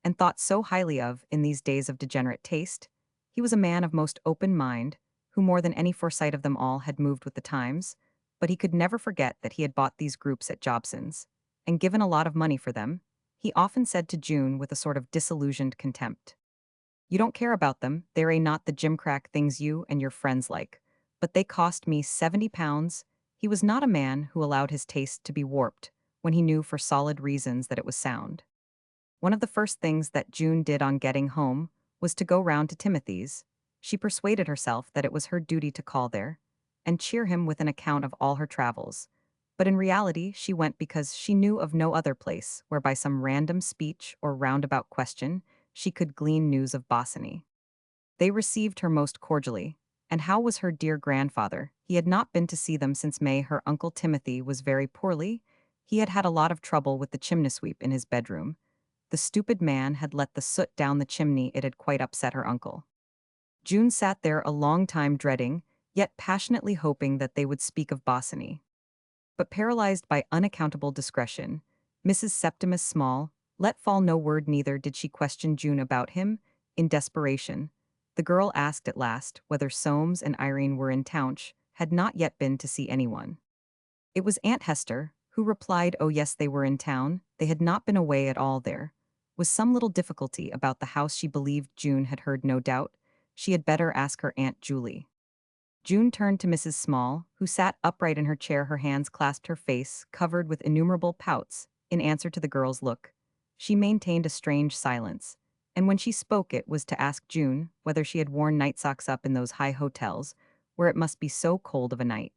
and thought so highly of in these days of degenerate taste. He was a man of most open mind, who more than any Forsyte of them all had moved with the times, but he could never forget that he had bought these groups at Jobson's, and given a lot of money for them. He often said to June with a sort of disillusioned contempt, "You don't care about them, they're not the gimcrack things you and your friends like. But they cost me £70. He was not a man who allowed his taste to be warped when he knew for solid reasons that it was sound. One of the first things that June did on getting home was to go round to Timothy's. She persuaded herself that it was her duty to call there and cheer him with an account of all her travels. But in reality, she went because she knew of no other place where by some random speech or roundabout question she could glean news of Bosinney. They received her most cordially. And how was her dear grandfather? He had not been to see them since May. Her uncle Timothy was very poorly. He had had a lot of trouble with the chimney sweep in his bedroom. The stupid man had let the soot down the chimney. It had quite upset her uncle. June sat there a long time dreading, yet passionately hoping that they would speak of Bosinney. But paralyzed by unaccountable discretion, Mrs. Septimus Small let fall no word. Neither did she question June about him. In desperation, the girl asked at last whether Soames and Irene were in town. She had not yet been to see anyone. It was Aunt Hester, who replied, oh yes, they were in town, they had not been away at all. There was some little difficulty about the house. She believed June had heard. No doubt she had better ask her Aunt Julie. June turned to Mrs. Small, who sat upright in her chair, her hands clasped, her face covered with innumerable pouts. In answer to the girl's look, she maintained a strange silence, and when she spoke it was to ask June whether she had worn night socks up in those high hotels, where it must be so cold of a night.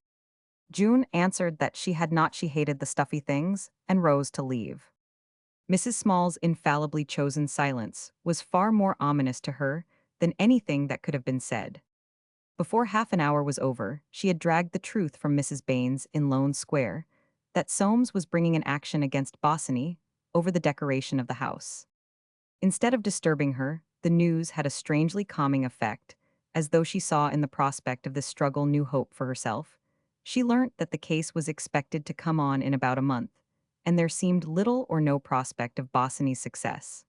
June answered that she had not. She hated the stuffy things, and rose to leave. Mrs. Small's infallibly chosen silence was far more ominous to her than anything that could have been said. Before half an hour was over, she had dragged the truth from Mrs. Baines in Lone Square that Soames was bringing an action against Bosinney over the decoration of the house. Instead of disturbing her, the news had a strangely calming effect, as though she saw in the prospect of this struggle new hope for herself. She learnt that the case was expected to come on in about a month, and there seemed little or no prospect of Bosinney's success.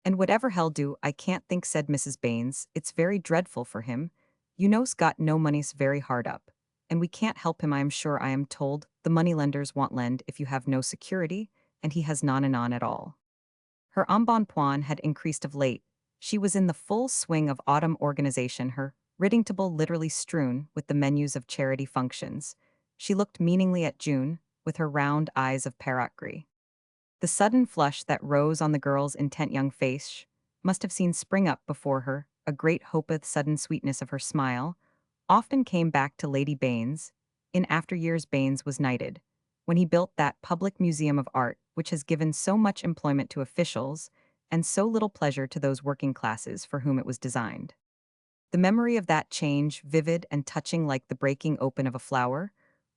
"And whatever he'll do, I can't think," said Mrs. Baines. "It's very dreadful for him. You know's got no money's very hard up. And we can't help him. I am sure. I am told the moneylenders won't lend if you have no security, and he has none and on at all." Her embonpoint had increased of late. She was in the full swing of autumn organization, her writing table literally strewn with the menus of charity functions. She looked meaningly at June, with her round eyes of parrot gris. The sudden flush that rose on the girl's intent young face must have seen spring up before her, a great hope. The sudden sweetness of her smile often came back to Lady Baines. In after years Baines was knighted, when he built that public museum of art which has given so much employment to officials and so little pleasure to those working classes for whom it was designed. The memory of that change, vivid and touching like the breaking open of a flower,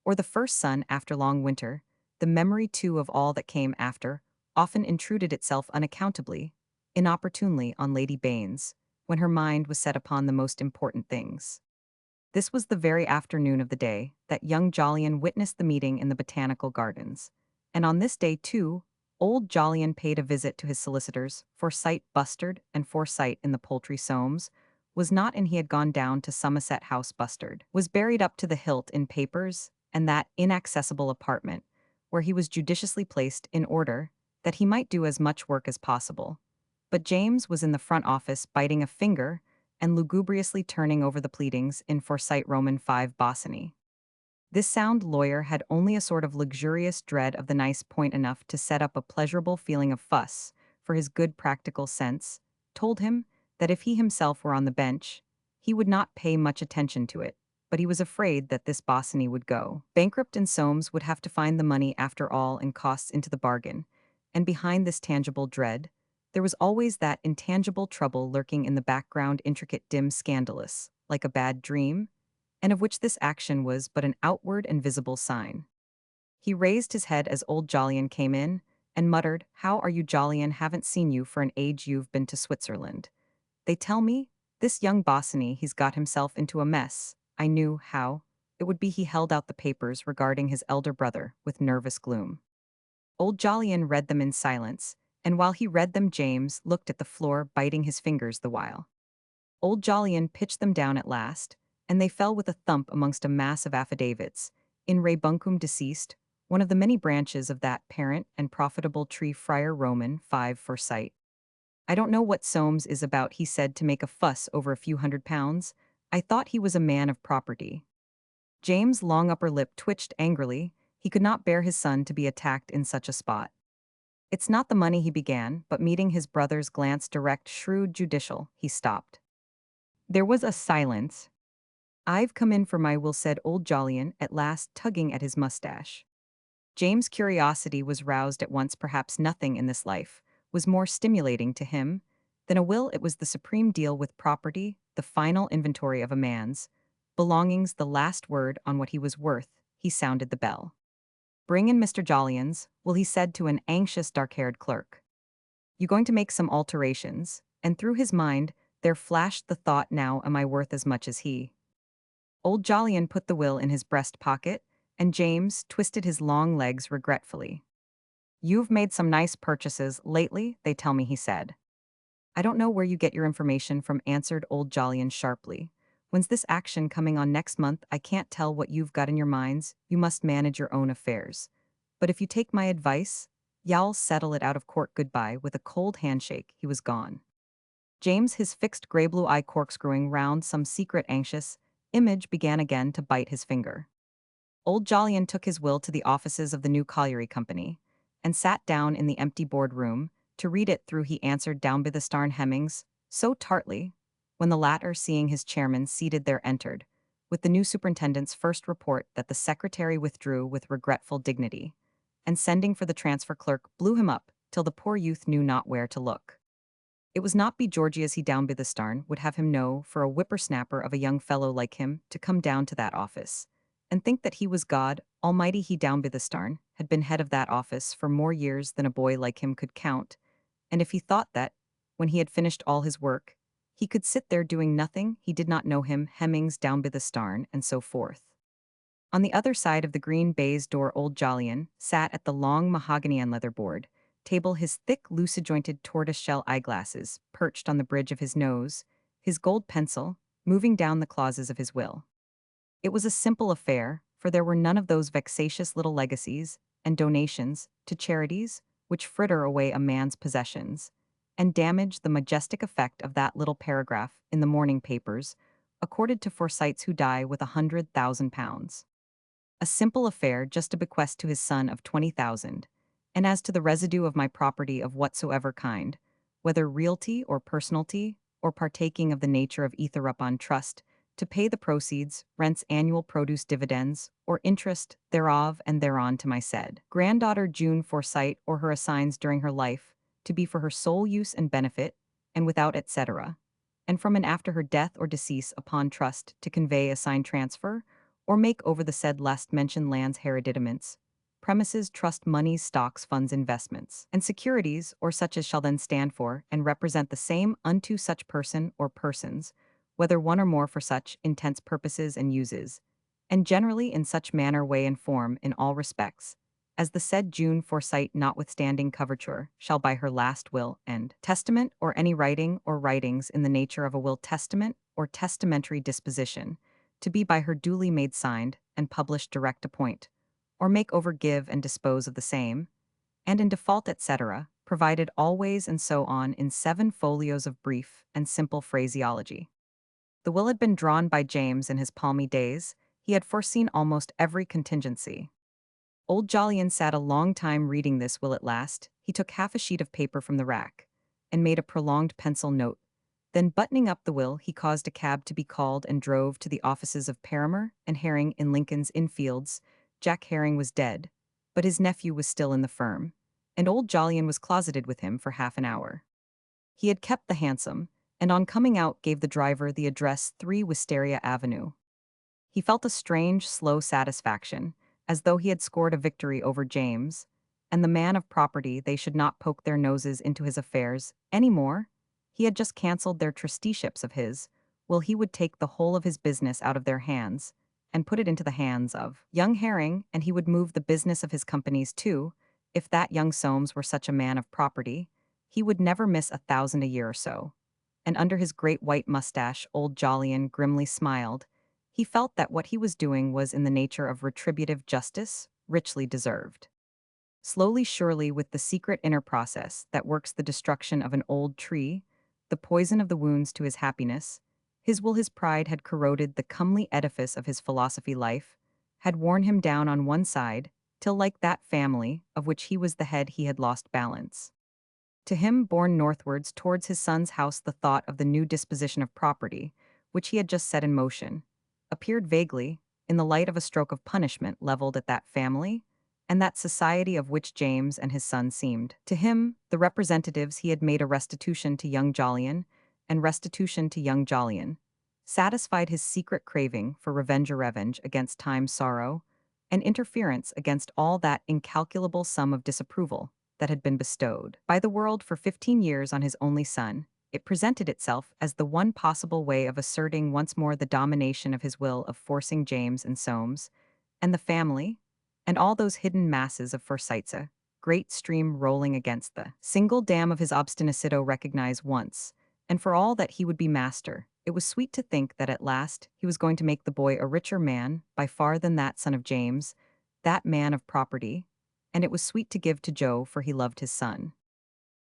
or the first sun after long winter, the memory too of all that came after, often intruded itself unaccountably, inopportunely on Lady Baines, when her mind was set upon the most important things. This was the very afternoon of the day that young Jolyon witnessed the meeting in the botanical gardens. And on this day, too, old Jolyon paid a visit to his solicitors, Forsyte Bustard and Forsyte in the poultry. Soames was not in. He had gone down to Somerset House. Bustard was buried up to the hilt in papers and that inaccessible apartment, where he was judiciously placed in order that he might do as much work as possible. But James was in the front office biting a finger and lugubriously turning over the pleadings in Forsyte Roman 5 Bosinney. This sound lawyer had only a sort of luxurious dread of the nice point enough to set up a pleasurable feeling of fuss, for his good practical sense told him that if he himself were on the bench, he would not pay much attention to it, but he was afraid that this Bosinney would go bankrupt and Soames would have to find the money after all and costs into the bargain, and behind this tangible dread, there was always that intangible trouble lurking in the background, intricate, dim, scandalous, like a bad dream, and of which this action was but an outward and visible sign. He raised his head as old Jolyon came in, and muttered, "How are you, Jolyon? Haven't seen you for an age. You've been to Switzerland. They tell me, this young Bosinney, he's got himself into a mess. I knew how it would be." He held out the papers regarding his elder brother with nervous gloom. Old Jolyon read them in silence, and while he read them James looked at the floor, biting his fingers the while. Old Jolyon pitched them down at last, and they fell with a thump amongst a mass of affidavits, in re buncum deceased, one of the many branches of that parent and profitable tree Friar Roman 5 Forsyte. I don't know what Soames is about, he said, to make a fuss over a few £100. I thought he was a man of property. James' long upper lip twitched angrily. He could not bear his son to be attacked in such a spot. It's not the money, he began, but meeting his brother's glance direct, shrewd, judicial, he stopped. There was a silence. I've come in for my will, said old Jolyon, at last, tugging at his mustache. James' curiosity was roused at once. Perhaps nothing in this life was more stimulating to him than a will. It was the supreme deal with property, the final inventory of a man's belongings, the last word on what he was worth. He sounded the bell. Bring in Mr. Jolyon's will, he said to an anxious, dark-haired clerk. You going to make some alterations? And through his mind there flashed the thought, now am I worth as much as he? Old Jolyon put the will in his breast pocket, and James twisted his long legs regretfully. You've made some nice purchases lately, they tell me, he said. I don't know where you get your information from, answered old Jolyon sharply. When's this action coming on? Next month. I can't tell what you've got in your minds. You must manage your own affairs. But if you take my advice, you'll settle it out of court. Goodbye. With a cold handshake, he was gone. James, his fixed gray-blue eye corkscrewing round some secret anxious image, began again to bite his finger. Old Jolyon took his will to the offices of the new colliery company, and sat down in the empty board room to read it through. He answered down by the Starn Hemmings, so tartly, when the latter, seeing his chairman seated there, entered, with the new superintendent's first report, that the secretary withdrew with regretful dignity, and sending for the transfer clerk, blew him up till the poor youth knew not where to look. It was not be Georgie, as he down by the Starn would have him know, for a whippersnapper of a young fellow like him to come down to that office and think that he was God Almighty. He down by the Starn had been head of that office for more years than a boy like him could count, and if he thought that, when he had finished all his work, he could sit there doing nothing, he did not know him. Hemmings down by the Starn, and so forth. On the other side of the green baize door old Jolyon sat at the long mahogany and leather board table, his thick, lucid-jointed tortoise-shell eyeglasses perched on the bridge of his nose, his gold pencil moving down the clauses of his will. It was a simple affair, for there were none of those vexatious little legacies and donations to charities which fritter away a man's possessions and damage the majestic effect of that little paragraph in the morning papers, accorded to Forsytes who die with £100,000. A simple affair, just a bequest to his son of 20,000, and as to the residue of my property of whatsoever kind, whether realty or personalty, or partaking of the nature of ether upon trust, to pay the proceeds, rents, annual produce, dividends, or interest thereof and thereon to my said granddaughter June Forsyte, or her assigns during her life, to be for her sole use and benefit, and without etc., and from and after her death or decease upon trust to convey, assign, transfer, or make over the said last mentioned lands, hereditaments, premises, trust, moneys, stocks, funds, investments, and securities, or such as shall then stand for and represent the same unto such person or persons, whether one or more, for such intents, purposes, and uses, and generally in such manner, way, and form, in all respects, as the said June Forsyte, notwithstanding coverture, shall by her last will and testament, or any writing or writings in the nature of a will, testament, or testamentary disposition, to be by her duly made, signed, and published, direct, appoint, or make over, give, and dispose of the same, and in default, etc., provided always, and so on, in 7 folios of brief and simple phraseology. The will had been drawn by James in his palmy days. He had foreseen almost every contingency. Old Jolyon sat a long time reading this will. At last, he took half a sheet of paper from the rack, and made a prolonged pencil note. Then, buttoning up the will, he caused a cab to be called and drove to the offices of Paramer and Herring in Lincoln's Inn Fields. Jack Herring was dead, but his nephew was still in the firm, and old Jolyon was closeted with him for half an hour. He had kept the hansom, and on coming out gave the driver the address 3 Wisteria Avenue. He felt a strange, slow satisfaction, as though he had scored a victory over James, and the man of property. They should not poke their noses into his affairs any more. He had just cancelled their trusteeships of his. Well, he would take the whole of his business out of their hands, and put it into the hands of young Herring, and he would move the business of his companies too, if that young Soames were such a man of property, He would never miss 1,000 a year or so. And under his great white mustache, old Jolyon grimly smiled. He felt that what he was doing was in the nature of retributive justice, richly deserved. Slowly, surely, with the secret inner process that works the destruction of an old tree, the poison of the wounds to his happiness, his will, his pride had corroded the comely edifice of his philosophy life, had worn him down on one side, till like that family, of which he was the head, he had lost balance. To him, borne northwards towards his son's house, the thought of the new disposition of property, which he had just set in motion, appeared vaguely, in the light of a stroke of punishment leveled at that family, and that society of which James and his son seemed. To him, the representatives, he had made a restitution to young Jolyon, and restitution to young Jolyon, satisfied his secret craving for revenge against time's sorrow, and interference against all that incalculable sum of disapproval that had been bestowed by the world for 15 years on his only son. It presented itself as the one possible way of asserting once more the domination of his will, of forcing James and Soames, and the family, and all those hidden masses of Forsytes, a great stream rolling against the single dam of his obstinacito recognize once, and for all that he would be master. It was sweet to think that at last he was going to make the boy a richer man by far than that son of James, that man of property, and it was sweet to give to Joe, for he loved his son.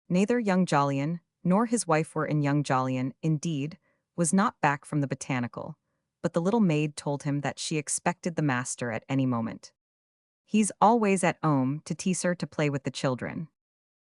Neither young Jolyon nor his wife were in. Young Jolyon, indeed, was not back from the botanical, but the little maid told him that she expected the master at any moment. He's always at 'ome to tease her to play with the children.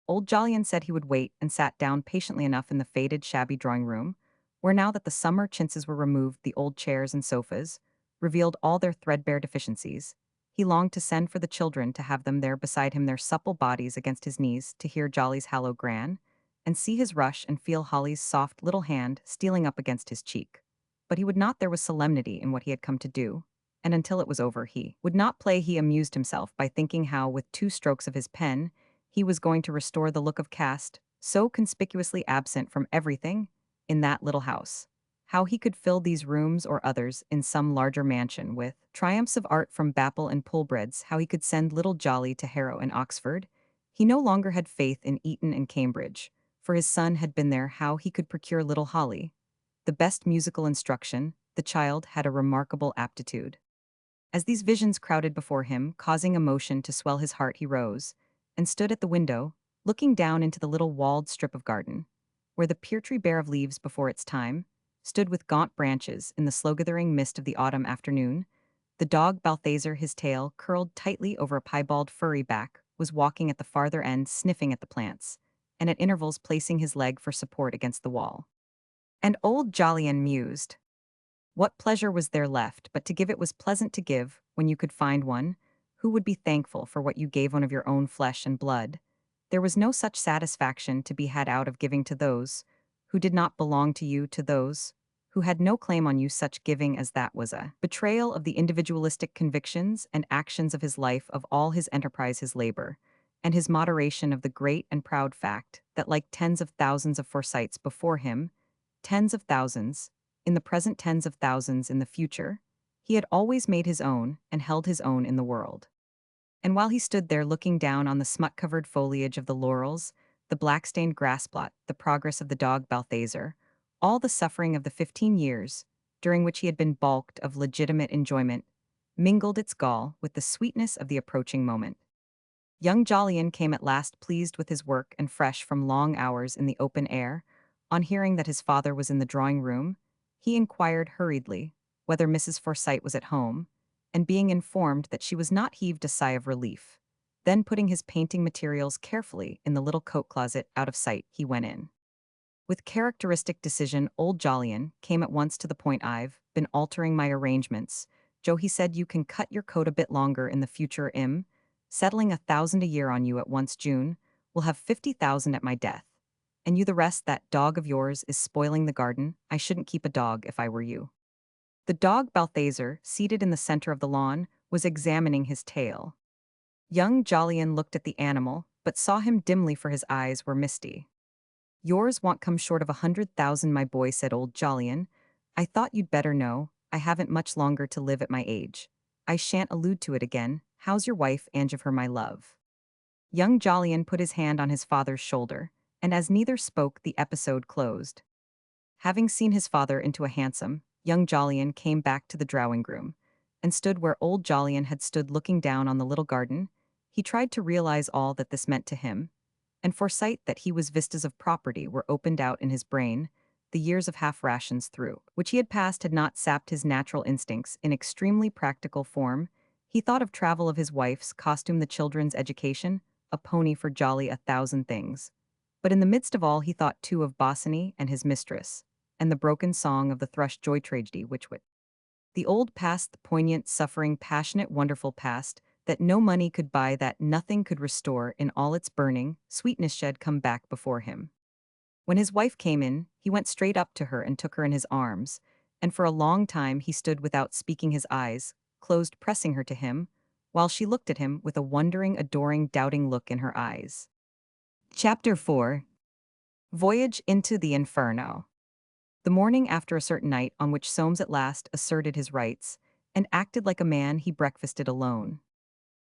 Old Jolyon said he would wait, and sat down patiently enough in the faded, shabby drawing-room, where now that the summer chintzes were removed, the old chairs and sofas revealed all their threadbare deficiencies. He longed to send for the children, to have them there beside him, their supple bodies against his knees, to hear Jolly's hallo gran, and see his rush, and feel Holly's soft little hand stealing up against his cheek. But he would not. There was solemnity in what he had come to do, and until it was over he would not play. He amused himself by thinking how, with 2 strokes of his pen, he was going to restore the look of caste, so conspicuously absent from everything, in that little house. How he could fill these rooms or others in some larger mansion with triumphs of art from Bapple and Pulbreads. How he could send little Jolly to Harrow and Oxford. He no longer had faith in Eton and Cambridge, for his son had been there. How he could procure little Holly the best musical instruction. The child had a remarkable aptitude. As these visions crowded before him, causing emotion to swell his heart, he rose and stood at the window, looking down into the little walled strip of garden, where the pear tree, bare of leaves before its time, stood with gaunt branches in the slow-gathering mist of the autumn afternoon. The dog Balthazar, his tail curled tightly over a piebald furry back, was walking at the farther end, sniffing at the plants, and at intervals placing his leg for support against the wall. And old Jolyon mused. What pleasure was there left but to give? It was pleasant to give, when you could find one who would be thankful for what you gave, one of your own flesh and blood. There was no such satisfaction to be had out of giving to those who did not belong to you, to those who had no claim on you. Such giving as that was a betrayal of the individualistic convictions and actions of his life, of all his enterprise, his labor, and his moderation, of the great and proud fact that, like tens of thousands of Forsytes before him, tens of thousands, in the present, tens of thousands in the future, he had always made his own and held his own in the world. And while he stood there looking down on the smut-covered foliage of the laurels, the black-stained grass plot, the progress of the dog Balthazar, all the suffering of the 15 years, during which he had been balked of legitimate enjoyment, mingled its gall with the sweetness of the approaching moment. Young Jolyon came at last, pleased with his work and fresh from long hours in the open air. On hearing that his father was in the drawing-room, he inquired hurriedly whether Mrs. Forsyte was at home, and being informed that she was not, heaved a sigh of relief. Then, putting his painting materials carefully in the little coat closet out of sight, he went in. With characteristic decision, old Jolyon came at once to the point. I've been altering my arrangements, Joe, he said. You can cut your coat a bit longer in the future. Settling 1,000 a year on you at once. June will have 50,000 at my death. And you the rest. That dog of yours is spoiling the garden. I shouldn't keep a dog if I were you. The dog Balthazar, seated in the center of the lawn, was examining his tail. Young Jolyon looked at the animal, but saw him dimly, for his eyes were misty. Yours won't come short of 100,000, my boy, said old Jolyon. I thought you'd better know. I haven't much longer to live at my age. I shan't allude to it again. How's your wife, and give her my love? Young Jolyon put his hand on his father's shoulder, and as neither spoke, the episode closed. Having seen his father into a hansom, young Jolyon came back to the drawing-room, and stood where old Jolyon had stood looking down on the little garden. He tried to realize all that this meant to him, and foresight that he was vistas of property were opened out in his brain. The years of half-rations through which he had passed had not sapped his natural instincts. In extremely practical form, he thought of travel, of his wife's costume, the children's education, a pony for jolly 1,000 things. But in the midst of all he thought too of Bosinney and his mistress, and the broken song of the thrush joy tragedy which would the old past, the poignant, suffering, passionate, wonderful past, that no money could buy, that nothing could restore, in all its burning sweetness shed come back before him. When his wife came in, he went straight up to her and took her in his arms, and for a long time he stood without speaking, his eyes closed, pressing her to him, while she looked at him with a wondering, adoring, doubting look in her eyes. Chapter 4. Voyage into the Inferno. The morning after a certain night on which Soames at last asserted his rights, and acted like a man, he breakfasted alone.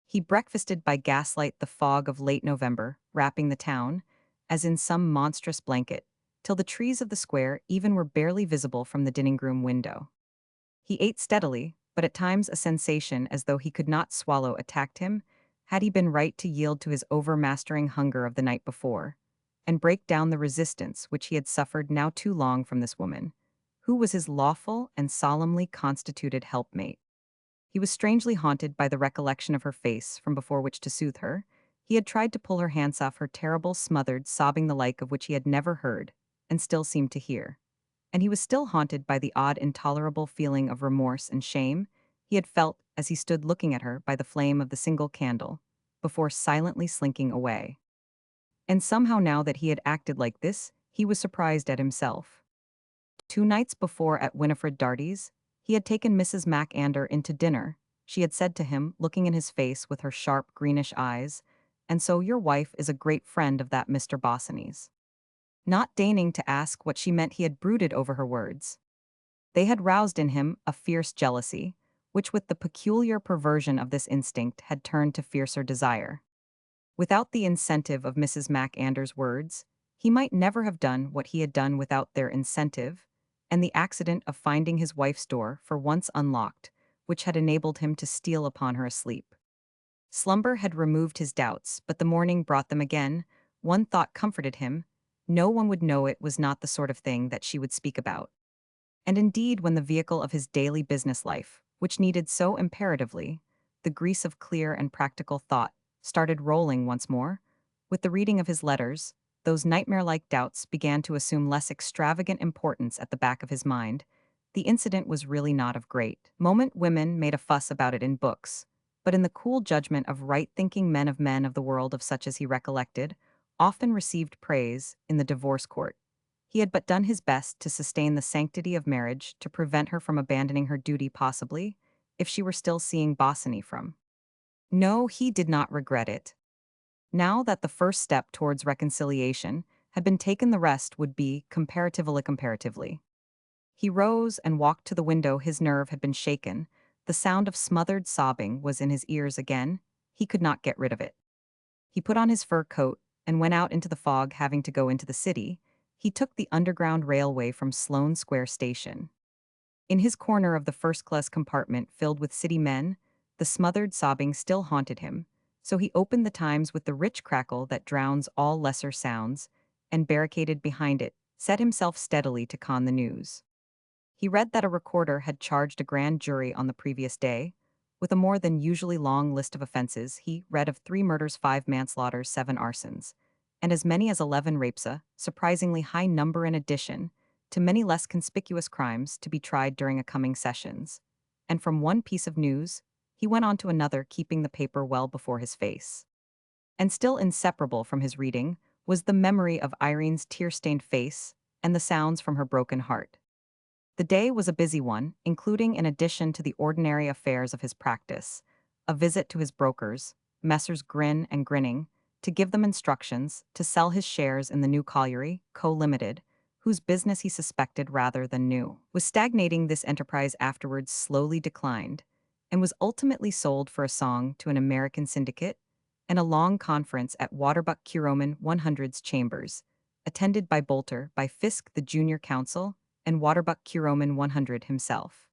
He breakfasted by gaslight, the fog of late November, wrapping the town, as in some monstrous blanket, till the trees of the square even were barely visible from the dining-room window. He ate steadily, but at times a sensation as though he could not swallow attacked him. Had he been right to yield to his overmastering hunger of the night before, and break down the resistance which he had suffered now too long from this woman, who was his lawful and solemnly constituted helpmate? He was strangely haunted by the recollection of her face, from before which, to soothe her, he had tried to pull her hands off her, terrible, smothered, sobbing, the like of which he had never heard, and still seemed to hear. And he was still haunted by the odd, intolerable feeling of remorse and shame he had felt as he stood looking at her by the flame of the single candle, before silently slinking away. And somehow, now that he had acted like this, he was surprised at himself. 2 nights before, at Winifred Darty's, he had taken Mrs. MacAnder into dinner. She had said to him, looking in his face with her sharp, greenish eyes, "And so your wife is a great friend of that Mr. Bosinney's." Not deigning to ask what she meant, he had brooded over her words. They had roused in him a fierce jealousy, which, with the peculiar perversion of this instinct, had turned to fiercer desire. Without the incentive of Mrs. MacAnder's words, he might never have done what he had done without their incentive, and the accident of finding his wife's door for once unlocked, which had enabled him to steal upon her asleep. Slumber had removed his doubts, but the morning brought them again. One thought comforted him: no one would know it was not the sort of thing that she would speak about. And indeed, when the vehicle of his daily business life, which needed so imperatively the grease of clear and practical thought, started rolling once more, with the reading of his letters, those nightmare-like doubts began to assume less extravagant importance at the back of his mind. The incident was really not of great moment. Women made a fuss about it in books, but in the cool judgment of right-thinking men of the world, of such as he recollected, often received praise in the divorce court. He had but done his best to sustain the sanctity of marriage, to prevent her from abandoning her duty, possibly, if she were still seeing Bosinney from. No, he did not regret it. Now that the first step towards reconciliation had been taken, the rest would be comparatively. He rose and walked to the window. His nerve had been shaken. The sound of smothered sobbing was in his ears again. He could not get rid of it. He put on his fur coat and went out into the fog. Having to go into the city, he took the underground railway from Sloane Square station. In his corner of the first-class compartment filled with city men, the smothered sobbing still haunted him, so he opened the Times with the rich crackle that drowns all lesser sounds, and, barricaded behind it, set himself steadily to con the news. He read that a recorder had charged a grand jury on the previous day with a more than usually long list of offenses. He read of 3 murders, 5 manslaughters, 7 arsons, and as many as 11 rapes, a surprisingly high number in addition to many less conspicuous crimes to be tried during a coming sessions. And from one piece of news, he went on to another, keeping the paper well before his face. And still inseparable from his reading was the memory of Irene's tear-stained face and the sounds from her broken heart. The day was a busy one, including, in addition to the ordinary affairs of his practice, a visit to his brokers, Messrs. Grin and Grinning, to give them instructions to sell his shares in the new colliery, Co. Limited, whose business he suspected rather than knew was stagnating. This enterprise afterwards slowly declined, and was ultimately sold for a song to an American syndicate, and a long conference at Waterbuck Curoman 100's chambers, attended by Bolter, by Fisk the junior counsel, and Waterbuck Roman 100 himself.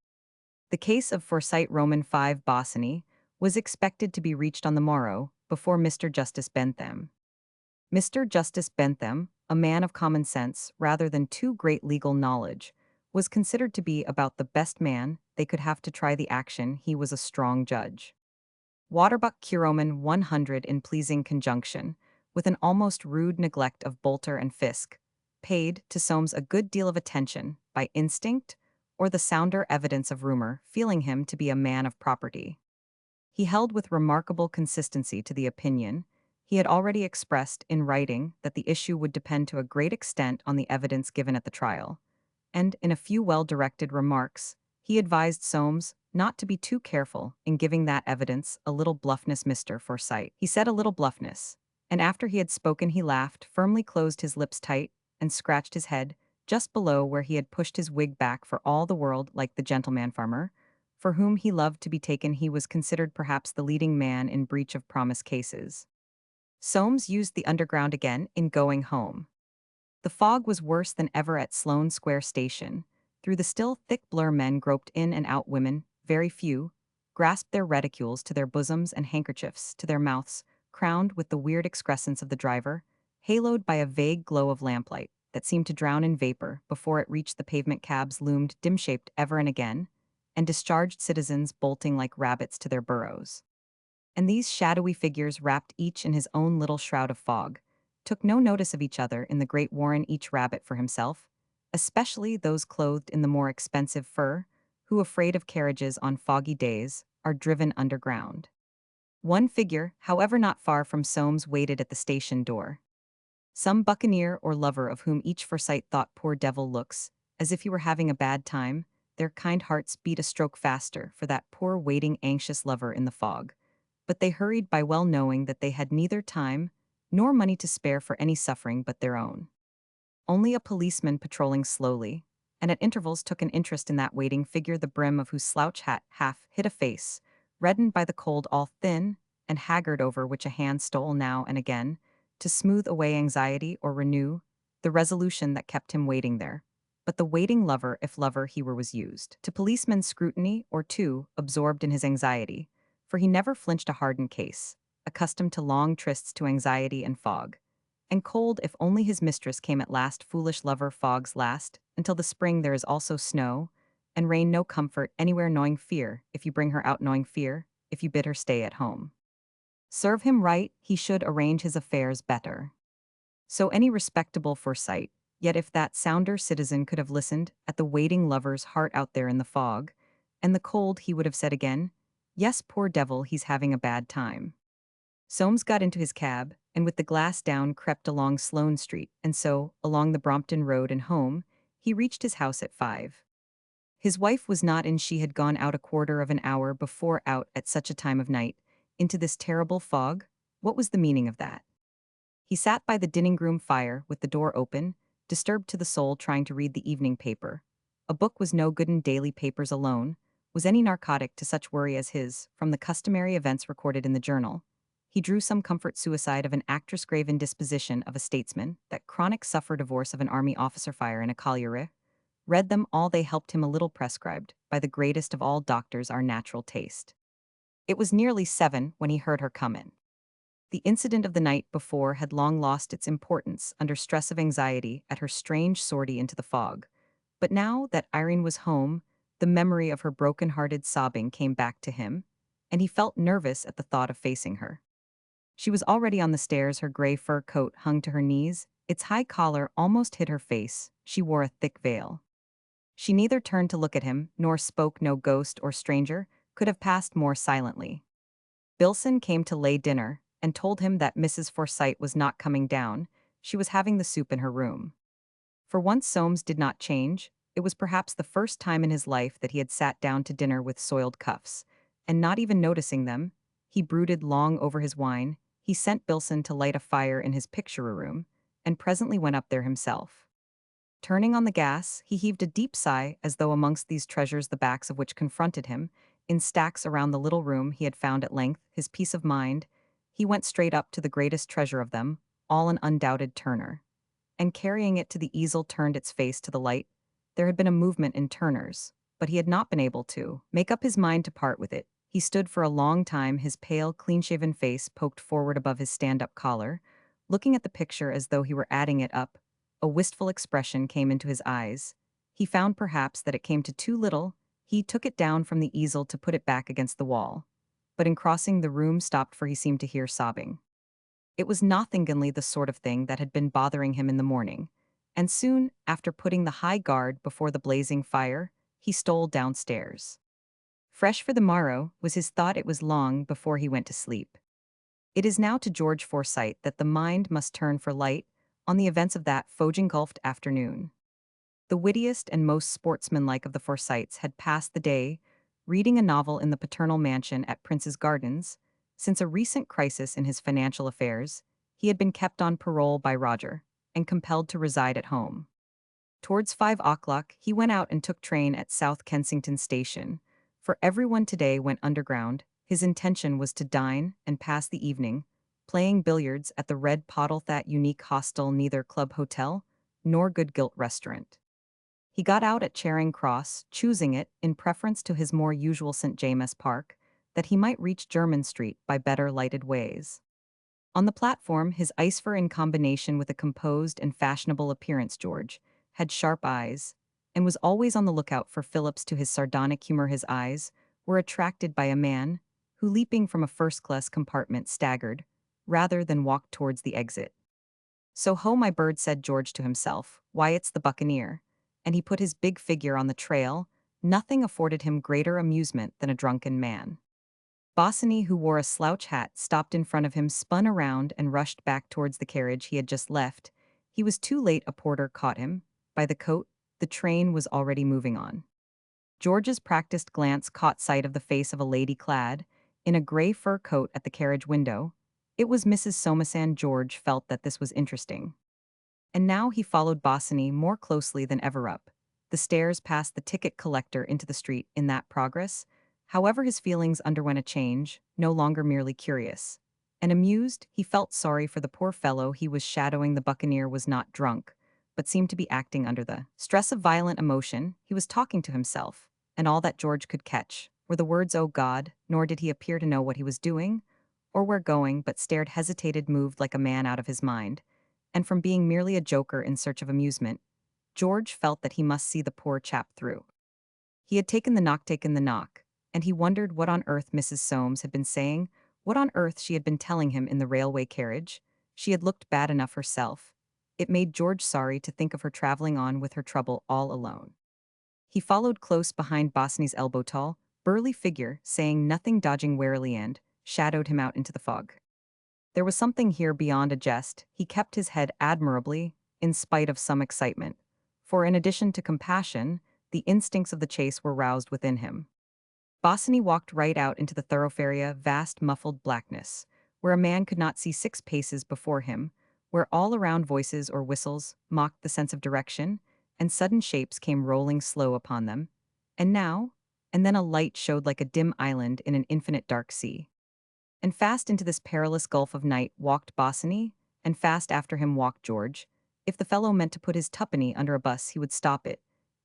The case of Forsyte Roman 5 Bosinney was expected to be reached on the morrow before Mr. Justice Bentham. Mr. Justice Bentham, a man of common sense rather than too great legal knowledge, was considered to be about the best man they could have to try the action. He was a strong judge. Waterbuck Roman 100 in pleasing conjunction, with an almost rude neglect of Bolter and Fisk, paid to Soames a good deal of attention, by instinct, or the sounder evidence of rumor, feeling him to be a man of property. He held with remarkable consistency to the opinion he had already expressed in writing that the issue would depend to a great extent on the evidence given at the trial, and, in a few well-directed remarks, he advised Soames not to be too careful in giving that evidence a little bluffness. Mr. Forsyte, he said, a little bluffness, and after he had spoken he laughed, firmly closed his lips tight, and scratched his head, just below where he had pushed his wig back for all the world like the gentleman farmer, for whom he loved to be taken. He was considered perhaps the leading man in breach of promise cases. Soames used the underground again in going home. The fog was worse than ever at Sloane Square Station. Through the still thick blur men groped in and out. Women, very few, grasped their reticules to their bosoms and handkerchiefs to their mouths, crowned with the weird excrescence of the driver, haloed by a vague glow of lamplight that seemed to drown in vapor before it reached the pavement. Cabs loomed dim-shaped ever and again, and discharged citizens bolting like rabbits to their burrows. And these shadowy figures, wrapped each in his own little shroud of fog, took no notice of each other in the great warren, each rabbit for himself, especially those clothed in the more expensive fur, who, afraid of carriages on foggy days, are driven underground. One figure, however, not far from Soames, waited at the station door. Some buccaneer or lover of whom each Forsyte thought, poor devil, looks as if he were having a bad time. Their kind hearts beat a stroke faster for that poor waiting anxious lover in the fog, but they hurried by, well knowing that they had neither time nor money to spare for any suffering but their own. Only a policeman patrolling slowly, and at intervals, took an interest in that waiting figure, the brim of whose slouch hat half hid a face, reddened by the cold, all thin and haggard, over which a hand stole now and again to smooth away anxiety or renew the resolution that kept him waiting there. But the waiting lover, if lover he were, was used to policeman's scrutiny, or too absorbed in his anxiety, for he never flinched a hardened case, accustomed to long trysts, to anxiety and fog, and cold if only his mistress came at last. Foolish lover, fogs last until the spring. There is also snow and rain, no comfort anywhere, knowing fear if you bring her out, knowing fear if you bid her stay at home. Serve him right, he should arrange his affairs better. So any respectable Forsyte, yet if that sounder citizen could have listened at the waiting lover's heart out there in the fog and the cold, he would have said again, yes, poor devil, he's having a bad time. Soames got into his cab, and with the glass down crept along Sloane Street, and so, along the Brompton Road and home, he reached his house at 5. His wife was not in. She had gone out a quarter of an hour before. Out at such a time of night, into this terrible fog? What was the meaning of that? He sat by the dining-room fire with the door open, disturbed to the soul, trying to read the evening paper. A book was no good, and daily papers alone was any narcotic to such worry as his. From the customary events recorded in the journal, he drew some comfort: suicide of an actress, grave indisposition of a statesman, that chronic suffer divorce of an army officer, fire in a colliery. Read them all, they helped him a little, prescribed by the greatest of all doctors, our natural taste. It was nearly 7 when he heard her come in. The incident of the night before had long lost its importance under stress of anxiety at her strange sortie into the fog, but now that Irene was home, the memory of her broken-hearted sobbing came back to him, and he felt nervous at the thought of facing her. She was already on the stairs, her gray fur coat hung to her knees, its high collar almost hid her face, she wore a thick veil. She neither turned to look at him, nor spoke. No ghost or stranger could have passed more silently. Bilson came to lay dinner, and told him that Mrs. Forsyte was not coming down, she was having the soup in her room. For once Soames did not change. It was perhaps the first time in his life that he had sat down to dinner with soiled cuffs, and not even noticing them, he brooded long over his wine. He sent Bilson to light a fire in his picture room, and presently went up there himself. Turning on the gas, he heaved a deep sigh, as though amongst these treasures, the backs of which confronted him, in stacks around the little room, he had found at length his peace of mind. He went straight up to the greatest treasure of them, all, an undoubted Turner. and carrying it to the easel turned its face to the light. There had been a movement in Turner's, but he had not been able to make up his mind to part with it. He stood for a long time, his pale, clean-shaven face poked forward above his stand-up collar, looking at the picture as though he were adding it up. A wistful expression came into his eyes. He found perhaps that it came to too little. He took it down from the easel to put it back against the wall. But in crossing the room stopped, for he seemed to hear sobbing. It was nothingly the sort of thing that had been bothering him in the morning, and soon, after putting the high guard before the blazing fire, he stole downstairs. Fresh for the morrow was his thought. It was long before he went to sleep. It is now to George Forsyte that the mind must turn for light on the events of that fog-engulfed afternoon. The wittiest and most sportsmanlike of the Forsytes had passed the day reading a novel in the paternal mansion at Prince's Gardens. Since a recent crisis in his financial affairs, he had been kept on parole by Roger and compelled to reside at home. Towards 5 o'clock, he went out and took train at South Kensington Station, for everyone today went underground. His intention was to dine and pass the evening, playing billiards at the Red Pottle, that unique hostel, neither club hotel nor good gilt restaurant. He got out at Charing Cross, choosing it, in preference to his more usual St. James's Park, that he might reach Jermyn Street by better lighted ways. On the platform, his icever in combination with a composed and fashionable appearance, George had sharp eyes, and was always on the lookout for Phillips. To his sardonic humor, his eyes were attracted by a man who, leaping from a first-class compartment, staggered, rather than walked towards the exit. "So ho, my bird," said George to himself, "why, it's the buccaneer," and he put his big figure on the trail. Nothing afforded him greater amusement than a drunken man. Bosinney, who wore a slouch hat, stopped in front of him, spun around, and rushed back towards the carriage he had just left. He was too late. A porter caught him by the coat. The train was already moving on. George's practiced glance caught sight of the face of a lady clad in a gray fur coat at the carriage window. It was Mrs. Soames, and George felt that this was interesting. And now he followed Bosinney more closely than ever up the stairs past the ticket collector into the street. In that progress, however, his feelings underwent a change. No longer merely curious and amused, he felt sorry for the poor fellow he was shadowing. The buccaneer was not drunk, but seemed to be acting under the stress of violent emotion. He was talking to himself, and all that George could catch were the words, "Oh God," nor did he appear to know what he was doing or where going, but stared, hesitated, moved like a man out of his mind. And from being merely a joker in search of amusement, George felt that he must see the poor chap through. He had taken the knock, and he wondered what on earth Mrs. Soames had been saying, what on earth she had been telling him in the railway carriage. She had looked bad enough herself. It made George sorry to think of her traveling on with her trouble all alone. He followed close behind Bosinney's elbow, tall, burly figure, saying nothing, dodging warily, and shadowed him out into the fog. There was something here beyond a jest. He kept his head admirably, in spite of some excitement, for in addition to compassion, the instincts of the chase were roused within him. Bosinney walked right out into the thoroughfare, vast muffled blackness, where a man could not see 6 paces before him, where all around voices or whistles mocked the sense of direction, and sudden shapes came rolling slow upon them. And now, and then a light showed like a dim island in an infinite dark sea. And fast into this perilous gulf of night walked Bosinney, and fast after him walked George. If the fellow meant to put his tuppenny under a bus, he would stop it.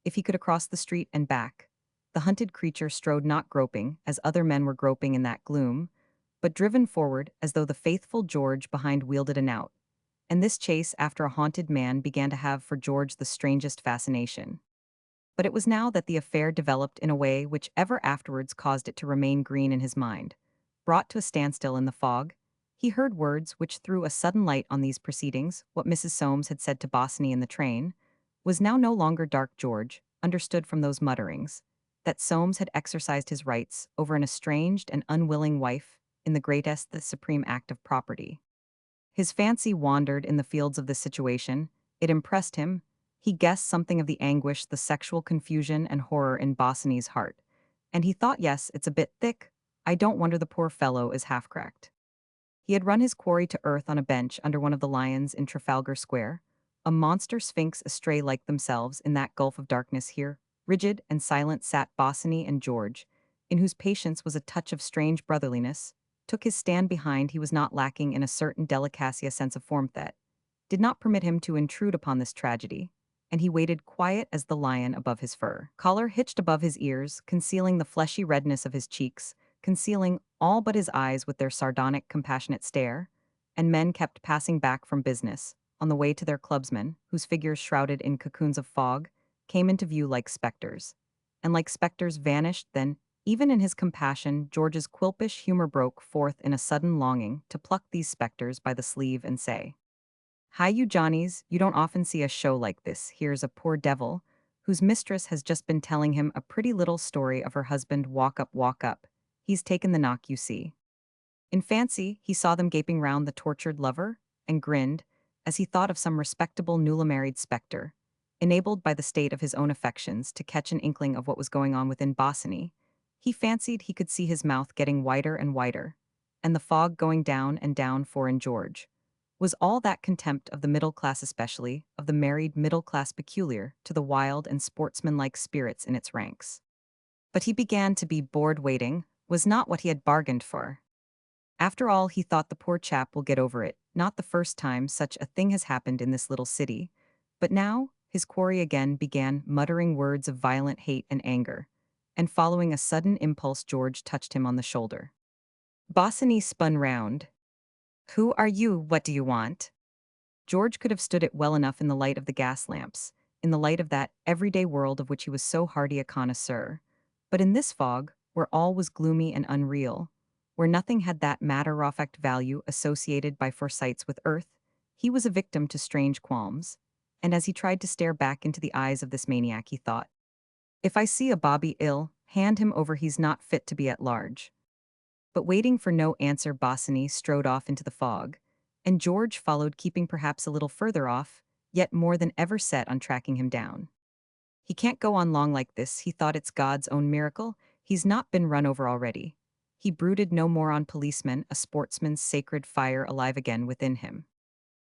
If he could across the street and back. The hunted creature strode not groping, as other men were groping in that gloom, but driven forward as though the faithful George behind wielded a knout. And this chase after a haunted man began to have for George the strangest fascination. But it was now that the affair developed in a way which ever afterwards caused it to remain green in his mind. Brought to a standstill in the fog, he heard words which threw a sudden light on these proceedings. What Mrs. Soames had said to Bosinney in the train was now no longer dark. George understood from those mutterings that Soames had exercised his rights over an estranged and unwilling wife in the greatest, the supreme act of property. His fancy wandered in the fields of this situation. It impressed him. He guessed something of the anguish, the sexual confusion and horror in Bosinney's heart. And he thought, yes, it's a bit thick. I don't wonder the poor fellow is half-cracked. He had run his quarry to earth on a bench under one of the lions in Trafalgar Square, a monster sphinx astray like themselves in that gulf of darkness. Here, rigid and silent, sat Bosinney, and George, in whose patience was a touch of strange brotherliness, took his stand behind. He was not lacking in a certain delicacy, a sense of form that, did not permit him to intrude upon this tragedy, and he waited quiet as the lion above his fur. Collar hitched above his ears, concealing the fleshy redness of his cheeks, concealing all but his eyes with their sardonic, compassionate stare, and men kept passing back from business, on the way to their clubsmen, whose figures shrouded in cocoons of fog, came into view like specters. And like specters vanished, then, even in his compassion, George's quilpish humor broke forth in a sudden longing to pluck these specters by the sleeve and say, "Hi, you Johnnies, you don't often see a show like this. Here's a poor devil, whose mistress has just been telling him a pretty little story of her husband walk up, walk up. He's taken the knock, you see." In fancy, he saw them gaping round the tortured lover, and grinned, as he thought of some respectable newly married spectre, enabled by the state of his own affections to catch an inkling of what was going on within Bosinney. He fancied he could see his mouth getting wider and wider, and the fog going down and down for in George. Was all that contempt of the middle class, especially of the married middle class, peculiar to the wild and sportsmanlike spirits in its ranks? But he began to be bored. Waiting was not what he had bargained for. After all, he thought, the poor chap will get over it, not the first time such a thing has happened in this little city. But now, his quarry again began muttering words of violent hate and anger, and following a sudden impulse George touched him on the shoulder. Bosinney spun round. "Who are you? What do you want?" George could have stood it well enough in the light of the gas lamps, in the light of that everyday world of which he was so hardy a connoisseur. But in this fog, where all was gloomy and unreal, where nothing had that matter-of-fact value associated by Forsytes with earth, he was a victim to strange qualms. And as he tried to stare back into the eyes of this maniac, he thought, "If I see a bobby ill, hand him over, he's not fit to be at large." But waiting for no answer, Bosinney strode off into the fog, and George followed, keeping perhaps a little further off, yet more than ever set on tracking him down. He can't go on long like this, he thought. It's God's own miracle he's not been run over already. He brooded no more on policemen, a sportsman's sacred fire alive again within him.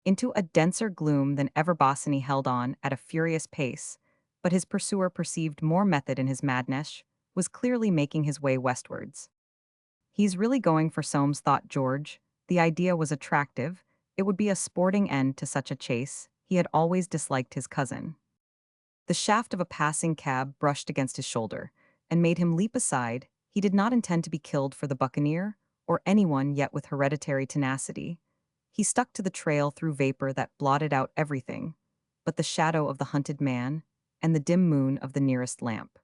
Into a denser gloom than ever Bosinney held on at a furious pace, but his pursuer perceived more method in his madness, was clearly making his way westwards. He's really going for Soames, thought George. The idea was attractive. It would be a sporting end to such a chase. He had always disliked his cousin. The shaft of a passing cab brushed against his shoulder and made him leap aside. He did not intend to be killed for the buccaneer, or anyone yet with hereditary tenacity. He stuck to the trail through vapor that blotted out everything but the shadow of the hunted man and the dim moon of the nearest lamp.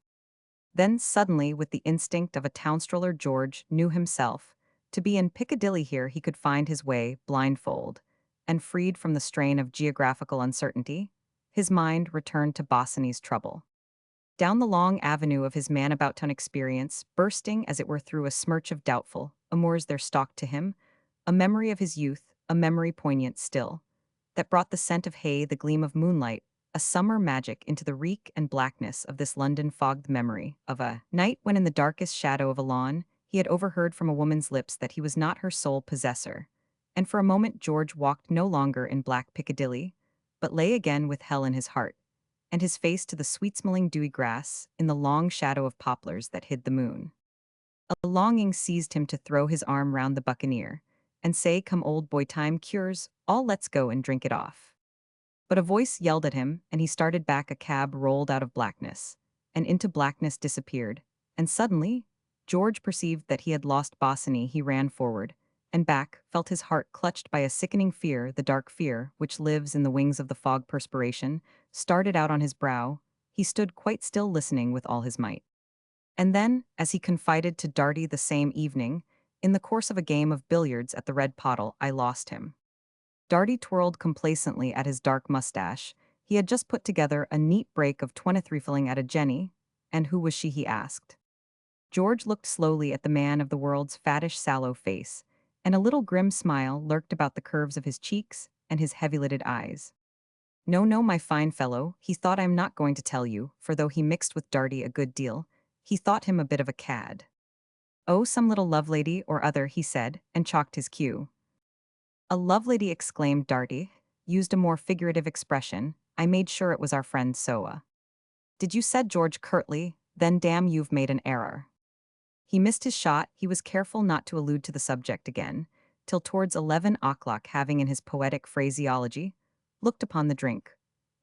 Then suddenly, with the instinct of a town stroller, George knew himself to be in Piccadilly. Here he could find his way blindfold, and freed from the strain of geographical uncertainty, his mind returned to Bosinney's trouble. Down the long avenue of his man-about-town experience, bursting as it were through a smirch of doubtful amours, there stalked to him a memory of his youth, a memory poignant still, that brought the scent of hay, the gleam of moonlight, a summer magic into the reek and blackness of this London fogged memory of a night when in the darkest shadow of a lawn he had overheard from a woman's lips that he was not her sole possessor. And for a moment George walked no longer in black Piccadilly, but lay again with hell in his heart, and his face to the sweet-smelling dewy grass in the long shadow of poplars that hid the moon. A longing seized him to throw his arm round the buccaneer and say, "Come, old boy, time cures all, let's go and drink it off." But a voice yelled at him, and he started back. A cab rolled out of blackness, and into blackness disappeared, and suddenly George perceived that he had lost Bosinney. He ran forward, and back, felt his heart clutched by a sickening fear. The dark fear, which lives in the wings of the fog. Perspiration started out on his brow. He stood quite still, listening with all his might. And then, as he confided to Darty the same evening, in the course of a game of billiards at the Red Pottle, I lost him. Darty twirled complacently at his dark mustache. He had just put together a neat break of 23 filling at a Jenny. And who was she, he asked. George looked slowly at the man of the world's fattish, sallow face, and a little grim smile lurked about the curves of his cheeks and his heavy-lidded eyes. "No, no, my fine fellow," he thought, "I'm not going to tell you," for though he mixed with Darty a good deal, he thought him a bit of a cad. "Oh, some little lovelady or other," he said, and chalked his cue. "A lovelady," exclaimed Darty, used a more figurative expression. "I made sure it was our friend Soa." "Did you?" said George curtly. "Then damn, you've made an error." He missed his shot. He was careful not to allude to the subject again, till towards 11 o'clock, having in his poetic phraseology looked upon the drink.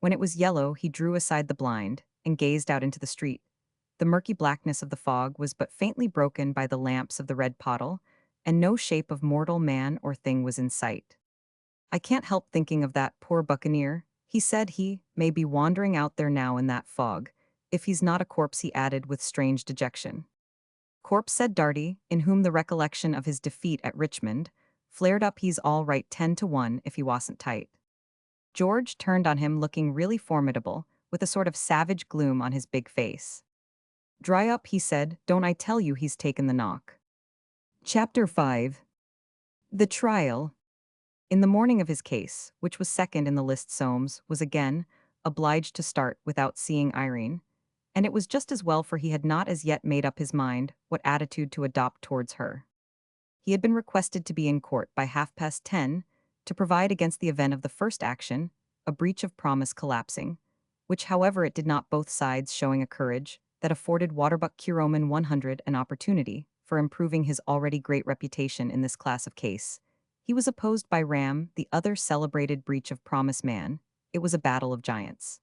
When it was yellow, he drew aside the blind and gazed out into the street. The murky blackness of the fog was but faintly broken by the lamps of the red pottle, and no shape of mortal man or thing was in sight. "I can't help thinking of that poor buccaneer," he said. "He may be wandering out there now in that fog. If he's not a corpse," he added with strange dejection. "Corpse," said Darty, in whom the recollection of his defeat at Richmond flared up. "He's all right 10-1 if he wasn't tight." George turned on him looking really formidable, with a sort of savage gloom on his big face. "Dry up," he said. "Don't I tell you he's taken the knock?" Chapter 5. The Trial. In the morning of his case, which was second in the list, Soames was again obliged to start without seeing Irene, and it was just as well, for he had not as yet made up his mind what attitude to adopt towards her. He had been requested to be in court by 10:30 to provide against the event of the first action, a breach of promise collapsing, which however it did not, both sides showing a courage that afforded Waterbuck Curoman 100 an opportunity for improving his already great reputation in this class of case. He was opposed by Ram, the other celebrated breach of promise man. It was a battle of giants.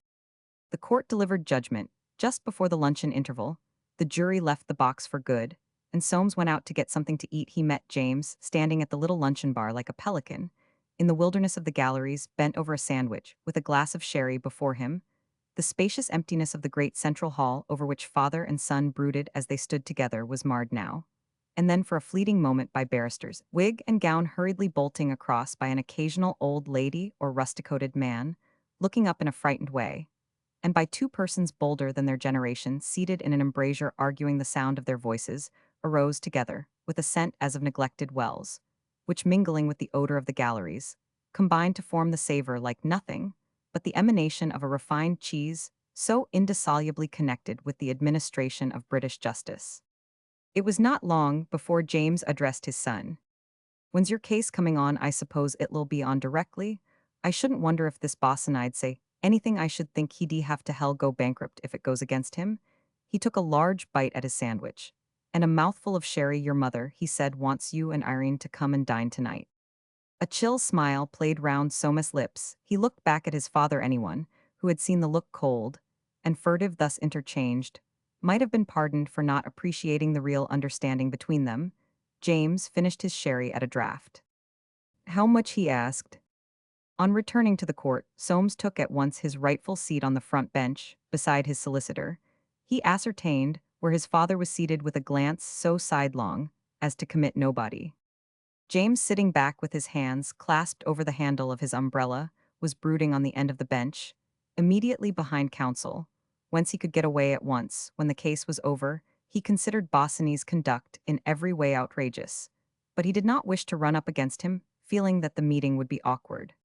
The court delivered judgment just before the luncheon interval. The jury left the box for good, and Soames went out to get something to eat. He met James standing at the little luncheon bar like a pelican in the wilderness of the galleries, bent over a sandwich with a glass of sherry before him. The spacious emptiness of the great central hall over which father and son brooded as they stood together was marred now and then for a fleeting moment by barristers, wig and gown hurriedly bolting across, by an occasional old lady or rusticoated man looking up in a frightened way, and by two persons bolder than their generation seated in an embrasure arguing. The sound of their voices arose together with a scent as of neglected wells, which, mingling with the odor of the galleries, combined to form the savor like nothing but the emanation of a refined cheese so indissolubly connected with the administration of British justice. It was not long before James addressed his son. "When's your case coming on?" "I suppose it'll be on directly. I shouldn't wonder if this Bosinney'd say anything. I should think he'd have to hell go bankrupt if it goes against him." He took a large bite at his sandwich and a mouthful of sherry. "Your mother," he said, "wants you and Irene to come and dine tonight." A chill smile played round Soames' lips. He looked back at his father. Anyone who had seen the look cold and furtive thus interchanged might have been pardoned for not appreciating the real understanding between them. James finished his sherry at a draught. "How much?" he asked. On returning to the court, Soames took at once his rightful seat on the front bench, beside his solicitor. He ascertained where his father was seated with a glance so sidelong as to commit nobody. James, sitting back with his hands clasped over the handle of his umbrella, was brooding on the end of the bench, immediately behind counsel, whence he could get away at once. When the case was over, he considered Bosinney's conduct in every way outrageous, but he did not wish to run up against him, feeling that the meeting would be awkward.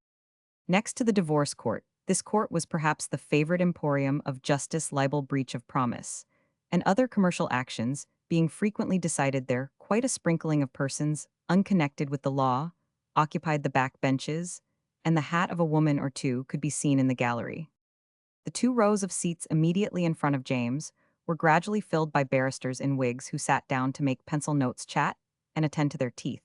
Next to the divorce court, this court was perhaps the favorite emporium of justice, libel, breach of promise, and other commercial actions being frequently decided there. Quite a sprinkling of persons, unconnected with the law, occupied the back benches, and the hat of a woman or two could be seen in the gallery. The 2 rows of seats immediately in front of James were gradually filled by barristers in wigs who sat down to make pencil notes, chat, and attend to their teeth.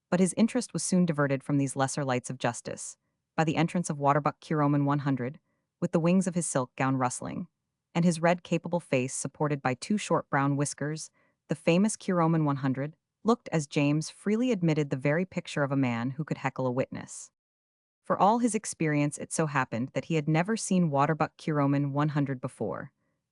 But his interest was soon diverted from these lesser lights of justice by the entrance of Waterbuck Curoman 100, with the wings of his silk gown rustling, and his red, capable face supported by 2 short brown whiskers. The famous Curoman 100 looked, as James freely admitted, the very picture of a man who could heckle a witness. For all his experience, it so happened that he had never seen Waterbuck Curoman 100 before,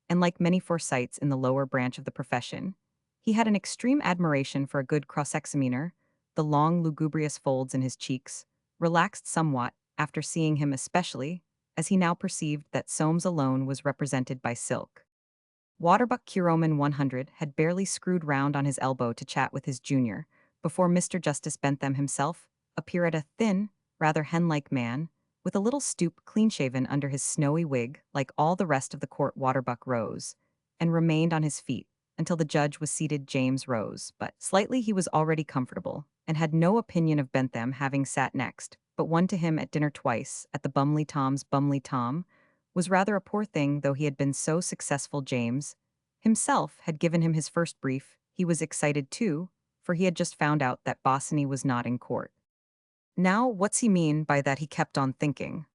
and like many Forsytes in the lower branch of the profession, he had an extreme admiration for a good cross-examiner. The long, lugubrious folds in his cheeks relaxed somewhat after seeing him, especially as he now perceived that Soames alone was represented by silk. Waterbuck Curoman 100 had barely screwed round on his elbow to chat with his junior before Mr. Justice Bentham himself appeared, a thin, rather hen-like man, with a little stoop, clean-shaven under his snowy wig. Like all the rest of the court, Waterbuck rose and remained on his feet until the judge was seated. James rose, but slightly. He was already comfortable and had no opinion of Bentham having sat next, but one to him at dinner twice at the Bumley Tom's. Bumley Tom was rather a poor thing, though he had been so successful. James himself had given him his first brief. He was excited too, for he had just found out that Bosinney was not in court. Now, what's he mean by that? He kept on thinking.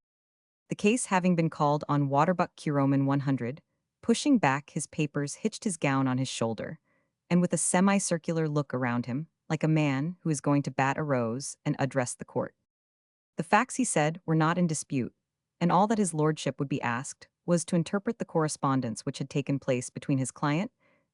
The case having been called on Waterbuck Curoman 100, pushing back his papers hitched his gown on his shoulder, and with a semicircular look around him, like a man who is going to bat a rose and address the court. The facts, he said, were not in dispute, and all that his lordship would be asked was to interpret the correspondence which had taken place between his client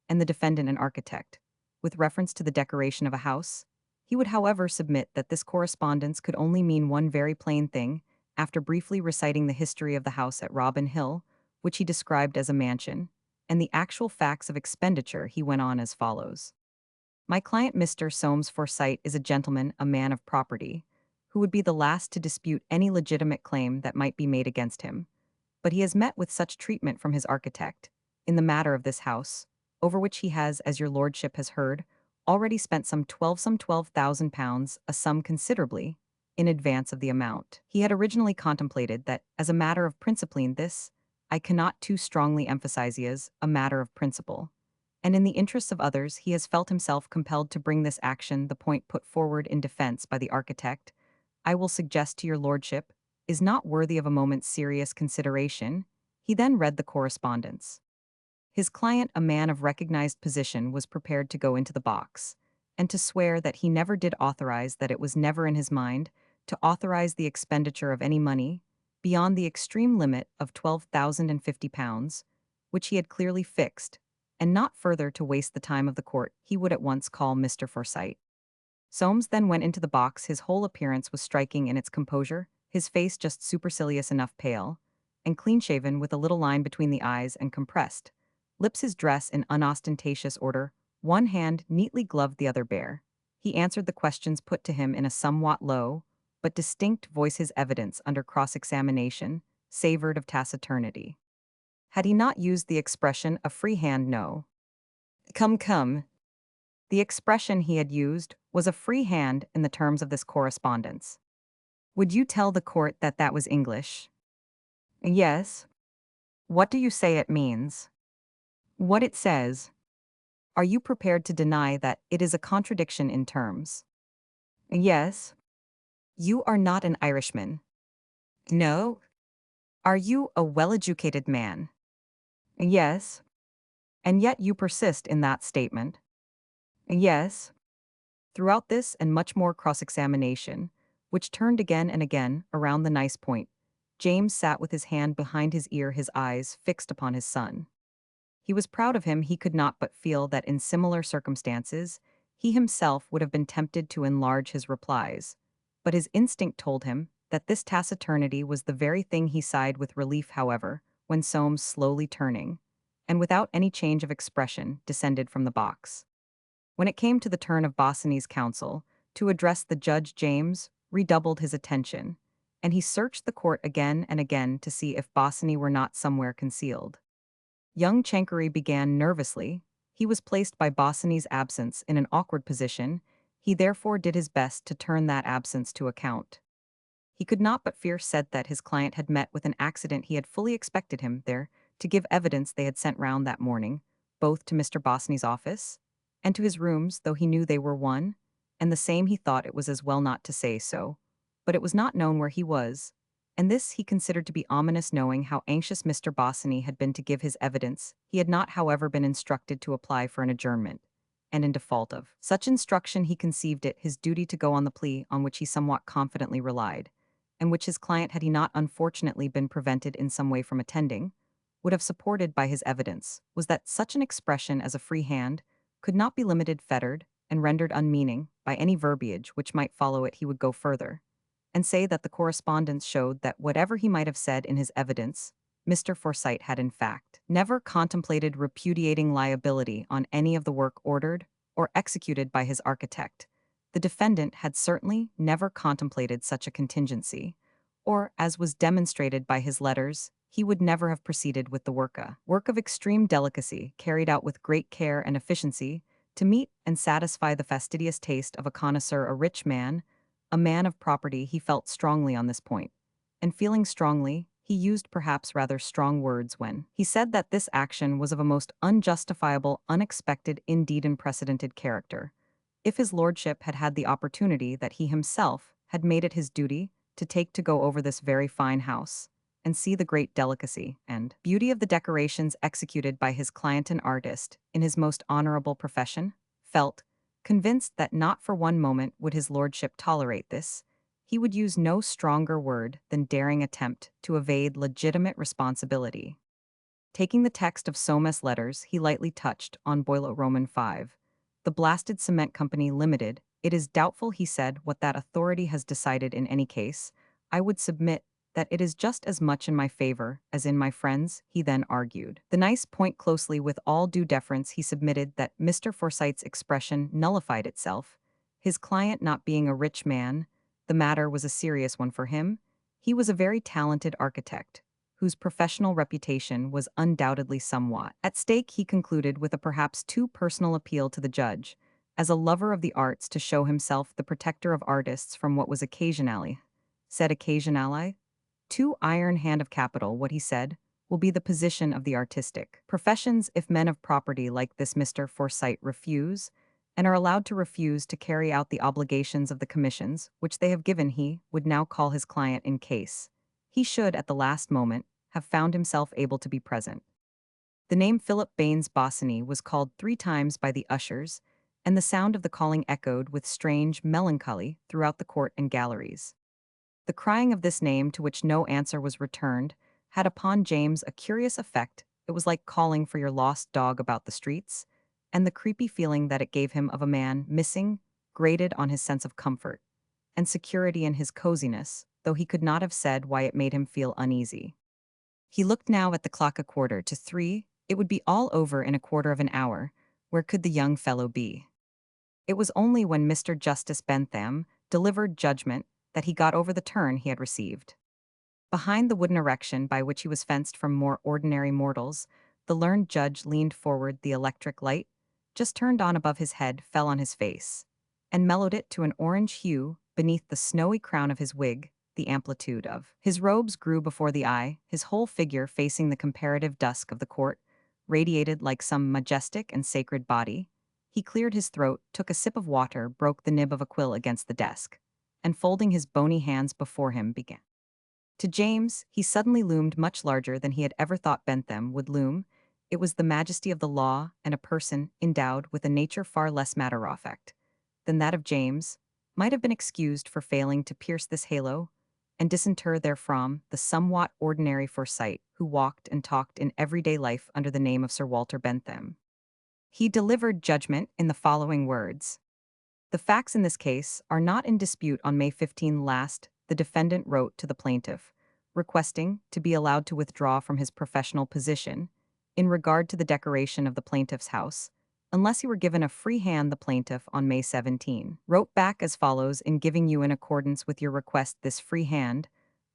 and the defendant and architect, with reference to the decoration of a house. He would, however, submit that this correspondence could only mean one very plain thing, after briefly reciting the history of the house at Robin Hill, which he described as a mansion, and the actual facts of expenditure. He went on as follows. My client, Mr. Soames Forsyte, is a gentleman, a man of property, who would be the last to dispute any legitimate claim that might be made against him, but he has met with such treatment from his architect, in the matter of this house, over which he has, as your lordship has heard, already spent some £12,000, a sum considerably in advance of the amount. He had originally contemplated that, as a matter of principline, this, I cannot too strongly emphasize, is a matter of principle, and in the interests of others he has felt himself compelled to bring this action. The point put forward in defense by the architect, I will suggest to your lordship, is not worthy of a moment's serious consideration. He then read the correspondence. His client, a man of recognized position, was prepared to go into the box, and to swear that he never did authorize, that it was never in his mind to authorize the expenditure of any money beyond the extreme limit of £12,050, which he had clearly fixed, and not further to waste the time of the court. He would at once call Mr. Forsyte. Soames then went into the box. His whole appearance was striking in its composure, his face just supercilious enough pale, and clean-shaven, with a little line between the eyes and compressed lips, his dress in unostentatious order, one hand neatly gloved, the other bare. He answered the questions put to him in a somewhat low but distinct voice. His evidence under cross-examination savored of taciturnity. Had he not used the expression a free hand? No. Come. The expression he had used was a free hand in the terms of this correspondence. Would you tell the court that that was English? Yes. What do you say it means? What it says? Are you prepared to deny that it is a contradiction in terms? Yes. You are not an Irishman? No. Are you a well-educated man? Yes. And yet you persist in that statement? Yes. Throughout this and much more cross-examination, which turned again and again around the nice point, James sat with his hand behind his ear, his eyes fixed upon his son. He was proud of him. He could not but feel that in similar circumstances, he himself would have been tempted to enlarge his replies, but his instinct told him that this taciturnity was the very thing. He sighed with relief, however, when Soames, slowly turning, and without any change of expression, descended from the box. When it came to the turn of Bosinney's counsel to address the judge, James redoubled his attention, and he searched the court again and again to see if Bosinney were not somewhere concealed. Young Chancery began nervously. He was placed by Bosinney's absence in an awkward position. He therefore did his best to turn that absence to account. He could not but fear, said that his client had met with an accident. He had fully expected him there to give evidence. They had sent round that morning, both to Mr. Bosinney's office and to his rooms, though he knew they were one and the same. He thought it was as well not to say so, but it was not known where he was, and this he considered to be ominous. Knowing how anxious Mr. Bosinney had been to give his evidence, he had not, however, been instructed to apply for an adjournment, and in default of such instruction he conceived it his duty to go on the plea on which he somewhat confidently relied, and which his client, had he not unfortunately been prevented in some way from attending, would have supported by his evidence, was that such an expression as a free hand could not be limited, fettered, and rendered unmeaning by any verbiage which might follow it. He would go further and say that the correspondence showed that whatever he might have said in his evidence, Mr. Forsyte had in fact never contemplated repudiating liability on any of the work ordered or executed by his architect. The defendant had certainly never contemplated such a contingency, or, as was demonstrated by his letters, he would never have proceeded with the work, a work of extreme delicacy, carried out with great care and efficiency, to meet and satisfy the fastidious taste of a connoisseur, a rich man, a man of property. He felt strongly on this point, and feeling strongly, he used perhaps rather strong words when he said that this action was of a most unjustifiable, unexpected, indeed unprecedented character. If his lordship had had the opportunity that he himself had made it his duty to take to go over this very fine house, and see the great delicacy and beauty of the decorations executed by his client and artist in his most honorable profession, felt, convinced that not for one moment would his lordship tolerate this, he would use no stronger word than daring attempt to evade legitimate responsibility. Taking the text of Soames' letters, he lightly touched on Boilo Roman 5. The Blasted Cement Company Limited, it is doubtful, he said, what that authority has decided in any case. I would submit that it is just as much in my favor as in my friend's, he then argued. The nice point closely with all due deference he submitted that Mr. Forsyte's expression nullified itself. His client not being a rich man, the matter was a serious one for him. He was a very talented architect, whose professional reputation was undoubtedly somewhat at stake, he concluded with a perhaps too personal appeal to the judge, as a lover of the arts to show himself the protector of artists from what was occasionally, too iron hand of capital, what he said, will be the position of the artistic professions if men of property like this Mr. Forsyte refuse, and are allowed to refuse to carry out the obligations of the commissions which they have given. He would now call his client in case he should, at the last moment, have found himself able to be present. The name Philip Bosinney was called 3 times by the ushers, and the sound of the calling echoed with strange melancholy throughout the court and galleries. The crying of this name, to which no answer was returned, had upon James a curious effect. It was like calling for your lost dog about the streets, and the creepy feeling that it gave him of a man missing grated on his sense of comfort and security in his coziness, though he could not have said why it made him feel uneasy. He looked now at the clock, 2:45. It would be all over in a quarter of an hour. Where could the young fellow be? It was only when Mr. Justice Bentham delivered judgment that he got over the turn he had received. Behind the wooden erection by which he was fenced from more ordinary mortals, the learned judge leaned forward. The electric light, just turned on above his head, fell on his face, and mellowed it to an orange hue beneath the snowy crown of his wig. The amplitude of his robes grew before the eye, his whole figure, facing the comparative dusk of the court, radiated like some majestic and sacred body. He cleared his throat, took a sip of water, broke the nib of a quill against the desk, and folding his bony hands before him, began. To James, he suddenly loomed much larger than he had ever thought Bentham would loom. It was the majesty of the law, and a person endowed with a nature far less matter-of-fact than that of James might have been excused for failing to pierce this halo and disinter therefrom the somewhat ordinary Forsyte who walked and talked in everyday life under the name of Sir Walter Bentham. He delivered judgment in the following words. The facts in this case are not in dispute. On May 15 last, the defendant wrote to the plaintiff, requesting to be allowed to withdraw from his professional position in regard to the decoration of the plaintiff's house, unless he were given a free hand. The plaintiff, on May 17, wrote back as follows: in giving you, in accordance with your request, this free hand,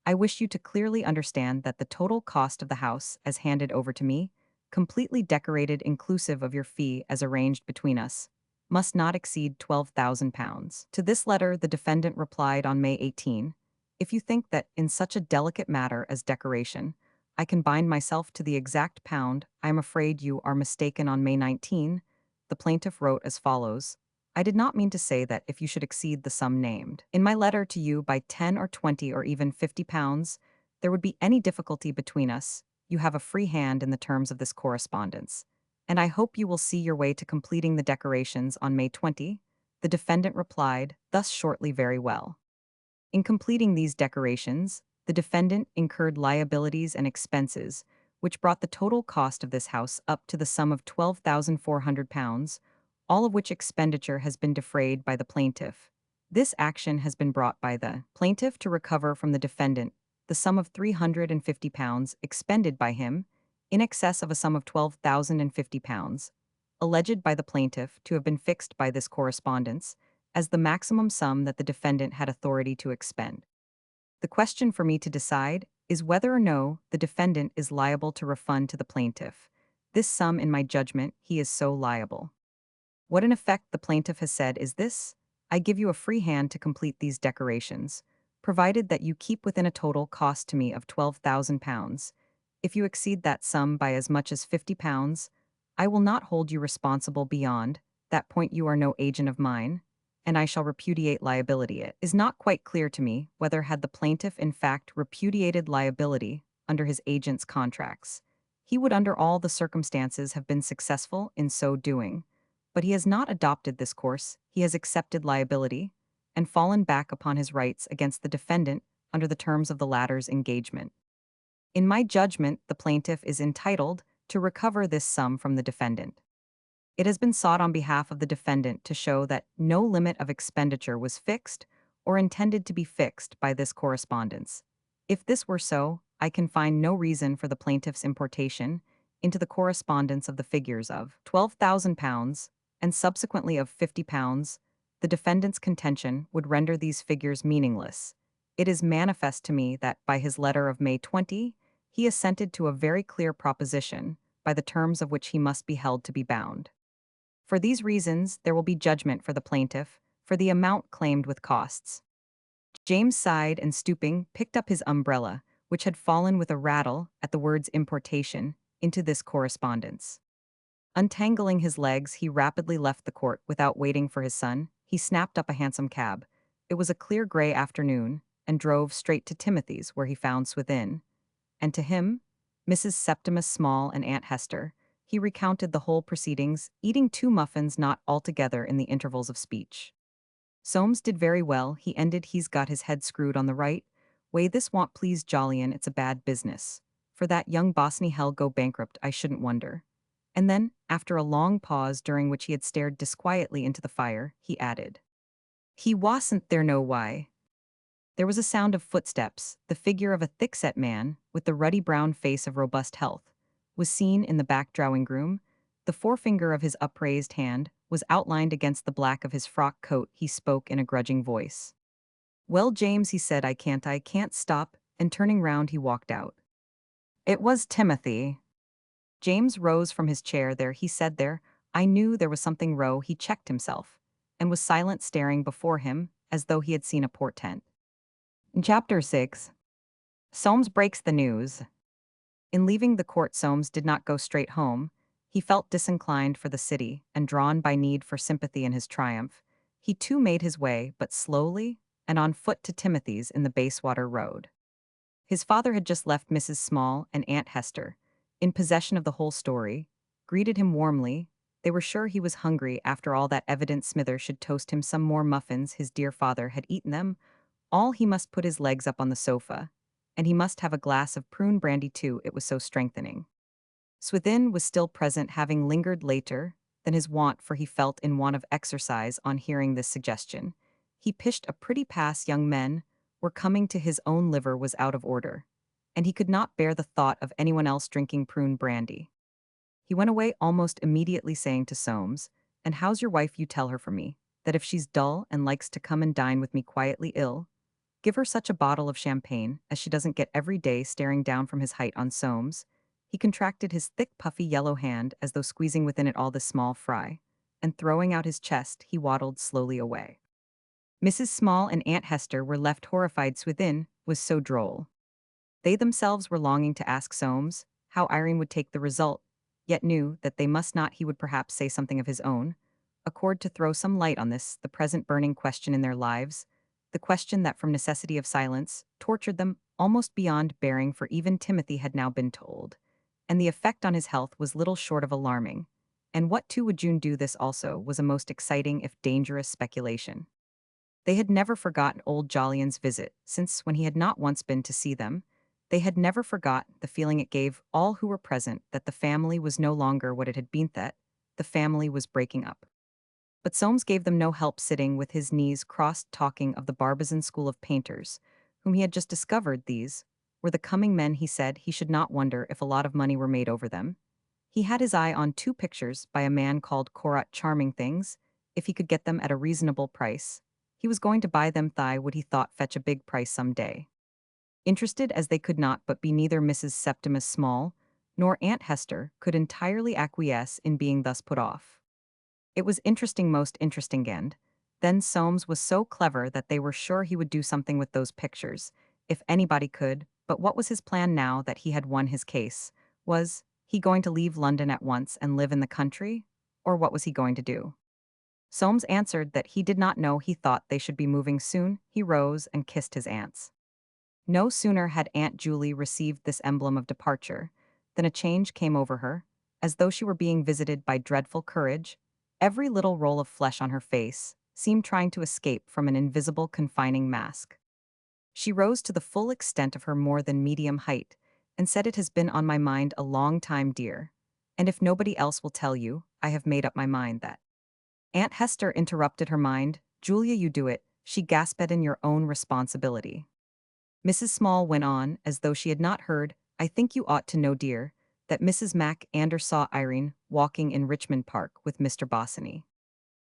I wish you to clearly understand that the total cost of the house, as handed over to me, completely decorated inclusive of your fee as arranged between us, must not exceed £12,000. To this letter the defendant replied on May 18, if you think that, in such a delicate matter as decoration, I can bind myself to the exact pound, I am afraid you are mistaken. On May 19, the plaintiff wrote as follows: I did not mean to say that if you should exceed the sum named in my letter to you by 10 or 20 or even £50, there would be any difficulty between us. You have a free hand in the terms of this correspondence, and I hope you will see your way to completing the decorations on May 20. The defendant replied thus shortly: very well. In completing these decorations, the defendant incurred liabilities and expenses, which brought the total cost of this house up to the sum of £12,400, all of which expenditure has been defrayed by the plaintiff. This action has been brought by the plaintiff to recover from the defendant the sum of £350 expended by him, in excess of a sum of £12,050, alleged by the plaintiff to have been fixed by this correspondence as the maximum sum that the defendant had authority to expend. The question for me to decide is whether or no the defendant is liable to refund to the plaintiff this sum. In my judgment, he is so liable. What in effect the plaintiff has said is this: I give you a free hand to complete these decorations, provided that you keep within a total cost to me of £12,000. If you exceed that sum by as much as £50, I will not hold you responsible beyond that point. You are no agent of mine, and I shall repudiate liability. It is not quite clear to me whether, had the plaintiff in fact repudiated liability, under his agent's contracts. He would, under all the circumstances, have been successful in so doing. But he has not adopted this course, he has accepted liability, and fallen back upon his rights against the defendant under the terms of the latter's engagement. In my judgment, the plaintiff is entitled to recover this sum from the defendant. It has been sought on behalf of the defendant to show that no limit of expenditure was fixed or intended to be fixed by this correspondence. If this were so, I can find no reason for the plaintiff's importation into the correspondence of the figures of £12,000 and subsequently of £50. The defendant's contention would render these figures meaningless. It is manifest to me that by his letter of May 20, he assented to a very clear proposition, by the terms of which he must be held to be bound. For these reasons, there will be judgment for the plaintiff, for the amount claimed with costs. James sighed and, stooping, picked up his umbrella, which had fallen with a rattle at the words importation, into this correspondence. Untangling his legs, he rapidly left the court without waiting for his son. He snapped up a hansom cab. It was a clear gray afternoon, and drove straight to Timothy's, where he found Swithin. And to him, Mrs. Septimus Small and Aunt Hester, he recounted the whole proceedings, eating 2 muffins not altogether in the intervals of speech. Soames did very well, he ended. He's got his head screwed on the right way. This won't please Jolyon, it's a bad business. For that young Bosinney hell go bankrupt, I shouldn't wonder. And then, after a long pause during which he had stared disquietly into the fire, he added, he wasn't there no why. There was a sound of footsteps. The figure of a thick-set man, with the ruddy brown face of robust health, was seen in the back drawing-room. The forefinger of his upraised hand was outlined against the black of his frock coat. He spoke in a grudging voice. Well, James, he said, I can't stop, and turning round he walked out. It was Timothy. James rose from his chair. There, he said, there, I knew there was something wrong. He checked himself, and was silent, staring before him, as though he had seen a portent. In Chapter 6, Soames breaks the news. In leaving the court, Soames did not go straight home. He felt disinclined for the city, and drawn by need for sympathy in his triumph, he too made his way, but slowly, and on foot to Timothy's in the Bayswater Road. His father had just left Mrs. Small and Aunt Hester, in possession of the whole story, greeted him warmly. They were sure he was hungry after all that evidence. Smithers should toast him some more muffins. His dear father had eaten them all. He must put his legs up on the sofa, and he must have a glass of prune brandy too, it was so strengthening. Swithin was still present, having lingered later than his wont, for he felt in want of exercise on hearing this suggestion. He pished a pretty pass. Young men were coming to his own liver was out of order, and he could not bear the thought of anyone else drinking prune brandy. He went away almost immediately, saying to Soames, and how's your wife? You tell her for me, that if she's dull and likes to come and dine with me quietly ill, give her such a bottle of champagne as she doesn't get every day. Staring down from his height on Soames, he contracted his thick, puffy yellow hand as though squeezing within it all the small fry, and throwing out his chest, he waddled slowly away. Mrs. Small and Aunt Hester were left horrified. Swithin was so droll. They themselves were longing to ask Soames how Irene would take the result, yet knew that they must not. He would perhaps say something of his own, accord to throw some light on this, the present burning question in their lives, the question that from necessity of silence tortured them almost beyond bearing, for even Timothy had now been told, and the effect on his health was little short of alarming. And what too would June do? This also was a most exciting if dangerous speculation. They had never forgotten old Jolyon's visit, since, when he had not once been to see them, they had never forgotten the feeling it gave all who were present that the family was no longer what it had been, that the family was breaking up. But Soames gave them no help. Sitting with his knees crossed, talking of the Barbizon school of painters, whom he had just discovered, these were the coming men. He said he should not wonder if a lot of money were made over them. He had his eye on 2 pictures by a man called Corot, charming things, if he could get them at a reasonable price. He was going to buy them. Would, he thought, fetch a big price some day. Interested as they could not but be, neither Mrs. Septimus Small nor Aunt Hester could entirely acquiesce in being thus put off. It was interesting, most interesting, and then Soames was so clever that they were sure he would do something with those pictures, if anybody could. But what was his plan now that he had won his case? Was he going to leave London at once and live in the country? Or what was he going to do? Soames answered that he did not know. He thought they should be moving soon. He rose and kissed his aunts. No sooner had Aunt Julie received this emblem of departure than a change came over her, as though she were being visited by dreadful courage. Every little roll of flesh on her face seemed trying to escape from an invisible confining mask. She rose to the full extent of her more than medium height and said, "It has been on my mind a long time, dear. And if nobody else will tell you, I have made up my mind that." Aunt Hester interrupted her mind. "Julia, you do it," she gasped, "in your own responsibility." Mrs. Small went on, as though she had not heard. "I think you ought to know, dear, that Mrs. Mac saw Irene walking in Richmond Park with Mr. Bosinney."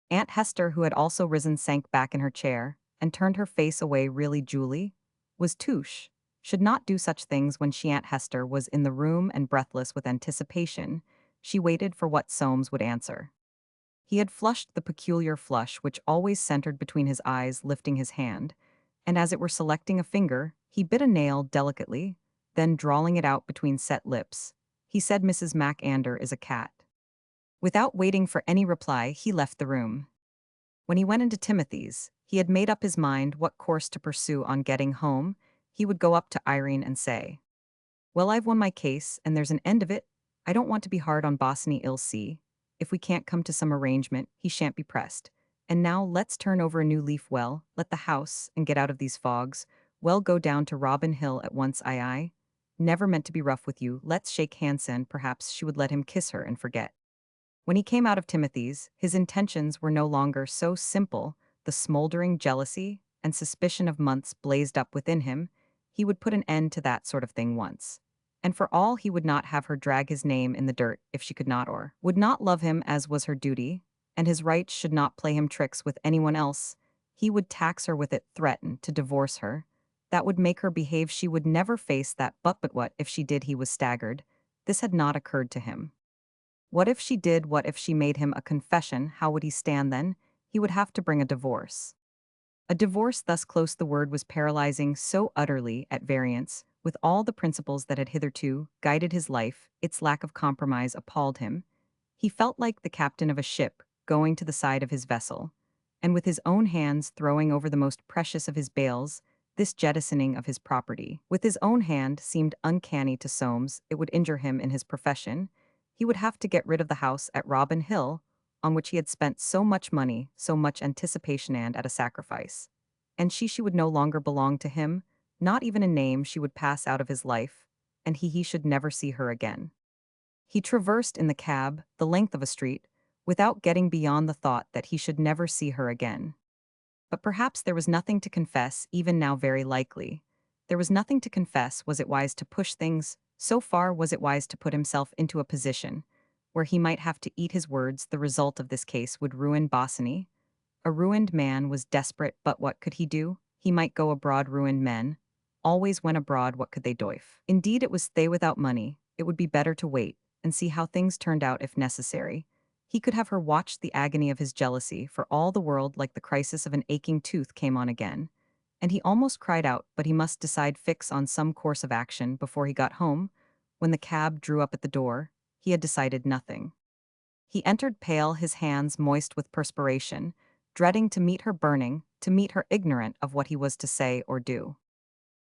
Aunt Hester, who had also risen, sank back in her chair and turned her face away. "Really, Julie? Was Touche? Should not do such things." When Aunt Hester was in the room and breathless with anticipation, she waited for what Soames would answer. He had flushed the peculiar flush which always centered between his eyes, lifting his hand, and as it were selecting a finger, he bit a nail delicately, then drawling it out between set lips, he said, "Mrs. Mac is a cat." Without waiting for any reply, he left the room. When he went into Timothy's, he had made up his mind what course to pursue. On getting home, he would go up to Irene and say, "Well, I've won my case, and there's an end of it. I don't want to be hard on Bosinney. I'll see. If we can't come to some arrangement, he shan't be pressed. And now let's turn over a new leaf. Well, let the house, and get out of these fogs. Well, go down to Robin Hill at once. I never meant to be rough with you. Let's shake hands." And perhaps she would let him kiss her and forget. When he came out of Timothy's, his intentions were no longer so simple. The smoldering jealousy and suspicion of months blazed up within him. He would put an end to that sort of thing once. And for all he would not have her drag his name in the dirt if she could not or would not love him as was her duty, and his rights should not play him tricks with anyone else. He would tax her with it, threaten to divorce her. That would make her behave. She would never face that. But what if she did? He was staggered. This had not occurred to him. What if she did? What if she made him a confession? How would he stand then? He would have to bring a divorce. A divorce thus close, the word was paralyzing, so utterly at variance with all the principles that had hitherto guided his life. Its lack of compromise appalled him. He felt like the captain of a ship going to the side of his vessel, and with his own hands throwing over the most precious of his bales. This jettisoning of his property with his own hand seemed uncanny to Soames. It would injure him in his profession. He would have to get rid of the house at Robin Hill, on which he had spent so much money, so much anticipation, and at a sacrifice. And she would no longer belong to him, not even in name. She would pass out of his life, and he should never see her again. He traversed in the cab the length of a street, without getting beyond the thought that he should never see her again. But perhaps there was nothing to confess, even now. Very likely there was nothing to confess. Was it wise to push things so far? Was it wise to put himself into a position where he might have to eat his words? The result of this case would ruin Bosinney. A ruined man was desperate, but what could he do? He might go abroad. Ruined men always went abroad. What could they do? Indeed, it was they without money. It would be better to wait and see how things turned out if necessary. He could have her watch the agony of his jealousy for all the world like the crisis of an aching tooth came on again. And he almost cried out, but he must decide, fix on some course of action before he got home. When the cab drew up at the door, he had decided nothing. He entered pale, his hands moist with perspiration, dreading to meet her, burning, to meet her ignorant of what he was to say or do.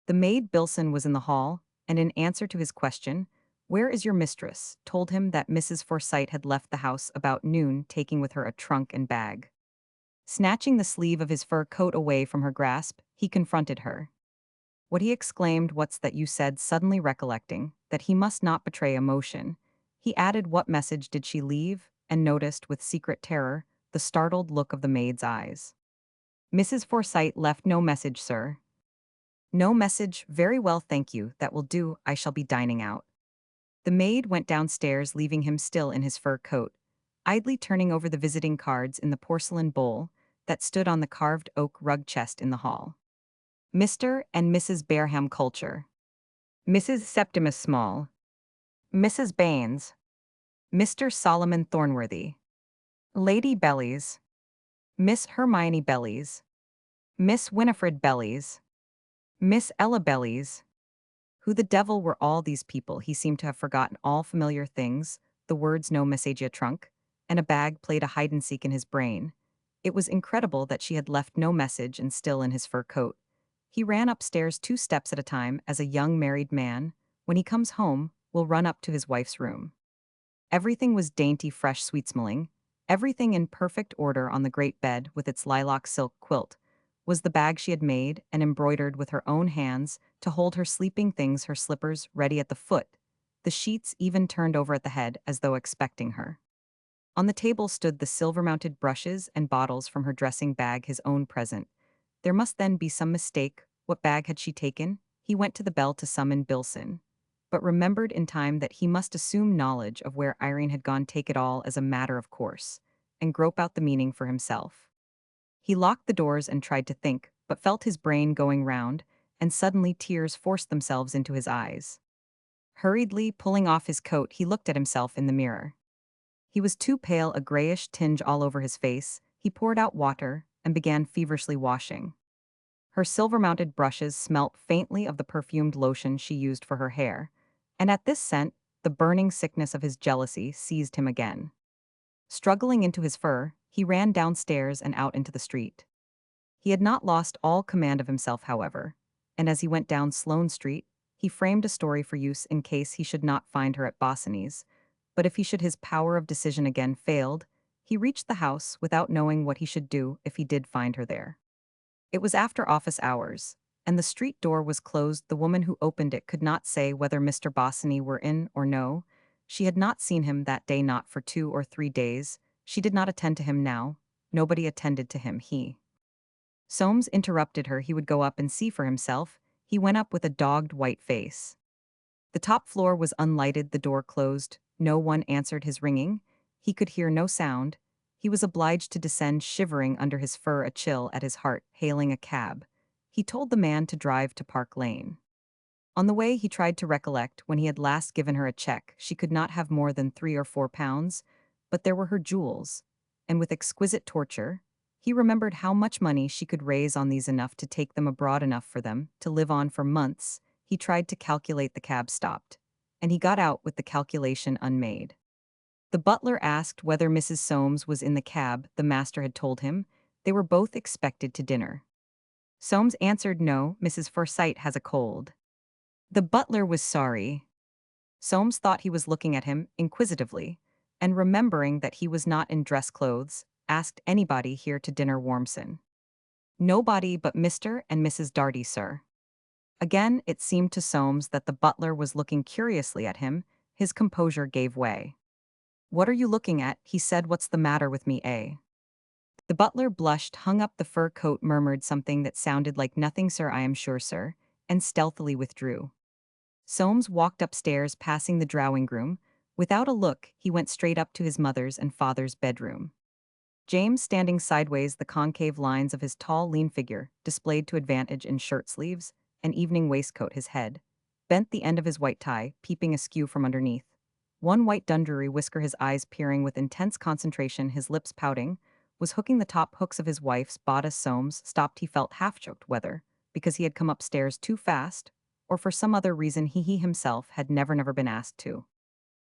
The maid Bilson was in the hall, and in answer to his question, "Where is your mistress?" told him that Mrs. Forsyte had left the house about noon, taking with her a trunk and bag. Snatching the sleeve of his fur coat away from her grasp, he confronted her. "What?" he exclaimed. "What's that you said?" Suddenly recollecting that he must not betray emotion, he added, "What message did she leave?" and noticed with secret terror the startled look of the maid's eyes. "Mrs. Forsyte left no message, sir." "No message? Very well, thank you, that will do. I shall be dining out." The maid went downstairs, leaving him still in his fur coat, idly turning over the visiting cards in the porcelain bowl that stood on the carved oak rug chest in the hall. Mr. and Mrs. Bareham Culcher, Mrs. Septimus Small, Mrs. Baines, Mr. Solomon Thornworthy, Lady Bellies, Miss Hermione Bellies, Miss Winifred Bellies, Miss Ella Bellies. Who the devil were all these people? He seemed to have forgotten all familiar things. The words "no messagia trunk" and a bag played a hide-and-seek in his brain. It was incredible that she had left no message and still in his fur coat. He ran upstairs 2 steps at a time as a young married man, when he comes home, will run up to his wife's room. Everything was dainty, fresh, sweet-smelling. Everything in perfect order on the great bed with its lilac silk quilt was the bag she had made and embroidered with her own hands to hold her sleeping things, her slippers ready at the foot, the sheets even turned over at the head as though expecting her. On the table stood the silver-mounted brushes and bottles from her dressing bag, his own present. There must then be some mistake. What bag had she taken? He went to the bell to summon Bilson, but remembered in time that he must assume knowledge of where Irene had gone, take it all as a matter of course, and grope out the meaning for himself. He locked the doors and tried to think, but felt his brain going round, and suddenly tears forced themselves into his eyes. Hurriedly pulling off his coat, he looked at himself in the mirror. He was too pale, a grayish tinge all over his face. He poured out water and began feverishly washing. Her silver-mounted brushes smelt faintly of the perfumed lotion she used for her hair, and at this scent, the burning sickness of his jealousy seized him again. Struggling into his fur, he ran downstairs and out into the street. He had not lost all command of himself, however, and as he went down Sloane Street, he framed a story for use in case he should not find her at Bosinney's, but if he should his power of decision again failed, he reached the house without knowing what he should do if he did find her there. It was after office hours, and the street door was closed. The woman who opened it could not say whether Mr. Bosinney were in or no. She had not seen him that day, not for 2 or 3 days. She did not attend to him now. Nobody attended to him. Soames interrupted her. He would go up and see for himself. He went up with a dogged white face. The top floor was unlighted, the door closed. No one answered his ringing. He could hear no sound. He was obliged to descend, shivering under his fur, a chill at his heart, hailing a cab. He told the man to drive to Park Lane. On the way he tried to recollect when he had last given her a check. She could not have more than £3 or £4, but there were her jewels, and with exquisite torture, he remembered how much money she could raise on these, enough to take them abroad, enough for them to live on for months. He tried to calculate. The cab stopped, and he got out with the calculation unmade. The butler asked whether Mrs. Soames was in the cab. The master had told him they were both expected to dinner. Soames answered no, Mrs. Forsyte has a cold. The butler was sorry. Soames thought he was looking at him inquisitively, and remembering that he was not in dress clothes, asked, anybody here to dinner, Warmson? Nobody but Mr. and Mrs. Darty, sir. Again it seemed to Soames that the butler was looking curiously at him. His composure gave way. What are you looking at? He said. What's the matter with me, eh? The butler blushed, hung up the fur coat, murmured something that sounded like nothing, sir, I am sure, sir, and stealthily withdrew. Soames walked upstairs, passing the drawing-room. Without a look, he went straight up to his mother's and father's bedroom. James, standing sideways, the concave lines of his tall, lean figure, displayed to advantage in shirt-sleeves, an evening waistcoat, his head, bent the end of his white tie, peeping askew from underneath. One white Dundreary whisker, his eyes peering with intense concentration, his lips pouting, was hooking the top hooks of his wife's bodice. Soames stopped. He felt half-choked, whether because he had come upstairs too fast, or for some other reason he himself had never been asked to.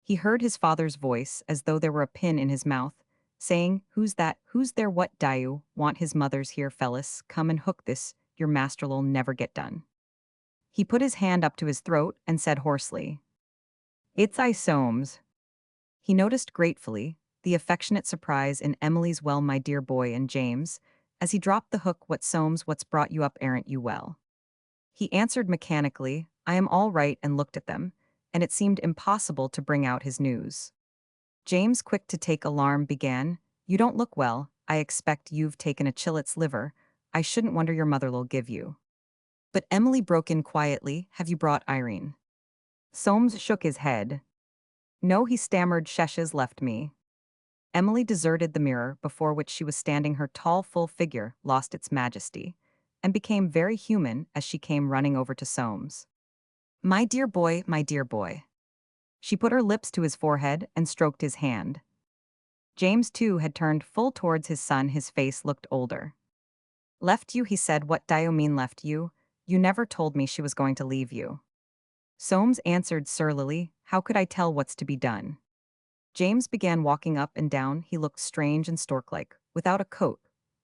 He heard his father's voice, as though there were a pin in his mouth, saying, "Who's that? Who's there? What do you want?" His mother's, "Here, Fellis, come and hook this, your master'll never get done." He put his hand up to his throat and said hoarsely, "It's I, Soames." He noticed gratefully the affectionate surprise in Emily's "Well, my dear boy," and James, as he dropped the hook, "What, Soames, what's brought you up? Aren't you well?" He answered mechanically, "I am all right," and looked at them, and it seemed impossible to bring out his news. James, quick to take alarm, began, "You don't look well. I expect you've taken a chillet's liver. I shouldn't wonder your mother'll give you." But Emily broke in quietly, "Have you brought Irene?" Soames shook his head. "No," he stammered, "Shesha's left me." Emily deserted the mirror before which she was standing. Her tall, full figure lost its majesty, and became very human as she came running over to Soames. My dear boy, my dear boy." She put her lips to his forehead and stroked his hand. James, too, had turned full towards his son. His face looked older. "Left you," he said. "What do you mean, left you? You never told me she was going to leave you." Soames answered surlily, "How could I tell what's to be done?" James began walking up and down. He looked strange and stork-like, without a coat.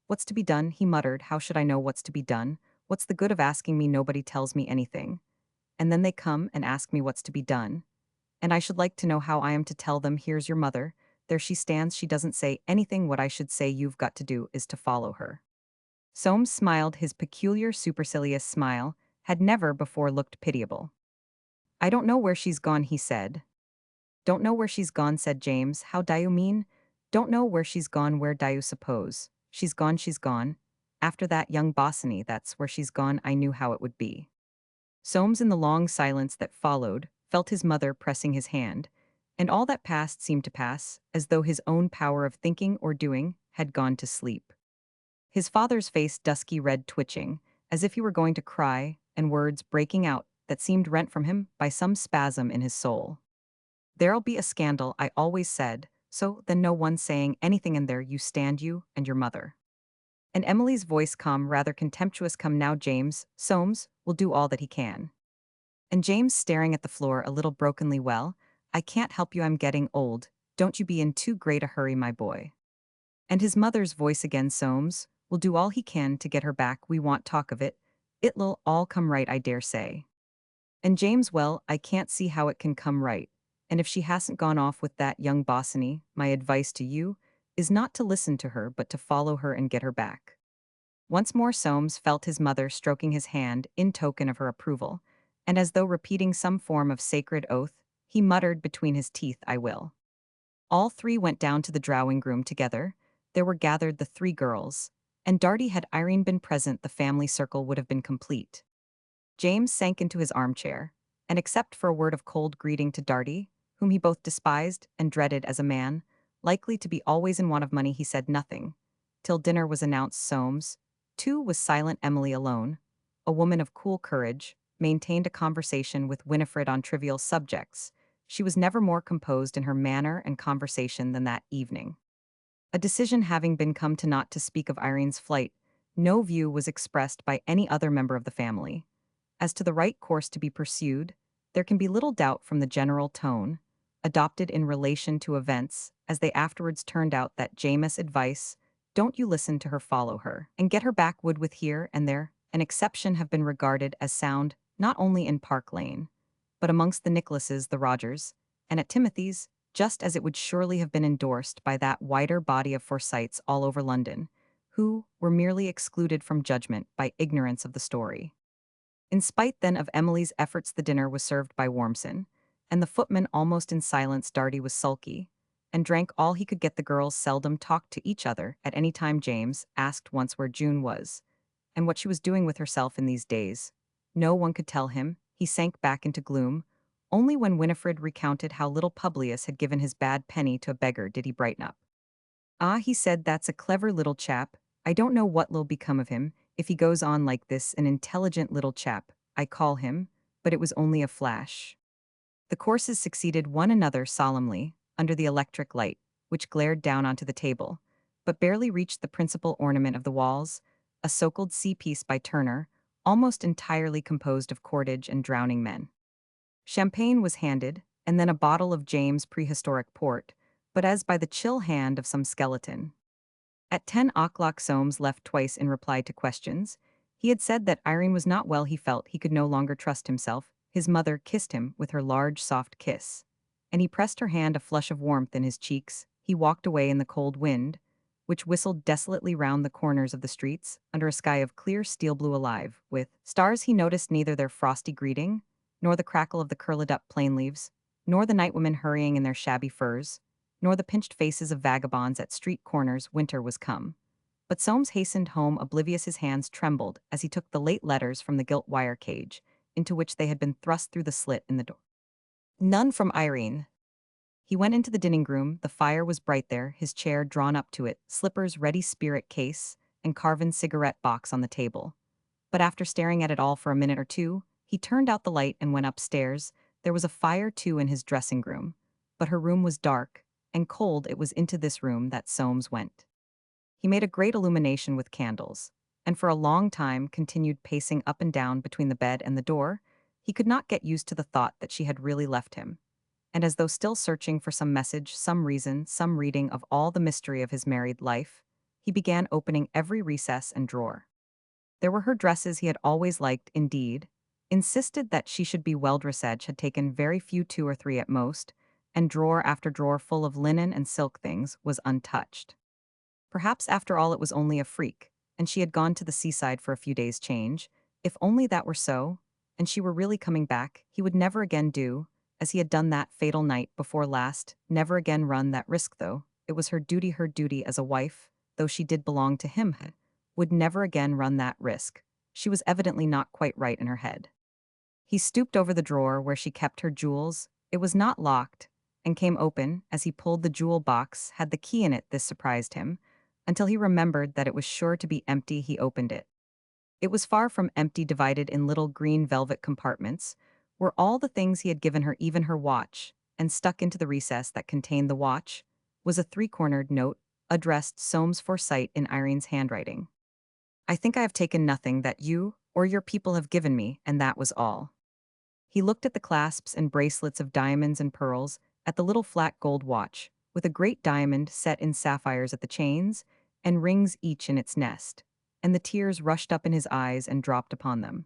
"What's to be done?" he muttered. "How should I know what's to be done? What's the good of asking me? Nobody tells me anything. And then they come and ask me what's to be done. And I should like to know how I am to tell them, here's your mother. There she stands, she doesn't say anything. What I should say you've got to do is to follow her. Soames smiled, his peculiar supercilious smile had never before looked pitiable. I don't know where she's gone, he said. Don't know where she's gone, said James. How do you mean? Don't know where she's gone, where do you suppose? She's gone, she's gone. After that young Bosinney, that's where she's gone. I knew how it would be. Soames, in the long silence that followed, felt his mother pressing his hand, and all that passed seemed to pass, as though his own power of thinking or doing had gone to sleep. His father's face dusky red, twitching, as if he were going to cry, and words breaking out that seemed rent from him by some spasm in his soul. There'll be a scandal, I always said, so then no one saying anything, and there you stand, you and your mother. And Emily's voice, calm, rather contemptuous. Come now, James, Soames will do all that he can. And James, staring at the floor a little brokenly, well, I can't help you, I'm getting old, don't you be in too great a hurry, my boy. And his mother's voice again, Soames will do all he can to get her back, we won't talk of it, it'll all come right, I dare say. And James, well, I can't see how it can come right, and if she hasn't gone off with that young Bosinney, my advice to you is not to listen to her but to follow her and get her back. Once more Soames felt his mother stroking his hand in token of her approval, and as though repeating some form of sacred oath, he muttered between his teeth, I will. All three went down to the drawing-room together. There were gathered the three girls, and Darty, had Irene been present, the family circle would have been complete. James sank into his armchair, and except for a word of cold greeting to Darty, whom he both despised and dreaded as a man, likely to be always in want of money, he said nothing. Till dinner was announced, Soames, too, was silent. Emily alone, a woman of cool courage, maintained a conversation with Winifred on trivial subjects. She was never more composed in her manner and conversation than that evening. A decision having been come to not to speak of Irene's flight, no view was expressed by any other member of the family. As to the right course to be pursued, there can be little doubt from the general tone, adopted in relation to events, as they afterwards turned out, that James's advice, don't you listen to her, follow her, and get her back, would with here and there an exception have been regarded as sound, not only in Park Lane, but amongst the Nicholases, the Rogers, and at Timothy's, just as it would surely have been endorsed by that wider body of Forsytes all over London, who were merely excluded from judgment by ignorance of the story. In spite then of Emily's efforts, the dinner was served by Warmson, and the footman almost in silence. Darty was sulky, and drank all he could get. The girls seldom talked to each other at any time. James asked once where June was, and what she was doing with herself in these days. No one could tell him. He sank back into gloom. Only when Winifred recounted how little Publius had given his bad penny to a beggar did he brighten up. Ah, he said, that's a clever little chap. I don't know what'll become of him if he goes on like this. An intelligent little chap, I call him, but it was only a flash. The courses succeeded one another solemnly, under the electric light, which glared down onto the table, but barely reached the principal ornament of the walls, a so-called sea-piece by Turner, almost entirely composed of cordage and drowning men. Champagne was handed, and then a bottle of James' prehistoric port, but as by the chill hand of some skeleton. At 10 o'clock Soames left twice in reply to questions. He had said that Irene was not well. He felt he could no longer trust himself. His mother kissed him with her large, soft kiss, and he pressed her hand, a flush of warmth in his cheeks. He walked away in the cold wind, which whistled desolately round the corners of the streets, under a sky of clear steel blue, alive with stars. He noticed neither their frosty greeting, nor the crackle of the curled-up plane leaves, nor the night women hurrying in their shabby furs, nor the pinched faces of vagabonds at street corners. Winter was come. But Soames hastened home oblivious. His hands trembled as he took the late letters from the gilt wire cage, into which they had been thrust through the slit in the door. None from Irene. He went into the dining-room. The fire was bright there, his chair drawn up to it, slippers ready, spirit case, and carven cigarette box on the table. But after staring at it all for a minute or two, he turned out the light and went upstairs. There was a fire, too, in his dressing-room, but her room was dark and cold. It was into this room that Soames went. He made a great illumination with candles, and for a long time continued pacing up and down between the bed and the door. He could not get used to the thought that she had really left him, and as though still searching for some message, some reason, some reading of all the mystery of his married life, he began opening every recess and drawer. There were her dresses he had always liked, indeed, insisted that she should be well dressed, had taken very few, 2 or 3 at most, and drawer after drawer full of linen and silk things was untouched. Perhaps after all it was only a freak, and she had gone to the seaside for a few days' change. If only that were so, and she were really coming back, he would never again do, as he had done that fatal night before last, never again run that risk though. It was her duty as a wife, though she did belong to him, would never again run that risk. She was evidently not quite right in her head. He stooped over the drawer where she kept her jewels. It was not locked, and came open. As he pulled the jewel box, had the key in it. This surprised him. Until he remembered that it was sure to be empty, he opened it. It was far from empty, divided in little green velvet compartments, were all the things he had given her, even her watch, and stuck into the recess that contained the watch was a 3-cornered note, addressed Soames Forsyte in Irene's handwriting. I think I have taken nothing that you or your people have given me, and that was all. He looked at the clasps and bracelets of diamonds and pearls, at the little flat gold watch, with a great diamond set in sapphires at the chains, and rings each in its nest, and the tears rushed up in his eyes and dropped upon them.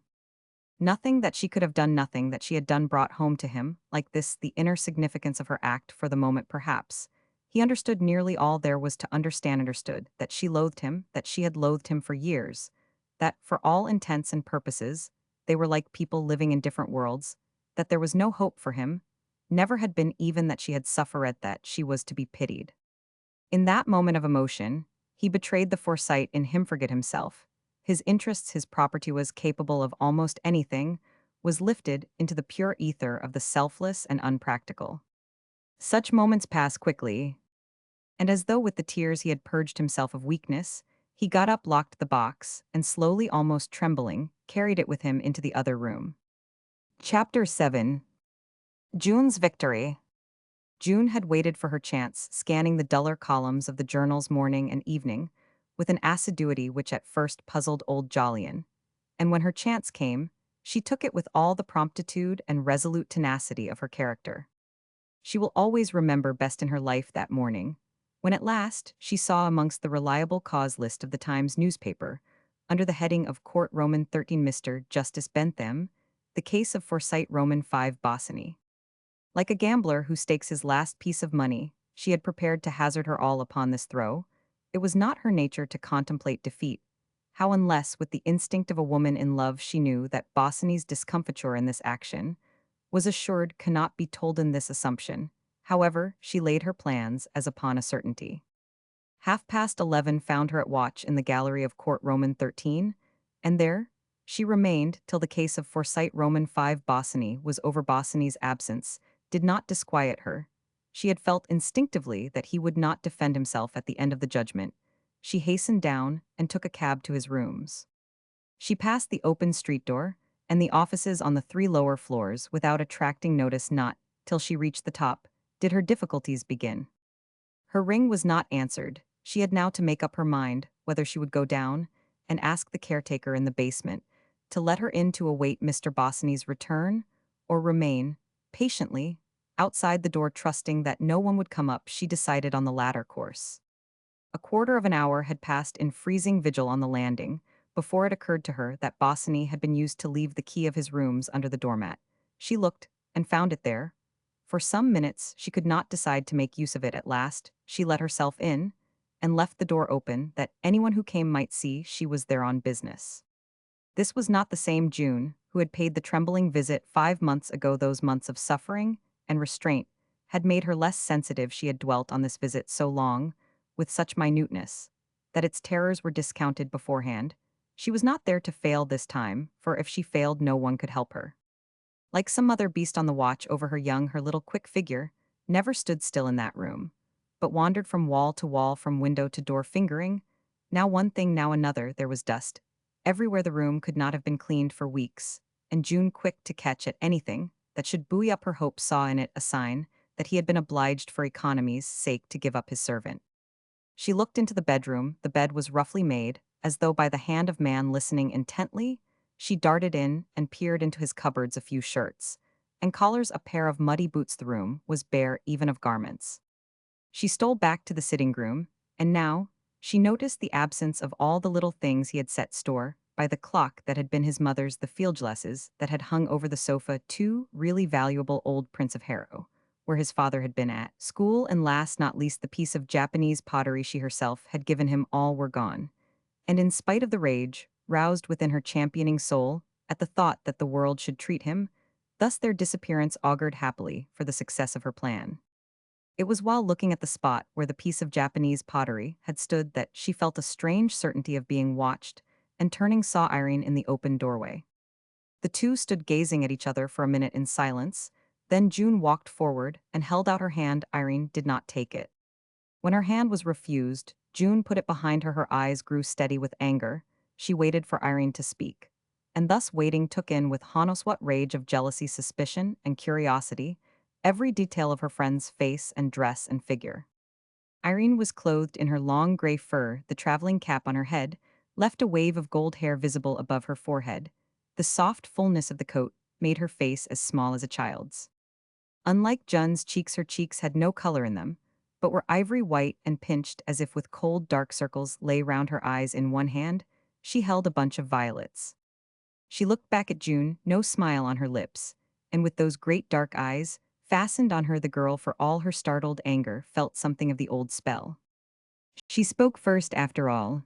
Nothing that she could have done, nothing that she had done brought home to him, like this, the inner significance of her act for the moment perhaps. He understood nearly all there was to understand, understood that she loathed him, that she had loathed him for years, that, for all intents and purposes, they were like people living in different worlds, that there was no hope for him, never had been, even that she had suffered, that she was to be pitied. In that moment of emotion, he betrayed the Forsyte in him, forget himself. His interests, his property, was capable of almost anything, was lifted into the pure ether of the selfless and unpractical. Such moments pass quickly, and as though with the tears he had purged himself of weakness, he got up, locked the box, and slowly, almost trembling, carried it with him into the other room. Chapter 7. June's Victory. June had waited for her chance, scanning the duller columns of the journals morning and evening, with an assiduity which at first puzzled old Jolyon, and when her chance came, she took it with all the promptitude and resolute tenacity of her character. She will always remember best in her life that morning, when at last she saw amongst the reliable cause list of the Times newspaper, under the heading of Court Roman 13 Mr. Justice Bentham, the case of Forsyte Roman 5 Bosinney. Like a gambler who stakes his last piece of money, she had prepared to hazard her all upon this throw. It was not her nature to contemplate defeat. How, unless with the instinct of a woman in love, she knew that Bosinney's discomfiture in this action was assured, cannot be told in this assumption. However, she laid her plans as upon a certainty. 11:30 found her at watch in the gallery of Court Roman 13, and there she remained till the case of Forsyte Roman 5 Bosinney was over. Bosinney's absence did not disquiet her. She had felt instinctively that he would not defend himself at the end of the judgment. She hastened down and took a cab to his rooms. She passed the open street door and the offices on the 3 lower floors without attracting notice. Not till she reached the top did her difficulties begin. Her ring was not answered. She had now to make up her mind whether she would go down and ask the caretaker in the basement to let her in to await Mr. Bosinney's return, or remain patiently outside the door, trusting that no one would come up. She decided on the latter course. A quarter of an hour had passed in freezing vigil on the landing before it occurred to her that Bosinney had been used to leave the key of his rooms under the doormat. She looked and found it there. For some minutes she could not decide to make use of it. At last she let herself in and left the door open that anyone who came might see she was there on business. This was not the same June who had paid the trembling visit 5 months ago. Those months of suffering and restraint had made her less sensitive. She had dwelt on this visit so long, with such minuteness, that its terrors were discounted beforehand. She was not there to fail this time, for if she failed no one could help her. Like some other beast on the watch over her young, her little quick figure never stood still in that room, but wandered from wall to wall, from window to door, fingering now one thing, now another. There was dust everywhere. The room could not have been cleaned for weeks, and June, quick to catch at anything that should buoy up her hopes, saw in it a sign that he had been obliged for economy's sake to give up his servant. She looked into the bedroom. The bed was roughly made, as though by the hand of man. Listening intently, she darted in and peered into his cupboards. A few shirts and collars, a pair of muddy boots. The room was bare even of garments. She stole back to the sitting room, and now she noticed the absence of all the little things he had set store. by the clock that had been his mother's, the field glasses that had hung over the sofa, two really valuable old prints of Harrow, where his father had been at school, and last not least the piece of Japanese pottery she herself had given him, all were gone. And in spite of the rage, roused within her championing soul, at the thought that the world should treat him, thus their disappearance augured happily for the success of her plan. It was while looking at the spot where the piece of Japanese pottery had stood that she felt a strange certainty of being watched, and turning saw Irene in the open doorway. The two stood gazing at each other for a minute in silence, then June walked forward and held out her hand. Irene did not take it. When her hand was refused, June put it behind her. Her eyes grew steady with anger. She waited for Irene to speak. And thus waiting took in with Hanos what rage of jealousy, suspicion, and curiosity, every detail of her friend's face and dress and figure. Irene was clothed in her long gray fur, the traveling cap on her head left a wave of gold hair visible above her forehead. The soft fullness of the coat made her face as small as a child's. Unlike Jun's cheeks, her cheeks had no color in them, but were ivory white and pinched as if with cold dark circles lay round her eyes. In one hand, she held a bunch of violets. She looked back at June, no smile on her lips, and with those great dark eyes fastened on her, the girl, for all her startled anger, felt something of the old spell. She spoke first, after all.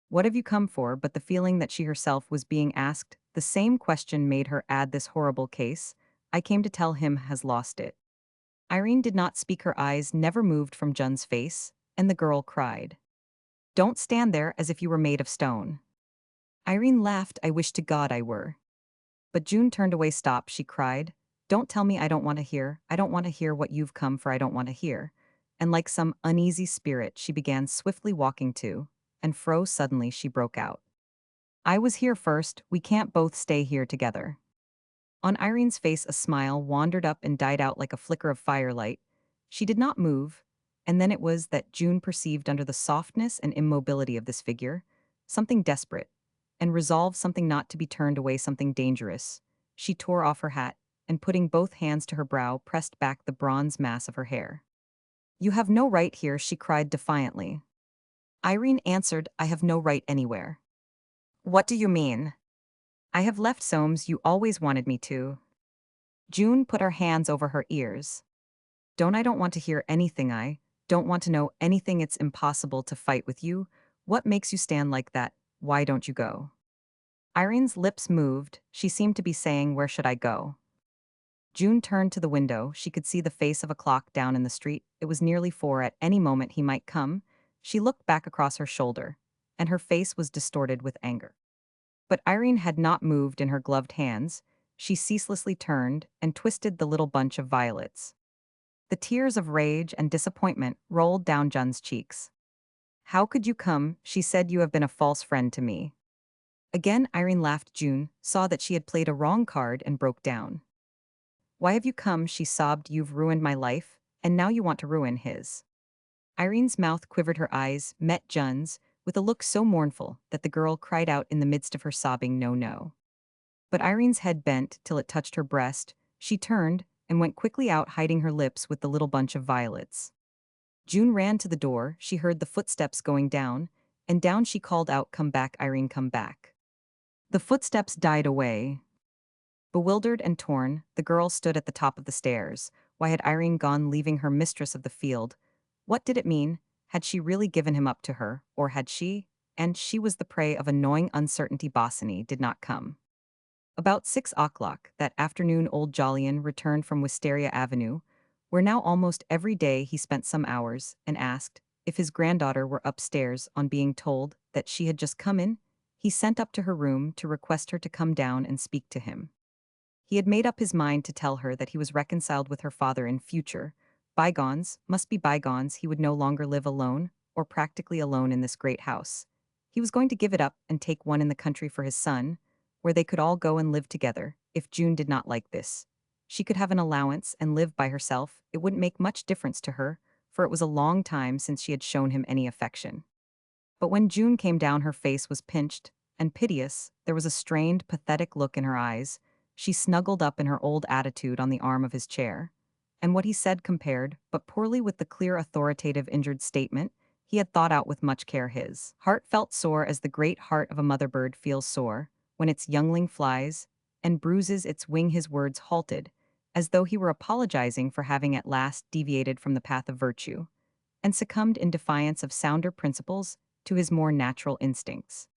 What have you come for? But the feeling that she herself was being asked the same question made her add this horrible case. I came to tell him has lost it. Irene did not speak. Her eyes never moved from Jun's face, and the girl cried. Don't stand there as if you were made of stone. Irene laughed. I wish to God I were. But June turned away. Stop, she cried. Don't tell me. I don't want to hear. I don't want to hear what you've come for. I don't want to hear. And like some uneasy spirit, she began swiftly walking to and fro. Suddenly she broke out. I was here first. We can't both stay here together. On Irene's face a smile wandered up and died out like a flicker of firelight. She did not move, and then it was that June perceived under the softness and immobility of this figure something desperate, and resolved something not to be turned away, something dangerous. She tore off her hat, and putting both hands to her brow, pressed back the bronze mass of her hair. You have no right here, she cried defiantly. Irene answered, I have no right anywhere. What do you mean? I have left Soames. You always wanted me to. June put her hands over her ears. I don't want to hear anything. I don't want to know anything. It's impossible to fight with you. What makes you stand like that? Why don't you go? Irene's lips moved. She seemed to be saying, where should I go? June turned to the window. She could see the face of a clock down in the street. It was nearly 4. At any moment he might come. She looked back across her shoulder, and her face was distorted with anger. But Irene had not moved in her gloved hands. She ceaselessly turned and twisted the little bunch of violets. The tears of rage and disappointment rolled down Jun's cheeks. How could you come? She said. You have been a false friend to me. Again Irene laughed. June saw that she had played a wrong card and broke down. Why have you come? She sobbed. You've ruined my life, and now you want to ruin his. Irene's mouth quivered. Her eyes met Jun's with a look so mournful that the girl cried out in the midst of her sobbing, no, no. But Irene's head bent till it touched her breast. She turned and went quickly out, hiding her lips with the little bunch of violets. June ran to the door. She heard the footsteps going down, and down she called out, come back, Irene, come back. The footsteps died away. Bewildered and torn, the girl stood at the top of the stairs. Why had Irene gone, leaving her mistress of the field? What did it mean? Had she really given him up to her, or had she? And she was the prey of a gnawing uncertainty. Bosinney did not come. About 6 o'clock that afternoon old Jolyon returned from Wisteria Avenue, where now almost every day he spent some hours, and asked if his granddaughter were upstairs. On being told that she had just come in, he sent up to her room to request her to come down and speak to him. He had made up his mind to tell her that he was reconciled with her father in future. Bygones must be bygones. He would no longer live alone, or practically alone, in this great house. He was going to give it up and take one in the country for his son, where they could all go and live together. If June did not like this, she could have an allowance and live by herself. It wouldn't make much difference to her, for it was a long time since she had shown him any affection. But when June came down, her face was pinched and piteous. There was a strained, pathetic look in her eyes. She snuggled up in her old attitude on the arm of his chair, and what he said compared but poorly with the clear, authoritative, injured statement he had thought out with much care. His heart felt sore as the great heart of a mother bird feels sore when its youngling flies and bruises its wing. His words halted, as though he were apologizing for having at last deviated from the path of virtue and succumbed in defiance of sounder principles to his more natural instincts.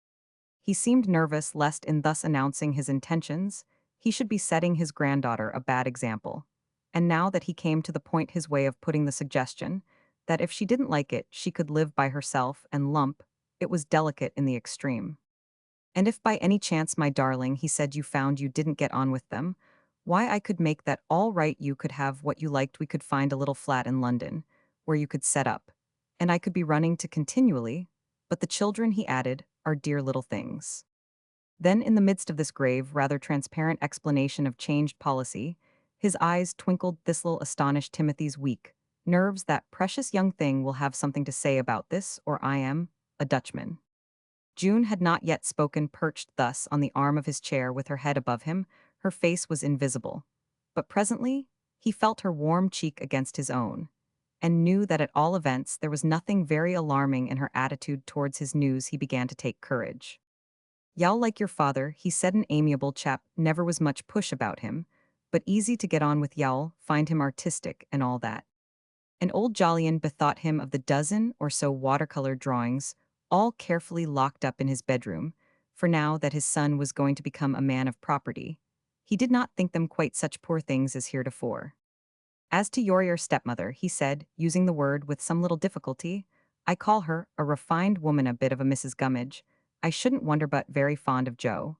He seemed nervous lest in thus announcing his intentions, he should be setting his granddaughter a bad example. And now that he came to the point, his way of putting the suggestion that if she didn't like it, she could live by herself and lump, it was delicate in the extreme. And if by any chance, my darling, he said, you found you didn't get on with them, why, I could make that all right. You could have what you liked. We could find a little flat in London where you could set up, and I could be running to continually. But the children, he added, are dear little things. Then, in the midst of this grave, rather transparent explanation of changed policy, his eyes twinkled. This'll astonish Timothy's weak nerves. That precious young thing will have something to say about this, or I am a Dutchman. June had not yet spoken. Perched thus on the arm of his chair with her head above him, her face was invisible. But presently, he felt her warm cheek against his own, and knew that at all events there was nothing very alarming in her attitude towards his news. He began to take courage. "Y'all like your father," he said, "an amiable chap, never was much push about him, but easy to get on with. Y'all find him artistic and all that." And old Jolyon bethought him of the dozen or so watercolor drawings, all carefully locked up in his bedroom, for now that his son was going to become a man of property, he did not think them quite such poor things as heretofore. "As to your stepmother," he said, using the word with some little difficulty, "I call her a refined woman, a bit of a Mrs. Gummidge. I shouldn't wonder but very fond of Joe."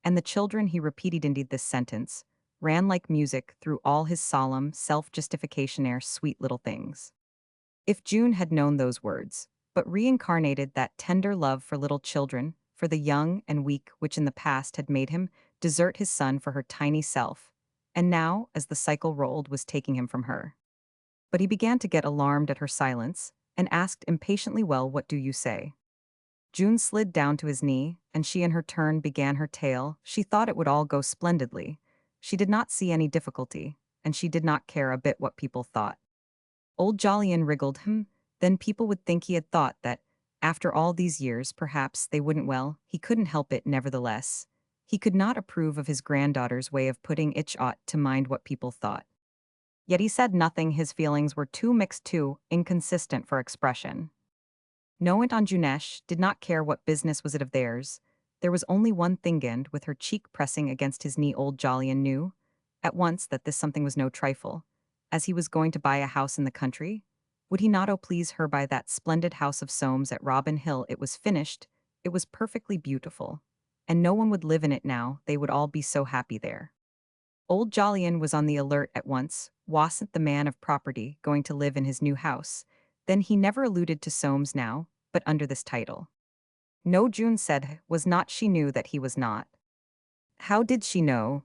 And the children, he repeated indeed this sentence, ran like music through all his solemn self-justification air, sweet little things. If June had known those words, but reincarnated that tender love for little children, for the young and weak, which in the past had made him desert his son for her tiny self, and now, as the cycle rolled, was taking him from her. But he began to get alarmed at her silence, and asked impatiently, "Well, what do you say?" June slid down to his knee, and she in her turn began her tale. She thought it would all go splendidly. She did not see any difficulty, and she did not care a bit what people thought. Old Jolyon wriggled him, then people would think he had thought that, after all these years, perhaps they wouldn't. Well, he couldn't help it nevertheless. He could not approve of his granddaughter's way of putting it ought to mind what people thought. Yet he said nothing. His feelings were too mixed, too inconsistent for expression. Noant on Junesh did not care what business was it of theirs. There was only one thing, and with her cheek pressing against his knee, old Jolyon knew at once that this something was no trifle. As he was going to buy a house in the country, would he not please her by that splendid house of Soames at Robin Hill? It was finished, it was perfectly beautiful, and no one would live in it now. They would all be so happy there. Old Jolyon was on the alert at once. Wasn't the man of property going to live in his new house? Then he never alluded to Soames now, but under this title. No, June said, was not she knew that he was not. How did she know?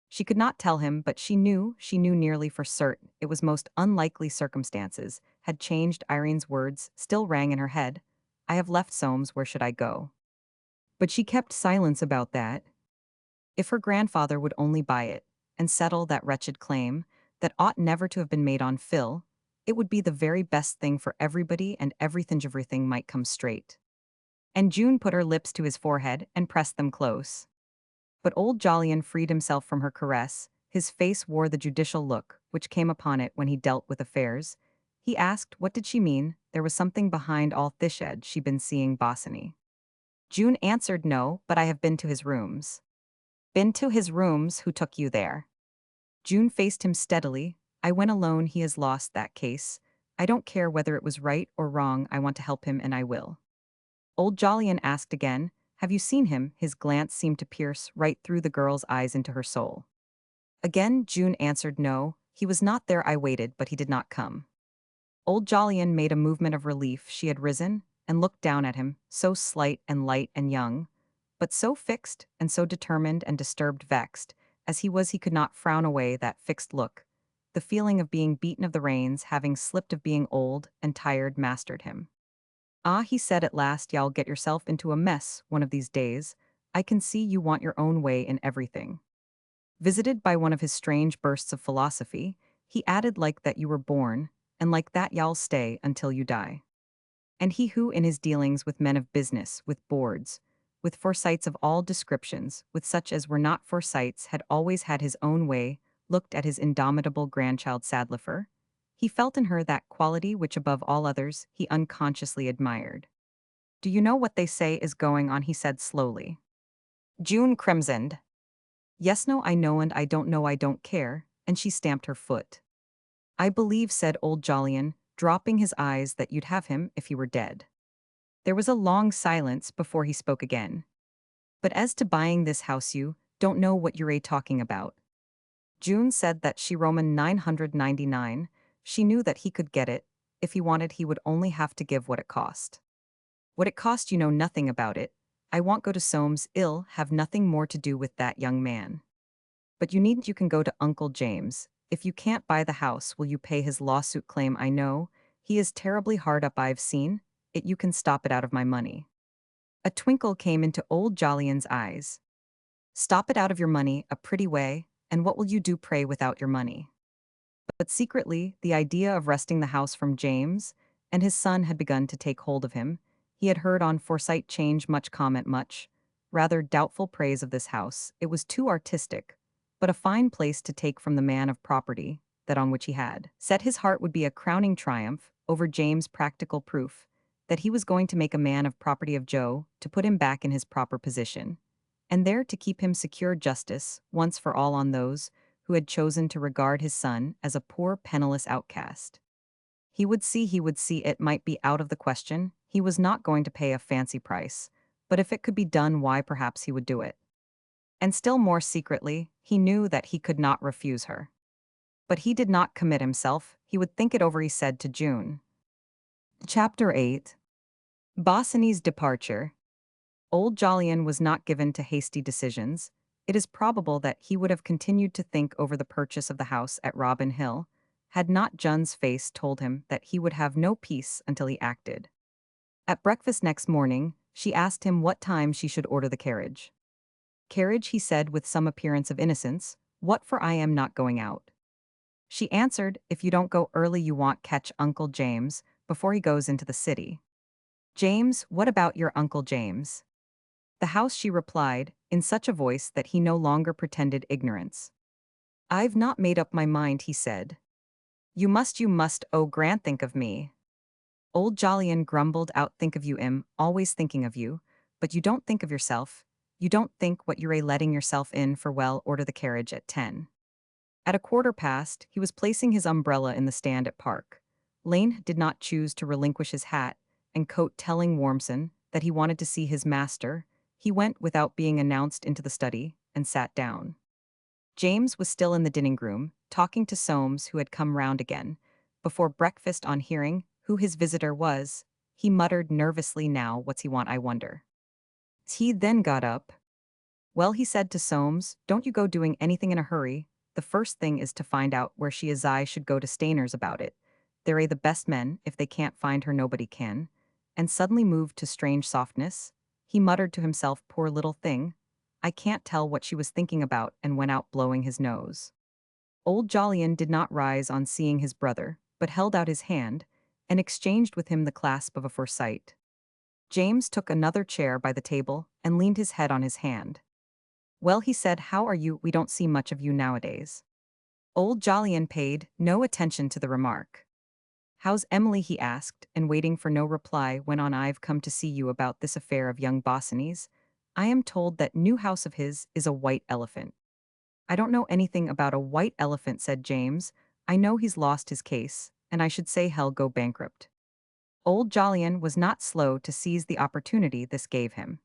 She could not tell him, but she knew nearly for certain. It was most unlikely circumstances had changed. Irene's words still rang in her head. "I have left Soames, where should I go?" But she kept silence about that. If her grandfather would only buy it, and settle that wretched claim, that ought never to have been made on Phil, it would be the very best thing for everybody, and everything might come straight. And June put her lips to his forehead and pressed them close. But old Jolyon freed himself from her caress. His face wore the judicial look which came upon it when he dealt with affairs. He asked what did she mean. There was something behind all this. Had she been seeing Bosinney? June answered, "No, but I have been to his rooms." "Been to his rooms? Who took you there?" June faced him steadily. "I went alone. He has lost that case. I don't care whether it was right or wrong. I want to help him, and I will." Old Jolyon asked again, "Have you seen him?" His glance seemed to pierce right through the girl's eyes into her soul. Again June answered, "No, he was not there. I waited, but he did not come." Old Jolyon made a movement of relief. She had risen and looked down at him, so slight and light and young, but so fixed and so determined and disturbed. Vexed as he was, he could not frown away that fixed look. The feeling of being beaten, of the reins having slipped, of being old and tired, mastered him. "Ah," he said at last, "y'all get yourself into a mess one of these days. I can see you want your own way in everything." Visited by one of his strange bursts of philosophy, he added, "Like that you were born, and like that y'all stay until you die." And he who, in his dealings with men of business, with boards, with Forsytes of all descriptions, with such as were not Forsytes, had always had his own way, looked at his indomitable grandchild Sadlifer, he felt in her that quality which above all others he unconsciously admired. "Do you know what they say is going on?" he said slowly. June crimsoned. "Yes, no, I know, and I don't know, I don't care," and she stamped her foot. "I believe," said old Jolyon, dropping his eyes, "that you'd have him if he were dead." There was a long silence before he spoke again. "But as to buying this house, you don't know what you're talking about." June said that she Roman 999, she knew that he could get it. If he wanted, he would only have to give what it cost. "What it cost, you know nothing about it. I won't go to Soames, ill have nothing more to do with that young man. But you needn't, you can go to Uncle James. If you can't buy the house, will you pay his lawsuit claim? I know. He is terribly hard up, I've seen it. You can stop it out of my money." A twinkle came into old Jolyon's eyes. "Stop it out of your money, a pretty way, and what will you do, pray, without your money?" But secretly, the idea of wresting the house from James and his son had begun to take hold of him. He had heard on Forsyte change much comment, much rather doubtful praise of this house. It was too artistic, but a fine place to take from the man of property, that on which he had set his heart would be a crowning triumph over James' practical proof that he was going to make a man of property of Joe, to put him back in his proper position, and there to keep him secure justice once for all on those who had chosen to regard his son as a poor penniless outcast. He would see it might be out of the question. He was not going to pay a fancy price, but if it could be done, why, perhaps he would do it. And still more secretly, he knew that he could not refuse her. But he did not commit himself. He would think it over, he said to June. Chapter 8. Bosinney's departure. Old Jolyon was not given to hasty decisions. It is probable that he would have continued to think over the purchase of the house at Robin Hill, had not Jun's face told him that he would have no peace until he acted. At breakfast next morning, she asked him what time she should order the carriage. "Carriage," he said with some appearance of innocence, "what for? I am not going out." She answered, "If you don't go early, you won't catch Uncle James before he goes into the city." "James? What about your Uncle James?" "The house," she replied, in such a voice that he no longer pretended ignorance. "I've not made up my mind," he said. You must, oh Grant, think of me." Old Jolyon grumbled out, "Think of you, always thinking of you, but you don't think of yourself. You don't think what you're letting yourself in for. Well, order the carriage at 10. At a quarter past, he was placing his umbrella in the stand at Park Lane. Did not choose to relinquish his hat and coat, telling Warmson that he wanted to see his master. He went without being announced into the study and sat down. James was still in the dining room, talking to Soames, who had come round again. Before breakfast, on hearing who his visitor was, he muttered nervously, "Now, what's he want, I wonder?" He then got up. "Well," he said to Soames, "don't you go doing anything in a hurry. The first thing is to find out where she is. I should go to Stainer's about it. They're the best men. If they can't find her, nobody can." And suddenly moved to strange softness, he muttered to himself, "Poor little thing. I can't tell what she was thinking about," and went out blowing his nose. Old Jolyon did not rise on seeing his brother, but held out his hand, and exchanged with him the clasp of a Forsyte. James took another chair by the table, and leaned his head on his hand. "Well," he said, "how are you? We don't see much of you nowadays." Old Jolyon paid no attention to the remark. "How's Emily?" he asked, and waiting for no reply, went on, "I've come to see you about this affair of young Bosinney's. I am told that new house of his is a white elephant." "I don't know anything about a white elephant," said James. "I know he's lost his case, and I should say he'll go bankrupt." Old Jolyon was not slow to seize the opportunity this gave him.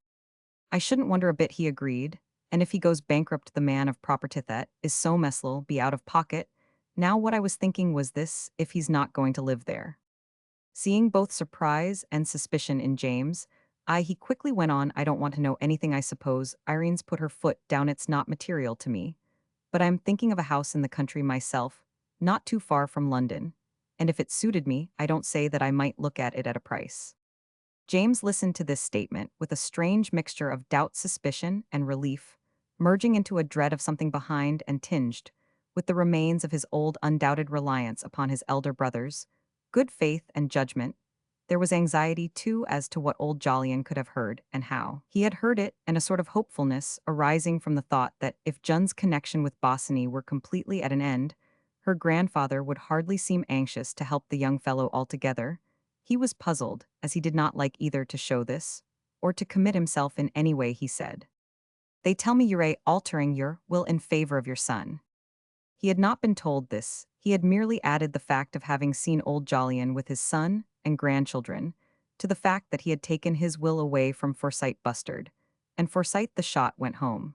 "I shouldn't wonder a bit," he agreed, "and if he goes bankrupt, the man of property that is Soames'll be out of pocket. Now what I was thinking was this, if he's not going to live there." Seeing both surprise and suspicion in James, he quickly went on, "I don't want to know anything, I suppose. Irene's put her foot down, it's not material to me. But I'm thinking of a house in the country myself, not too far from London, and if it suited me, I don't say that I might look at it at a price." James listened to this statement with a strange mixture of doubt, suspicion, and relief, merging into a dread of something behind and tinged with the remains of his old undoubted reliance upon his elder brother's good faith and judgment. There was anxiety, too, as to what old Jolyon could have heard and how. He had heard it, and a sort of hopefulness arising from the thought that if Jun's connection with Bosinney were completely at an end, her grandfather would hardly seem anxious to help the young fellow altogether. He was puzzled, as he did not like either to show this, or to commit himself in any way, he said. They tell me you're altering your will in favor of your son. He had not been told this, he had merely added the fact of having seen old Jolyon with his son and grandchildren to the fact that he had taken his will away from Forsyte Bustard, and Forsyte the shot went home.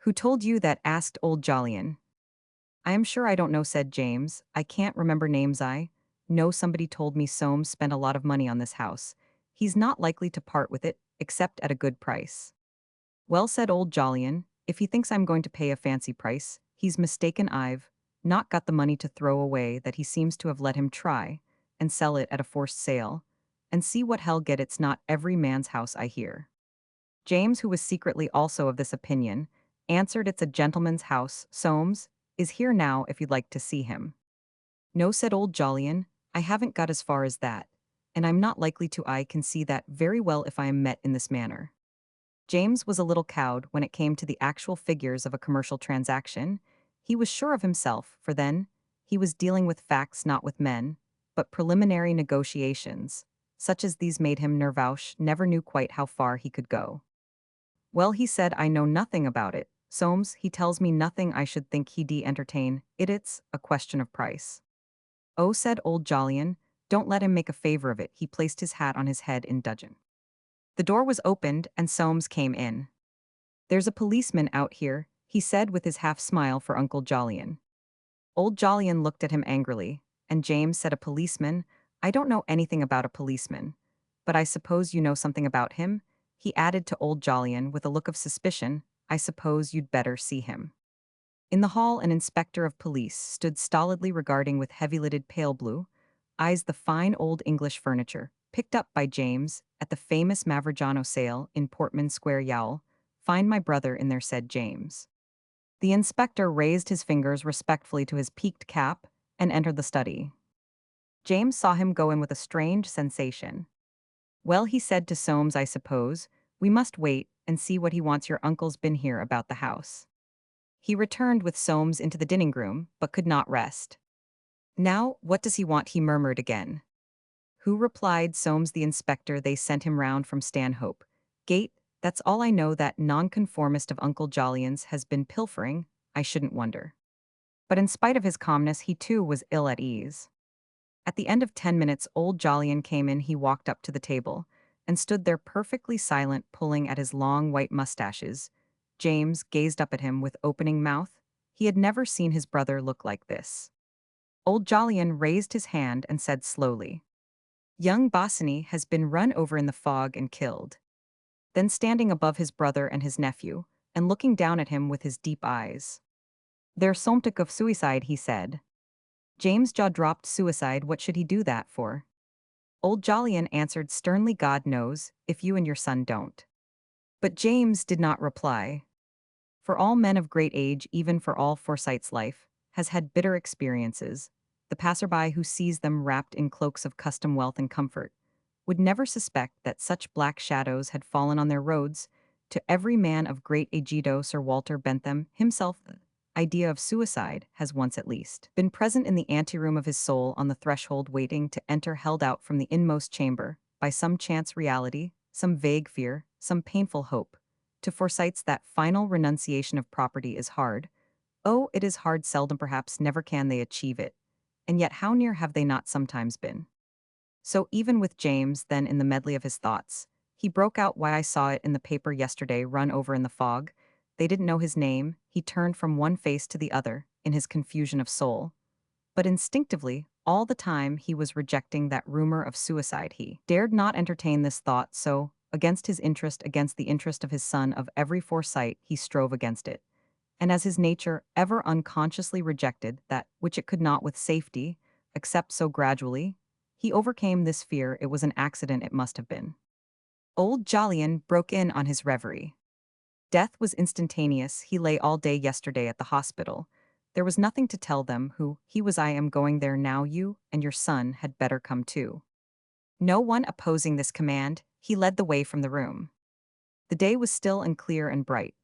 Who told you that? Asked old Jolyon. I am sure I don't know, said James. I can't remember names. I know somebody told me Soames spent a lot of money on this house. He's not likely to part with it, except at a good price. Well, said old Jolyon, if he thinks I'm going to pay a fancy price, he's mistaken. I've not got the money to throw away that he seems to have let him try, and sell it at a forced sale, and see what hell get. It's not every man's house, I hear. James, who was secretly also of this opinion, answered, it's a gentleman's house. Soames is here now if you'd like to see him. No, said old Jolyon, I haven't got as far as that, and I'm not likely to. I can see that very well if I am met in this manner. James was a little cowed when it came to the actual figures of a commercial transaction. He was sure of himself, for then, he was dealing with facts, not with men, but preliminary negotiations. Such as these made him nervous, never knew quite how far he could go. Well, he said, I know nothing about it. Soames, he tells me nothing I should think he'd entertain. It's a question of price. Oh, said old Jolyon, don't let him make a favor of it. He placed his hat on his head in dudgeon. The door was opened, and Soames came in. There's a policeman out here, he said with his half-smile for Uncle Jolyon. Old Jolyon looked at him angrily, and James said, a policeman? I don't know anything about a policeman. But I suppose you know something about him? He added to old Jolyon with a look of suspicion, I suppose you'd better see him. In the hall, an inspector of police stood stolidly regarding with heavy-lidded pale blue eyes the fine old English furniture, picked up by James at the famous Mavergiano sale in Portman Square. Yowl, find my brother in there, said James. The inspector raised his fingers respectfully to his peaked cap and entered the study. James saw him go in with a strange sensation. Well, he said to Soames, I suppose we must wait and see what he wants. Your uncle's been here about the house. He returned with Soames into the dining room, but could not rest. Now, what does he want? He murmured again. Who, replied Soames, the inspector. They sent him round from Stanhope Gate. That's all I know. That nonconformist of Uncle Jolyon's has been pilfering, I shouldn't wonder. But in spite of his calmness, he too was ill at ease. At the end of 10 minutes, old Jolyon came in. He walked up to the table and stood there perfectly silent, pulling at his long white mustaches. James gazed up at him with opening mouth. He had never seen his brother look like this. Old Jolyon raised his hand and said slowly, young Bosinney has been run over in the fog and killed. Then, standing above his brother and his nephew, and looking down at him with his deep eyes, there's something of suicide, he said. James' jaw dropped. Suicide? What should he do that for? Old Jolyon answered sternly, God knows, if you and your son don't. But James did not reply. For all men of great age, even for all Forsyte's life, has had bitter experiences. The passerby who sees them wrapped in cloaks of custom wealth and comfort would never suspect that such black shadows had fallen on their roads. To every man of great agedo, Sir Walter Bentham himself, the idea of suicide has once at least been present in the anteroom of his soul, on the threshold waiting to enter, held out from the inmost chamber by some chance reality, some vague fear, some painful hope. To Forsytes that final renunciation of property is hard. Oh, it is hard, seldom, perhaps never can they achieve it. And yet how near have they not sometimes been? So even with James, then, in the medley of his thoughts, he broke out, why, I saw it in the paper yesterday, run over in the fog. They didn't know his name. He turned from one face to the other in his confusion of soul. But instinctively, all the time he was rejecting that rumor of suicide. He dared not entertain this thought, so, against his interest, against the interest of his son, of every Forsyte, he strove against it. And as his nature ever unconsciously rejected that which it could not with safety accept, so gradually he overcame this fear. It was an accident, it must have been. Old Jolyon broke in on his reverie. Death was instantaneous. He lay all day yesterday at the hospital. There was nothing to tell them who he was. I am going there now. You and your son had better come too. No one opposing this command, he led the way from the room. The day was still and clear and bright,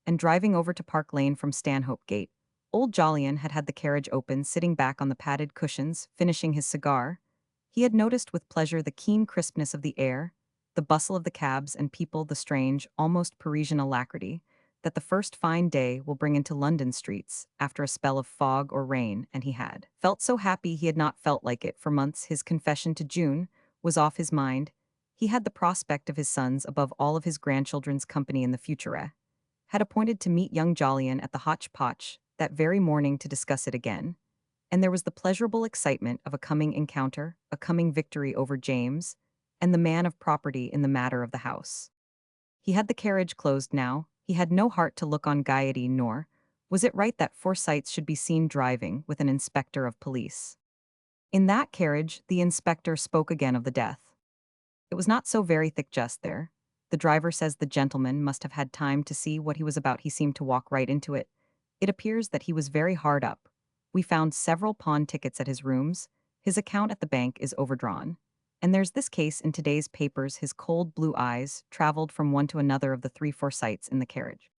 and driving over to Park Lane from Stanhope Gate, old Jolyon had had the carriage open, sitting back on the padded cushions, finishing his cigar. He had noticed with pleasure the keen crispness of the air, the bustle of the cabs and people, the strange, almost Parisian alacrity that the first fine day will bring into London streets after a spell of fog or rain, and he had felt so happy he had not felt like it for months. His confession to June was off his mind. He had the prospect of his sons above all of his grandchildren's company in the future, had appointed to meet young Jolyon at the Hotch-Potch that very morning to discuss it again, and there was the pleasurable excitement of a coming encounter, a coming victory over James, and the man of property in the matter of the house. He had the carriage closed now, he had no heart to look on gaiety, nor was it right that Forsytes should be seen driving with an inspector of police. In that carriage, the inspector spoke again of the death. It was not so very thick just there. The driver says the gentleman must have had time to see what he was about. He seemed to walk right into it. It appears that he was very hard up. We found several pawn tickets at his rooms. His account at the bank is overdrawn. And there's this case in today's papers. His cold blue eyes traveled from one to another of the three Forsytes in the carriage.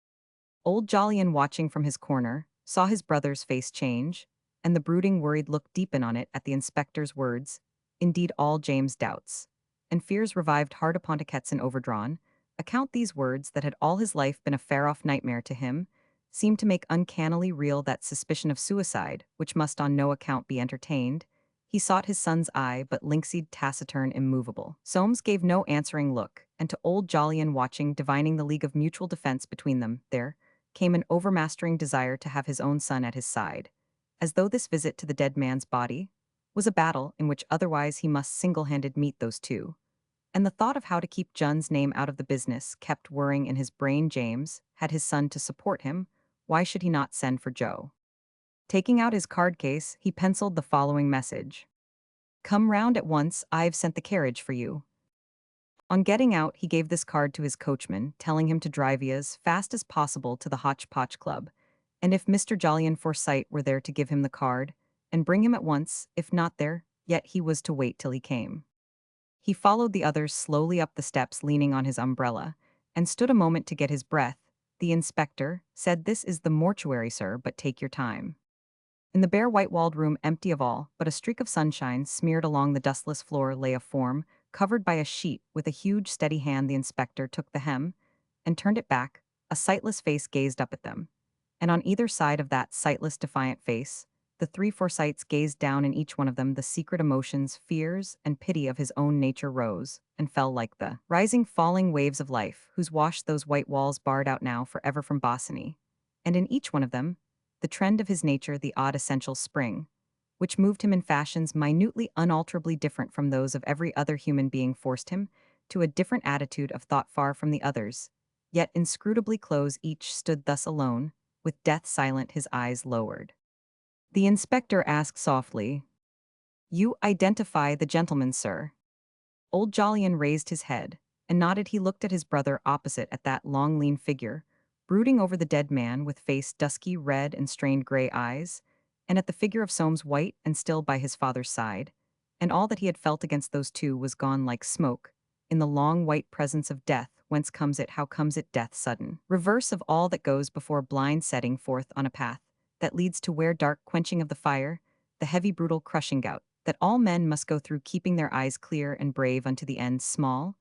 Old Jolyon, watching from his corner, saw his brother's face change, and the brooding, worried look deepen on it at the inspector's words. Indeed, all James' doubts and fears revived hard upon a Ketson overdrawn. Account these words that had all his life been a far-off nightmare to him, seemed to make uncannily real that suspicion of suicide, which must on no account be entertained. He sought his son's eye, but lynxed, taciturn, immovable. Soames gave no answering look, and to old Jolyon, watching, divining the league of mutual defense between them, there came an overmastering desire to have his own son at his side, as though this visit to the dead man's body was a battle in which otherwise he must single-handed meet those two. And the thought of how to keep John's name out of the business kept whirring in his brain. James had his son to support him. Why should he not send for Joe? Taking out his card case, he penciled the following message. "Come round at once, I've sent the carriage for you." On getting out, he gave this card to his coachman, telling him to drive as fast as possible to the Hotch-Potch Club, and if Mr. Jolyon Forsyte were there to give him the card, and bring him at once. If not there, yet he was to wait till he came. He followed the others slowly up the steps, leaning on his umbrella, and stood a moment to get his breath. The inspector said, "This is the mortuary, sir, but take your time." In the bare white-walled room, empty of all but a streak of sunshine smeared along the dustless floor, lay a form, covered by a sheet. With a huge, steady hand, the inspector took the hem and turned it back. A sightless face gazed up at them, and on either side of that sightless, defiant face, the three Forsytes gazed down. In each one of them the secret emotions, fears, and pity of his own nature rose and fell like the rising, falling waves of life, whose wash those white walls barred out now forever from Bosinney. And in each one of them, the trend of his nature, the odd essential spring, which moved him in fashions minutely, unalterably different from those of every other human being, forced him to a different attitude of thought far from the others, yet inscrutably close. Each stood thus alone, with death silent, his eyes lowered. The inspector asked softly, "You identify the gentleman, sir?" Old Jolyon raised his head and nodded. He looked at his brother opposite, at that long, lean figure, brooding over the dead man with face dusky red and strained gray eyes, and at the figure of Soames, white and still by his father's side, and all that he had felt against those two was gone like smoke, in the long white presence of death. Whence comes it? How comes it? Death, sudden reverse of all that goes before, blind setting forth on a path that leads to where dark, quenching of the fire, the heavy, brutal, crushing gout that all men must go through, keeping their eyes clear and brave unto the end. Small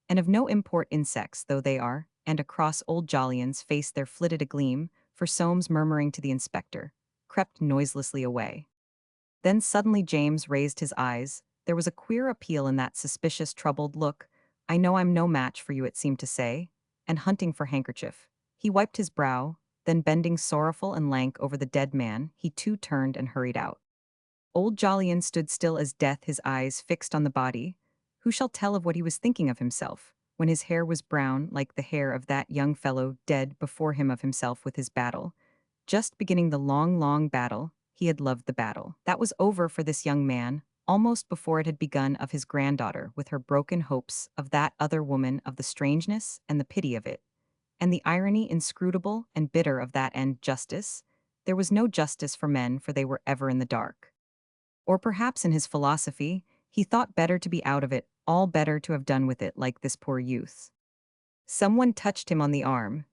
and of no import insects though they are, and across old Jolyon's face there flitted a gleam, for Soames, murmuring to the inspector, crept noiselessly away. Then suddenly James raised his eyes. There was a queer appeal in that suspicious, troubled look. "I know I'm no match for you," it seemed to say, and hunting for handkerchief, he wiped his brow, then bending sorrowful and lank over the dead man, he too turned and hurried out. Old Jolyon stood still as death, his eyes fixed on the body. Who shall tell of what he was thinking of himself, when his hair was brown like the hair of that young fellow dead before him, of himself with his battle, just beginning the long, long battle. He had loved the battle that was over for this young man, almost before it had begun, of his granddaughter, with her broken hopes, of that other woman, of the strangeness and the pity of it, and the irony inscrutable and bitter of that end. Justice? There was no justice for men, for they were ever in the dark. Or perhaps in his philosophy, he thought better to be out of it. all better to have done with it like this poor youth. Someone touched him on the arm.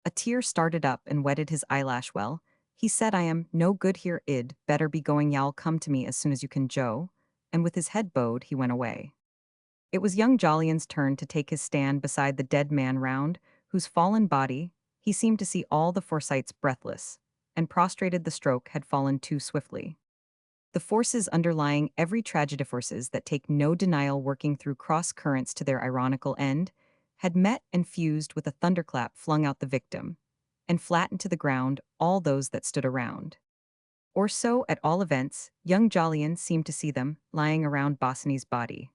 A tear started up and wetted his eyelash well. He said, I am no good here, id, better be going, y'all come to me as soon as you can, Joe. And with his head bowed, he went away. It was young Jolyon's turn to take his stand beside the dead man round, whose fallen body, he seemed to see all the Forsytes breathless, and prostrated the stroke had fallen too swiftly. The forces underlying every tragedy, forces that take no denial working through cross currents to their ironical end, had met and fused with a thunderclap flung out the victim, and flattened to the ground all those that stood around. Or so, at all events, young Jolyon seemed to see them, lying around Bosinney's body.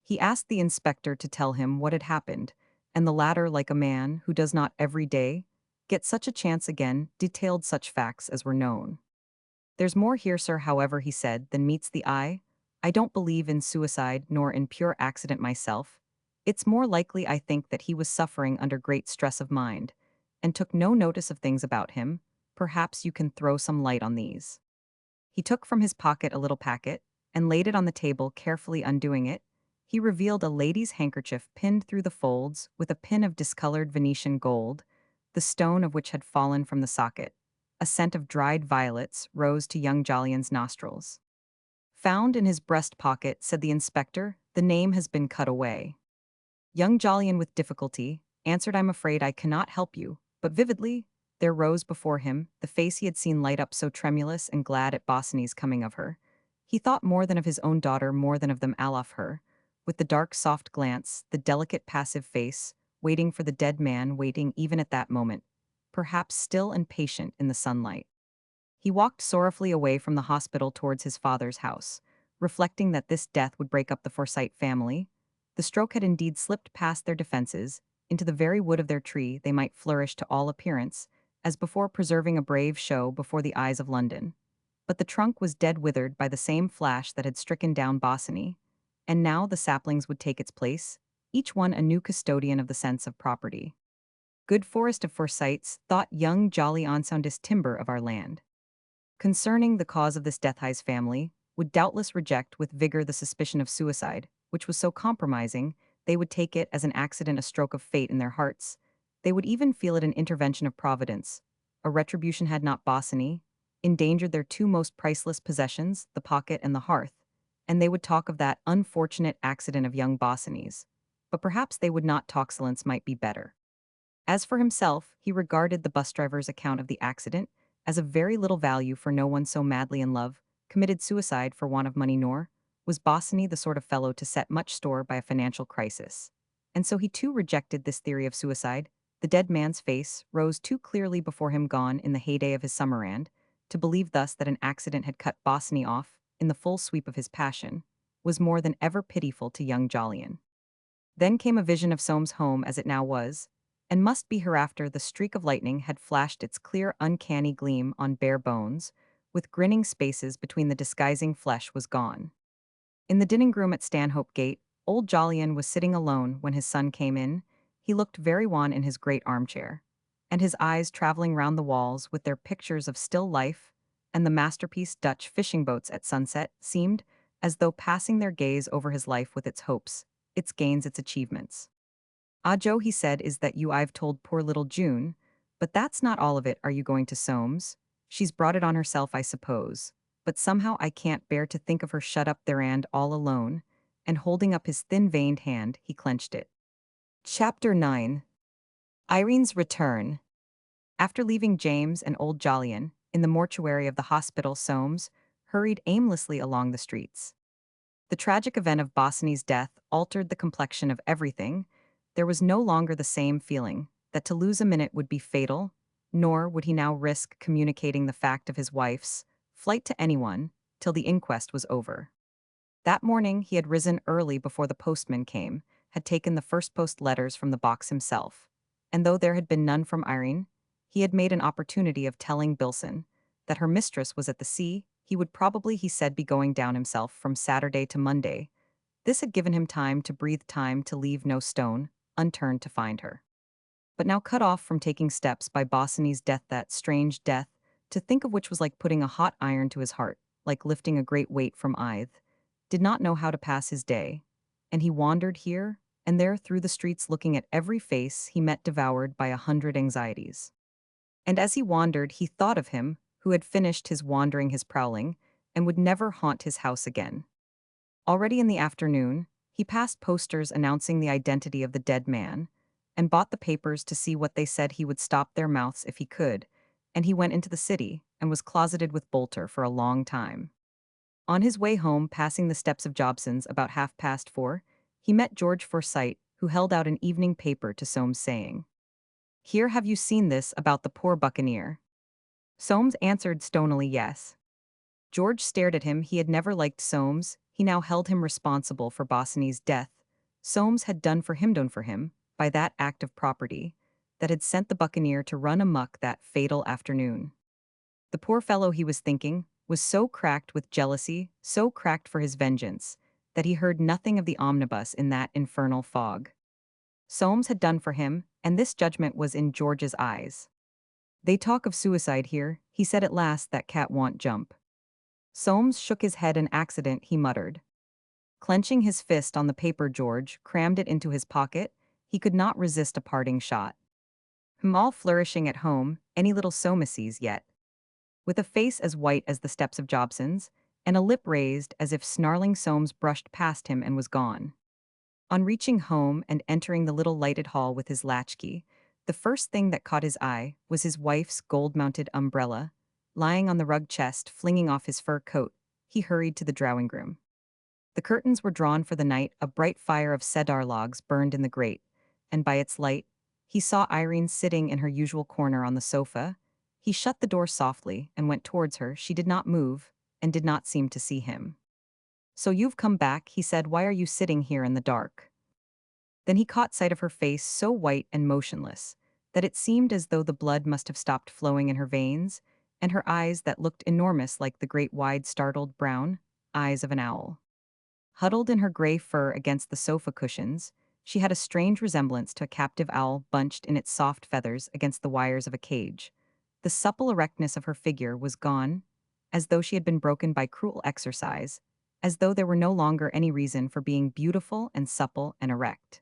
He asked the inspector to tell him what had happened, and the latter, like a man who does not every day get such a chance again, detailed such facts as were known. There's more here, sir, however, he said, than meets the eye. I don't believe in suicide nor in pure accident myself. It's more likely, I think, that he was suffering under great stress of mind, and took no notice of things about him. Perhaps you can throw some light on these. He took from his pocket a little packet, and laid it on the table, carefully undoing it. He revealed a lady's handkerchief pinned through the folds with a pin of discolored Venetian gold, the stone of which had fallen from the socket. A scent of dried violets rose to young Jolyon's nostrils. Found in his breast pocket, said the inspector, the name has been cut away. Young Jolyon with difficulty answered, I'm afraid I cannot help you, but vividly there rose before him the face he had seen light up so tremulous and glad at Bosinney's coming of her. He thought more than of his own daughter, more than of them all of her, with the dark soft glance, the delicate passive face, waiting for the dead man, waiting even at that moment, perhaps still and patient in the sunlight. He walked sorrowfully away from the hospital towards his father's house, reflecting that this death would break up the Forsyte family. The stroke had indeed slipped past their defenses, into the very wood of their tree they might flourish to all appearance, as before, preserving a brave show before the eyes of London. But the trunk was dead withered by the same flash that had stricken down Bosinney, and now the saplings would take its place, each one a new custodian of the sense of property. Good forest of Forsytes, thought young Jolyon, soundest timber of our land. Concerning the cause of this death, his family would doubtless reject with vigor the suspicion of suicide, which was so compromising. They would take it as an accident, a stroke of fate in their hearts. They would even feel it an intervention of Providence. A retribution had not Bosinney endangered their two most priceless possessions, the pocket and the hearth, and they would talk of that unfortunate accident of young Bosinney's. But perhaps they would not talk, excellence might be better. As for himself, he regarded the bus driver's account of the accident as of very little value, for no one so madly in love committed suicide for want of money, nor was Bosinney the sort of fellow to set much store by a financial crisis. And so he too rejected this theory of suicide. The dead man's face rose too clearly before him, gone in the heyday of his summerand, to believe thus that an accident had cut Bosinney off in the full sweep of his passion, was more than ever pitiful to young Jolyon. Then came a vision of Soames' home as it now was, and must be hereafter. The streak of lightning had flashed its clear, uncanny gleam on bare bones, with grinning spaces between the disguising flesh was gone. In the dining room at Stanhope Gate, old Jolyon was sitting alone when his son came in. He looked very wan in his great armchair, and his eyes traveling round the walls with their pictures of still life and the masterpiece Dutch fishing boats at sunset seemed as though passing their gaze over his life with its hopes, its gains, its achievements. Ah, Joe, he said, is that you? I've told poor little June, but that's not all of it. Are you going to Soames? She's brought it on herself, I suppose, but somehow I can't bear to think of her shut up there and all alone, and holding up his thin-veined hand, he clenched it. Chapter 9. Irene's Return. After leaving James and old Jolyon in the mortuary of the hospital, Soames hurried aimlessly along the streets. The tragic event of Bosinney's death altered the complexion of everything. There was no longer the same feeling that to lose a minute would be fatal, nor would he now risk communicating the fact of his wife's flight to anyone till the inquest was over. That morning he had risen early before the postman came, had taken the first post letters from the box himself, and though there had been none from Irene, he had made an opportunity of telling Bilson that her mistress was at the sea. He would probably, he said, be going down himself from Saturday to Monday. This had given him time to breathe, time to leave no stone unturned to find her. But now cut off from taking steps by Bosinney's death, that strange death, to think of which was like putting a hot iron to his heart, like lifting a great weight from Ithe, did not know how to pass his day, and he wandered here and there through the streets looking at every face he met devoured by 100 anxieties. And as he wandered, he thought of him who had finished his wandering, his prowling, and would never haunt his house again. Already in the afternoon, he passed posters announcing the identity of the dead man, and bought the papers to see what they said. He would stop their mouths if he could, and he went into the city and was closeted with Bolter for a long time. On his way home, passing the steps of Jobson's about 4:30, he met George Forsyte, who held out an evening paper to Soames, saying, "Here, have you seen this about the poor buccaneer?" Soames answered stonily yes. George stared at him. He had never liked Soames. He now held him responsible for Bosinney's death. Soames had done for him, by that act of property, that had sent the buccaneer to run amuck that fatal afternoon. The poor fellow, he was thinking, was so cracked with jealousy, so cracked for his vengeance, that he heard nothing of the omnibus in that infernal fog. Soames had done for him, and this judgment was in George's eyes. "They talk of suicide here," he said at last. "That cat won't jump." Soames shook his head. "An accident," he muttered. Clenching his fist on the paper, George crammed it into his pocket. He could not resist a parting shot. All flourishing at home, any little Soameses yet. With a face as white as the steps of Jobson's, and a lip raised as if snarling, Soames brushed past him and was gone. On reaching home and entering the little lighted hall with his latchkey, the first thing that caught his eye was his wife's gold-mounted umbrella, lying on the rug chest. Flinging off his fur coat, he hurried to the drawing-room. The curtains were drawn for the night. A bright fire of cedar logs burned in the grate, and by its light, he saw Irene sitting in her usual corner on the sofa. He shut the door softly and went towards her. She did not move, and did not seem to see him. "So you've come back," he said. "Why are you sitting here in the dark?" Then he caught sight of her face, so white and motionless that it seemed as though the blood must have stopped flowing in her veins, and her eyes that looked enormous, like the great wide startled brown eyes of an owl. Huddled in her gray fur against the sofa cushions, she had a strange resemblance to a captive owl bunched in its soft feathers against the wires of a cage. The supple erectness of her figure was gone, as though she had been broken by cruel exercise, as though there were no longer any reason for being beautiful and supple and erect.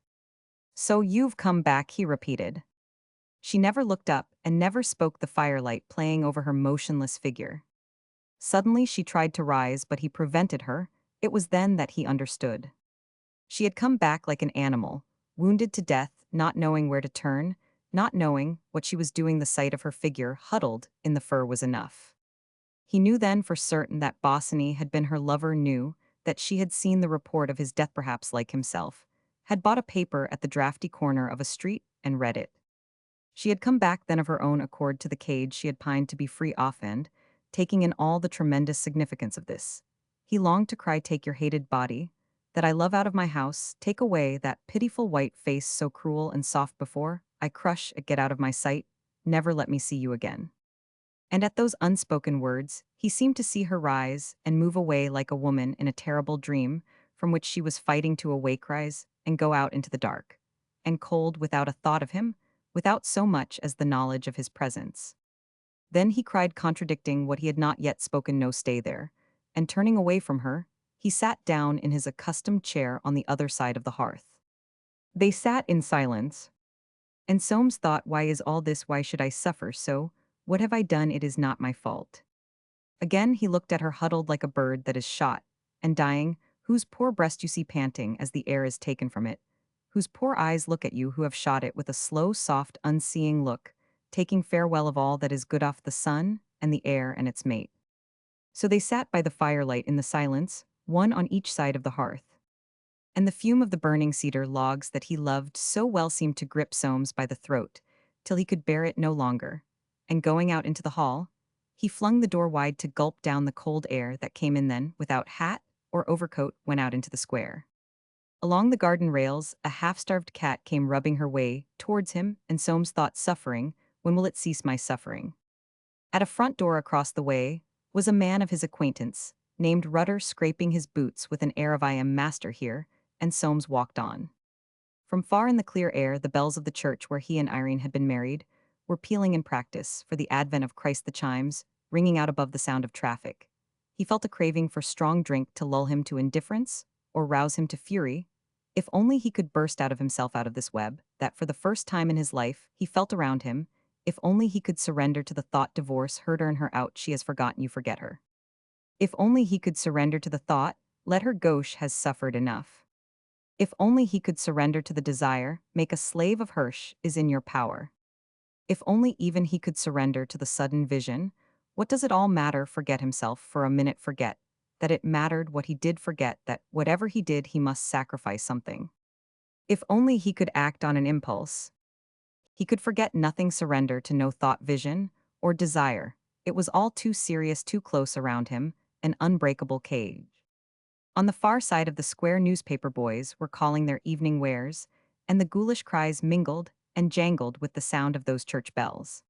"So you've come back," he repeated. She never looked up and never spoke, the firelight playing over her motionless figure. Suddenly she tried to rise, but he prevented her. It was then that he understood. She had come back like an animal, wounded to death, not knowing where to turn, not knowing what she was doing. The sight of her figure huddled in the fur was enough. He knew then for certain that Bosinney had been her lover, knew that she had seen the report of his death, perhaps like himself, had bought a paper at the drafty corner of a street and read it. She had come back then of her own accord to the cage she had pined to be free of, and, taking in all the tremendous significance of this, he longed to cry, "Take your hated body, that I love, out of my house. Take away that pitiful white face, so cruel and soft before. I crush it. Get out of my sight. Never let me see you again." And at those unspoken words, he seemed to see her rise and move away like a woman in a terrible dream from which she was fighting to awake, rise and go out into the dark, and cold, without a thought of him, without so much as the knowledge of his presence. Then he cried, contradicting what he had not yet spoken, "No, stay there," and turning away from her, he sat down in his accustomed chair on the other side of the hearth. They sat in silence, and Soames thought, "Why is all this? Why should I suffer so? What have I done? It is not my fault." Again he looked at her, huddled like a bird that is shot and dying, whose poor breast you see panting as the air is taken from it, whose poor eyes look at you who have shot it with a slow, soft, unseeing look, taking farewell of all that is good, off the sun and the air and its mate. So they sat by the firelight in the silence, one on each side of the hearth. And the fume of the burning cedar logs that he loved so well seemed to grip Soames by the throat, till he could bear it no longer, and going out into the hall, he flung the door wide to gulp down the cold air that came in, then, without hat or overcoat, went out into the square. Along the garden rails, a half-starved cat came rubbing her way towards him, and Soames thought, "Suffering, when will it cease, my suffering?" At a front door across the way was a man of his acquaintance, named Rutter, scraping his boots with an air of "I am master here," and Soames walked on. From far in the clear air, the bells of the church where he and Irene had been married were pealing in practice for the advent of Christ, the chimes ringing out above the sound of traffic. He felt a craving for strong drink to lull him to indifference or rouse him to fury, If only he could burst out of himself out of this web, that for the first time in his life he felt around him, if only he could surrender to the thought divorce her turn her out she has forgotten you forget her. If only he could surrender to the thought, let her go she has suffered enough. If only he could surrender to the desire, make a slave of her she is in your power. If only even he could surrender to the sudden vision, what does it all matter forget himself for a minute forget, that it mattered what he did forget that whatever he did he must sacrifice something. If only he could act on an impulse. He could forget nothing surrender to no thought vision, or desire. It was all too serious too close around him, an unbreakable cage. On the far side of the square newspaper boys were calling their evening wares, and the ghoulish cries mingled and jangled with the sound of those church bells.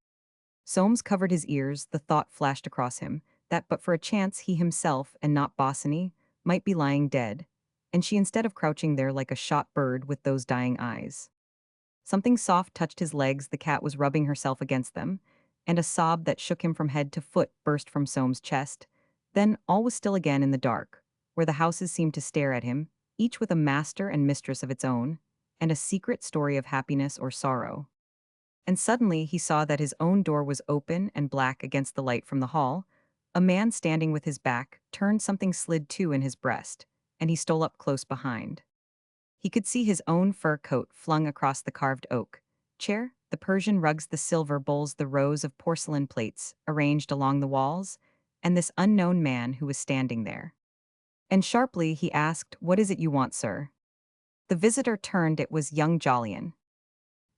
Soames covered his ears, the thought flashed across him, that but for a chance he himself, and not Bosinney, might be lying dead, and she instead of crouching there like a shot bird with those dying eyes. Something soft touched his legs, the cat was rubbing herself against them, and a sob that shook him from head to foot burst from Soames' chest. Then all was still again in the dark, where the houses seemed to stare at him, each with a master and mistress of its own, and a secret story of happiness or sorrow. And suddenly he saw that his own door was open and black against the light from the hall. A man standing with his back turned, something slid to in his breast, and he stole up close behind. He could see his own fur coat flung across the carved oak chair, the Persian rugs, the silver bowls, the rows of porcelain plates arranged along the walls, and this unknown man who was standing there. And sharply he asked, "What is it you want, sir?" The visitor turned, it was young Jolyon.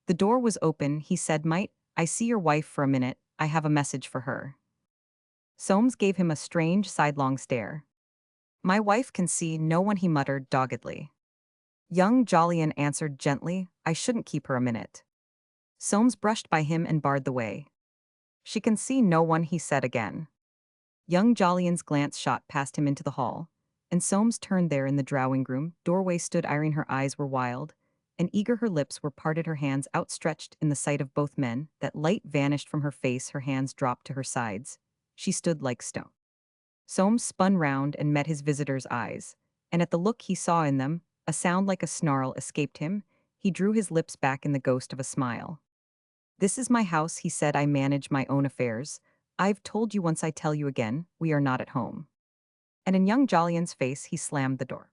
The door was open, he said, "Might I see your wife for a minute? I have a message for her." Soames gave him a strange sidelong stare. "My wife can see no one," he muttered doggedly. Young Jolyon answered gently, "I shouldn't keep her a minute." Soames brushed by him and barred the way. "She can see no one," he said again. Young Jolyon's glance shot past him into the hall, and Soames turned. There in the drawing-room doorway stood Irene. Her eyes were wild and eager, her lips were parted, her hands outstretched in the sight of both men. That light vanished from her face, her hands dropped to her sides. She stood like stone. Soames spun round and met his visitor's eyes, and at the look he saw in them, a sound like a snarl escaped him. He drew his lips back in the ghost of a smile. "This is my house," he said. "I manage my own affairs. I've told you once, I tell you again, we are not at home." And in young Jolyon's face he slammed the door.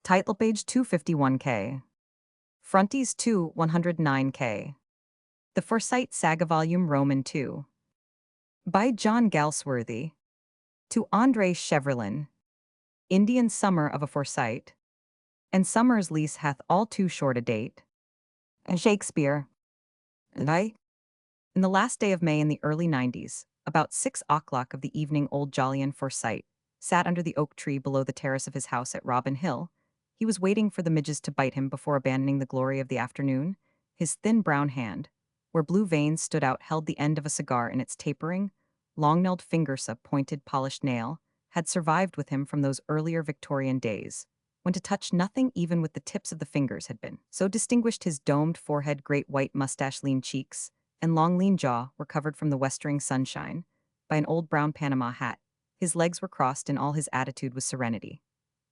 Title page 251K. Fronties 2 109K. The Forsyte Saga Volume Roman 2. By John Galsworthy. To André Cheverlin. Indian summer of a Forsyte. And summer's lease hath all too short a date. And Shakespeare. And I. In the last day of May in the early 90s, about 6 o'clock of the evening, old Jolyon Forsyte sat under the oak tree below the terrace of his house at Robin Hill. He was waiting for the midges to bite him before abandoning the glory of the afternoon. His thin brown hand, where blue veins stood out, held the end of a cigar in its tapering, long-nailed fingers. A pointed, polished nail had survived with him from those earlier Victorian days, when to touch nothing even with the tips of the fingers had been. So distinguished his domed forehead, great white mustache, lean cheeks, and long lean jaw were covered from the westering sunshine by an old brown Panama hat. His legs were crossed, and all his attitude was serenity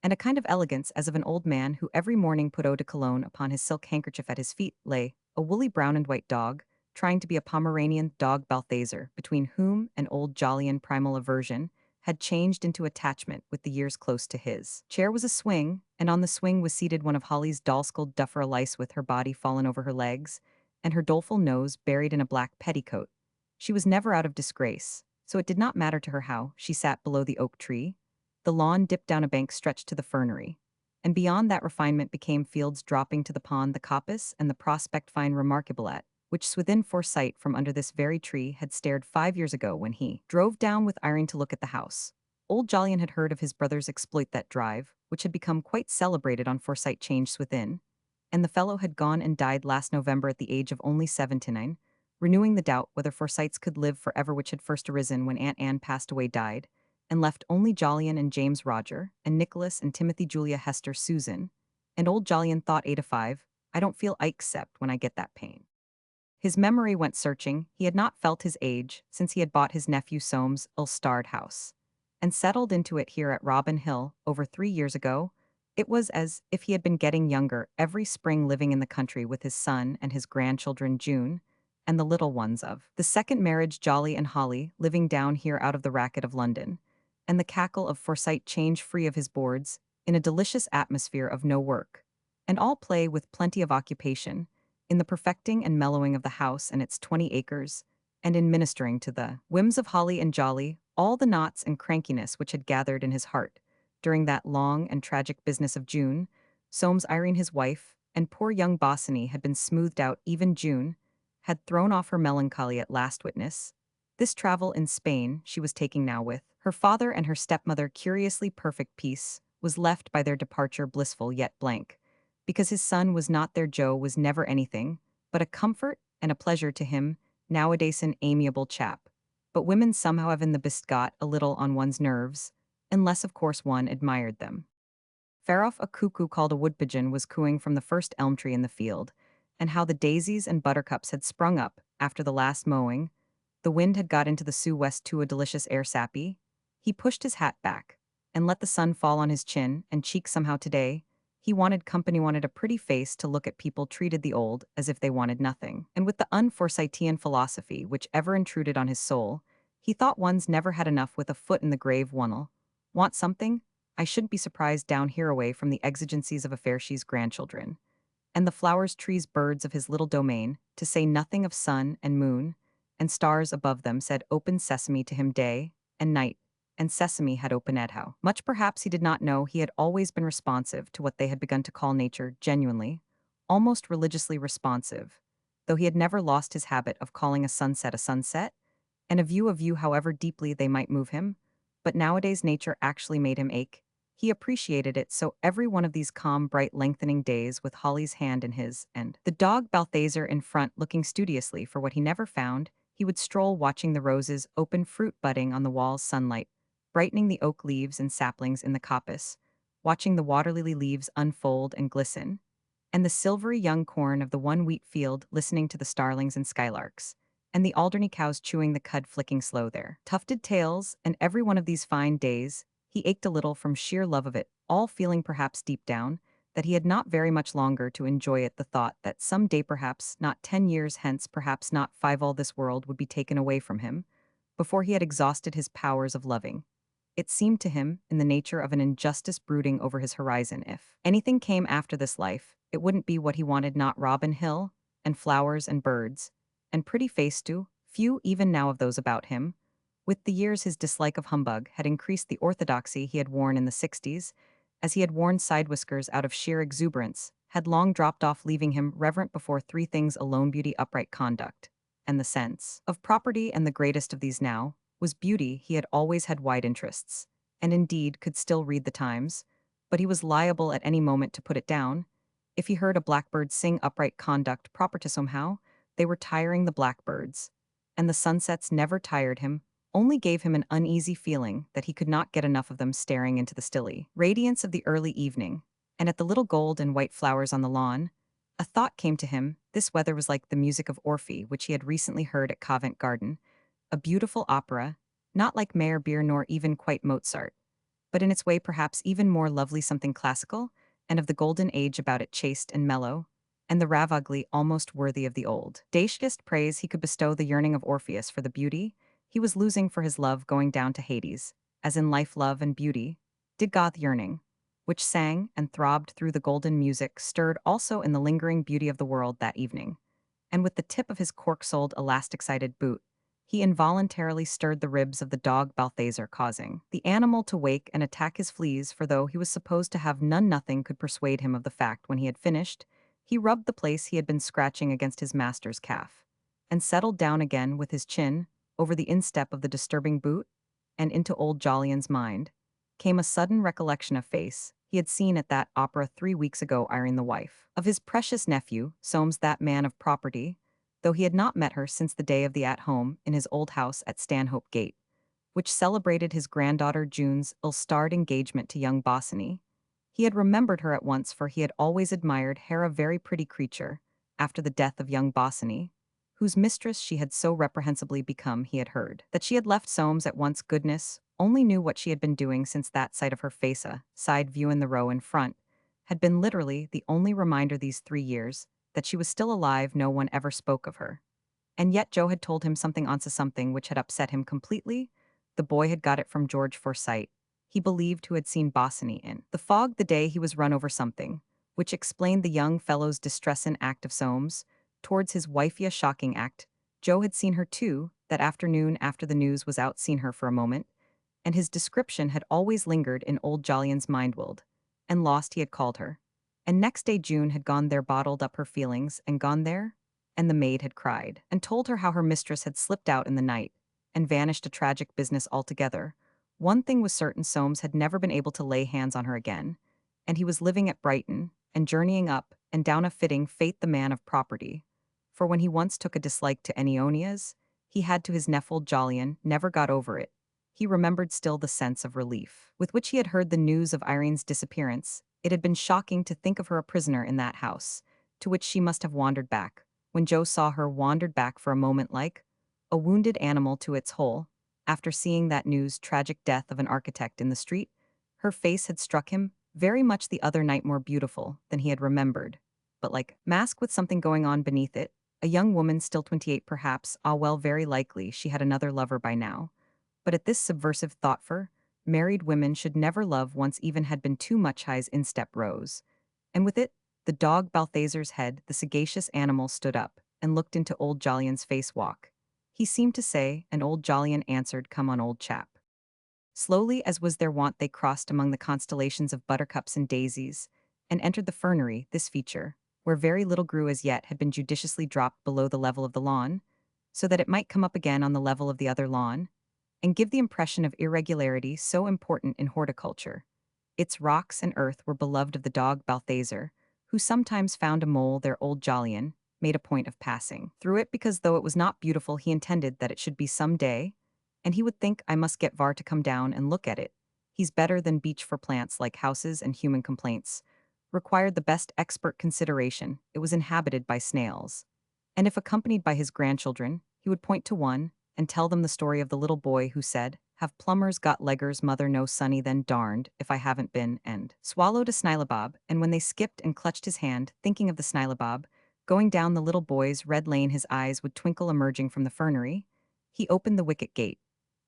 and a kind of elegance, as of an old man who every morning put eau de cologne upon his silk handkerchief. At his feet lay a woolly brown and white dog, trying to be a Pomeranian dog, Balthazar, between whom and old Jolyon primal aversion had changed into attachment with the years. Close to his chair was a swing, and on the swing was seated one of Holly's doll-skulled duffer Elise, with her body fallen over her legs, and her doleful nose buried in a black petticoat. She was never out of disgrace, so it did not matter to her how she sat below the oak tree. The lawn dipped down a bank stretched to the fernery, and beyond that refinement became fields dropping to the pond, the coppice, and the prospect fine remarkable at which Swithin Forsyte from under this very tree had stared 5 years ago when he drove down with Irene to look at the house. Old Jolyon had heard of his brother's exploit, that drive, which had become quite celebrated on Forsyte Change Swithin, and the fellow had gone and died last November at the age of only 79, renewing the doubt whether Forsytes could live forever, which had first arisen when Aunt Anne passed away, died, and left only Jolyon and James Roger, and Nicholas and Timothy, Julia, Hester, Susan. And old Jolyon thought, 8 to 5, I don't feel Ike except when I get that pain. His memory went searching. He had not felt his age since he had bought his nephew Soames' ill-starred house, and settled into it here at Robin Hill over 3 years ago. It was as if he had been getting younger every spring, living in the country with his son and his grandchildren June, and the little ones of the second marriage Jolly and Holly, living down here out of the racket of London, and the cackle of Forsyte, change free of his boards, in a delicious atmosphere of no work, and all play with plenty of occupation, in the perfecting and mellowing of the house and its 20 acres, and in ministering to the whims of Holly and Jolly, all the knots and crankiness which had gathered in his heart during that long and tragic business of June. Soames, Irene his wife, and poor young Bosinney had been smoothed out. Even June had thrown off her melancholy at last witness. This travel in Spain she was taking now with her father and her stepmother. Curiously perfect peace was left by their departure, blissful yet blank, because his son was not there. Joe was never anything but a comfort and a pleasure to him, nowadays an amiable chap. But women somehow have in the best got a little on one's nerves, unless of course one admired them. Far off a cuckoo called a woodpigeon was cooing from the first elm tree in the field, and how the daisies and buttercups had sprung up after the last mowing. The wind had got into the sou-west to a delicious air sappy. He pushed his hat back, and let the sun fall on his chin and cheek somehow today. He wanted company, wanted a pretty face to look at. People treated the old as if they wanted nothing. And with the un-Forsytean philosophy which ever intruded on his soul, he thought one's never had enough. With a foot in the grave, one'll want something. I shouldn't be surprised down here away from the exigencies of affairs. She's grandchildren, and the flowers, trees, birds of his little domain, to say nothing of sun and moon and stars above them, said open sesame to him day and night, and sesame had opened at how much perhaps he did not know. He had always been responsive to what they had begun to call nature, genuinely, almost religiously responsive, though he had never lost his habit of calling a sunset, and a view, however deeply they might move him. But nowadays nature actually made him ache. He appreciated it so. Every one of these calm, bright, lengthening days, with Holly's hand in his, and the dog Balthazar in front, looking studiously for what he never found, he would stroll watching the roses, open fruit budding on the walls, sunlight brightening the oak leaves and saplings in the coppice, watching the water lily leaves unfold and glisten, and the silvery young corn of the one wheat field, listening to the starlings and skylarks, and the Alderney cows chewing the cud, flicking slow their tufted tails. And every one of these fine days he ached a little from sheer love of it, all feeling perhaps deep down that he had not very much longer to enjoy it. The thought that some day, perhaps not 10 years hence, perhaps not 5, all this world would be taken away from him before he had exhausted his powers of loving. It seemed to him in the nature of an injustice brooding over his horizon. If anything came after this life, it wouldn't be what he wanted. Not Robin Hill, and flowers and birds, and pretty face too, few even now of those about him. With the years his dislike of humbug had increased. The orthodoxy he had worn in the 60s, as he had worn side whiskers out of sheer exuberance, had long dropped off, leaving him reverent before 3 things alone: beauty, upright conduct, and the sense of property. And the greatest of these now was beauty. He had always had wide interests, and indeed could still read the Times, but he was liable at any moment to put it down. If he heard a blackbird sing, upright conduct, proper to somehow, they were tiring, the blackbirds. And the sunsets never tired him, only gave him an uneasy feeling that he could not get enough of them, staring into the stilly radiance of the early evening, and at the little gold and white flowers on the lawn. A thought came to him. This weather was like the music of Orpheus, which he had recently heard at Covent Garden, a beautiful opera, not like Meyerbeer nor even quite Mozart, but in its way perhaps even more lovely, something classical, and of the golden age about it, chaste and mellow, and the ravagli almost worthy of the old. Dashest praise he could bestow the yearning of Orpheus for the beauty he was losing for his love, going down to Hades, as in life, love, and beauty, did Goth yearning, which sang and throbbed through the golden music, stirred also in the lingering beauty of the world that evening. And with the tip of his cork-soled elastic-sided boot, he involuntarily stirred the ribs of the dog Balthazar, causing the animal to wake and attack his fleas. For though he was supposed to have none, nothing could persuade him of the fact. When he had finished, he rubbed the place he had been scratching against his master's calf, and settled down again with his chin over the instep of the disturbing boot. And into old Jolyon's mind came a sudden recollection of face he had seen at that opera 3 weeks ago. Irene, the wife of his precious nephew, Soames, that man of property, though he had not met her since the day of the at-home in his old house at Stanhope Gate, which celebrated his granddaughter June's ill-starred engagement to young Bosinney. He had remembered her at once, for he had always admired her, a very pretty creature, after the death of young Bosinney, whose mistress she had so reprehensibly become. He had heard that she had left Soames at once. Goodness only knew what she had been doing since that sight of her face, a side view in the row in front, had been literally the only reminder these 3 years that she was still alive. No one ever spoke of her. And yet Joe had told him something onto something which had upset him completely. The boy had got it from George Forsyte, he believed, who had seen Bosinney in the fog the day he was run over something, which explained the young fellow's distressin' act of Soames towards his wifey, a shocking act. Joe had seen her too, that afternoon after the news was out, seen her for a moment, and his description had always lingered in old Jolyon's mind-willed. And lost he had called her. And next day June had gone there, bottled up her feelings, and gone there, and the maid had cried, and told her how her mistress had slipped out in the night, and vanished, a tragic business altogether. One thing was certain, Soames had never been able to lay hands on her again, and he was living at Brighton, and journeying up and down a fitting fate, the man of property. For when he once took a dislike to any Onias, he had to his nephewed Jolyon, never got over it. He remembered still the sense of relief with which he had heard the news of Irene's disappearance. It had been shocking to think of her a prisoner in that house, to which she must have wandered back. When Joe saw her, wandered back for a moment like a wounded animal to its hole, after seeing that news, tragic death of an architect in the street, her face had struck him very much the other night, more beautiful than he had remembered, but like mask with something going on beneath it. A young woman, still 28 perhaps, ah well, very likely she had another lover by now. But at this subversive thought, for married women should never love once even had been too much, his instep rose. And with it, the dog Balthazar's head, the sagacious animal, stood up and looked into old Jolyon's face. Walk, he seemed to say, and old Jolyon answered, come on, old chap. Slowly, as was their wont, they crossed among the constellations of buttercups and daisies, and entered the fernery. This feature, where very little grew as yet, had been judiciously dropped below the level of the lawn, so that it might come up again on the level of the other lawn, and give the impression of irregularity so important in horticulture. Its rocks and earth were beloved of the dog Balthazar, who sometimes found a mole there. Old Jolyon made a point of passing through it, because though it was not beautiful, he intended that it should be some day, and he would think, I must get Var to come down and look at it. He's better than beach for plants, like houses and human complaints. Required the best expert consideration. It was inhabited by snails. And if accompanied by his grandchildren, he would point to one, and tell them the story of the little boy who said, have plumbers got leggers, mother, no sonny, then darned if I haven't been, and swallowed a snilabob. And when they skipped and clutched his hand, thinking of the snilabob, going down the little boy's red lane, his eyes would twinkle. Emerging from the fernery, he opened the wicket gate,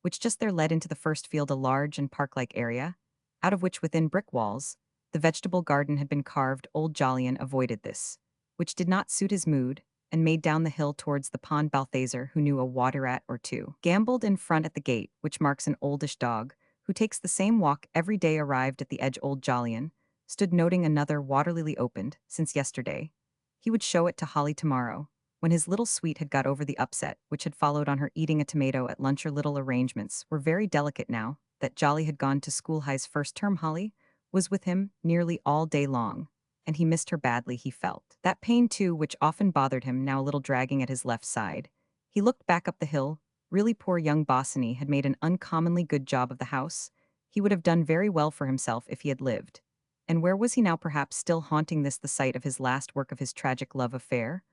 which just there led into the first field, a large and park-like area, out of which, within brick walls, the vegetable garden had been carved. Old Jolyon avoided this, which did not suit his mood, and made down the hill towards the pond. Balthazar, who knew a water rat or two, gamboled in front at the gate, which marks an oldish dog, who takes the same walk every day. Arrived at the edge, old Jolyon stood noting another water lily opened since yesterday. He would show it to Holly tomorrow, when his little sweet had got over the upset which had followed on her eating a tomato at lunch. Her little arrangements were very delicate now that Jolly had gone to school. High's first term, Holly was with him nearly all day long, and he missed her badly. He felt that pain too, which often bothered him, now a little dragging at his left side. He looked back up the hill. Really, poor young Bosinney had made an uncommonly good job of the house. He would have done very well for himself if he had lived. And where was he now? Perhaps still haunting this, the site of his last work, of his tragic love affair?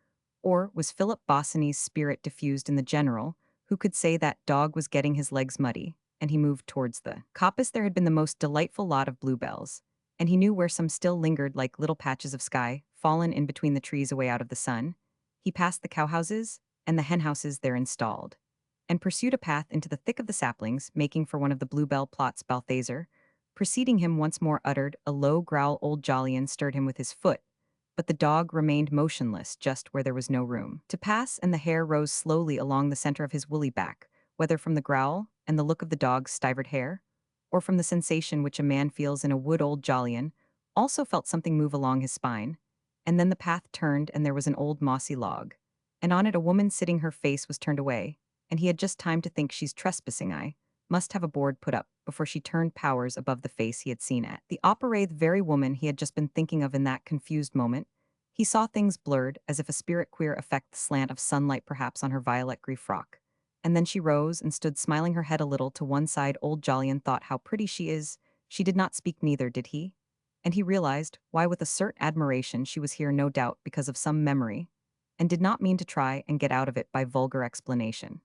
Or was Philip Bosinney's spirit diffused in the general, who could say that dog was getting his legs muddy? And he moved towards the coppice. There had been the most delightful lot of bluebells, and he knew where some still lingered like little patches of sky, fallen in between the trees away out of the sun. He passed the cowhouses and the henhouses there installed, and pursued a path into the thick of the saplings, making for one of the bluebell plots. Balthazar, preceding him, once more uttered a low growl. Old Jolyon stirred him with his foot, but the dog remained motionless just where there was no room to pass, and the hair rose slowly along the center of his woolly back, whether from the growl and the look of the dog's stivered hair, or from the sensation which a man feels in a wood. Old Jolyon also felt something move along his spine, and then the path turned, and there was an old mossy log, and on it a woman sitting. Her face was turned away, and he had just time to think, she's trespassing. I must have a board put up, before she turned powers above the face he had seen at the opera. The very woman he had just been thinking of. In that confused moment, he saw things blurred, as if a spirit queer effect the slant of sunlight perhaps on her violet gris frock. And then she rose and stood smiling, her head a little to one side. Old Jolyon thought, how pretty she is. She did not speak, neither did he. And he realized why, with a certain admiration. She was here, no doubt, because of some memory, and did not mean to try and get out of it by vulgar explanation.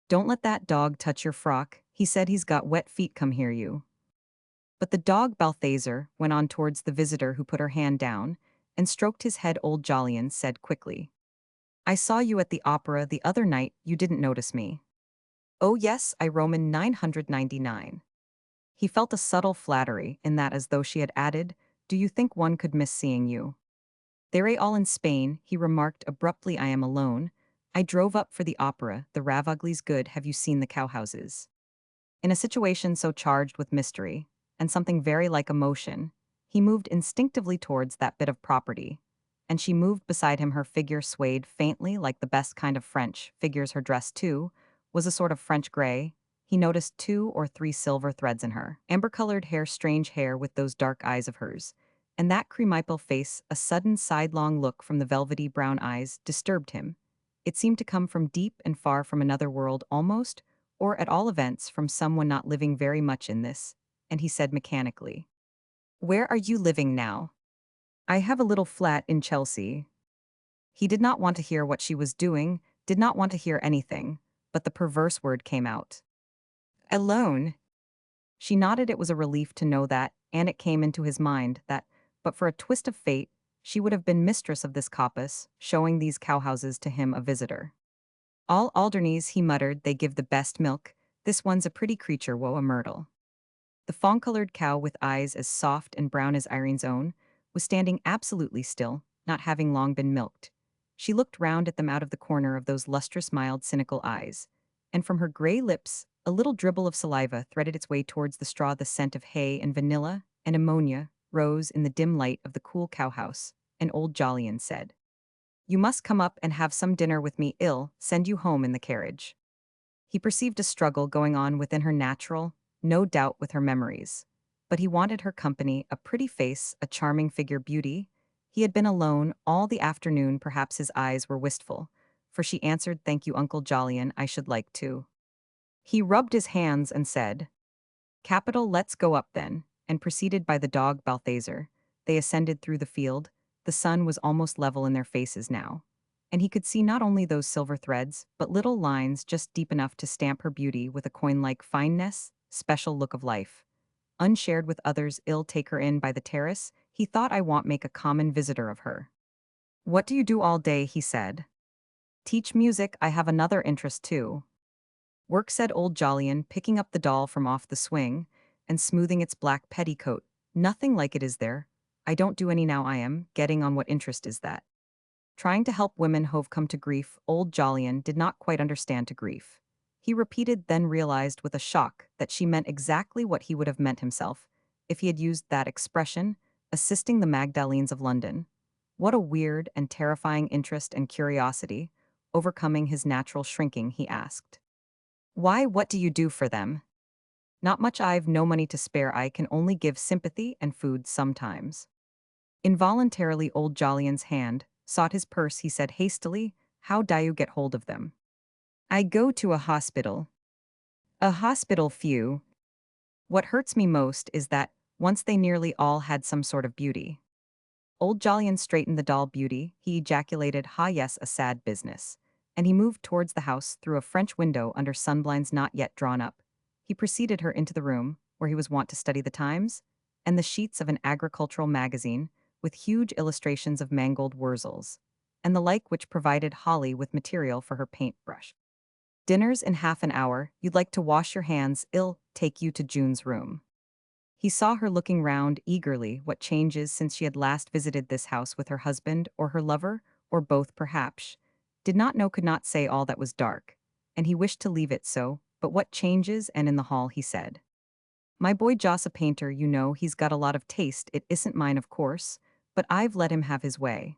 Don't let that dog touch your frock, he said. He's got wet feet. Come here, you. But the dog Balthazar went on towards the visitor who put her hand down and stroked his head. Old Jolyon said quickly, I saw you at the opera the other night, you didn't notice me. Oh yes, I Roman 999. He felt a subtle flattery in that, as though she had added, do you think one could miss seeing you? They're all in Spain, he remarked abruptly. I am alone. I drove up for the opera, the Ravagli's good. Have you seen the cowhouses? In a situation so charged with mystery, and something very like emotion, he moved instinctively towards that bit of property, and she moved beside him. Her figure swayed faintly like the best kind of French figures. Her dress, too, was a sort of French gray. He noticed 2 or 3 silver threads in her amber-colored hair, strange hair with those dark eyes of hers, and that cream-pale face. A sudden sidelong look from the velvety brown eyes disturbed him. It seemed to come from deep and far, from another world almost, or at all events from someone not living very much in this, and he said mechanically, where are you living now? I have a little flat in Chelsea. He did not want to hear what she was doing, did not want to hear anything, but the perverse word came out. Alone? She nodded. It was a relief to know that, and it came into his mind that, but for a twist of fate, she would have been mistress of this coppice, showing these cowhouses to him, a visitor. All Alderneys, he muttered, they give the best milk. This one's a pretty creature, woe a myrtle. The fawn-colored cow, with eyes as soft and brown as Irene's own, was standing absolutely still, not having long been milked. She looked round at them out of the corner of those lustrous, mild, cynical eyes, and from her gray lips a little dribble of saliva threaded its way towards the straw. The scent of hay and vanilla and ammonia rose in the dim light of the cool cowhouse, and old Jolyon said, you must come up and have some dinner with me. I'll send you home in the carriage. He perceived a struggle going on within her, natural, no doubt, with her memories. But he wanted her company, a pretty face, a charming figure, beauty. He had been alone all the afternoon. Perhaps his eyes were wistful, for she answered, thank you, Uncle Jolyon, I should like to. He rubbed his hands and said, capital, let's go up then, and preceded by the dog Balthazar, they ascended through the field. The sun was almost level in their faces now, and he could see not only those silver threads, but little lines just deep enough to stamp her beauty with a coin-like fineness, special look of life, unshared with others. I'll take her in by the terrace, he thought. I won't make a common visitor of her. What do you do all day? He said. Teach music. I have another interest too. Work, said old Jolyon, picking up the doll from off the swing and smoothing its black petticoat. Nothing like it, is there? I don't do any now. I am getting on. What interest is that? Trying to help women who've come to grief. Old Jolyon did not quite understand to grief. He repeated, then realized with a shock that she meant exactly what he would have meant himself if he had used that expression, assisting the Magdalenes of London. What a weird and terrifying interest and curiosity, overcoming his natural shrinking, he asked. Why, what do you do for them? Not much. I've no money to spare. I can only give sympathy and food sometimes. Involuntarily old Jolyon's hand sought his purse. He said hastily, how do you get hold of them? I go to a hospital. A hospital few. What hurts me most is that once they nearly all had some sort of beauty. Old Jolyon straightened the doll. Beauty, he ejaculated. Ha, yes, a sad business. And he moved towards the house through a French window under sunblinds not yet drawn up. He preceded her into the room where he was wont to study the Times and the sheets of an agricultural magazine with huge illustrations of mangold wurzels, and the like, which provided Holly with material for her paintbrush. Dinner's in half an hour. You'd like to wash your hands. I'll take you to June's room. He saw her looking round eagerly. What changes since she had last visited this house with her husband or her lover, or both perhaps? Did not know, could not say. All that was dark, and he wished to leave it so, but what changes? And in the hall he said, my boy Joss a painter, you know, he's got a lot of taste. It isn't mine, of course, but I've let him have his way.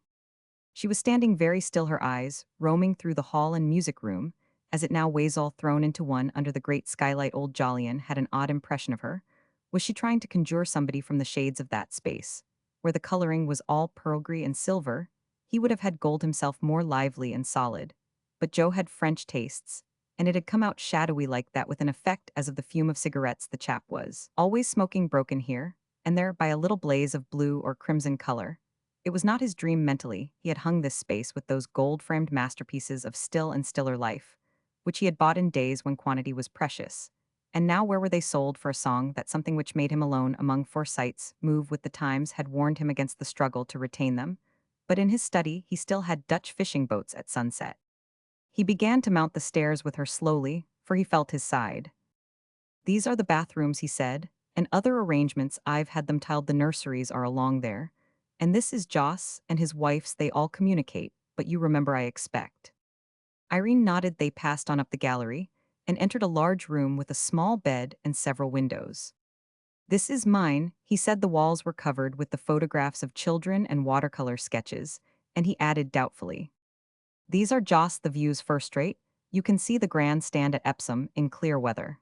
She was standing very still, her eyes roaming through the hall and music room, as it now was all thrown into one under the great skylight. Old Jolyon had an odd impression of her. Was she trying to conjure somebody from the shades of that space, where the coloring was all pearl gray and silver? He would have had gold himself, more lively and solid. But Joe had French tastes, and it had come out shadowy like that, with an effect as of the fume of cigarettes. The chap was always smoking, broken here and there by a little blaze of blue or crimson color. It was not his dream. Mentally, he had hung this space with those gold-framed masterpieces of still and stiller life, which he had bought in days when quantity was precious, And now where were they sold for a song that something which made him alone among Forsytes move with the times had warned him against the struggle to retain them? But in his study he still had Dutch fishing boats at sunset. He began to mount the stairs with her slowly, for he felt his side. "These are the bathrooms," he said, "and other arrangements I've had them tiled. The nurseries are along there. And this is Joss and his wife's. They all communicate, but you remember, I expect." Irene nodded. They passed on up the gallery and entered a large room with a small bed and several windows. "This is mine," he said. The walls were covered with the photographs of children and watercolor sketches, and he added doubtfully, "These are Joss. The view's first rate. You can see the grandstand at Epsom in clear weather."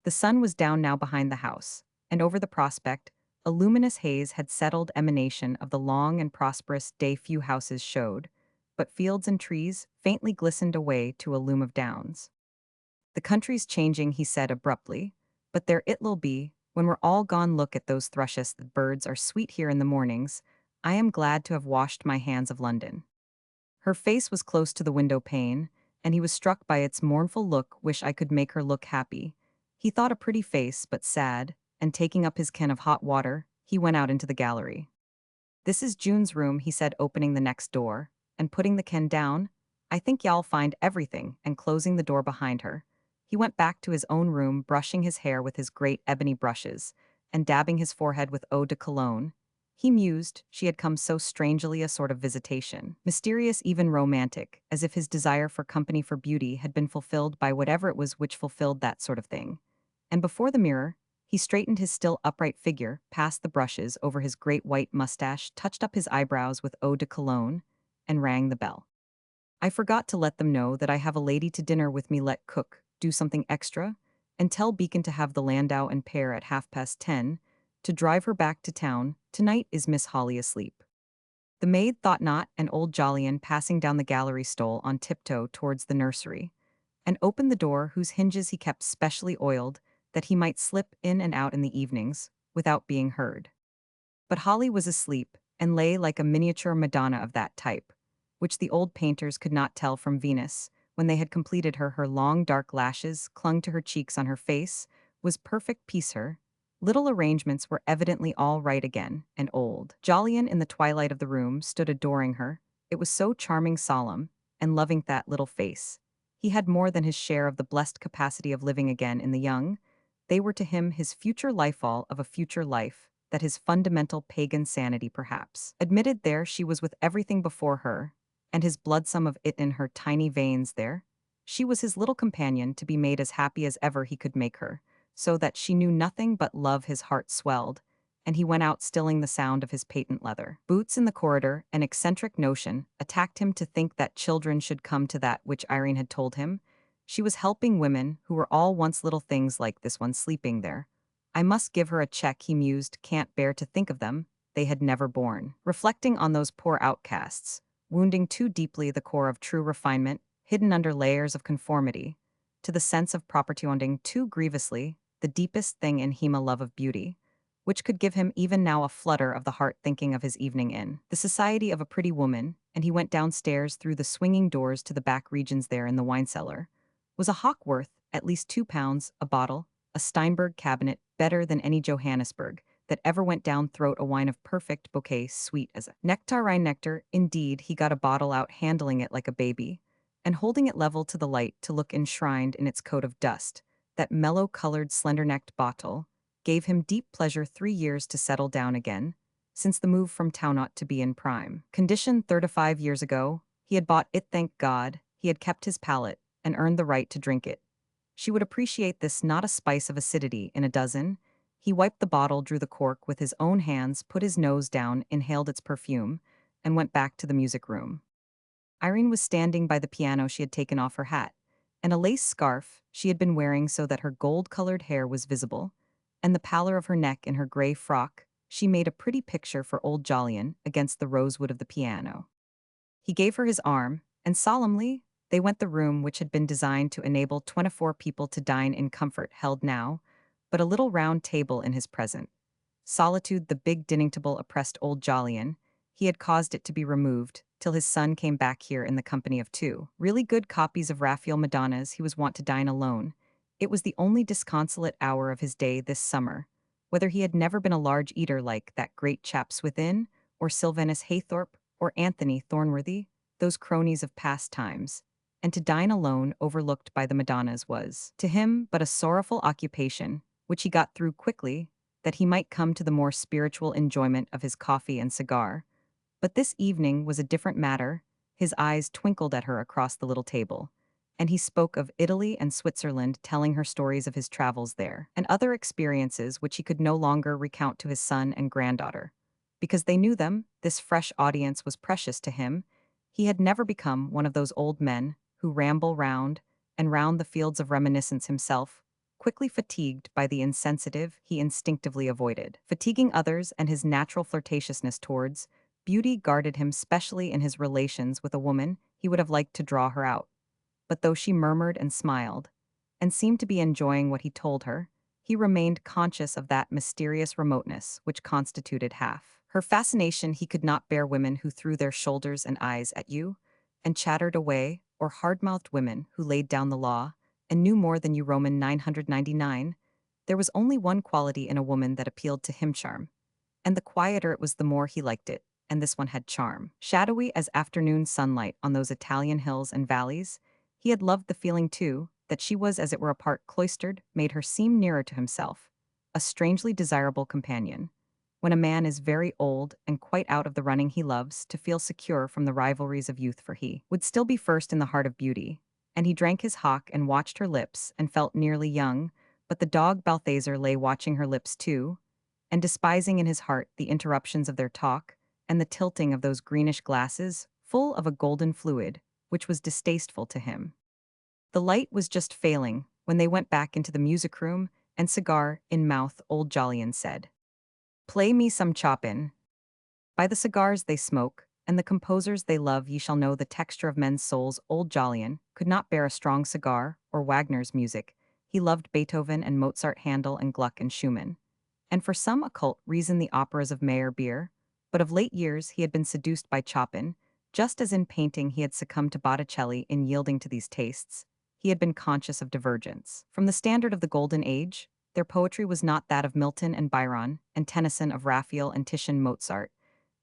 The sun was down now behind the house, and over the prospect, a luminous haze had settled, emanation of the long and prosperous day few houses showed, but fields and trees faintly glistened away to a loom of downs. "The country's changing," he said abruptly, "but there it'll be, when we're all gone. Look at those thrushes. The birds are sweet here in the mornings. I am glad to have washed my hands of London." Her face was close to the window pane, and he was struck by its mournful look. "Wish I could make her look happy." He thought a pretty face, but sad, and taking up his can of hot water, he went out into the gallery. "This is June's room," he said, opening the next door, and putting the can down. "I think y'all find everything," and closing the door behind her. He went back to his own room, brushing his hair with his great ebony brushes, and dabbing his forehead with eau de cologne. He mused, she had come so strangely, a sort of visitation, mysterious, even romantic, as if his desire for company, for beauty, had been fulfilled by whatever it was which fulfilled that sort of thing. And before the mirror, he straightened his still upright figure, passed the brushes over his great white mustache, touched up his eyebrows with eau de cologne, and rang the bell. "I forgot to let them know that I have a lady to dinner with me. Let cook do something extra, and tell Beacon to have the landau and pair at 10:30, to drive her back to town. Tonight is Miss Holly asleep." The maid thought not, and old Jolyon, passing down the gallery, stole on tiptoe towards the nursery, and opened the door, whose hinges he kept specially oiled, that he might slip in and out in the evenings, without being heard. But Holly was asleep, and lay like a miniature Madonna of that type, which the old painters could not tell from Venus. When they had completed her, her long dark lashes clung to her cheeks. On her face was perfect peace. Her little arrangements were evidently all right again, and old Jolyon, in the twilight of the room, stood adoring her. It was so charming, solemn, and loving, that little face. He had more than his share of the blessed capacity of living again in the young. They were to him his future life, all of a future life, that his fundamental pagan sanity perhaps admitted. There she was, with everything before her, and his blood, some of it in her tiny veins. There she was, his little companion, to be made as happy as ever he could make her, so that she knew nothing but love. His heart swelled, and he went out, stilling the sound of his patent leather boots in the corridor. An eccentric notion attacked him to think that children should come to that which Irene had told him. She was helping women who were all once little things like this one sleeping there. "I must give her a check," he mused. "Can't bear to think of them. They had never borne." Reflecting on those poor outcasts, wounding too deeply the core of true refinement, hidden under layers of conformity, to the sense of property, wounding too grievously the deepest thing in him, a love of beauty, which could give him even now a flutter of the heart, thinking of his evening in the society of a pretty woman. And he went downstairs through the swinging doors to the back regions. There in the wine cellar was a hock worth at least £2 a bottle, a Steinberg cabinet, better than any Johannesburg that ever went down throat, a wine of perfect bouquet, sweet as a nectarine nectar. Indeed, he got a bottle out, handling it like a baby, and holding it level to the light to look enshrined in its coat of dust. That mellow-colored, slender-necked bottle gave him deep pleasure. 3 years to settle down again, since the move from town, ought to be in prime condition. 35 years ago, he had bought it. Thank God, he had kept his palate, and earned the right to drink it. She would appreciate this, not a spice of acidity in a dozen. He wiped the bottle, drew the cork with his own hands, put his nose down, inhaled its perfume, and went back to the music room. Irene was standing by the piano. She had taken off her hat and a lace scarf she had been wearing, so that her gold-colored hair was visible, and the pallor of her neck in her gray frock. She made a pretty picture for old Jolyon against the rosewood of the piano. He gave her his arm, and solemnly they went. The room, which had been designed to enable 24 people to dine in comfort, held now but a little round table in his present solitude. The big dining table oppressed old Jolyon. He had caused it to be removed till his son came back here in the company of two really good copies of Raphael Madonnas. He was wont to dine alone, It was the only disconsolate hour of his day this summer. Whether he had never been a large eater like that great chaps within, or Sylvanus Haythorpe, or Anthony Thornworthy, those cronies of past times, and to dine alone overlooked by the Madonnas was, to him, but a sorrowful occupation, which he got through quickly, that he might come to the more spiritual enjoyment of his coffee and cigar. But this evening was a different matter. His eyes twinkled at her across the little table, and he spoke of Italy and Switzerland, telling her stories of his travels there, and other experiences which he could no longer recount to his son and granddaughter. Because they knew them, this fresh audience was precious to him. He had never become one of those old men who ramble round and round the fields of reminiscence himself, quickly fatigued by the insensitive he instinctively avoided. Fatiguing others and his natural flirtatiousness towards beauty guarded him specially in his relations with a woman. He would have liked to draw her out. But though she murmured and smiled, and seemed to be enjoying what he told her, he remained conscious of that mysterious remoteness which constituted half her fascination. He could not bear women who threw their shoulders and eyes at you, and chattered away, or hard-mouthed women who laid down the law, and knew more than you. Roman 999. There was only one quality in a woman that appealed to him: charm. And the quieter it was, the more he liked it, and this one had charm. Shadowy as afternoon sunlight on those Italian hills and valleys, he had loved the feeling too, that she was as it were apart, cloistered, made her seem nearer to himself, a strangely desirable companion. When a man is very old and quite out of the running, he loves to feel secure from the rivalries of youth, for he would still be first in the heart of beauty. And he drank his hock and watched her lips and felt nearly young, but the dog Balthazar lay watching her lips too, and despising in his heart the interruptions of their talk, and the tilting of those greenish glasses, full of a golden fluid, which was distasteful to him. The light was just failing when they went back into the music room, and cigar in mouth, old Jolyon said, "Play me some Chopin." By the cigars they smoke, and the composers they love, ye shall know the texture of men's souls. Old Jolyon could not bear a strong cigar, or Wagner's music. He loved Beethoven and Mozart, Handel and Gluck and Schumann, and for some occult reason the operas of Meyerbeer, but of late years he had been seduced by Chopin, just as in painting he had succumbed to Botticelli. In yielding to these tastes, he had been conscious of divergence from the standard of the Golden Age. Their poetry was not that of Milton and Byron, and Tennyson, of Raphael and Titian, Mozart,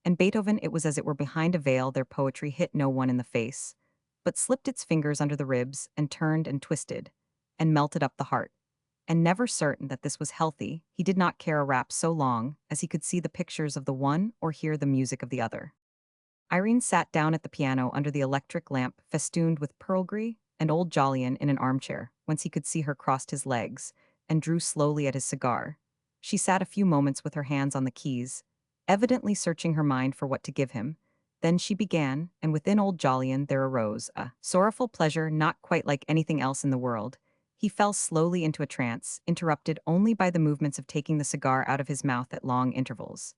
and Beethoven. It was as it were behind a veil. Their poetry hit no one in the face, but slipped its fingers under the ribs, and turned and twisted, and melted up the heart. And never certain that this was healthy, he did not care a rap so long as he could see the pictures of the one or hear the music of the other. Irene sat down at the piano under the electric lamp festooned with pearlgris, and old Jolyon in an armchair, whence he could see her, crossed his legs, and drew slowly at his cigar. She sat a few moments with her hands on the keys, evidently searching her mind for what to give him. Then she began, and within old Jolyon there arose a sorrowful pleasure not quite like anything else in the world. He fell slowly into a trance, interrupted only by the movements of taking the cigar out of his mouth at long intervals,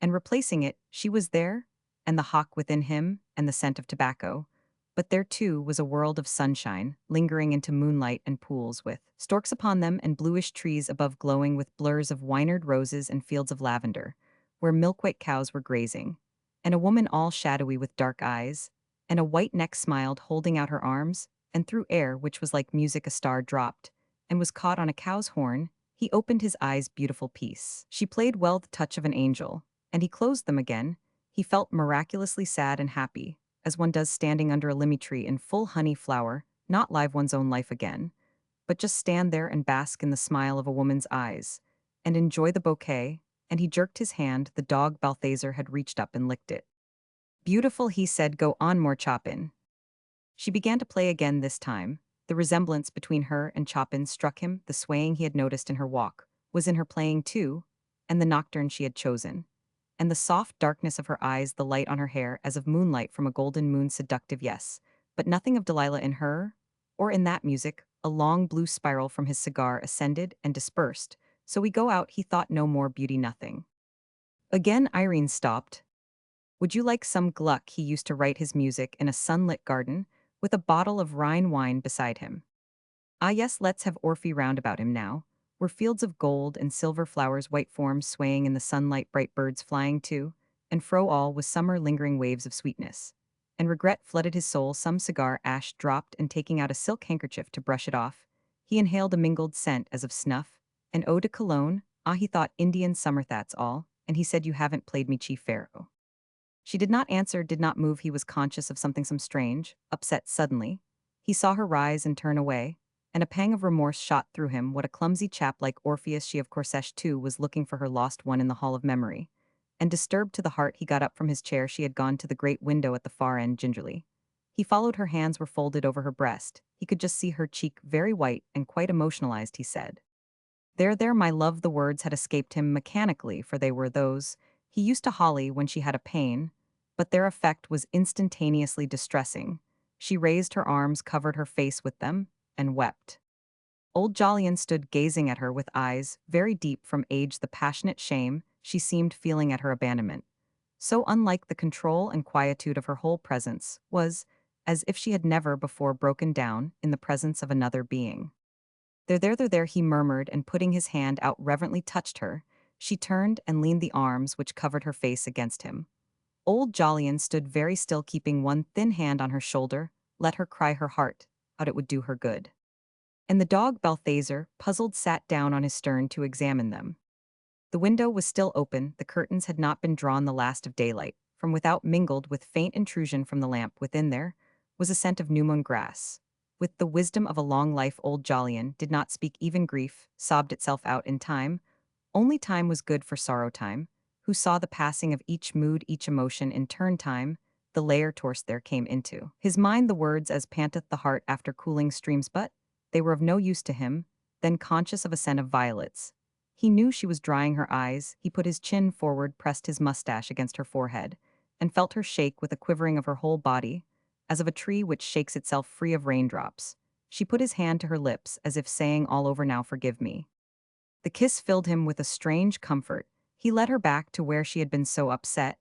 and replacing it. She was there, and the hock within him, and the scent of tobacco. But there too was a world of sunshine, lingering into moonlight, and pools with storks upon them, and bluish trees above glowing with blurs of wynard roses, and fields of lavender, where milk-white cows were grazing, and a woman all shadowy with dark eyes, and a white neck smiled, holding out her arms, and through air which was like music a star dropped, and was caught on a cow's horn. He opened his eyes, beautiful piece. She played well, the touch of an angel, and he closed them again. He felt miraculously sad and happy, as one does standing under a limmy tree in full honey flower, not live one's own life again, but just stand there and bask in the smile of a woman's eyes, and enjoy the bouquet. And he jerked his hand. The dog Balthazar had reached up and licked it. "Beautiful," he said, "go on, more Chopin." She began to play again this time. The resemblance between her and Chopin struck him. The swaying he had noticed in her walk was in her playing too, and the nocturne she had chosen, and the soft darkness of her eyes, the light on her hair as of moonlight from a golden moon, seductive, yes, but nothing of Delilah in her, or in that music. A long blue spiral from his cigar ascended and dispersed. "So we go out," he thought, "no more beauty, nothing." Again Irene stopped. "Would you like some Gluck?" He used to write his music in a sunlit garden, with a bottle of Rhine wine beside him. "Ah yes, let's have Orphy." Round about him now were fields of gold and silver, flowers, white forms swaying in the sunlight, bright birds flying to and fro, all was summer, lingering waves of sweetness. And regret flooded his soul. Some cigar ash dropped, and taking out a silk handkerchief to brush it off, He inhaled a mingled scent as of snuff, an eau de cologne. Ah, he thought, Indian summer, that's all, and he said, you haven't played me Chief Pharaoh. She did not answer, did not move. He was conscious of something some strange, upset suddenly. He saw her rise and turn away, and a pang of remorse shot through him. What a clumsy chap like Orpheus, she of Corsesh too was looking for her lost one in the hall of memory. And disturbed to the heart, he got up from his chair. She had gone to the great window at the far end gingerly. He followed, her hands were folded over her breast. He could just see her cheek, very white and quite emotionalized. He said, there, there, my love. The words had escaped him mechanically, for they were those he used to Holly when she had a pain, but their effect was instantaneously distressing. She raised her arms, covered her face with them, and wept. Old Jolyon stood gazing at her with eyes very deep from age. The passionate shame she seemed feeling at her abandonment, so unlike the control and quietude of her whole presence, was as if she had never before broken down in the presence of another being. There, he murmured, and putting his hand out reverently touched her. She turned and leaned the arms which covered her face against him. Old Jolyon stood very still, keeping one thin hand on her shoulder. Let her cry her heart out, it would do her good. And the dog Balthazar, puzzled, sat down on his stern to examine them. The window was still open, the curtains had not been drawn. The last of daylight, from without, mingled with faint intrusion from the lamp within, there was a scent of new mown grass. With the wisdom of a long life, old Jolyon did not speak. Even grief sobbed itself out in time. Only time was good for sorrow, time, who saw the passing of each mood, each emotion in turn. Time, the layer torse there came into his mind the words, as panteth the heart after cooling streams, but they were of no use to him. Then, conscious of a scent of violets, he knew she was drying her eyes. He put his chin forward, pressed his mustache against her forehead, and felt her shake with a quivering of her whole body, as of a tree which shakes itself free of raindrops. She put his hand to her lips, as if saying, all over now, forgive me. The kiss filled him with a strange comfort. He led her back to where she had been so upset,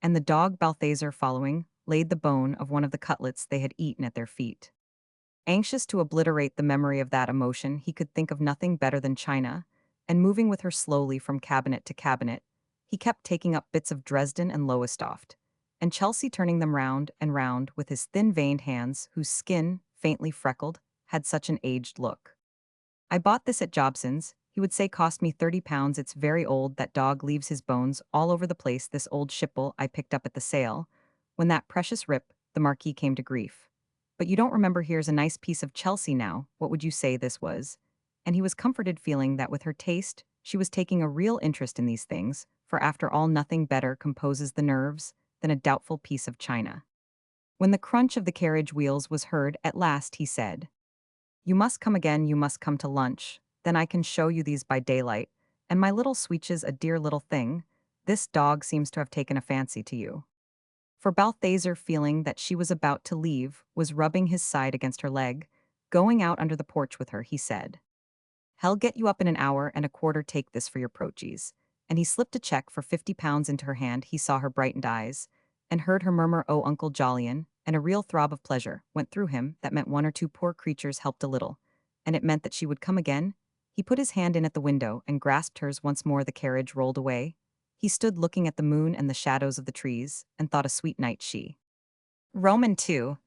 and the dog Balthazar, following, laid the bone of one of the cutlets they had eaten at their feet. Anxious to obliterate the memory of that emotion, he could think of nothing better than China, and moving with her slowly from cabinet to cabinet, he kept taking up bits of Dresden and Lowestoft, and Chelsea, turning them round and round with his thin-veined hands, whose skin, faintly freckled, had such an aged look. I bought this at Jobson's, he would say, cost me £30. It's very old. That dog leaves his bones all over the place. This old Schipper I picked up at the sale, when that precious rip, the Marquis, came to grief. But you don't remember. Here's a nice piece of Chelsea now. What would you say this was? And he was comforted, feeling that with her taste, she was taking a real interest in these things, for after all, nothing better composes the nerves than a doubtful piece of china. When the crunch of the carriage wheels was heard at last, he said, you must come again, you must come to lunch, then I can show you these by daylight, and my little Sweet's a dear little thing. This dog seems to have taken a fancy to you. For Balthazar, feeling that she was about to leave, was rubbing his side against her leg. Going out under the porch with her, he said, he'll get you up in an hour and a quarter. Take this for your prochies. And he slipped a check for £50 into her hand. He saw her brightened eyes, and heard her murmur, oh, Uncle Jolyon, and a real throb of pleasure went through him. That meant one or two poor creatures helped a little, and it meant that she would come again. He put his hand in at the window and grasped hers once more. The carriage rolled away. He stood looking at the moon and the shadows of the trees, and thought a sweet night she. Roman 2.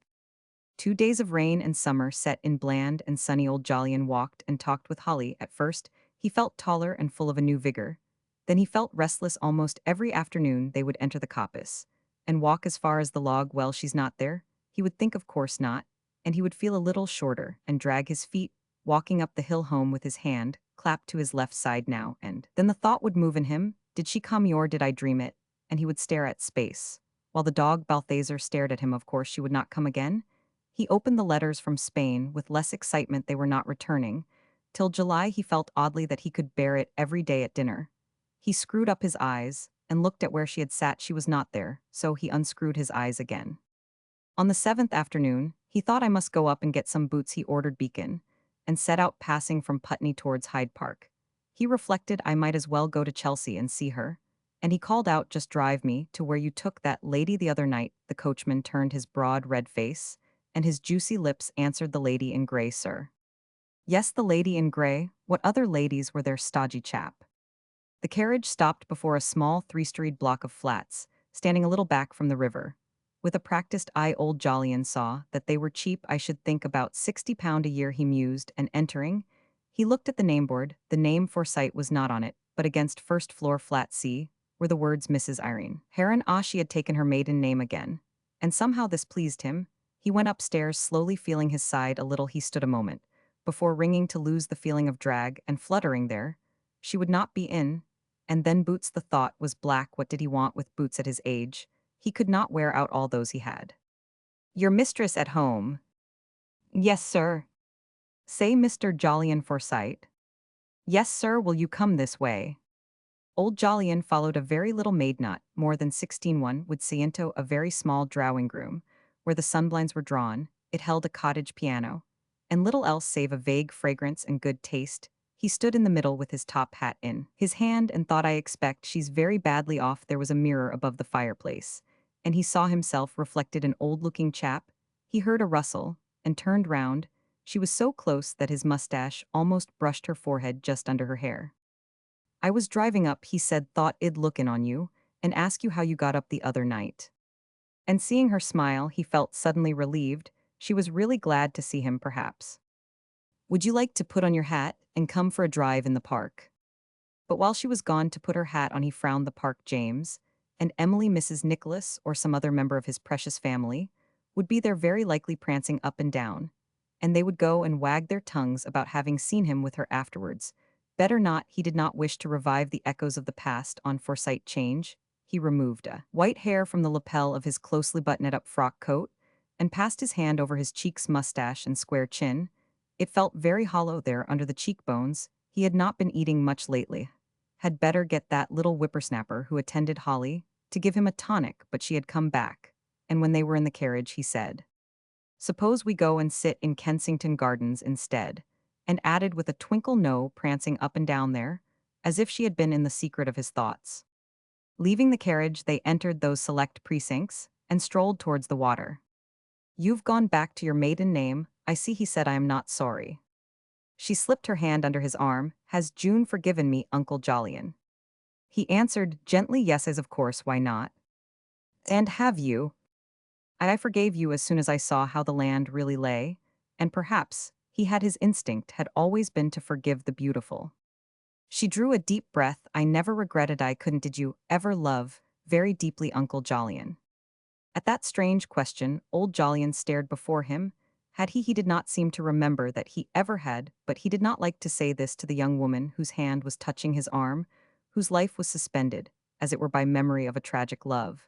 2 days of rain and summer set in bland and sunny. Old Jolyon walked and talked with Holly. At first, he felt taller and full of a new vigor. Then he felt restless. Almost every afternoon they would enter the coppice and walk as far as the log. Well, she's not there. He would think, of course not, and he would feel a little shorter and drag his feet, walking up the hill home with his hand clapped to his left side now, and then the thought would move in him, did she come, or did I dream it? And he would stare at space, while the dog Balthazar stared at him. Of course she would not come again. He opened the letters from Spain with less excitement. They were not returning. Till July he felt oddly that he could bear it every day at dinner. He screwed up his eyes and looked at where she had sat. She was not there, so he unscrewed his eyes again. On the 7th afternoon, he thought, I must go up and get some boots. He ordered Beacon, and set out, passing from Putney towards Hyde Park. He reflected, I might as well go to Chelsea and see her. And he called out, just drive me to where you took that lady the other night. The coachman turned his broad red face, and his juicy lips answered, the lady in grey, sir. Yes, the lady in grey. What other ladies were there, stodgy chap? The carriage stopped before a small three-storied block of flats, standing a little back from the river. With a practiced eye old Jolyon saw that they were cheap. I should think about £60 a year, he mused, and entering, he looked at the name board. The name Forsyte was not on it, but against first floor flat C were the words Mrs. Irene. Heron. She had taken her maiden name again. And somehow this pleased him. He went upstairs, slowly feeling his side a little. He stood a moment, before ringing to lose the feeling of drag and fluttering there. She would not be in. And then Boots, the thought was black. What did he want with Boots at his age? He could not wear out all those he had. Your mistress at home? Yes, sir. Say Mr. Jolyon Forsyte. Yes, sir, will you come this way? Old Jolyon followed a very little maid, not more than 16, one would see, into a very small drawing room, where the sunblinds were drawn. It held a cottage piano, and little else save a vague fragrance and good taste. He stood in the middle with his top hat in his hand and thought, I expect she's very badly off. There was a mirror above the fireplace, and he saw himself reflected, an old-looking chap. He heard a rustle, and turned round. She was so close that his mustache almost brushed her forehead just under her hair. I was driving up, he said, thought I'd look in on you, and ask you how you got up the other night. And seeing her smile, he felt suddenly relieved. She was really glad to see him, perhaps. Would you like to put on your hat and come for a drive in the park? But while she was gone to put her hat on, he frowned. The park, James and Emily, Mrs. Nicholas, or some other member of his precious family, would be there, very likely, prancing up and down, and they would go and wag their tongues about having seen him with her afterwards. Better not. He did not wish to revive the echoes of the past on Forsyte change. He removed a white hair from the lapel of his closely buttoned-up frock coat, and passed his hand over his cheeks, mustache, and square chin. It felt very hollow there under the cheekbones. He had not been eating much lately. Had better get that little whippersnapper who attended Holly to give him a tonic, but she had come back, and when they were in the carriage, he said, suppose we go and sit in Kensington Gardens instead, and added with a twinkle, no prancing up and down there, as if she had been in the secret of his thoughts. Leaving the carriage, they entered those select precincts, and strolled towards the water. You've gone back to your maiden name, I see, he said. I am not sorry. She slipped her hand under his arm. Has June forgiven me, Uncle Jolyon? He answered gently, yes, as of course, why not? And have you? I forgave you as soon as I saw how the land really lay, and perhaps he had his instinct had always been to forgive the beautiful. She drew a deep breath. I never regretted I couldn't. Did you ever love very deeply, Uncle Jolyon? At that strange question, old Jolyon stared before him. Had he did not seem to remember that he ever had, but he did not like to say this to the young woman whose hand was touching his arm, whose life was suspended, as it were by memory of a tragic love.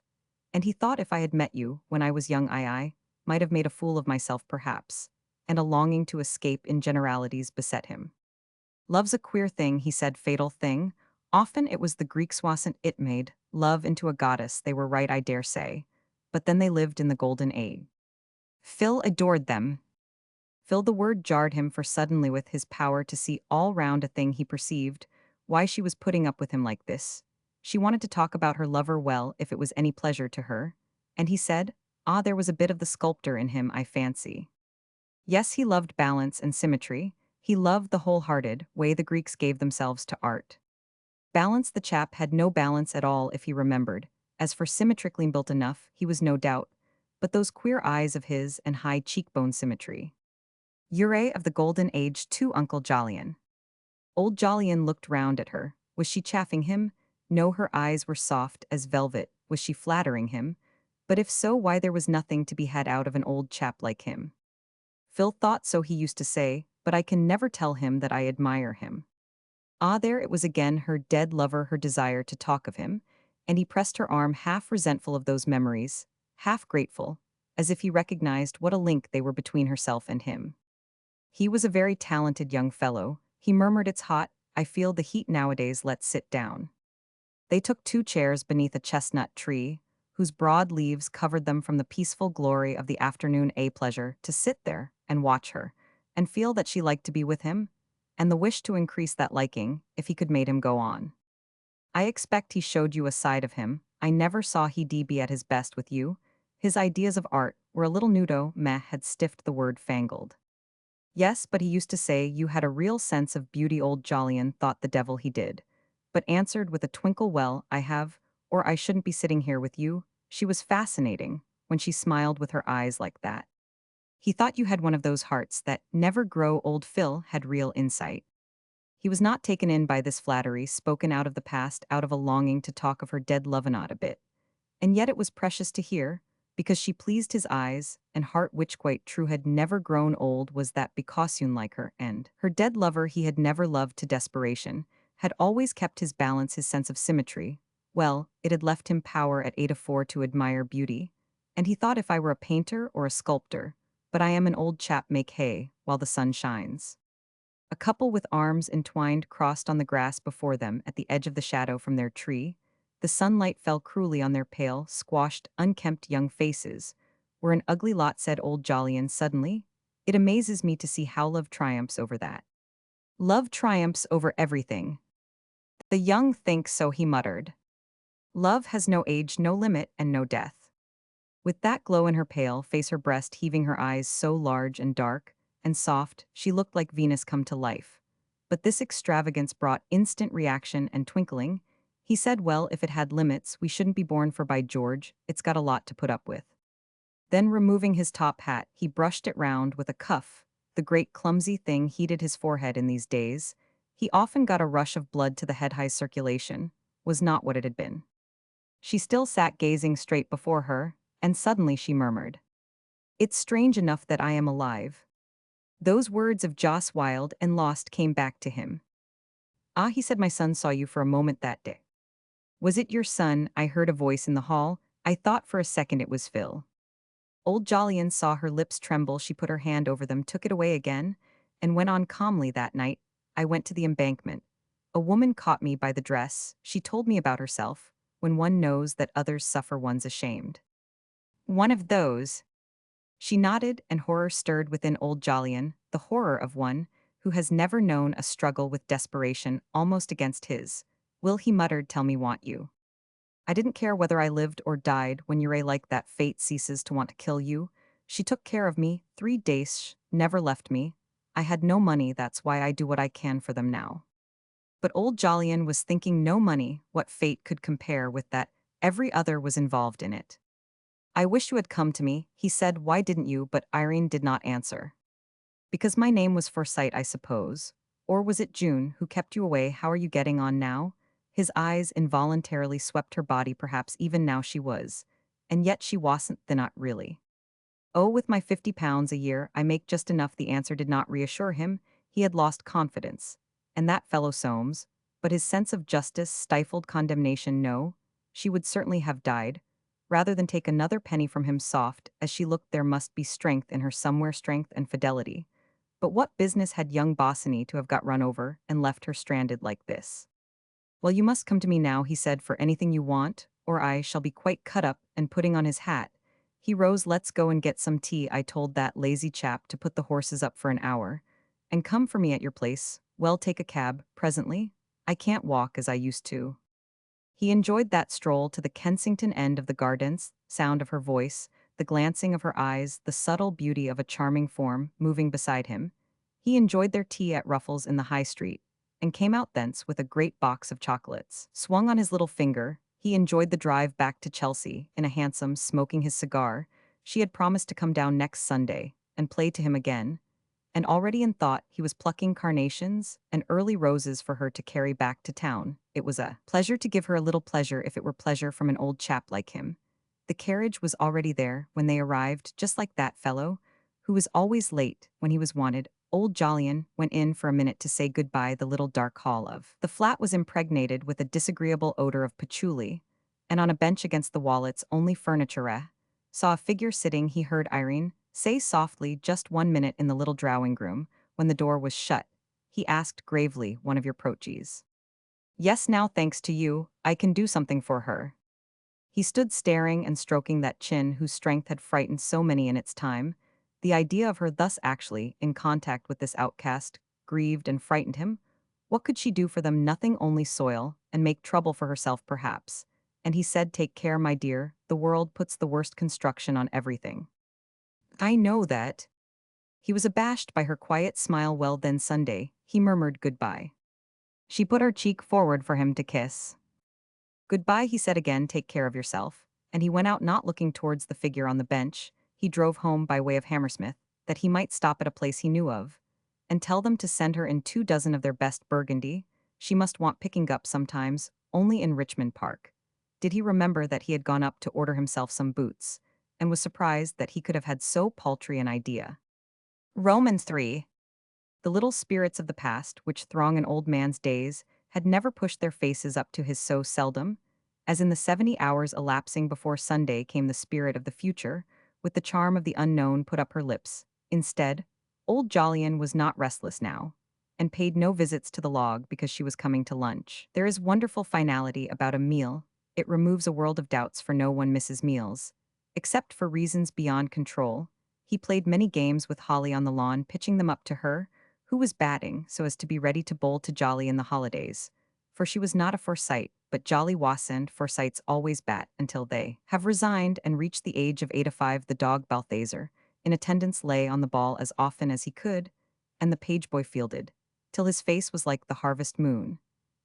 And he thought, if I had met you when I was young, I might have made a fool of myself, perhaps, and a longing to escape in generalities beset him. Love's a queer thing, he said, fatal thing. Often it was the Greeks wasn't it made love into a goddess. They were right, I dare say. But then they lived in the golden age. Phil adored them. Phil, the word jarred him, for suddenly, with his power to see all round a thing, he perceived why she was putting up with him like this. She wanted to talk about her lover well, if it was any pleasure to her. And he said, there was a bit of the sculptor in him, I fancy. Yes, he loved balance and symmetry. He loved the wholehearted way the Greeks gave themselves to art. Balance, the chap had no balance at all, if he remembered. As for symmetrically built enough, he was no doubt. But those queer eyes of his and high cheekbone symmetry. Ure of the golden age too, Uncle Jolyon. Old Jolyon looked round at her. Was she chaffing him? No, her eyes were soft as velvet. Was she flattering him? But if so, why, there was nothing to be had out of an old chap like him. Phil thought so, he used to say, but I can never tell him that I admire him. There it was again, her dead lover, her desire to talk of him, and he pressed her arm, half resentful of those memories, half grateful, as if he recognized what a link they were between herself and him. He was a very talented young fellow, he murmured. It's hot, I feel the heat nowadays, let's sit down. They took 2 chairs beneath a chestnut tree, whose broad leaves covered them from the peaceful glory of the afternoon. A pleasure to sit there and watch her, and feel that she liked to be with him, and the wish to increase that liking, if he could made him go on. I expect he showed you a side of him. I never saw he'd be at his best with you. His ideas of art were a little nudo. Meh had stiffed the word fangled. Yes, but he used to say you had a real sense of beauty. Old Jolyon thought the devil he did, but answered with a twinkle, well, I have, or I shouldn't be sitting here with you. She was fascinating. when she smiled with her eyes like that. He thought you had one of those hearts that never grow old. Phil had real insight. He was not taken in by this flattery spoken out of the past, out of a longing to talk of her dead Lovenot a bit. And yet it was precious to hear, because she pleased his eyes, and heart which quite true had never grown old was that becaution like her, and her dead lover he had never loved to desperation, had always kept his balance, his sense of symmetry. Well, it had left him power at 8 of 4 to admire beauty, and he thought if I were a painter or a sculptor, but I am an old chap make hay while the sun shines. A couple with arms entwined crossed on the grass before them at the edge of the shadow from their tree. The sunlight fell cruelly on their pale, squashed, unkempt young faces. "We're an ugly lot," said old Jolyon suddenly. "It amazes me to see how love triumphs over that. Love triumphs over everything. The young think so," he muttered. "Love has no age, no limit, and no death." With that glow in her pale face, her breast heaving, her eyes so large and dark and soft, she looked like Venus come to life. But this extravagance brought instant reaction and twinkling. He said, "Well, if it had limits, we shouldn't be born, for by George, it's got a lot to put up with." Then, removing his top hat, he brushed it round with a cuff. The great clumsy thing heated his forehead in these days. He often got a rush of blood to the head. High circulation was not what it had been. She still sat gazing straight before her, and suddenly she murmured, "It's strange enough that I am alive." Those words of Joss Wild and Lost came back to him. "Ah," he said, "my son saw you for a moment that day." "Was it your son?" I heard a voice in the hall. I thought for a second it was Phil. Old Jolyon saw her lips tremble. She put her hand over them, took it away again, and went on calmly. "That night, I went to the embankment. A woman caught me by the dress. She told me about herself. When one knows that others suffer, one's ashamed." "One of those?" She nodded, and horror stirred within old Jolyon, the horror of one who has never known a struggle with desperation almost against his will. He muttered, "Tell me, want you. I didn't care whether I lived or died. When you're like that, fate ceases to want to kill you. She took care of me 3 days, never left me. I had no money, that's why I do what I can for them now." But old Jolyon was thinking, no money, what fate could compare with that? Every other was involved in it. "I wish you had come to me," he said. "Why didn't you?" But Irene did not answer. "Because my name was Forsyte, I suppose. Or was it June who kept you away? How are you getting on now?" His eyes involuntarily swept her body. Perhaps even now she was. And yet she wasn't, then not really. "Oh, with my £50 a year, I make just enough." The answer did not reassure him. He had lost confidence. And that fellow Soames, but his sense of justice stifled condemnation. No, she would certainly have died, rather than take another penny from him. Soft as she looked, there must be strength in her somewhere, strength and fidelity. But what business had young Bosinney to have got run over and left her stranded like this? "Well, you must come to me now," he said, "for anything you want, or I shall be quite cut up." And putting on his hat, he rose. "Let's go and get some tea. I told that lazy chap to put the horses up for an hour, and come for me at your place. Well, take a cab, presently. I can't walk as I used to." He enjoyed that stroll to the Kensington end of the gardens, sound of her voice, the glancing of her eyes, the subtle beauty of a charming form moving beside him. He enjoyed their tea at Ruffles in the High Street, and came out thence with a great box of chocolates swung on his little finger. He enjoyed the drive back to Chelsea in a hansom, smoking his cigar. She had promised to come down next Sunday and play to him again, and already in thought he was plucking carnations and early roses for her to carry back to town. It was a pleasure to give her a little pleasure, if it were pleasure from an old chap like him. The carriage was already there when they arrived, just like that fellow, who was always late when he was wanted. Old Jolyon went in for a minute to say goodbye. The little dark hall of the flat was impregnated with a disagreeable odor of patchouli, and on a bench against the wall, its only furniture, saw a figure sitting. He heard Irene say softly, "Just 1 minute," in the little drawing room. When the door was shut, he asked gravely, "One of your proteges?" "Yes, now thanks to you, I can do something for her." He stood staring and stroking that chin whose strength had frightened so many in its time. The idea of her thus actually in contact with this outcast grieved and frightened him. What could she do for them? Nothing, only soil and make trouble for herself perhaps. And he said, "Take care, my dear, the world puts the worst construction on everything." "I know that." He was abashed by her quiet smile. "Well then, Sunday," he murmured. "Goodbye." She put her cheek forward for him to kiss. "Goodbye," he said again. "Take care of yourself." and he went out not looking towards the figure on the bench. He drove home by way of Hammersmith, that he might stop at a place he knew of, and tell them to send her in 2 dozen of their best Burgundy. She must want picking up sometimes, only in Richmond Park. Did he remember that he had gone up to order himself some boots, and was surprised that he could have had so paltry an idea. Romans 3. The little spirits of the past, which throng an old man's days, had never pushed their faces up to his so seldom, as in the 70 hours elapsing before Sunday came the spirit of the future, with the charm of the unknown put up her lips. Instead, old Jolyon was not restless now, and paid no visits to the log because she was coming to lunch. There is wonderful finality about a meal. It removes a world of doubts, for no one misses meals. Except for reasons beyond control, he played many games with Holly on the lawn, pitching them up to her, who was batting so as to be ready to bowl to Jolly in the holidays. For she was not a Forsyte, but Jolly Wasand Forsytes always bat until they have resigned and reached the age of 85. The dog Balthazar, in attendance, lay on the ball as often as he could, and the page boy fielded, till his face was like the harvest moon,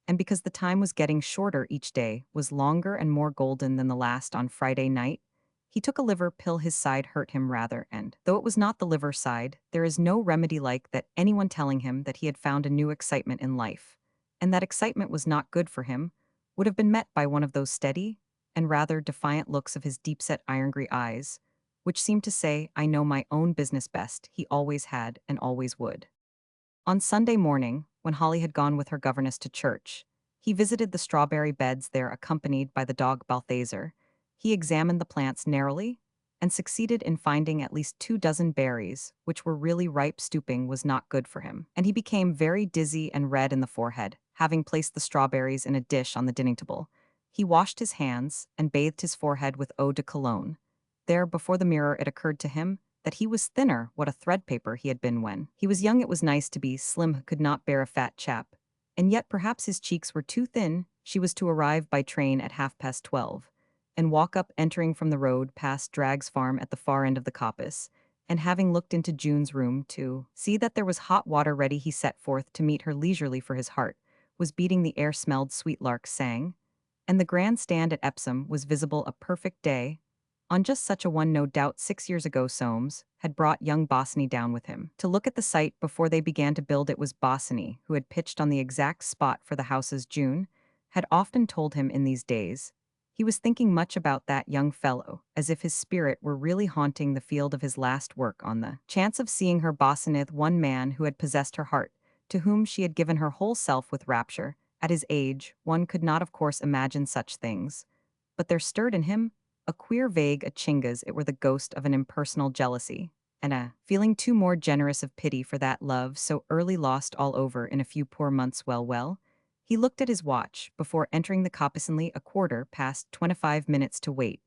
and because the time was getting shorter each day, was longer and more golden than the last on Friday night, he took a liver pill. His side hurt him rather, and, though it was not the liver side, there is no remedy like that anyone telling him that he had found a new excitement in life, and that excitement was not good for him, would have been met by one of those steady and rather defiant looks of his deep-set iron-gray eyes, which seemed to say, "I know my own business best." He always had and always would. On Sunday morning, when Holly had gone with her governess to church, he visited the strawberry beds there accompanied by the dog Balthazar. He examined the plants narrowly, and succeeded in finding at least 2 dozen berries, which were really ripe. Stooping was not good for him, and he became very dizzy and red in the forehead, having placed the strawberries in a dish on the dining table. He washed his hands, and bathed his forehead with eau de cologne. There, before the mirror, it occurred to him that he was thinner. What a threadpaper he had been when he was young. It was nice to be slim, could not bear a fat chap. And yet perhaps his cheeks were too thin. She was to arrive by train at 12:30, and walk up, entering from the road past Dragg's farm at the far end of the coppice, and having looked into June's room to see that there was hot water ready, he set forth to meet her leisurely, for his heart was beating, the air smelled sweet, larks sang, and the grand stand at Epsom was visible, a perfect day. On just such a one, no doubt, 6 years ago, Soames had brought young Bosinney down with him to look at the site before they began to build. It was Bosinney who had pitched on the exact spot for the houses. June had often told him in these days he was thinking much about that young fellow, as if his spirit were really haunting the field of his last work, on the chance of seeing her. Bosinney, one man who had possessed her heart, to whom she had given her whole self with rapture. At his age, one could not, of course, imagine such things, but there stirred in him a queer vague a chingas. It were the ghost of an impersonal jealousy, and a feeling too more generous of pity for that love so early lost all over in a few poor months. Well, he looked at his watch before entering the coppice. 25 minutes to wait,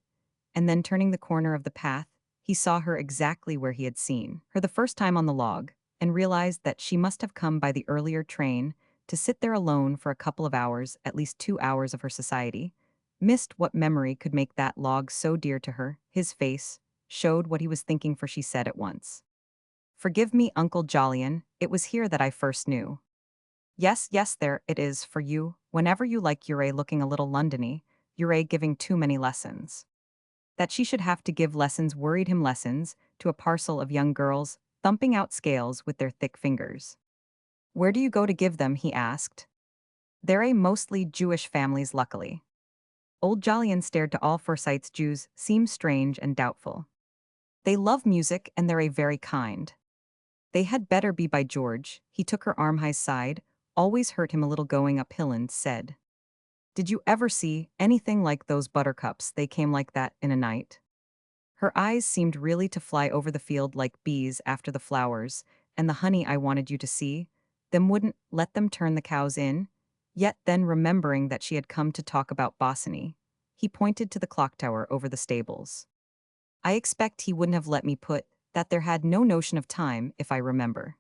and then turning the corner of the path, he saw her exactly where he had seen her the first time, on the log, and realized that she must have come by the earlier train to sit there alone for a couple of hours, at least 2 hours of her society. Missed what memory could make that log so dear to her. His face showed what he was thinking, for she said at once, "Forgive me, Uncle Jolyon, it was here that I first knew." "Yes, yes, there it is for you, whenever you like." Ure looking a little Londony, Ure giving too many lessons. That she should have to give lessons worried him. Lessons to a parcel of young girls, thumping out scales with their thick fingers. "Where do you go to give them?" he asked. "They're a mostly Jewish families, luckily." Old Jolyon stared. To all Forsytes, Jews seem strange and doubtful. "They love music, and they're a very kind." "They had better be, by George." He took her arm. His side always hurt him a little going uphill, and said, "Did you ever see anything like those buttercups? They came like that in a night." Her eyes seemed really to fly over the field like bees after the flowers, and the honey. "I wanted you to see them, wouldn't let them turn the cows in." Yet then, remembering that she had come to talk about Bosinney, he pointed to the clock tower over the stables. "I expect he wouldn't have let me put that there. Had no notion of time, if I remember."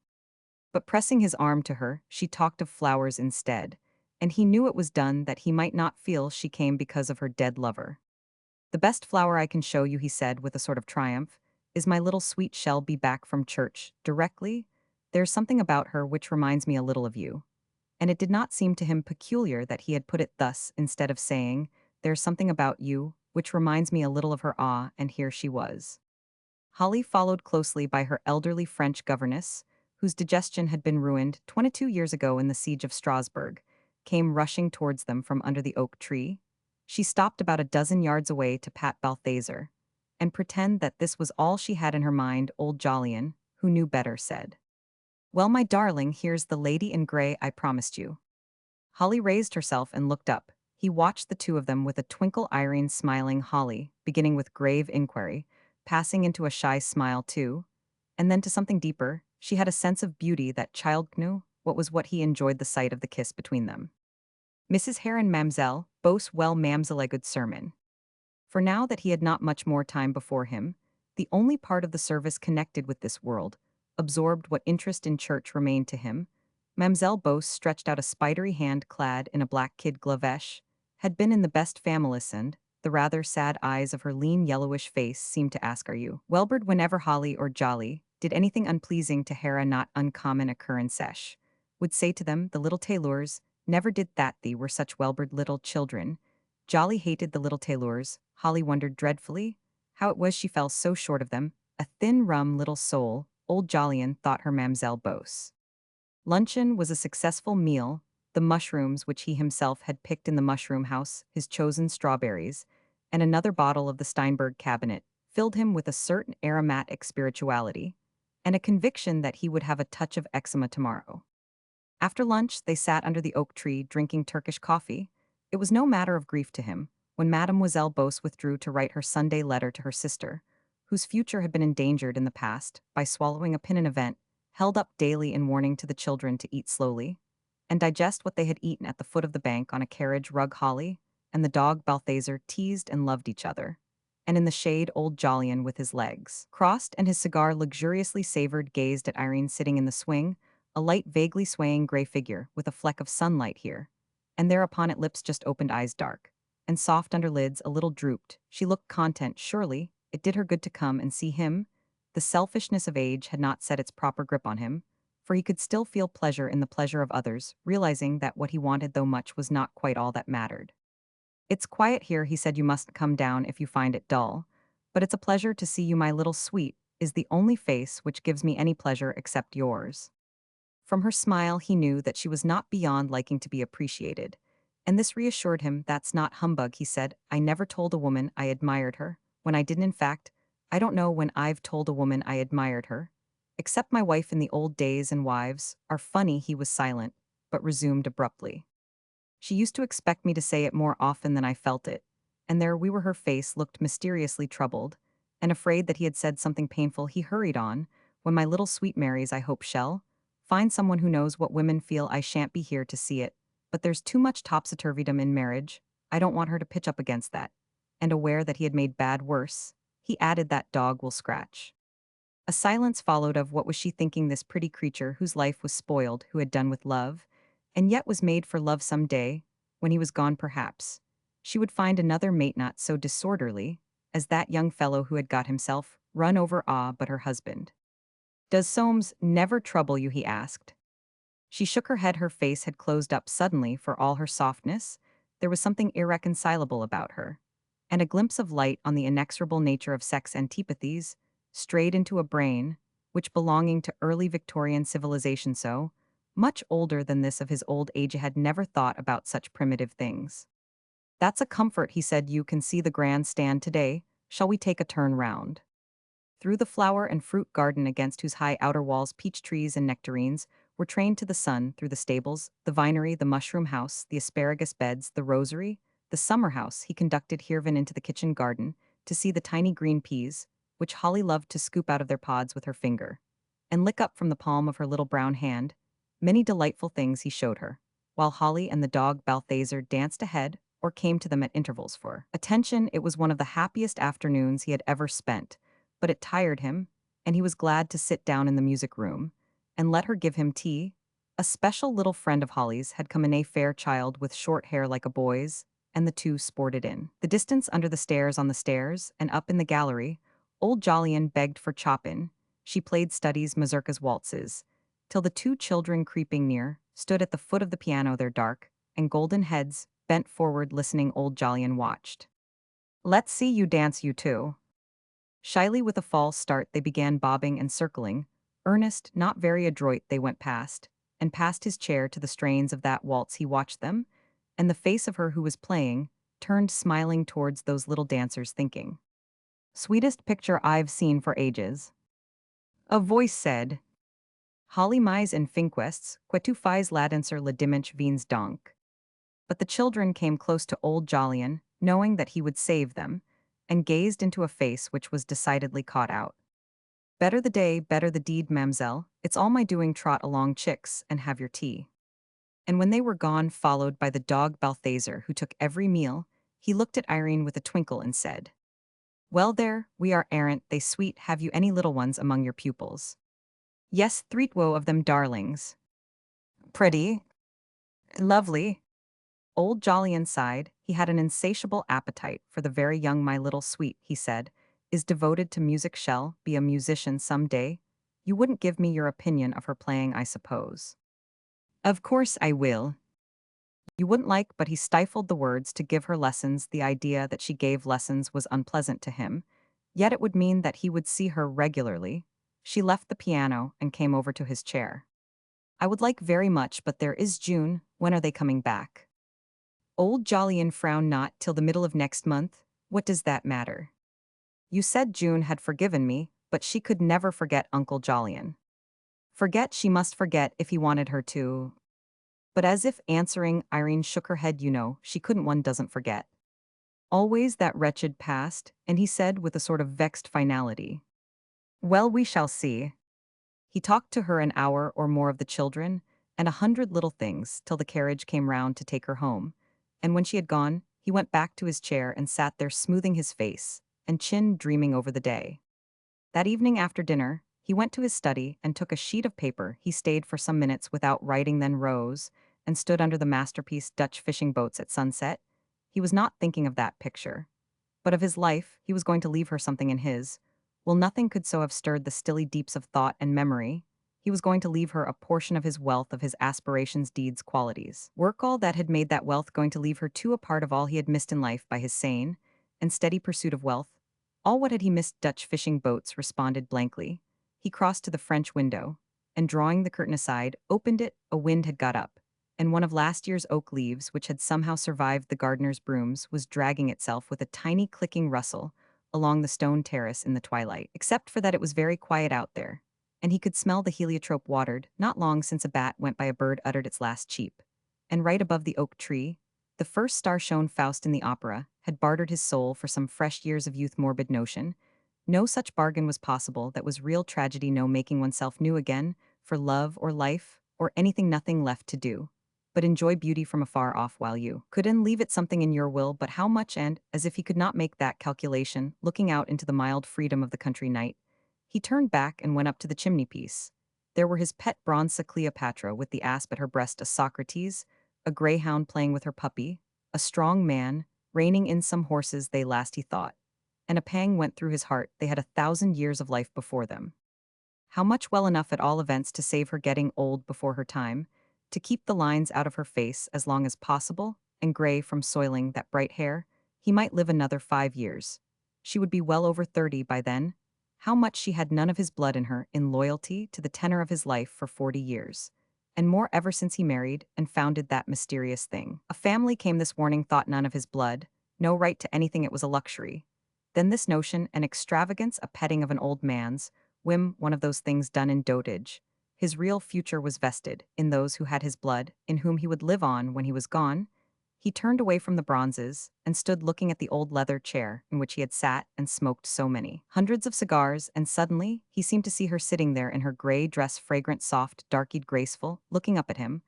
But pressing his arm to her, she talked of flowers instead, and he knew it was done that he might not feel she came because of her dead lover. "The best flower I can show you," he said with a sort of triumph, "is my little sweet. Shall be back from church directly. There's something about her which reminds me a little of you." And it did not seem to him peculiar that he had put it thus, instead of saying, "There's something about you which reminds me a little of her awe, and here she was. Holly, followed closely by her elderly French governess, whose digestion had been ruined 22 years ago in the siege of Strasbourg, came rushing towards them from under the oak tree. She stopped about a dozen yards away to pat Balthazar, and pretend that this was all she had in her mind. Old Jolyon, who knew better, said, "Well, my darling, here's the lady in grey I promised you." Holly raised herself and looked up. He watched the two of them with a twinkle. Irene smiling, Holly, beginning with grave inquiry, passing into a shy smile too, and then to something deeper. She had a sense of beauty that child knew what he enjoyed the sight of the kiss between them. Mrs. Heron, Mamselle, Bose, well, Mamselle, a good sermon. For now that he had not much more time before him, the only part of the service connected with this world, absorbed what interest in church remained to him. Mamselle Bose stretched out a spidery hand clad in a black kid glavesh, had been in the best families, and the rather sad eyes of her lean yellowish face seemed to ask, "Are you Welbard?" Whenever Holly or Jolly did anything unpleasing to Hera, not uncommon occurrence, would say to them, "The little tailors never did that, thee were such Welbard little children." Jolly hated the little tailors. Holly wondered dreadfully how it was she fell so short of them. A thin, rum little soul, old Jolyon thought her Mamselle Bose. Luncheon was a successful meal. The mushrooms which he himself had picked in the mushroom house, his chosen strawberries, and another bottle of the Steinberg cabinet, filled him with a certain aromatic spirituality, and a conviction that he would have a touch of eczema tomorrow. After lunch, they sat under the oak tree drinking Turkish coffee. It was no matter of grief to him when Mademoiselle Bose withdrew to write her Sunday letter to her sister, whose future had been endangered in the past by swallowing a pin. An event held up daily in warning to the children to eat slowly and digest what they had eaten at the foot of the bank on a carriage rug. Holly and the dog Balthazar teased and loved each other, and in the shade old Jolyon, with his legs crossed and his cigar luxuriously savored, gazed at Irene sitting in the swing, a light, vaguely swaying gray figure with a fleck of sunlight here and there upon it, lips just opened, eyes dark and soft under lids a little drooped. She looked content. Surely it did her good to come and see him. The selfishness of age had not set its proper grip on him, for he could still feel pleasure in the pleasure of others, realizing that what he wanted, though much, was not quite all that mattered. "It's quiet here," he said. "You must come down if you find it dull. But it's a pleasure to see you, my little sweet, is the only face which gives me any pleasure except yours." From her smile he knew that she was not beyond liking to be appreciated, and this reassured him. "That's not humbug," he said. "I never told a woman I admired her, when I didn't. In fact, I don't know when I've told a woman I admired her, except my wife in the old days, and wives are funny." He was silent, but resumed abruptly. "She used to expect me to say it more often than I felt it." And there we were. Her face looked mysteriously troubled, and afraid that he had said something painful. He hurried on, "When my little sweet marries, I hope shall find someone who knows what women feel. I shan't be here to see it, but there's too much topsy-turvydom in marriage. I don't want her to pitch up against that." And aware that he had made bad worse, he added, "That dog will scratch." A silence followed of what was she thinking, this pretty creature whose life was spoiled, who had done with love, and yet was made for love. Some day, when he was gone perhaps, she would find another mate not so disorderly as that young fellow who had got himself run over. Ah, but her husband. "Does Soames never trouble you?" he asked. She shook her head. Her face had closed up suddenly. For all her softness, there was something irreconcilable about her, and a glimpse of light on the inexorable nature of sex antipathies strayed into a brain which, belonging to early Victorian civilization, so much older than this of his old age, had never thought about such primitive things. "That's a comfort," he said. "You can see the grand stand today. Shall we take a turn round?" Through the flower and fruit garden, against whose high outer walls peach trees and nectarines were trained to the sun, through the stables, the vinery, the mushroom house, the asparagus beds, the rosary, the summer house, he conducted Hirvan into the kitchen garden to see the tiny green peas, which Holly loved to scoop out of their pods with her finger and lick up from the palm of her little brown hand. Many delightful things he showed her, while Holly and the dog Balthazar danced ahead or came to them at intervals for attention. It was one of the happiest afternoons he had ever spent, but it tired him, and he was glad to sit down in the music room and let her give him tea. A special little friend of Holly's had come in, a fair child with short hair like a boy's, and the two sported in the distance under the stairs, on the stairs, and up in the gallery. Old Jolyon begged for chopin. She played studies, mazurkas, waltzes, till the two children, creeping near, stood at the foot of the piano, their dark and golden heads bent forward, listening. Old Jolyon watched. Let's see you dance, you two. Shyly with a false start, they began bobbing and circling. Earnest, not very adroit, they went past his chair to the strains of that waltz. He watched them, and the face of her who was playing turned smiling towards those little dancers, thinking, "Sweetest picture I've seen for ages." A voice said, "Holly mais en finquests, tu fais ladancer le dimanche vins donc." But the children came close to old Jolyon, knowing that he would save them, and gazed into a face which was decidedly caught out. "Better the day, better the deed, mamselle. It's all my doing. Trot along, chicks, and have your tea." And when they were gone, followed by the dog Balthazar, who took every meal, he looked at Irene with a twinkle and said, "Well there, we are errant, they sweet. Have you any little ones among your pupils?" "Yes, threetwo of them darlings." "Pretty?" "Lovely." Old Jolyon sighed. He had an insatiable appetite for the very young. "My little sweet," he said, "is devoted to music. Shall be a musician some day. You wouldn't give me your opinion of her playing, I suppose." "Of course I will." "You wouldn't like," but he stifled the words, "to give her lessons." The idea that she gave lessons was unpleasant to him, yet it would mean that he would see her regularly. She left the piano and came over to his chair. "I would like very much, but there is June. When are they coming back?" Old Jolyon frowned. "Not till the middle of next month." "What does that matter?" "You said June had forgiven me, but she could never forget Uncle Jolyon." "Forget, she must forget if he wanted her to." But as if answering, Irene shook her head. "You know, she couldn't. One doesn't forget. Always that wretched past." And he said with a sort of vexed finality, "Well, we shall see." He talked to her an hour or more of the children, and 100 little things, till the carriage came round to take her home. And when she had gone, he went back to his chair and sat there smoothing his face and chin, dreaming over the day. That evening after dinner, he went to his study and took a sheet of paper. He stayed for some minutes without writing, then rose and stood under the masterpiece Dutch fishing boats at sunset. He was not thinking of that picture, but of his life. He was going to leave her something in his. Well, nothing could so have stirred the stilly deeps of thought and memory. He was going to leave her a portion of his wealth, of his aspirations, deeds, qualities. Work, all that had made that wealth, going to leave her too a part of all he had missed in life by his sane and steady pursuit of wealth. All what had he missed? Dutch fishing boats responded blankly. He crossed to the French window, and drawing the curtain aside, opened it. A wind had got up, and one of last year's oak leaves, which had somehow survived the gardener's brooms, was dragging itself with a tiny clicking rustle along the stone terrace in the twilight. Except for that, it was very quiet out there, and he could smell the heliotrope watered. Not long since a bat went by, a bird uttered its last cheep, and right above the oak tree, the first star shone. Faust in the opera had bartered his soul for some fresh years of youth. Morbid notion. No such bargain was possible. That was real tragedy. No making oneself new again for love or life or anything. Nothing left to do but enjoy beauty from afar off while you could and leave it something in your will. But how much? And, as if he could not make that calculation, looking out into the mild freedom of the country night, he turned back and went up to the chimney-piece. There were his pet bronze Cleopatra with the asp at her breast, a Socrates, a greyhound playing with her puppy, a strong man, reining in some horses. They last, he thought, and a pang went through his heart. They had 1,000 years of life before them. How much? Well enough at all events to save her getting old before her time, to keep the lines out of her face as long as possible, and gray from soiling that bright hair. He might live another 5 years. She would be well over 30 by then. How much? She had none of his blood in her, in loyalty to the tenor of his life for 40 years. And more ever since he married and founded that mysterious thing. A family came this warning thought, none of his blood, no right to anything. It was a luxury. Then this notion, an extravagance, a petting of an old man's whim, one of those things done in dotage. His real future was vested in those who had his blood, in whom he would live on when he was gone. He turned away from the bronzes and stood looking at the old leather chair in which he had sat and smoked so many hundreds of cigars, and suddenly he seemed to see her sitting there in her gray dress, fragrant, soft, darkied, graceful, looking up at him.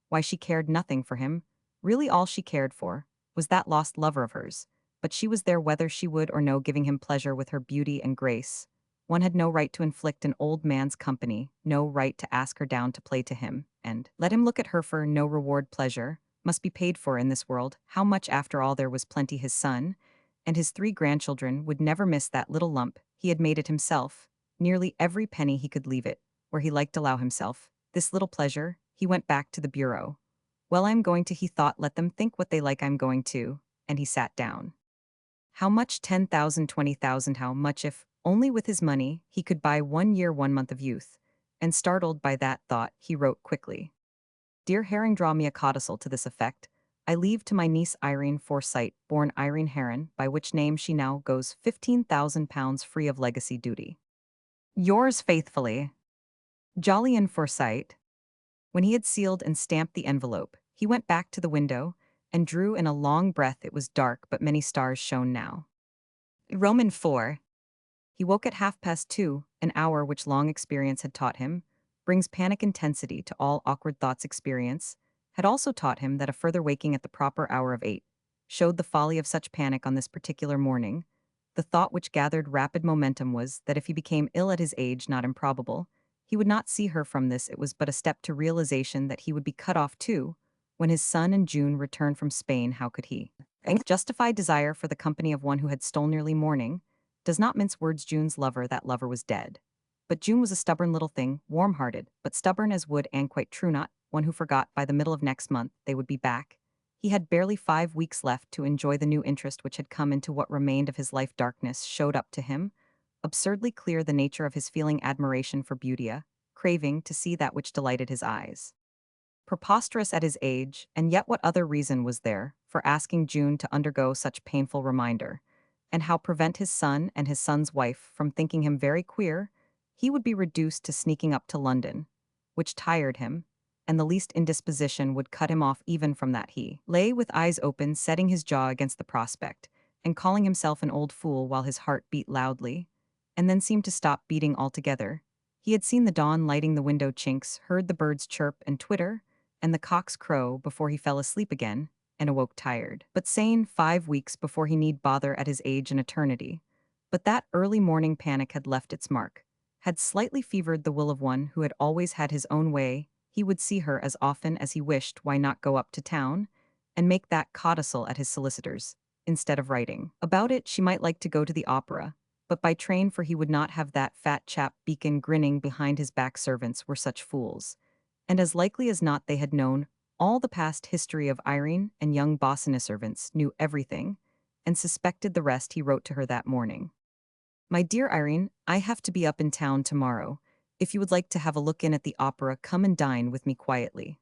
Why, she cared nothing for him. Really all she cared for was that lost lover of hers. But she was there whether she would or no, giving him pleasure with her beauty and grace. One had no right to inflict an old man's company, no right to ask her down to play to him, and let him look at her for no reward. Pleasure must be paid for in this world. How much? After all, there was plenty. His son and his 3 grandchildren would never miss that little lump. He had made it himself. Nearly every penny he could leave it where he liked, allow himself this little pleasure. He went back to the bureau. Well, I'm going to, he thought, let them think what they like. I'm going to. And he sat down. How much? 10,000, 20,000, how much if, only with his money, he could buy 1 year, 1 month of youth? And startled by that thought, he wrote quickly. Dear Herring, draw me a codicil to this effect. I leave to my niece Irene Forsyte, born Irene Heron, by which name she now goes, £15,000 free of legacy duty. Yours faithfully, Jolyon Forsyte. When he had sealed and stamped the envelope, he went back to the window and drew in a long breath. It was dark, but many stars shone now. Roman 4. He woke at 2:30, an hour which long experience had taught him, brings panic intensity to all awkward thoughts. Experience had also taught him that a further waking at the proper hour of 8 showed the folly of such panic on this particular morning. The thought which gathered rapid momentum was that if he became ill at his age, not improbable, he would not see her from this. It was but a step to realization that he would be cut off too. When his son and June returned from Spain, how could he justify desire for the company of one who had stolen nearly mourning? Does not mince words. June's lover, that lover was dead. But June was a stubborn little thing, warm-hearted, but stubborn as wood, and quite true, not one who forgot by the middle of next month they would be back. He had barely 5 weeks left to enjoy the new interest which had come into what remained of his life. Darkness showed up to him, absurdly clear the nature of his feeling admiration for beauty, craving to see that which delighted his eyes. Preposterous at his age, and yet what other reason was there for asking June to undergo such painful reminder? And how prevent his son and his son's wife from thinking him very queer? He would be reduced to sneaking up to London, which tired him, and the least indisposition would cut him off even from that. He lay with eyes open, setting his jaw against the prospect, and calling himself an old fool while his heart beat loudly, and then seemed to stop beating altogether. He had seen the dawn lighting the window chinks, heard the birds chirp and twitter, and the cocks crow before he fell asleep again, and awoke tired, but sane. 5 weeks before he need bother at his age an eternity. But that early morning panic had left its mark, had slightly fevered the will of one who had always had his own way. He would see her as often as he wished. Why not go up to town and make that codicil at his solicitor's, instead of writing about it? She might like to go to the opera, but by train, for he would not have that fat chap Beacon grinning behind his back. Servants were such fools, and as likely as not they had known all the past history of Irene, and young Bosinney servants knew everything, and suspected the rest. He wrote to her that morning. My dear Irene, I have to be up in town tomorrow. If you would like to have a look in at the opera, come and dine with me quietly.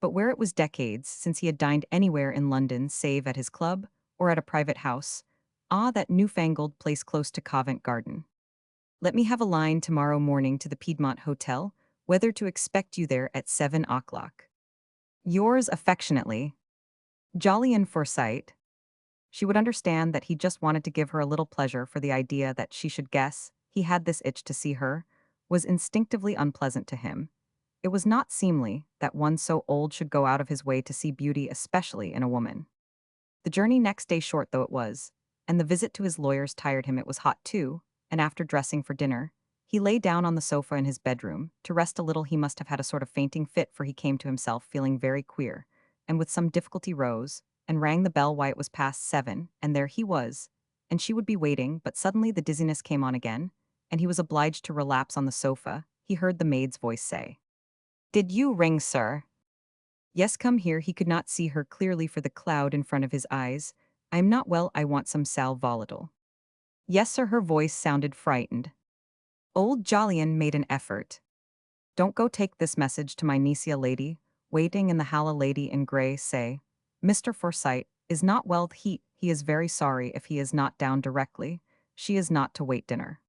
But where it was decades since he had dined anywhere in London save at his club or at a private house, that newfangled place close to Covent Garden. Let me have a line tomorrow morning to the Piedmont Hotel, whether to expect you there at 7 o'clock. Yours affectionately, Jolyon Forsyte. She would understand that he just wanted to give her a little pleasure, for the idea that she should guess he had this itch to see her was instinctively unpleasant to him. It was not seemly that one so old should go out of his way to see beauty, especially in a woman. The journey next day, short though it was, and the visit to his lawyers tired him. It was hot too, and after dressing for dinner, he lay down on the sofa in his bedroom to rest a little. He must have had a sort of fainting fit, for he came to himself feeling very queer, and with some difficulty rose and rang the bell. Why, it was past 7, and there he was, and she would be waiting. But suddenly the dizziness came on again, and he was obliged to relapse on the sofa. He heard the maid's voice say, "Did you ring, sir?" "Yes, come here." He could not see her clearly for the cloud in front of his eyes. "I am not well. I want some sal volatile." "Yes, sir." Her voice sounded frightened. Old Jolyon made an effort. "Don't go. Take this message to my niece, a lady waiting in the hall. A lady in grey. Say, Mr. Forsyte is not well. He is very sorry if he is not down directly. She is not to wait dinner."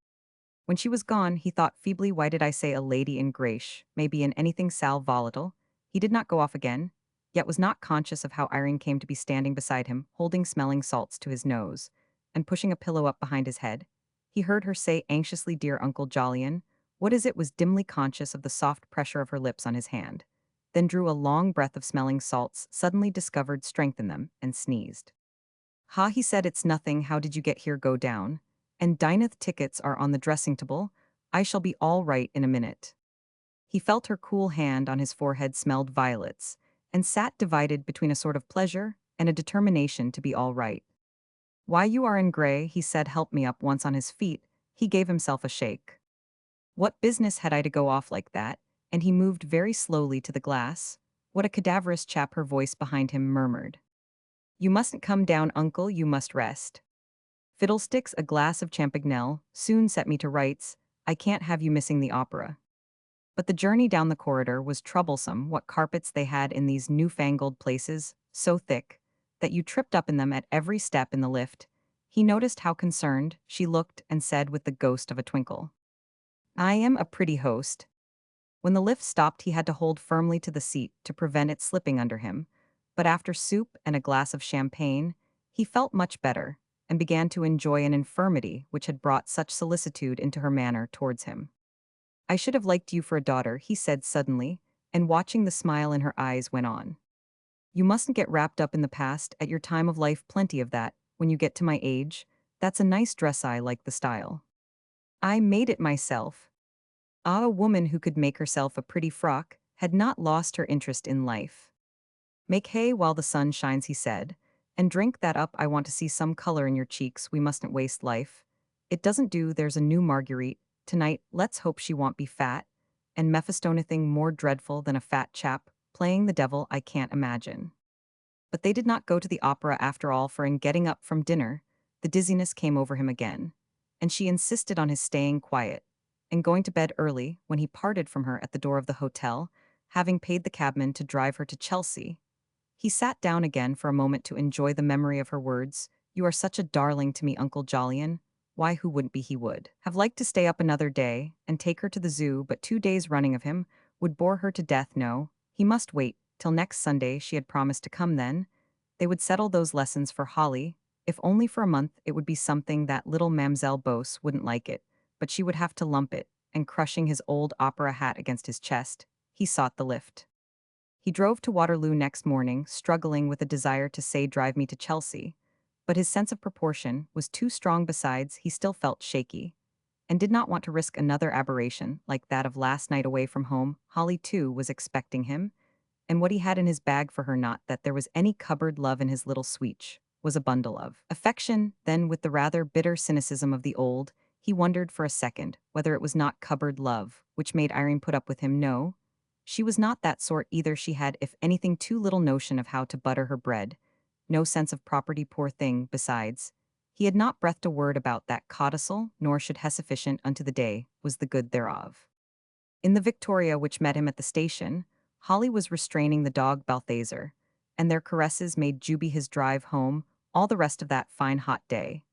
When she was gone, he thought feebly, why did I say a lady in grayish, maybe in anything sal volatile? He did not go off again, yet was not conscious of how Irene came to be standing beside him, holding smelling salts to his nose, and pushing a pillow up behind his head. He heard her say anxiously, "Dear Uncle Jolyon, what is it?" Was dimly conscious of the soft pressure of her lips on his hand, then drew a long breath of smelling salts, suddenly discovered strength in them, and sneezed. "Ha," he said, "it's nothing. How did you get here? Go down. And dineth tickets are on the dressing table. I shall be all right in a minute." He felt her cool hand on his forehead, smelled violets, and sat divided between a sort of pleasure and a determination to be all right. "Why, you are in grey," he said. "Help me up." Once on his feet, he gave himself a shake. "What business had I to go off like that?" And he moved very slowly to the glass. "What a cadaverous chap," her voice behind him murmured. "You mustn't come down, uncle. You must rest." Fiddlesticks, a glass of Champagnell soon set me to rights. I can't have you missing the opera. But the journey down the corridor was troublesome. What carpets they had in these newfangled places, so thick that you tripped up in them at every step in the lift. He noticed how concerned she looked and said with the ghost of a twinkle, I am a pretty host. When the lift stopped, he had to hold firmly to the seat to prevent it slipping under him. But after soup and a glass of champagne, he felt much better and began to enjoy an infirmity which had brought such solicitude into her manner towards him. I should have liked you for a daughter, he said suddenly, and watching the smile in her eyes went on. You mustn't get wrapped up in the past at your time of life, plenty of that, when you get to my age. That's a nice dress, I like the style. I made it myself. Ah, a woman who could make herself a pretty frock had not lost her interest in life. Make hay while the sun shines, he said, and drink that up. I want to see some color in your cheeks. We mustn't waste life. It doesn't do, there's a new Marguerite. Tonight, let's hope she won't be fat. And Mephistoniathing more dreadful than a fat chap, playing the devil I can't imagine. But they did not go to the opera after all, for in getting up from dinner, the dizziness came over him again, and she insisted on his staying quiet and going to bed early when he parted from her at the door of the hotel, having paid the cabman to drive her to Chelsea. He sat down again for a moment to enjoy the memory of her words. You are such a darling to me, Uncle Jolyon. Why, who wouldn't be? He would have liked to stay up another day and take her to the zoo, but 2 days running of him would bore her to death. No, he must wait till next Sunday. She had promised to come then. They would settle those lessons for Holly. If only for a month, it would be something. That little Mamselle Bose wouldn't like it, but she would have to lump it, and crushing his old opera hat against his chest, he sought the lift. He drove to Waterloo next morning, struggling with a desire to say drive me to Chelsea, but his sense of proportion was too strong. Besides, he still felt shaky, and did not want to risk another aberration like that of last night away from home. Holly, too, was expecting him, and what he had in his bag for her. Not that there was any cupboard love in his little sweetch, was a bundle of affection. Then, with the rather bitter cynicism of the old, he wondered for a second whether it was not cupboard love which made Irene put up with him. No, she was not that sort either. She had, if anything, too little notion of how to butter her bread, no sense of property, poor thing. Besides, he had not breathed a word about that codicil, nor should he sufficient unto the day was the good thereof. In the Victoria which met him at the station, Holly was restraining the dog Balthazar, and their caresses made Juby his drive home all the rest of that fine hot day.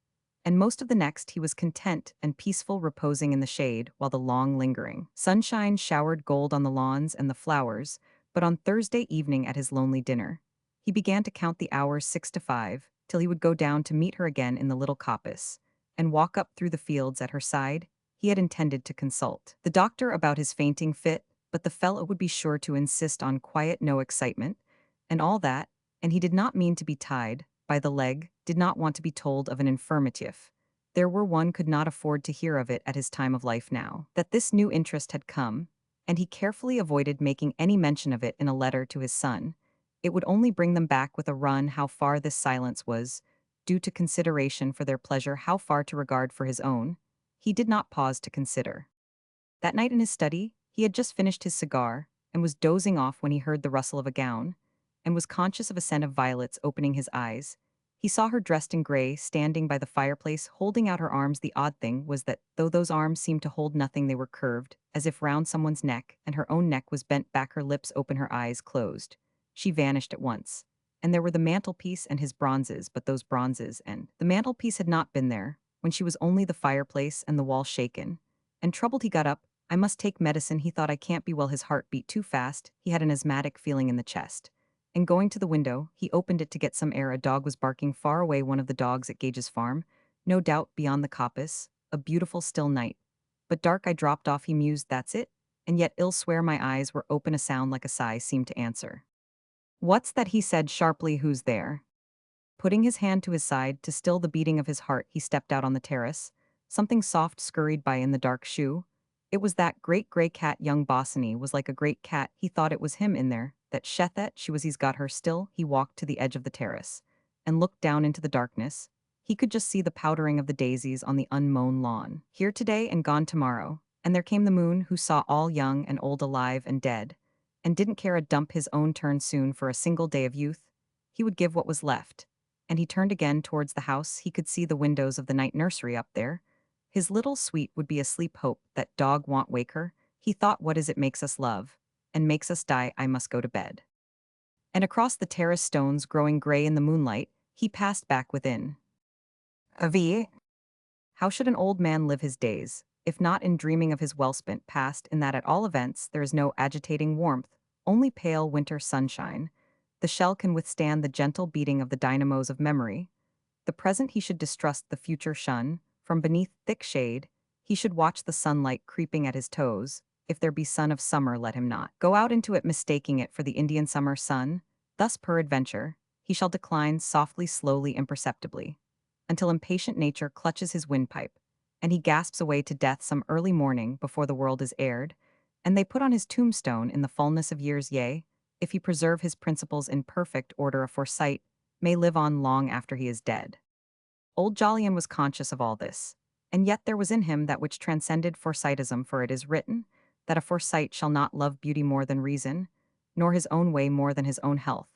And most of the next he was content and peaceful, reposing in the shade while the long lingering sunshine showered gold on the lawns and the flowers. But on Thursday evening at his lonely dinner, he began to count the hours 6 to 5, till he would go down to meet her again in the little coppice, and walk up through the fields at her side. He had intended to consult the doctor about his fainting fit, but the fellow would be sure to insist on quiet, no excitement, and all that, and he did not mean to be tied by the leg, did not want to be told of an infirmitive. There were one could not afford to hear of it at his time of life now that this new interest had come, and he carefully avoided making any mention of it in a letter to his son. It would only bring them back with a run. How far this silence was due to consideration for their pleasure, how far to regard for his own, he did not pause to consider. That night in his study, he had just finished his cigar, and was dozing off when he heard the rustle of a gown, and was conscious of a scent of violets. Opening his eyes, he saw her dressed in gray, standing by the fireplace, holding out her arms. The odd thing was that, though those arms seemed to hold nothing, they were curved, as if round someone's neck, and her own neck was bent back, her lips open, her eyes closed. She vanished at once. And there were the mantelpiece and his bronzes, but those bronzes and the mantelpiece had not been there, when she was only the fireplace and the wall shaken. And troubled, he got up. I must take medicine, he thought. I can't be well. His heart beat too fast. He had an asthmatic feeling in the chest. And going to the window, he opened it to get some air. A dog was barking far away, one of the dogs at Gage's farm, no doubt beyond the coppice. A beautiful still night, but dark. I dropped off, he mused. That's it. And yet ill swear my eyes were open. A sound like a sigh seemed to answer. What's that? He said sharply. Who's there? Putting his hand to his side to still the beating of his heart, he stepped out on the terrace. Something soft scurried by in the dark shoe. It was that great gray cat. Young Bosinney was like a great cat. He thought it was him in there. That Shethet, she was. He's got her still. He walked to the edge of the terrace and looked down into the darkness. He could just see the powdering of the daisies on the unmown lawn. Here today and gone tomorrow. And there came the moon, who saw all young and old alive and dead, and didn't care a dump his own turn soon for a single day of youth. He would give what was left, and he turned again towards the house. He could see the windows of the night nursery up there. His little sweet would be asleep. Hope that dog won't wake her. He thought, what is it makes us love and makes us die? I must go to bed. And across the terrace stones growing gray in the moonlight, he passed back within. Avi, how should an old man live his days, if not in dreaming of his well-spent past, in that at all events there is no agitating warmth, only pale winter sunshine. The shell can withstand the gentle beating of the dynamos of memory. The present he should distrust, the future shun. From beneath thick shade, he should watch the sunlight creeping at his toes. If there be sun of summer, let him not go out into it, mistaking it for the Indian summer sun. Thus peradventure, he shall decline softly, slowly, imperceptibly, until impatient nature clutches his windpipe, and he gasps away to death some early morning before the world is aired, and they put on his tombstone in the fullness of years. Yea, if he preserve his principles in perfect order, a Forsyte may live on long after he is dead. Old Jolyon was conscious of all this, and yet there was in him that which transcended Forsytism, for it is written that a Forsyte shall not love beauty more than reason, nor his own way more than his own health,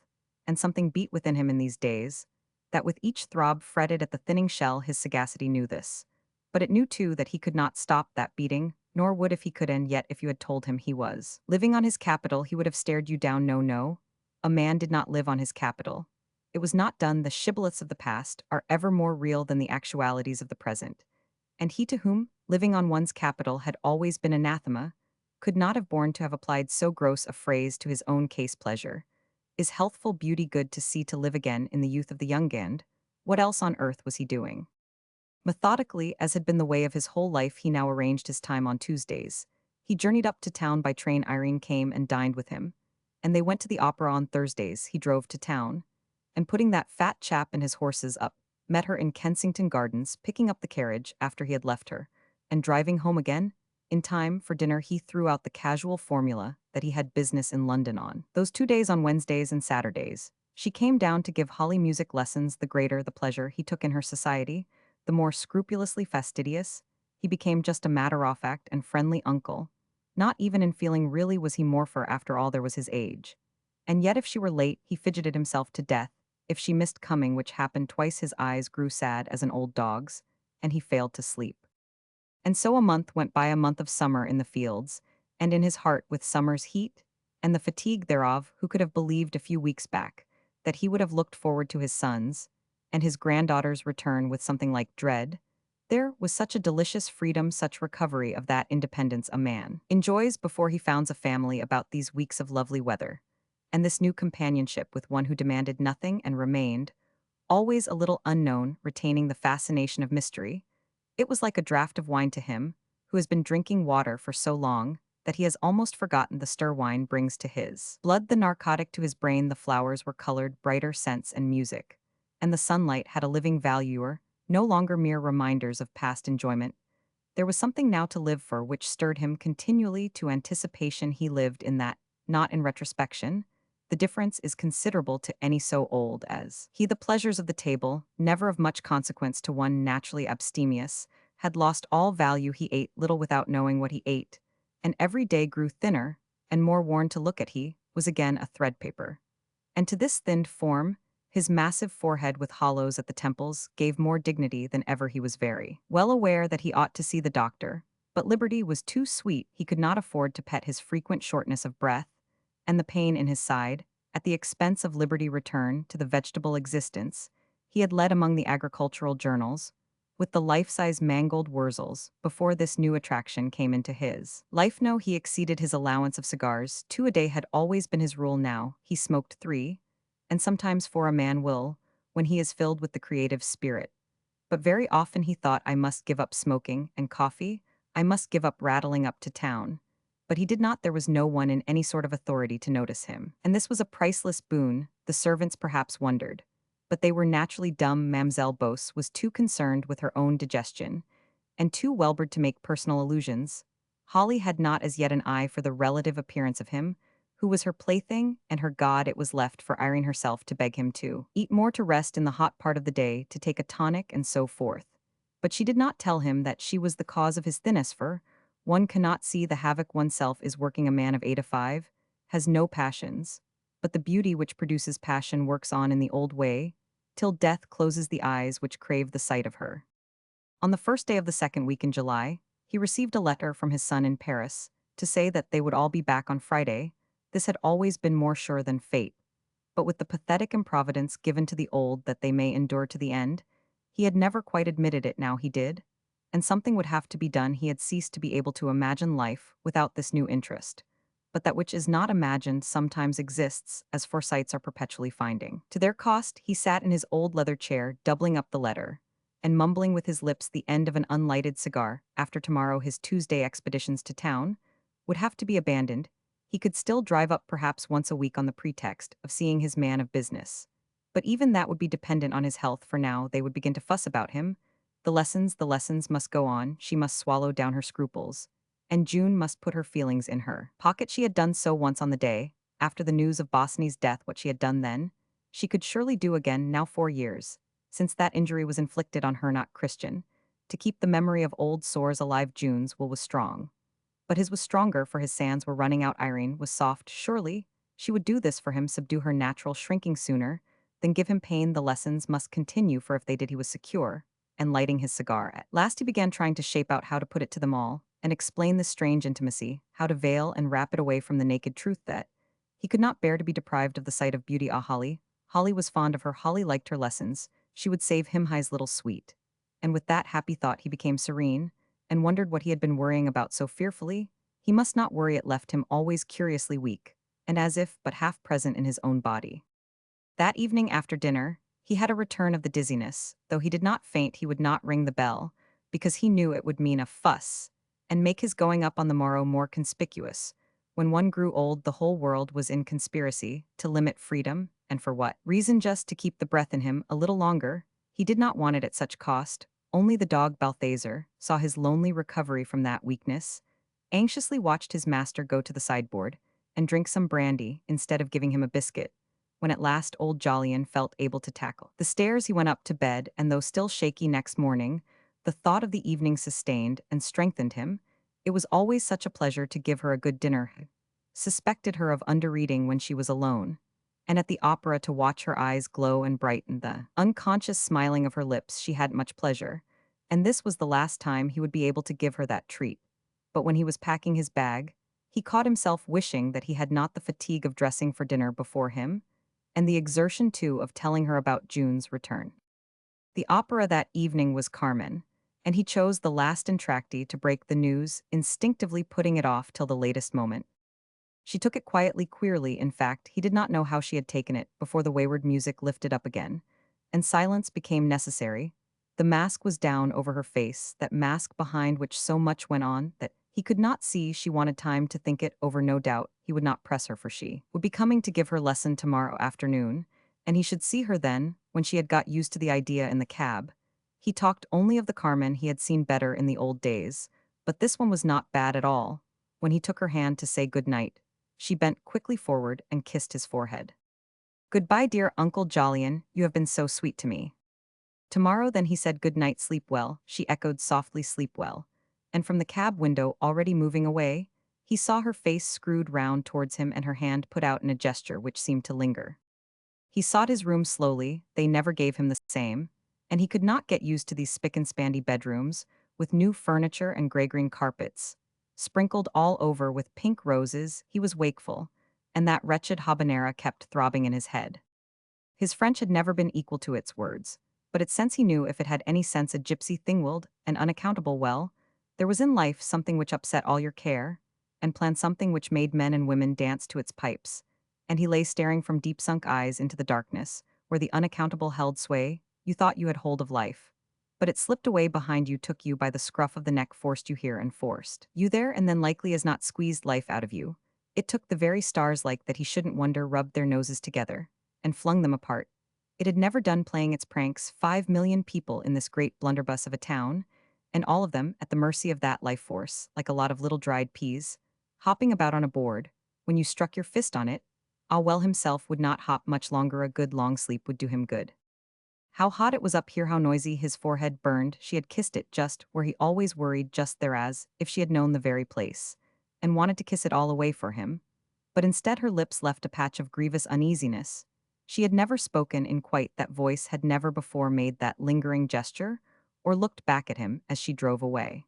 and something beat within him in these days, that with each throb fretted at the thinning shell. His sagacity knew this, but it knew too that he could not stop that beating, nor would if he could. And yet if you had told him he was living on his capital, he would have stared you down. No, no, a man did not live on his capital. It was not done. The shibboleths of the past are ever more real than the actualities of the present, and he to whom living on one's capital had always been anathema could not have borne to have applied so gross a phrase to his own case. Pleasure is healthful, beauty good to see, to live again in the youth of the young. And what else on earth was he doing? Methodically, as had been the way of his whole life, he now arranged his time. On Tuesdays he journeyed up to town by train. Irene came and dined with him, and they went to the opera. On Thursdays he drove to town, and putting that fat chap and his horses up, met her in Kensington Gardens, picking up the carriage after he had left her, and driving home again. In time for dinner he threw out the casual formula that he had business in London on those 2 days, on Wednesdays and Saturdays. She came down to give Holly music lessons. The greater the pleasure he took in her society, the more scrupulously fastidious he became. Just a matter-of-fact and friendly uncle. Not even in feeling really was he more, for after all there was his age. And yet if she were late, he fidgeted himself to death. If she missed coming, which happened twice, his eyes grew sad as an old dog's, and he failed to sleep. And so a month went by, a month of summer in the fields, and in his heart with summer's heat, and the fatigue thereof. Who could have believed a few weeks back that he would have looked forward to his son's and his granddaughter's return with something like dread? There was such a delicious freedom, such recovery of that independence a man enjoys before he founds a family, about these weeks of lovely weather, and this new companionship with one who demanded nothing and remained always a little unknown, retaining the fascination of mystery. It was like a draught of wine to him, who has been drinking water for so long that he has almost forgotten the stir wine brings to his blood, the narcotic to his brain. The flowers were colored brighter scents and music, and the sunlight had a living value, no longer mere reminders of past enjoyment. There was something now to live for, which stirred him continually to anticipation. He lived in that, not in retrospection. The difference is considerable to any so old as he. The pleasures of the table, never of much consequence to one naturally abstemious, had lost all value. He ate little without knowing what he ate, and every day grew thinner and more worn to look at. He was again a threadpaper, and to this thinned form, his massive forehead with hollows at the temples gave more dignity than ever. He was very well aware that he ought to see the doctor, but liberty was too sweet. He could not afford to pet his frequent shortness of breath and the pain in his side, at the expense of liberty. Return to the vegetable existence he had led among the agricultural journals, with the life-size mangold wurzels, before this new attraction came into his life. No, he exceeded his allowance of cigars. 2 a day had always been his rule. Now he smoked 3, and sometimes 4. A man will, when he is filled with the creative spirit. But very often he thought, I must give up smoking and coffee, I must give up rattling up to town. But he did not. There was no one in any sort of authority to notice him, and this was a priceless boon. The servants perhaps wondered, but they were naturally dumb. Mamselle Bose was too concerned with her own digestion, and too wellbred to make personal allusions. Holly had not as yet an eye for the relative appearance of him, who was her plaything and her god. It was left for Irene herself to beg him to eat more, to rest in the hot part of the day, to take a tonic, and so forth. But she did not tell him that she was the cause of his thinness, for one cannot see the havoc oneself is working. A man of 85 has no passions, but the beauty which produces passion works on in the old way. till death closes the eyes which crave the sight of her. On the first day of the second week in July, he received a letter from his son in Paris to say that they would all be back on Friday. This had always been more sure than fate, but with the pathetic improvidence given to the old that they may endure to the end, he had never quite admitted it. Now he did, and something would have to be done. He had ceased to be able to imagine life without this new interest. But that which is not imagined sometimes exists, as Forsytes are perpetually finding. To their cost, he sat in his old leather chair, doubling up the letter, and mumbling with his lips the end of an unlighted cigar. After tomorrow his Tuesday expeditions to town would have to be abandoned. He could still drive up perhaps once a week on the pretext of seeing his man of business. But even that would be dependent on his health, for now they would begin to fuss about him. The lessons must go on, she must swallow down her scruples. And June must put her feelings in her pocket. She had done so once on the day, after the news of Bosinney's death. What she had done then, she could surely do again now 4 years, since that injury was inflicted on her not Christian. To keep the memory of old sores alive, June's will was strong. But his was stronger, for his sands were running out. Irene was soft. Surely she would do this for him, subdue her natural shrinking sooner than give him pain. The lessons must continue, for if they did he was secure. And lighting his cigar, at last he began trying to shape out how to put it to them all, and explain this strange intimacy, how to veil and wrap it away from the naked truth that he could not bear to be deprived of the sight of beauty. Ah, Holly. Holly was fond of her. Holly liked her lessons. She would save him High's little sweet. And with that happy thought he became serene, and wondered what he had been worrying about so fearfully. He must not worry. It left him always curiously weak, and as if but half present in his own body. That evening after dinner, he had a return of the dizziness. Though he did not faint, he would not ring the bell, because he knew it would mean a fuss, and make his going up on the morrow more conspicuous. When one grew old, the whole world was in conspiracy to limit freedom, and for what reason? Just to keep the breath in him a little longer. He did not want it at such cost. Only the dog Balthazar saw his lonely recovery from that weakness, anxiously watched his master go to the sideboard and drink some brandy instead of giving him a biscuit. When at last old Jolyon felt able to tackle the stairs, he went up to bed, and though still shaky next morning, the thought of the evening sustained and strengthened him. It was always such a pleasure to give her a good dinner. Suspected her of underreading when she was alone, and at the opera to watch her eyes glow and brighten. The unconscious smiling of her lips, she had much pleasure, and this was the last time he would be able to give her that treat. But when he was packing his bag, he caught himself wishing that he had not the fatigue of dressing for dinner before him, and the exertion, too, of telling her about June's return. The opera that evening was Carmen, and he chose the last entr'acte to break the news, instinctively putting it off till the latest moment. She took it quietly, queerly. In fact, he did not know how she had taken it before the wayward music lifted up again, and silence became necessary. The mask was down over her face, that mask behind which so much went on that he could not see. She wanted time to think it over. No doubt he would not press her, for she would be coming to give her lesson tomorrow afternoon, and he should see her then, when she had got used to the idea in the cab. He talked only of the Carmen he had seen better in the old days, but this one was not bad at all. When he took her hand to say good night, she bent quickly forward and kissed his forehead. "Goodbye, dear Uncle Jolyon, you have been so sweet to me." "Tomorrow then," he said. "Good night, sleep well," she echoed softly. "Sleep well." And from the cab window, already moving away, he saw her face screwed round towards him and her hand put out in a gesture which seemed to linger. He sought his room slowly. They never gave him the same, and he could not get used to these spick-and-spandy bedrooms, with new furniture and grey-green carpets, sprinkled all over with pink roses. He was wakeful, and that wretched habanera kept throbbing in his head. His French had never been equal to its words, but its sense he knew, if it had any sense, a gypsy thing-willed and unaccountable. Well, there was in life something which upset all your care, and planned something which made men and women dance to its pipes, and he lay staring from deep-sunk eyes into the darkness, where the unaccountable held sway. You thought you had hold of life, but it slipped away behind you, took you by the scruff of the neck, forced you here and forced you there, and then likely as not squeezed life out of you. It took the very stars, like that he shouldn't wonder, rubbed their noses together, and flung them apart. It had never done playing its pranks. 5 million people in this great blunderbuss of a town, and all of them at the mercy of that life force, like a lot of little dried peas, hopping about on a board. When you struck your fist on it, ah well, himself would not hop much longer. A good long sleep would do him good. How hot it was up here, how noisy. His forehead burned. She had kissed it just where he always worried, just there, as if she had known the very place, and wanted to kiss it all away for him. But instead her lips left a patch of grievous uneasiness, She had never spoken in quite that voice, had never before made that lingering gesture, or looked back at him as she drove away.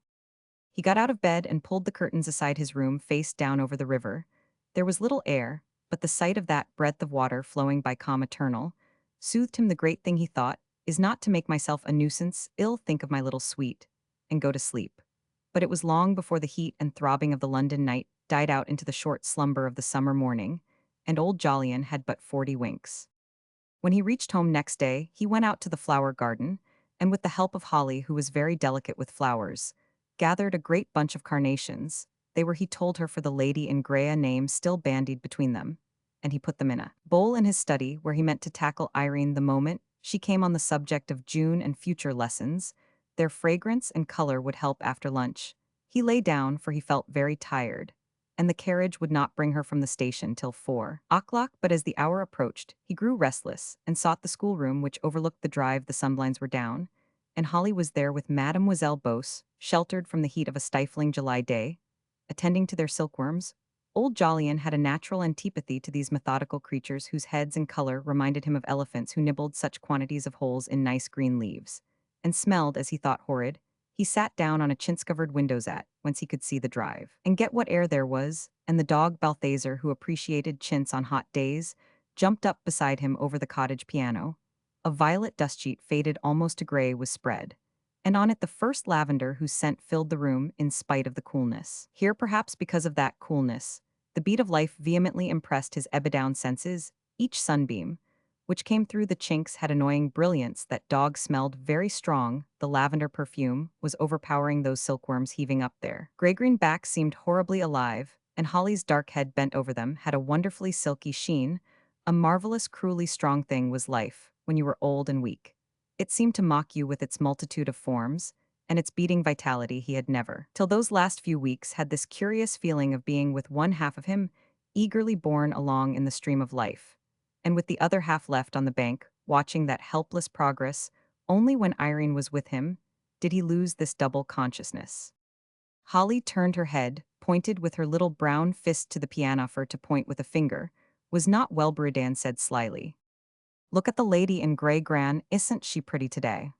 He got out of bed and pulled the curtains aside. His room faced down over the river. There was little air, but the sight of that breadth of water flowing by calm eternal soothed him. The great thing, he thought, is not to make myself a nuisance, ill think of my little sweet, and go to sleep. But it was long before the heat and throbbing of the London night died out into the short slumber of the summer morning, and old Jolyon had but 40 winks. When he reached home next day, he went out to the flower garden, and with the help of Holly, who was very delicate with flowers, gathered a great bunch of carnations. They were, he told her, for the lady in grey, a name still bandied between them, and he put them in a bowl in his study, where he meant to tackle Irene the moment she came on the subject of June and future lessons. Their fragrance and color would help after lunch. He lay down, for he felt very tired, and the carriage would not bring her from the station till 4 o'clock. But as the hour approached, he grew restless and sought the schoolroom which overlooked the drive. The sunblinds were down, and Holly was there with Mademoiselle Beauce, sheltered from the heat of a stifling July day, attending to their silkworms. Old Jolyon had a natural antipathy to these methodical creatures whose heads and color reminded him of elephants who nibbled such quantities of holes in nice green leaves, and smelled, as he thought, horrid. He sat down on a chintz-covered window-seat, whence he could see the drive, and get what air there was, and the dog Balthazar, who appreciated chintz on hot days, jumped up beside him over the cottage piano. A violet dust sheet, faded almost to gray, was spread, and on it the first lavender whose scent filled the room in spite of the coolness. Here, perhaps because of that coolness, the beat of life vehemently impressed his epidown senses. Each sunbeam, which came through the chinks, had annoying brilliance. That dog smelled very strong. The lavender perfume was overpowering. Those silkworms heaving up their gray-green backs seemed horribly alive, and Holly's dark head bent over them had a wonderfully silky sheen. A marvelous, cruelly strong thing was life, when you were old and weak. It seemed to mock you with its multitude of forms, and its beating vitality. He had never, till those last few weeks, had this curious feeling of being with one half of him eagerly borne along in the stream of life, and with the other half left on the bank, watching that helpless progress. Only when Irene was with him did he lose this double consciousness. Holly turned her head, pointed with her little brown fist to the piano for to point with a finger. Was not well, Buridan said slyly. Look at the lady in grey, Gran, isn't she pretty today?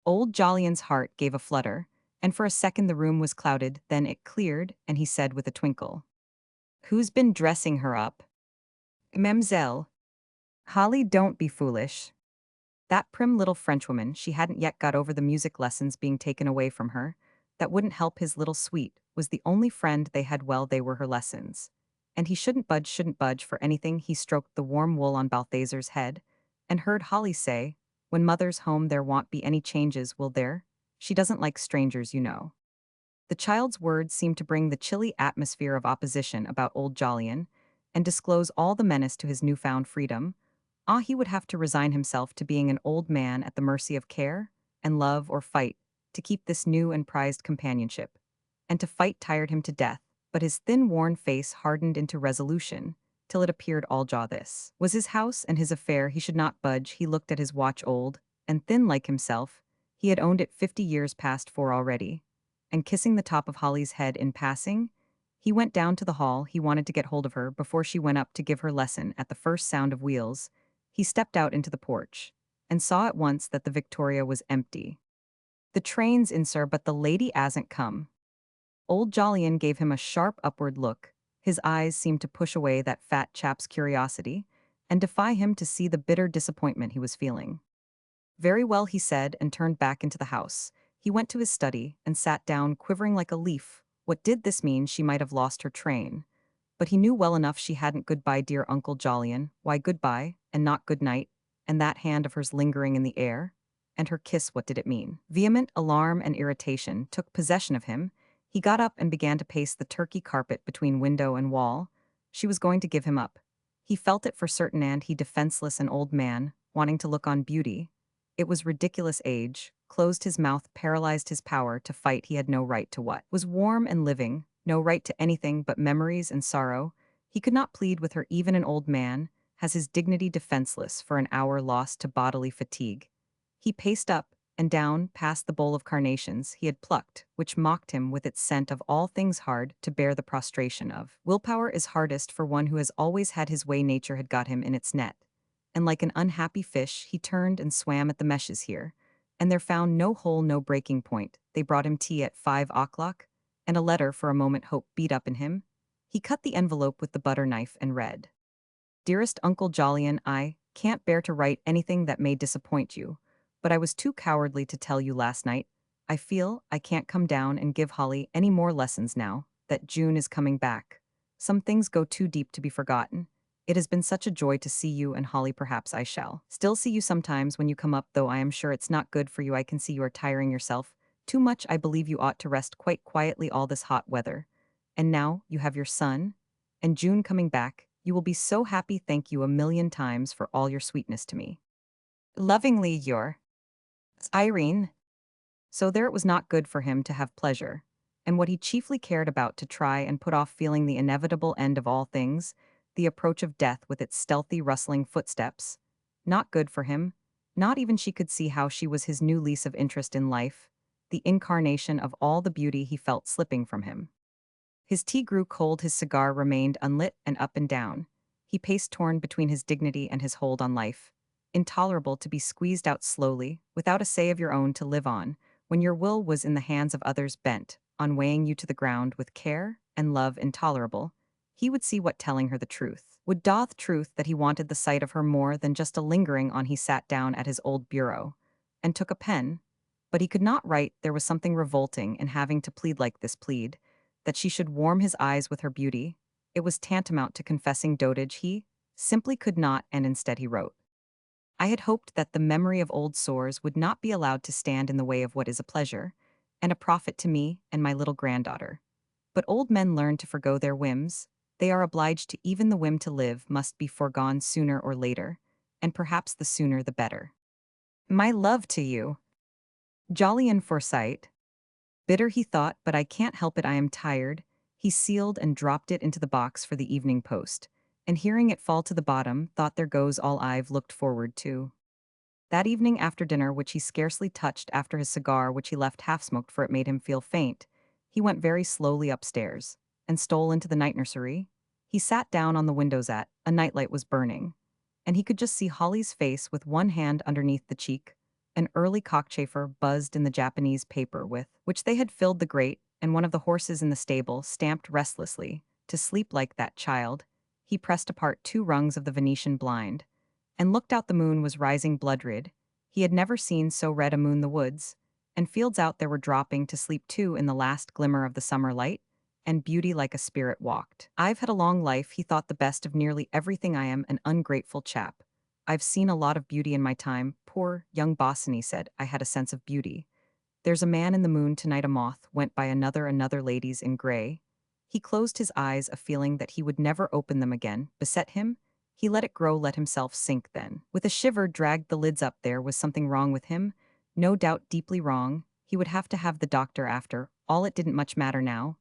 Old Jolyon's heart gave a flutter, and for a second the room was clouded. Then it cleared, and he said with a twinkle, "Who's been dressing her up?" "Mademoiselle." "Holly, don't be foolish. That prim little Frenchwoman, she hadn't yet got over the music lessons being taken away from her. That wouldn't help his little sweet, was the only friend they had. Well, they were her lessons. And he shouldn't budge for anything." He stroked the warm wool on Balthazar's head, and heard Holly say, "When mother's home there won't be any changes, will there? She doesn't like strangers, you know." The child's words seemed to bring the chilly atmosphere of opposition about old Jolyon, and disclose all the menace to his newfound freedom. Ah, he would have to resign himself to being an old man at the mercy of care and love, or fight to keep this new and prized companionship. And to fight tired him to death, but his thin, worn face hardened into resolution, till it appeared all jaw. This was his house and his affair. He should not budge. He looked at his watch. Old and thin like himself, he had owned it 50 years past 4 already. And kissing the top of Holly's head in passing, he went down to the hall. He wanted to get hold of her before she went up to give her lesson. At the first sound of wheels, he stepped out into the porch, and saw at once that the Victoria was empty. "The train's in, sir, but the lady 'asn't come." Old Jolyon gave him a sharp upward look. His eyes seemed to push away that fat chap's curiosity, and defy him to see the bitter disappointment he was feeling. "Very well," he said, and turned back into the house. He went to his study, and sat down, quivering like a leaf. What did this mean? She might have lost her train. But he knew well enough she hadn't. "Goodbye, dear Uncle Jolyon." Why goodbye, and not good night? And that hand of hers lingering in the air? And her kiss, what did it mean? Vehement alarm and irritation took possession of him. He got up and began to pace the Turkey carpet between window and wall. She was going to give him up. He felt it for certain, and he, defenseless, an old man, wanting to look on beauty. It was ridiculous. Age closed his mouth, paralyzed his power to fight. He had no right to what was warm and living, no right to anything but memories and sorrow. He could not plead with her. Even an old man has his dignity defenseless for an hour lost to bodily fatigue. He paced up and down past the bowl of carnations he had plucked, which mocked him with its scent. Of all things hard to bear the prostration of willpower is hardest for one who has always had his way. Nature had got him in its net, and like an unhappy fish, he turned and swam at the meshes here. And there found no hole, no breaking point. They brought him tea at 5 o'clock, and a letter for a moment hope beat up in him. He cut the envelope with the butter knife and read. Dearest Uncle Jolyon, I can't bear to write anything that may disappoint you, but I was too cowardly to tell you last night. I feel I can't come down and give Holly any more lessons now that June is coming back. Some things go too deep to be forgotten. It has been such a joy to see you, and Holly, perhaps I shall still see you sometimes when you come up, though I am sure it's not good for you. I can see you are tiring yourself too much. I believe you ought to rest quite quietly all this hot weather. And now you have your son and June coming back. You will be so happy. Thank you a million times for all your sweetness to me. Lovingly your Irene. So there it was not good for him to have pleasure, and what he chiefly cared about to try and put off feeling the inevitable end of all things, the approach of death with its stealthy rustling footsteps. Not good for him. Not even she could see how she was his new lease of interest in life, the incarnation of all the beauty he felt slipping from him. His tea grew cold, his cigar remained unlit, and up and down. He paced, torn between his dignity and his hold on life. Intolerable to be squeezed out slowly, without a say of your own to live on, when your will was in the hands of others, bent on weighing you to the ground with care and love. Intolerable. He would see what telling her the truth would doth truth that he wanted the sight of her more than just a lingering on. He sat down at his old bureau and took a pen, but he could not write. There was something revolting in having to plead like this, plead that she should warm his eyes with her beauty. It was tantamount to confessing dotage. He simply could not, and instead he wrote. I had hoped that the memory of old sores would not be allowed to stand in the way of what is a pleasure and a profit to me and my little granddaughter. But old men learn to forgo their whims. They are obliged to. Even the whim to live must be foregone sooner or later, and perhaps the sooner the better. My love to you, Jolyon Forsyte. Bitter, he thought, but I can't help it. I am tired. He sealed and dropped it into the box for the evening post, and hearing it fall to the bottom, thought, there goes all I've looked forward to. That evening after dinner, which he scarcely touched after his cigar, which he left half-smoked for it made him feel faint, he went very slowly upstairs and stole into the night nursery. He sat down on the windows at a nightlight was burning, and he could just see Holly's face with one hand underneath the cheek. An early cockchafer buzzed in the Japanese paper with which they had filled the grate, and one of the horses in the stable stamped restlessly. To sleep like that, child. He pressed apart 2 rungs of the Venetian blind and looked out. The moon was rising blood-red. He had never seen so red a moon. The woods and fields out there were dropping to sleep too in the last glimmer of the summer light, and beauty like a spirit walked. I've had a long life, he thought, the best of nearly everything. I am an ungrateful chap. I've seen a lot of beauty in my time. Poor young Bosinney said I had a sense of beauty. There's a man in the moon tonight. A moth went by another ladies in gray. He closed his eyes. A feeling that he would never open them again beset him. He let it grow, let himself sink, then, with a shiver, dragged the lids up. There was something wrong with him, no doubt deeply wrong. He would have to have the doctor after all. It didn't much matter now.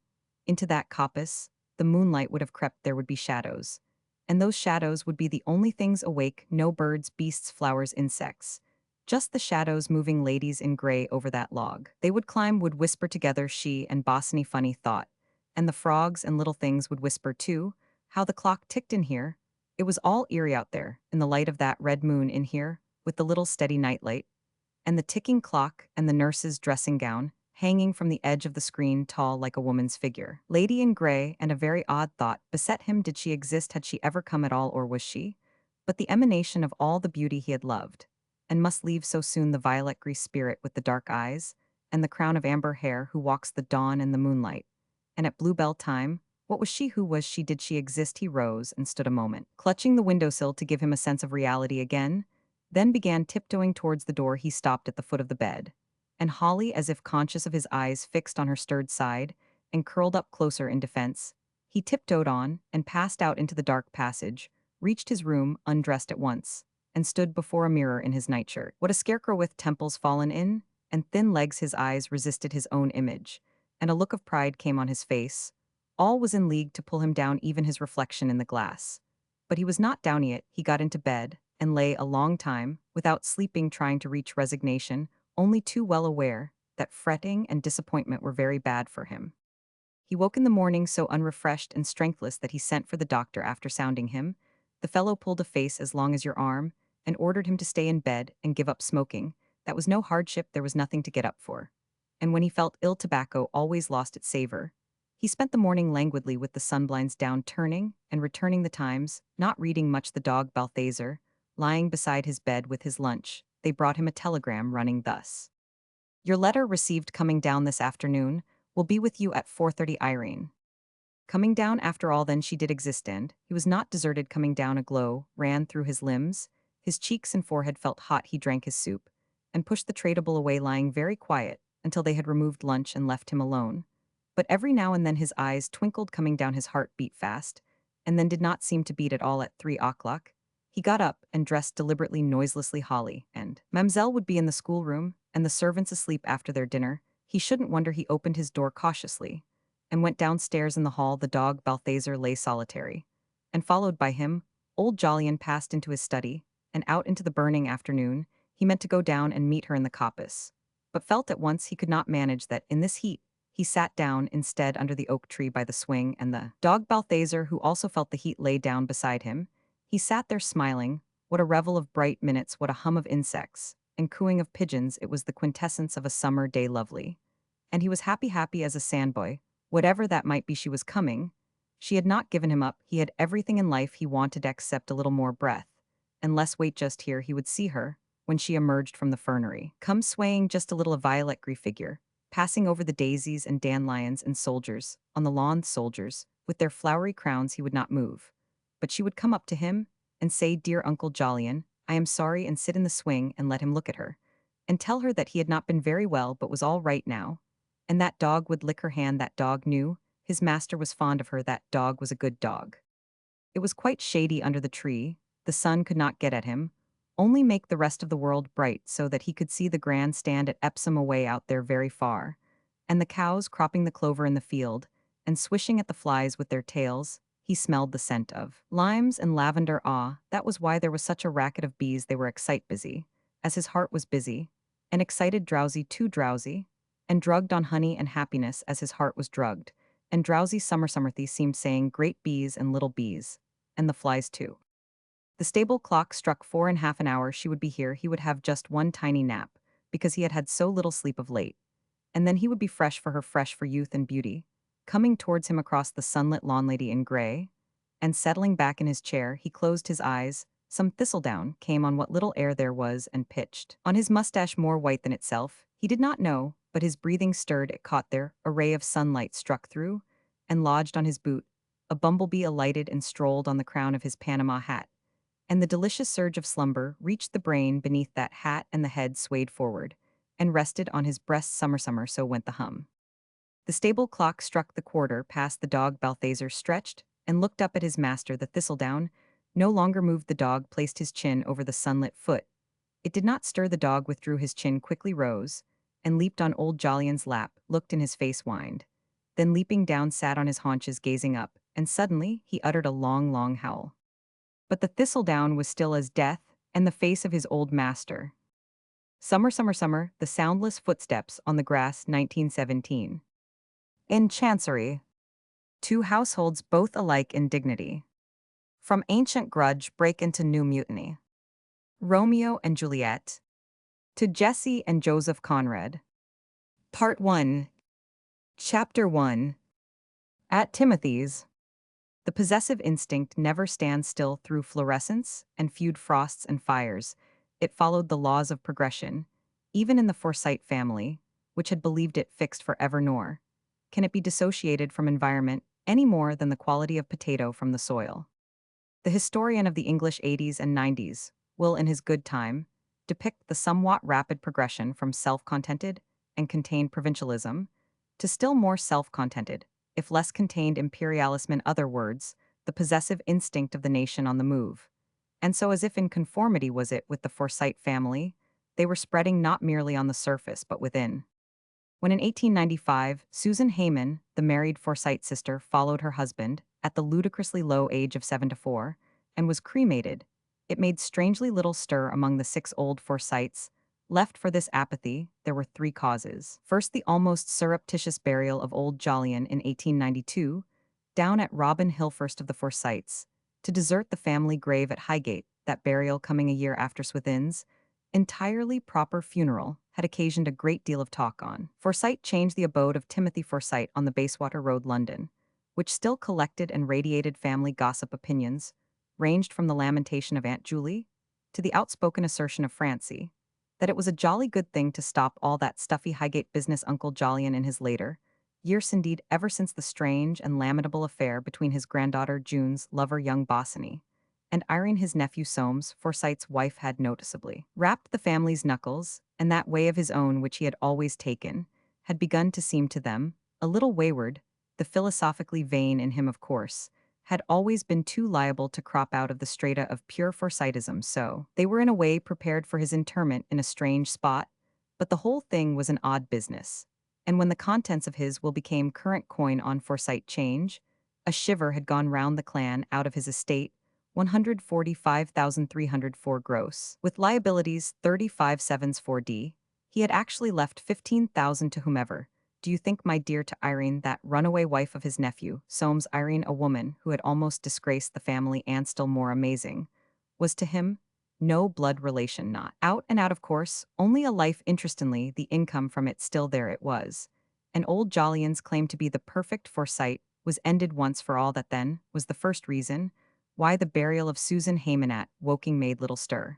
Into that coppice, the moonlight would have crept. There would be shadows, and those shadows would be the only things awake. No birds, beasts, flowers, insects. Just the shadows moving, ladies in gray over that log. They would climb, would whisper together, she and Bosinney, funny thought. And the frogs and little things would whisper too. How the clock ticked in here. It was all eerie out there, in the light of that red moon. In here, with the little steady nightlight, and the ticking clock, and the nurse's dressing gown, hanging from the edge of the screen, tall like a woman's figure. Lady in gray, and a very odd thought beset him. Did she exist? Had she ever come at all, or was she but the emanation of all the beauty he had loved, and must leave so soon? The violet grey spirit with the dark eyes, and the crown of amber hair, who walks the dawn and the moonlight, and at bluebell time. What was she? Who was she? Did she exist? He rose and stood a moment, clutching the windowsill to give him a sense of reality again, then began tiptoeing towards the door. He stopped at the foot of the bed, and Holly, as if conscious of his eyes fixed on her, stirred side and curled up closer in defense. He tiptoed on and passed out into the dark passage, reached his room, undressed at once, and stood before a mirror in his nightshirt. What a scarecrow, with temples fallen in and thin legs. His eyes resisted his own image, and a look of pride came on his face. All was in league to pull him down, even his reflection in the glass. But he was not down yet. He got into bed and lay a long time, without sleeping, trying to reach resignation, only too well aware that fretting and disappointment were very bad for him. He woke in the morning so unrefreshed and strengthless that he sent for the doctor. After sounding him, the fellow pulled a face as long as your arm and ordered him to stay in bed and give up smoking. That was no hardship, there was nothing to get up for. And when he felt ill, tobacco always lost its savor. He spent the morning languidly with the sunblinds down, turning and returning the Times, not reading much. The dog Balthazar, lying beside his bed with his lunch. They brought him a telegram running thus: "Your letter received coming down this afternoon. Will be with you at 4:30, Irene." Coming down after all, then she did exist, and he was not deserted. Coming down, a glow ran through his limbs, his cheeks and forehead felt hot. He drank his soup, and pushed the tradable away, lying very quiet, until they had removed lunch and left him alone. But every now and then his eyes twinkled. Coming down, his heart beat fast, and then did not seem to beat at all. At 3 o'clock, he got up and dressed deliberately, noiselessly. Holly and Mamselle would be in the schoolroom, and the servants asleep after their dinner. He shouldn't wonder. He opened his door cautiously and went downstairs. In the hall, the dog Balthazar lay solitary, and followed by him, old Jolyon passed into his study, and out into the burning afternoon. He meant to go down and meet her in the coppice, but felt at once he could not manage that in this heat. He sat down instead under the oak tree by the swing, and the dog Balthazar, who also felt the heat, lay down beside him. He sat there smiling. What a revel of bright minutes, what a hum of insects and cooing of pigeons! It was the quintessence of a summer day, lovely. And he was happy, happy as a sandboy. Whatever that might be, she was coming. She had not given him up. He had everything in life he wanted except a little more breath and less weight. Just here he would see her when she emerged from the fernery, come swaying just a little, a violet gray figure, passing over the daisies and dandelions, and soldiers on the lawn, soldiers with their flowery crowns. He would not move, but she would come up to him and say, "Dear Uncle Jolyon, I am sorry," and sit in the swing and let him look at her and tell her that he had not been very well but was all right now. And that dog would lick her hand. That dog knew his master was fond of her. That dog was a good dog. It was quite shady under the tree. The sun could not get at him, only make the rest of the world bright, so that he could see the grand stand at Epsom away out there very far, and the cows cropping the clover in the field, and swishing at the flies with their tails. He smelled the scent of limes and lavender. Ah, that was why there was such a racket of bees. They were excite busy, as his heart was busy, and excited, drowsy, too drowsy, and drugged on honey and happiness as his heart was drugged, and drowsy. Summerthy seemed saying, "Great bees and little bees, and the flies too." The stable clock struck 4 and a half an hour. She would be here. He would have just one tiny nap, because he had had so little sleep of late. And then he would be fresh for her, fresh for youth and beauty, coming towards him across the sunlit lawn. Lady in grey. And settling back in his chair, he closed his eyes. Some thistledown came on what little air there was and pitched on his mustache, more white than itself. He did not know, but his breathing stirred. It caught there. A ray of sunlight struck through and lodged on his boot. A bumblebee alighted and strolled on the crown of his Panama hat, and the delicious surge of slumber reached the brain beneath that hat, and the head swayed forward and rested on his breast. Summer, so went the hum. The stable clock struck the quarter past. The dog Balthazar stretched and looked up at his master. The thistledown no longer moved. The dog placed his chin over the sunlit foot. It did not stir. The dog withdrew his chin, quickly rose, and leaped on old Jolyon's lap, looked in his face, whined, then leaping down sat on his haunches gazing up, and suddenly he uttered a long, long howl. But the thistledown was still as death, and the face of his old master. Summer, the soundless footsteps on the grass. 1917. In Chancery. Two households both alike in dignity. From ancient grudge break into new mutiny. Romeo and Juliet. To Jesse and Joseph Conrad. Part 1. Chapter 1. At Timothy's. The possessive instinct never stands still through fluorescence and feud frosts and fires. It followed the laws of progression, even in the Forsyte family, which had believed it fixed forever. Nor can it be dissociated from environment any more than the quality of potato from the soil. The historian of the English 80s and 90s will, in his good time, depict the somewhat rapid progression from self-contented and contained provincialism to still more self-contented, if less contained, imperialism. In other words, the possessive instinct of the nation on the move. And so, as if in conformity was it with the Forsyte family, they were spreading not merely on the surface but within. When in 1895, Susan Hayman, the married Forsyte sister, followed her husband, at the ludicrously low age of 74, and was cremated, it made strangely little stir among the 6 old Forsytes. Left for this apathy, there were 3 causes. First, the almost surreptitious burial of old Jolyon in 1892, down at Robin Hill. First of the Forsytes to desert the family grave at Highgate, that burial coming a year after Swithin's entirely proper funeral had occasioned a great deal of talk on. Forsyte changed the abode of Timothy Forsyte on the Bayswater Road, London, which still collected and radiated family gossip opinions, ranged from the lamentation of Aunt Julie to the outspoken assertion of Francie that it was a jolly good thing to stop all that stuffy Highgate business Uncle Jolyon in his later years, indeed ever since the strange and lamentable affair between his granddaughter June's lover young Bosinney and Irene his nephew Soames Forsyte's wife had noticeably rapped the family's knuckles, and that way of his own which he had always taken had begun to seem to them a little wayward. The philosophically vain in him, of course, had always been too liable to crop out of the strata of pure Forsytism, so they were in a way prepared for his interment in a strange spot, but the whole thing was an odd business. And when the contents of his will became current coin on Forsyte change, a shiver had gone round the clan out of his estate, 145,304 gross. With liabilities 35 sevens 4D, he had actually left 15,000 to whomever. Do you think, my dear, to Irene, that runaway wife of his nephew, Soames, Irene, a woman who had almost disgraced the family and still more amazing, was to him no blood relation, not out and out, of course, only a life. Interestingly, the income from it still there it was. And old Jolyon's claim to be the perfect Forsyte was ended once for all. That then was the first reason why the burial of Susan Hayman at Woking made little stir.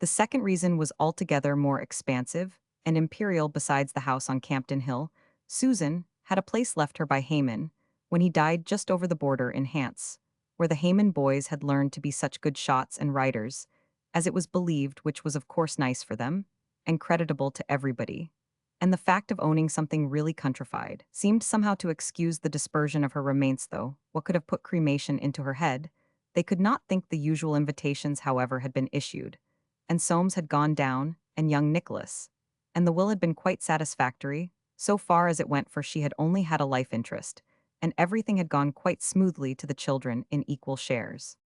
The second reason was altogether more expansive and imperial. Besides the house on Campden Hill, Susan had a place left her by Hayman when he died just over the border in Hants, where the Hayman boys had learned to be such good shots and riders, as it was believed, which was of course nice for them, and creditable to everybody. And the fact of owning something really countrified seemed somehow to excuse the dispersion of her remains, though what could have put cremation into her head? They could not think. The usual invitations, however, had been issued, and Soames had gone down, and young Nicholas, and the will had been quite satisfactory, so far as it went, for she had only had a life interest, and everything had gone quite smoothly to the children in equal shares.